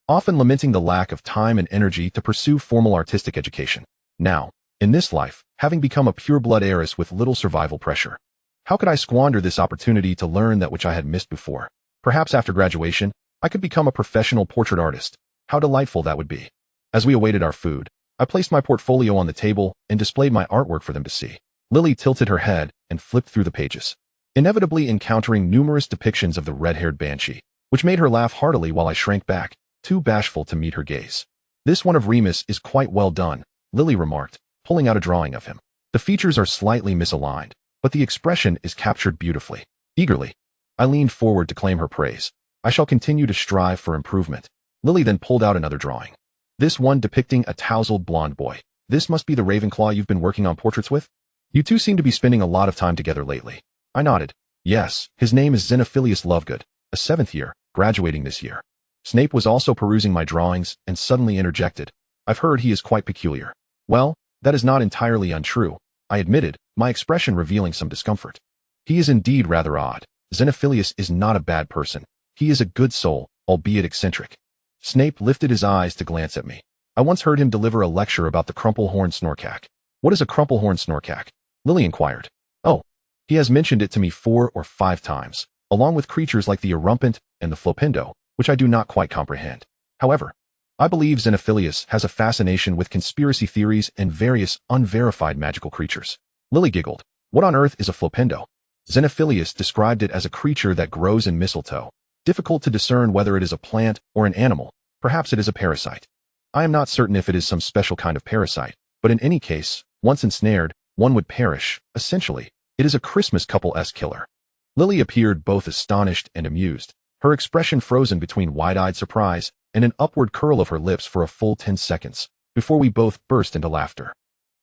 often lamenting the lack of time and energy to pursue formal artistic education. Now, in this life, having become a pure-blood heiress with little survival pressure, how could I squander this opportunity to learn that which I had missed before? Perhaps after graduation, I could become a professional portrait artist. How delightful that would be. As we awaited our food, I placed my portfolio on the table and displayed my artwork for them to see. Lily tilted her head and flipped through the pages, inevitably encountering numerous depictions of the red-haired banshee, which made her laugh heartily while I shrank back, too bashful to meet her gaze. This one of Remus is quite well done, Lily remarked, pulling out a drawing of him. The features are slightly misaligned, but the expression is captured beautifully. Eagerly, I leaned forward to claim her praise. I shall continue to strive for improvement. Lily then pulled out another drawing. This one depicting a tousled blonde boy. This must be the Ravenclaw you've been working on portraits with? You two seem to be spending a lot of time together lately. I nodded. Yes, his name is Xenophilius Lovegood, a 7th year, graduating this year. Snape was also perusing my drawings and suddenly interjected. I've heard he is quite peculiar. Well, that is not entirely untrue, I admitted, my expression revealing some discomfort. He is indeed rather odd. Xenophilius is not a bad person. He is a good soul, albeit eccentric. Snape lifted his eyes to glance at me. I once heard him deliver a lecture about the crumple-horned snorkack. What is a crumple-horned snorkack? Lily inquired. Oh, he has mentioned it to me 4 or 5 times, along with creatures like the Erumpent and the Flopendo, which I do not quite comprehend. However, I believe Xenophilius has a fascination with conspiracy theories and various unverified magical creatures. Lily giggled. What on earth is a Flopendo? Xenophilius described it as a creature that grows in mistletoe. Difficult to discern whether it is a plant or an animal. Perhaps it is a parasite. I am not certain if it is some special kind of parasite, but in any case, once ensnared, one would perish. Essentially, it is a Christmas couple-esque killer. Lily appeared both astonished and amused, her expression frozen between wide-eyed surprise and an upward curl of her lips for a full 10 seconds, before we both burst into laughter.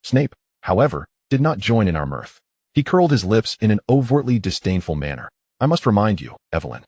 Snape, however, did not join in our mirth. He curled his lips in an overtly disdainful manner. I must remind you, Evelyn,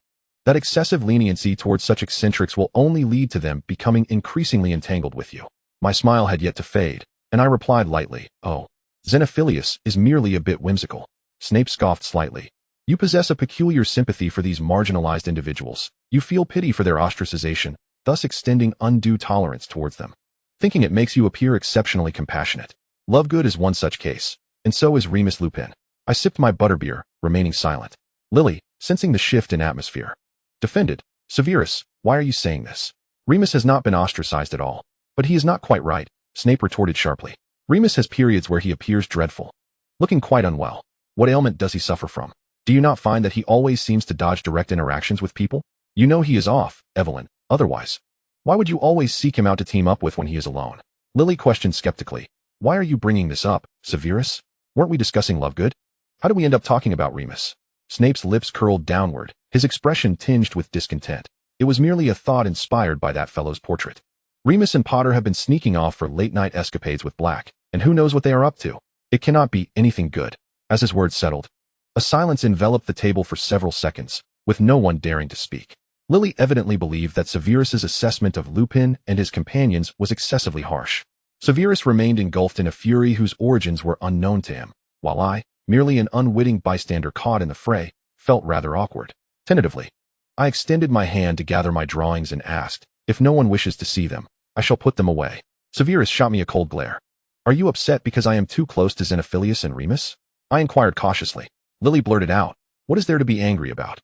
that excessive leniency towards such eccentrics will only lead to them becoming increasingly entangled with you. My smile had yet to fade, and I replied lightly, Oh, Xenophilius is merely a bit whimsical. Snape scoffed slightly. You possess a peculiar sympathy for these marginalized individuals. You feel pity for their ostracization, thus extending undue tolerance towards them, thinking it makes you appear exceptionally compassionate. Lovegood is one such case, and so is Remus Lupin. I sipped my butterbeer, remaining silent. Lily, sensing the shift in atmosphere, defended. Severus, why are you saying this? Remus has not been ostracized at all. But he is not quite right, Snape retorted sharply. Remus has periods where he appears dreadful, looking quite unwell. What ailment does he suffer from? Do you not find that he always seems to dodge direct interactions with people? You know he is off, Evelyn, otherwise. Why would you always seek him out to team up with when he is alone? Lily questioned skeptically. Why are you bringing this up, Severus? Weren't we discussing Lovegood? How did we end up talking about Remus? Snape's lips curled downward, his expression tinged with discontent. It was merely a thought inspired by that fellow's portrait. Remus and Potter have been sneaking off for late-night escapades with Black, and who knows what they are up to. It cannot be anything good. As his words settled, a silence enveloped the table for several seconds, with no one daring to speak. Lily evidently believed that Severus's assessment of Lupin and his companions was excessively harsh. Severus remained engulfed in a fury whose origins were unknown to him, while I, merely an unwitting bystander caught in the fray, felt rather awkward. Tentatively, I extended my hand to gather my drawings and asked, if no one wishes to see them, I shall put them away. Severus shot me a cold glare. Are you upset because I am too close to Xenophilius and Remus? I inquired cautiously. Lily blurted out, what is there to be angry about?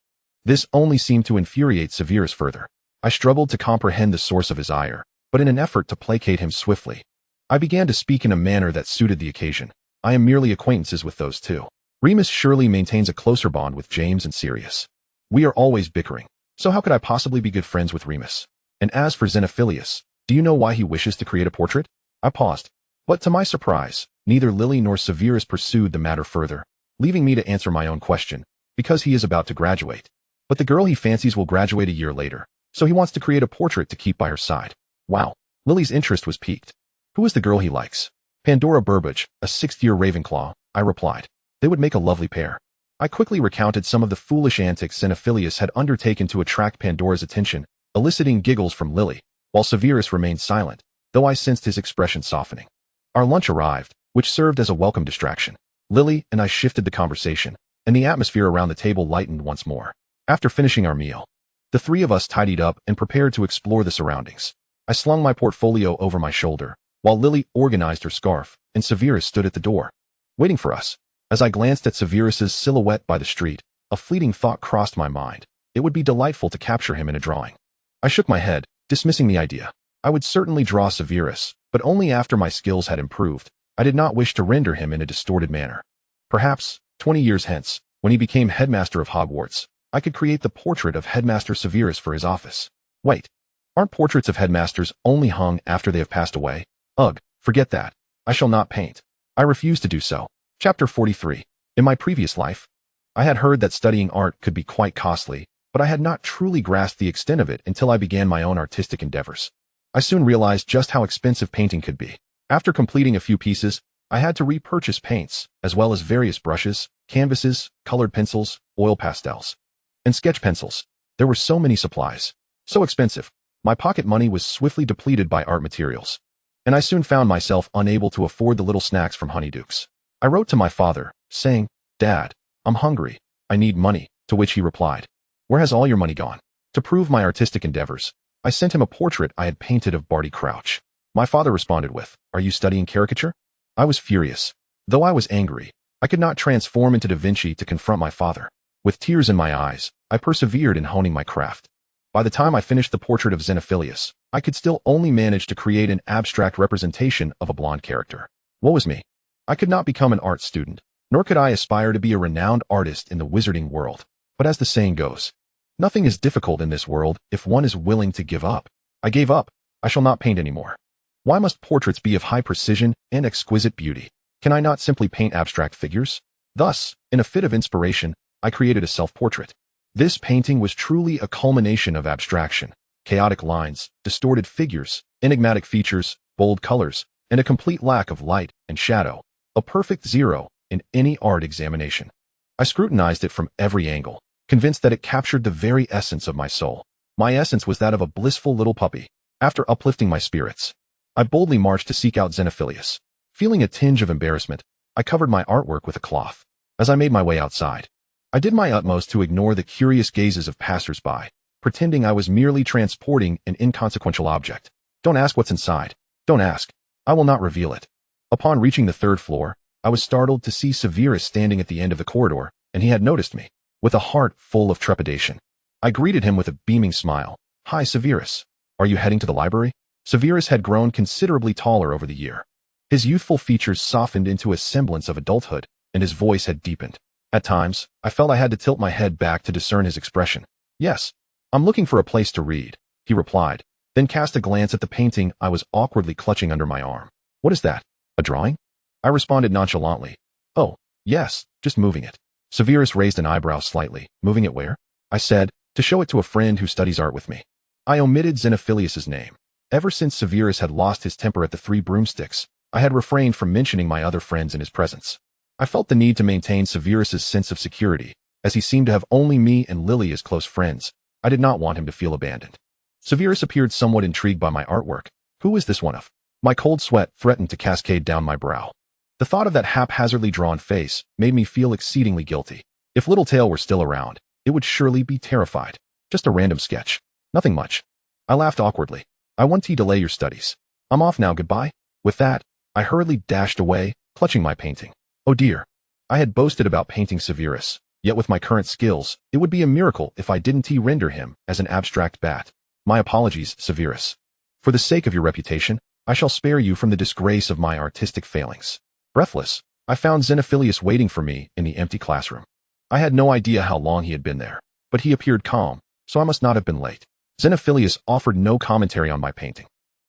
This only seemed to infuriate Severus further. I struggled to comprehend the source of his ire, but in an effort to placate him swiftly, I began to speak in a manner that suited the occasion. I am merely acquaintances with those two. Remus surely maintains a closer bond with James and Sirius. We are always bickering, so how could I possibly be good friends with Remus? And as for Xenophilius, do you know why he wishes to create a portrait? I paused. But to my surprise, neither Lily nor Severus pursued the matter further, leaving me to answer my own question, because he is about to graduate. But the girl he fancies will graduate a year later, so he wants to create a portrait to keep by her side. Wow. Lily's interest was piqued. Who is the girl he likes? Pandora Burbage, a sixth-year Ravenclaw, I replied. They would make a lovely pair. I quickly recounted some of the foolish antics Xenophilius had undertaken to attract Pandora's attention, eliciting giggles from Lily, while Severus remained silent, though I sensed his expression softening. Our lunch arrived, which served as a welcome distraction. Lily and I shifted the conversation, and the atmosphere around the table lightened once more. After finishing our meal, the three of us tidied up and prepared to explore the surroundings. I slung my portfolio over my shoulder, while Lily organized her scarf, and Severus stood at the door, waiting for us. As I glanced at Severus's silhouette by the street, a fleeting thought crossed my mind. It would be delightful to capture him in a drawing. I shook my head, dismissing the idea. I would certainly draw Severus, but only after my skills had improved. I did not wish to render him in a distorted manner. Perhaps, 20 years hence, when he became headmaster of Hogwarts, I could create the portrait of Headmaster Severus for his office. Wait, aren't portraits of headmasters only hung after they have passed away? Ugh, forget that. I shall not paint. I refuse to do so. Chapter 43. In my previous life, I had heard that studying art could be quite costly, but I had not truly grasped the extent of it until I began my own artistic endeavors. I soon realized just how expensive painting could be. After completing a few pieces, I had to repurchase paints, as well as various brushes, canvases, colored pencils, oil pastels, and sketch pencils. There were so many supplies. So expensive. My pocket money was swiftly depleted by art materials, and I soon found myself unable to afford the little snacks from Honeydukes. I wrote to my father, saying, Dad, I'm hungry. I need money, to which he replied, Where has all your money gone? To prove my artistic endeavors, I sent him a portrait I had painted of Barty Crouch. My father responded with, Are you studying caricature? I was furious. Though I was angry, I could not transform into Da Vinci to confront my father. With tears in my eyes, I persevered in honing my craft. By the time I finished the portrait of Xenophilius, I could still only manage to create an abstract representation of a blonde character. Woe is me. I could not become an art student, nor could I aspire to be a renowned artist in the wizarding world. But as the saying goes, nothing is difficult in this world if one is willing to give up. I gave up. I shall not paint anymore. Why must portraits be of high precision and exquisite beauty? Can I not simply paint abstract figures? Thus, in a fit of inspiration, I created a self-portrait. This painting was truly a culmination of abstraction, chaotic lines, distorted figures, enigmatic features, bold colors, and a complete lack of light and shadow. A perfect zero in any art examination. I scrutinized it from every angle, convinced that it captured the very essence of my soul. My essence was that of a blissful little puppy. After uplifting my spirits, I boldly marched to seek out Xenophilius. Feeling a tinge of embarrassment, I covered my artwork with a cloth. As I made my way outside, I did my utmost to ignore the curious gazes of passers-by, pretending I was merely transporting an inconsequential object. Don't ask what's inside. Don't ask. I will not reveal it. Upon reaching the third floor, I was startled to see Severus standing at the end of the corridor, and he had noticed me. With a heart full of trepidation, I greeted him with a beaming smile. Hi, Severus. Are you heading to the library? Severus had grown considerably taller over the year. His youthful features softened into a semblance of adulthood, and his voice had deepened. At times, I felt I had to tilt my head back to discern his expression. Yes, I'm looking for a place to read, he replied, then cast a glance at the painting I was awkwardly clutching under my arm. What is that? A drawing? I responded nonchalantly. Oh, yes, just moving it. Severus raised an eyebrow slightly. Moving it where? I said, to show it to a friend who studies art with me. I omitted Xenophilius's name. Ever since Severus had lost his temper at the three broomsticks, I had refrained from mentioning my other friends in his presence. I felt the need to maintain Severus's sense of security, as he seemed to have only me and Lily as close friends. I did not want him to feel abandoned. Severus appeared somewhat intrigued by my artwork. Who is this one of? My cold sweat threatened to cascade down my brow. The thought of that haphazardly drawn face made me feel exceedingly guilty. If Littletail were still around, it would surely be terrified. Just a random sketch. Nothing much. I laughed awkwardly. I want to delay your studies. I'm off now, goodbye. With that, I hurriedly dashed away, clutching my painting. Oh dear. I had boasted about painting Severus, yet with my current skills, it would be a miracle if I didn't render him as an abstract bat. My apologies, Severus. For the sake of your reputation, I shall spare you from the disgrace of my artistic failings. Breathless, I found Xenophilius waiting for me in the empty classroom. I had no idea how long he had been there, but he appeared calm, so I must not have been late. Xenophilius offered no commentary on my painting.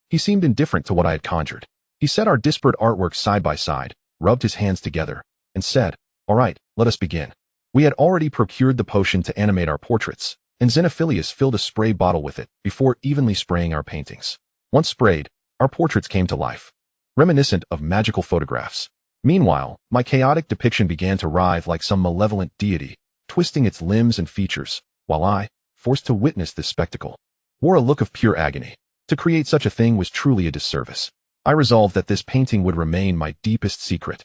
He seemed indifferent to what I had conjured. He set our disparate artwork side by side, rubbed his hands together, and said, "All right, let us begin." We had already procured the potion to animate our portraits, and Xenophilius filled a spray bottle with it before evenly spraying our paintings. Once sprayed, our portraits came to life, reminiscent of magical photographs. Meanwhile, my chaotic depiction began to writhe like some malevolent deity, twisting its limbs and features, while I, forced to witness this spectacle, wore a look of pure agony. To create such a thing was truly a disservice. I resolved that this painting would remain my deepest secret.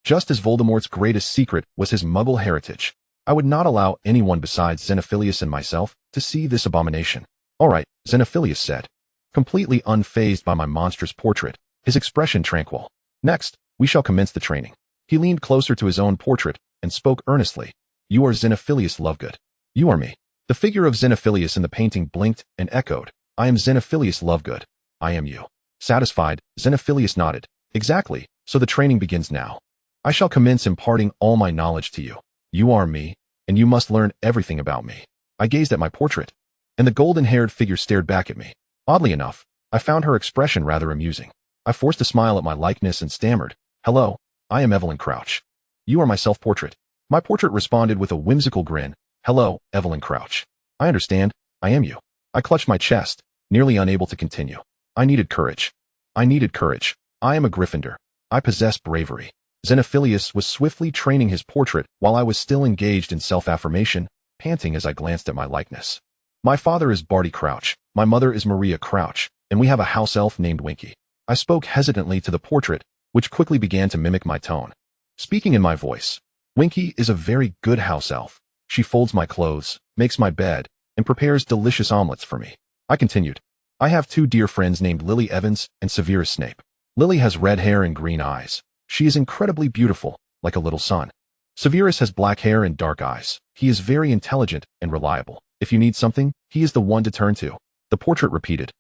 Just as Voldemort's greatest secret was his Muggle heritage, I would not allow anyone besides Xenophilius and myself to see this abomination. "All right," Xenophilius said, completely unfazed by my monstrous portrait, his expression tranquil. "Next, we shall commence the training." He leaned closer to his own portrait and spoke earnestly. "You are Xenophilius Lovegood. You are me." The figure of Xenophilius in the painting blinked and echoed, "I am Xenophilius Lovegood. I am you." Satisfied, Xenophilius nodded. "Exactly, so the training begins now. I shall commence imparting all my knowledge to you. You are me, and you must learn everything about me." I gazed at my portrait, and the golden-haired figure stared back at me. Oddly enough, I found her expression rather amusing. I forced a smile at my likeness and stammered, "Hello, I am Evelyn Crouch. You are my self-portrait." My portrait responded with a whimsical grin, "Hello, Evelyn Crouch. I understand, I am you." I clutched my chest, nearly unable to continue. I needed courage. I needed courage. I am a Gryffindor. I possess bravery. Xenophilius was swiftly training his portrait while I was still engaged in self-affirmation, panting as I glanced at my likeness. "My father is Barty Crouch, my mother is Maria Crouch, and we have a house elf named Winky." I spoke hesitantly to the portrait, which quickly began to mimic my tone. Speaking in my voice, "Winky is a very good house elf. She folds my clothes, makes my bed, and prepares delicious omelets for me." I continued, "I have two dear friends named Lily Evans and Severus Snape. Lily has red hair and green eyes. She is incredibly beautiful, like a little sun. Severus has black hair and dark eyes. He is very intelligent and reliable. If you need something, he is the one to turn to." The portrait repeated,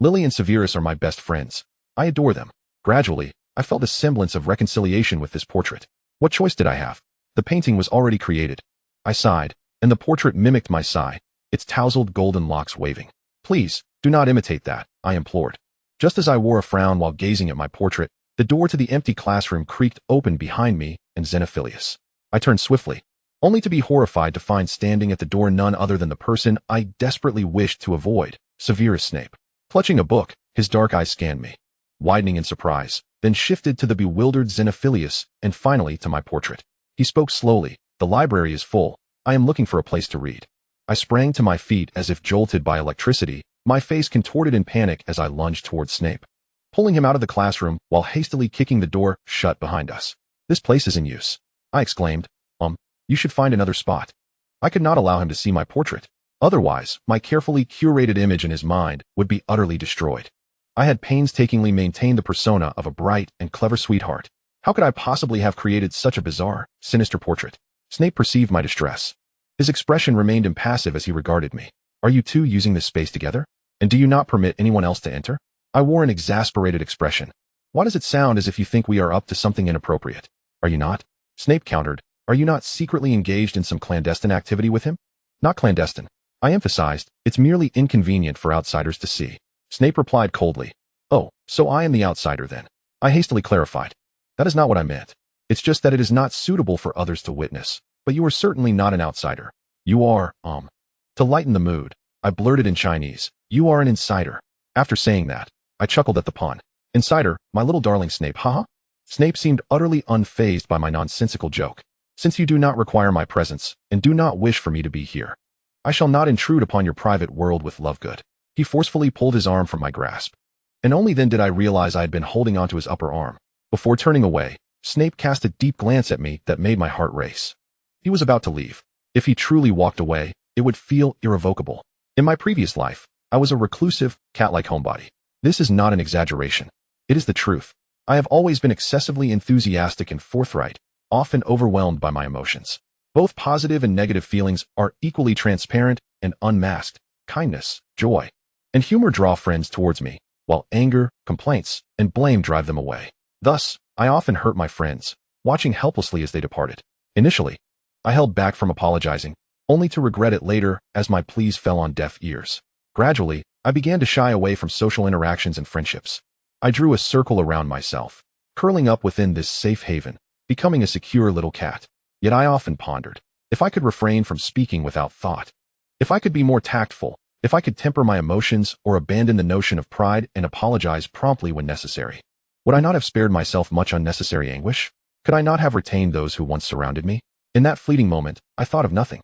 "Lily and Severus are my best friends. I adore them." Gradually, I felt a semblance of reconciliation with this portrait. What choice did I have? The painting was already created. I sighed, and the portrait mimicked my sigh, its tousled golden locks waving. "Please, do not imitate that," I implored. Just as I wore a frown while gazing at my portrait, the door to the empty classroom creaked open behind me and Xenophilius. I turned swiftly, only to be horrified to find standing at the door none other than the person I desperately wished to avoid, Severus Snape. Clutching a book, his dark eyes scanned me, widening in surprise, then shifted to the bewildered Xenophilius and finally to my portrait. He spoke slowly, "The library is full. I am looking for a place to read." I sprang to my feet as if jolted by electricity, my face contorted in panic as I lunged towards Snape, pulling him out of the classroom while hastily kicking the door shut behind us. "This place is in use," I exclaimed. You should find another spot." I could not allow him to see my portrait. Otherwise, my carefully curated image in his mind would be utterly destroyed. I had painstakingly maintained the persona of a bright and clever sweetheart. How could I possibly have created such a bizarre, sinister portrait? Snape perceived my distress. His expression remained impassive as he regarded me. "Are you two using this space together? And do you not permit anyone else to enter?" I wore an exasperated expression. "Why does it sound as if you think we are up to something inappropriate? Are you not?" Snape countered. "Are you not secretly engaged in some clandestine activity with him?" "Not clandestine," I emphasized. "It's merely inconvenient for outsiders to see." Snape replied coldly. "Oh, so I am the outsider then." I hastily clarified. "That is not what I meant. It's just that it is not suitable for others to witness. But you are certainly not an outsider. You are, To lighten the mood, I blurted in Chinese, "You are an insider." After saying that, I chuckled at the pun. "Insider, my little darling Snape, haha." Snape seemed utterly unfazed by my nonsensical joke. "Since you do not require my presence, and do not wish for me to be here, I shall not intrude upon your private world with Lovegood." He forcefully pulled his arm from my grasp, and only then did I realize I had been holding onto his upper arm. Before turning away, Snape cast a deep glance at me that made my heart race. He was about to leave. If he truly walked away, it would feel irrevocable. In my previous life, I was a reclusive, cat-like homebody. This is not an exaggeration. It is the truth. I have always been excessively enthusiastic and forthright, often overwhelmed by my emotions. Both positive and negative feelings are equally transparent and unmasked. Kindness, joy, and humor draw friends towards me, while anger, complaints, and blame drive them away. Thus, I often hurt my friends, watching helplessly as they departed. Initially, I held back from apologizing, only to regret it later as my pleas fell on deaf ears. Gradually, I began to shy away from social interactions and friendships. I drew a circle around myself, curling up within this safe haven, becoming a secure little cat. Yet I often pondered, if I could refrain from speaking without thought, if I could be more tactful, if I could temper my emotions or abandon the notion of pride and apologize promptly when necessary. Would I not have spared myself much unnecessary anguish? Could I not have retained those who once surrounded me? In that fleeting moment, I thought of nothing.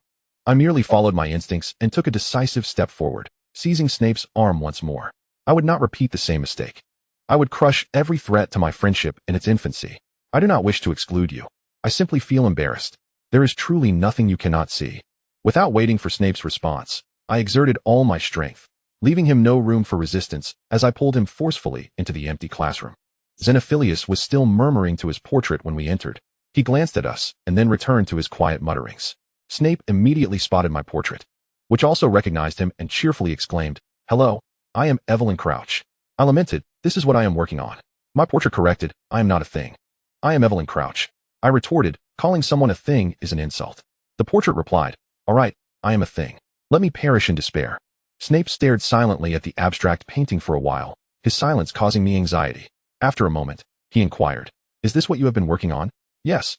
I merely followed my instincts and took a decisive step forward, seizing Snape's arm once more. I would not repeat the same mistake. I would crush every threat to my friendship in its infancy. I do not wish to exclude you. I simply feel embarrassed. There is truly nothing you cannot see. Without waiting for Snape's response, I exerted all my strength, leaving him no room for resistance as I pulled him forcefully into the empty classroom. Xenophilius was still murmuring to his portrait when we entered. He glanced at us and then returned to his quiet mutterings. Snape immediately spotted my portrait, which also recognized him and cheerfully exclaimed, "Hello, I am Evelyn Crouch." I lamented, "This is what I am working on." My portrait corrected, "I am not a thing. I am Evelyn Crouch." I retorted, "Calling someone a thing is an insult." The portrait replied, "All right, I am a thing. Let me perish in despair." Snape stared silently at the abstract painting for a while, his silence causing me anxiety. After a moment, he inquired, "Is this what you have been working on?" "Yes.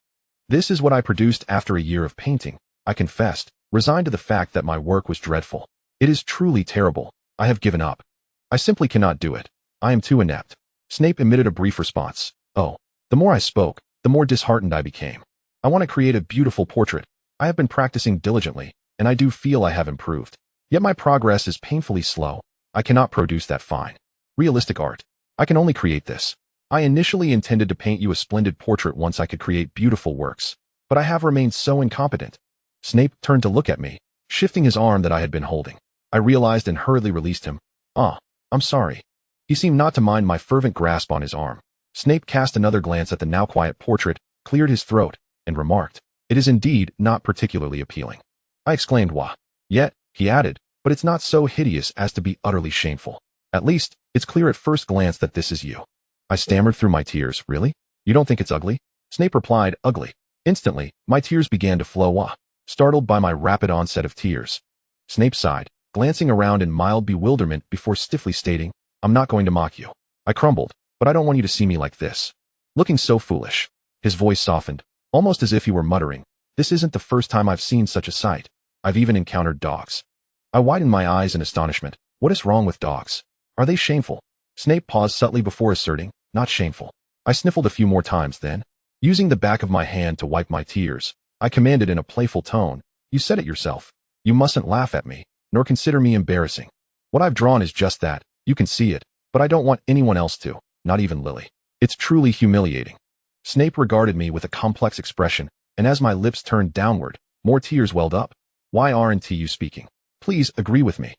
This is what I produced after a year of painting," I confessed, resigned to the fact that my work was dreadful. "It is truly terrible. I have given up. I simply cannot do it. I am too inept." Snape emitted a brief response. "Oh." The more I spoke, the more disheartened I became. "I want to create a beautiful portrait. I have been practicing diligently, and I do feel I have improved. Yet my progress is painfully slow. I cannot produce that fine, realistic art. I can only create this. I initially intended to paint you a splendid portrait once I could create beautiful works, but I have remained so incompetent." Snape turned to look at me, shifting his arm that I had been holding. I realized and hurriedly released him. I'm sorry." He seemed not to mind my fervent grasp on his arm. Snape cast another glance at the now quiet portrait, cleared his throat, and remarked, "It is indeed not particularly appealing." I exclaimed, "Wah." "Yet," he added, "but it's not so hideous as to be utterly shameful. At least, it's clear at first glance that this is you." I stammered through my tears. "Really? You don't think it's ugly?" Snape replied, "Ugly." Instantly, my tears began to flow. Startled by my rapid onset of tears, Snape sighed, glancing around in mild bewilderment before stiffly stating, "I'm not going to mock you." I crumbled, "But I don't want you to see me like this. Looking so foolish." His voice softened, almost as if he were muttering, "This isn't the first time I've seen such a sight. I've even encountered dogs." I widened my eyes in astonishment. "What is wrong with dogs? Are they shameful?" Snape paused subtly before asserting, "Not shameful." I sniffled a few more times then. Using the back of my hand to wipe my tears, I commanded in a playful tone, "You said it yourself. You mustn't laugh at me, nor consider me embarrassing. What I've drawn is just that. You can see it, but I don't want anyone else to, not even Lily. It's truly humiliating." Snape regarded me with a complex expression, and as my lips turned downward, more tears welled up. "Why aren't you speaking? Please agree with me."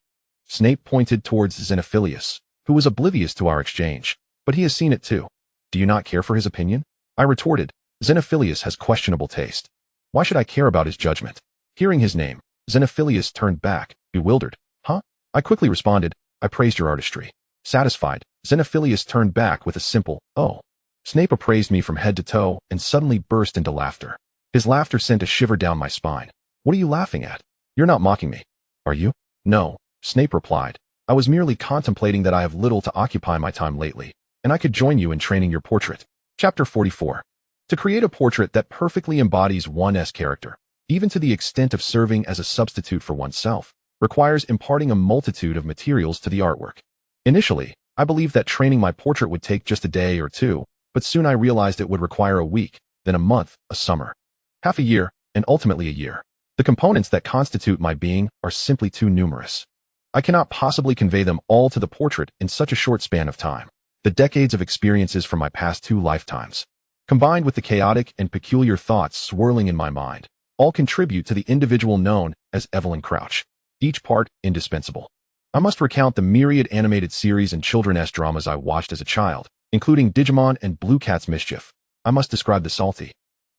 Snape pointed towards Xenophilius, who was oblivious to our exchange, "But he has seen it too. Do you not care for his opinion?" I retorted, "Xenophilius has questionable taste. Why should I care about his judgment?" Hearing his name, Xenophilius turned back, bewildered. "Huh?" I quickly responded, "I praised your artistry." Satisfied, Xenophilius turned back with a simple, "Oh." Snape appraised me from head to toe and suddenly burst into laughter. His laughter sent a shiver down my spine. "What are you laughing at? You're not mocking me, are you?" "No," Snape replied. "I was merely contemplating that I have little to occupy my time lately, and I could join you in training your portrait." Chapter 44. To create a portrait that perfectly embodies one's character, even to the extent of serving as a substitute for oneself, requires imparting a multitude of materials to the artwork. Initially, I believed that training my portrait would take just a day or two, but soon I realized it would require a week, then a month, a summer, half a year, and ultimately a year. The components that constitute my being are simply too numerous. I cannot possibly convey them all to the portrait in such a short span of time. The decades of experiences from my past 2 lifetimes, combined with the chaotic and peculiar thoughts swirling in my mind, all contribute to the individual known as Evelyn Crouch, each part indispensable. I must recount the myriad animated series and children's dramas I watched as a child, including Digimon and Blue Cat's mischief. I must describe the salty,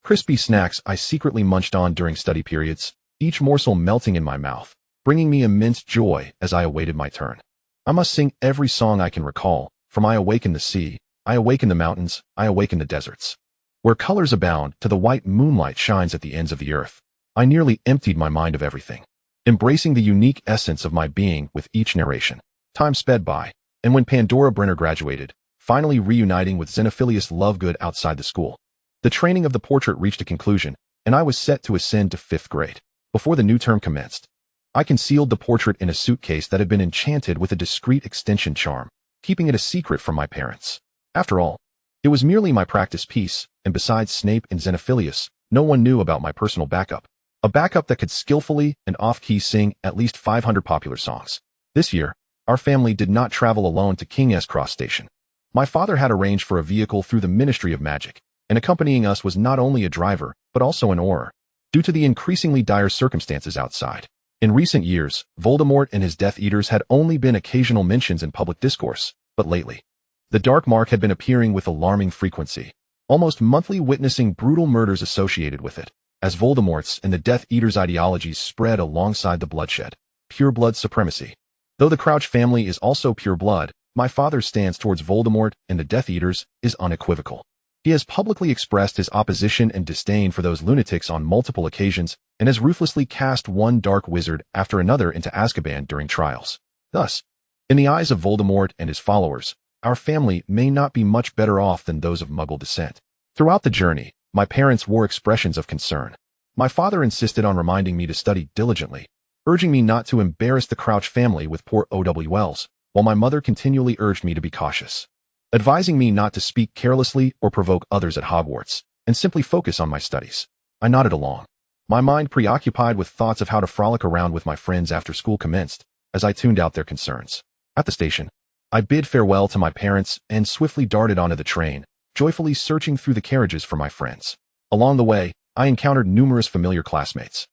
crispy snacks I secretly munched on during study periods, each morsel melting in my mouth, bringing me immense joy as I awaited my turn. I must sing every song I can recall, from I Awaken the Sea, I Awaken the Mountains, I Awaken the Deserts. Where colors abound, to the white moonlight shines at the ends of the earth. I nearly emptied my mind of everything, embracing the unique essence of my being with each narration. Time sped by, and when Pandora Brenner graduated, finally reuniting with Xenophilius Lovegood outside the school, the training of the portrait reached a conclusion, and I was set to ascend to 5th grade. Before the new term commenced, I concealed the portrait in a suitcase that had been enchanted with a discreet extension charm, keeping it a secret from my parents. After all, it was merely my practice piece, and besides Snape and Xenophilius, no one knew about my personal backup. A backup that could skillfully and off-key sing at least 500 popular songs. This year, our family did not travel alone to King's Cross Station. My father had arranged for a vehicle through the Ministry of Magic, and accompanying us was not only a driver, but also an oarer, due to the increasingly dire circumstances outside. In recent years, Voldemort and his Death Eaters had only been occasional mentions in public discourse, but lately, the Dark Mark had been appearing with alarming frequency, almost monthly, witnessing brutal murders associated with it, as Voldemort's and the Death Eaters' ideologies spread alongside the bloodshed. Pure blood supremacy. Though the Crouch family is also pure blood, my father's stance towards Voldemort and the Death Eaters is unequivocal. He has publicly expressed his opposition and disdain for those lunatics on multiple occasions and has ruthlessly cast one dark wizard after another into Azkaban during trials. Thus, in the eyes of Voldemort and his followers, our family may not be much better off than those of Muggle descent. Throughout the journey, my parents wore expressions of concern. My father insisted on reminding me to study diligently, urging me not to embarrass the Crouch family with poor OWLs, while my mother continually urged me to be cautious, advising me not to speak carelessly or provoke others at Hogwarts, and simply focus on my studies. I nodded along, my mind preoccupied with thoughts of how to frolic around with my friends after school commenced, as I tuned out their concerns. At the station, I bid farewell to my parents and swiftly darted onto the train, joyfully searching through the carriages for my friends. Along the way, I encountered numerous familiar classmates,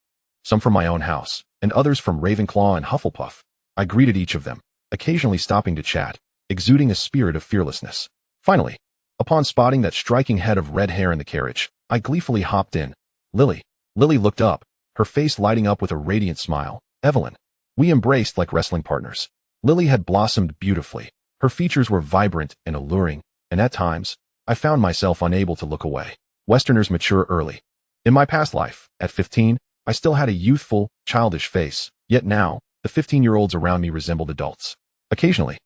some from my own house, and others from Ravenclaw and Hufflepuff. I greeted each of them, occasionally stopping to chat, exuding a spirit of fearlessness. Finally, upon spotting that striking head of red hair in the carriage, I gleefully hopped in. Lily. Lily looked up, her face lighting up with a radiant smile. Evelyn. We embraced like wrestling partners. Lily had blossomed beautifully. Her features were vibrant and alluring, and at times, I found myself unable to look away. Westerners mature early. In my past life, at 15, I still had a youthful, childish face, yet now, the 15-year-olds around me resembled adults. Occasionally,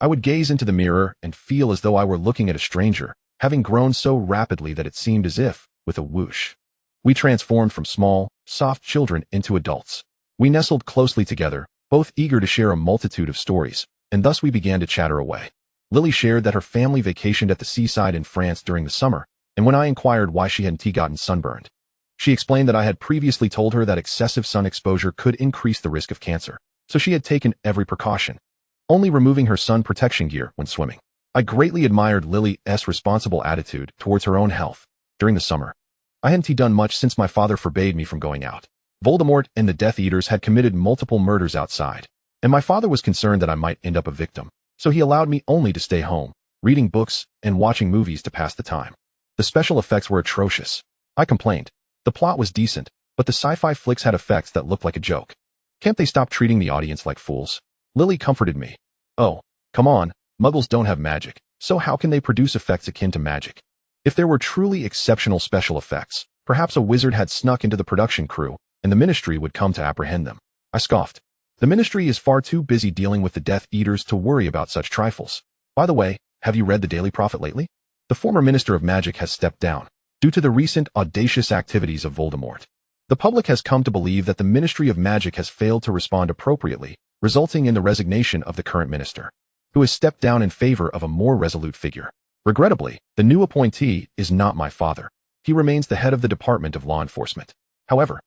I would gaze into the mirror and feel as though I were looking at a stranger, having grown so rapidly that it seemed as if, with a whoosh, we transformed from small, soft children into adults. We nestled closely together, both eager to share a multitude of stories, and thus we began to chatter away. Lily shared that her family vacationed at the seaside in France during the summer, and when I inquired why she hadn't gotten sunburned, she explained that I had previously told her that excessive sun exposure could increase the risk of cancer, so she had taken every precaution, only removing her sun protection gear when swimming. I greatly admired Lily's responsible attitude towards her own health. During the summer, I hadn't done much since my father forbade me from going out. Voldemort and the Death Eaters had committed multiple murders outside, and my father was concerned that I might end up a victim, so he allowed me only to stay home, reading books and watching movies to pass the time. The special effects were atrocious. I complained. The plot was decent, but the sci-fi flicks had effects that looked like a joke. Can't they stop treating the audience like fools? Lily comforted me. Oh, come on, Muggles don't have magic, so how can they produce effects akin to magic? If there were truly exceptional special effects, perhaps a wizard had snuck into the production crew, and the Ministry would come to apprehend them. I scoffed. The Ministry is far too busy dealing with the Death Eaters to worry about such trifles. By the way, have you read the Daily Prophet lately? The former Minister of Magic has stepped down, due to the recent audacious activities of Voldemort. The public has come to believe that the Ministry of Magic has failed to respond appropriately, resulting in the resignation of the current minister, who has stepped down in favor of a more resolute figure. Regrettably, the new appointee is not my father. He remains the head of the Department of Law Enforcement. However,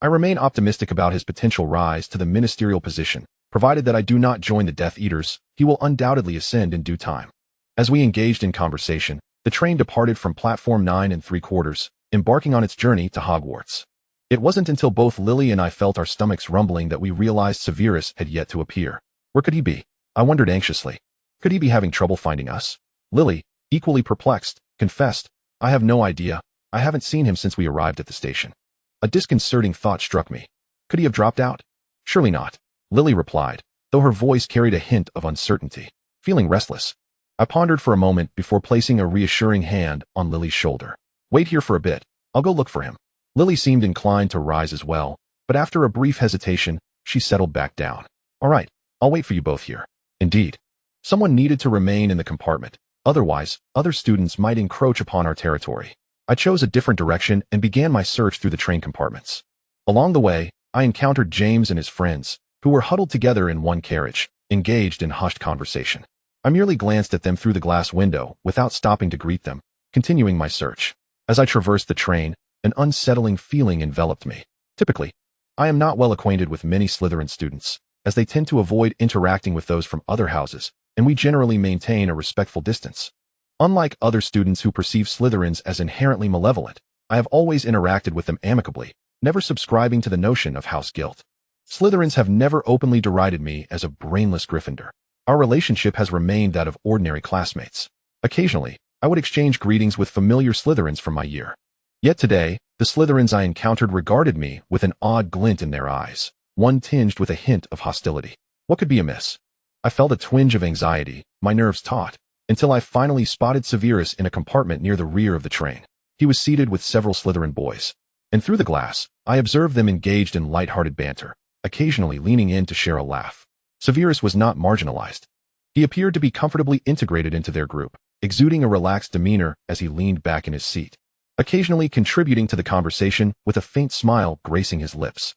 I remain optimistic about his potential rise to the ministerial position. Provided that I do not join the Death Eaters, he will undoubtedly ascend in due time. As we engaged in conversation, the train departed from platform 9 3/4, embarking on its journey to Hogwarts. It wasn't until both Lily and I felt our stomachs rumbling that we realized Severus had yet to appear. Where could he be? I wondered anxiously. Could he be having trouble finding us? Lily, equally perplexed, confessed, "I have no idea. I haven't seen him since we arrived at the station." A disconcerting thought struck me. Could he have dropped out? Surely not, Lily replied, though her voice carried a hint of uncertainty. Feeling restless, I pondered for a moment before placing a reassuring hand on Lily's shoulder. "Wait here for a bit. I'll go look for him." Lily seemed inclined to rise as well, but after a brief hesitation, she settled back down. "All right, I'll wait for you both here." Indeed, someone needed to remain in the compartment. Otherwise, other students might encroach upon our territory. I chose a different direction and began my search through the train compartments. Along the way, I encountered James and his friends, who were huddled together in one carriage, engaged in hushed conversation. I merely glanced at them through the glass window without stopping to greet them, continuing my search. As I traversed the train, an unsettling feeling enveloped me. Typically, I am not well acquainted with many Slytherin students, as they tend to avoid interacting with those from other houses, and we generally maintain a respectful distance. Unlike other students who perceive Slytherins as inherently malevolent, I have always interacted with them amicably, never subscribing to the notion of house guilt. Slytherins have never openly derided me as a brainless Gryffindor. Our relationship has remained that of ordinary classmates. Occasionally, I would exchange greetings with familiar Slytherins from my year. Yet today, the Slytherins I encountered regarded me with an odd glint in their eyes, one tinged with a hint of hostility. What could be amiss? I felt a twinge of anxiety, my nerves taut, until I finally spotted Severus in a compartment near the rear of the train. He was seated with several Slytherin boys, and through the glass, I observed them engaged in light-hearted banter, occasionally leaning in to share a laugh. Severus was not marginalized. He appeared to be comfortably integrated into their group, exuding a relaxed demeanor as he leaned back in his seat, occasionally contributing to the conversation with a faint smile gracing his lips.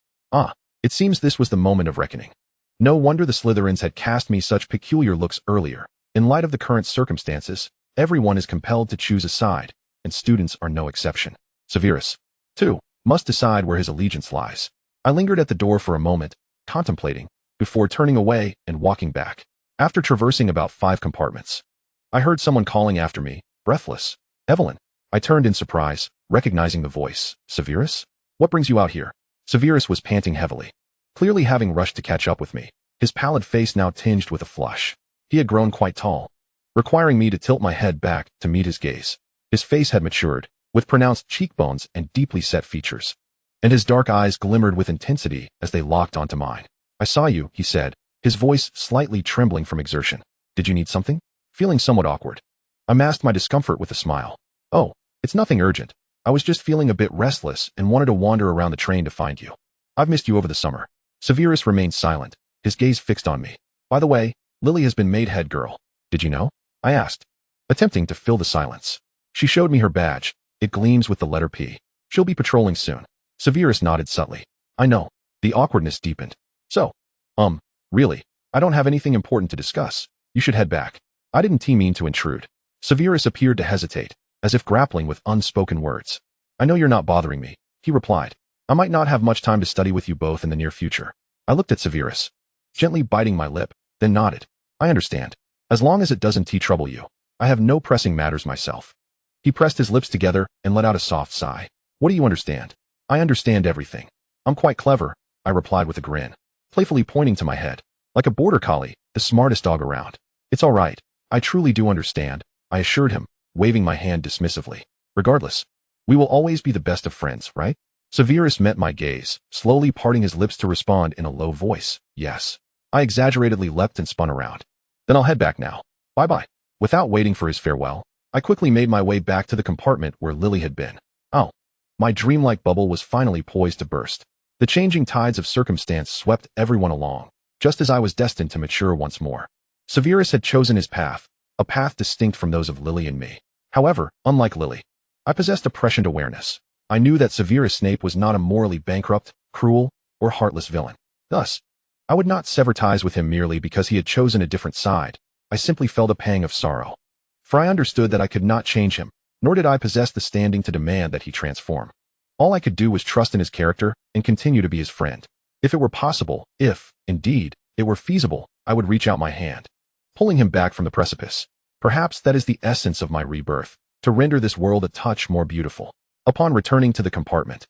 It seems this was the moment of reckoning. No wonder the Slytherins had cast me such peculiar looks earlier. In light of the current circumstances, everyone is compelled to choose a side, and students are no exception. Severus, too, must decide where his allegiance lies. I lingered at the door for a moment, contemplating, before turning away and walking back. After traversing about 5 compartments, I heard someone calling after me, breathless. "Evelyn." I turned in surprise, recognizing the voice. "Severus? What brings you out here?" Severus was panting heavily, clearly having rushed to catch up with me, his pallid face now tinged with a flush. He had grown quite tall, requiring me to tilt my head back to meet his gaze. His face had matured, with pronounced cheekbones and deeply set features, and his dark eyes glimmered with intensity as they locked onto mine. "I saw you," he said, his voice slightly trembling from exertion. "Did you need something?" Feeling somewhat awkward, I masked my discomfort with a smile. "Oh, it's nothing urgent. I was just feeling a bit restless and wanted to wander around the train to find you. I've missed you over the summer." Severus remained silent, his gaze fixed on me. "By the way, Lily has been made head girl. Did you know?" I asked, attempting to fill the silence. "She showed me her badge. It gleams with the letter P. She'll be patrolling soon." Severus nodded subtly. "I know." The awkwardness deepened. "So, really, I don't have anything important to discuss. You should head back." I didn't mean to intrude. Severus appeared to hesitate, as if grappling with unspoken words. "I know you're not bothering me," he replied. "I might not have much time to study with you both in the near future." I looked at Severus, gently biting my lip, then nodded. "I understand. As long as it doesn't trouble you. I have no pressing matters myself." He pressed his lips together and let out a soft sigh. "What do you understand?" "I understand everything. I'm quite clever," I replied with a grin, playfully pointing to my head. "Like a border collie, the smartest dog around." "It's all right. I truly do understand," I assured him, waving my hand dismissively. "Regardless, we will always be the best of friends, right?" Severus met my gaze, slowly parting his lips to respond in a low voice. "Yes." I exaggeratedly leapt and spun around. "Then I'll head back now. Bye-bye." Without waiting for his farewell, I quickly made my way back to the compartment where Lily had been. My dreamlike bubble was finally poised to burst. The changing tides of circumstance swept everyone along, just as I was destined to mature once more. Severus had chosen his path, a path distinct from those of Lily and me. However, unlike Lily, I possessed a prescient awareness. I knew that Severus Snape was not a morally bankrupt, cruel, or heartless villain. Thus, I would not sever ties with him merely because he had chosen a different side. I simply felt a pang of sorrow, for I understood that I could not change him, nor did I possess the standing to demand that he transform. All I could do was trust in his character and continue to be his friend. If it were possible, if, indeed, it were feasible, I would reach out my hand, pulling him back from the precipice. Perhaps that is the essence of my rebirth, to render this world a touch more beautiful. Upon returning to the compartment,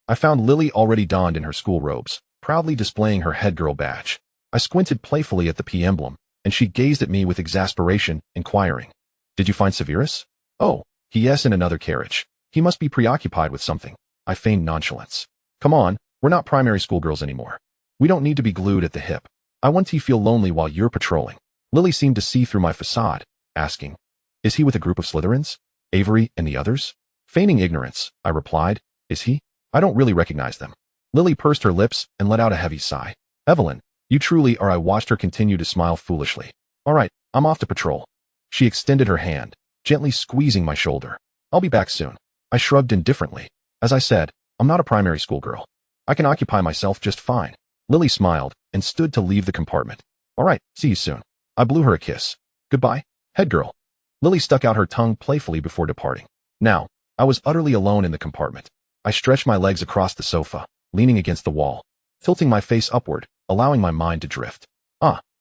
I found Lily already donned in her school robes, proudly displaying her head girl badge. I squinted playfully at the P emblem, and she gazed at me with exasperation, inquiring, Did you find Severus? Oh, yes, in another carriage. He must be preoccupied with something. I feigned nonchalance. Come on, we're not primary school girls anymore. We don't need to be glued at the hip. I want to feel lonely while you're patrolling. Lily seemed to see through my facade, asking, is he with a group of Slytherins? Avery and the others? Feigning ignorance, I replied, is he? I don't really recognize them. Lily pursed her lips and let out a heavy sigh. Evelyn, you truly are. I watched her continue to smile foolishly. All right, I'm off to patrol. She extended her hand, gently squeezing my shoulder. I'll be back soon. I shrugged indifferently. As I said, I'm not a primary school girl. I can occupy myself just fine. Lily smiled and stood to leave the compartment. All right, see you soon. I blew her a kiss. Goodbye, head girl. Lily stuck out her tongue playfully before departing. Now, I was utterly alone in the compartment. I stretched my legs across the sofa, leaning against the wall, tilting my face upward, allowing my mind to drift.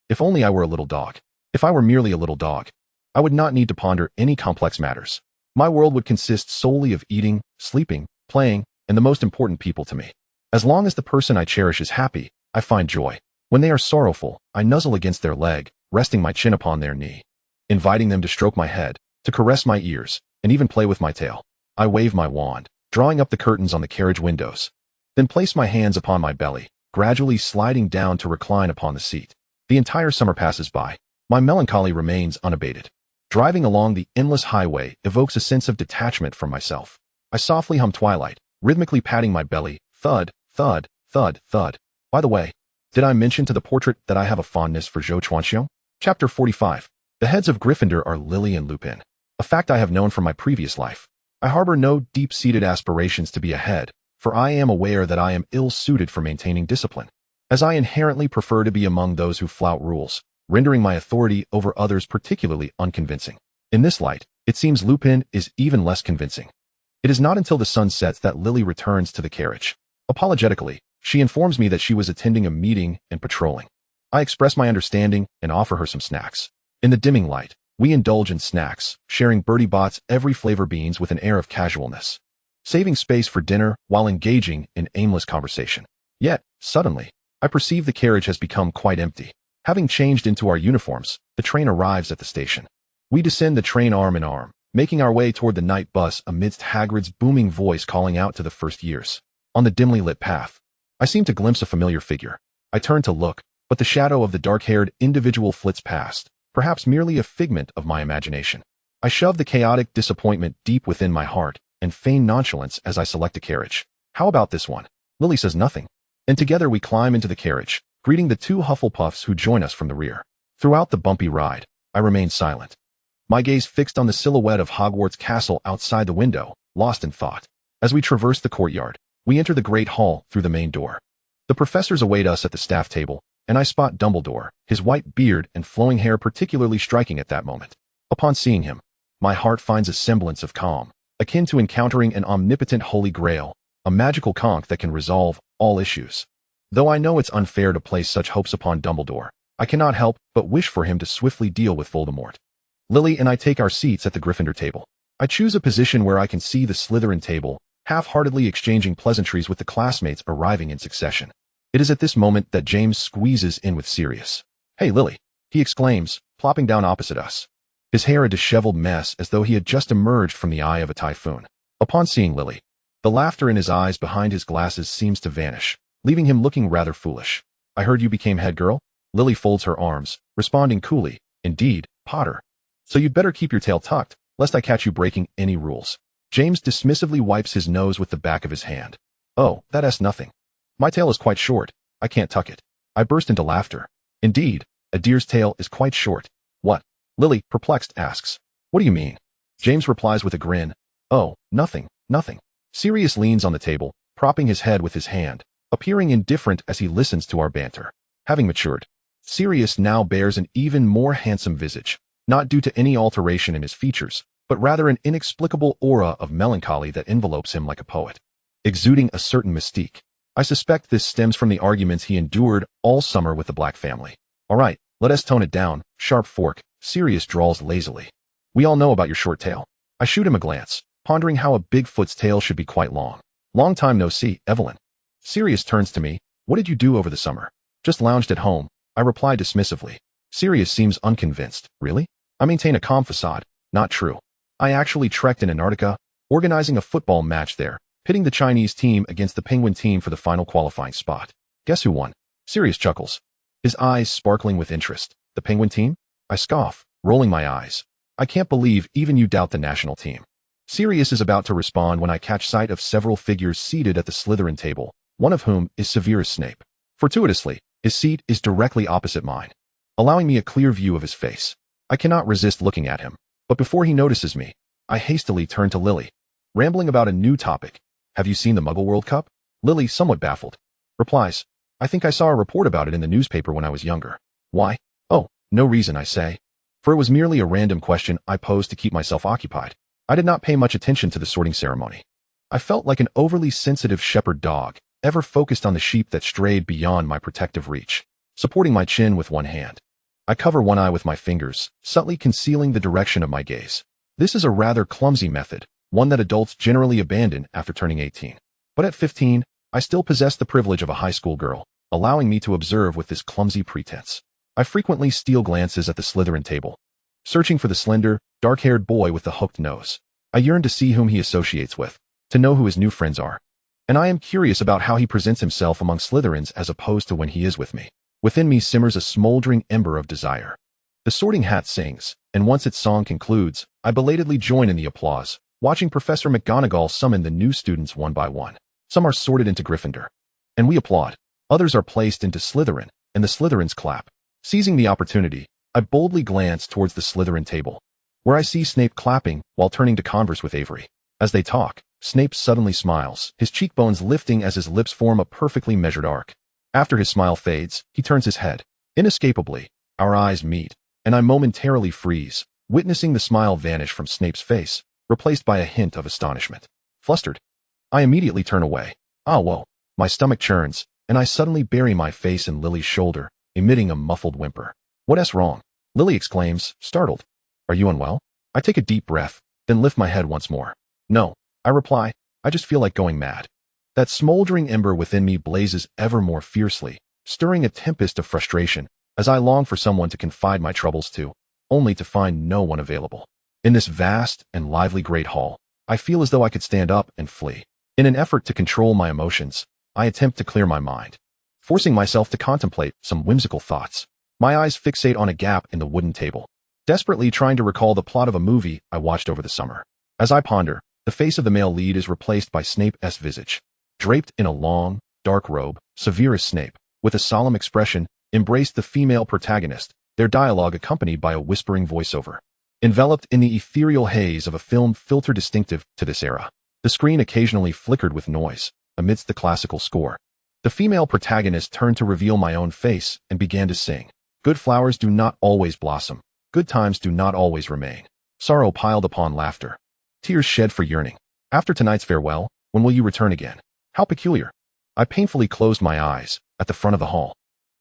If only I were a little dog. If I were merely a little dog, I would not need to ponder any complex matters. My world would consist solely of eating, sleeping, playing, and the most important people to me. As long as the person I cherish is happy, I find joy. When they are sorrowful, I nuzzle against their leg, resting my chin upon their knee, inviting them to stroke my head, to caress my ears, and even play with my tail. I wave my wand, drawing up the curtains on the carriage windows, then place my hands upon my belly, gradually sliding down to recline upon the seat. The entire summer passes by. My melancholy remains unabated. Driving along the endless highway evokes a sense of detachment from myself. I softly hum Twilight, rhythmically patting my belly, thud, thud, thud, thud. By the way, did I mention to the portrait that I have a fondness for Zhou Chuanxiu? Chapter 45. The heads of Gryffindor are Lily and Lupin. A fact I have known from my previous life. I harbor no deep-seated aspirations to be a head, for I am aware that I am ill-suited for maintaining discipline, as I inherently prefer to be among those who flout rules, rendering my authority over others particularly unconvincing. In this light, it seems Lupin is even less convincing. It is not until the sun sets that Lily returns to the carriage. Apologetically, she informs me that she was attending a meeting and patrolling. I express my understanding and offer her some snacks. In the dimming light, we indulge in snacks, sharing Bertie Bott's every flavor beans with an air of casualness, saving space for dinner while engaging in aimless conversation. Yet, suddenly, I perceive the carriage has become quite empty. Having changed into our uniforms, the train arrives at the station. We descend the train arm in arm, making our way toward the night bus amidst Hagrid's booming voice calling out to the first years. On the dimly lit path, I seem to glimpse a familiar figure. I turn to look, but the shadow of the dark-haired individual flits past, perhaps merely a figment of my imagination. I shove the chaotic disappointment deep within my heart and feign nonchalance as I select a carriage. How about this one? Lily says nothing, and together we climb into the carriage, greeting the two Hufflepuffs who join us from the rear. Throughout the bumpy ride, I remain silent, my gaze fixed on the silhouette of Hogwarts Castle outside the window, lost in thought. As we traverse the courtyard, we enter the Great Hall through the main door. The professors await us at the staff table, and I spot Dumbledore, his white beard and flowing hair particularly striking at that moment. Upon seeing him, my heart finds a semblance of calm, akin to encountering an omnipotent Holy Grail, a magical conch that can resolve all issues. Though I know it's unfair to place such hopes upon Dumbledore, I cannot help but wish for him to swiftly deal with Voldemort. Lily and I take our seats at the Gryffindor table. I choose a position where I can see the Slytherin table, half-heartedly exchanging pleasantries with the classmates arriving in succession. It is at this moment that James squeezes in with Sirius. "Hey, Lily," he exclaims, plopping down opposite us, his hair a disheveled mess as though he had just emerged from the eye of a typhoon. Upon seeing Lily, the laughter in his eyes behind his glasses seems to vanish, leaving him looking rather foolish. "I heard you became head girl?" Lily folds her arms, responding coolly, "Indeed, Potter. So you'd better keep your tail tucked, lest I catch you breaking any rules." James dismissively wipes his nose with the back of his hand. "Oh, that's nothing. My tail is quite short. I can't tuck it." I burst into laughter. "Indeed, a deer's tail is quite short." "What?" Lily, perplexed, asks. "What do you mean?" James replies with a grin. "Oh, nothing, nothing." Sirius leans on the table, propping his head with his hand, appearing indifferent as he listens to our banter. Having matured, Sirius now bears an even more handsome visage, not due to any alteration in his features, but rather an inexplicable aura of melancholy that envelopes him like a poet, exuding a certain mystique. I suspect this stems from the arguments he endured all summer with the Black family. "All right, let us tone it down, sharp fork," Sirius drawls lazily. "We all know about your short tail." I shoot him a glance, pondering how a Bigfoot's tail should be quite long. "Long time no see, Evelyn." Sirius turns to me. "What did you do over the summer?" "Just lounged at home," I reply dismissively. Sirius seems unconvinced. "Really?" I maintain a calm facade. Not true. I actually trekked in Antarctica, organizing a football match there, pitting the Chinese team against the Penguin team for the final qualifying spot. Guess who won? Sirius chuckles, his eyes sparkling with interest. The Penguin team? I scoff, rolling my eyes. I can't believe even you doubt the national team. Sirius is about to respond when I catch sight of several figures seated at the Slytherin table, one of whom is Severus Snape. Fortuitously, his seat is directly opposite mine, allowing me a clear view of his face. I cannot resist looking at him, but before he notices me, I hastily turn to Lily, rambling about a new topic. Have you seen the Muggle World Cup? Lily, somewhat baffled, replies, I think I saw a report about it in the newspaper when I was younger. Why? Oh, no reason, I say. For it was merely a random question I posed to keep myself occupied. I did not pay much attention to the sorting ceremony. I felt like an overly sensitive shepherd dog, ever focused on the sheep that strayed beyond my protective reach. Supporting my chin with one hand, I cover one eye with my fingers, subtly concealing the direction of my gaze. This is a rather clumsy method, one that adults generally abandon after turning 18. But at 15, I still possess the privilege of a high school girl, allowing me to observe with this clumsy pretense. I frequently steal glances at the Slytherin table, searching for the slender, dark-haired boy with the hooked nose. I yearn to see whom he associates with, to know who his new friends are. And I am curious about how he presents himself among Slytherins as opposed to when he is with me. Within me simmers a smoldering ember of desire. The Sorting Hat sings, and once its song concludes, I belatedly join in the applause, watching Professor McGonagall summon the new students one by one. Some are sorted into Gryffindor, and we applaud. Others are placed into Slytherin, and the Slytherins clap. Seizing the opportunity, I boldly glance towards the Slytherin table, where I see Snape clapping while turning to converse with Avery. As they talk, Snape suddenly smiles, his cheekbones lifting as his lips form a perfectly measured arc. After his smile fades, he turns his head. Inescapably, our eyes meet, and I momentarily freeze, witnessing the smile vanish from Snape's face, replaced by a hint of astonishment. Flustered, I immediately turn away. Ah, whoa. My stomach churns, and I suddenly bury my face in Lily's shoulder, emitting a muffled whimper. What's wrong? Lily exclaims, startled. Are you unwell? I take a deep breath, then lift my head once more. No, I reply, I just feel like going mad. That smoldering ember within me blazes ever more fiercely, stirring a tempest of frustration, as I long for someone to confide my troubles to, only to find no one available. In this vast and lively great hall, I feel as though I could stand up and flee. In an effort to control my emotions, I attempt to clear my mind, forcing myself to contemplate some whimsical thoughts. My eyes fixate on a gap in the wooden table, desperately trying to recall the plot of a movie I watched over the summer. As I ponder, the face of the male lead is replaced by Snape's visage. Draped in a long, dark robe, Severus Snape, with a solemn expression, embraced the female protagonist, their dialogue accompanied by a whispering voiceover. Enveloped in the ethereal haze of a film filter distinctive to this era, the screen occasionally flickered with noise, amidst the classical score. The female protagonist turned to reveal my own face and began to sing. Good flowers do not always blossom. Good times do not always remain. Sorrow piled upon laughter. Tears shed for yearning. After tonight's farewell, when will you return again? How peculiar. I painfully closed my eyes, at the front of the hall.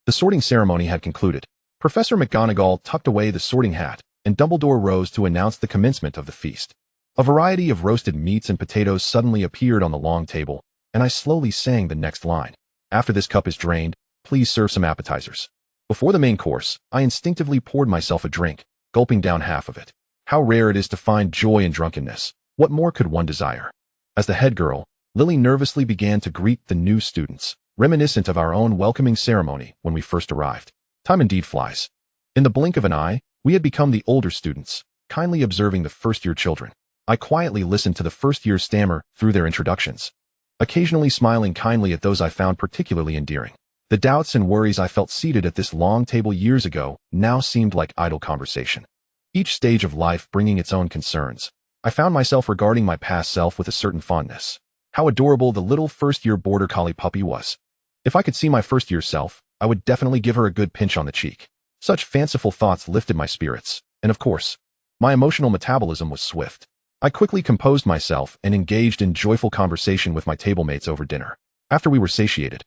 The sorting ceremony had concluded. Professor McGonagall tucked away the sorting hat, and Dumbledore rose to announce the commencement of the feast. A variety of roasted meats and potatoes suddenly appeared on the long table, and I slowly sang the next line. After this cup is drained, please serve some appetizers. Before the main course, I instinctively poured myself a drink, gulping down half of it. How rare it is to find joy in drunkenness. What more could one desire? As the head girl, Lily nervously began to greet the new students, reminiscent of our own welcoming ceremony when we first arrived. Time indeed flies. In the blink of an eye, we had become the older students, kindly observing the first-year children. I quietly listened to the first-year stammer through their introductions, occasionally smiling kindly at those I found particularly endearing. The doubts and worries I felt seated at this long table years ago now seemed like idle conversation. Each stage of life bringing its own concerns, I found myself regarding my past self with a certain fondness. How adorable the little first-year border collie puppy was. If I could see my first-year self, I would definitely give her a good pinch on the cheek. Such fanciful thoughts lifted my spirits, and of course, my emotional metabolism was swift. I quickly composed myself and engaged in joyful conversation with my tablemates over dinner. After we were satiated,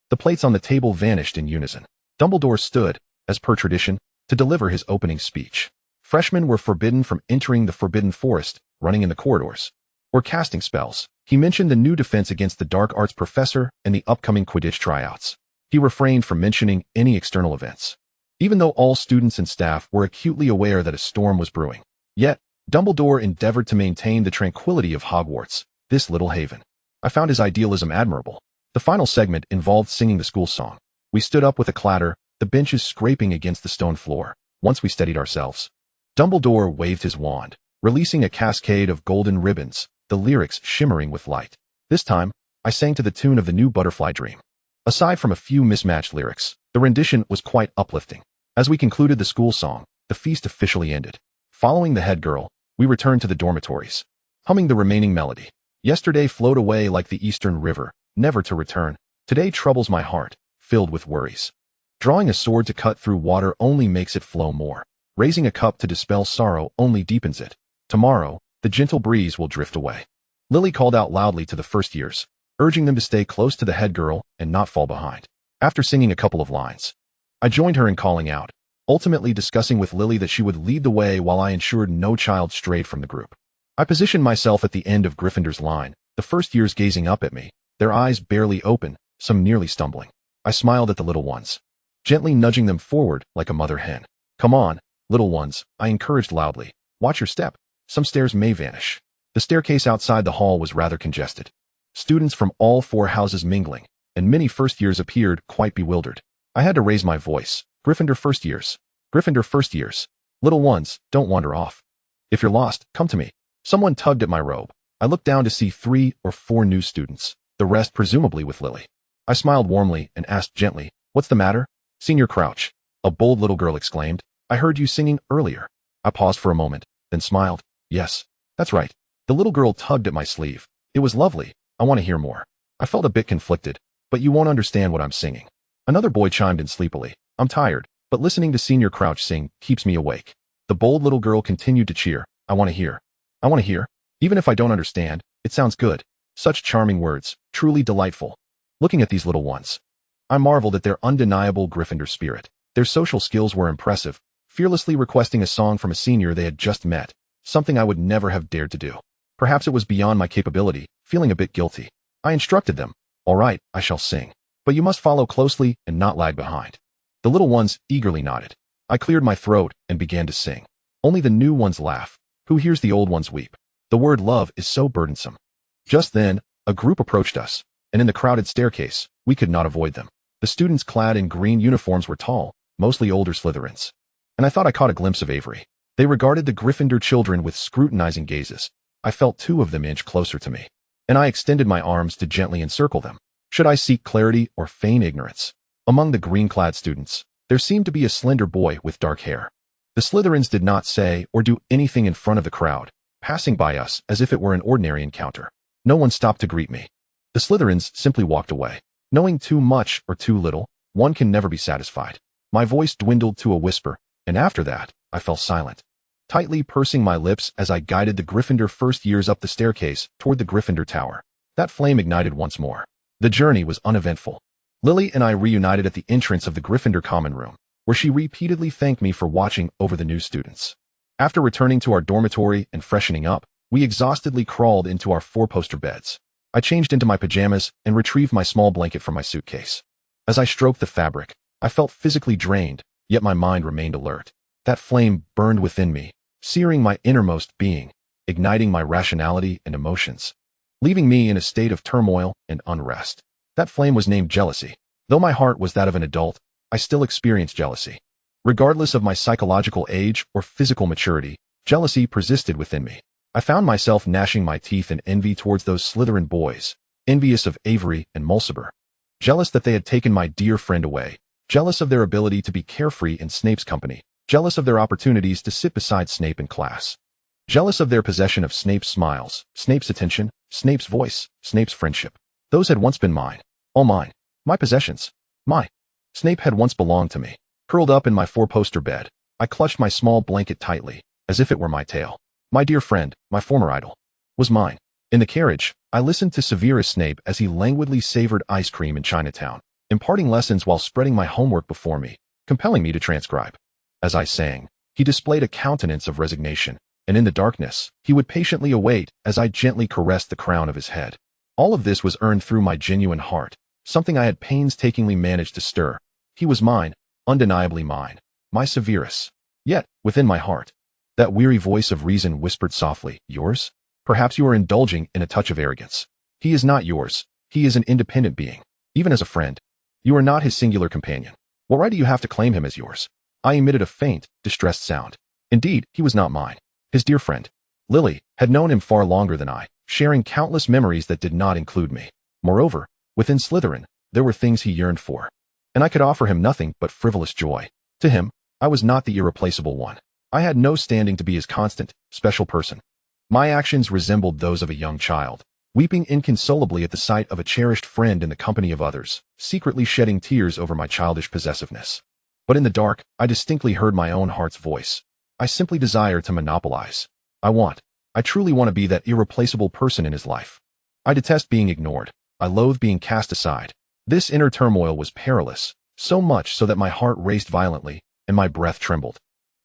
the plates on the table vanished in unison. Dumbledore stood, as per tradition, to deliver his opening speech. Freshmen were forbidden from entering the Forbidden Forest, running in the corridors, or casting spells. He mentioned the new defense against the dark arts professor and the upcoming Quidditch tryouts. He refrained from mentioning any external events, even though all students and staff were acutely aware that a storm was brewing. Yet, Dumbledore endeavored to maintain the tranquility of Hogwarts, this little haven. I found his idealism admirable. The final segment involved singing the school song. We stood up with a clatter, the benches scraping against the stone floor. Once we steadied ourselves, Dumbledore waved his wand, releasing a cascade of golden ribbons, the lyrics shimmering with light. This time, I sang to the tune of the new Butterfly Dream. Aside from a few mismatched lyrics, the rendition was quite uplifting. As we concluded the school song, the feast officially ended. Following the head girl, we returned to the dormitories, humming the remaining melody. Yesterday flowed away like the eastern river, never to return. Today troubles my heart, filled with worries. Drawing a sword to cut through water only makes it flow more. Raising a cup to dispel sorrow only deepens it. Tomorrow, the gentle breeze will drift away. Lily called out loudly to the first years, urging them to stay close to the head girl and not fall behind. After singing a couple of lines, I joined her in calling out, ultimately discussing with Lily that she would lead the way while I ensured no child strayed from the group. I positioned myself at the end of Gryffindor's line, the first years gazing up at me, their eyes barely open, some nearly stumbling. I smiled at the little ones, gently nudging them forward like a mother hen. Come on, little ones, I encouraged loudly. Watch your step. Some stairs may vanish. The staircase outside the hall was rather congested. Students from all 4 houses mingling, and many first years appeared quite bewildered. I had to raise my voice. Gryffindor first years. Gryffindor first years. Little ones, don't wander off. If you're lost, come to me. Someone tugged at my robe. I looked down to see 3 or 4 new students, the rest presumably with Lily. I smiled warmly and asked gently, what's the matter? Senior Crouch, a bold little girl exclaimed. I heard you singing earlier. I paused for a moment, then smiled. Yes, that's right. The little girl tugged at my sleeve. It was lovely. I want to hear more. I felt a bit conflicted, but you won't understand what I'm singing. Another boy chimed in sleepily. I'm tired, but listening to Senior Crouch sing keeps me awake. The bold little girl continued to cheer. I want to hear. I want to hear. Even if I don't understand, it sounds good. Such charming words, truly delightful. Looking at these little ones, I marveled at their undeniable Gryffindor spirit. Their social skills were impressive, fearlessly requesting a song from a senior they had just met, something I would never have dared to do. Perhaps it was beyond my capability, feeling a bit guilty. I instructed them. All right, I shall sing. But you must follow closely and not lag behind. The little ones eagerly nodded. I cleared my throat and began to sing. Only the new ones laugh. Who hears the old ones weep? The word love is so burdensome. Just then, a group approached us, and in the crowded staircase, we could not avoid them. The students clad in green uniforms were tall, mostly older Slytherins. And I thought I caught a glimpse of Avery. They regarded the Gryffindor children with scrutinizing gazes. I felt 2 of them inch closer to me, and I extended my arms to gently encircle them. Should I seek clarity or feign ignorance? Among the green-clad students, there seemed to be a slender boy with dark hair. The Slytherins did not say or do anything in front of the crowd, passing by us as if it were an ordinary encounter. No one stopped to greet me. The Slytherins simply walked away. Knowing too much or too little, one can never be satisfied. My voice dwindled to a whisper, and after that, I fell silent, tightly pursing my lips as I guided the Gryffindor first years up the staircase toward the Gryffindor Tower. That flame ignited once more. The journey was uneventful. Lily and I reunited at the entrance of the Gryffindor common room, where she repeatedly thanked me for watching over the new students. After returning to our dormitory and freshening up, we exhaustedly crawled into our 4-poster beds. I changed into my pajamas and retrieved my small blanket from my suitcase. As I stroked the fabric, I felt physically drained, yet my mind remained alert. That flame burned within me, searing my innermost being, igniting my rationality and emotions, leaving me in a state of turmoil and unrest. That flame was named jealousy. Though my heart was that of an adult, I still experienced jealousy. Regardless of my psychological age or physical maturity, jealousy persisted within me. I found myself gnashing my teeth in envy towards those Slytherin boys, envious of Avery and Mulciber. Jealous that they had taken my dear friend away, jealous of their ability to be carefree in Snape's company, jealous of their opportunities to sit beside Snape in class, jealous of their possession of Snape's smiles, Snape's attention, Snape's voice, Snape's friendship. Those had once been mine. All mine. My possessions. Snape had once belonged to me. Curled up in my 4-poster bed, I clutched my small blanket tightly, as if it were my tail. My dear friend, my former idol, was mine. In the carriage, I listened to Severus Snape as he languidly savored ice cream in Chinatown, imparting lessons while spreading my homework before me, compelling me to transcribe. As I sang, he displayed a countenance of resignation, and in the darkness, he would patiently await as I gently caressed the crown of his head. All of this was earned through my genuine heart, something I had painstakingly managed to stir. He was mine, undeniably mine, my Severus. Yet, within my heart, That weary voice of reason whispered softly, yours? Perhaps you are indulging in a touch of arrogance. He is not yours. He is an independent being. Even as a friend, you are not his singular companion. What right do you have to claim him as yours? I emitted a faint, distressed sound. Indeed, he was not mine. His dear friend, Lily, had known him far longer than I, sharing countless memories that did not include me. Moreover, within Slytherin, there were things he yearned for, and I could offer him nothing but frivolous joy. To him, I was not the irreplaceable one. I had no standing to be his constant, special person. My actions resembled those of a young child, weeping inconsolably at the sight of a cherished friend in the company of others, secretly shedding tears over my childish possessiveness. But in the dark, I distinctly heard my own heart's voice. I simply desire to monopolize. I truly want to be that irreplaceable person in his life. I detest being ignored. I loathe being cast aside. This inner turmoil was perilous, so much so that my heart raced violently and my breath trembled.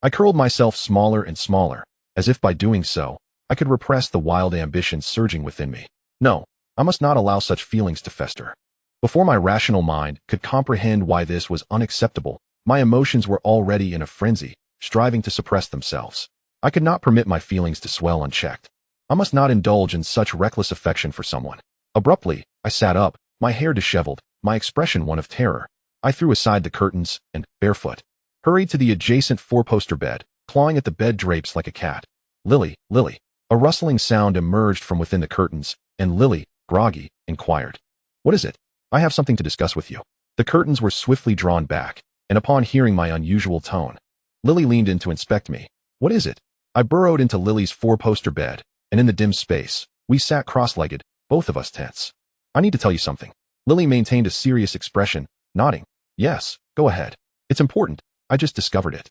I curled myself smaller and smaller, as if by doing so, I could repress the wild ambitions surging within me. No, I must not allow such feelings to fester. Before my rational mind could comprehend why this was unacceptable, my emotions were already in a frenzy, striving to suppress themselves. I could not permit my feelings to swell unchecked. I must not indulge in such reckless affection for someone. Abruptly, I sat up, my hair disheveled, my expression one of terror. I threw aside the curtains and, barefoot, hurried to the adjacent four-poster bed, clawing at the bed drapes like a cat. Lily, Lily. A rustling sound emerged from within the curtains, and Lily, groggy, inquired, "What is it? I have something to discuss with you." The curtains were swiftly drawn back, and upon hearing my unusual tone, Lily leaned in to inspect me. "What is it?" I burrowed into Lily's four-poster bed, and in the dim space, we sat cross-legged, both of us tense. "I need to tell you something." Lily maintained a serious expression, nodding. "Yes, go ahead. It's important. I just discovered it.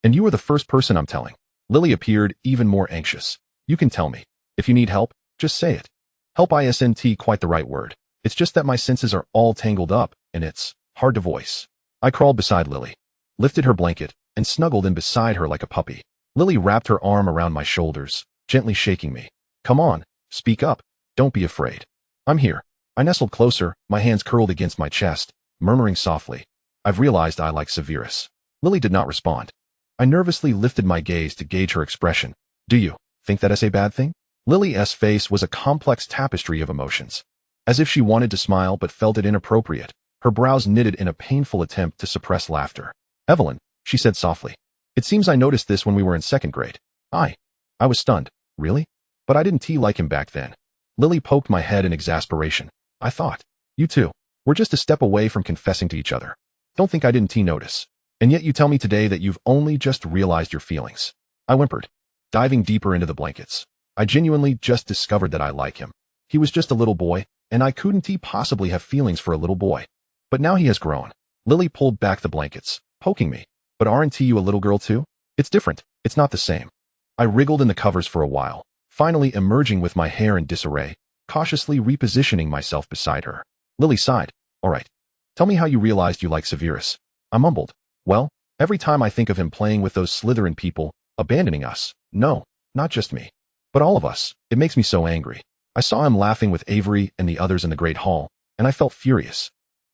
And you are the first person I'm telling." Lily appeared even more anxious. "You can tell me. If you need help, just say it." Help isn't quite the right word. It's just that my senses are all tangled up, and it's hard to voice. I crawled beside Lily, lifted her blanket, and snuggled in beside her like a puppy. Lily wrapped her arm around my shoulders, gently shaking me. "Come on, speak up. Don't be afraid. I'm here." I nestled closer, my hands curled against my chest, murmuring softly, "I've realized I like Severus." Lily did not respond. I nervously lifted my gaze to gauge her expression. "Do you think that is a bad thing?" Lily's face was a complex tapestry of emotions. As if she wanted to smile but felt it inappropriate, her brows knitted in a painful attempt to suppress laughter. "Evelyn," she said softly. "It seems I noticed this when we were in second grade." I was stunned. "Really? But I didn't like him back then." Lily poked my head in exasperation. "I thought. You two. We're just a step away from confessing to each other. Don't think I didn't notice. And yet you tell me today that you've only just realized your feelings." I whimpered, diving deeper into the blankets. "I genuinely just discovered that I like him. He was just a little boy, and I couldn't possibly have feelings for a little boy. But now he has grown." Lily pulled back the blankets, poking me. "But aren't you a little girl too? It's different. It's not the same." I wriggled in the covers for a while, finally emerging with my hair in disarray, cautiously repositioning myself beside her. Lily sighed. "All right. Tell me how you realized you like Severus." I mumbled. "Well, every time I think of him playing with those Slytherin people, abandoning us. No, not just me, but all of us. It makes me so angry. I saw him laughing with Avery and the others in the Great Hall, and I felt furious.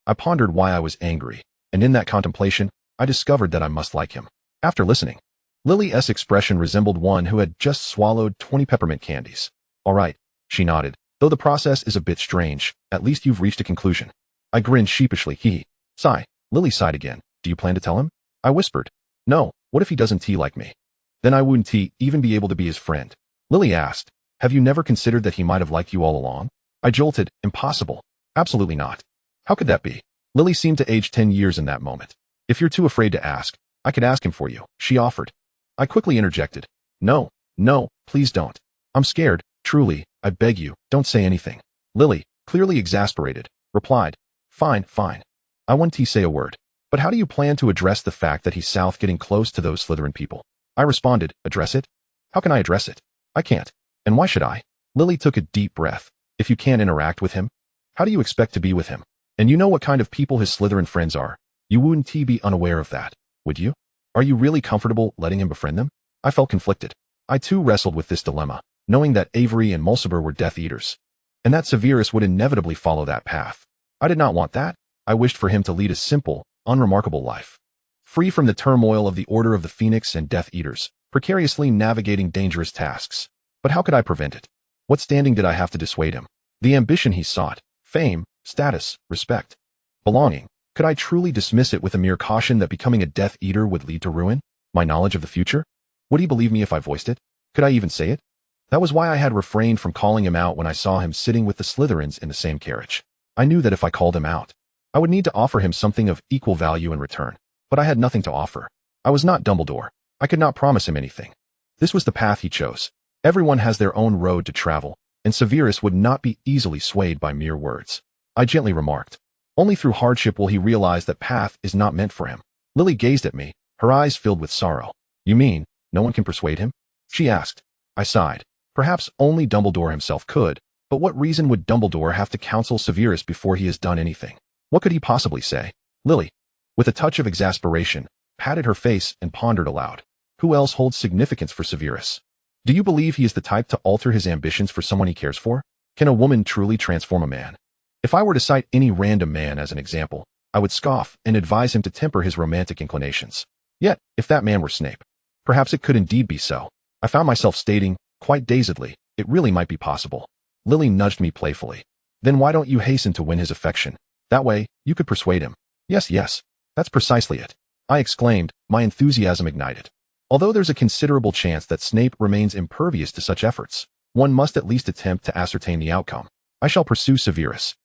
I pondered why I was angry, and in that contemplation, I discovered that I must like him. After listening, Lily's expression resembled one who had just swallowed 20 peppermint candies. "All right," she nodded. "Though the process is a bit strange, at least you've reached a conclusion." I grinned sheepishly. Sigh. Lily sighed again. "Do you plan to tell him?" I whispered. "No, what if he doesn't like me? Then I wouldn't even be able to be his friend." Lily asked, "Have you never considered that he might have liked you all along?" I jolted. "Impossible. Absolutely not. How could that be?" Lily seemed to age 10 years in that moment. "If you're too afraid to ask, I could ask him for you," she offered. I quickly interjected. No, please don't. I'm scared, truly, I beg you, don't say anything." Lily, clearly exasperated, replied, Fine. I won't say a word. But how do you plan to address the fact that he's south getting close to those Slytherin people?" I responded, "Address it? How can I address it? I can't. And why should I?" Lily took a deep breath. "If you can't interact with him, how do you expect to be with him? And you know what kind of people his Slytherin friends are. You wouldn't be unaware of that, would you? Are you really comfortable letting him befriend them?" I felt conflicted. I too wrestled with this dilemma, knowing that Avery and Mulciber were Death Eaters, and that Severus would inevitably follow that path. I did not want that. I wished for him to lead a simple, unremarkable life, free from the turmoil of the Order of the Phoenix and Death Eaters. precariously navigating dangerous tasks. But how could I prevent it? What standing did I have to dissuade him? The ambition he sought, fame, status, respect, belonging. Could I truly dismiss it with a mere caution that becoming a Death Eater would lead to ruin? My knowledge of the future? Would he believe me if I voiced it? Could I even say it? That was why I had refrained from calling him out when I saw him sitting with the Slytherins in the same carriage. I knew that if I called him out, I would need to offer him something of equal value in return. But I had nothing to offer. I was not Dumbledore. I could not promise him anything. This was the path he chose. Everyone has their own road to travel, and Severus would not be easily swayed by mere words. I gently remarked. Only through hardship will he realize that path is not meant for him. Lily gazed at me, her eyes filled with sorrow. You mean, no one can persuade him? She asked. I sighed. Perhaps only Dumbledore himself could, but what reason would Dumbledore have to counsel Severus before he has done anything? What could he possibly say? Lily, with a touch of exasperation, patted her face and pondered aloud. Who else holds significance for Severus? Do you believe he is the type to alter his ambitions for someone he cares for? Can a woman truly transform a man? If I were to cite any random man as an example, I would scoff and advise him to temper his romantic inclinations. Yet, if that man were Snape, perhaps it could indeed be so. I found myself stating, quite dazedly, it really might be possible. Lily nudged me playfully. Then why don't you hasten to win his affection? That way, you could persuade him. Yes, that's precisely it. I exclaimed, my enthusiasm ignited. Although there's a considerable chance that Snape remains impervious to such efforts, one must at least attempt to ascertain the outcome. I shall pursue Severus.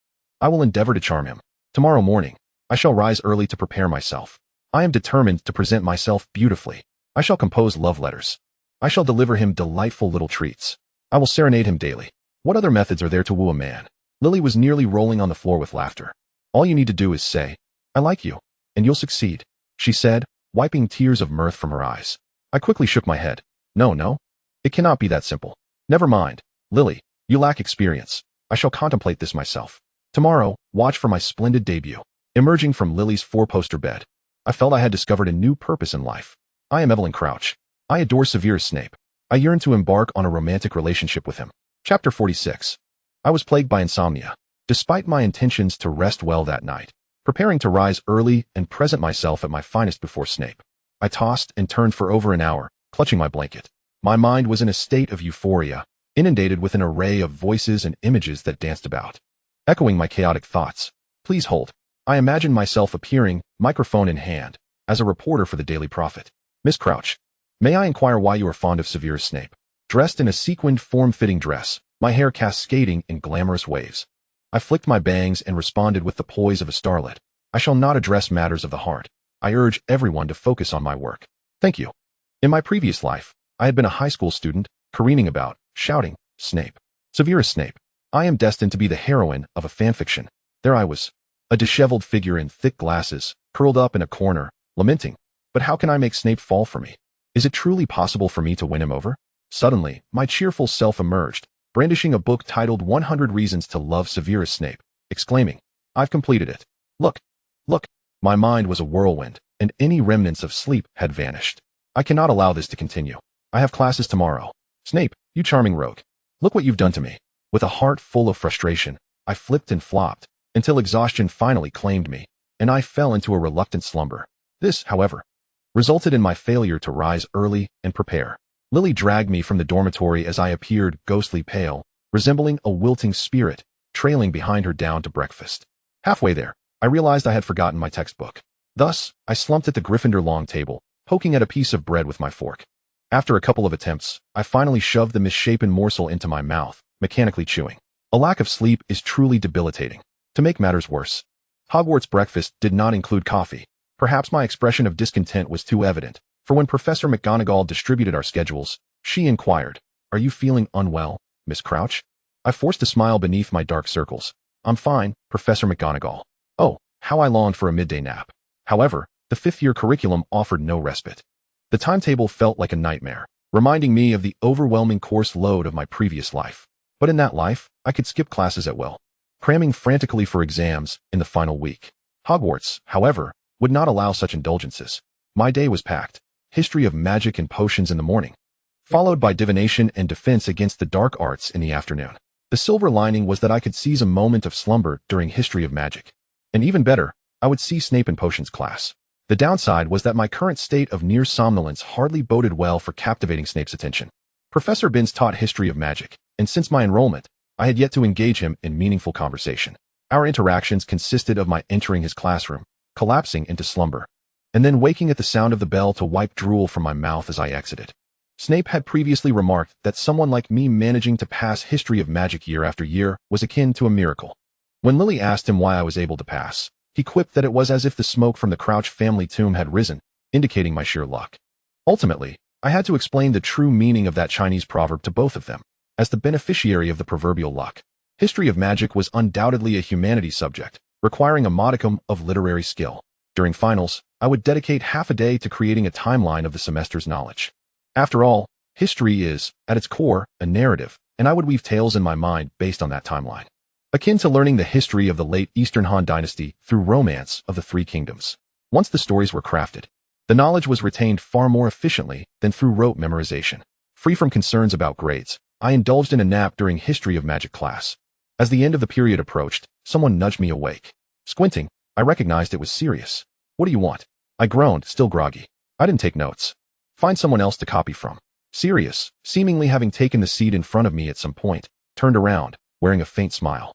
I will endeavor to charm him. Tomorrow morning, I shall rise early to prepare myself. I am determined to present myself beautifully. I shall compose love letters. I shall deliver him delightful little treats. I will serenade him daily. What other methods are there to woo a man? Lily was nearly rolling on the floor with laughter. All you need to do is say, I like you, and you'll succeed, she said, wiping tears of mirth from her eyes. I quickly shook my head. No. It cannot be that simple. Never mind, Lily, you lack experience. I shall contemplate this myself. Tomorrow, watch for my splendid debut. Emerging from Lily's four-poster bed, I felt I had discovered a new purpose in life. I am Evelyn Crouch. I adore Severus Snape. I yearn to embark on a romantic relationship with him. Chapter 46. I was plagued by insomnia. Despite my intentions to rest well that night, preparing to rise early and present myself at my finest before Snape, I tossed and turned for over an hour, clutching my blanket. My mind was in a state of euphoria, inundated with an array of voices and images that danced about, echoing my chaotic thoughts. Please hold. I imagined myself appearing, microphone in hand, as a reporter for the Daily Prophet. Miss Crouch, may I inquire why you are fond of Severus Snape? Dressed in a sequined, form-fitting dress, my hair cascading in glamorous waves, I flicked my bangs and responded with the poise of a starlet. I shall not address matters of the heart. I urge everyone to focus on my work. Thank you. In my previous life, I had been a high school student, careening about, shouting, Snape. Severus Snape. I am destined to be the heroine of a fanfiction. There I was, a disheveled figure in thick glasses, curled up in a corner, lamenting. But how can I make Snape fall for me? Is it truly possible for me to win him over? Suddenly, my cheerful self emerged, brandishing a book titled 100 Reasons to Love Severus Snape, exclaiming, I've completed it. Look. My mind was a whirlwind, and any remnants of sleep had vanished. I cannot allow this to continue. I have classes tomorrow. Snape, you charming rogue. Look what you've done to me. With a heart full of frustration, I flipped and flopped, until exhaustion finally claimed me, and I fell into a reluctant slumber. This, however, resulted in my failure to rise early and prepare. Lily dragged me from the dormitory as I appeared ghostly pale, resembling a wilting spirit, trailing behind her down to breakfast. Halfway there, I realized I had forgotten my textbook. Thus, I slumped at the Gryffindor long table, poking at a piece of bread with my fork. After a couple of attempts, I finally shoved the misshapen morsel into my mouth, mechanically chewing. A lack of sleep is truly debilitating. To make matters worse, Hogwarts breakfast did not include coffee. Perhaps my expression of discontent was too evident, for when Professor McGonagall distributed our schedules, she inquired, Are you feeling unwell, Miss Crouch? I forced a smile beneath my dark circles. I'm fine, Professor McGonagall. Oh, how I longed for a midday nap. However, the fifth-year curriculum offered no respite. The timetable felt like a nightmare, reminding me of the overwhelming course load of my previous life. But in that life, I could skip classes at will, cramming frantically for exams in the final week. Hogwarts, however, would not allow such indulgences. My day was packed. History of magic and potions in the morning, followed by divination and defense against the dark arts in the afternoon. The silver lining was that I could seize a moment of slumber during history of magic. And even better, I would see Snape in potions class. The downside was that my current state of near somnolence hardly boded well for captivating Snape's attention. Professor Binns taught history of magic, and since my enrollment, I had yet to engage him in meaningful conversation. Our interactions consisted of my entering his classroom, collapsing into slumber, and then waking at the sound of the bell to wipe drool from my mouth as I exited. Snape had previously remarked that someone like me managing to pass history of magic year after year was akin to a miracle. When Lily asked him why I was able to pass, he quipped that it was as if the smoke from the Crouch family tomb had risen, indicating my sheer luck. Ultimately, I had to explain the true meaning of that Chinese proverb to both of them. As the beneficiary of the proverbial luck, history of magic was undoubtedly a humanities subject, requiring a modicum of literary skill. During finals, I would dedicate half a day to creating a timeline of the semester's knowledge. After all, history is, at its core, a narrative, and I would weave tales in my mind based on that timeline. Akin to learning the history of the late Eastern Han Dynasty through romance of the Three Kingdoms. Once the stories were crafted, the knowledge was retained far more efficiently than through rote memorization. Free from concerns about grades, I indulged in a nap during history of magic class. As the end of the period approached, someone nudged me awake. Squinting, I recognized it was Sirius. What do you want? I groaned, still groggy. I didn't take notes. Find someone else to copy from. Sirius, seemingly having taken the seat in front of me at some point, turned around, wearing a faint smile.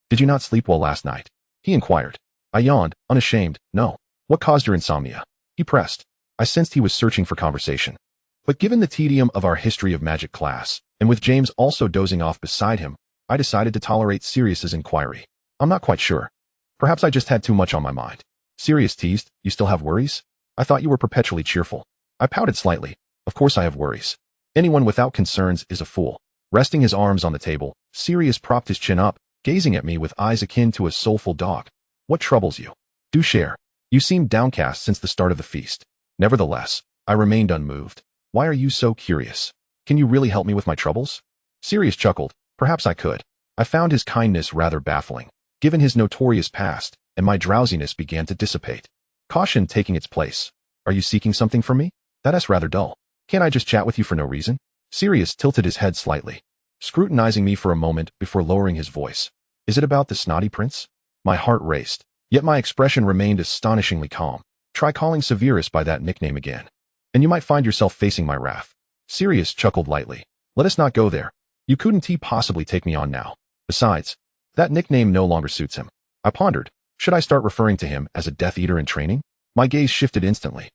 Did you not sleep well last night? He inquired. I yawned, unashamed. No. What caused your insomnia? He pressed. I sensed he was searching for conversation. But given the tedium of our history of magic class, and with James also dozing off beside him, I decided to tolerate Sirius's inquiry. I'm not quite sure. Perhaps I just had too much on my mind. Sirius teased. You still have worries? I thought you were perpetually cheerful. I pouted slightly. Of course I have worries. Anyone without concerns is a fool. Resting his arms on the table, Sirius propped his chin up, gazing at me with eyes akin to a soulful dog. What troubles you? Do share. You seem downcast since the start of the feast. Nevertheless, I remained unmoved. Why are you so curious? Can you really help me with my troubles? Sirius chuckled. Perhaps I could. I found his kindness rather baffling, given his notorious past, and my drowsiness began to dissipate. Caution taking its place. Are you seeking something from me? That's rather dull. Can't I just chat with you for no reason? Sirius tilted his head slightly, scrutinizing me for a moment before lowering his voice. Is it about the snotty prince? My heart raced, yet my expression remained astonishingly calm. Try calling Severus by that nickname again, and you might find yourself facing my wrath. Sirius chuckled lightly. Let us not go there. You couldn't possibly take me on now. Besides, that nickname no longer suits him. I pondered. Should I start referring to him as a Death Eater in training? My gaze shifted instantly.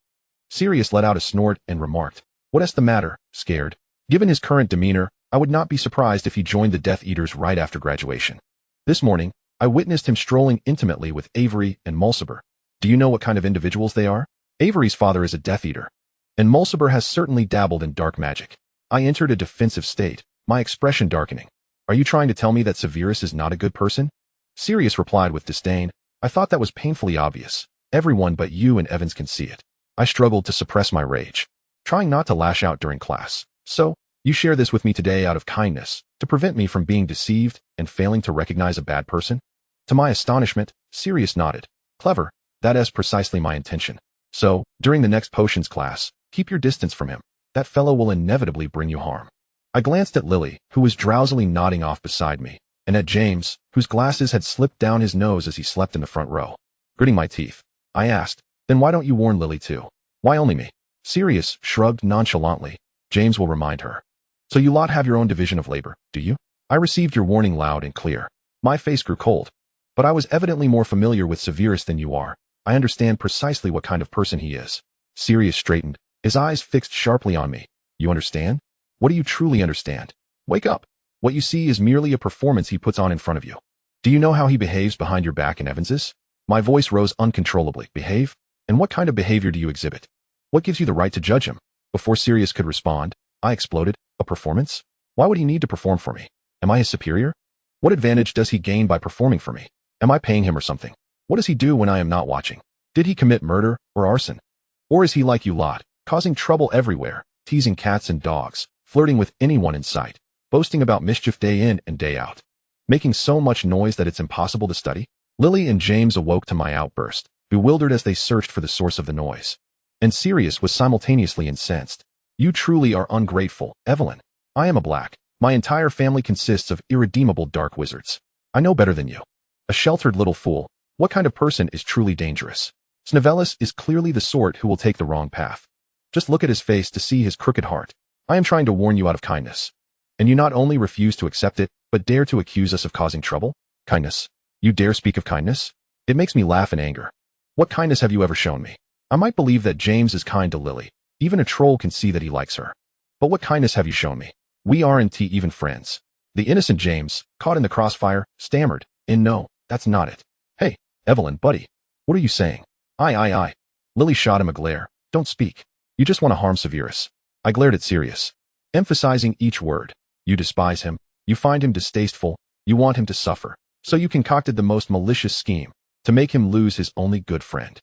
Sirius let out a snort and remarked, What's the matter, scared? Given his current demeanor, I would not be surprised if he joined the Death Eaters right after graduation. This morning, I witnessed him strolling intimately with Avery and Mulciber. Do you know what kind of individuals they are? Avery's father is a Death Eater, and Mulciber has certainly dabbled in dark magic. I entered a defensive state, my expression darkening. Are you trying to tell me that Severus is not a good person? Sirius replied with disdain. I thought that was painfully obvious. Everyone but you and Evans can see it. I struggled to suppress my rage, trying not to lash out during class. So, you share this with me today out of kindness, to prevent me from being deceived and failing to recognize a bad person? To my astonishment, Sirius nodded. Clever. That is precisely my intention. So, during the next potions class, keep your distance from him. That fellow will inevitably bring you harm. I glanced at Lily, who was drowsily nodding off beside me, and at James, whose glasses had slipped down his nose as he slept in the front row. Gritting my teeth, I asked, Then why don't you warn Lily too? Why only me? Sirius shrugged nonchalantly. James will remind her. So you lot have your own division of labor, do you? I received your warning loud and clear. My face grew cold. But I was evidently more familiar with Severus than you are. I understand precisely what kind of person he is. Sirius straightened, his eyes fixed sharply on me. You understand? What do you truly understand? Wake up. What you see is merely a performance he puts on in front of you. Do you know how he behaves behind your back in Evans's? My voice rose uncontrollably. Behave? And what kind of behavior do you exhibit? What gives you the right to judge him? Before Sirius could respond, I exploded. A performance? Why would he need to perform for me? Am I his superior? What advantage does he gain by performing for me? Am I paying him or something? What does he do when I am not watching? Did he commit murder or arson? Or is he like you lot, causing trouble everywhere, teasing cats and dogs, flirting with anyone in sight, boasting about mischief day in and day out, making so much noise that it's impossible to study? Lily and James awoke to my outburst, bewildered as they searched for the source of the noise. And Sirius was simultaneously incensed. You truly are ungrateful, Evelyn. I am a black. My entire family consists of irredeemable dark wizards. I know better than you. A sheltered little fool. What kind of person is truly dangerous? Snavellis is clearly the sort who will take the wrong path. Just look at his face to see his crooked heart. I am trying to warn you out of kindness. And you not only refuse to accept it, but dare to accuse us of causing trouble? Kindness? You dare speak of kindness? It makes me laugh in anger. What kindness have you ever shown me? I might believe that James is kind to Lily. Even a troll can see that he likes her. But what kindness have you shown me? We aren't even friends. The innocent James, caught in the crossfire, stammered, and no, that's not it. Hey, Evelyn, buddy. What are you saying? I. Lily shot him a glare. Don't speak. You just want to harm Severus. I glared at Sirius, emphasizing each word. You despise him. You find him distasteful. You want him to suffer. So you concocted the most malicious scheme to make him lose his only good friend.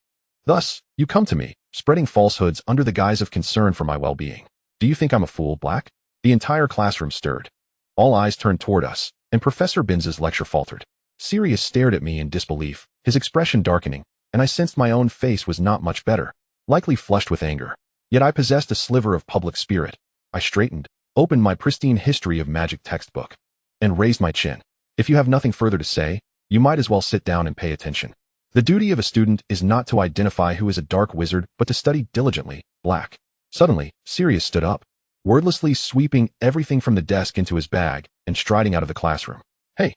Thus, you come to me, spreading falsehoods under the guise of concern for my well-being. Do you think I'm a fool, Black? The entire classroom stirred. All eyes turned toward us, and Professor Binns's lecture faltered. Sirius stared at me in disbelief, his expression darkening, and I sensed my own face was not much better, likely flushed with anger. Yet I possessed a sliver of public spirit. I straightened, opened my pristine history of magic textbook, and raised my chin. If you have nothing further to say, you might as well sit down and pay attention. The duty of a student is not to identify who is a dark wizard, but to study diligently, Black. Suddenly, Sirius stood up, wordlessly sweeping everything from the desk into his bag and striding out of the classroom. Hey,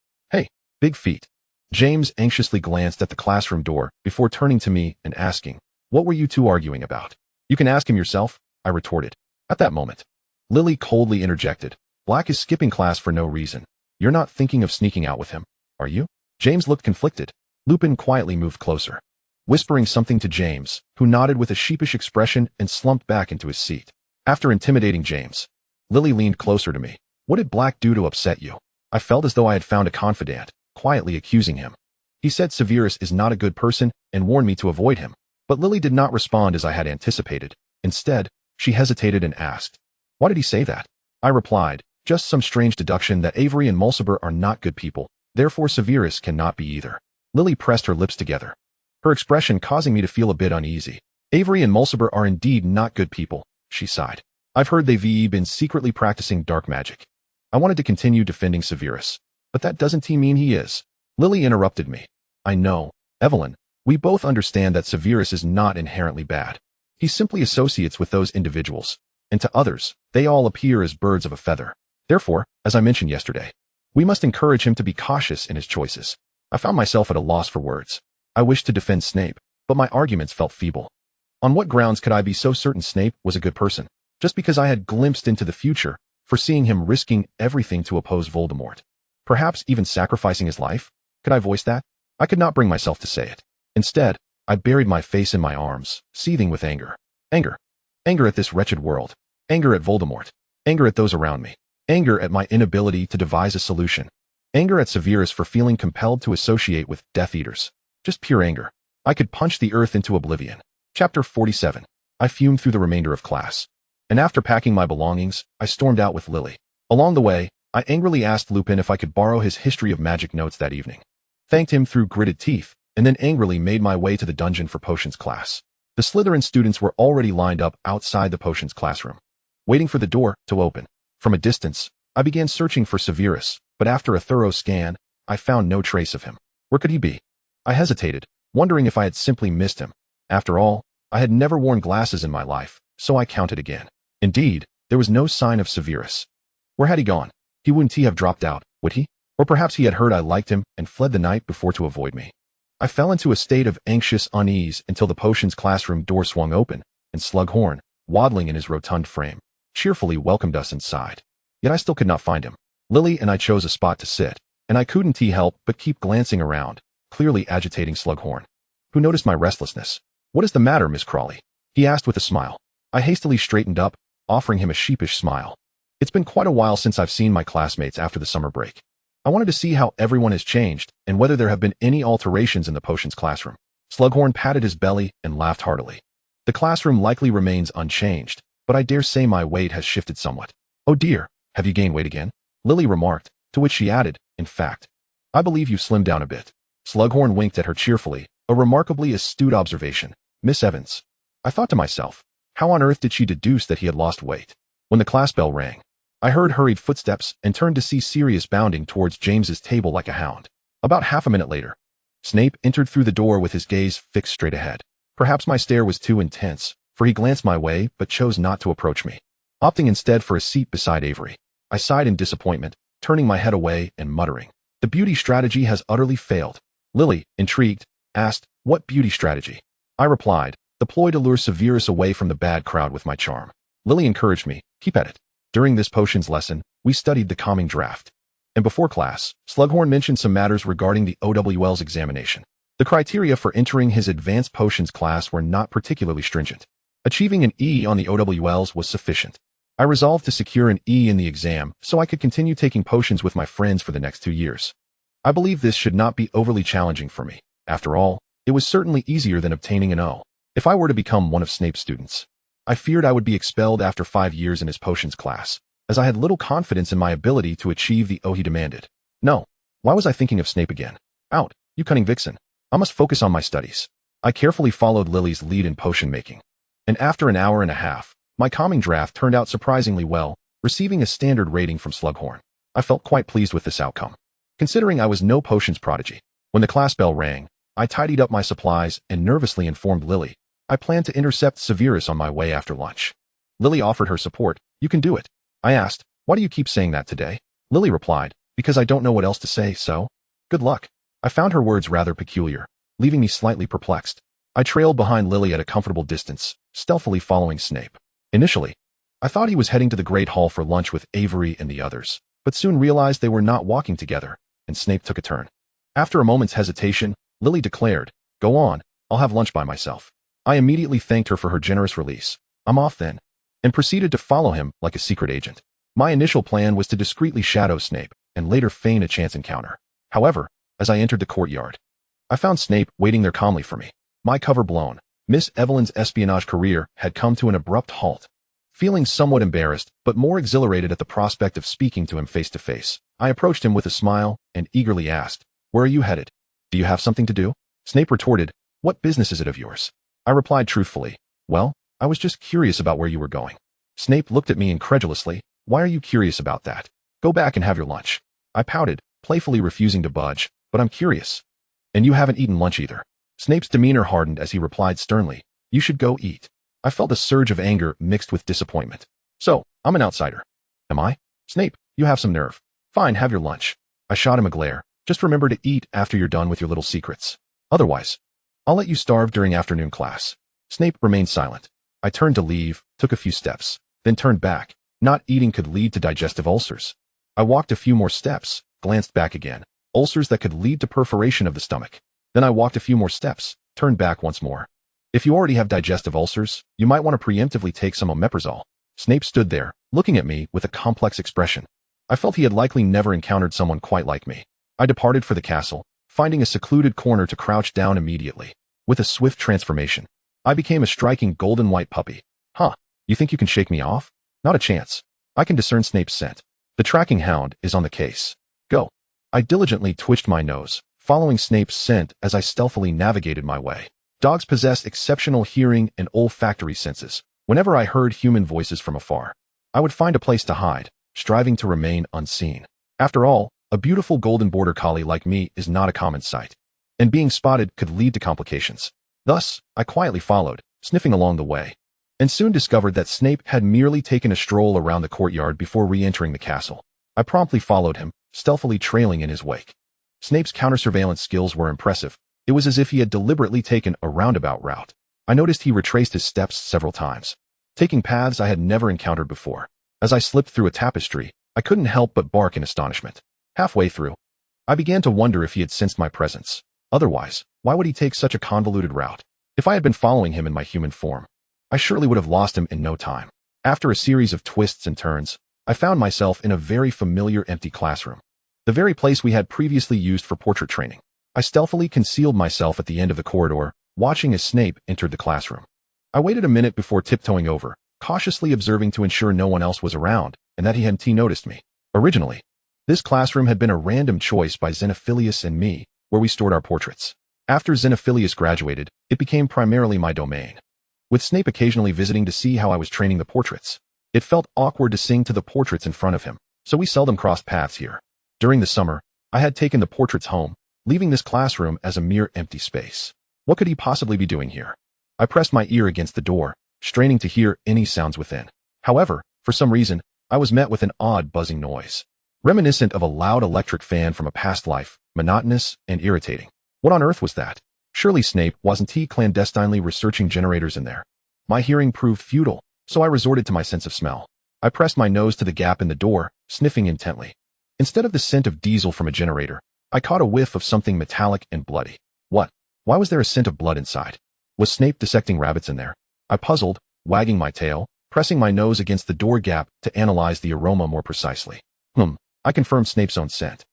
big feet. James anxiously glanced at the classroom door before turning to me and asking, what were you two arguing about? You can ask him yourself, I retorted. At that moment, Lily coldly interjected, Black is skipping class for no reason. You're not thinking of sneaking out with him, are you? James looked conflicted. Lupin quietly moved closer, whispering something to James, who nodded with a sheepish expression and slumped back into his seat. After intimidating James, Lily leaned closer to me. What did Black do to upset you? I felt as though I had found a confidant, quietly accusing him. He said Severus is not a good person and warned me to avoid him. But Lily did not respond as I had anticipated. Instead, she hesitated and asked, why did he say that? I replied, just some strange deduction that Avery and Mulciber are not good people, therefore Severus cannot be either. Lily pressed her lips together, her expression causing me to feel a bit uneasy. Avery and Mulciber are indeed not good people, she sighed. I've heard they've been secretly practicing dark magic. I wanted to continue defending Severus, but that doesn't mean he is. Lily interrupted me. I know, Evelyn. We both understand that Severus is not inherently bad. He simply associates with those individuals, and to others, they all appear as birds of a feather. Therefore, as I mentioned yesterday, we must encourage him to be cautious in his choices. I found myself at a loss for words. I wished to defend Snape, but my arguments felt feeble. On what grounds could I be so certain Snape was a good person? Just because I had glimpsed into the future, foreseeing him risking everything to oppose Voldemort. Perhaps even sacrificing his life? Could I voice that? I could not bring myself to say it. Instead, I buried my face in my arms, seething with anger. Anger. Anger at this wretched world. Anger at Voldemort. Anger at those around me. Anger at my inability to devise a solution. Anger at Severus for feeling compelled to associate with Death Eaters. Just pure anger. I could punch the earth into oblivion. Chapter 47. I fumed through the remainder of class. And after packing my belongings, I stormed out with Lily. Along the way, I angrily asked Lupin if I could borrow his history of magic notes that evening. Thanked him through gritted teeth, and then angrily made my way to the dungeon for potions class. The Slytherin students were already lined up outside the potions classroom, waiting for the door to open. From a distance, I began searching for Severus, but after a thorough scan, I found no trace of him. Where could he be? I hesitated, wondering if I had simply missed him. After all, I had never worn glasses in my life, so I counted again. Indeed, there was no sign of Severus. Where had he gone? He wouldn't have dropped out, would he? Or perhaps he had heard I liked him and fled the night before to avoid me. I fell into a state of anxious unease until the potions classroom door swung open, and Slughorn, waddling in his rotund frame, cheerfully welcomed us inside. Yet I still could not find him. Lily and I chose a spot to sit, and I couldn't help but keep glancing around, clearly agitating Slughorn, who noticed my restlessness. What is the matter, Miss Crawley? He asked with a smile. I hastily straightened up, offering him a sheepish smile. It's been quite a while since I've seen my classmates after the summer break. I wanted to see how everyone has changed and whether there have been any alterations in the potions classroom. Slughorn patted his belly and laughed heartily. The classroom likely remains unchanged, but I dare say my weight has shifted somewhat. Oh dear, have you gained weight again? Lily remarked, to which she added, in fact, I believe you've slimmed down a bit. Slughorn winked at her cheerfully, a remarkably astute observation. Miss Evans. I thought to myself, how on earth did she deduce that he had lost weight? When the class bell rang, I heard hurried footsteps and turned to see Sirius bounding towards James's table like a hound. About half a minute later, Snape entered through the door with his gaze fixed straight ahead. Perhaps my stare was too intense, for he glanced my way but chose not to approach me, opting instead for a seat beside Avery. I sighed in disappointment, turning my head away and muttering, "The beauty strategy has utterly failed." Lily, intrigued, asked, "What beauty strategy?" I replied, "The ploy to lure Severus away from the bad crowd with my charm." Lily encouraged me, "Keep at it." During this potions lesson, we studied the calming draft. And before class, Slughorn mentioned some matters regarding the OWL's examination. The criteria for entering his advanced potions class were not particularly stringent. Achieving an E on the OWLs was sufficient. I resolved to secure an E in the exam so I could continue taking potions with my friends for the next 2 years. I believe this should not be overly challenging for me. After all, it was certainly easier than obtaining an O. If I were to become one of Snape's students, I feared I would be expelled after 5 years in his potions class, as I had little confidence in my ability to achieve the O he demanded. No. Why was I thinking of Snape again? Out, you cunning vixen. I must focus on my studies. I carefully followed Lily's lead in potion making. And after an hour and a half, my calming draft turned out surprisingly well, receiving a standard rating from Slughorn. I felt quite pleased with this outcome, considering I was no potions prodigy. When the class bell rang, I tidied up my supplies and nervously informed Lily I planned to intercept Severus on my way after lunch. Lily offered her support. "You can do it." I asked, "Why do you keep saying that today?" Lily replied, "Because I don't know what else to say, so good luck." I found her words rather peculiar, leaving me slightly perplexed. I trailed behind Lily at a comfortable distance, stealthily following Snape. Initially, I thought he was heading to the Great Hall for lunch with Avery and the others, but soon realized they were not walking together, and Snape took a turn. After a moment's hesitation, Lily declared, "Go on, I'll have lunch by myself." I immediately thanked her for her generous release. "I'm off then," and proceeded to follow him like a secret agent. My initial plan was to discreetly shadow Snape and later feign a chance encounter. However, as I entered the courtyard, I found Snape waiting there calmly for me. My cover blown, Miss Evelyn's espionage career had come to an abrupt halt. Feeling somewhat embarrassed, but more exhilarated at the prospect of speaking to him face to face, I approached him with a smile and eagerly asked, "Where are you headed? Do you have something to do?" Snape retorted, "What business is it of yours?" I replied truthfully, "Well, I was just curious about where you were going." Snape looked at me incredulously. "Why are you curious about that? Go back and have your lunch." I pouted, playfully refusing to budge, "But I'm curious." "And you haven't eaten lunch either." Snape's demeanor hardened as he replied sternly, "You should go eat." I felt a surge of anger mixed with disappointment. "So, I'm an outsider. Am I?" "Snape, you have some nerve." "Fine, have your lunch." I shot him a glare. "Just remember to eat after you're done with your little secrets. Otherwise, I'll let you starve during afternoon class." Snape remained silent. I turned to leave, took a few steps, then turned back. Not eating could lead to digestive ulcers. I walked a few more steps, glanced back again. Ulcers that could lead to perforation of the stomach. Then I walked a few more steps, turned back once more. If you already have digestive ulcers, you might want to preemptively take some omeprazole. Snape stood there, looking at me with a complex expression. I felt he had likely never encountered someone quite like me. I departed for the castle, finding a secluded corner to crouch down immediately. With a swift transformation, I became a striking golden white puppy. "Huh, you think you can shake me off?" "Not a chance. I can discern Snape's scent. The tracking hound is on the case. Go." I diligently twitched my nose, following Snape's scent as I stealthily navigated my way. Dogs possessed exceptional hearing and olfactory senses. Whenever I heard human voices from afar, I would find a place to hide, striving to remain unseen. After all, a beautiful golden border collie like me is not a common sight, and being spotted could lead to complications. Thus, I quietly followed, sniffing along the way, and soon discovered that Snape had merely taken a stroll around the courtyard before re-entering the castle. I promptly followed him, stealthily trailing in his wake. Snape's counter-surveillance skills were impressive. It was as if he had deliberately taken a roundabout route. I noticed he retraced his steps several times, taking paths I had never encountered before. As I slipped through a tapestry, I couldn't help but bark in astonishment. Halfway through, I began to wonder if he had sensed my presence. Otherwise, why would he take such a convoluted route? If I had been following him in my human form, I surely would have lost him in no time. After a series of twists and turns, I found myself in a very familiar empty classroom, the very place we had previously used for portrait training. I stealthily concealed myself at the end of the corridor, watching as Snape entered the classroom. I waited a minute before tiptoeing over, cautiously observing to ensure no one else was around and that he hadn't noticed me. Originally, this classroom had been a random choice by Xenophilius and me, where we stored our portraits. After Xenophilius graduated, it became primarily my domain, with Snape occasionally visiting to see how I was training the portraits. It felt awkward to sing to the portraits in front of him, so we seldom crossed paths here. During the summer, I had taken the portraits home, leaving this classroom as a mere empty space. What could he possibly be doing here? I pressed my ear against the door, straining to hear any sounds within. However, for some reason, I was met with an odd buzzing noise, reminiscent of a loud electric fan from a past life, monotonous and irritating. What on earth was that? Surely Snape wasn't he clandestinely researching generators in there? My hearing proved futile, so I resorted to my sense of smell. I pressed my nose to the gap in the door, sniffing intently. Instead of the scent of diesel from a generator, I caught a whiff of something metallic and bloody. What? Why was there a scent of blood inside? Was Snape dissecting rabbits in there? I puzzled, wagging my tail, pressing my nose against the door gap to analyze the aroma more precisely. I confirmed Snape's own scent.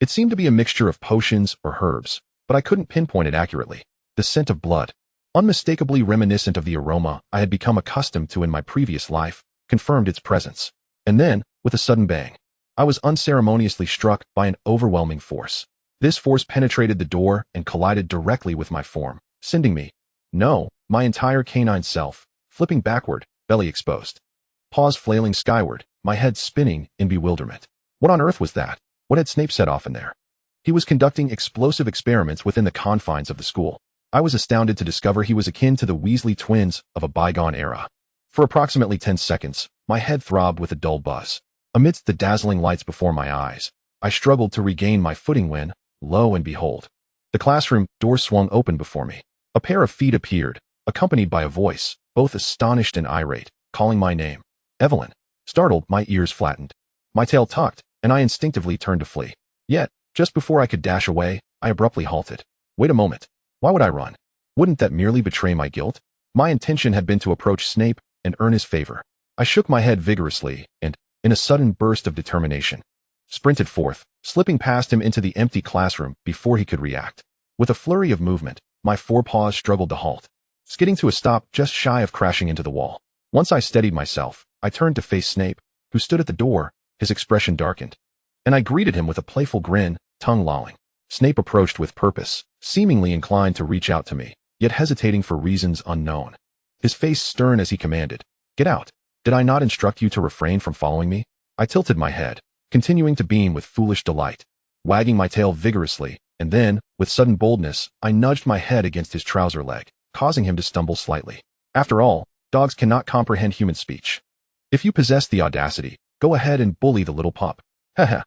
It seemed to be a mixture of potions or herbs, but I couldn't pinpoint it accurately. The scent of blood, unmistakably reminiscent of the aroma I had become accustomed to in my previous life, confirmed its presence. And then, with a sudden bang, I was unceremoniously struck by an overwhelming force. This force penetrated the door and collided directly with my form, sending me, my entire canine self, flipping backward, belly exposed. Paws flailing skyward, my head spinning in bewilderment. What on earth was that? What had Snape set off in there? He was conducting explosive experiments within the confines of the school. I was astounded to discover he was akin to the Weasley twins of a bygone era. For approximately 10 seconds, my head throbbed with a dull buzz. Amidst the dazzling lights before my eyes, I struggled to regain my footing when, lo and behold, the classroom door swung open before me. A pair of feet appeared, accompanied by a voice, both astonished and irate, calling my name. Evelyn. Startled, my ears flattened. My tail tucked, and I instinctively turned to flee. Yet, just before I could dash away, I abruptly halted. Wait a moment. Why would I run? Wouldn't that merely betray my guilt? My intention had been to approach Snape and earn his favor. I shook my head vigorously and, in a sudden burst of determination, sprinted forth, slipping past him into the empty classroom before he could react. With a flurry of movement, my forepaws struggled to halt, skidding to a stop just shy of crashing into the wall. Once I steadied myself, I turned to face Snape, who stood at the door, his expression darkened, and I greeted him with a playful grin, tongue lolling. Snape approached with purpose, seemingly inclined to reach out to me, yet hesitating for reasons unknown. His face stern as he commanded, "Get out. Did I not instruct you to refrain from following me?" I tilted my head, continuing to beam with foolish delight, wagging my tail vigorously, and then, with sudden boldness, I nudged my head against his trouser leg, causing him to stumble slightly. After all, dogs cannot comprehend human speech. If you possess the audacity, go ahead and bully the little pup. Haha.